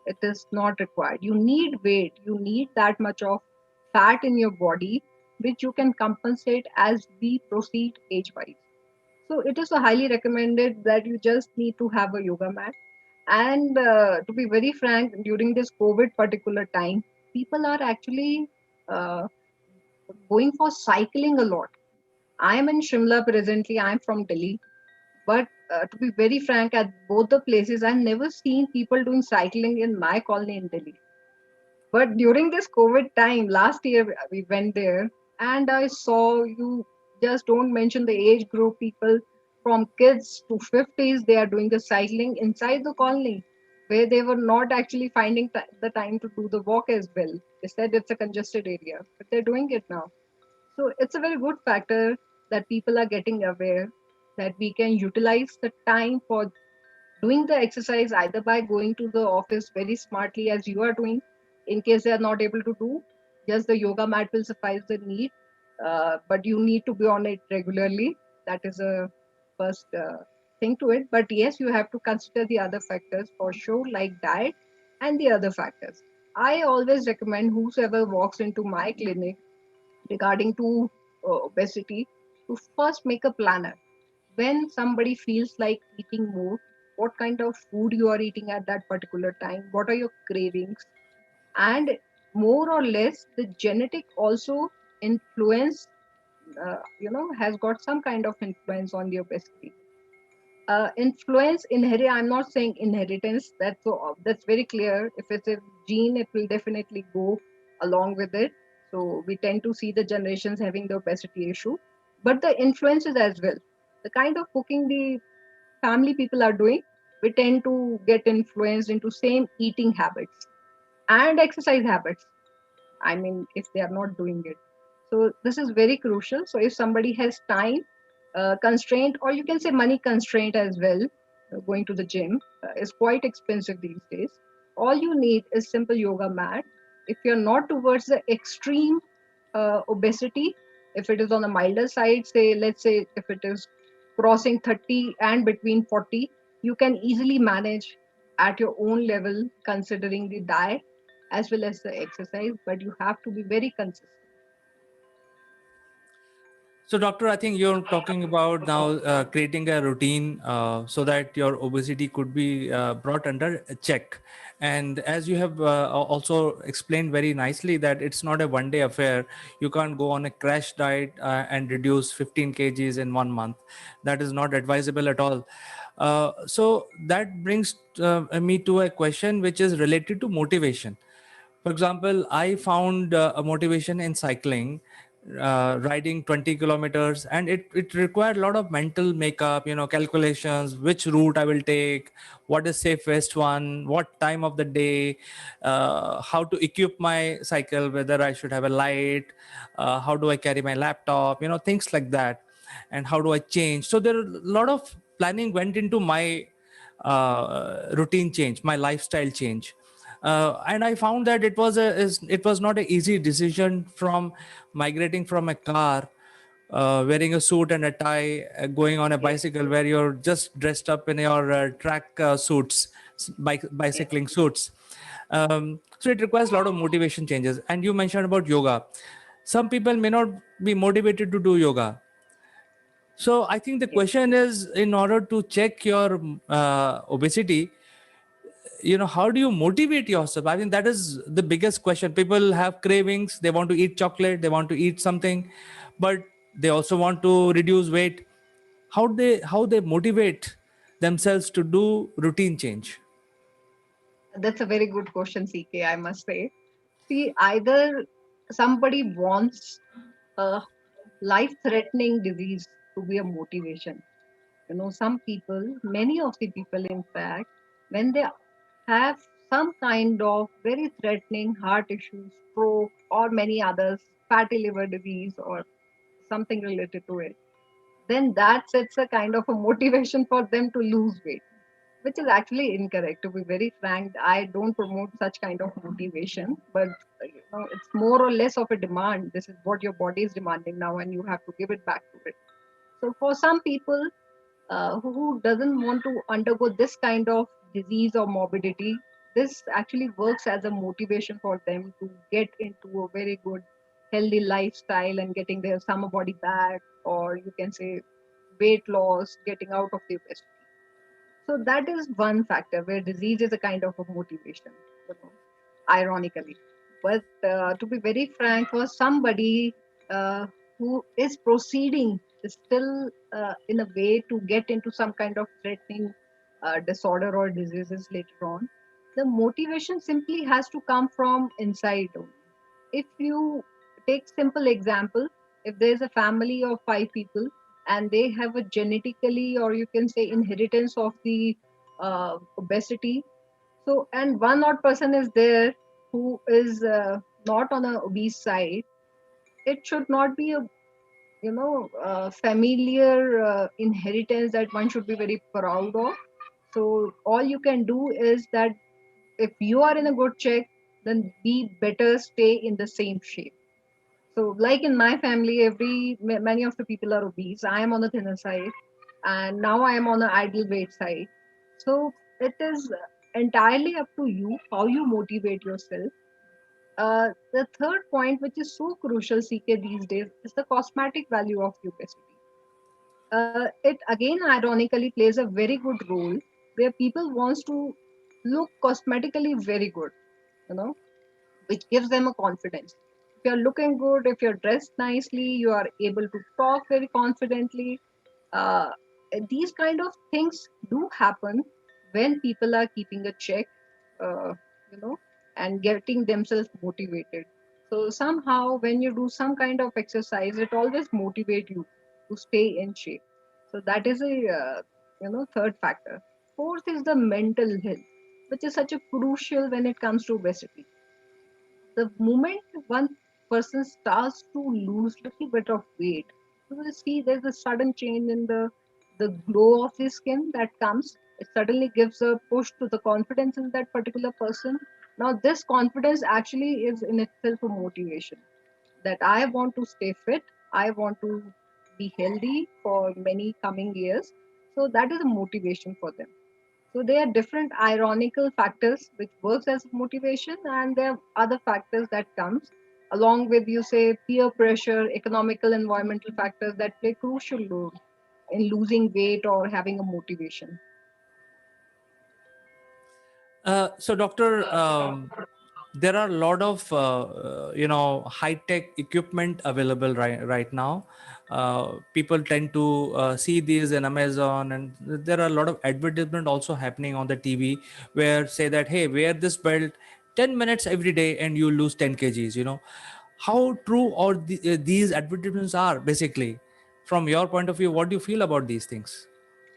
S18: It is not required. You need weight. You need that much of fat in your body, which you can compensate as we proceed age wise. So it is highly recommended that you just need to have a yoga mat. And to be very frank, during this COVID particular time, people are actually uh, going for cycling a lot. I am in Shimla presently. I am from Delhi, but to be very frank, at both the places, I've never seen people doing cycling in my colony in Delhi. But during this COVID time, last year we went there and I saw, you just don't mention the age group, people from kids to 50s, they are doing the cycling inside the colony where they were not actually finding the time to do the walk as well. They said it's a congested area, but they're doing it now. So it's a very good factor that people are getting aware that we can utilize the time for doing the exercise either by going to the office very smartly as you are doing. In case they are not able to do, just the yoga mat will suffice the need, but you need to be on it regularly. That is a first thing to it. But yes, you have to consider the other factors for sure, like diet and the other factors. I always recommend whosoever walks into my clinic regarding to obesity to first make a planner. When somebody feels like eating more, what kind of food you are eating at that particular time, what are your cravings, and more or less the genetic also influence, has got some kind of influence on the obesity. Influence inherit, I'm not saying inheritance, that's very clear. If it's a gene, it will definitely go along with it. So we tend to see the generations having the obesity issue, but the influences as well, the kind of cooking the family people are doing, we tend to get influenced into same eating habits and exercise habits. I mean, if they are not doing it. So this is very crucial. So if somebody has time constraint, or you can say money constraint as well, going to the gym is quite expensive these days. All you need is simple yoga mat. If you're not towards the extreme obesity, if it is on the milder side, say, let's say if it is crossing 30 and between 40, you can easily manage at your own level, considering the diet as well as the exercise, but you have to be very consistent.
S5: So, doctor, I think you're talking about now creating a routine so that your obesity could be brought under a check. And as you have also explained very nicely, that it's not a one-day affair. You can't go on a crash diet and reduce 15 kgs in 1 month. That is not advisable at all. So that brings me to a question which is related to motivation. For example, I found a motivation in cycling, riding 20 kilometers, and it required a lot of mental makeup, calculations, which route I will take, what is safest one, what time of the day, how to equip my cycle, whether I should have a light, how do I carry my laptop, things like that, and how do I change. So there are a lot of planning went into my routine change, my lifestyle change. And I found that it was not an easy decision from migrating from a car, wearing a suit and a tie, going on a bicycle where you're just dressed up in your track suits, bicycling suits. So it requires a lot of motivation changes. And you mentioned about yoga. Some people may not be motivated to do yoga. So I think the question is, in order to check your obesity, how do you motivate yourself? I mean, that is the biggest question. People have cravings, they want to eat chocolate, they want to eat something, but they also want to reduce weight. How they motivate themselves to do routine change?
S18: That's a very good question, CK, I must say. See, either somebody wants a life threatening disease to be a motivation. Some people, many of the people, in fact, when they have some kind of very threatening heart issues, stroke, or many others, fatty liver disease, or something related to it, then that sets a kind of a motivation for them to lose weight, which is actually incorrect. To be very frank, I don't promote such kind of motivation, but it's more or less of a demand. This is what your body is demanding now, and you have to give it back to it. So for some people who doesn't want to undergo this kind of disease or morbidity, this actually works as a motivation for them to get into a very good healthy lifestyle and getting their summer body back, or you can say weight loss, getting out of the obesity. So that is one factor where disease is a kind of a motivation, you know, ironically. But to be very frank, for somebody who is proceeding is still in a way to get into some kind of threatening disorder or diseases later on. The motivation simply has to come from inside only. If you take simple example, if there's a family of 5 people and they have a genetically or you can say inheritance of the obesity, so and one odd person is there who is not on a obese side, it should not be a familiar inheritance that one should be very proud of. So all you can do is that if you are in a good check, then be better stay in the same shape. So like in my family, many of the people are obese. I am on the thinner side, and now I am on the ideal weight side. So it is entirely up to you how you motivate yourself. The third point, which is so crucial, CK, these days, is the cosmetic value of obesity. It again ironically plays a very good role where people wants to look cosmetically very good, you know, which gives them a confidence. If you're looking good, if you're dressed nicely, you are able to talk very confidently. Uh, these kind of things do happen when people are keeping a check, uh, you know, and getting themselves motivated. So somehow, when you do some kind of exercise, it always motivate you to stay in shape. So that is a third factor. Fourth is the mental health, which is such a crucial when it comes to obesity. The moment one person starts to lose little bit of weight, you will see there's a sudden change in the glow of the skin that comes. It suddenly gives a push to the confidence in that particular person. Now this confidence actually is in itself a motivation that I want to stay fit, I want to be healthy for many coming years. So that is a motivation for them. So there are different ironical factors which works as motivation, and there are other factors that comes along with, you say, peer pressure, economical, environmental factors that play crucial role in losing weight or having a motivation.
S5: So, Doctor, there are a lot of high tech equipment available right now. People tend to see these in Amazon, and there are a lot of advertisement also happening on the TV where say that, hey, wear this belt 10 minutes every day and you lose 10 kgs. How true or these advertisements are basically from your point of view? What do you feel about these things?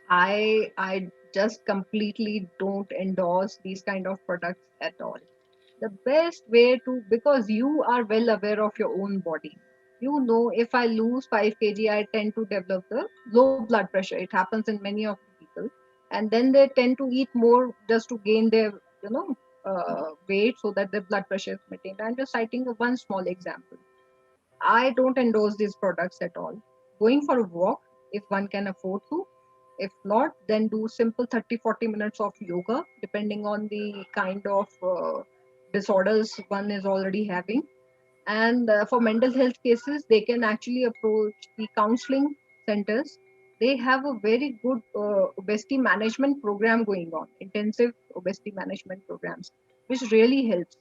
S18: I just completely don't endorse these kind of products at all. The best way to, because you are well aware of your own body, you know, if I lose 5 kg, I tend to develop the low blood pressure. It happens in many of the people, and then they tend to eat more just to gain their weight so that their blood pressure is maintained. I'm just citing one small example. I don't endorse these products at all. Going for a walk, if one can afford to. If not, then do simple 30-40 minutes of yoga, depending on the kind of disorders one is already having. And for mental health cases, they can actually approach the counseling centers. They have a very good obesity management program going on, intensive obesity management programs, which really helps.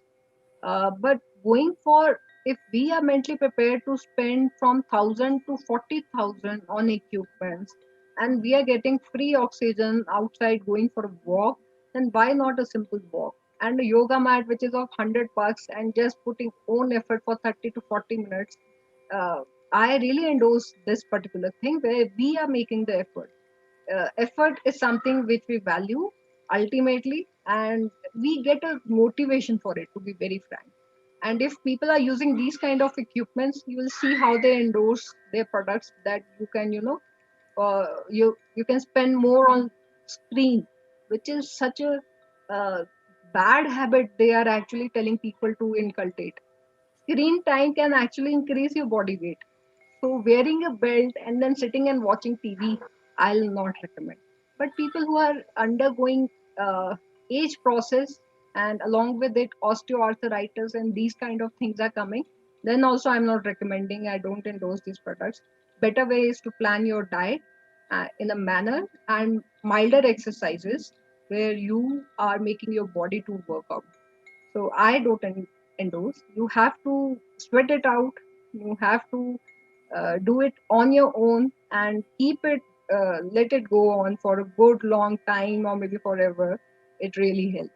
S18: But going for, if we are mentally prepared to spend from 1,000 to 40,000 on equipments, and we are getting free oxygen outside going for a walk, then why not a simple walk? And a yoga mat, which is of $100, and just putting own effort for 30 to 40 minutes. Uh, I really endorse this particular thing where we are making the effort. Effort is something which we value ultimately, and we get a motivation for it, to be very frank. And if people are using these kind of equipments, you will see how they endorse their products, that you can, you can spend more on screen, which is such a uh, bad habit they are actually telling people to inculcate. Screen time can actually increase your body weight. So wearing a belt and then sitting and watching TV, I'll not recommend. But people who are undergoing age process, and along with it osteoarthritis and these kind of things are coming, then also I'm not recommending. I don't endorse these products. Better way is to plan your diet in a manner, and milder exercises where you are making your body to work out. So I don't endorse. You have to sweat it out. You have to Do it on your own and keep it, let it go on for a good long time or maybe forever. It really helps.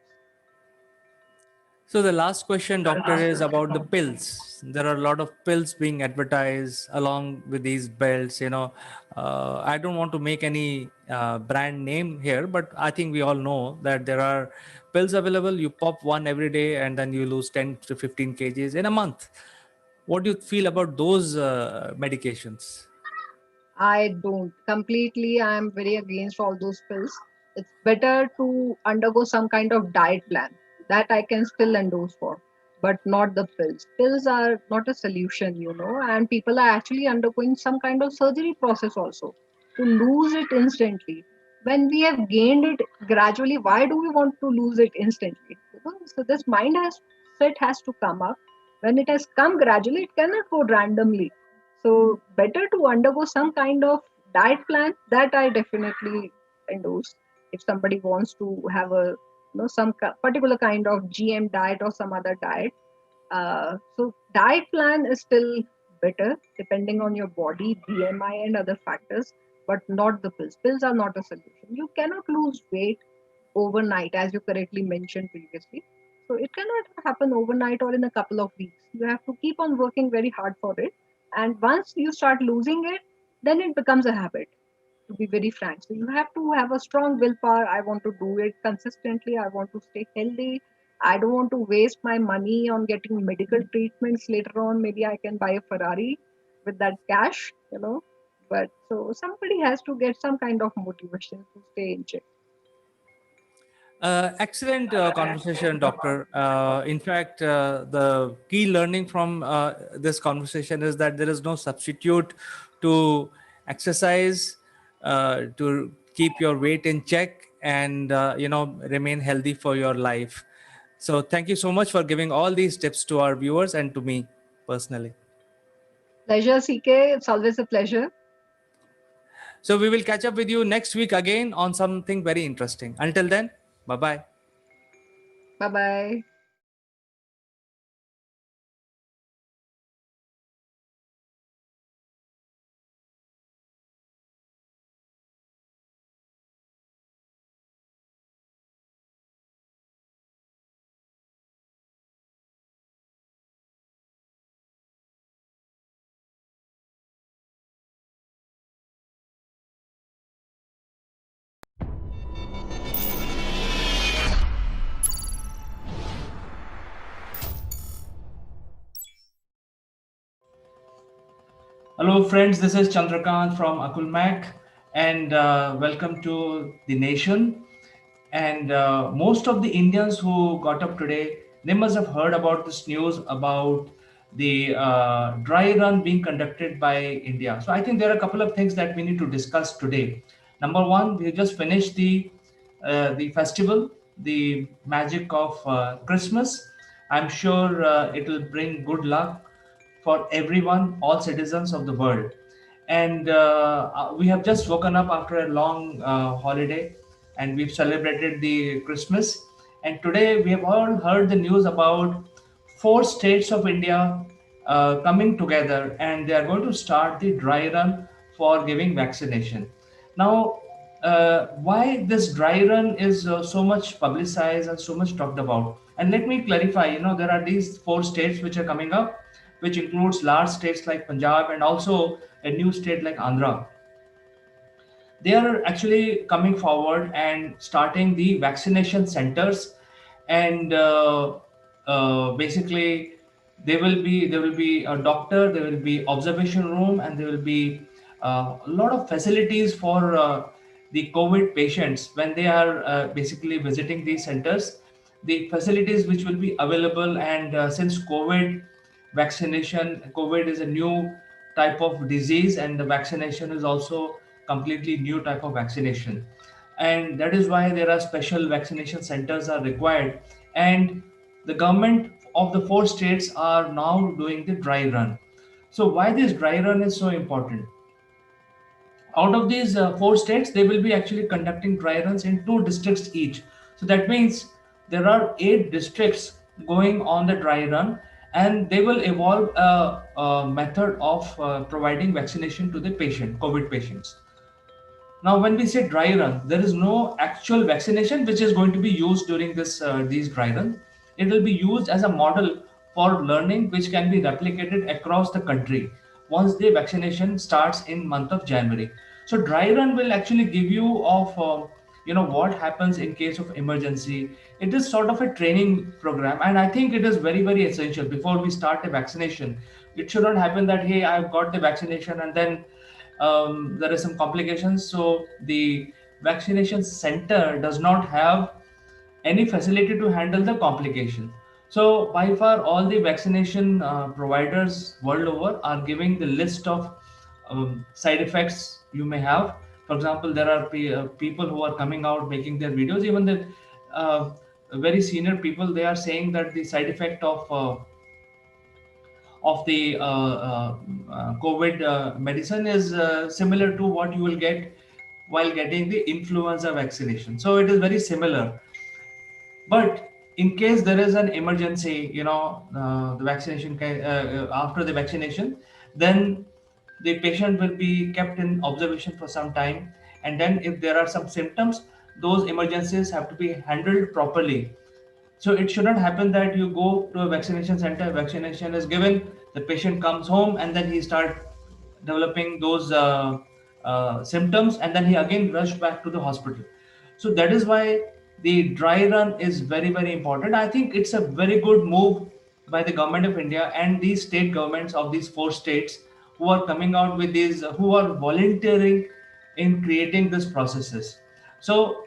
S5: So the last question, doctor, is about the pills. There are a lot of pills being advertised along with these belts. I don't want to make any brand name here, but I think we all know that there are pills available. You pop one every day, and then you lose 10 to 15 kgs in a month. What do you feel about those medications?
S18: I don't completely. I'm very against all those pills. It's better to undergo some kind of diet plan that I can still endorse for, but not the pills. Pills are not a solution, and people are actually undergoing some kind of surgery process also to lose it instantly. When we have gained it gradually, why do we want to lose it instantly? So this mind has set has to come up. When it has come gradually, it cannot go randomly. So better to undergo some kind of diet plan that I definitely endorse. If somebody wants to have a some particular kind of GM diet or some other diet, so diet plan is still better depending on your body, BMI, and other factors, but not the pills. Pills are not a solution. You cannot lose weight overnight, as you correctly mentioned previously. So it cannot happen overnight or in a couple of weeks. You have to keep on working very hard for it. And once you start losing it, then it becomes a habit, to be very frank. So you have to have a strong willpower. I want to do it consistently. I want to stay healthy. I don't want to waste my money on getting medical treatments later on. Maybe I can buy a Ferrari with that cash. But so somebody has to get some kind of motivation to stay in check.
S5: Excellent conversation, doctor. In fact, the key learning from this conversation is that there is no substitute to exercise, to keep your weight in check, and remain healthy for your life. So thank you so much for giving all these tips to our viewers and to me personally.
S18: Pleasure, CK. It's always a pleasure.
S5: So we will catch up with you next week again on something very interesting. Until then, bye-bye.
S18: Bye-bye.
S5: Hello, friends. This is Chandrakant from Akulmach, and welcome to the nation. And most of the Indians who got up today, they must have heard about this news about the dry run being conducted by India. So I think there are a couple of things that we need to discuss today. Number one, we just finished the festival, the magic of Christmas. I'm sure it will bring good luck for everyone, all citizens of the world. And we have just woken up after a long holiday, and we've celebrated the Christmas. And today we have all heard the news about four states of India coming together, and they are going to start the dry run for giving vaccination. Now, why this dry run is so much publicized and so much talked about? And let me clarify, there are these four states which are coming up, which includes large states like Punjab and also a new state like Andhra. They are actually coming forward and starting the vaccination centers, and basically there will be a doctor, there will be observation room, and there will be a lot of facilities for the COVID patients when they are basically visiting these centers. The facilities which will be available, and since COVID is a new type of disease, and the vaccination is also completely new type of vaccination, and that is why there are special vaccination centers are required. And the government of the four states are now doing the dry run. So why this dry run is so important? Out of these four states, they will be actually conducting dry runs in two districts each. So that means there are eight districts going on the dry run, and they will evolve a method of providing vaccination to the patient, COVID patients. Now, when we say dry run, there is no actual vaccination which is going to be used during this these dry runs. It will be used as a model for learning, which can be replicated across the country once the vaccination starts in month of January. So, dry run will actually give you of what happens in case of emergency. It is sort of a training program, and I think it is very essential before we start a vaccination. It shouldn't happen that hey, I've got the vaccination and then there is some complications. So the vaccination center does not have any facility to handle the complications. So by far, all the vaccination providers world over are giving the list of side effects you may have. For example, there are people who are coming out making their videos. Even the uh, very senior people, they are saying that the side effect of the COVID medicine is similar to what you will get while getting the influenza vaccination. So it is very similar. But in case there is an emergency, the vaccination after the vaccination, then the patient will be kept in observation for some time. And then if there are some symptoms, those emergencies have to be handled properly. So it shouldn't happen that you go to a vaccination center, vaccination is given, the patient comes home, and then he start developing those symptoms, and then he again rush back to the hospital. So that is why the dry run is very important. I think it's a very good move by the government of India and these state governments of these four states who are coming out with these, who are volunteering in creating these processes. So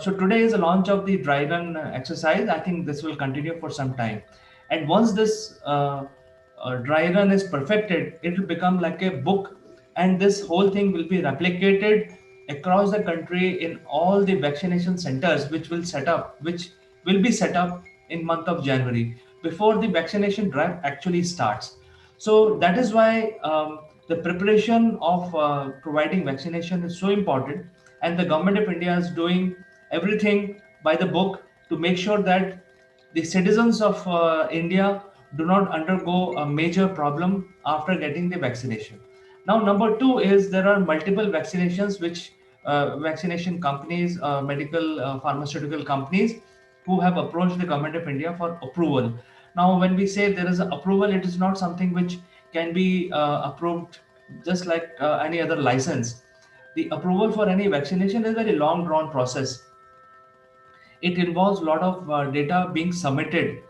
S5: today is the launch of the dry run exercise. I think this will continue for some time, and once this dry run is perfected, it will become like a book, and this whole thing will be replicated across the country in all the vaccination centers, which will be set up in month of January before the vaccination drive actually starts. So that is why the preparation of providing vaccination is so important, and the government of India is doing everything by the book to make sure that the citizens of India do not undergo a major problem after getting the vaccination. Now, number two is there are multiple vaccinations which vaccination companies, medical pharmaceutical companies, who have approached the government of India for approval. Now, when we say there is an approval, it is not something which can be approved just like any other license. The approval for any vaccination is a very long drawn process. It involves a lot of data being submitted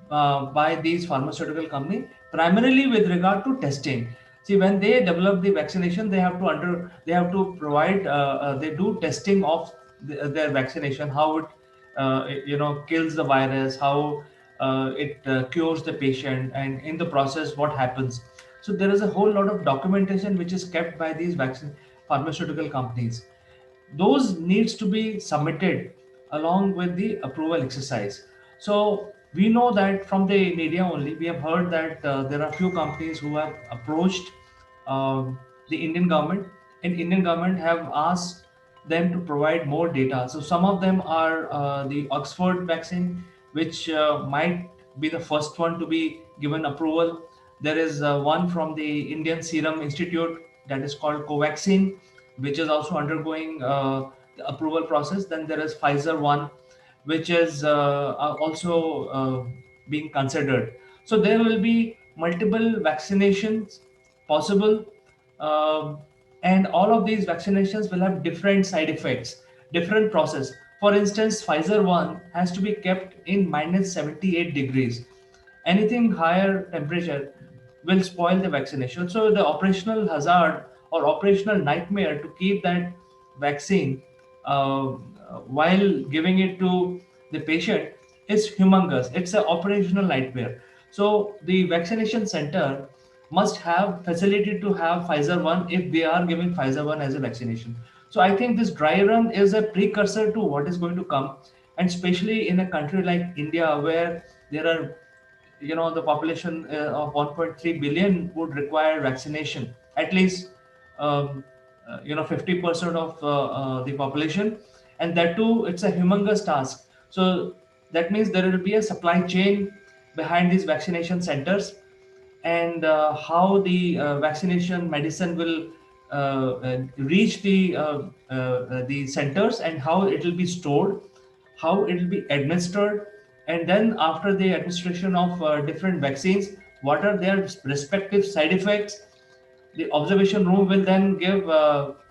S5: by these pharmaceutical company, primarily with regard to testing. See, when they develop the vaccination, they have to provide they do testing of their vaccination, how it kills the virus, how it cures the patient, and in the process what happens. So there is a whole lot of documentation which is kept by these vaccine pharmaceutical companies. Those needs to be submitted along with the approval exercise. So we know that from the media only, we have heard that there are few companies who have approached the Indian government, and Indian government have asked them to provide more data. So some of them are the Oxford vaccine, which might be the first one to be given approval. There is one from the Indian Serum Institute that is called Covaxin, which is also undergoing the approval process. Then there is Pfizer one, which is also being considered. So there will be multiple vaccinations possible, um, and all of these vaccinations will have different side effects, different process. For instance, Pfizer one has to be kept in minus 78 degrees. Anything higher temperature will spoil the vaccination. So the operational hazard or operational nightmare to keep that vaccine while giving it to the patient is humongous. It's an operational nightmare. So the vaccination center must have facility to have Pfizer one if they are giving Pfizer one as a vaccination. So I think this dry run is a precursor to what is going to come, and especially in a country like India where there are, the population of 1.3 billion would require vaccination, at least 50% of the population, and that too it's a humongous task. So that means there will be a supply chain behind these vaccination centers, and how the vaccination medicine will reach the centers, and how it will be stored, how it will be administered, and then after the administration of different vaccines, what are their respective side effects. The observation room will then give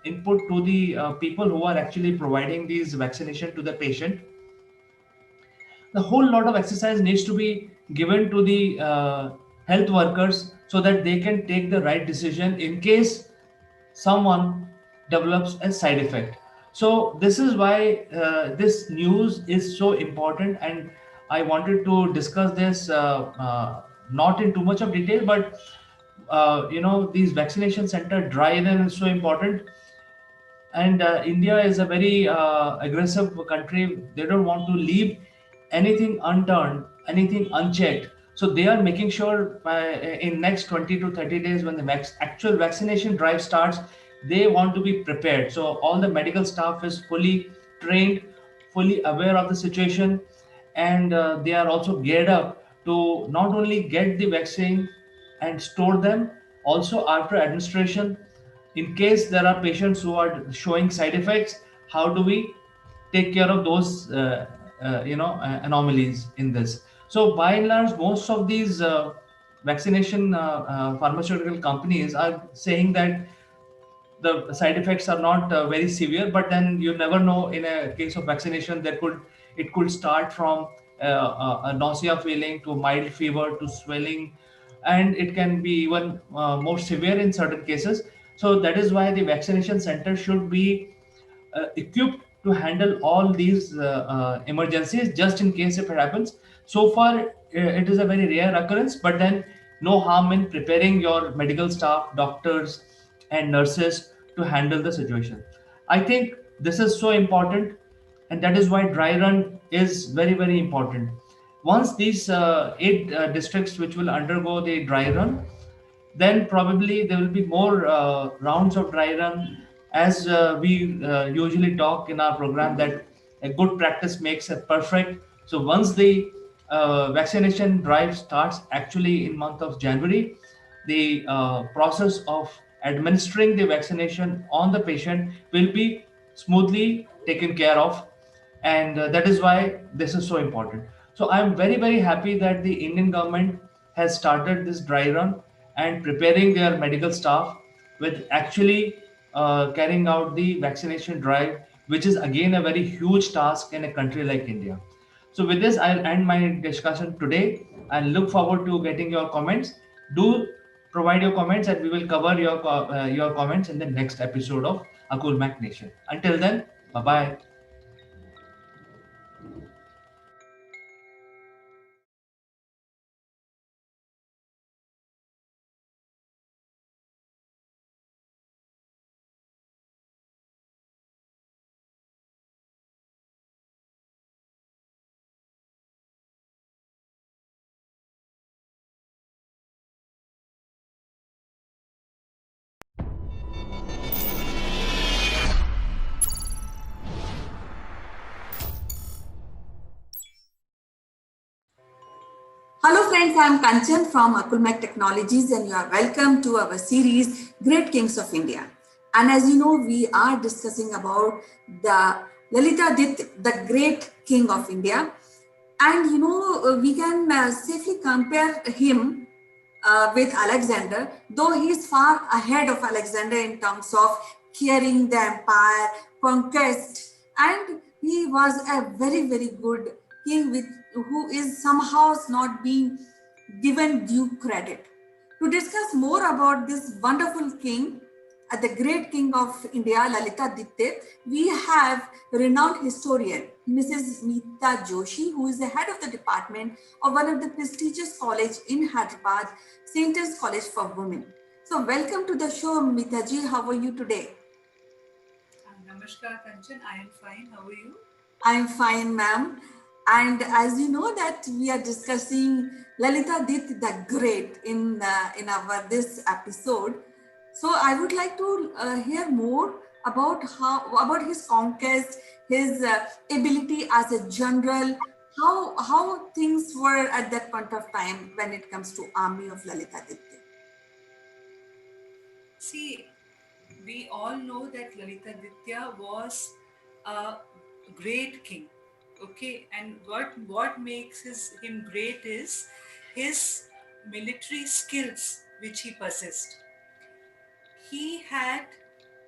S5: input to the people who are actually providing these vaccination to the patient. The whole lot of exercise needs to be given to the health workers so that they can take the right decision in case someone develops a side effect. So this is why this news is so important, and I wanted to discuss this not in too much of detail, but these vaccination center dry run is so important. And India is a very aggressive country. They don't want to leave anything unturned, anything unchecked. So they are making sure in next 20 to 30 days, when the actual vaccination drive starts, they want to be prepared. So all the medical staff is fully trained, fully aware of the situation, and they are also geared up to not only get the vaccine and store them, also after administration, in case there are patients who are showing side effects, how do we take care of those anomalies in this. So by and large, most of these vaccination pharmaceutical companies are saying that the side effects are not very severe, but then you never know. In a case of vaccination, it could start from a nausea feeling to mild fever to swelling, and it can be even more severe in certain cases. So that is why the vaccination center should be equipped to handle all these emergencies, just in case if it happens. So far, it is a very rare occurrence, but then no harm in preparing your medical staff, doctors, and nurses to handle the situation. I think this is so important, and that is why dry run is very, very important. Once these eight districts which will undergo the dry run, then probably there will be more rounds of dry run. As we usually talk in our program, that a good practice makes a perfect. So once the vaccination drive starts actually in month of January, the process of administering the vaccination on the patient will be smoothly taken care of, and that is why this is so important. So I'm very, very happy that the Indian government has started this dry run and preparing their medical staff with actually carrying out the vaccination drive, which is again a very huge task in a country like India. So with this, I'll end my discussion today and look forward to getting your comments. Do provide your comments, and we will cover your comments in the next episode of Akulmach Nation. Until then, bye bye.
S1: Hello friends, I am Kanchan from Akulmach Technologies, and you are welcome to our series Great Kings of India. And as you know, we are discussing about the Lalitadit, the Great King of India. And you know, we can safely compare him with Alexander, though he is far ahead of Alexander in terms of carrying the empire, conquest, and he was a very, very good king with who is somehow not being given due credit. To discuss more about this wonderful king, the great king of India, Lalita Ditya, we have renowned historian Mrs. Meeta Joshi, who is the head of the department of one of the prestigious college in Hyderabad, St. Anne's College for Women. So welcome to the show, Meeta ji. How are you today?
S19: Namaskar, Kanchan. I am fine. How are you?
S1: I am fine, ma'am. And as you know that we are discussing Lalita Dit the Great in our this episode. So I would like to hear more about his conquest, his ability as a general How things were at that point of time when it comes to army of Lalitaditya?
S19: See, we all know that Lalitaditya was a great king. Okay, and what makes him great is his military skills which he possessed. He had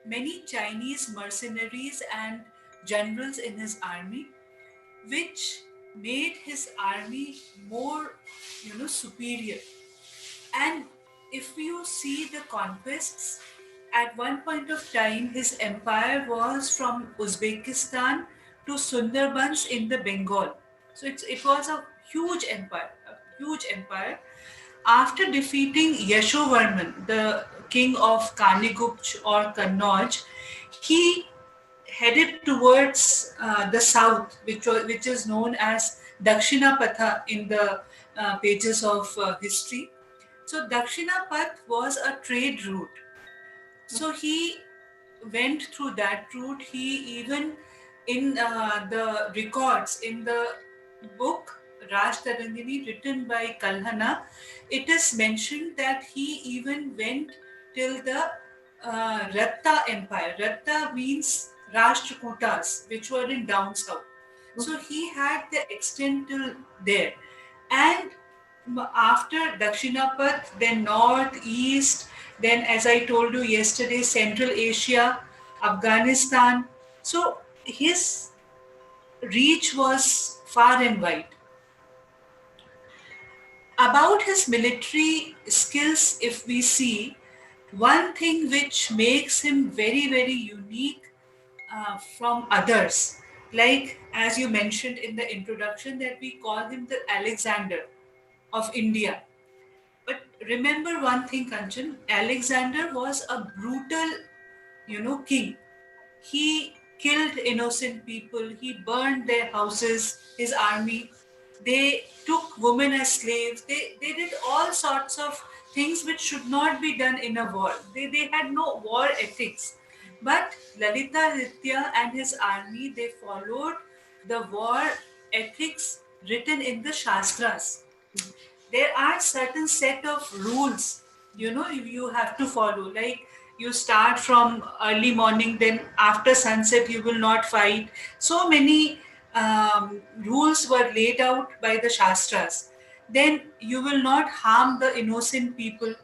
S19: many Chinese mercenaries and generals in his army, which made his army more, superior. And if you see the conquests, at one point of time, his empire was from Uzbekistan to Sundarbans in the Bengal. So it was a huge empire, a huge empire. After defeating Yashovarman, the king of Kanigupch or Kannauj, he headed towards the south, which is known as Dakshinapatha in the pages of history. So Dakshinapath was a trade route. So he went through that route. He even in the records in the book Raj Tarangini written by Kalhana, it is mentioned that he even went till the Ratta Empire. Ratta means Rashtrakutas, which were in down south. So he had the extent till there. And after Dakshinapath, then North, East, then as I told you yesterday, Central Asia, Afghanistan. So his reach was far and wide. About his military skills, if we see, one thing which makes him very, very unique from others, like as you mentioned in the introduction, that we call him the Alexander of India. But remember one thing, Kanchan, Alexander was a brutal, king. He killed innocent people, he burned their houses, his army. They took women as slaves. They did all sorts of things which should not be done in a war. They had no war ethics. But Lalita Ritya and his army, they followed the war ethics written in the Shastras. There are certain set of rules, you have to follow, like you start from early morning, then after sunset you will not fight. So many rules were laid out by the Shastras. Then you will not harm the innocent people.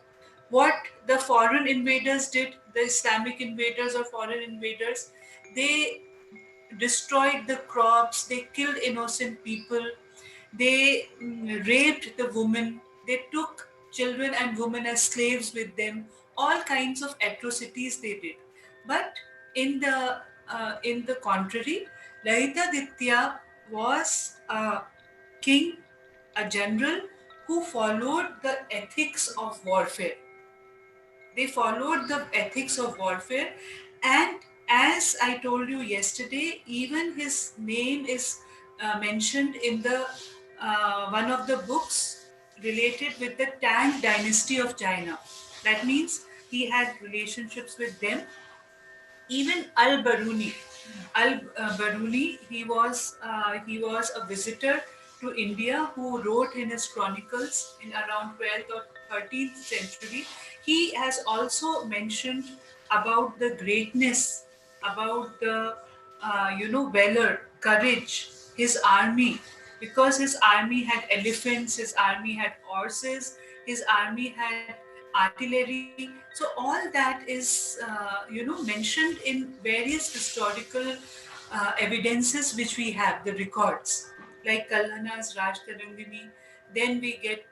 S19: What the foreign invaders did, the Islamic invaders or foreign invaders, they destroyed the crops, they killed innocent people, they raped the women, they took children and women as slaves with them, all kinds of atrocities they did. But in the contrary, Lahitaditya was a king, a general who followed the ethics of warfare. They followed the ethics of warfare, and as I told you yesterday, even his name is mentioned in the one of the books related with the Tang dynasty of China. That means he had relationships with them. Even Al-Baruni, Al-Baruni, he was a visitor to India who wrote in his chronicles in around 12th or 13th century. He has also mentioned about the greatness, about the valor, courage, his army, because his army had elephants, his army had horses, his army had artillery. So all that is mentioned in various historical evidences which we have, the records, like Kalhana's Raj Tarangini. Then we get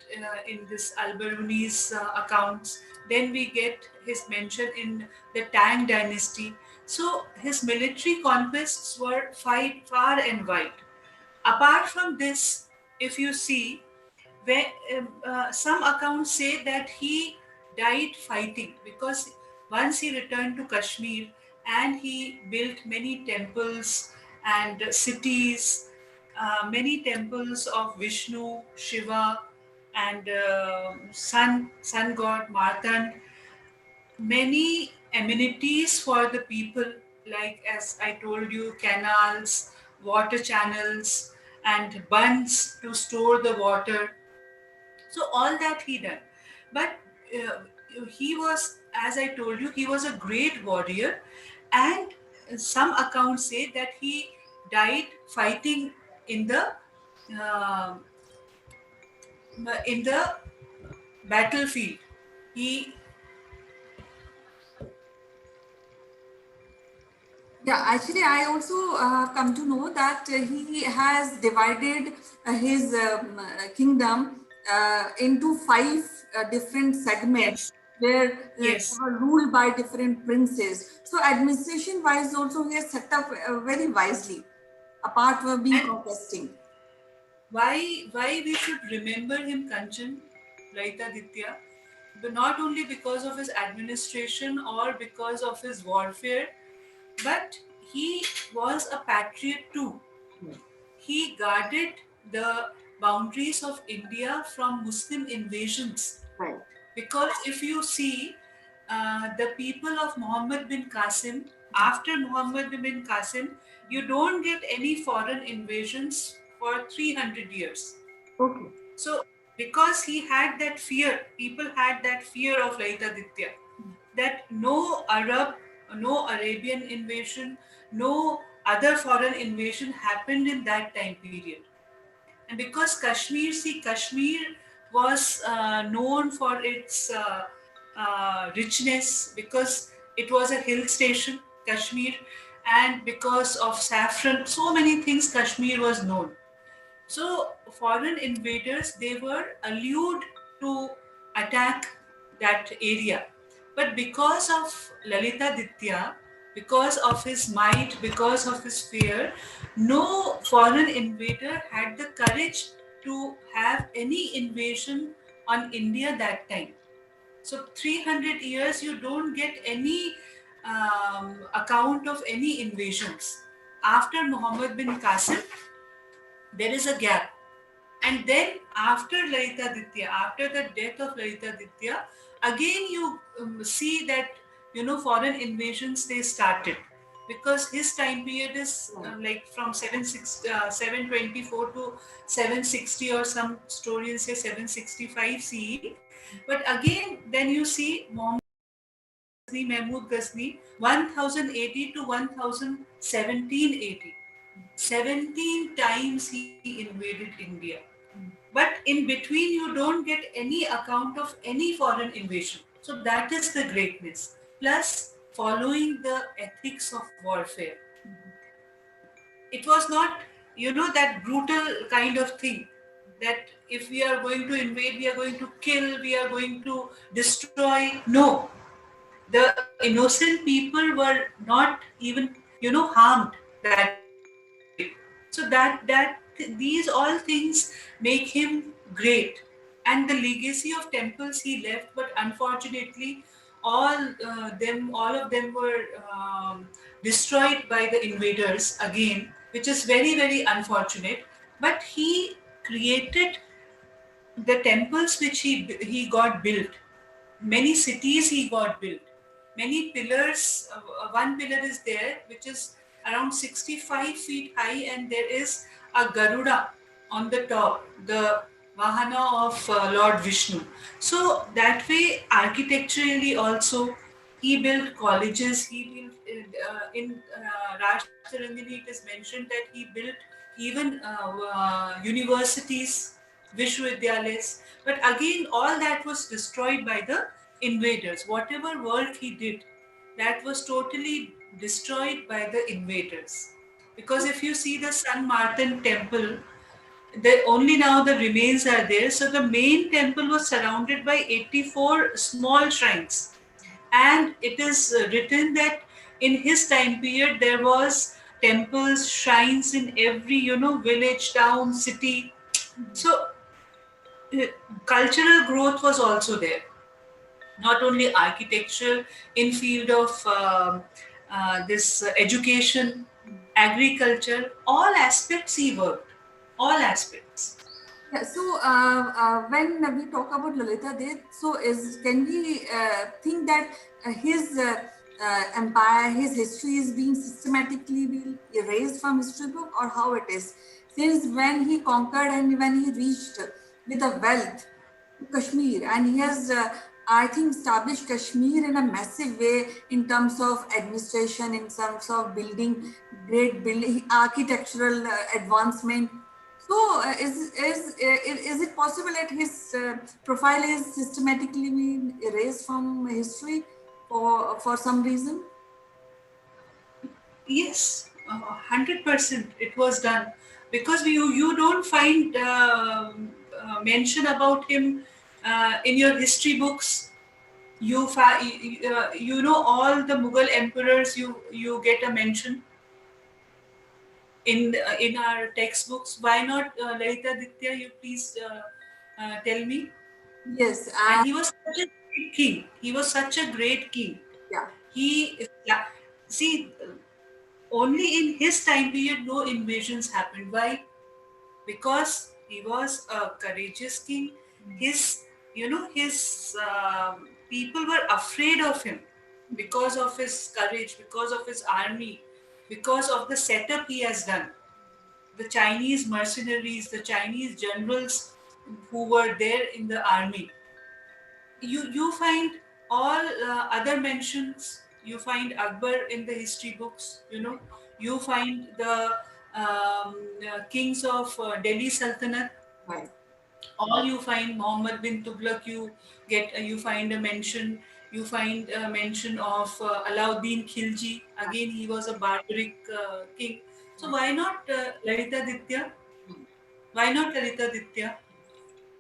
S19: in this Alberuni's accounts. Then we get his mention in the Tang dynasty. So his military conquests were far and wide. Apart from this, if you see, where some accounts say that he died fighting, because once he returned to Kashmir and he built many temples and cities, many temples of Vishnu, Shiva, and sun god Martand, many amenities for the people, like as I told you, canals, water channels, and bunds to store the water. So all that he done. But uh, he was, as I told you, he was a great warrior, and some accounts say that he died fighting in the uh, in the battlefield. He
S1: Yeah, actually, I also come to know that he has divided his kingdom into five different segments
S19: yes,
S1: where they
S19: yes.
S1: were ruled by different princes. So, administration wise, also, he has set up very wisely, apart from being
S19: And
S1: contesting.
S19: why we should remember him, Kanchan Laitaditya, but not only because of his administration or because of his warfare, but he was a patriot too. He guarded the boundaries of India from Muslim invasions.
S1: Right.
S19: Because if you see the people of Muhammad bin Qasim, after Muhammad bin Qasim, you don't get any foreign invasions for 300 years.
S1: Okay.
S19: So, because he had that fear, people had that fear of Laitaditya, that no Arab, no Arabian invasion, no other foreign invasion happened in that time period. And because Kashmir, see, Kashmir was known for its richness because it was a hill station, Kashmir, and because of saffron, so many things Kashmir was known. So foreign invaders, they were allured to attack that area. But because of Lalita Ditya, because of his might, because of his fear, no foreign invader had the courage to have any invasion on India that time. So 300 years, you don't get any account of any invasions. After Muhammad bin Qasim, there is a gap. And then after Lalita after the death of Lalita again you see that, you know, foreign invasions, they started. Because his time period is like from 724 to 760, or some historians say 765 CE. But again, then you see Mahmud Ghazni, 1080 to 1017 17 times he invaded India. But in between, you don't get any account of any foreign invasion. So that is the greatness. Plus, following the ethics of warfare. It was not, you know, that brutal kind of thing that if we are going to invade, we are going to kill, we are going to destroy. No, the innocent people were not even, you know, harmed that way. So these all things make him great. And the legacy of temples he left, but unfortunately all of them were destroyed by the invaders again, which is very, very unfortunate. But he created the temples which he got built. Many cities he got built. Many pillars. One pillar is there which is around 65 feet high, and there is a Garuda on the top, the Vahana of Lord Vishnu. So that way, architecturally also, he built colleges. He built in Raj Tarangini. It is mentioned that he built even universities, Vishwavidyalays. But again, all that was destroyed by the invaders. Whatever work he did, that was totally destroyed by the invaders. Because if you see the San Martin temple, only now the remains are there. So the main temple was surrounded by 84 small shrines. And it is written that in his time period there was temples, shrines in every, you know, village, town, city. So uh, cultural growth was also there, not only architecture, in field of this education, agriculture, all aspects he worked, all aspects.
S1: Yeah, so when we talk about Lalita Dev, so can we think that his empire, his history is being systematically being erased from history book, or how it is? since when he conquered and when he reached with a wealth to Kashmir, and he has, I think, established Kashmir in a massive way in terms of administration, in terms of building great building, architectural advancement. So, is it possible that his profile is systematically being erased from history for some reason?
S19: Yes, 100% it was done, because you don't find mention about him in your history books. You know all the Mughal emperors. You get a mention in our textbooks. Why not Lalita Ditya? You please tell me.
S1: Yes,
S19: And he was such a great king. He was such a great king.
S1: yeah.
S19: He see only in his time period no invasions happened. Why? Because he was a courageous king. His his people were afraid of him because of his courage, because of his army, because of the setup he has done. The Chinese mercenaries, the Chinese generals who were there in the army. You find all other mentions. You find Akbar in the history books. You find the kings of Delhi Sultanate.
S1: Right.
S19: All you find Muhammad bin Tughlaq. You find a mention. You find a mention of Alauddin Khilji. Again, he was a barbaric king. So why not Lalita Ditya? Why not Lalita Ditya?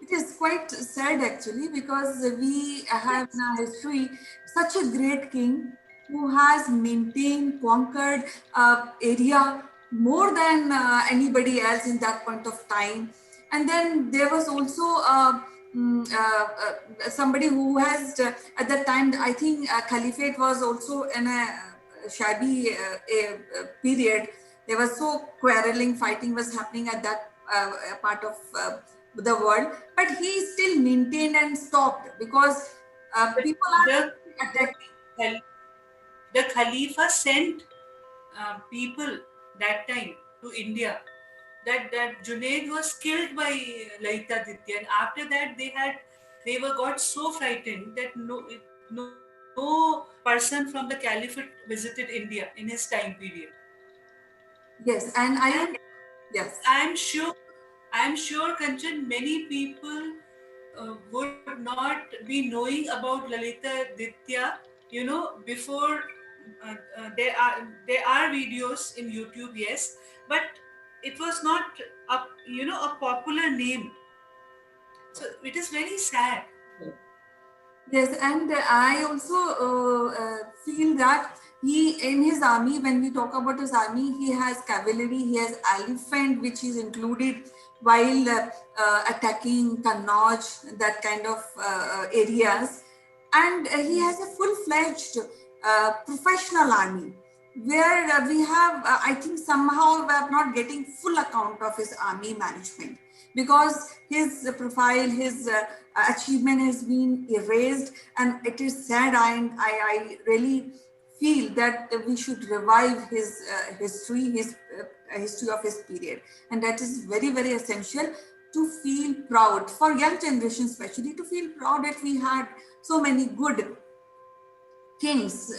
S1: It is quite sad actually, because we have in our history such a great king who has maintained, conquered area more than anybody else in that point of time. And then there was also somebody who has, at that time, I think Caliphate was also in a shabby period. There was so quarreling, fighting was happening at that part of the world, but he still maintained and stopped because people
S19: The
S1: are attacking.
S19: the, the Khalifa sent people that time to India. That Junaid was killed by Lalita Ditya, and after that they were got so frightened that no person from the caliphate visited India in his time period.
S1: Yes, and I
S19: And
S1: don't. Yes.
S19: I'm sure, Kanchan, many people would not be knowing about Lalita Ditya. Before there are videos in YouTube, yes, but it was not a popular name. So it is very sad.
S1: Yes, and I also feel that he, in his army, when we talk about his army, he has cavalry, he has elephant, which is included while attacking Kannauj, that kind of areas. And he has a full-fledged professional army where we have, I think somehow we are not getting full account of his army management because his profile, his achievement has been erased, and it is sad. I really feel that we should revive his history, his history of his period, and that is very, very essential to feel proud for young generation, especially to feel proud that we had so many good kings,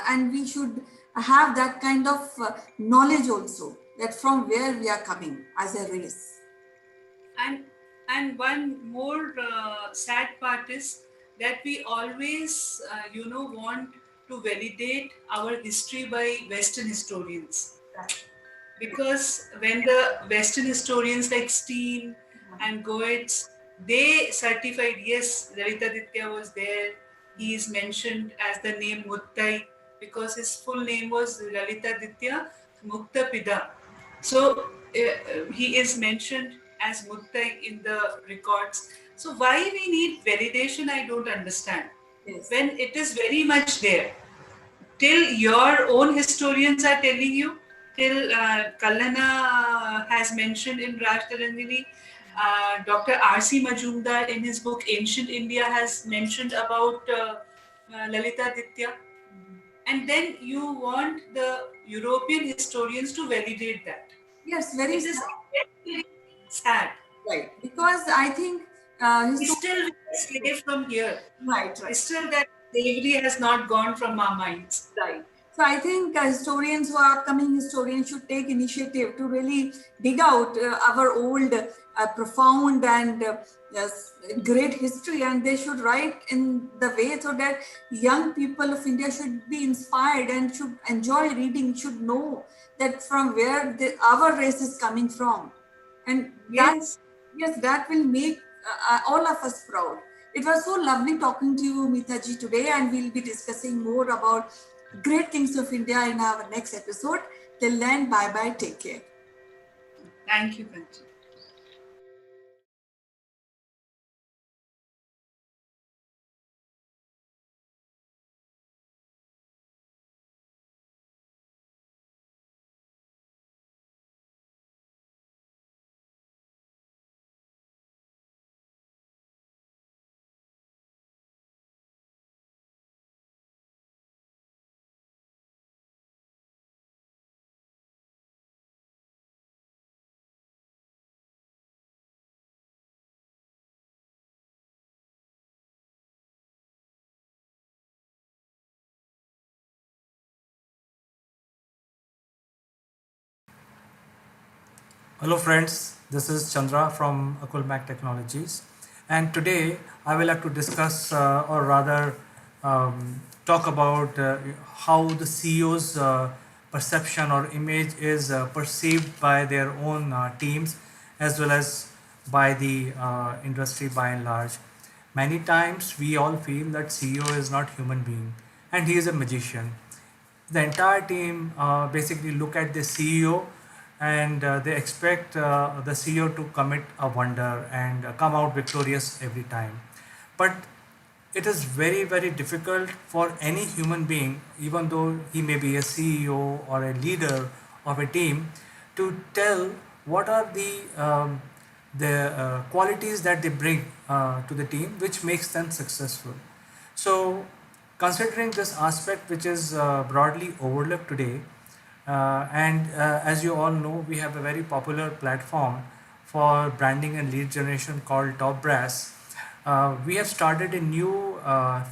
S1: and we should have that kind of knowledge also, that from where we are coming as a race.
S19: And one more sad part is that we always want to validate our history by Western historians, because when the Western historians like Steen and Goetz, they certified, yes, Lalita Ditya was there. He is mentioned as the name Muttai because his full name was Lalita Ditya Muktapida. So he is mentioned as Muttai in the records. So why we need validation, I don't understand.
S1: Yes.
S19: When it is very much there. Till your own historians are telling you, till Kallana has mentioned in Rajtaranjini, Dr. R.C. Majumdar in his book Ancient India has mentioned about Lalita Ditya. And then you want the European historians to validate that.
S1: Yes, very
S19: It is
S1: sad.
S19: Very sad.
S8: Right, because I think
S19: Still we are slave from here.
S8: Right.
S19: Still that slavery has not gone from our minds.
S8: Right. So I think historians who are upcoming historians should take initiative to really dig out our old, profound and yes, great history, and they should write in the way so that young people of India should be inspired and should enjoy reading, should know that from where our race is coming from, and
S19: Yes.
S8: that will make all of us proud. It was so lovely talking to you, Mitaji, today, and we'll be discussing more about great kings of India in our next episode. Till then, bye bye, take care.
S19: Thank you, Kanchan.
S16: Hello friends, this is Chandra from Akulmach Technologies, and today I will have to discuss or rather talk about how the CEO's perception or image is perceived by their own teams as well as by the industry by and large. Many times we all feel that CEO is not human being and he is a magician. The entire team basically look at the CEO and they expect the CEO to commit a wonder and come out victorious every time. But it is very, very difficult for any human being, even though he may be a CEO or a leader of a team, to tell what are the qualities that they bring to the team which makes them successful. So considering this aspect which is broadly overlooked today, and as you all know, we have a very popular platform for branding and lead generation called Top Brass. We have started a new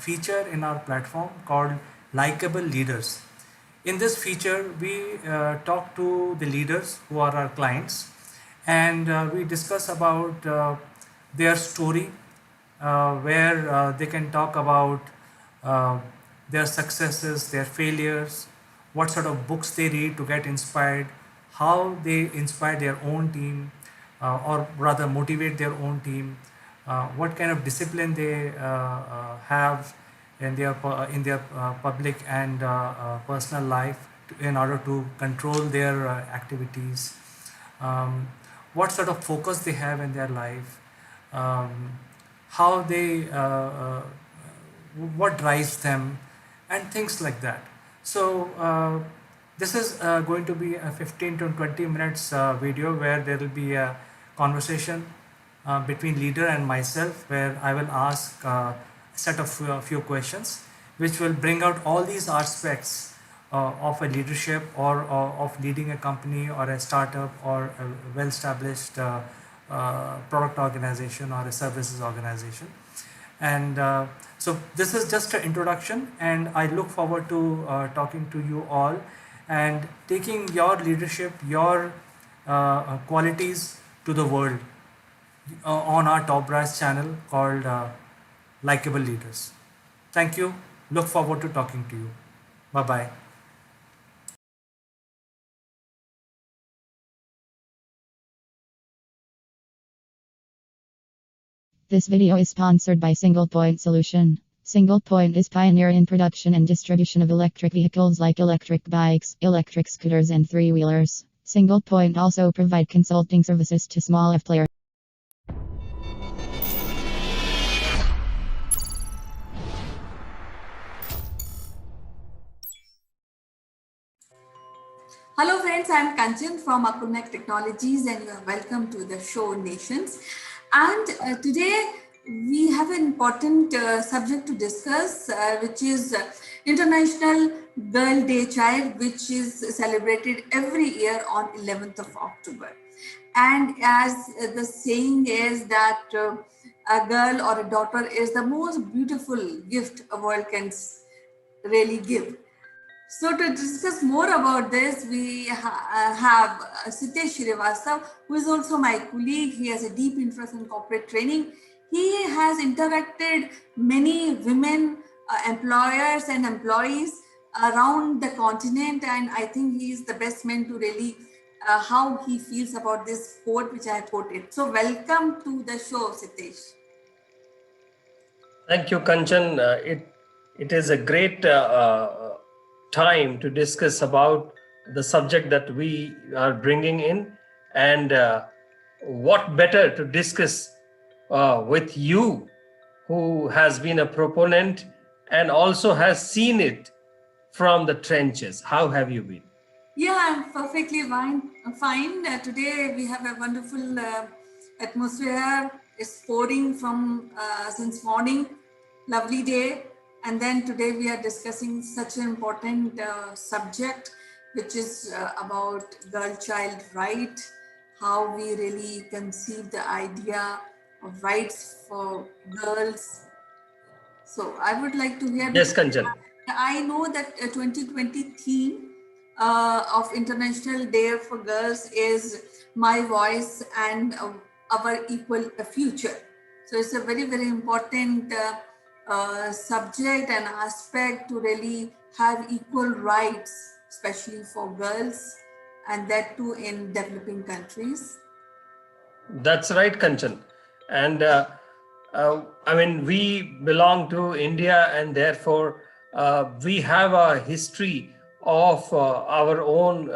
S16: feature in our platform called Likeable Leaders. In this feature, we talk to the leaders who are our clients, and we discuss about their story, where they can talk about uh, their successes, their failures, what sort of books they read to get inspired, how they inspire their own team, or rather motivate their own team, what kind of discipline they have in their public and personal life in order to control their activities, what sort of focus they have in their life, um, how they what drives them, and things like that. So this is going to be a 15 to 20 minutes video where there will be a conversation between leader and myself, where I will ask a set of few questions which will bring out all these aspects of a leadership or of leading a company or a startup or a well-established product organization or a services organization. And so this is just an introduction, and I look forward to talking to you all and taking your leadership, your qualities to the world on our Top Brass channel called Likeable Leaders. Thank you. Look forward to talking to you. Bye bye.
S9: This video is sponsored by Single Point Solution. Single Point is pioneer in production and distribution of electric vehicles like electric bikes, electric scooters, and three-wheelers. Single Point also provide consulting services to small F players.
S8: Hello friends, I am Kanchan from Akulmach Technologies and you are welcome to the show Nations. And today we have an important subject to discuss, which is International Girl Day Child, which is celebrated every year on 11th of October.
S1: And as the saying is that a girl or a daughter is the most beautiful gift a world can really give. So to discuss more about this, we have Sitesh Srivastav, who is also my colleague. He has a deep interest in corporate training. He has interacted many women employers and employees around the continent, and I think he is the best man to really how he feels about this quote which I have quoted. So welcome to the show, Sitesh.
S2: Thank you, Kanchan. It is a great time to discuss about the subject that we are bringing in, and what better to discuss with you, who has been a proponent and also has seen it from the trenches. How have you been?
S1: Yeah, I'm perfectly fine. Fine. Today we have a wonderful atmosphere. It's pouring from since morning. Lovely day. And then today we are discussing such an important subject, which is about girl-child right, how we really conceive the idea of rights for girls. So I would like to hear,
S2: Yes,
S1: because
S2: Kanchan.
S1: I know that 2020 theme of International Day for Girls is My Voice and Our Equal Future. So it's a very, very important subject and aspect to really have equal rights, especially for girls, and that too in developing countries.
S2: That's right, Kanchan. And I mean, we belong to India, and therefore we have a history of our own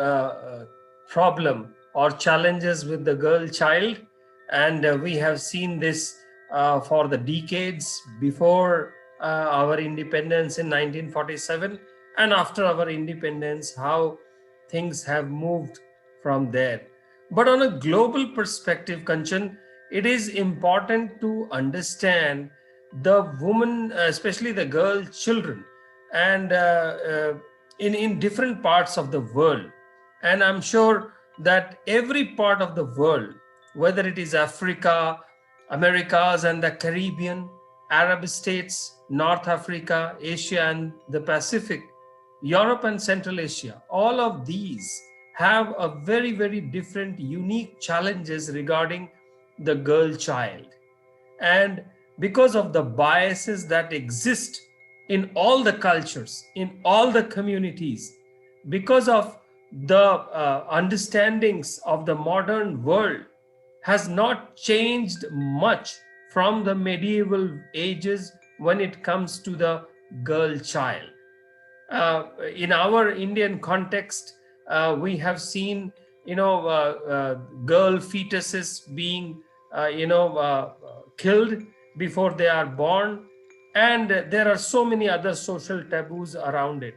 S2: problem or challenges with the girl child. And we have seen this for the decades before our independence in 1947, and after our independence, how things have moved from there. But on a global perspective, Kanchan, it is important to understand the woman, especially the girl children, and in different parts of the world. And I'm sure that every part of the world, whether it is Africa, Americas and the Caribbean, Arab states, North Africa, Asia and the Pacific, Europe and Central Asia, all of these have a very, very different, unique challenges regarding the girl child. And because of the biases that exist in all the cultures, in all the communities, because of the understandings of the modern world has not changed much from the medieval ages when it comes to the girl child. In our Indian context, we have seen, girl fetuses being, killed before they are born, and there are so many other social taboos around it.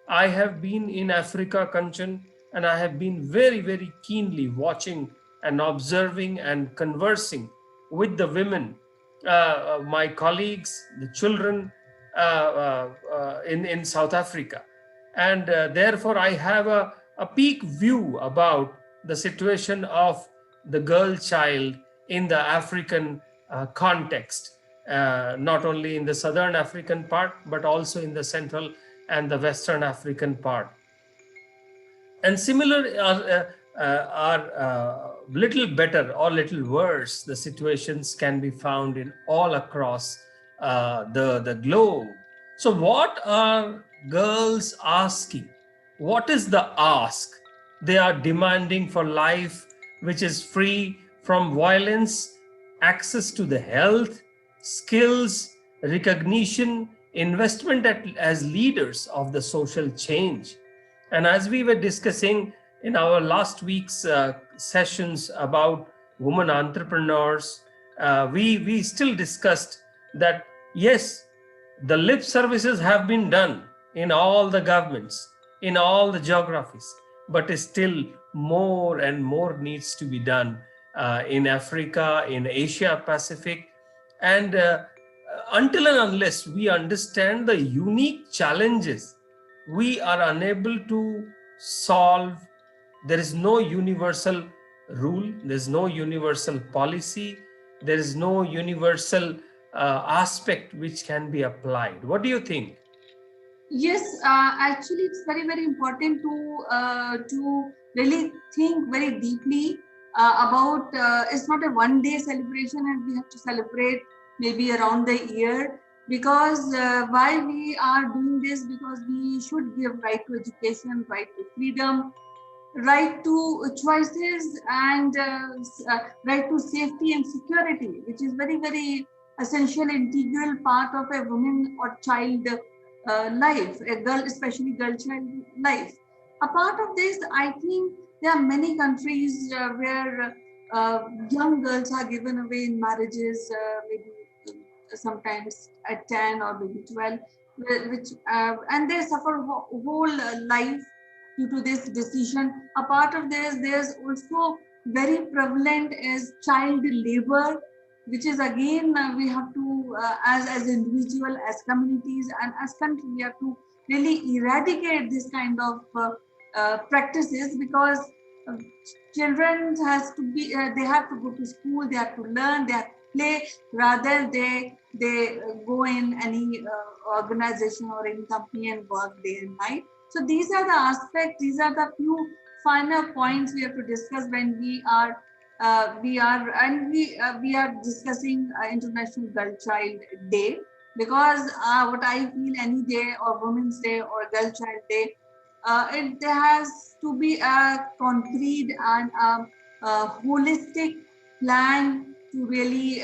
S2: I have been in Africa, Kanchan, and I have been very, very keenly watching and observing and conversing with the women, my colleagues, the children in South Africa. And therefore, I have a peak view about the situation of the girl child in the African context, not only in the southern African part, but also in the central and the Western African part. And similar are little better or little worse. The situations can be found in all across the globe. So, what are girls asking? What is the ask? They are demanding for life which is free from violence, access to the health, skills, recognition, investment as leaders of the social change. And as we were discussing in our last week's sessions about women entrepreneurs, we still discussed that yes, the lip services have been done in all the governments, in all the geographies, but still more and more needs to be done in Africa, in Asia Pacific. And until and unless we understand the unique challenges we are unable to solve, there is no universal rule, there's no universal policy, there is no universal aspect which can be applied. What do you think?
S1: Yes, actually, it's very, very important to really think very deeply about. It's not a one-day celebration, and we have to celebrate maybe around the year. Because why we are doing this? Because we should give right to education, right to freedom, right to choices, and right to safety and security, which is very, very essential, integral part of a woman or child life, a girl, especially girl child life. A part of this, I think there are many countries where young girls are given away in marriages, maybe sometimes at 10 or maybe 12, which and they suffer whole life due to this decision. A part of this, there's also very prevalent is child labor, which is again we have to as individual, as communities, and as country, we have to really eradicate this kind of practices, because uh, children has to be they have to go to school, they have to learn, they have to play, rather they go in any organization or any company and work day and night. So these are the aspects, these are the few finer points we have to discuss when we are discussing International Girl Child Day, because what I feel, any day or Women's Day or Girl Child Day, it has to be a concrete and a holistic plan to really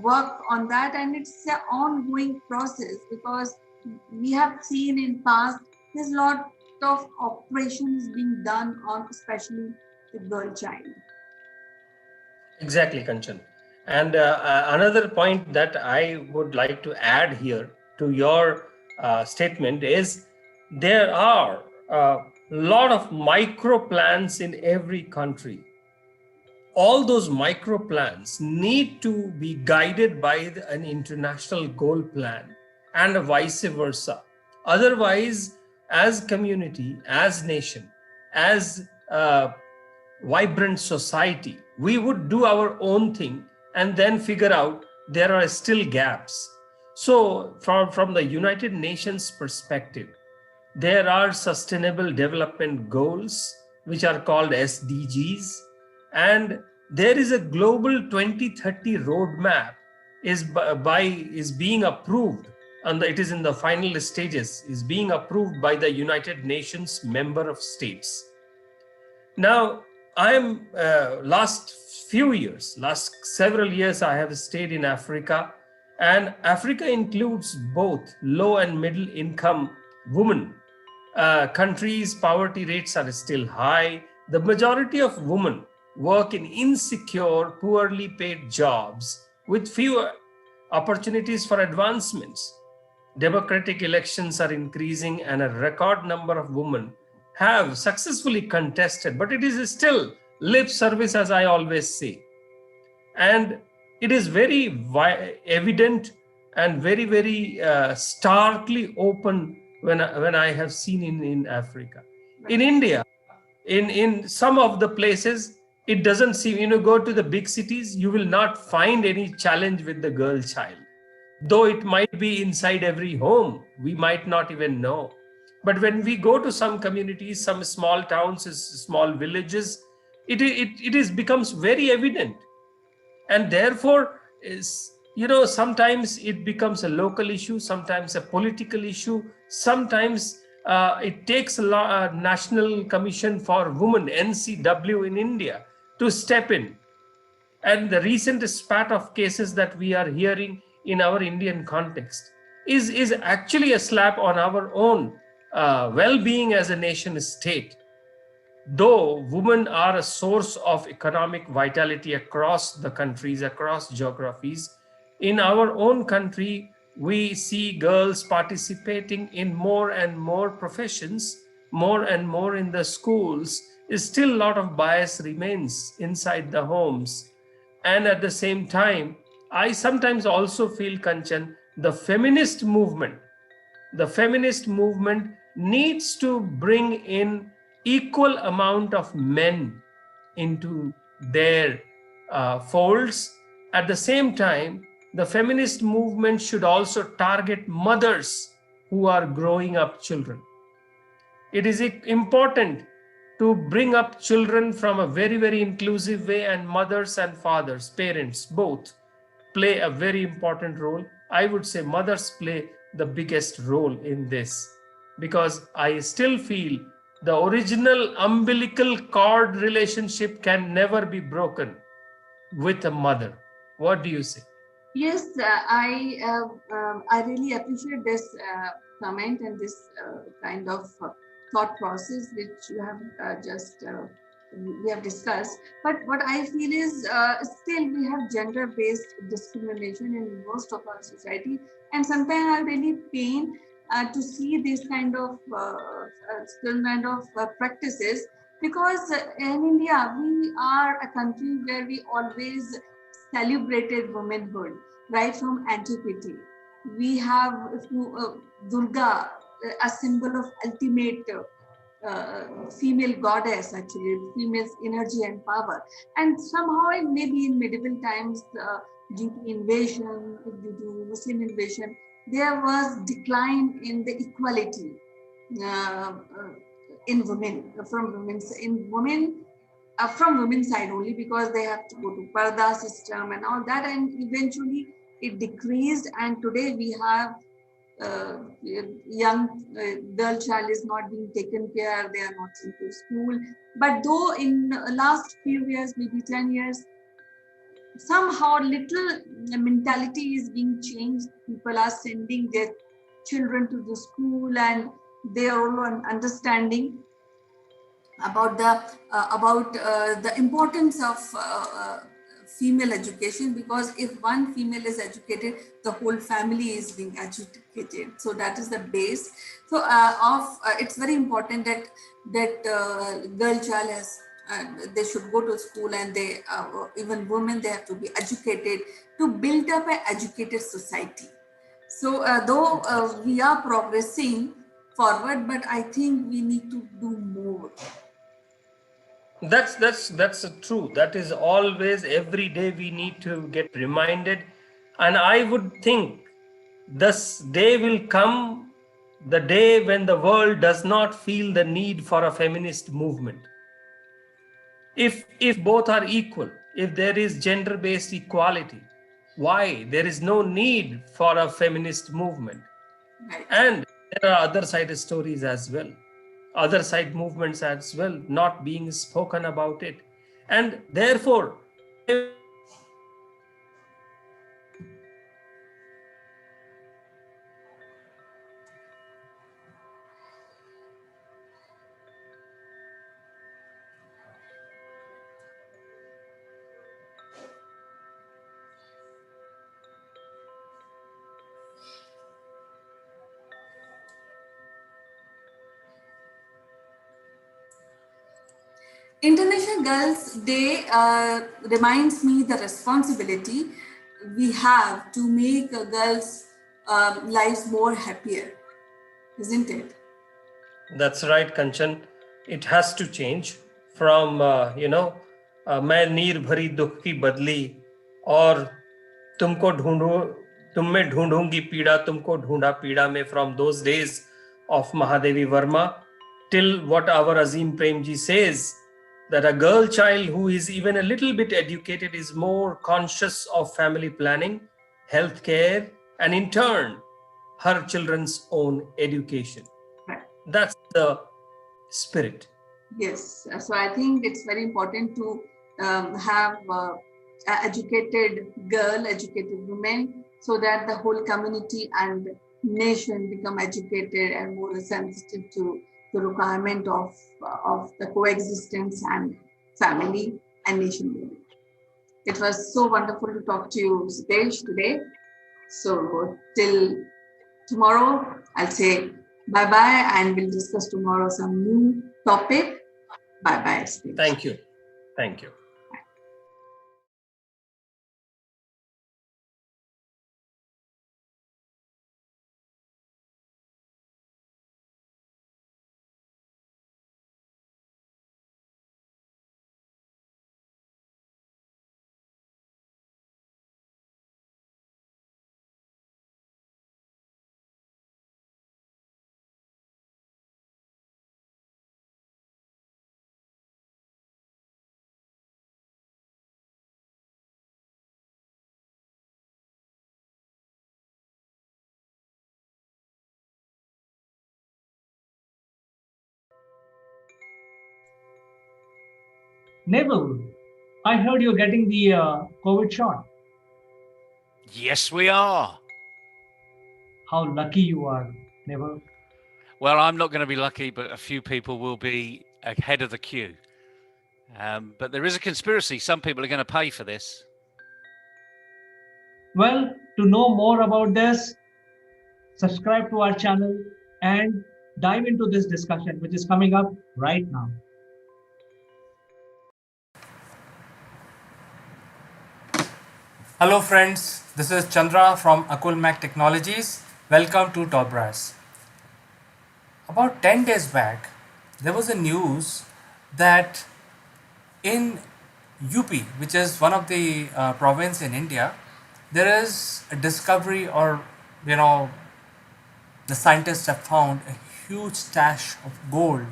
S1: work on that, and it's an ongoing process, because we have seen in past there's a lot of operations being done on especially the girl child.
S2: Exactly, Kanchan. And another point that I would like to add here to your statement is there are a lot of micro plans in every country. All those micro plans need to be guided by an international goal plan and vice versa. Otherwise, as community, as nation, as vibrant society, we would do our own thing and then figure out there are still gaps. So, from the United Nations perspective, there are sustainable development goals, which are called SDGs, and there is a global 2030 roadmap is being approved, and it is in the final stages, is being approved by the United Nations member of states. Now, I'm last several years, I have stayed in Africa, and Africa includes both low and middle income women. Countries' poverty rates are still high. The majority of women work in insecure, poorly paid jobs with fewer opportunities for advancements. Democratic elections are increasing, and a record number of women have successfully contested, but it is still lip service, as I always say. And it is very evident and very, very starkly open when I have seen in Africa. In India, in some of the places, it doesn't seem, go to the big cities, you will not find any challenge with the girl child, though it might be inside every home, we might not even know. But when we go to some communities, some small towns, small villages, it is becomes very evident. And therefore is, sometimes it becomes a local issue, sometimes a political issue, sometimes it takes a national commission for women, NCW, in India to step in. And the recent spat of cases that we are hearing in our Indian context is actually a slap on our own well-being as a nation state. Though women are a source of economic vitality across the countries, across geographies, in our own country, we see girls participating in more and more professions, more and more in the schools. Still, a lot of bias remains inside the homes. And at the same time, I sometimes also feel, Kanchan, the feminist movement needs to bring in equal amount of men into
S10: their folds. At the same time, the feminist movement should also target mothers who are growing up children. It is important to bring up children from a very, very inclusive way, and mothers and fathers, parents, both play a very important role. I would say mothers play the biggest role in this, because I still feel the original umbilical cord relationship can never be broken with a mother. What do you say?
S1: Yes, I really appreciate this comment and this kind of thought process which you have just we have discussed. But what I feel is still we have gender-based discrimination in most of our society, and sometimes I really pain to see this kind of still kind of practices, because in India we are a country where we always celebrated womanhood right from antiquity. We have Durga, a symbol of ultimate female goddess, actually, female's energy and power. And somehow, maybe in medieval times, due to invasion, due to Muslim invasion, there was decline in the equality uh, uh, in women, from women's side only, because they have to go to parda system and all that, and eventually it decreased, and today we have young girl child is not being taken care, they are not sent to school. But though in last few years, maybe 10 years, somehow little mentality is being changed. People are sending their children to the school, and they are all understanding about the importance of female education, because if one female is educated, the whole family is being educated. So that is the base. So it's very important that girl child has they should go to school, and they even women, they have to be educated to build up an educated society. So though we are progressing forward, but I think we need to do more.
S10: That's true. That is always every day we need to get reminded, and I would think this day will come, the day when the world does not feel the need for a feminist movement. If both are equal, if there is gender-based equality, why there is no need for a feminist movement? And there are other side stories as well, other side movements as well, not being spoken about it. And therefore,
S1: International Girls Day reminds me the responsibility we have to make girls' lives more happier, isn't it?
S10: that's right, Kanchan. It has to change from मैं नीर भरी दुख की बदली, और तुमको ढूंढू, तुम में ढूंढूंगी पीड़ा, तुमको ढूंढा पीड़ा में, from those days of Mahadevi Verma till what our Azim Premji says, that a girl child who is even a little bit educated is more conscious of family planning, health care, and in turn, her children's own education. That's the spirit.
S1: Yes. So I think it's very important to have educated girl, educated women, so that the whole community and nation become educated and more sensitive to the requirement of the coexistence and family and nation building. It was so wonderful to talk to you, Sitesh, today. So till tomorrow, I'll say bye-bye, and we'll discuss tomorrow some new topic. Bye-bye, Sitesh.
S10: Thank you. Thank you.
S5: Neville, I heard you're getting the COVID shot.
S4: Yes, we are.
S5: How lucky you are, Neville.
S4: Well, I'm not going to be lucky, but a few people will be ahead of the queue. But there is a conspiracy. Some people are going to pay for this.
S5: Well, to know more about this, subscribe to our channel and dive into this discussion, which is coming up right now.
S16: Hello friends, this is Chandra from Akulmach Technologies. Welcome to Top Brass. About 10 days back, there was a news that in UP, which is one of the province in India, there is a discovery, or the scientists have found a huge stash of gold,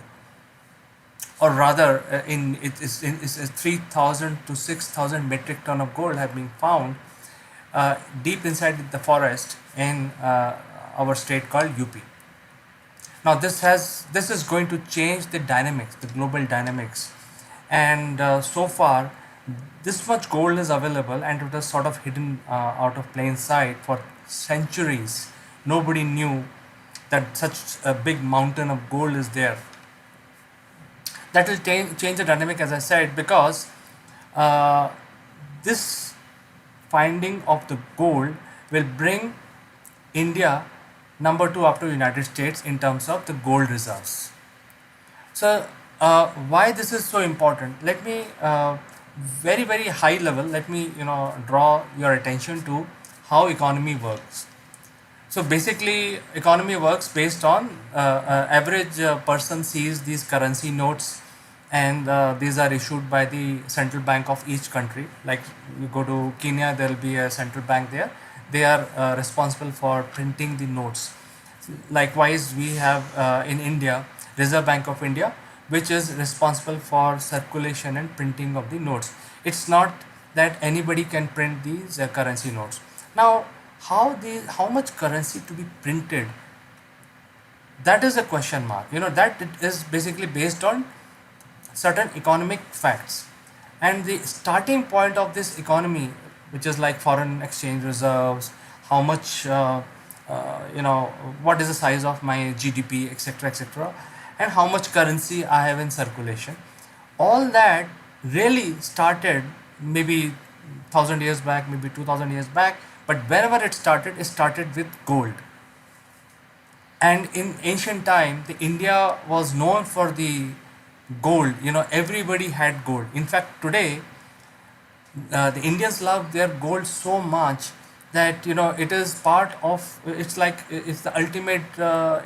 S16: or rather, it's 3,000 to 6,000 metric ton of gold have been found deep inside the forest in our state called UP. Now this is going to change the dynamics, the global dynamics, and so far this much gold is available, and it was sort of hidden out of plain sight for centuries. Nobody knew that such a big mountain of gold is there. That will change the dynamic, as I said, because uh, this finding of the gold will bring India number 2 after United States in terms of the gold reserves. So why this is so important? Let me very high level. Let me draw your attention to how economy works. So basically, economy works based on average person sees these currency notes, and these are issued by the central bank of each country. Like you go to Kenya, there will be a central bank there. They are responsible for printing the notes. Likewise, we have in India Reserve Bank of India, which is responsible for circulation and printing of the notes. It's not that anybody can print these currency notes. Now, how much currency to be printed, that is a question mark. That it is basically based on certain economic facts, and the starting point of this economy, which is like foreign exchange reserves, how much what is the size of my GDP, etc., etc., and how much currency I have in circulation. All that really started maybe 1,000 years back, maybe 2,000 years back, but wherever it started with gold. And in ancient time, the India was known for the gold. Everybody had gold. In fact, today the Indians love their gold so much that it is part of, it's like it's the ultimate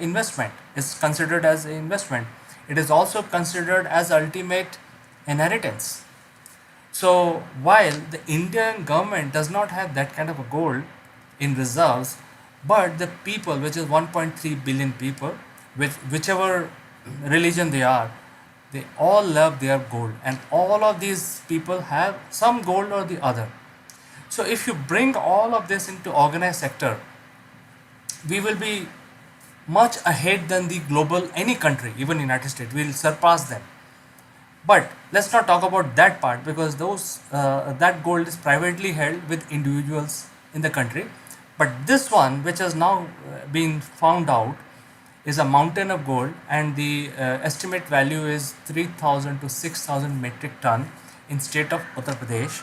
S16: investment. It's considered as an investment. It is also considered as ultimate inheritance. So while the Indian government does not have that kind of a gold in reserves, but the people, which is 1.3 billion people, with whichever religion they are, they all love their gold, and all of these people have some gold or the other. So if you bring all of this into organized sector, we will be much ahead than the global any country, even United States. We will surpass them. But let's not talk about that part, because those that gold is privately held with individuals in the country. But this one, which has now been found out, is a mountain of gold, and the estimate value is 3,000 to 6,000 metric ton in state of Uttar Pradesh.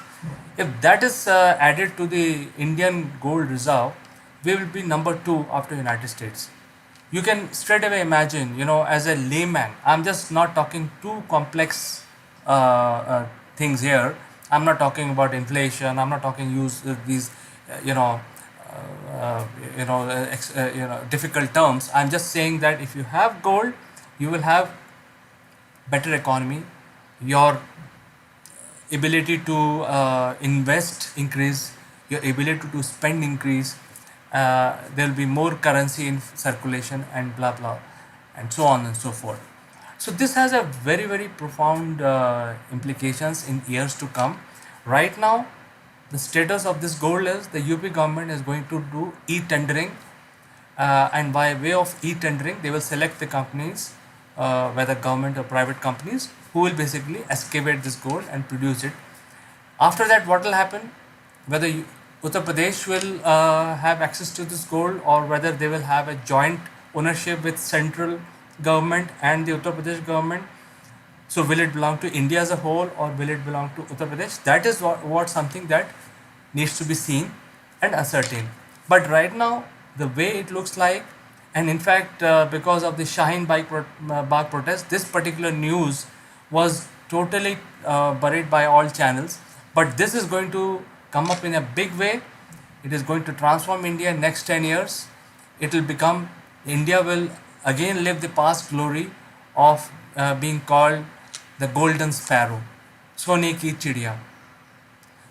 S16: If that is added to the Indian gold reserve, we will be number 2 after United States. You can straight away imagine, as a layman, I'm just not talking too complex things here. I'm not talking about inflation. I'm not talking use these, difficult terms. I'm just saying that if you have gold, you will have better economy. Your ability to invest increase, your ability to spend increase, there will be more currency in circulation, and blah blah, and so on and so forth. So this has a very profound implications in years to come. Right now, the status of this gold is the UP government is going to do e-tendering, and by way of e-tendering, they will select the companies whether government or private companies, who will basically excavate this gold and produce it. After that, what will happen? Whether Uttar Pradesh will have access to this gold, or whether they will have a joint ownership with central government and the Uttar Pradesh government. So will it belong to India as a whole, or will it belong to Uttar Pradesh? That is what something that needs to be seen and ascertained. But right now, the way it looks like, and in fact, because of the Shaheen Bagh protest, this particular news was totally buried by all channels. But this is going to come up in a big way. It is going to transform India in next 10 years. It will become, India will again live the past glory of being called the golden sparrow, Sone ki chidiya.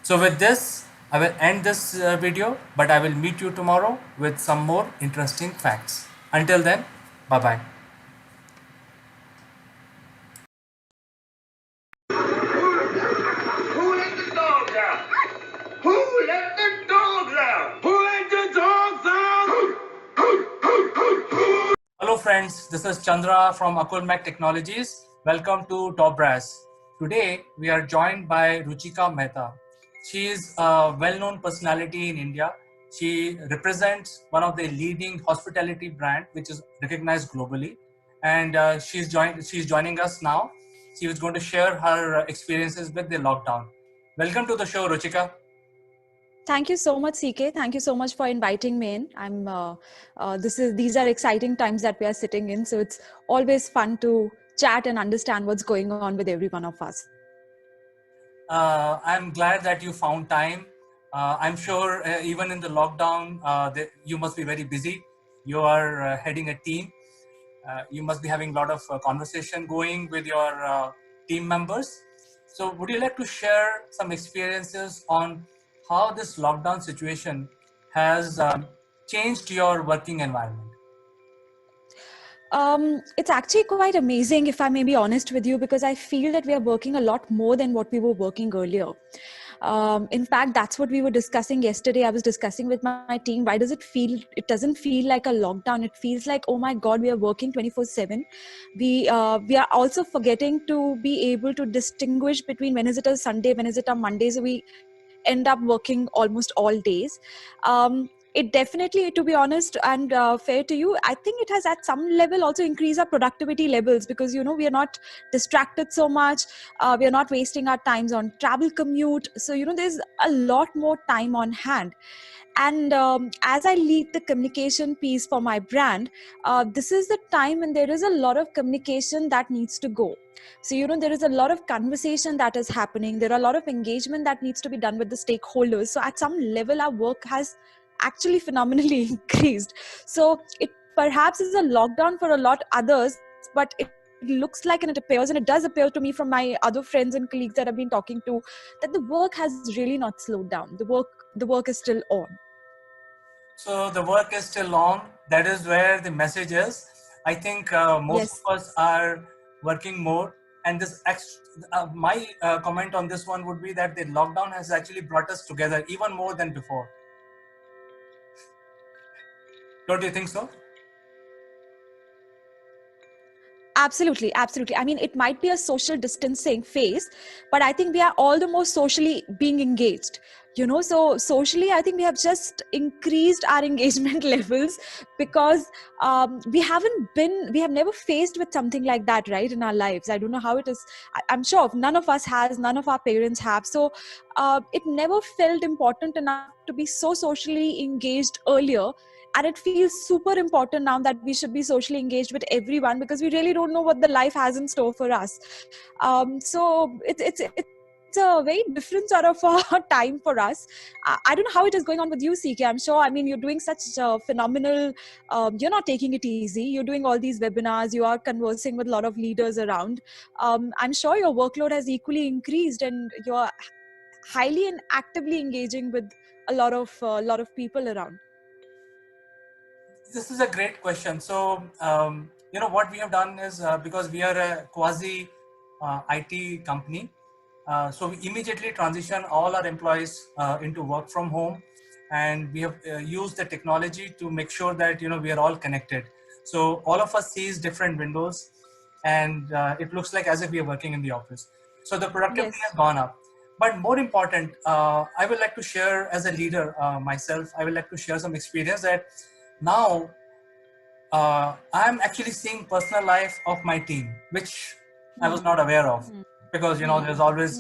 S16: So with this, I will end this video, but I will meet you tomorrow with some more interesting facts. Until then, bye bye.
S20: Who let the dogs out? Who let the dogs out? Who let the dogs out?
S16: Hello friends, this is Chandra from Akulmach Technologies. Welcome to Top Brass. Today we are joined by Ruchika Mehta. She is a well-known personality in India. She represents one of the leading hospitality brand which is recognized globally, and she's joining us now. She is going to share her experiences with the lockdown. Welcome to the show, Ruchika.
S21: Thank you so much, CK. Thank you so much for inviting me in. These are exciting times that we are sitting in, so it's always fun to chat and understand what's going on with every one of us.
S16: I'm glad that you found time. I'm sure even in the lockdown, you must be very busy. You are heading a team. You must be having a lot of conversation going with your team members. So would you like to share some experiences on how this lockdown situation has changed your working environment?
S21: It's actually quite amazing, if I may be honest with you, because I feel that we are working a lot more than what we were working earlier. In fact, that's what we were discussing yesterday. I was discussing with my team, why does it doesn't feel like a lockdown. It feels like, oh my God, we are working 24/7. We are also forgetting to be able to distinguish between when is it a Sunday, when is it a Monday. So we end up working almost all days. It definitely, to be honest and fair to you, I think it has at some level also increased our productivity levels, because we are not distracted so much. We are not wasting our times on travel commute, so there's a lot more time on hand. And as I lead the communication piece for my brand, this is the time when there is a lot of communication that needs to go. So there is a lot of conversation that is happening. There are a lot of engagement that needs to be done with the stakeholders. So at some level our work has actually phenomenally increased. So it perhaps is a lockdown for a lot others, but it looks like, and it appears, and it does appear to me from my other friends and colleagues that I've been talking to, that the work has really not slowed down. The work is still on.
S16: So the work is still on. That is where the message is. I think most
S21: Yes.
S16: of us are working more. And my comment on this one would be that the lockdown has actually brought us together even more than before. Don't you think so?
S21: Absolutely. I mean, it might be a social distancing phase, but I think we are all the more socially being engaged. So socially, I think we have just increased our engagement levels, because we have never faced with something like that, right, in our lives. I don't know how it is. I'm sure none of us has, none of our parents have. So it never felt important enough to be so socially engaged earlier. And it feels super important now that we should be socially engaged with everyone, because we really don't know what the life has in store for us. So it's a very different sort of time for us. I don't know how it is going on with you, CK. I'm sure, I mean, you're doing such phenomenal, you're not taking it easy. You're doing all these webinars, you are conversing with a lot of leaders around. I'm sure your workload has equally increased, and you're highly and actively engaging with a lot of people around.
S16: This is a great question. So, what we have done is, because we are a quasi IT company, so we immediately transition all our employees into work from home, and we have used the technology to make sure that we are all connected. So all of us sees different windows, and it looks like as if we are working in the office. So the productivity
S21: Yes.
S16: has gone up. But more important, I would like to share as a leader myself, I would like to share some experience that now I'm actually seeing personal life of my team, which I was not aware of, because there's always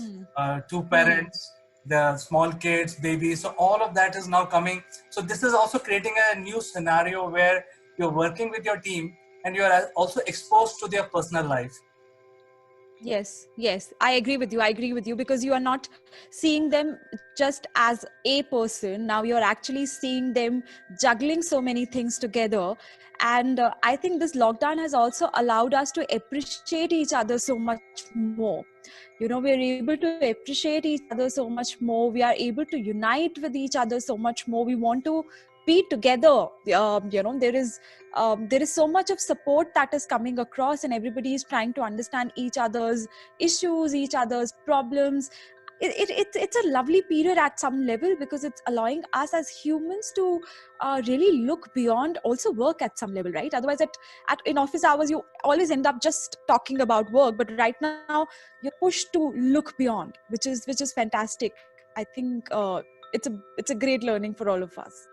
S16: two parents, the small kids, babies, so all of that is now coming. So this is also creating a new scenario where you're working with your team and you are also exposed to their personal life.
S21: Yes, yes, I agree with you. I agree with you, because you are not seeing them just as a person. Now you're actually seeing them juggling so many things together. And I think this lockdown has also allowed us to appreciate each other so much more. We're able to appreciate each other so much more. We are able to unite with each other so much more. We want to be together. There is so much of support that is coming across, and everybody is trying to understand each other's issues, each other's problems. It's a lovely period at some level, because it's allowing us as humans to really look beyond also work at some level, right? Otherwise, in office hours, you always end up just talking about work, but right now you're pushed to look beyond, which is fantastic. I think it's a great learning for all of us.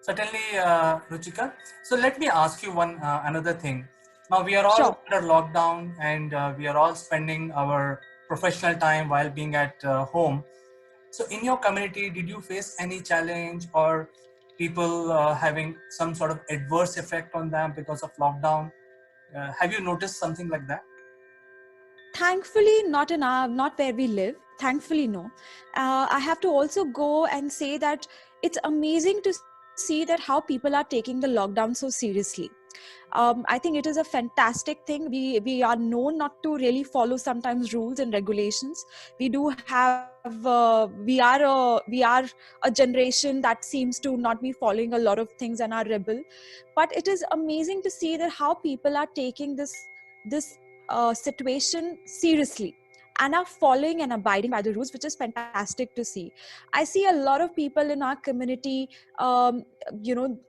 S16: Certainly, Ruchika. So let me ask you one another thing. Now we are all
S21: Sure.
S16: under lockdown, and we are all spending our professional time while being at home. So in your community, did you face any challenge or people having some sort of adverse effect on them because of lockdown? Have you noticed something like that?
S21: Thankfully, not where we live. Thankfully, no. I have to also go and say that it's amazing to see that how people are taking the lockdown so seriously. I think it is a fantastic thing. We are known not to really follow sometimes rules and regulations. We do have we are a generation that seems to not be following a lot of things and are rebel. But it is amazing to see that how people are taking this situation seriously and are following and abiding by the rules, which is fantastic to see. I see a lot of people in our community um,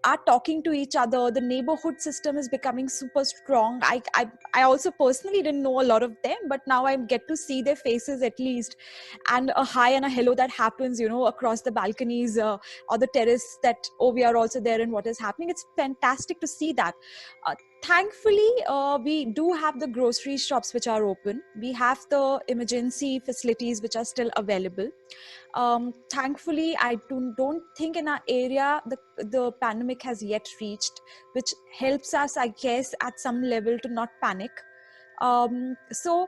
S21: are talking to each other. The neighborhood system is becoming super strong. I also personally didn't know a lot of them, but now I get to see their faces at least, and a hi and a hello that happens across the balconies or the terrace, that oh, we are also there and what is happening. It's fantastic to see that. Thankfully, we do have the grocery shops which are open. We have the emergency facilities which are still available. Thankfully, I don't think in our area the pandemic has yet reached, which helps us, I guess, at some level to not panic. So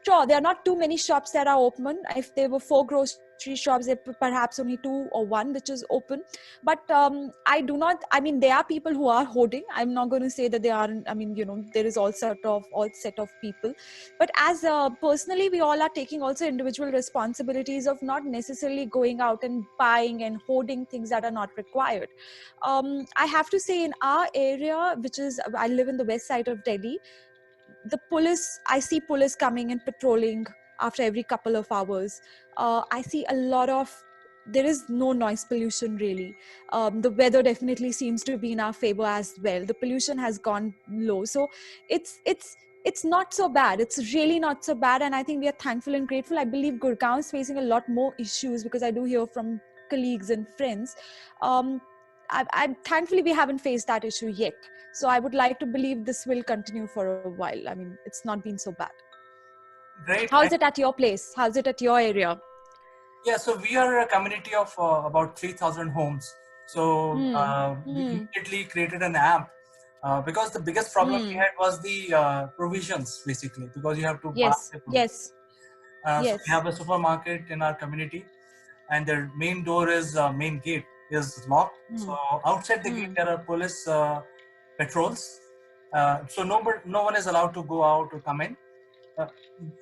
S21: sure, there are not too many shops that are open. If there were 4 grocery shops, there perhaps only 2 or 1 which is open. But I mean, there are people who are hoarding. I'm not going to say that they aren't. I mean, there is all set of people. But as personally, we all are taking also individual responsibilities of not necessarily going out and buying and hoarding things that are not required. I have to say, in our area, which is, I live in the west side of Delhi, I see police coming and patrolling after every couple of hours. I see a lot of, there is no noise pollution really. The weather definitely seems to be in our favor as well. The pollution has gone low, so it's not so bad. It's really not so bad, and I think we are thankful and grateful. I believe Gurgaon is facing a lot more issues, because I do hear from colleagues and friends. I'm thankfully we haven't faced that issue yet. So I would like to believe this will continue for a while. I mean, it's not been so bad.
S16: Great.
S21: How is it at your place? How's it at your area?
S16: Yeah, so we are a community of about 3,000 homes. So we immediately created an app because the biggest problem we had was the provisions, basically, because you have to buy
S21: Yes,
S16: the provisions.
S21: yes,
S16: So we
S21: yes.
S16: have a supermarket in our community, and the main door main gate is locked. So outside the gate there are police patrols. So no one is allowed to go out or come in. Uh,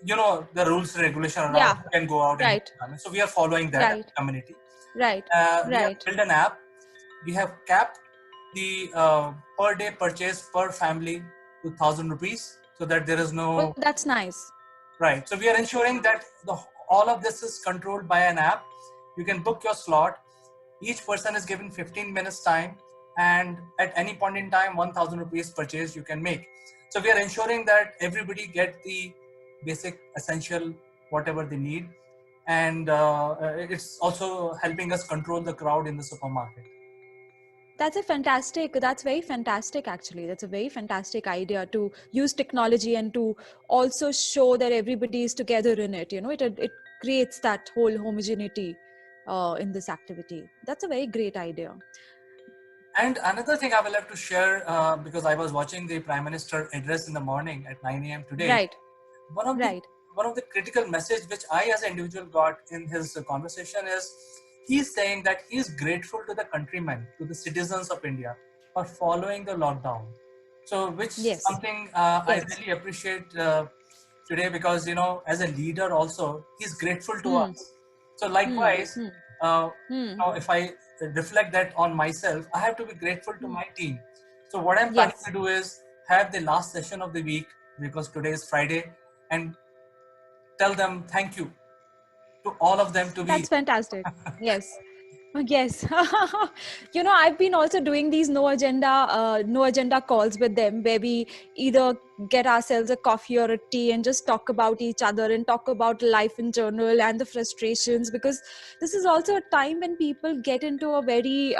S16: the rules and regulation around
S21: Yeah,
S16: who can go out and who
S21: right,
S16: can come in. So we are following that as
S21: right,
S16: a community.
S21: right,
S16: We have
S21: right.
S16: built an app. We have capped the per day purchase per family to 1,000 rupees, so that there is
S21: Oh,
S16: no
S21: that's nice.
S16: right. So we are ensuring that all of this is controlled by an app. You can book your slot. Each person is given 15 minutes time, and at any point in time, 1,000 rupees purchase you can make. So we are ensuring that everybody get the basic essential whatever they need, and it's also helping us control the crowd in the supermarket.
S21: That's very fantastic actually. That's a very fantastic idea to use technology and to also show that everybody is together in it. It creates that whole homogeneity in this activity. That's a very great idea.
S16: And another thing I will have to share, because I was watching the Prime Minister address in the morning at 9 a.m. today.
S21: Right.
S16: One of
S21: Right.
S16: the critical message which I as an individual got in his conversation is he's saying that he is grateful to the countrymen, to the citizens of India for following the lockdown. So which
S21: Yes.
S16: something I really appreciate today, because as a leader also he's grateful to us. So likewise, if I reflect that on myself, I have to be grateful to my team. So what I'm planning to do is have the last session of the week, because today is Friday, and tell them thank you to all of them to be.
S21: That's fantastic. Yes. Yes. I've been also doing these no agenda calls with them, where we either get ourselves a coffee or a tea and just talk about each other and talk about life in general and the frustrations, because this is also a time when people get into a very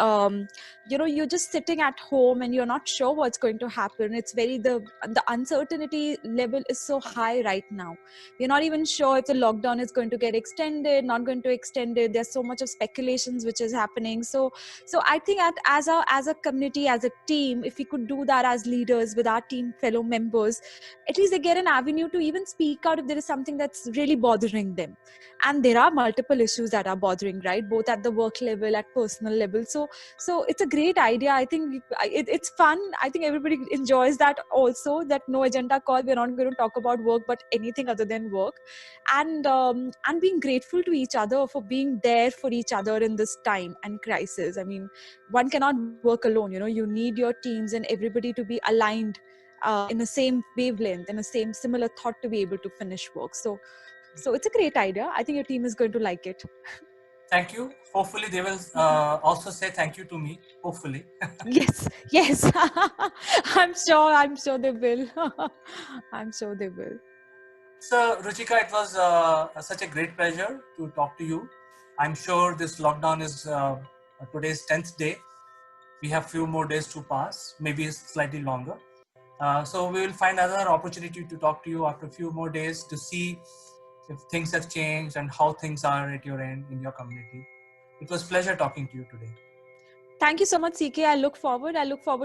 S21: you're just sitting at home and you're not sure what's going to happen. It's the uncertainty level is so high right now. We're not even sure if the lockdown is going to get extended, not going to extend it. There's so much of speculations which is happening. So I think as a community, as a team, if we could do that as leaders with our team fellow members, at least they get an avenue to even speak out if there is something that's really bothering them. And there are multiple issues that are bothering, right? Both at the work level, at personal level. So it's a great idea. I think it's fun. I think everybody enjoys that also, that no agenda call. We're not going to talk about work, but anything other than work. And being grateful to each other for being there for each other in this time and crisis. I mean, one cannot work alone. You need your teams and everybody to be aligned in the same wavelength, in the same similar thought to be able to finish work. So it's a great idea. I think your team is going to like it.
S16: Thank you. Hopefully they will also say thank you to me. Hopefully.
S21: Yes. I'm sure they will. I'm sure they will.
S16: So Ruchika, it was such a great pleasure to talk to you. I'm sure this lockdown is today's 10th day. We have few more days to pass, maybe slightly longer. So we will find another opportunity to talk to you after a few more days to see if things have changed and how things are at your end in your community. It was a pleasure talking to you today.
S21: Thank you so much, CK. I look forward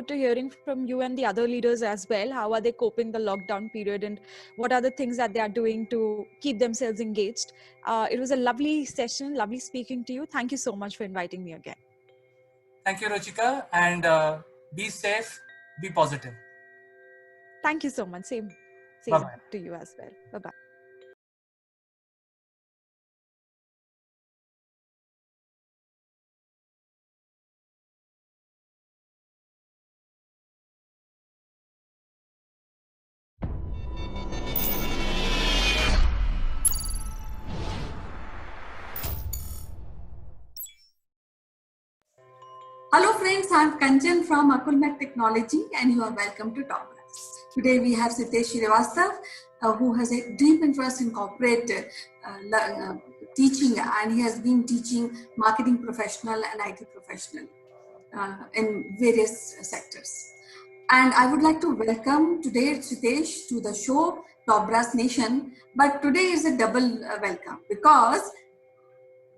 S21: to hearing from you and the other leaders as well. How are they coping the lockdown period, and what are the things that they are doing to keep themselves engaged? It was a lovely session, lovely speaking to you. Thank you so much for inviting me again.
S16: Thank you, Ruchika, and be safe, be positive.
S21: Thank you so much. Same
S16: Bye-bye.
S21: to you as well. Bye-bye.
S1: Hello friends, I'm Kanchan from Akulmach Technology and you are welcome to Top Brass. Today we have Sitesh Srivastav, who has a deep interest in corporate teaching, and he has been teaching marketing professional and IT professional in various sectors. And I would like to welcome today Sitesh to the show Top Brass Nation, but today is a double welcome, because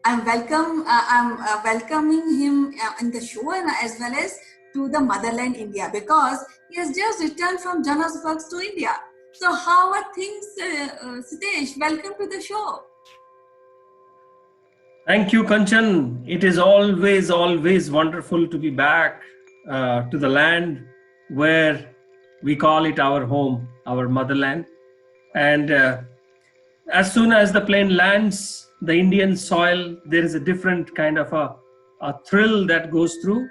S1: I'm welcoming him in the show, and as well as to the motherland India, because he has just returned from Johannesburg to India. So how are things, Sitesh? Welcome to the show.
S2: Thank you, Kanchan. It is always wonderful to be back to the land where we call it our home, our motherland. And as soon as the plane lands the Indian soil, there is a different kind of a thrill that goes through,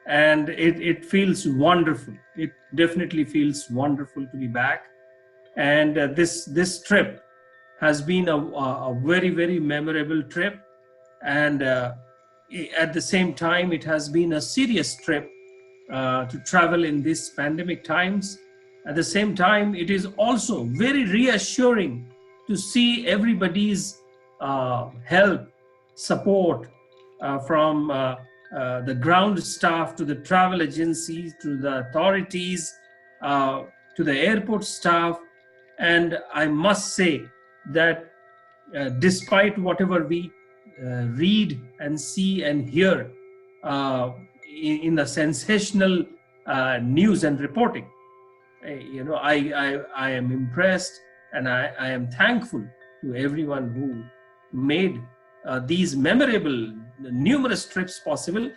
S2: and it feels wonderful. It definitely feels wonderful to be back. And this trip has been a very memorable trip, and at the same time it has been a serious trip to travel in these pandemic times.
S10: At the same time, it is also very reassuring to see everybody's help, support from the ground staff to the travel agencies, to the authorities, to the airport staff. And I must say that despite whatever we read and see and hear in the sensational news and reporting, I am impressed, and I am thankful to everyone who made these memorable, numerous trips possible,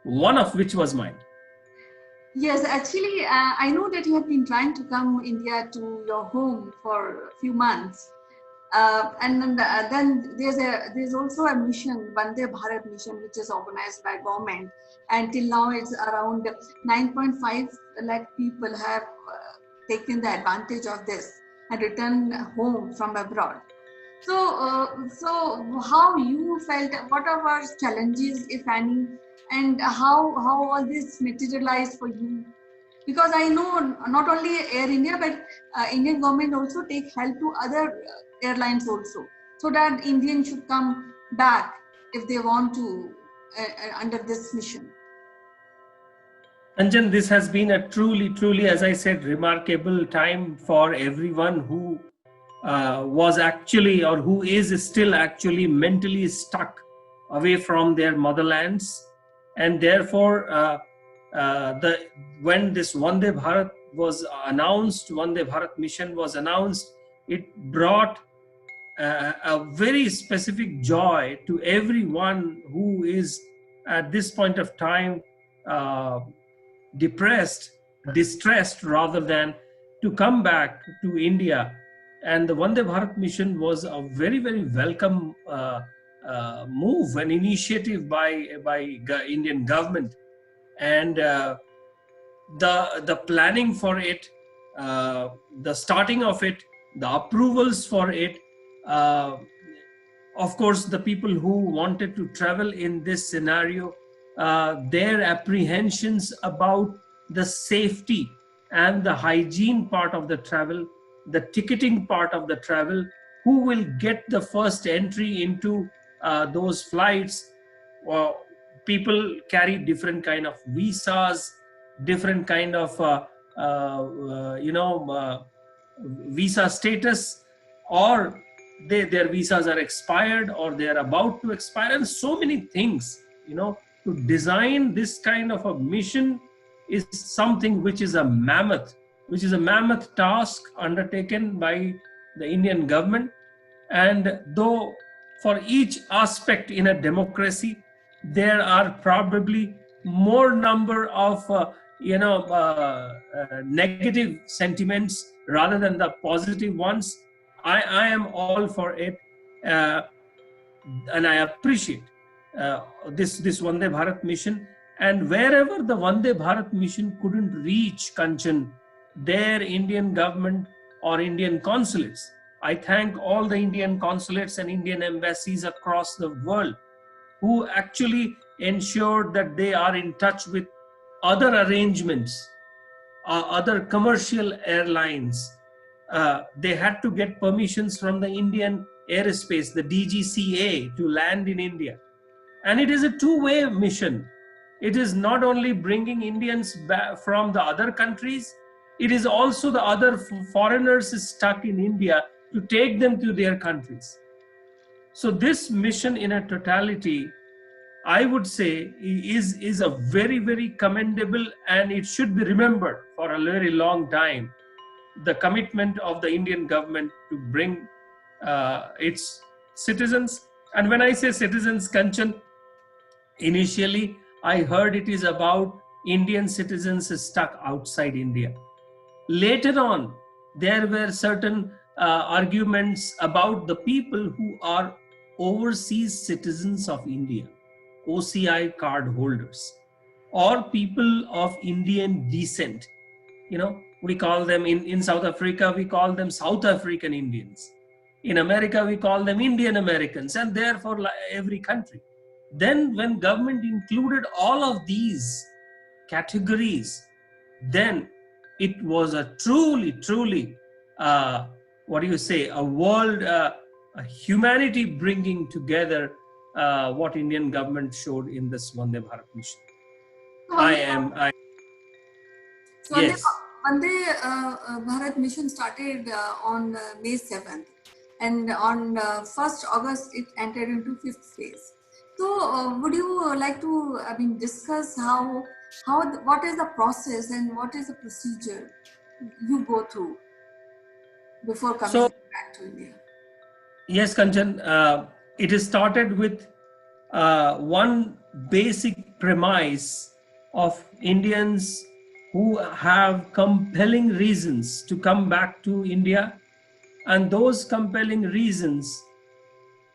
S10: one of which was mine.
S1: Yes, actually, I know that you have been trying to come India to your home for a few months. Then there's also a mission, Vande Bharat mission, which is organized by government. And till now, it's around 9.5 lakh people have taken the advantage of this and returned home from abroad. So how you felt? What are challenges, if any, and how all this materialized for you? Because I know not only Air India, but Indian government also take help to other airlines also, so that Indians should come back if they want to under this mission.
S10: Anjan, this has been a truly, as I said, remarkable time for everyone who was actually, or who is still actually mentally stuck away from their motherlands. And therefore, when this Vande Bharat was announced, Vande Bharat mission was announced, it brought a very specific joy to everyone who is at this point of time depressed, distressed rather than, to come back to India. And the Vande Bharat mission was a very, very welcome move, an initiative by Indian government. And the planning for it, the starting of it, the approvals for it, of course, the people who wanted to travel in this scenario, their apprehensions about the safety and the hygiene part of the travel, the ticketing part of the travel, who will get the first entry into those flights. People carry different kind of visas, different kind of visa status, or their visas are expired or they are about to expire, and so many things. To design this kind of a mission is something which is a mammoth task undertaken by the Indian government. And though for each aspect in a democracy, there are probably more number of negative sentiments rather than the positive ones, I am all for it, and I appreciate this Vande Bharat mission. And wherever the Vande Bharat mission couldn't reach, Kanchan, their Indian government or Indian consulates, I thank all the Indian consulates and Indian embassies across the world who actually ensured that they are in touch with other arrangements, other commercial airlines. They had to get permissions from the Indian airspace, the DGCA, to land in India. And it is a two-way mission. It is not only bringing Indians back from the other countries, it is also the other foreigners stuck in India to take them to their countries. So this mission in a totality, I would say, is a very, very commendable, and it should be remembered for a very long time, the commitment of the Indian government to bring its citizens. And when I say citizens, Kanchan, initially I heard it is about Indian citizens stuck outside India. Later on, there were certain arguments about the people who are overseas citizens of India, OCI card holders, or people of Indian descent. We call them in South Africa, we call them South African Indians. In America, we call them Indian Americans, and therefore every country. Then when government included all of these categories, then
S2: it was a truly, what do you say, a world, a humanity bringing together what Indian government showed in this Vande Bharat mission.
S8: So
S2: Yes.
S8: Vande Bharat mission started on May 7th, and on 1st August it entered into 5th phase. So would you like to, discuss what is the process and what is the procedure you go through before coming
S2: So,
S8: back to India?
S2: yes, Kanchan, it is started with one basic premise of Indians who have compelling reasons to come back to India, and those compelling reasons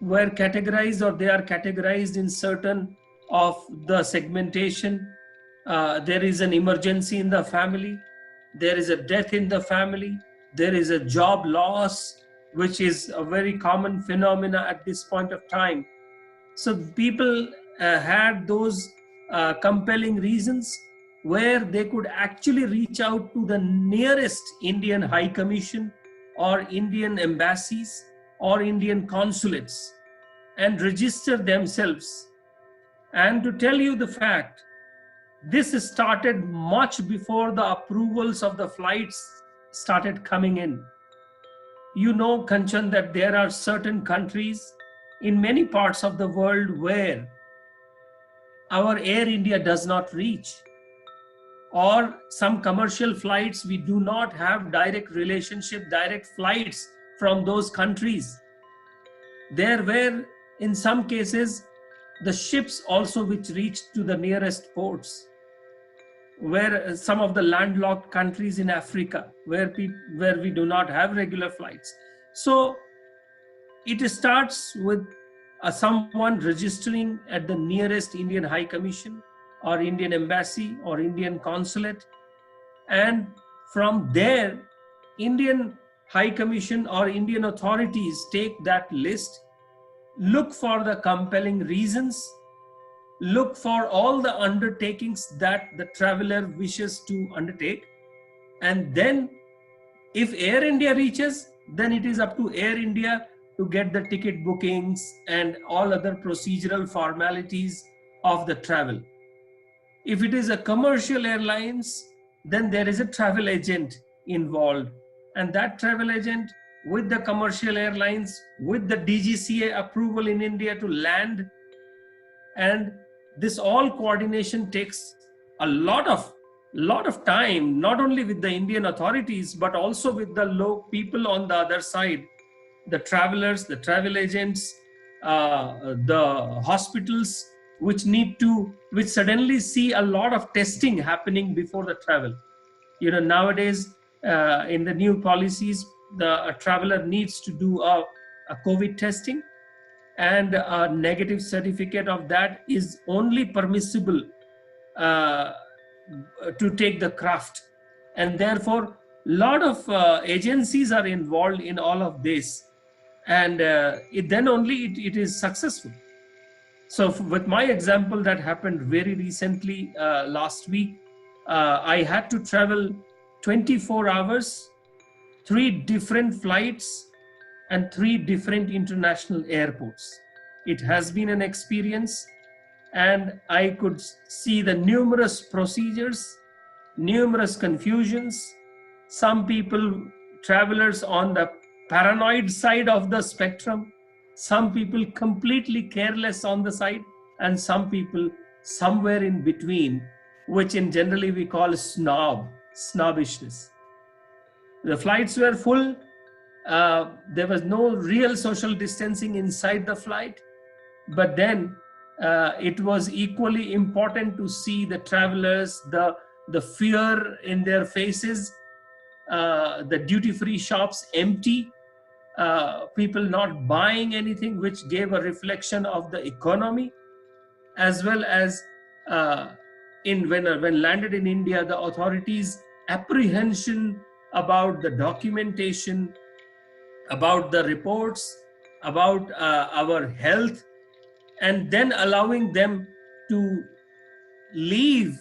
S2: were categorized, or they are categorized in certain of the segmentation. There is an emergency in the family, there is a death in the family, there is a job loss, which is a very common phenomena at this point of time. So people had those compelling reasons where they could actually reach out to the nearest Indian High Commission or Indian embassies or Indian consulates and register themselves. And to tell you the fact, this started much before the approvals of the flights started coming in. You know, Kanchan, that there are certain countries in many parts of the world where our Air India does not reach, or some commercial flights, we do not have direct relationship, direct flights from those countries. There were, in some cases, the ships also which reached to the nearest ports, where some of the landlocked countries in Africa, where we do not have regular flights. So it starts with someone registering at the nearest Indian High Commission or Indian Embassy or Indian Consulate, and from there, Indian High Commission or Indian authorities take that list, look for the compelling reasons, look for all the undertakings that the traveler wishes to undertake, and then if Air India reaches, then it is up to Air India to get the ticket bookings and all other procedural formalities of the travel. If it is a commercial airlines, then there is a travel agent involved, and that travel agent with the commercial airlines, with the DGCA approval in India to land, and this all coordination takes a lot of time, not only with the Indian authorities but also with the people on the other side, the travelers, the travel agents, the hospitals, which suddenly see a lot of testing happening before the travel. You know, nowadays in the new policies, the traveler needs to do a COVID testing, and a negative certificate of that is only permissible to take the craft. And therefore, a lot of agencies are involved in all of this, and then only it is successful. So with my example that happened very recently, last week, I had to travel 24 hours, 3 different flights, and 3 different international airports. It has been an experience, and I could see the numerous procedures, numerous confusions, some people, travelers on the paranoid side of the spectrum, some people completely careless on the side, and some people somewhere in between, which in generally we call snobbishness. The flights were full. There was no real social distancing inside the flight, but then it was equally important to see the travelers, the fear in their faces, the duty-free shops empty, people not buying anything, which gave a reflection of the economy, as well as when landed in India, the authorities' apprehension about the documentation, about the reports, about our health, and then allowing them to leave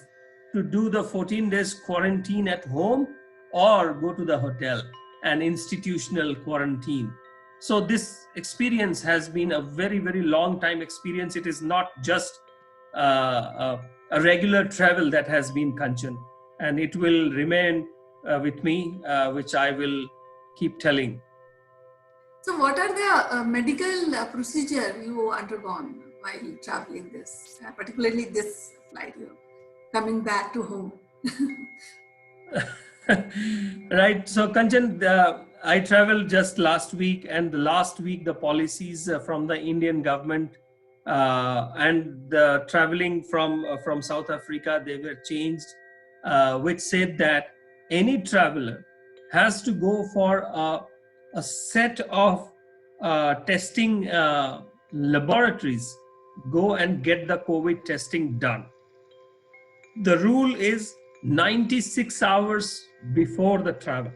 S2: to do the 14 days quarantine at home, or go to the hotel, an institutional quarantine. So this experience has been a very, very long time experience. It is not just a regular travel that has been Kanchan, and it will remain with me, which I will keep telling.
S1: So, what are the medical procedure you undergone while traveling this, particularly this flight, you coming back to home?
S2: Right. So, Kanchan, I traveled just last week, and the last week the policies from the Indian government and the traveling from South Africa, they were changed, which said that any traveler has to go for a set of testing laboratories, go and get the COVID testing done. The rule is 96 hours before the travel.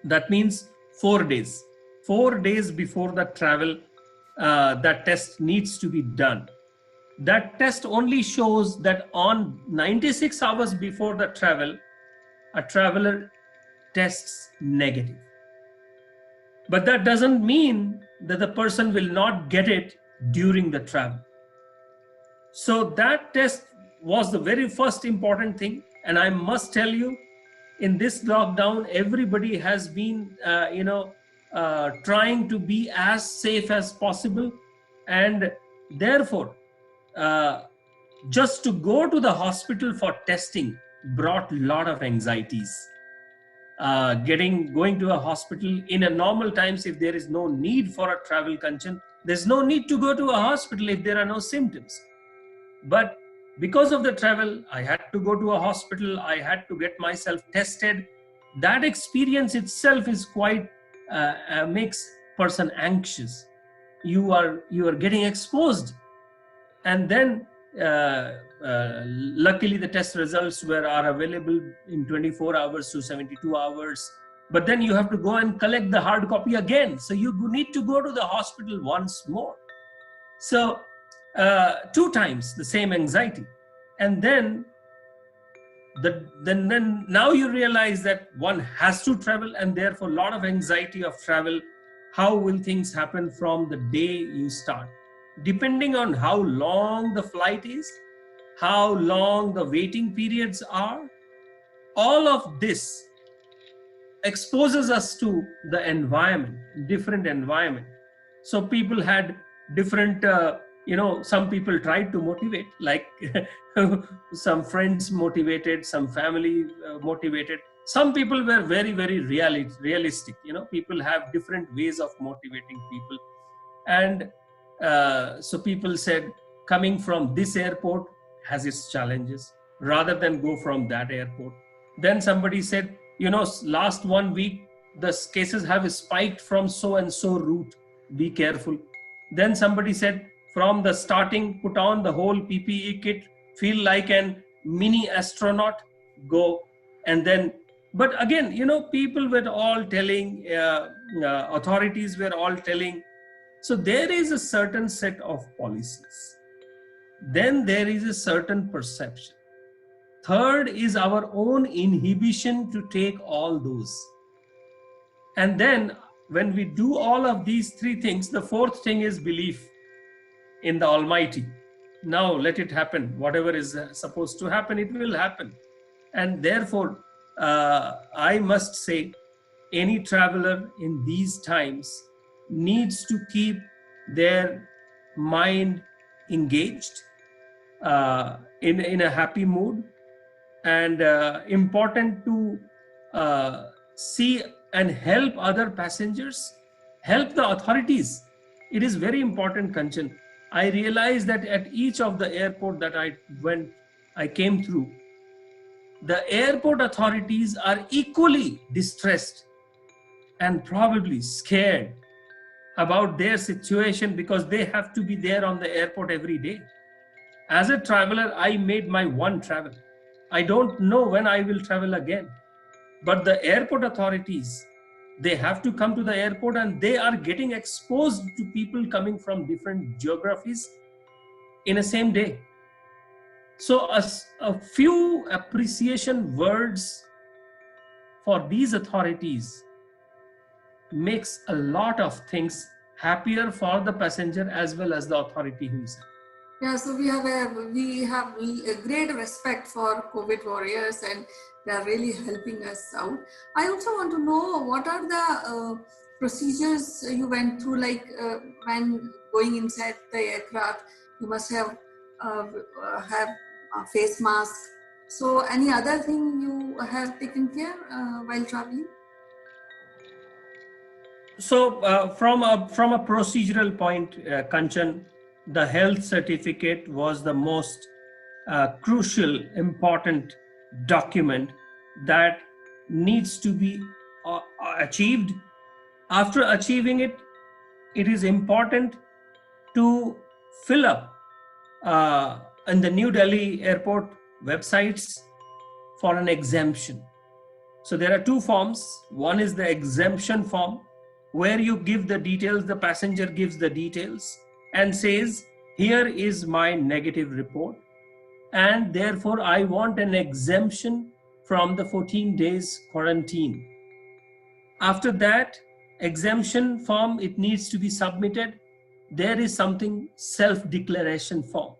S2: That means 4 days. 4 days before the travel, that test needs to be done. That test only shows that on 96 hours before the travel, a traveler tests negative. But that doesn't mean that the person will not get it during the travel. So that test was the very first important thing. And I must tell you, in this lockdown, everybody has been, trying to be as safe as possible. And therefore, just to go to the hospital for testing brought a lot of anxieties. Going to a hospital in a normal times, if there is no need for a travel Kanchan, there's no need to go to a hospital if there are no symptoms. But because of the travel, I had to go to a hospital. I had to get myself tested. That experience itself is quite makes person anxious. You are getting exposed, and then luckily the test results are available in 24 hours to 72 hours. But then you have to go and collect the hard copy again. So you need to go to the hospital once more. So 2 times the same anxiety. And then now you realize that one has to travel, and therefore a lot of anxiety of travel. How will things happen from the day you start? Depending on how long the flight is, how long the waiting periods are, all of this exposes us to the environment, different environment. So people had different, some people tried to motivate, like some friends motivated, some family motivated. Some people were very, very realistic. People have different ways of motivating people. And so people said, coming from this airport has its challenges, rather than go from that airport. Then somebody said, last 1 week, the cases have spiked from so and so route. Be careful. Then somebody said, from the starting, put on the whole PPE kit, feel like an mini astronaut, go. And then, but again, people were all telling, authorities were all telling. So there is a certain set of policies. Then there is a certain perception. Third is our own inhibition to take all those. And then when we do all of these 3 things, the fourth thing is belief in the Almighty. Now let it happen. Whatever is supposed to happen, it will happen. And therefore, I must say, any traveler in these times needs to keep their mind engaged, in a happy mood, and important to see and help other passengers, help the authorities. It is very important, Kanchan. I realized that at each of the airport that I came through, the airport authorities are equally distressed and probably scared about their situation, because they have to be there on the airport every day. As a traveler, I made my one travel. I don't know when I will travel again. But the airport authorities, they have to come to the airport, and they are getting exposed to people coming from different geographies in the same day. So a few appreciation words for these authorities makes a lot of things happier for the passenger as well as the authority himself.
S1: Yeah, so we have a great respect for COVID warriors, and they are really helping us out. I also want to know what are the procedures you went through, like when going inside the aircraft, you must have face masks. So, any other thing you have taken care while traveling?
S2: So from a procedural point, Kanchan, the health certificate was the most crucial, important document that needs to be achieved. After achieving it, it is important to fill up in the New Delhi airport websites for an exemption. So there are two forms. One is the exemption form, where you give the details, the passenger gives the details and says, here is my negative report, and therefore I want an exemption from the 14 days quarantine. After that exemption form, it needs to be submitted. There is something self-declaration form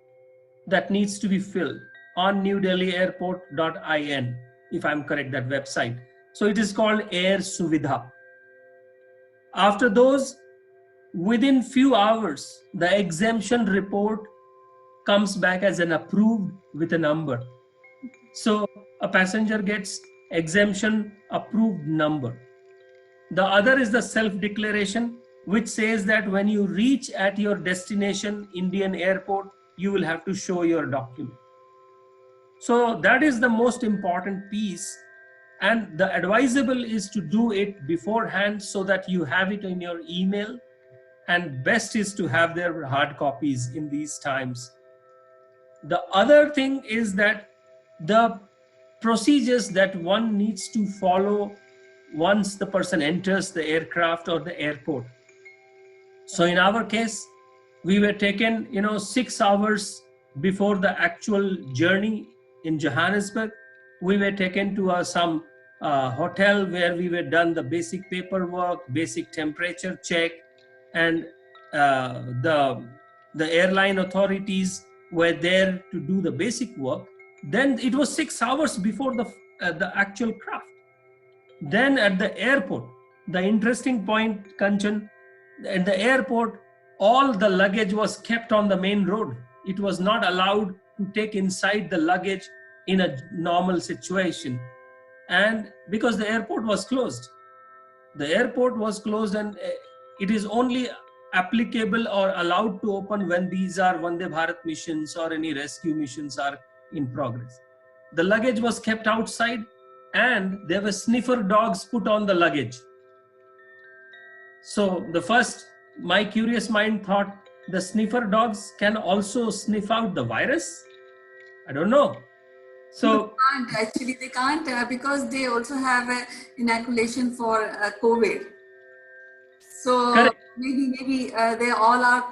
S2: that needs to be filled on newdelhiairport.in, if I'm correct, that website. So it is called Air Suvidha. After those, within few hours, the exemption report comes back as an approved with a number. So a passenger gets exemption approved number. The other is the self-declaration, which says that when you reach at your destination Indian airport, you will have to show your document. So that is the most important piece, and the advisable is to do it beforehand so that you have it in your email, and best is to have their hard copies in these times. The other thing is that the procedures that one needs to follow once the person enters the aircraft or the airport. So in our case, we were taken 6 hours before the actual journey in Johannesburg. We were taken to some hotel where we were done the basic paperwork, basic temperature check, and the airline authorities were there to do the basic work. Then it was 6 hours before the actual craft. Then at the airport, the interesting point, Kanchan, at the airport, all the luggage was kept on the main road. It was not allowed to take inside the luggage in a normal situation. And because the airport was closed, and it is only applicable or allowed to open when these are Vande Bharat missions or any rescue missions are in progress. The luggage was kept outside, and there were sniffer dogs put on the luggage. So my curious mind thought, the sniffer dogs can also sniff out the virus? I don't know. So
S1: They can't because they also have an inoculation for COVID. So
S2: correct.
S1: maybe they all are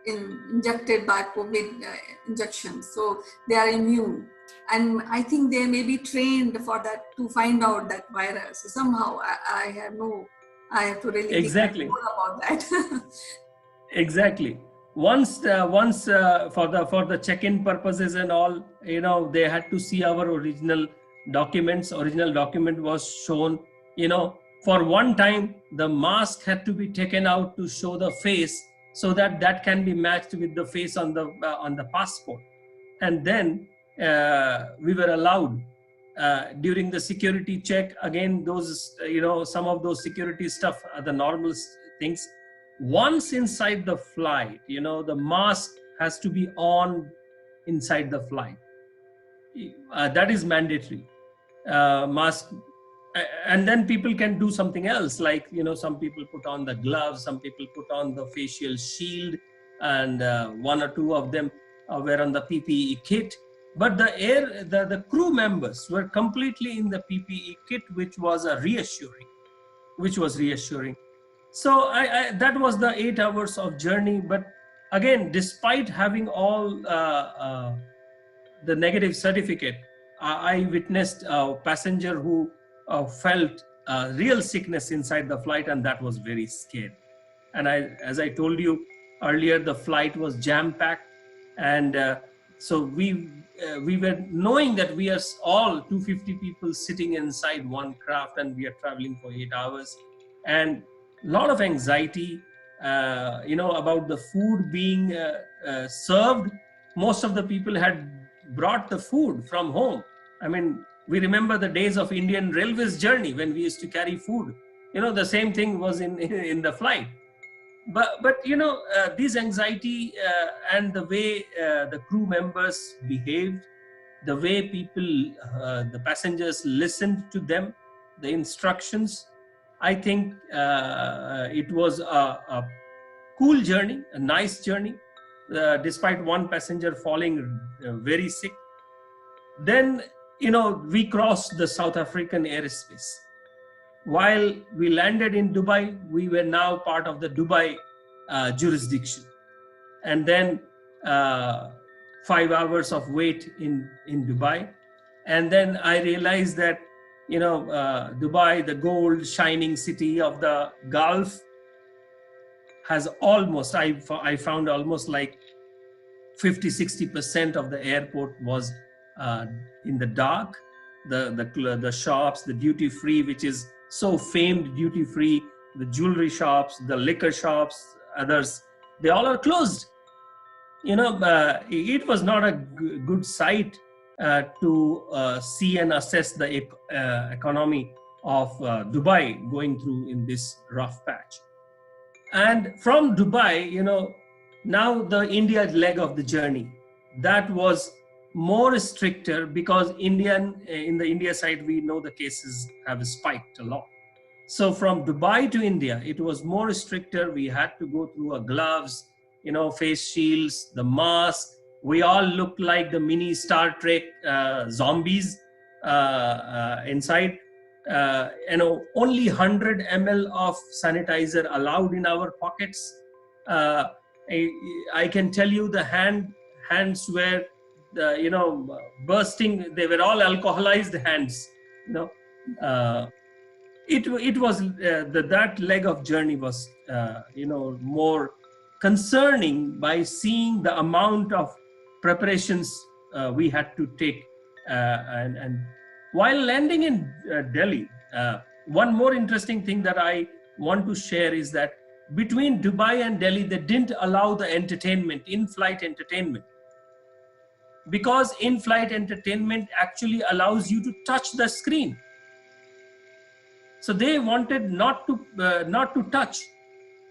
S1: injected by COVID injections, so they are immune. And I think they may be trained for that, to find out that virus. So somehow I have to really
S2: exactly
S1: think more about that.
S2: Exactly. Once for the check-in purposes and all, they had to see our original documents. Original document was shown. For one time, the mask had to be taken out to show the face, so that can be matched with the face on the passport. And then we were allowed during the security check. Again, those some of those security stuff are the normal things. Once inside the flight, the mask has to be on inside the flight. That is mandatory. Mask. And then people can do something else, like some people put on the gloves, some people put on the facial shield, and one or two of them were on the PPE kit. But the crew members were completely in the PPE kit, which was reassuring. So that was the 8 hours of journey. But again, despite having all the negative certificate, I witnessed a passenger who felt real sickness inside the flight, and that was very scary. And as I told you earlier, the flight was jam packed, and so we were knowing that we are all 250 people sitting inside one craft, and we are traveling for 8 hours, and a lot of anxiety, about the food being served. Most of the people had brought the food from home. I mean, we remember the days of Indian Railways journey when we used to carry food. The same thing was in the flight. But this anxiety and the way the crew members behaved, the way the passengers listened to them, the instructions, I think it was a cool journey, a nice journey, despite one passenger falling very sick. Then, we crossed the South African airspace. While we landed in Dubai, we were now part of the Dubai jurisdiction. And then 5 hours of wait in Dubai. And then I realized that, Dubai, the gold shining city of the Gulf, has almost, I found almost like 50-60% of the airport was in the dark. The shops, the duty free, which is so famed duty free, the jewelry shops, the liquor shops, others, they all are closed. It was not a good sight to see and assess the economy of Dubai going through in this rough patch. And from Dubai, now the India leg of the journey, that was more stricter, because in the India side, we know the cases have spiked a lot. So from Dubai to India, it was more stricter. We had to go through gloves, face shields, the mask. We all looked like the mini Star Trek zombies inside. Only 100 ml of sanitizer allowed in our pockets. I can tell you the hands were bursting. They were all alcoholized hands. It was that leg of journey was more concerning by seeing the amount of preparations we had to take. And while landing in Delhi, one more interesting thing that I want to share is that between Dubai and Delhi, they didn't allow the entertainment, in-flight entertainment, because in-flight entertainment actually allows you to touch the screen. So they wanted not to touch.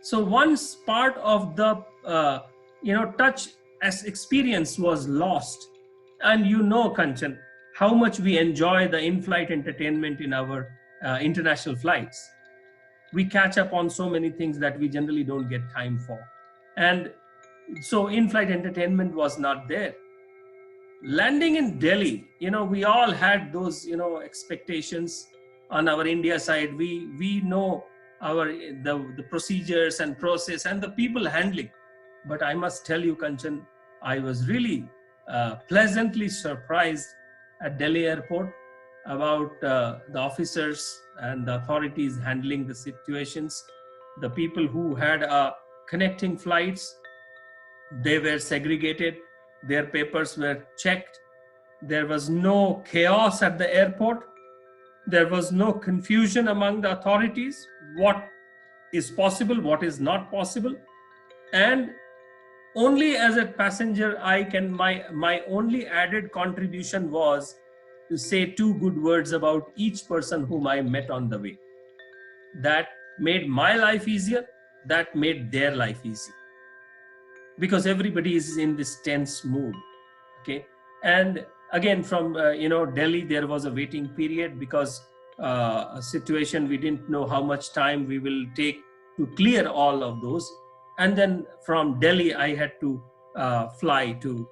S2: So once part of the touch as experience was lost, and Kanchan, how much we enjoy the in-flight entertainment in our international flights. We catch up on so many things that we generally don't get time for. And so in-flight entertainment was not there. Landing in Delhi, we all had those, expectations. On our India side, we know the procedures and process and the people handling. But I must tell you, Kanchan, I was really pleasantly surprised at Delhi airport about the officers and the authorities handling the situations. The people who had connecting flights, they were segregated. Their papers were checked. There was no chaos at the airport. There was no confusion among the authorities, what is possible, what is not possible. And only as a passenger, my only added contribution was to say 2 good words about each person whom I met on the way. That made my life easier, that made their life easy. Because everybody is in this tense mood, okay? And again, from Delhi, there was a waiting period because a situation we didn't know how much time we will take to clear all of those. And then from Delhi, I had to fly to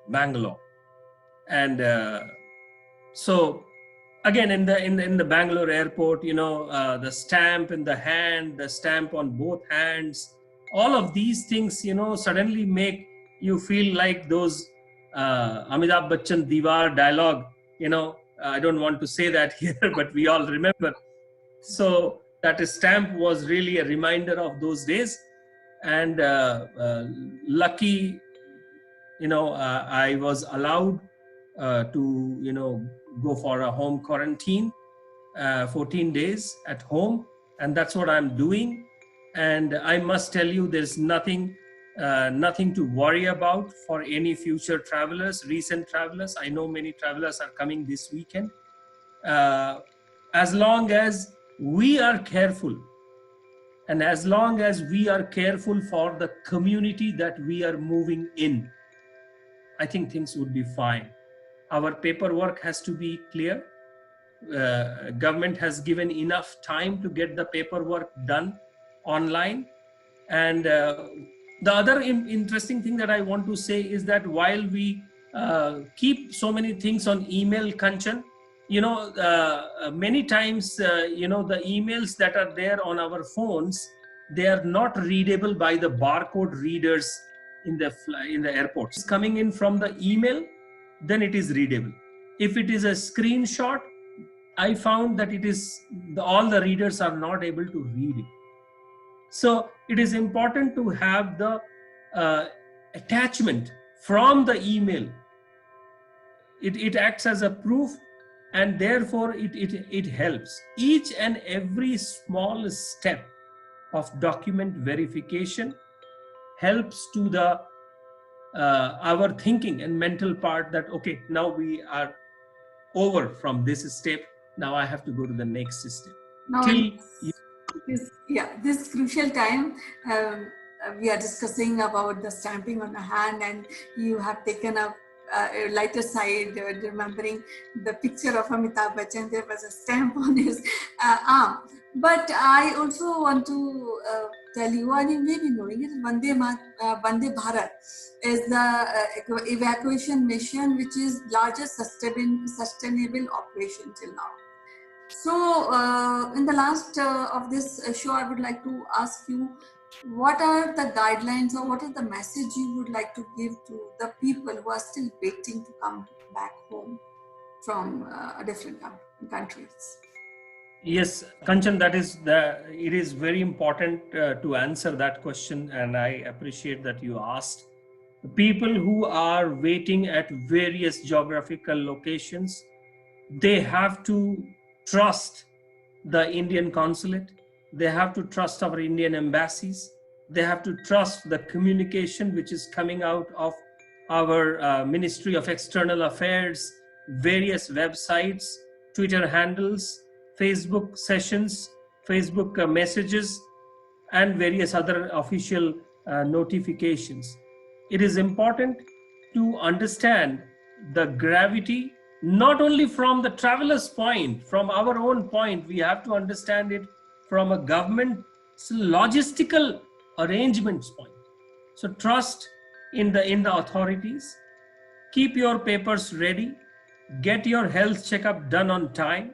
S2: Bangalore. And so again, in the Bangalore airport, the stamp in the hand, the stamp on both hands, all of these things, suddenly make you feel like those Amitabh Bachchan Diwar dialogue. I don't want to say that here, but we all remember. So that stamp was really a reminder of those days. And lucky, I was allowed to, go for a home quarantine, 14 days at home. And that's what I'm doing. And I must tell you, there's nothing to worry about for any future travelers, recent travelers. I know many travelers are coming this weekend. As long as we are careful, and as long as we are careful for the community that we are moving in, I think things would be fine. Our paperwork has to be clear. Government has given enough time to get the paperwork done online. And the other interesting thing that I want to say is that while we keep so many things on email, Kanchan, many times, the emails that are there on our phones, they are not readable by the barcode readers in the airports. It's coming in from the email, then it is readable. If it is a screenshot, I found that all the readers are not able to read it. So it is important to have the attachment from the email. It acts as a proof, and therefore it helps. Each and every small step of document verification helps to the our thinking and mental part that, okay, now we are over from this step. Now I have to go to the next step.
S1: Now,
S2: Till
S1: this crucial time, we are discussing about the stamping on a hand, and you have taken up a lighter side, remembering the picture of Amitabh Bachchan. There was a stamp on his arm. But I also want to tell you, and you may be knowing it, Vande Bharat is the evacuation mission which is largest sustainable operation till now. So in the last of this show, I would like to ask you, what are the guidelines or what is the message you would like to give to the people who are still waiting to come back home from different countries?
S2: Yes, Kanchan, it is very important to answer that question, and I appreciate that you asked. The people who are waiting at various geographical locations, they have to trust the Indian consulate. They have to trust our Indian embassies. They have to trust the communication which is coming out of our Ministry of External Affairs, various websites, Twitter handles, Facebook sessions, Facebook messages, and various other official notifications. It is important to understand the gravity, not only from the traveler's point, from our own point. We have to understand it from a government logistical arrangements point. So trust in the authorities. Keep your papers ready. Get your health checkup done on time.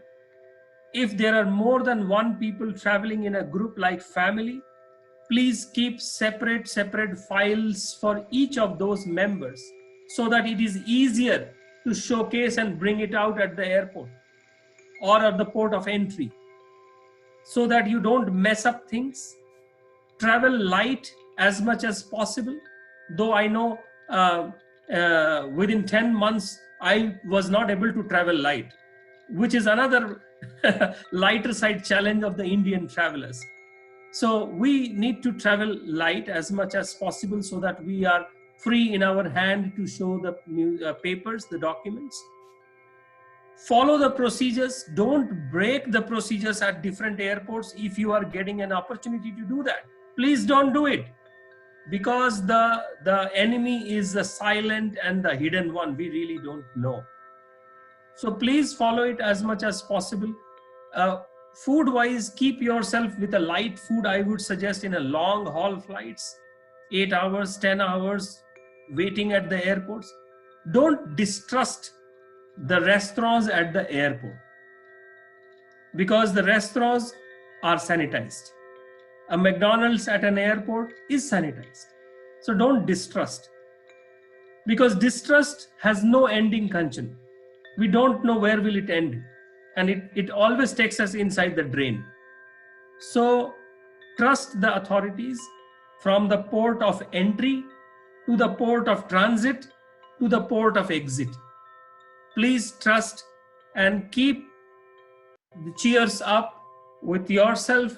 S2: If there are more than one people traveling in a group like family, please keep separate files for each of those members, so that it is easier to showcase and bring it out at the airport or at the port of entry, so that you don't mess up things. Travel light as much as possible. Though I know within 10 months, I was not able to travel light, which is another lighter side challenge of the Indian travelers. So we need to travel light as much as possible, so that we are free in our hand to show the papers, the documents. Follow the procedures. Don't break the procedures at different airports. If you are getting an opportunity to do that, please don't do it, because the enemy is the silent and the hidden one. We really don't know. So please follow it as much as possible. Food wise, keep yourself with a light food. I would suggest in a long haul flights, 8 hours, 10 hours waiting at the airports. Don't distrust the restaurants at the airport, because the restaurants are sanitized. A McDonald's at an airport is sanitized. So don't distrust. because distrust has no ending, Kanchan. We don't know where will it end, and it always takes us inside the drain. So trust the authorities from the port of entry to the port of transit to the port of exit. Please trust and keep the cheers up with yourself.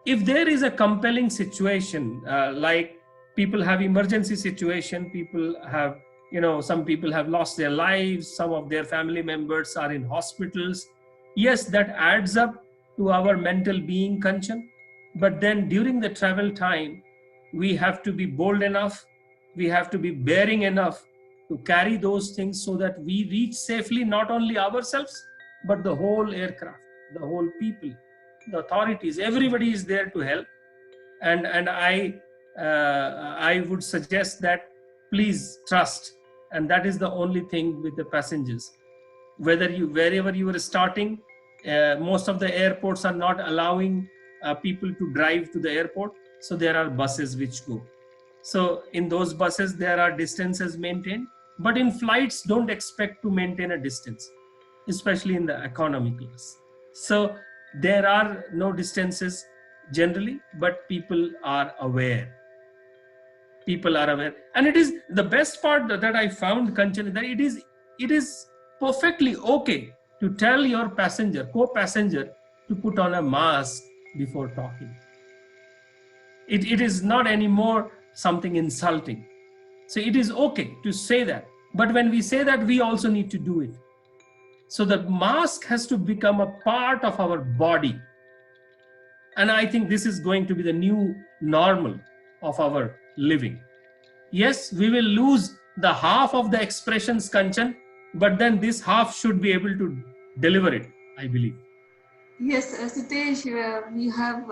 S2: If there is a compelling situation, like people have emergency situation, people have, some people have lost their lives, some of their family members are in hospitals. Yes, that adds up to our mental being, Kanchan. But then during the travel time, we have to be bold enough, we have to be bearing enough to carry those things so that we reach safely not only ourselves, but the whole aircraft, the whole people, the authorities, everybody is there to help. And I would suggest that please trust, and that is the only thing with the passengers. Wherever you are starting, most of the airports are not allowing people to drive to the airport, so there are buses which go. So in those buses there are distances maintained, but in flights don't expect to maintain a distance, especially in the economy class. So there are no distances generally, but people are aware. People are aware, and it is the best part that I found, Kanchan, that it is perfectly okay to tell your co-passenger, to put on a mask before talking. It is not anymore something insulting. So it is okay to say that. But when we say that, we also need to do it. So the mask has to become a part of our body. And I think this is going to be the new normal of our living. Yes, we will lose the half of the expressions, Kanchan, but then this half should be able to deliver it, I believe.
S1: Yes, Sitesh, we have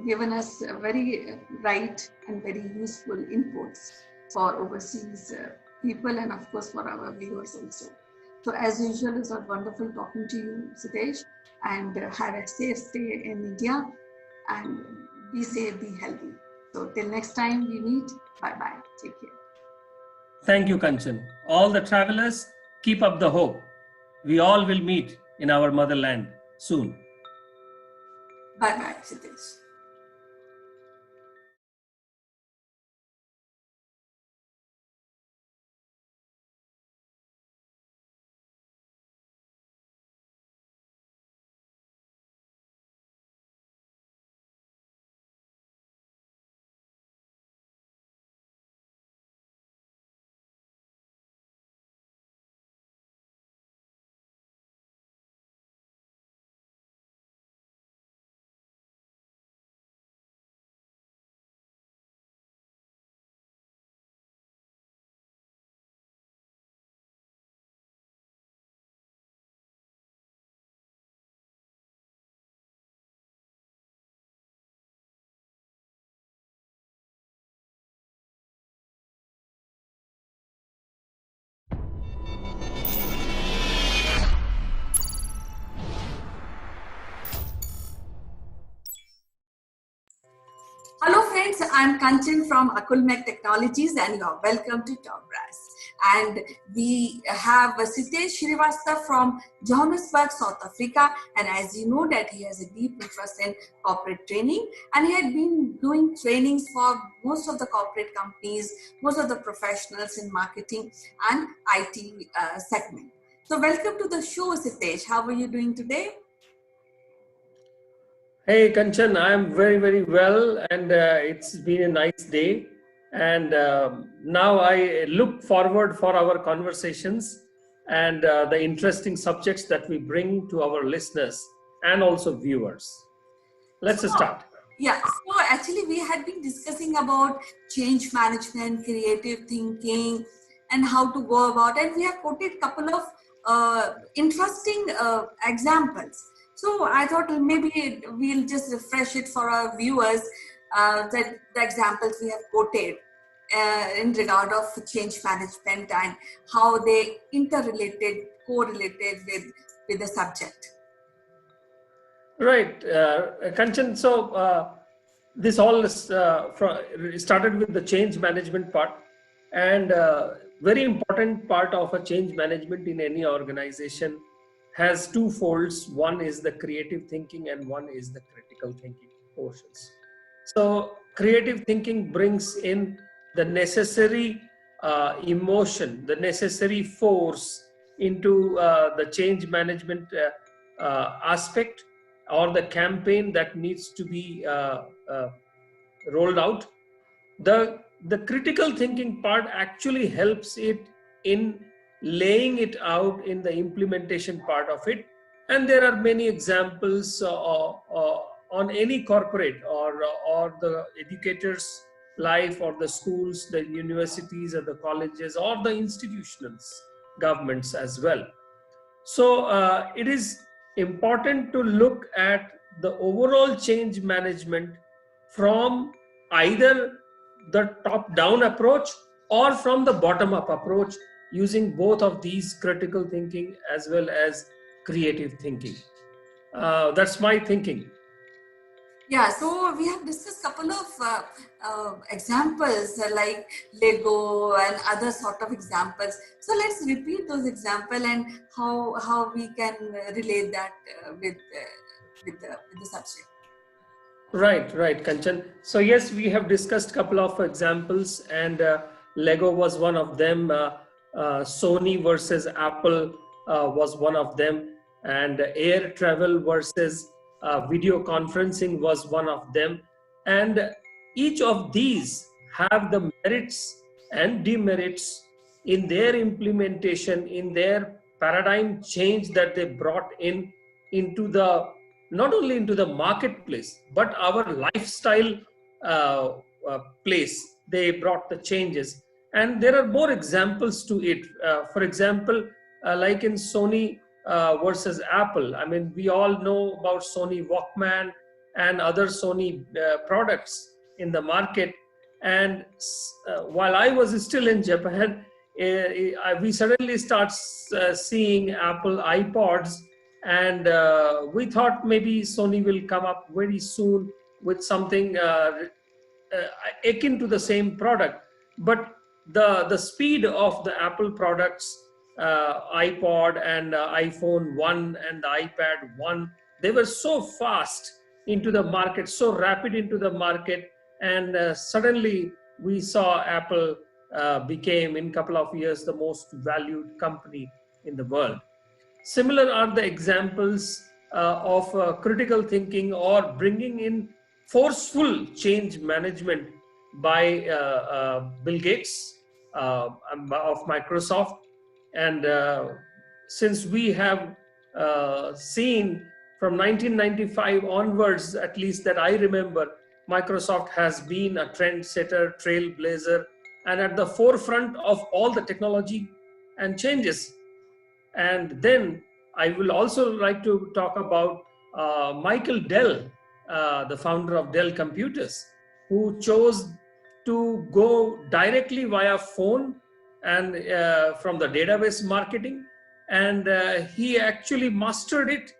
S1: given us very right and very useful inputs for overseas people and of course for our viewers also. So as usual, it's wonderful talking to you, Sitesh, and have a safe stay in India and be safe, be healthy. So till next time we meet, bye-bye, take care.
S2: Thank you, Kanchan. All the travelers, keep up the hope. We all will meet in our motherland soon.
S1: Bye-bye, Sitesh. Hello friends, I'm Kanchan from Akulmach Technologies and you're welcome to Top Brass. And we have Sitesh Srivastava from Johannesburg, South Africa. And as you know that he has a deep interest in corporate training and he had been doing trainings for most of the corporate companies, most of the professionals in marketing and IT segment. So welcome to the show, Sitesh. How are you doing today?
S2: Hey, Kanchan, I'm very, very well, and it's been a nice day. And now I look forward for our conversations and the interesting subjects that we bring to our listeners and also viewers. Let's start.
S1: Yeah, so actually we had been discussing about change management, creative thinking, and how to go about it. We have quoted a couple of interesting examples. So I thought maybe we'll just refresh it for our viewers, that the examples we have quoted in regard of change management and how they interrelated, correlated with the subject.
S2: Right, Kanchan. So this all is, started with the change management part, And very important part of a change management in any organization has two folds. One is the creative thinking and one is the critical thinking portions. So creative thinking brings in the necessary emotion, the necessary force into the change management aspect or the campaign that needs to be rolled out. The critical thinking part actually helps it in laying it out in the implementation part of it. And there are many examples on any corporate or the educators life, or the schools, the universities, or the colleges, or the institutions, governments as well. So it is important to look at the overall change management from either the top-down approach or from the bottom-up approach, using both of these critical thinking as well as creative thinking. That's my thinking.
S8: Yeah, so we have discussed couple of examples like Lego and other sort of examples. So let's repeat those examples and how we can relate that with the subject.
S2: Right, Kanchan. So yes, we have discussed a couple of examples, and Lego was one of them. Sony versus Apple was one of them, and air travel versus video conferencing was one of them. And each of these have the merits and demerits in their implementation, in their paradigm change that they brought in into the, not only into the marketplace, but our lifestyle place. They brought the changes. And there are more examples to it. For example, like in Sony versus Apple. I mean, we all know about Sony Walkman and other Sony products in the market. And while I was still in Japan, we suddenly start seeing Apple iPods, and we thought maybe Sony will come up very soon with something akin to the same product. But the speed of the Apple products, iPod and iPhone 1 and the iPad 1, they were so fast into the market, so rapid into the market, and suddenly we saw Apple became in a couple of years the most valued company in the world. Similar are the examples of critical thinking or bringing in forceful change management by Bill Gates of Microsoft. And since we have seen from 1995 onwards, at least that I remember, Microsoft has been a trendsetter, trailblazer, and at the forefront of all the technology and changes. And then I will also like to talk about Michael Dell, the founder of Dell Computers, who chose to go directly via phone and from the database marketing. And he actually mastered it.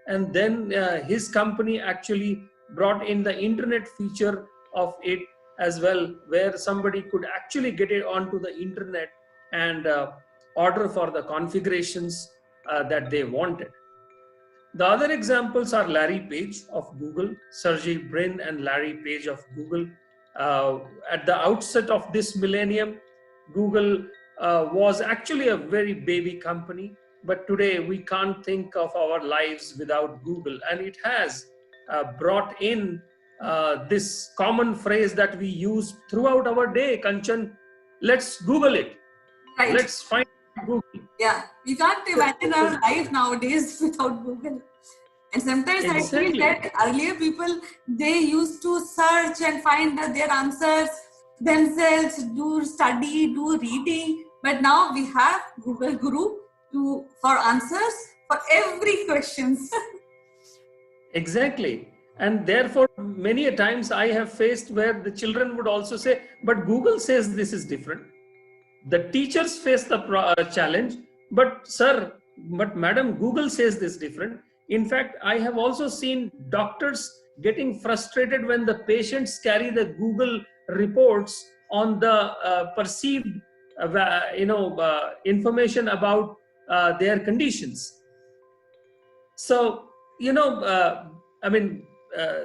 S2: And then his company actually brought in the internet feature of it as well, where somebody could actually get it onto the internet and order for the configurations that they wanted. The other examples are Larry Page of Google, Sergey Brin and Larry Page of Google. At the outset of this millennium, Google was actually a very baby company, but today we can't think of our lives without Google. And it has brought in this common phrase that we use throughout our day, Kanchan, let's Google it.
S8: Right.
S2: Let's find Google.
S8: Yeah, we can't imagine our life nowadays without Google. And sometimes
S2: Exactly.
S8: I feel that earlier people, they used to search and find their answers themselves, do study, do reading. But now we have Google Guru for answers for every questions.
S2: Exactly. And therefore, many a times I have faced where the children would also say, but Google says this is different. The teachers face the challenge, but sir, but madam, Google says this different. In fact, I have also seen doctors getting frustrated when the patients carry the Google reports on the perceived information about their conditions. So,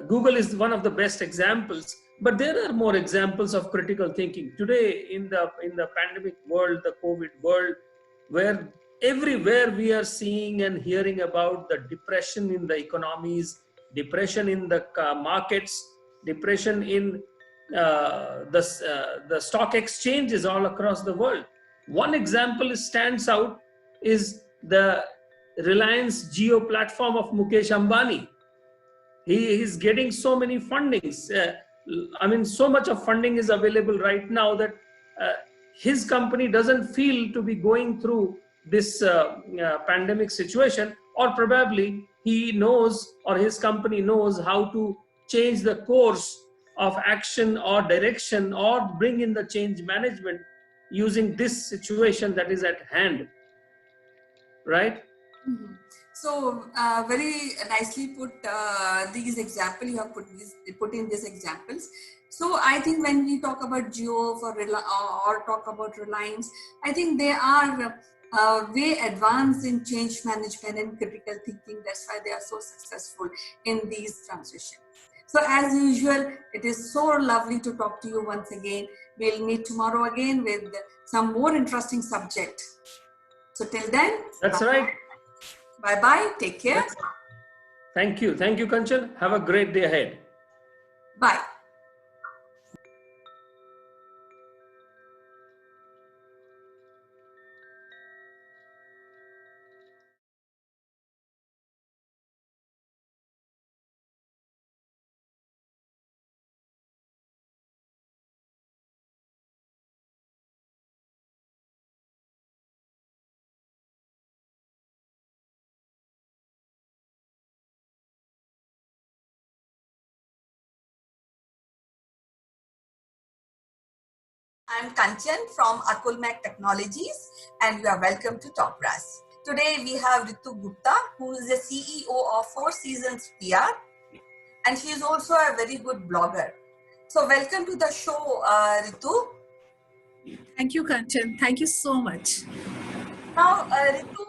S2: Google is one of the best examples, but there are more examples of critical thinking today in the pandemic world, the COVID world, where everywhere we are seeing and hearing about the depression in the economies, depression in the markets, depression in the stock exchanges all across the world. One example stands out is the Reliance Jio platform of Mukesh Ambani. He is getting so many fundings. So much of funding is available right now that his company doesn't feel to be going through this pandemic situation, or probably he knows, or his company knows, how to change the course of action or direction, or bring in the change management using this situation that is at hand. Right?
S8: Mm-hmm. So very nicely put these examples you have put in these examples. So I think when we talk about Jio or talk about Reliance, I think they are way advanced in change management and critical thinking. That's why they are so successful in these transitions. So as usual, it is so lovely to talk to you once again. We'll meet tomorrow again with some more interesting subject. So till then,
S2: that's right.
S8: Bye-bye. Take care.
S2: Thank you. Thank you, Kanchan. Have a great day ahead.
S8: Bye. I'm Kanchan from Akulmach Technologies, and you are welcome to Top Brass. Today we have Ritu Gupta, who is the CEO of Four Seasons PR, and she is also a very good blogger. So welcome to the show, Ritu.
S17: Thank you, Kanchan. Thank you so much.
S8: Now, Ritu,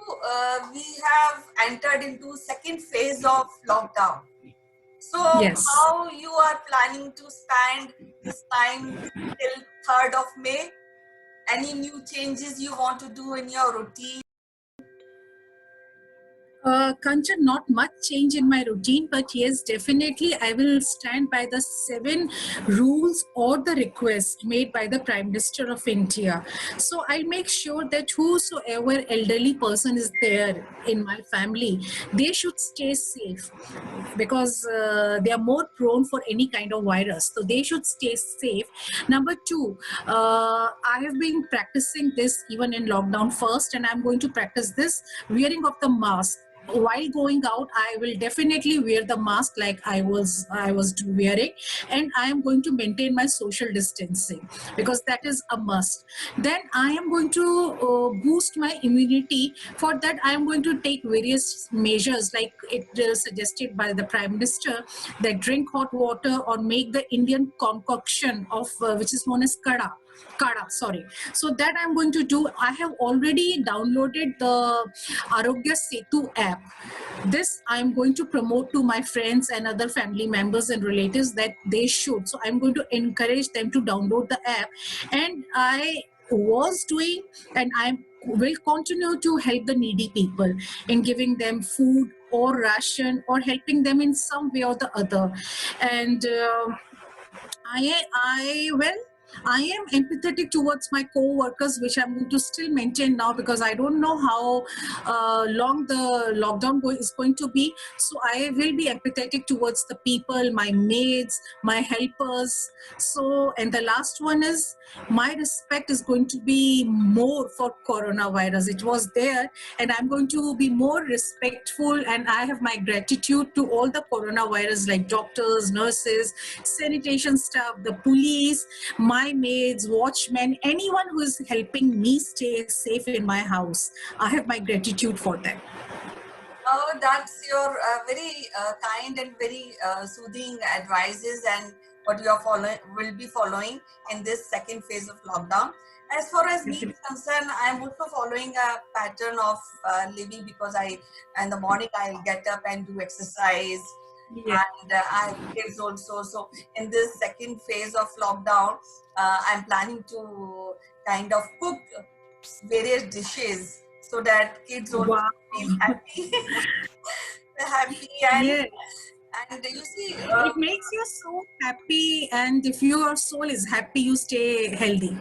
S8: we have entered into second phase of lockdown. So
S17: yes.
S8: How you are planning to spend this time till 3rd of May? Any new changes you want to do in your routine?
S17: Kanchan, not much change in my routine, but yes, definitely I will stand by the 7 rules or the request made by the Prime Minister of India. So I'll make sure that whosoever elderly person is there in my family, they should stay safe, because they are more prone for any kind of virus. So they should stay safe. Number 2, I have been practicing this even in lockdown first, and I'm going to practice this wearing of the mask. While going out, I will definitely wear the mask like I was wearing, and I am going to maintain my social distancing, because that is a must. Then I am going to boost my immunity. For that, I am going to take various measures, like it suggested by the Prime Minister, that drink hot water or make the Indian concoction of which is known as kada. So that I'm going to do. I have already downloaded the Arogya Setu app. This I'm going to promote to my friends and other family members and relatives that they should. So I'm going to encourage them to download the app. And I was doing, and I will continue to help the needy people in giving them food or ration or helping them in some way or the other. And I am empathetic towards my co-workers, which I'm going to still maintain now, because I don't know how long the lockdown is going to be. So I will be empathetic towards the people, my maids, my helpers. So, and the last one is, my respect is going to be more for coronavirus. It was there, and I'm going to be more respectful, and I have my gratitude to all the coronavirus, like doctors, nurses, sanitation staff, the police, my maids, watchmen, anyone who is helping me stay safe in my house. I have my gratitude for them.
S8: Oh, that's your very kind and very soothing advices, and what you are will be following in this second phase of lockdown. As far as me is concerned, I'm also following a pattern of living because in the morning I'll get up and do exercise, and I have kids also. So in this second phase of lockdown, I'm planning to kind of cook various dishes so that kids also feel happy, happy and you see.
S17: It makes you so happy, and if your soul is happy, you stay healthy.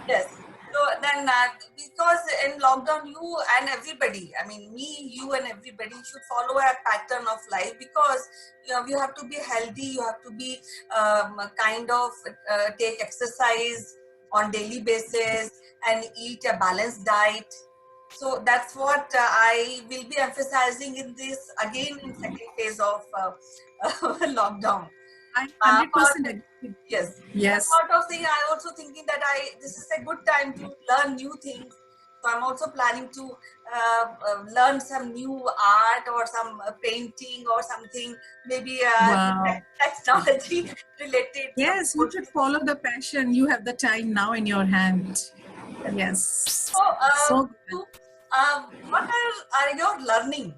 S8: Yes. So then, because in lockdown, you and everybody, I mean, me, you, and everybody should follow a pattern of life because you have to be healthy, you have to be kind of take exercise on daily basis and eat a balanced diet. So that's what I will be emphasizing in this again in second phase of lockdown.
S17: I 100% agree.
S8: Yes.
S17: Yes.
S8: Sort of thing. I also thinking that this is a good time to learn new things. So I'm also planning to learn some new art or some painting or something, maybe
S17: Wow.
S8: technology related.
S17: Yes, you should follow the passion. You have the time now in your hand. Yes.
S8: So, what are your learning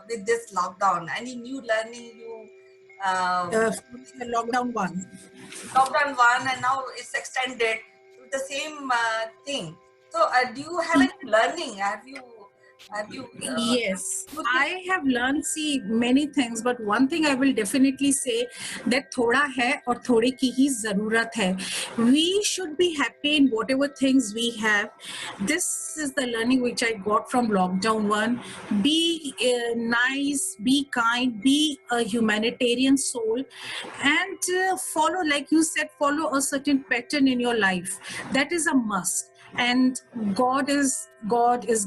S8: with this lockdown? Any new learning you?
S17: Lockdown one.
S8: Lockdown one, and now it's extended to the same thing. So, do you have any learning? Have you?
S17: Yes, I have learned many things, but one thing I will definitely say that thoda hai aur thode ki hi zarurat hai. We should be happy in whatever things we have. This is the learning which I got from lockdown one. Be nice, be kind, be a humanitarian soul, and follow, like you said, follow a certain pattern in your life. That is a must. And God is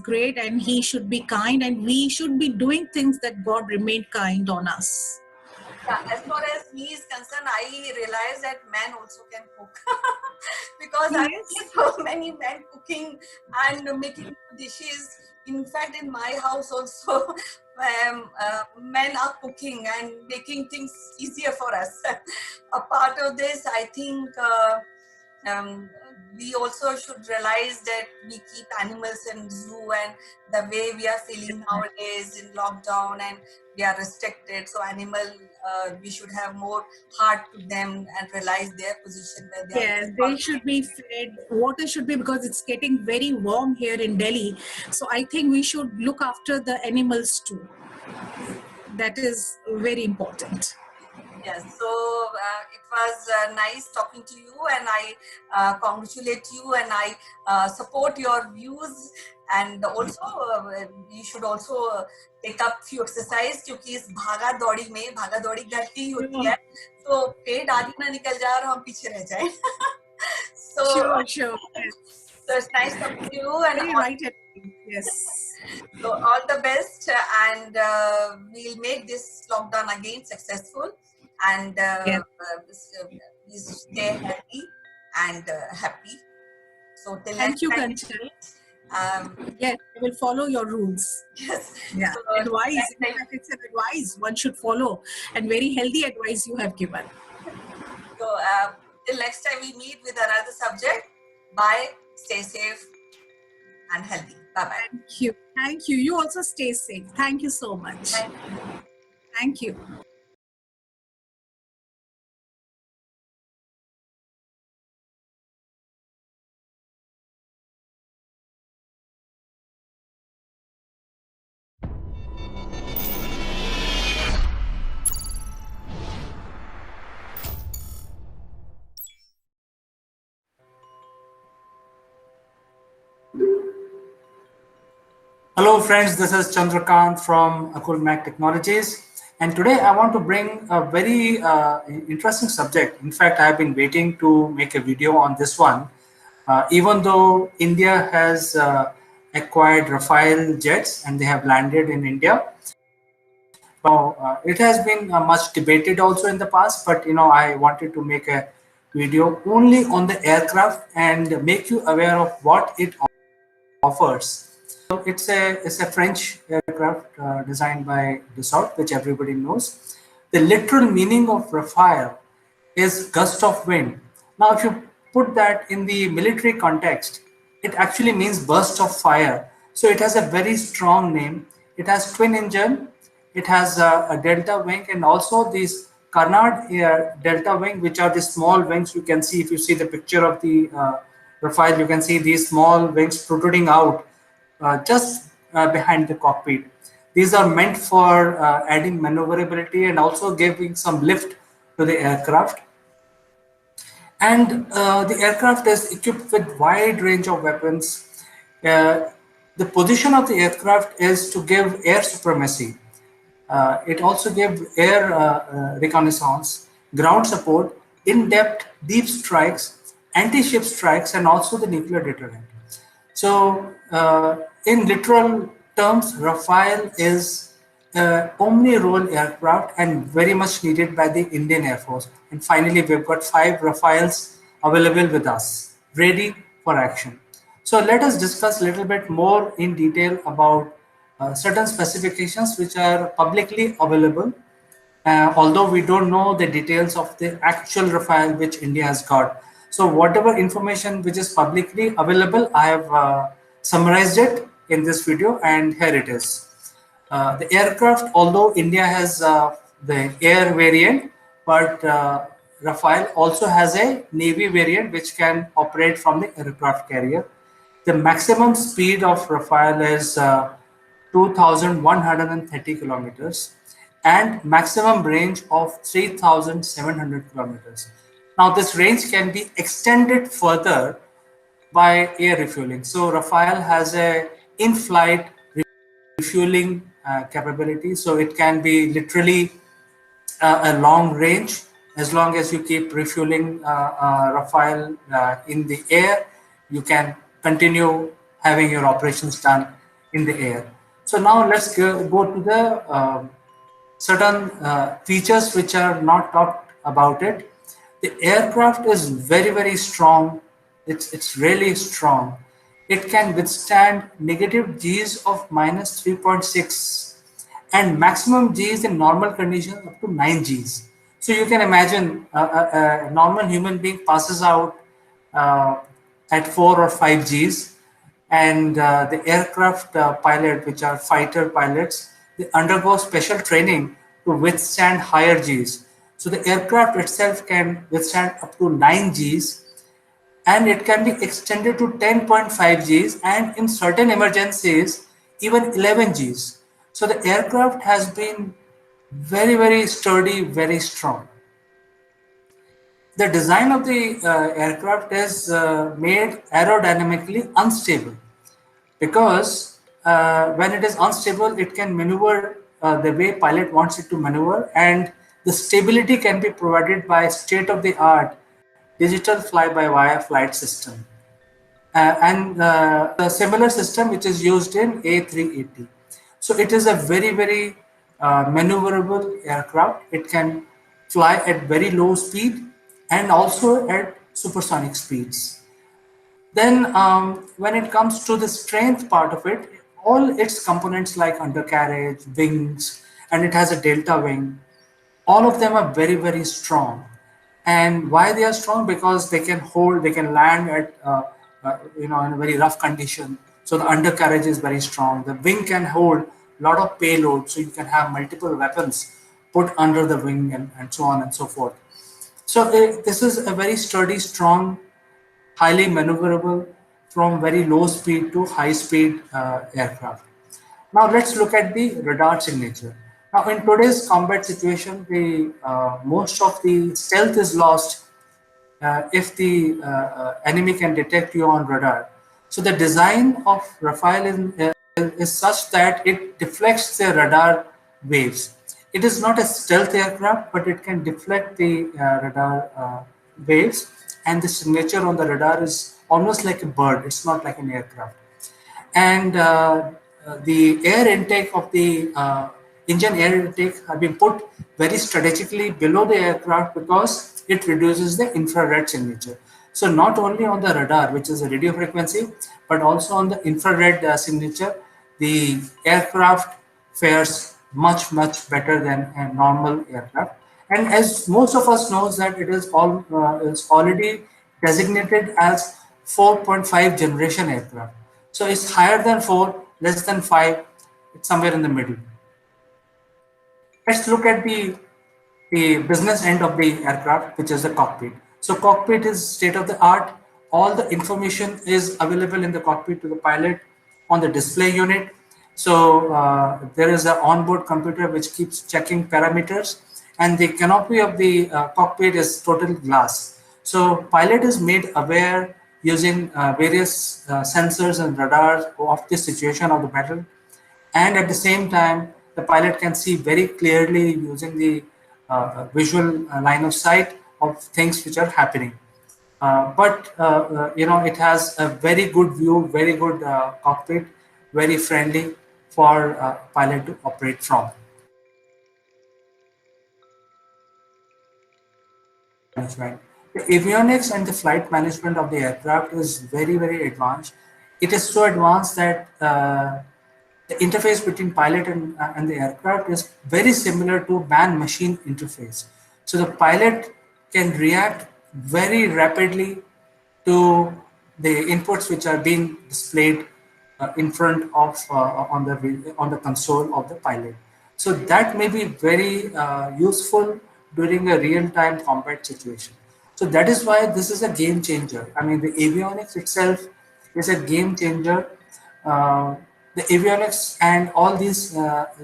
S17: great, and He should be kind, and we should be doing things that God remain kind on us.
S8: Yeah, as far as me is concerned, I realize that men also can cook because I see so many men cooking and making dishes. In fact, in my house also, men are cooking and making things easier for us. A part of this, I think. We also should realize that we keep animals in zoo, and the way we are feeling nowadays in lockdown and we are restricted, so we should have more heart to them and realize their position where they
S17: yes, they should be fed. Water should be, because it's getting very warm here in Delhi. So I think we should look after the animals too. That is very important.
S8: Yes, so it was nice talking to you, and I congratulate you, and I support your views, and also you should also take up few exercise क्योंकि इस भागा दौड़ी घटी होती है, तो पेट आगे ना निकल जाए और हम पीछे रह जाए.
S17: Sure.
S8: So it's nice talking to you, and
S17: yes.
S8: So all the best, and we'll make this lockdown again successful, and we stay healthy and happy. So till
S17: Thank you,
S8: next
S17: time. Yes, I will follow your rules.
S8: Yes.
S17: Yeah.
S8: So,
S17: advice. In fact, it's an advice one should follow, and very healthy advice you have given.
S8: So till next time we meet with another subject. Bye. Stay safe and healthy. Bye bye.
S17: Thank you. Thank you. You also stay safe. Thank you so much. Thank you.
S16: Hello friends, this is Chandrakant from Akulmach Technologies, and today I want to bring a very interesting subject. In fact, I have been waiting to make a video on this one. Even though India has acquired Rafale jets and they have landed in India, it has been much debated also in the past, but I wanted to make a video only on the aircraft and make you aware of what it offers. So it's a French aircraft designed by Dassault, which everybody knows. The literal meaning of Rafale is gust of wind. Now, if you put that in the military context, it actually means burst of fire. So it has a very strong name. It has twin engine, it has a delta wing, and also these Carnard delta wing, which are the small wings. You can see, if you see the picture of the Rafale, you can see these small wings protruding out just behind the cockpit. These are meant for adding maneuverability and also giving some lift to the aircraft. And the aircraft is equipped with wide range of weapons. Uh, the position of the aircraft is to give air supremacy. It also gives air reconnaissance, ground support, in-depth deep strikes, anti-ship strikes, and also the nuclear deterrent. So, in literal terms, Rafale is omni-role aircraft and very much needed by the Indian Air Force. And finally, we've got 5 Rafales available with us, ready for action. So let us discuss a little bit more in detail about certain specifications which are publicly available, although we don't know the details of the actual Rafale which India has got. So whatever information which is publicly available, I have summarized it in this video, and here it is. The aircraft, although India has the air variant, but Rafale also has a Navy variant which can operate from the aircraft carrier. The maximum speed of Rafale is 2,130 kilometers and maximum range of 3,700 kilometers. Now, this range can be extended further by air refueling. So, Rafale has a in-flight refueling capability. So, it can be literally a long range as long as you keep refueling Rafale in the air. You can continue having your operations done in the air. So now let's go to the certain features which are not talked about it. The aircraft is very strong. It's really strong. It can withstand negative G's of minus 3.6 and maximum G's in normal conditions up to 9 G's. So you can imagine a normal human being passes out at 4 or 5 G's, and the aircraft pilot, which are fighter pilots, they undergo special training to withstand higher Gs. So the aircraft itself can withstand up to 9 Gs, and it can be extended to 10.5 Gs, and in certain emergencies even 11 Gs. So the aircraft has been very sturdy, very strong. The design of the aircraft is made aerodynamically unstable, because when it is unstable, it can maneuver the way pilot wants it to maneuver, and the stability can be provided by state-of-the-art digital fly-by-wire flight system, and a similar system which is used in A380. So it is a very maneuverable aircraft. It can fly at very low speed and also at supersonic speeds. Then when it comes to the strength part of it, all its components like undercarriage, wings, and it has a delta wing, all of them are very strong. And why they are strong? Because they can hold, they can land at in a very rough condition. So the undercarriage is very strong. The wing can hold a lot of payload, so you can have multiple weapons put under the wing, and so on and so forth. So this is a very sturdy, strong, highly maneuverable from very low speed to high speed aircraft. Now let's look at the radar signature. Now in today's combat situation, the most of the stealth is lost if the enemy can detect you on radar. So the design of Rafale is such that it deflects the radar waves. It is not a stealth aircraft, but it can deflect the radar waves, and the signature on the radar is almost like a bird. It's not like an aircraft. And the air intake of the engine air intake have been put very strategically below the aircraft because it reduces the infrared signature. So not only on the radar, which is a radio frequency, but also on the infrared signature, the aircraft fares much better than a normal aircraft. And as most of us knows that it is already designated as 4.5 generation aircraft. So it's higher than 4, less than 5, it's somewhere in the middle. Let's look at the business end of the aircraft, which is the cockpit. So cockpit is state of the art. All the information is available in the cockpit to the pilot on the display unit. So there is an onboard computer which keeps checking parameters, and the canopy of the cockpit is total glass. So pilot is made aware using various sensors and radars of the situation of the battle, and at the same time the pilot can see very clearly using the visual line of sight of things which are happening. But it has a very good view, very good cockpit, very friendly for pilot to operate from. Management. The avionics and the flight management of the aircraft is very, very advanced. It is so advanced that the interface between pilot and the aircraft is very similar to man-machine interface. So the pilot can react very rapidly to the inputs which are being displayed in front of on the console of the pilot. So that may be very useful during a real-time combat situation. So that is why this is a game changer. I mean, the avionics itself is a game changer. Uh, the avionics and all these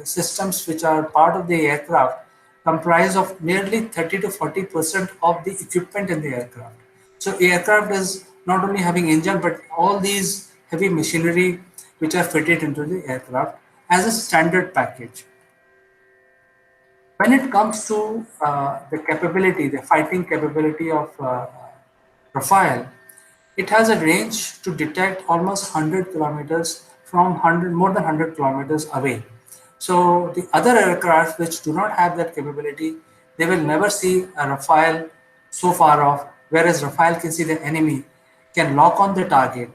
S16: systems which are part of the aircraft comprise of nearly 30 to 40% of the equipment in the aircraft. So aircraft is not only having engine, but all these heavy machinery which are fitted into the aircraft as a standard package. When it comes to the capability, the fighting capability of Rafale, it has a range to detect almost 100 kilometers from 100, more than 100 kilometers away. So the other aircraft which do not have that capability, they will never see a Rafale so far off, whereas Rafale can see the enemy, can lock on the target,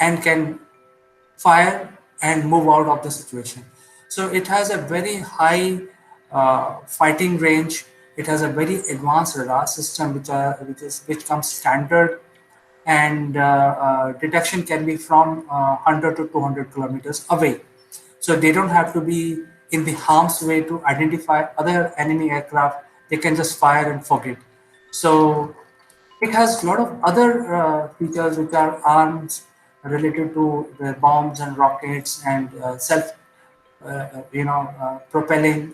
S16: and can fire and move out of the situation. So it has a very high fighting range. It has a very advanced radar system which comes standard, and detection can be from 100 to 200 kilometers away. So they don't have to be in the harm's way to identify other enemy aircraft. They can just fire and forget. So it has a lot of other features which are arms related to the bombs and rockets and propelling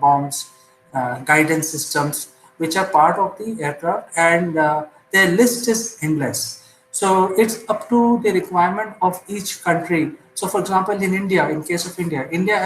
S16: bombs, guidance systems, which are part of the aircraft, and their list is endless. So it's up to the requirement of each country. So, for example, in India, in case of India, India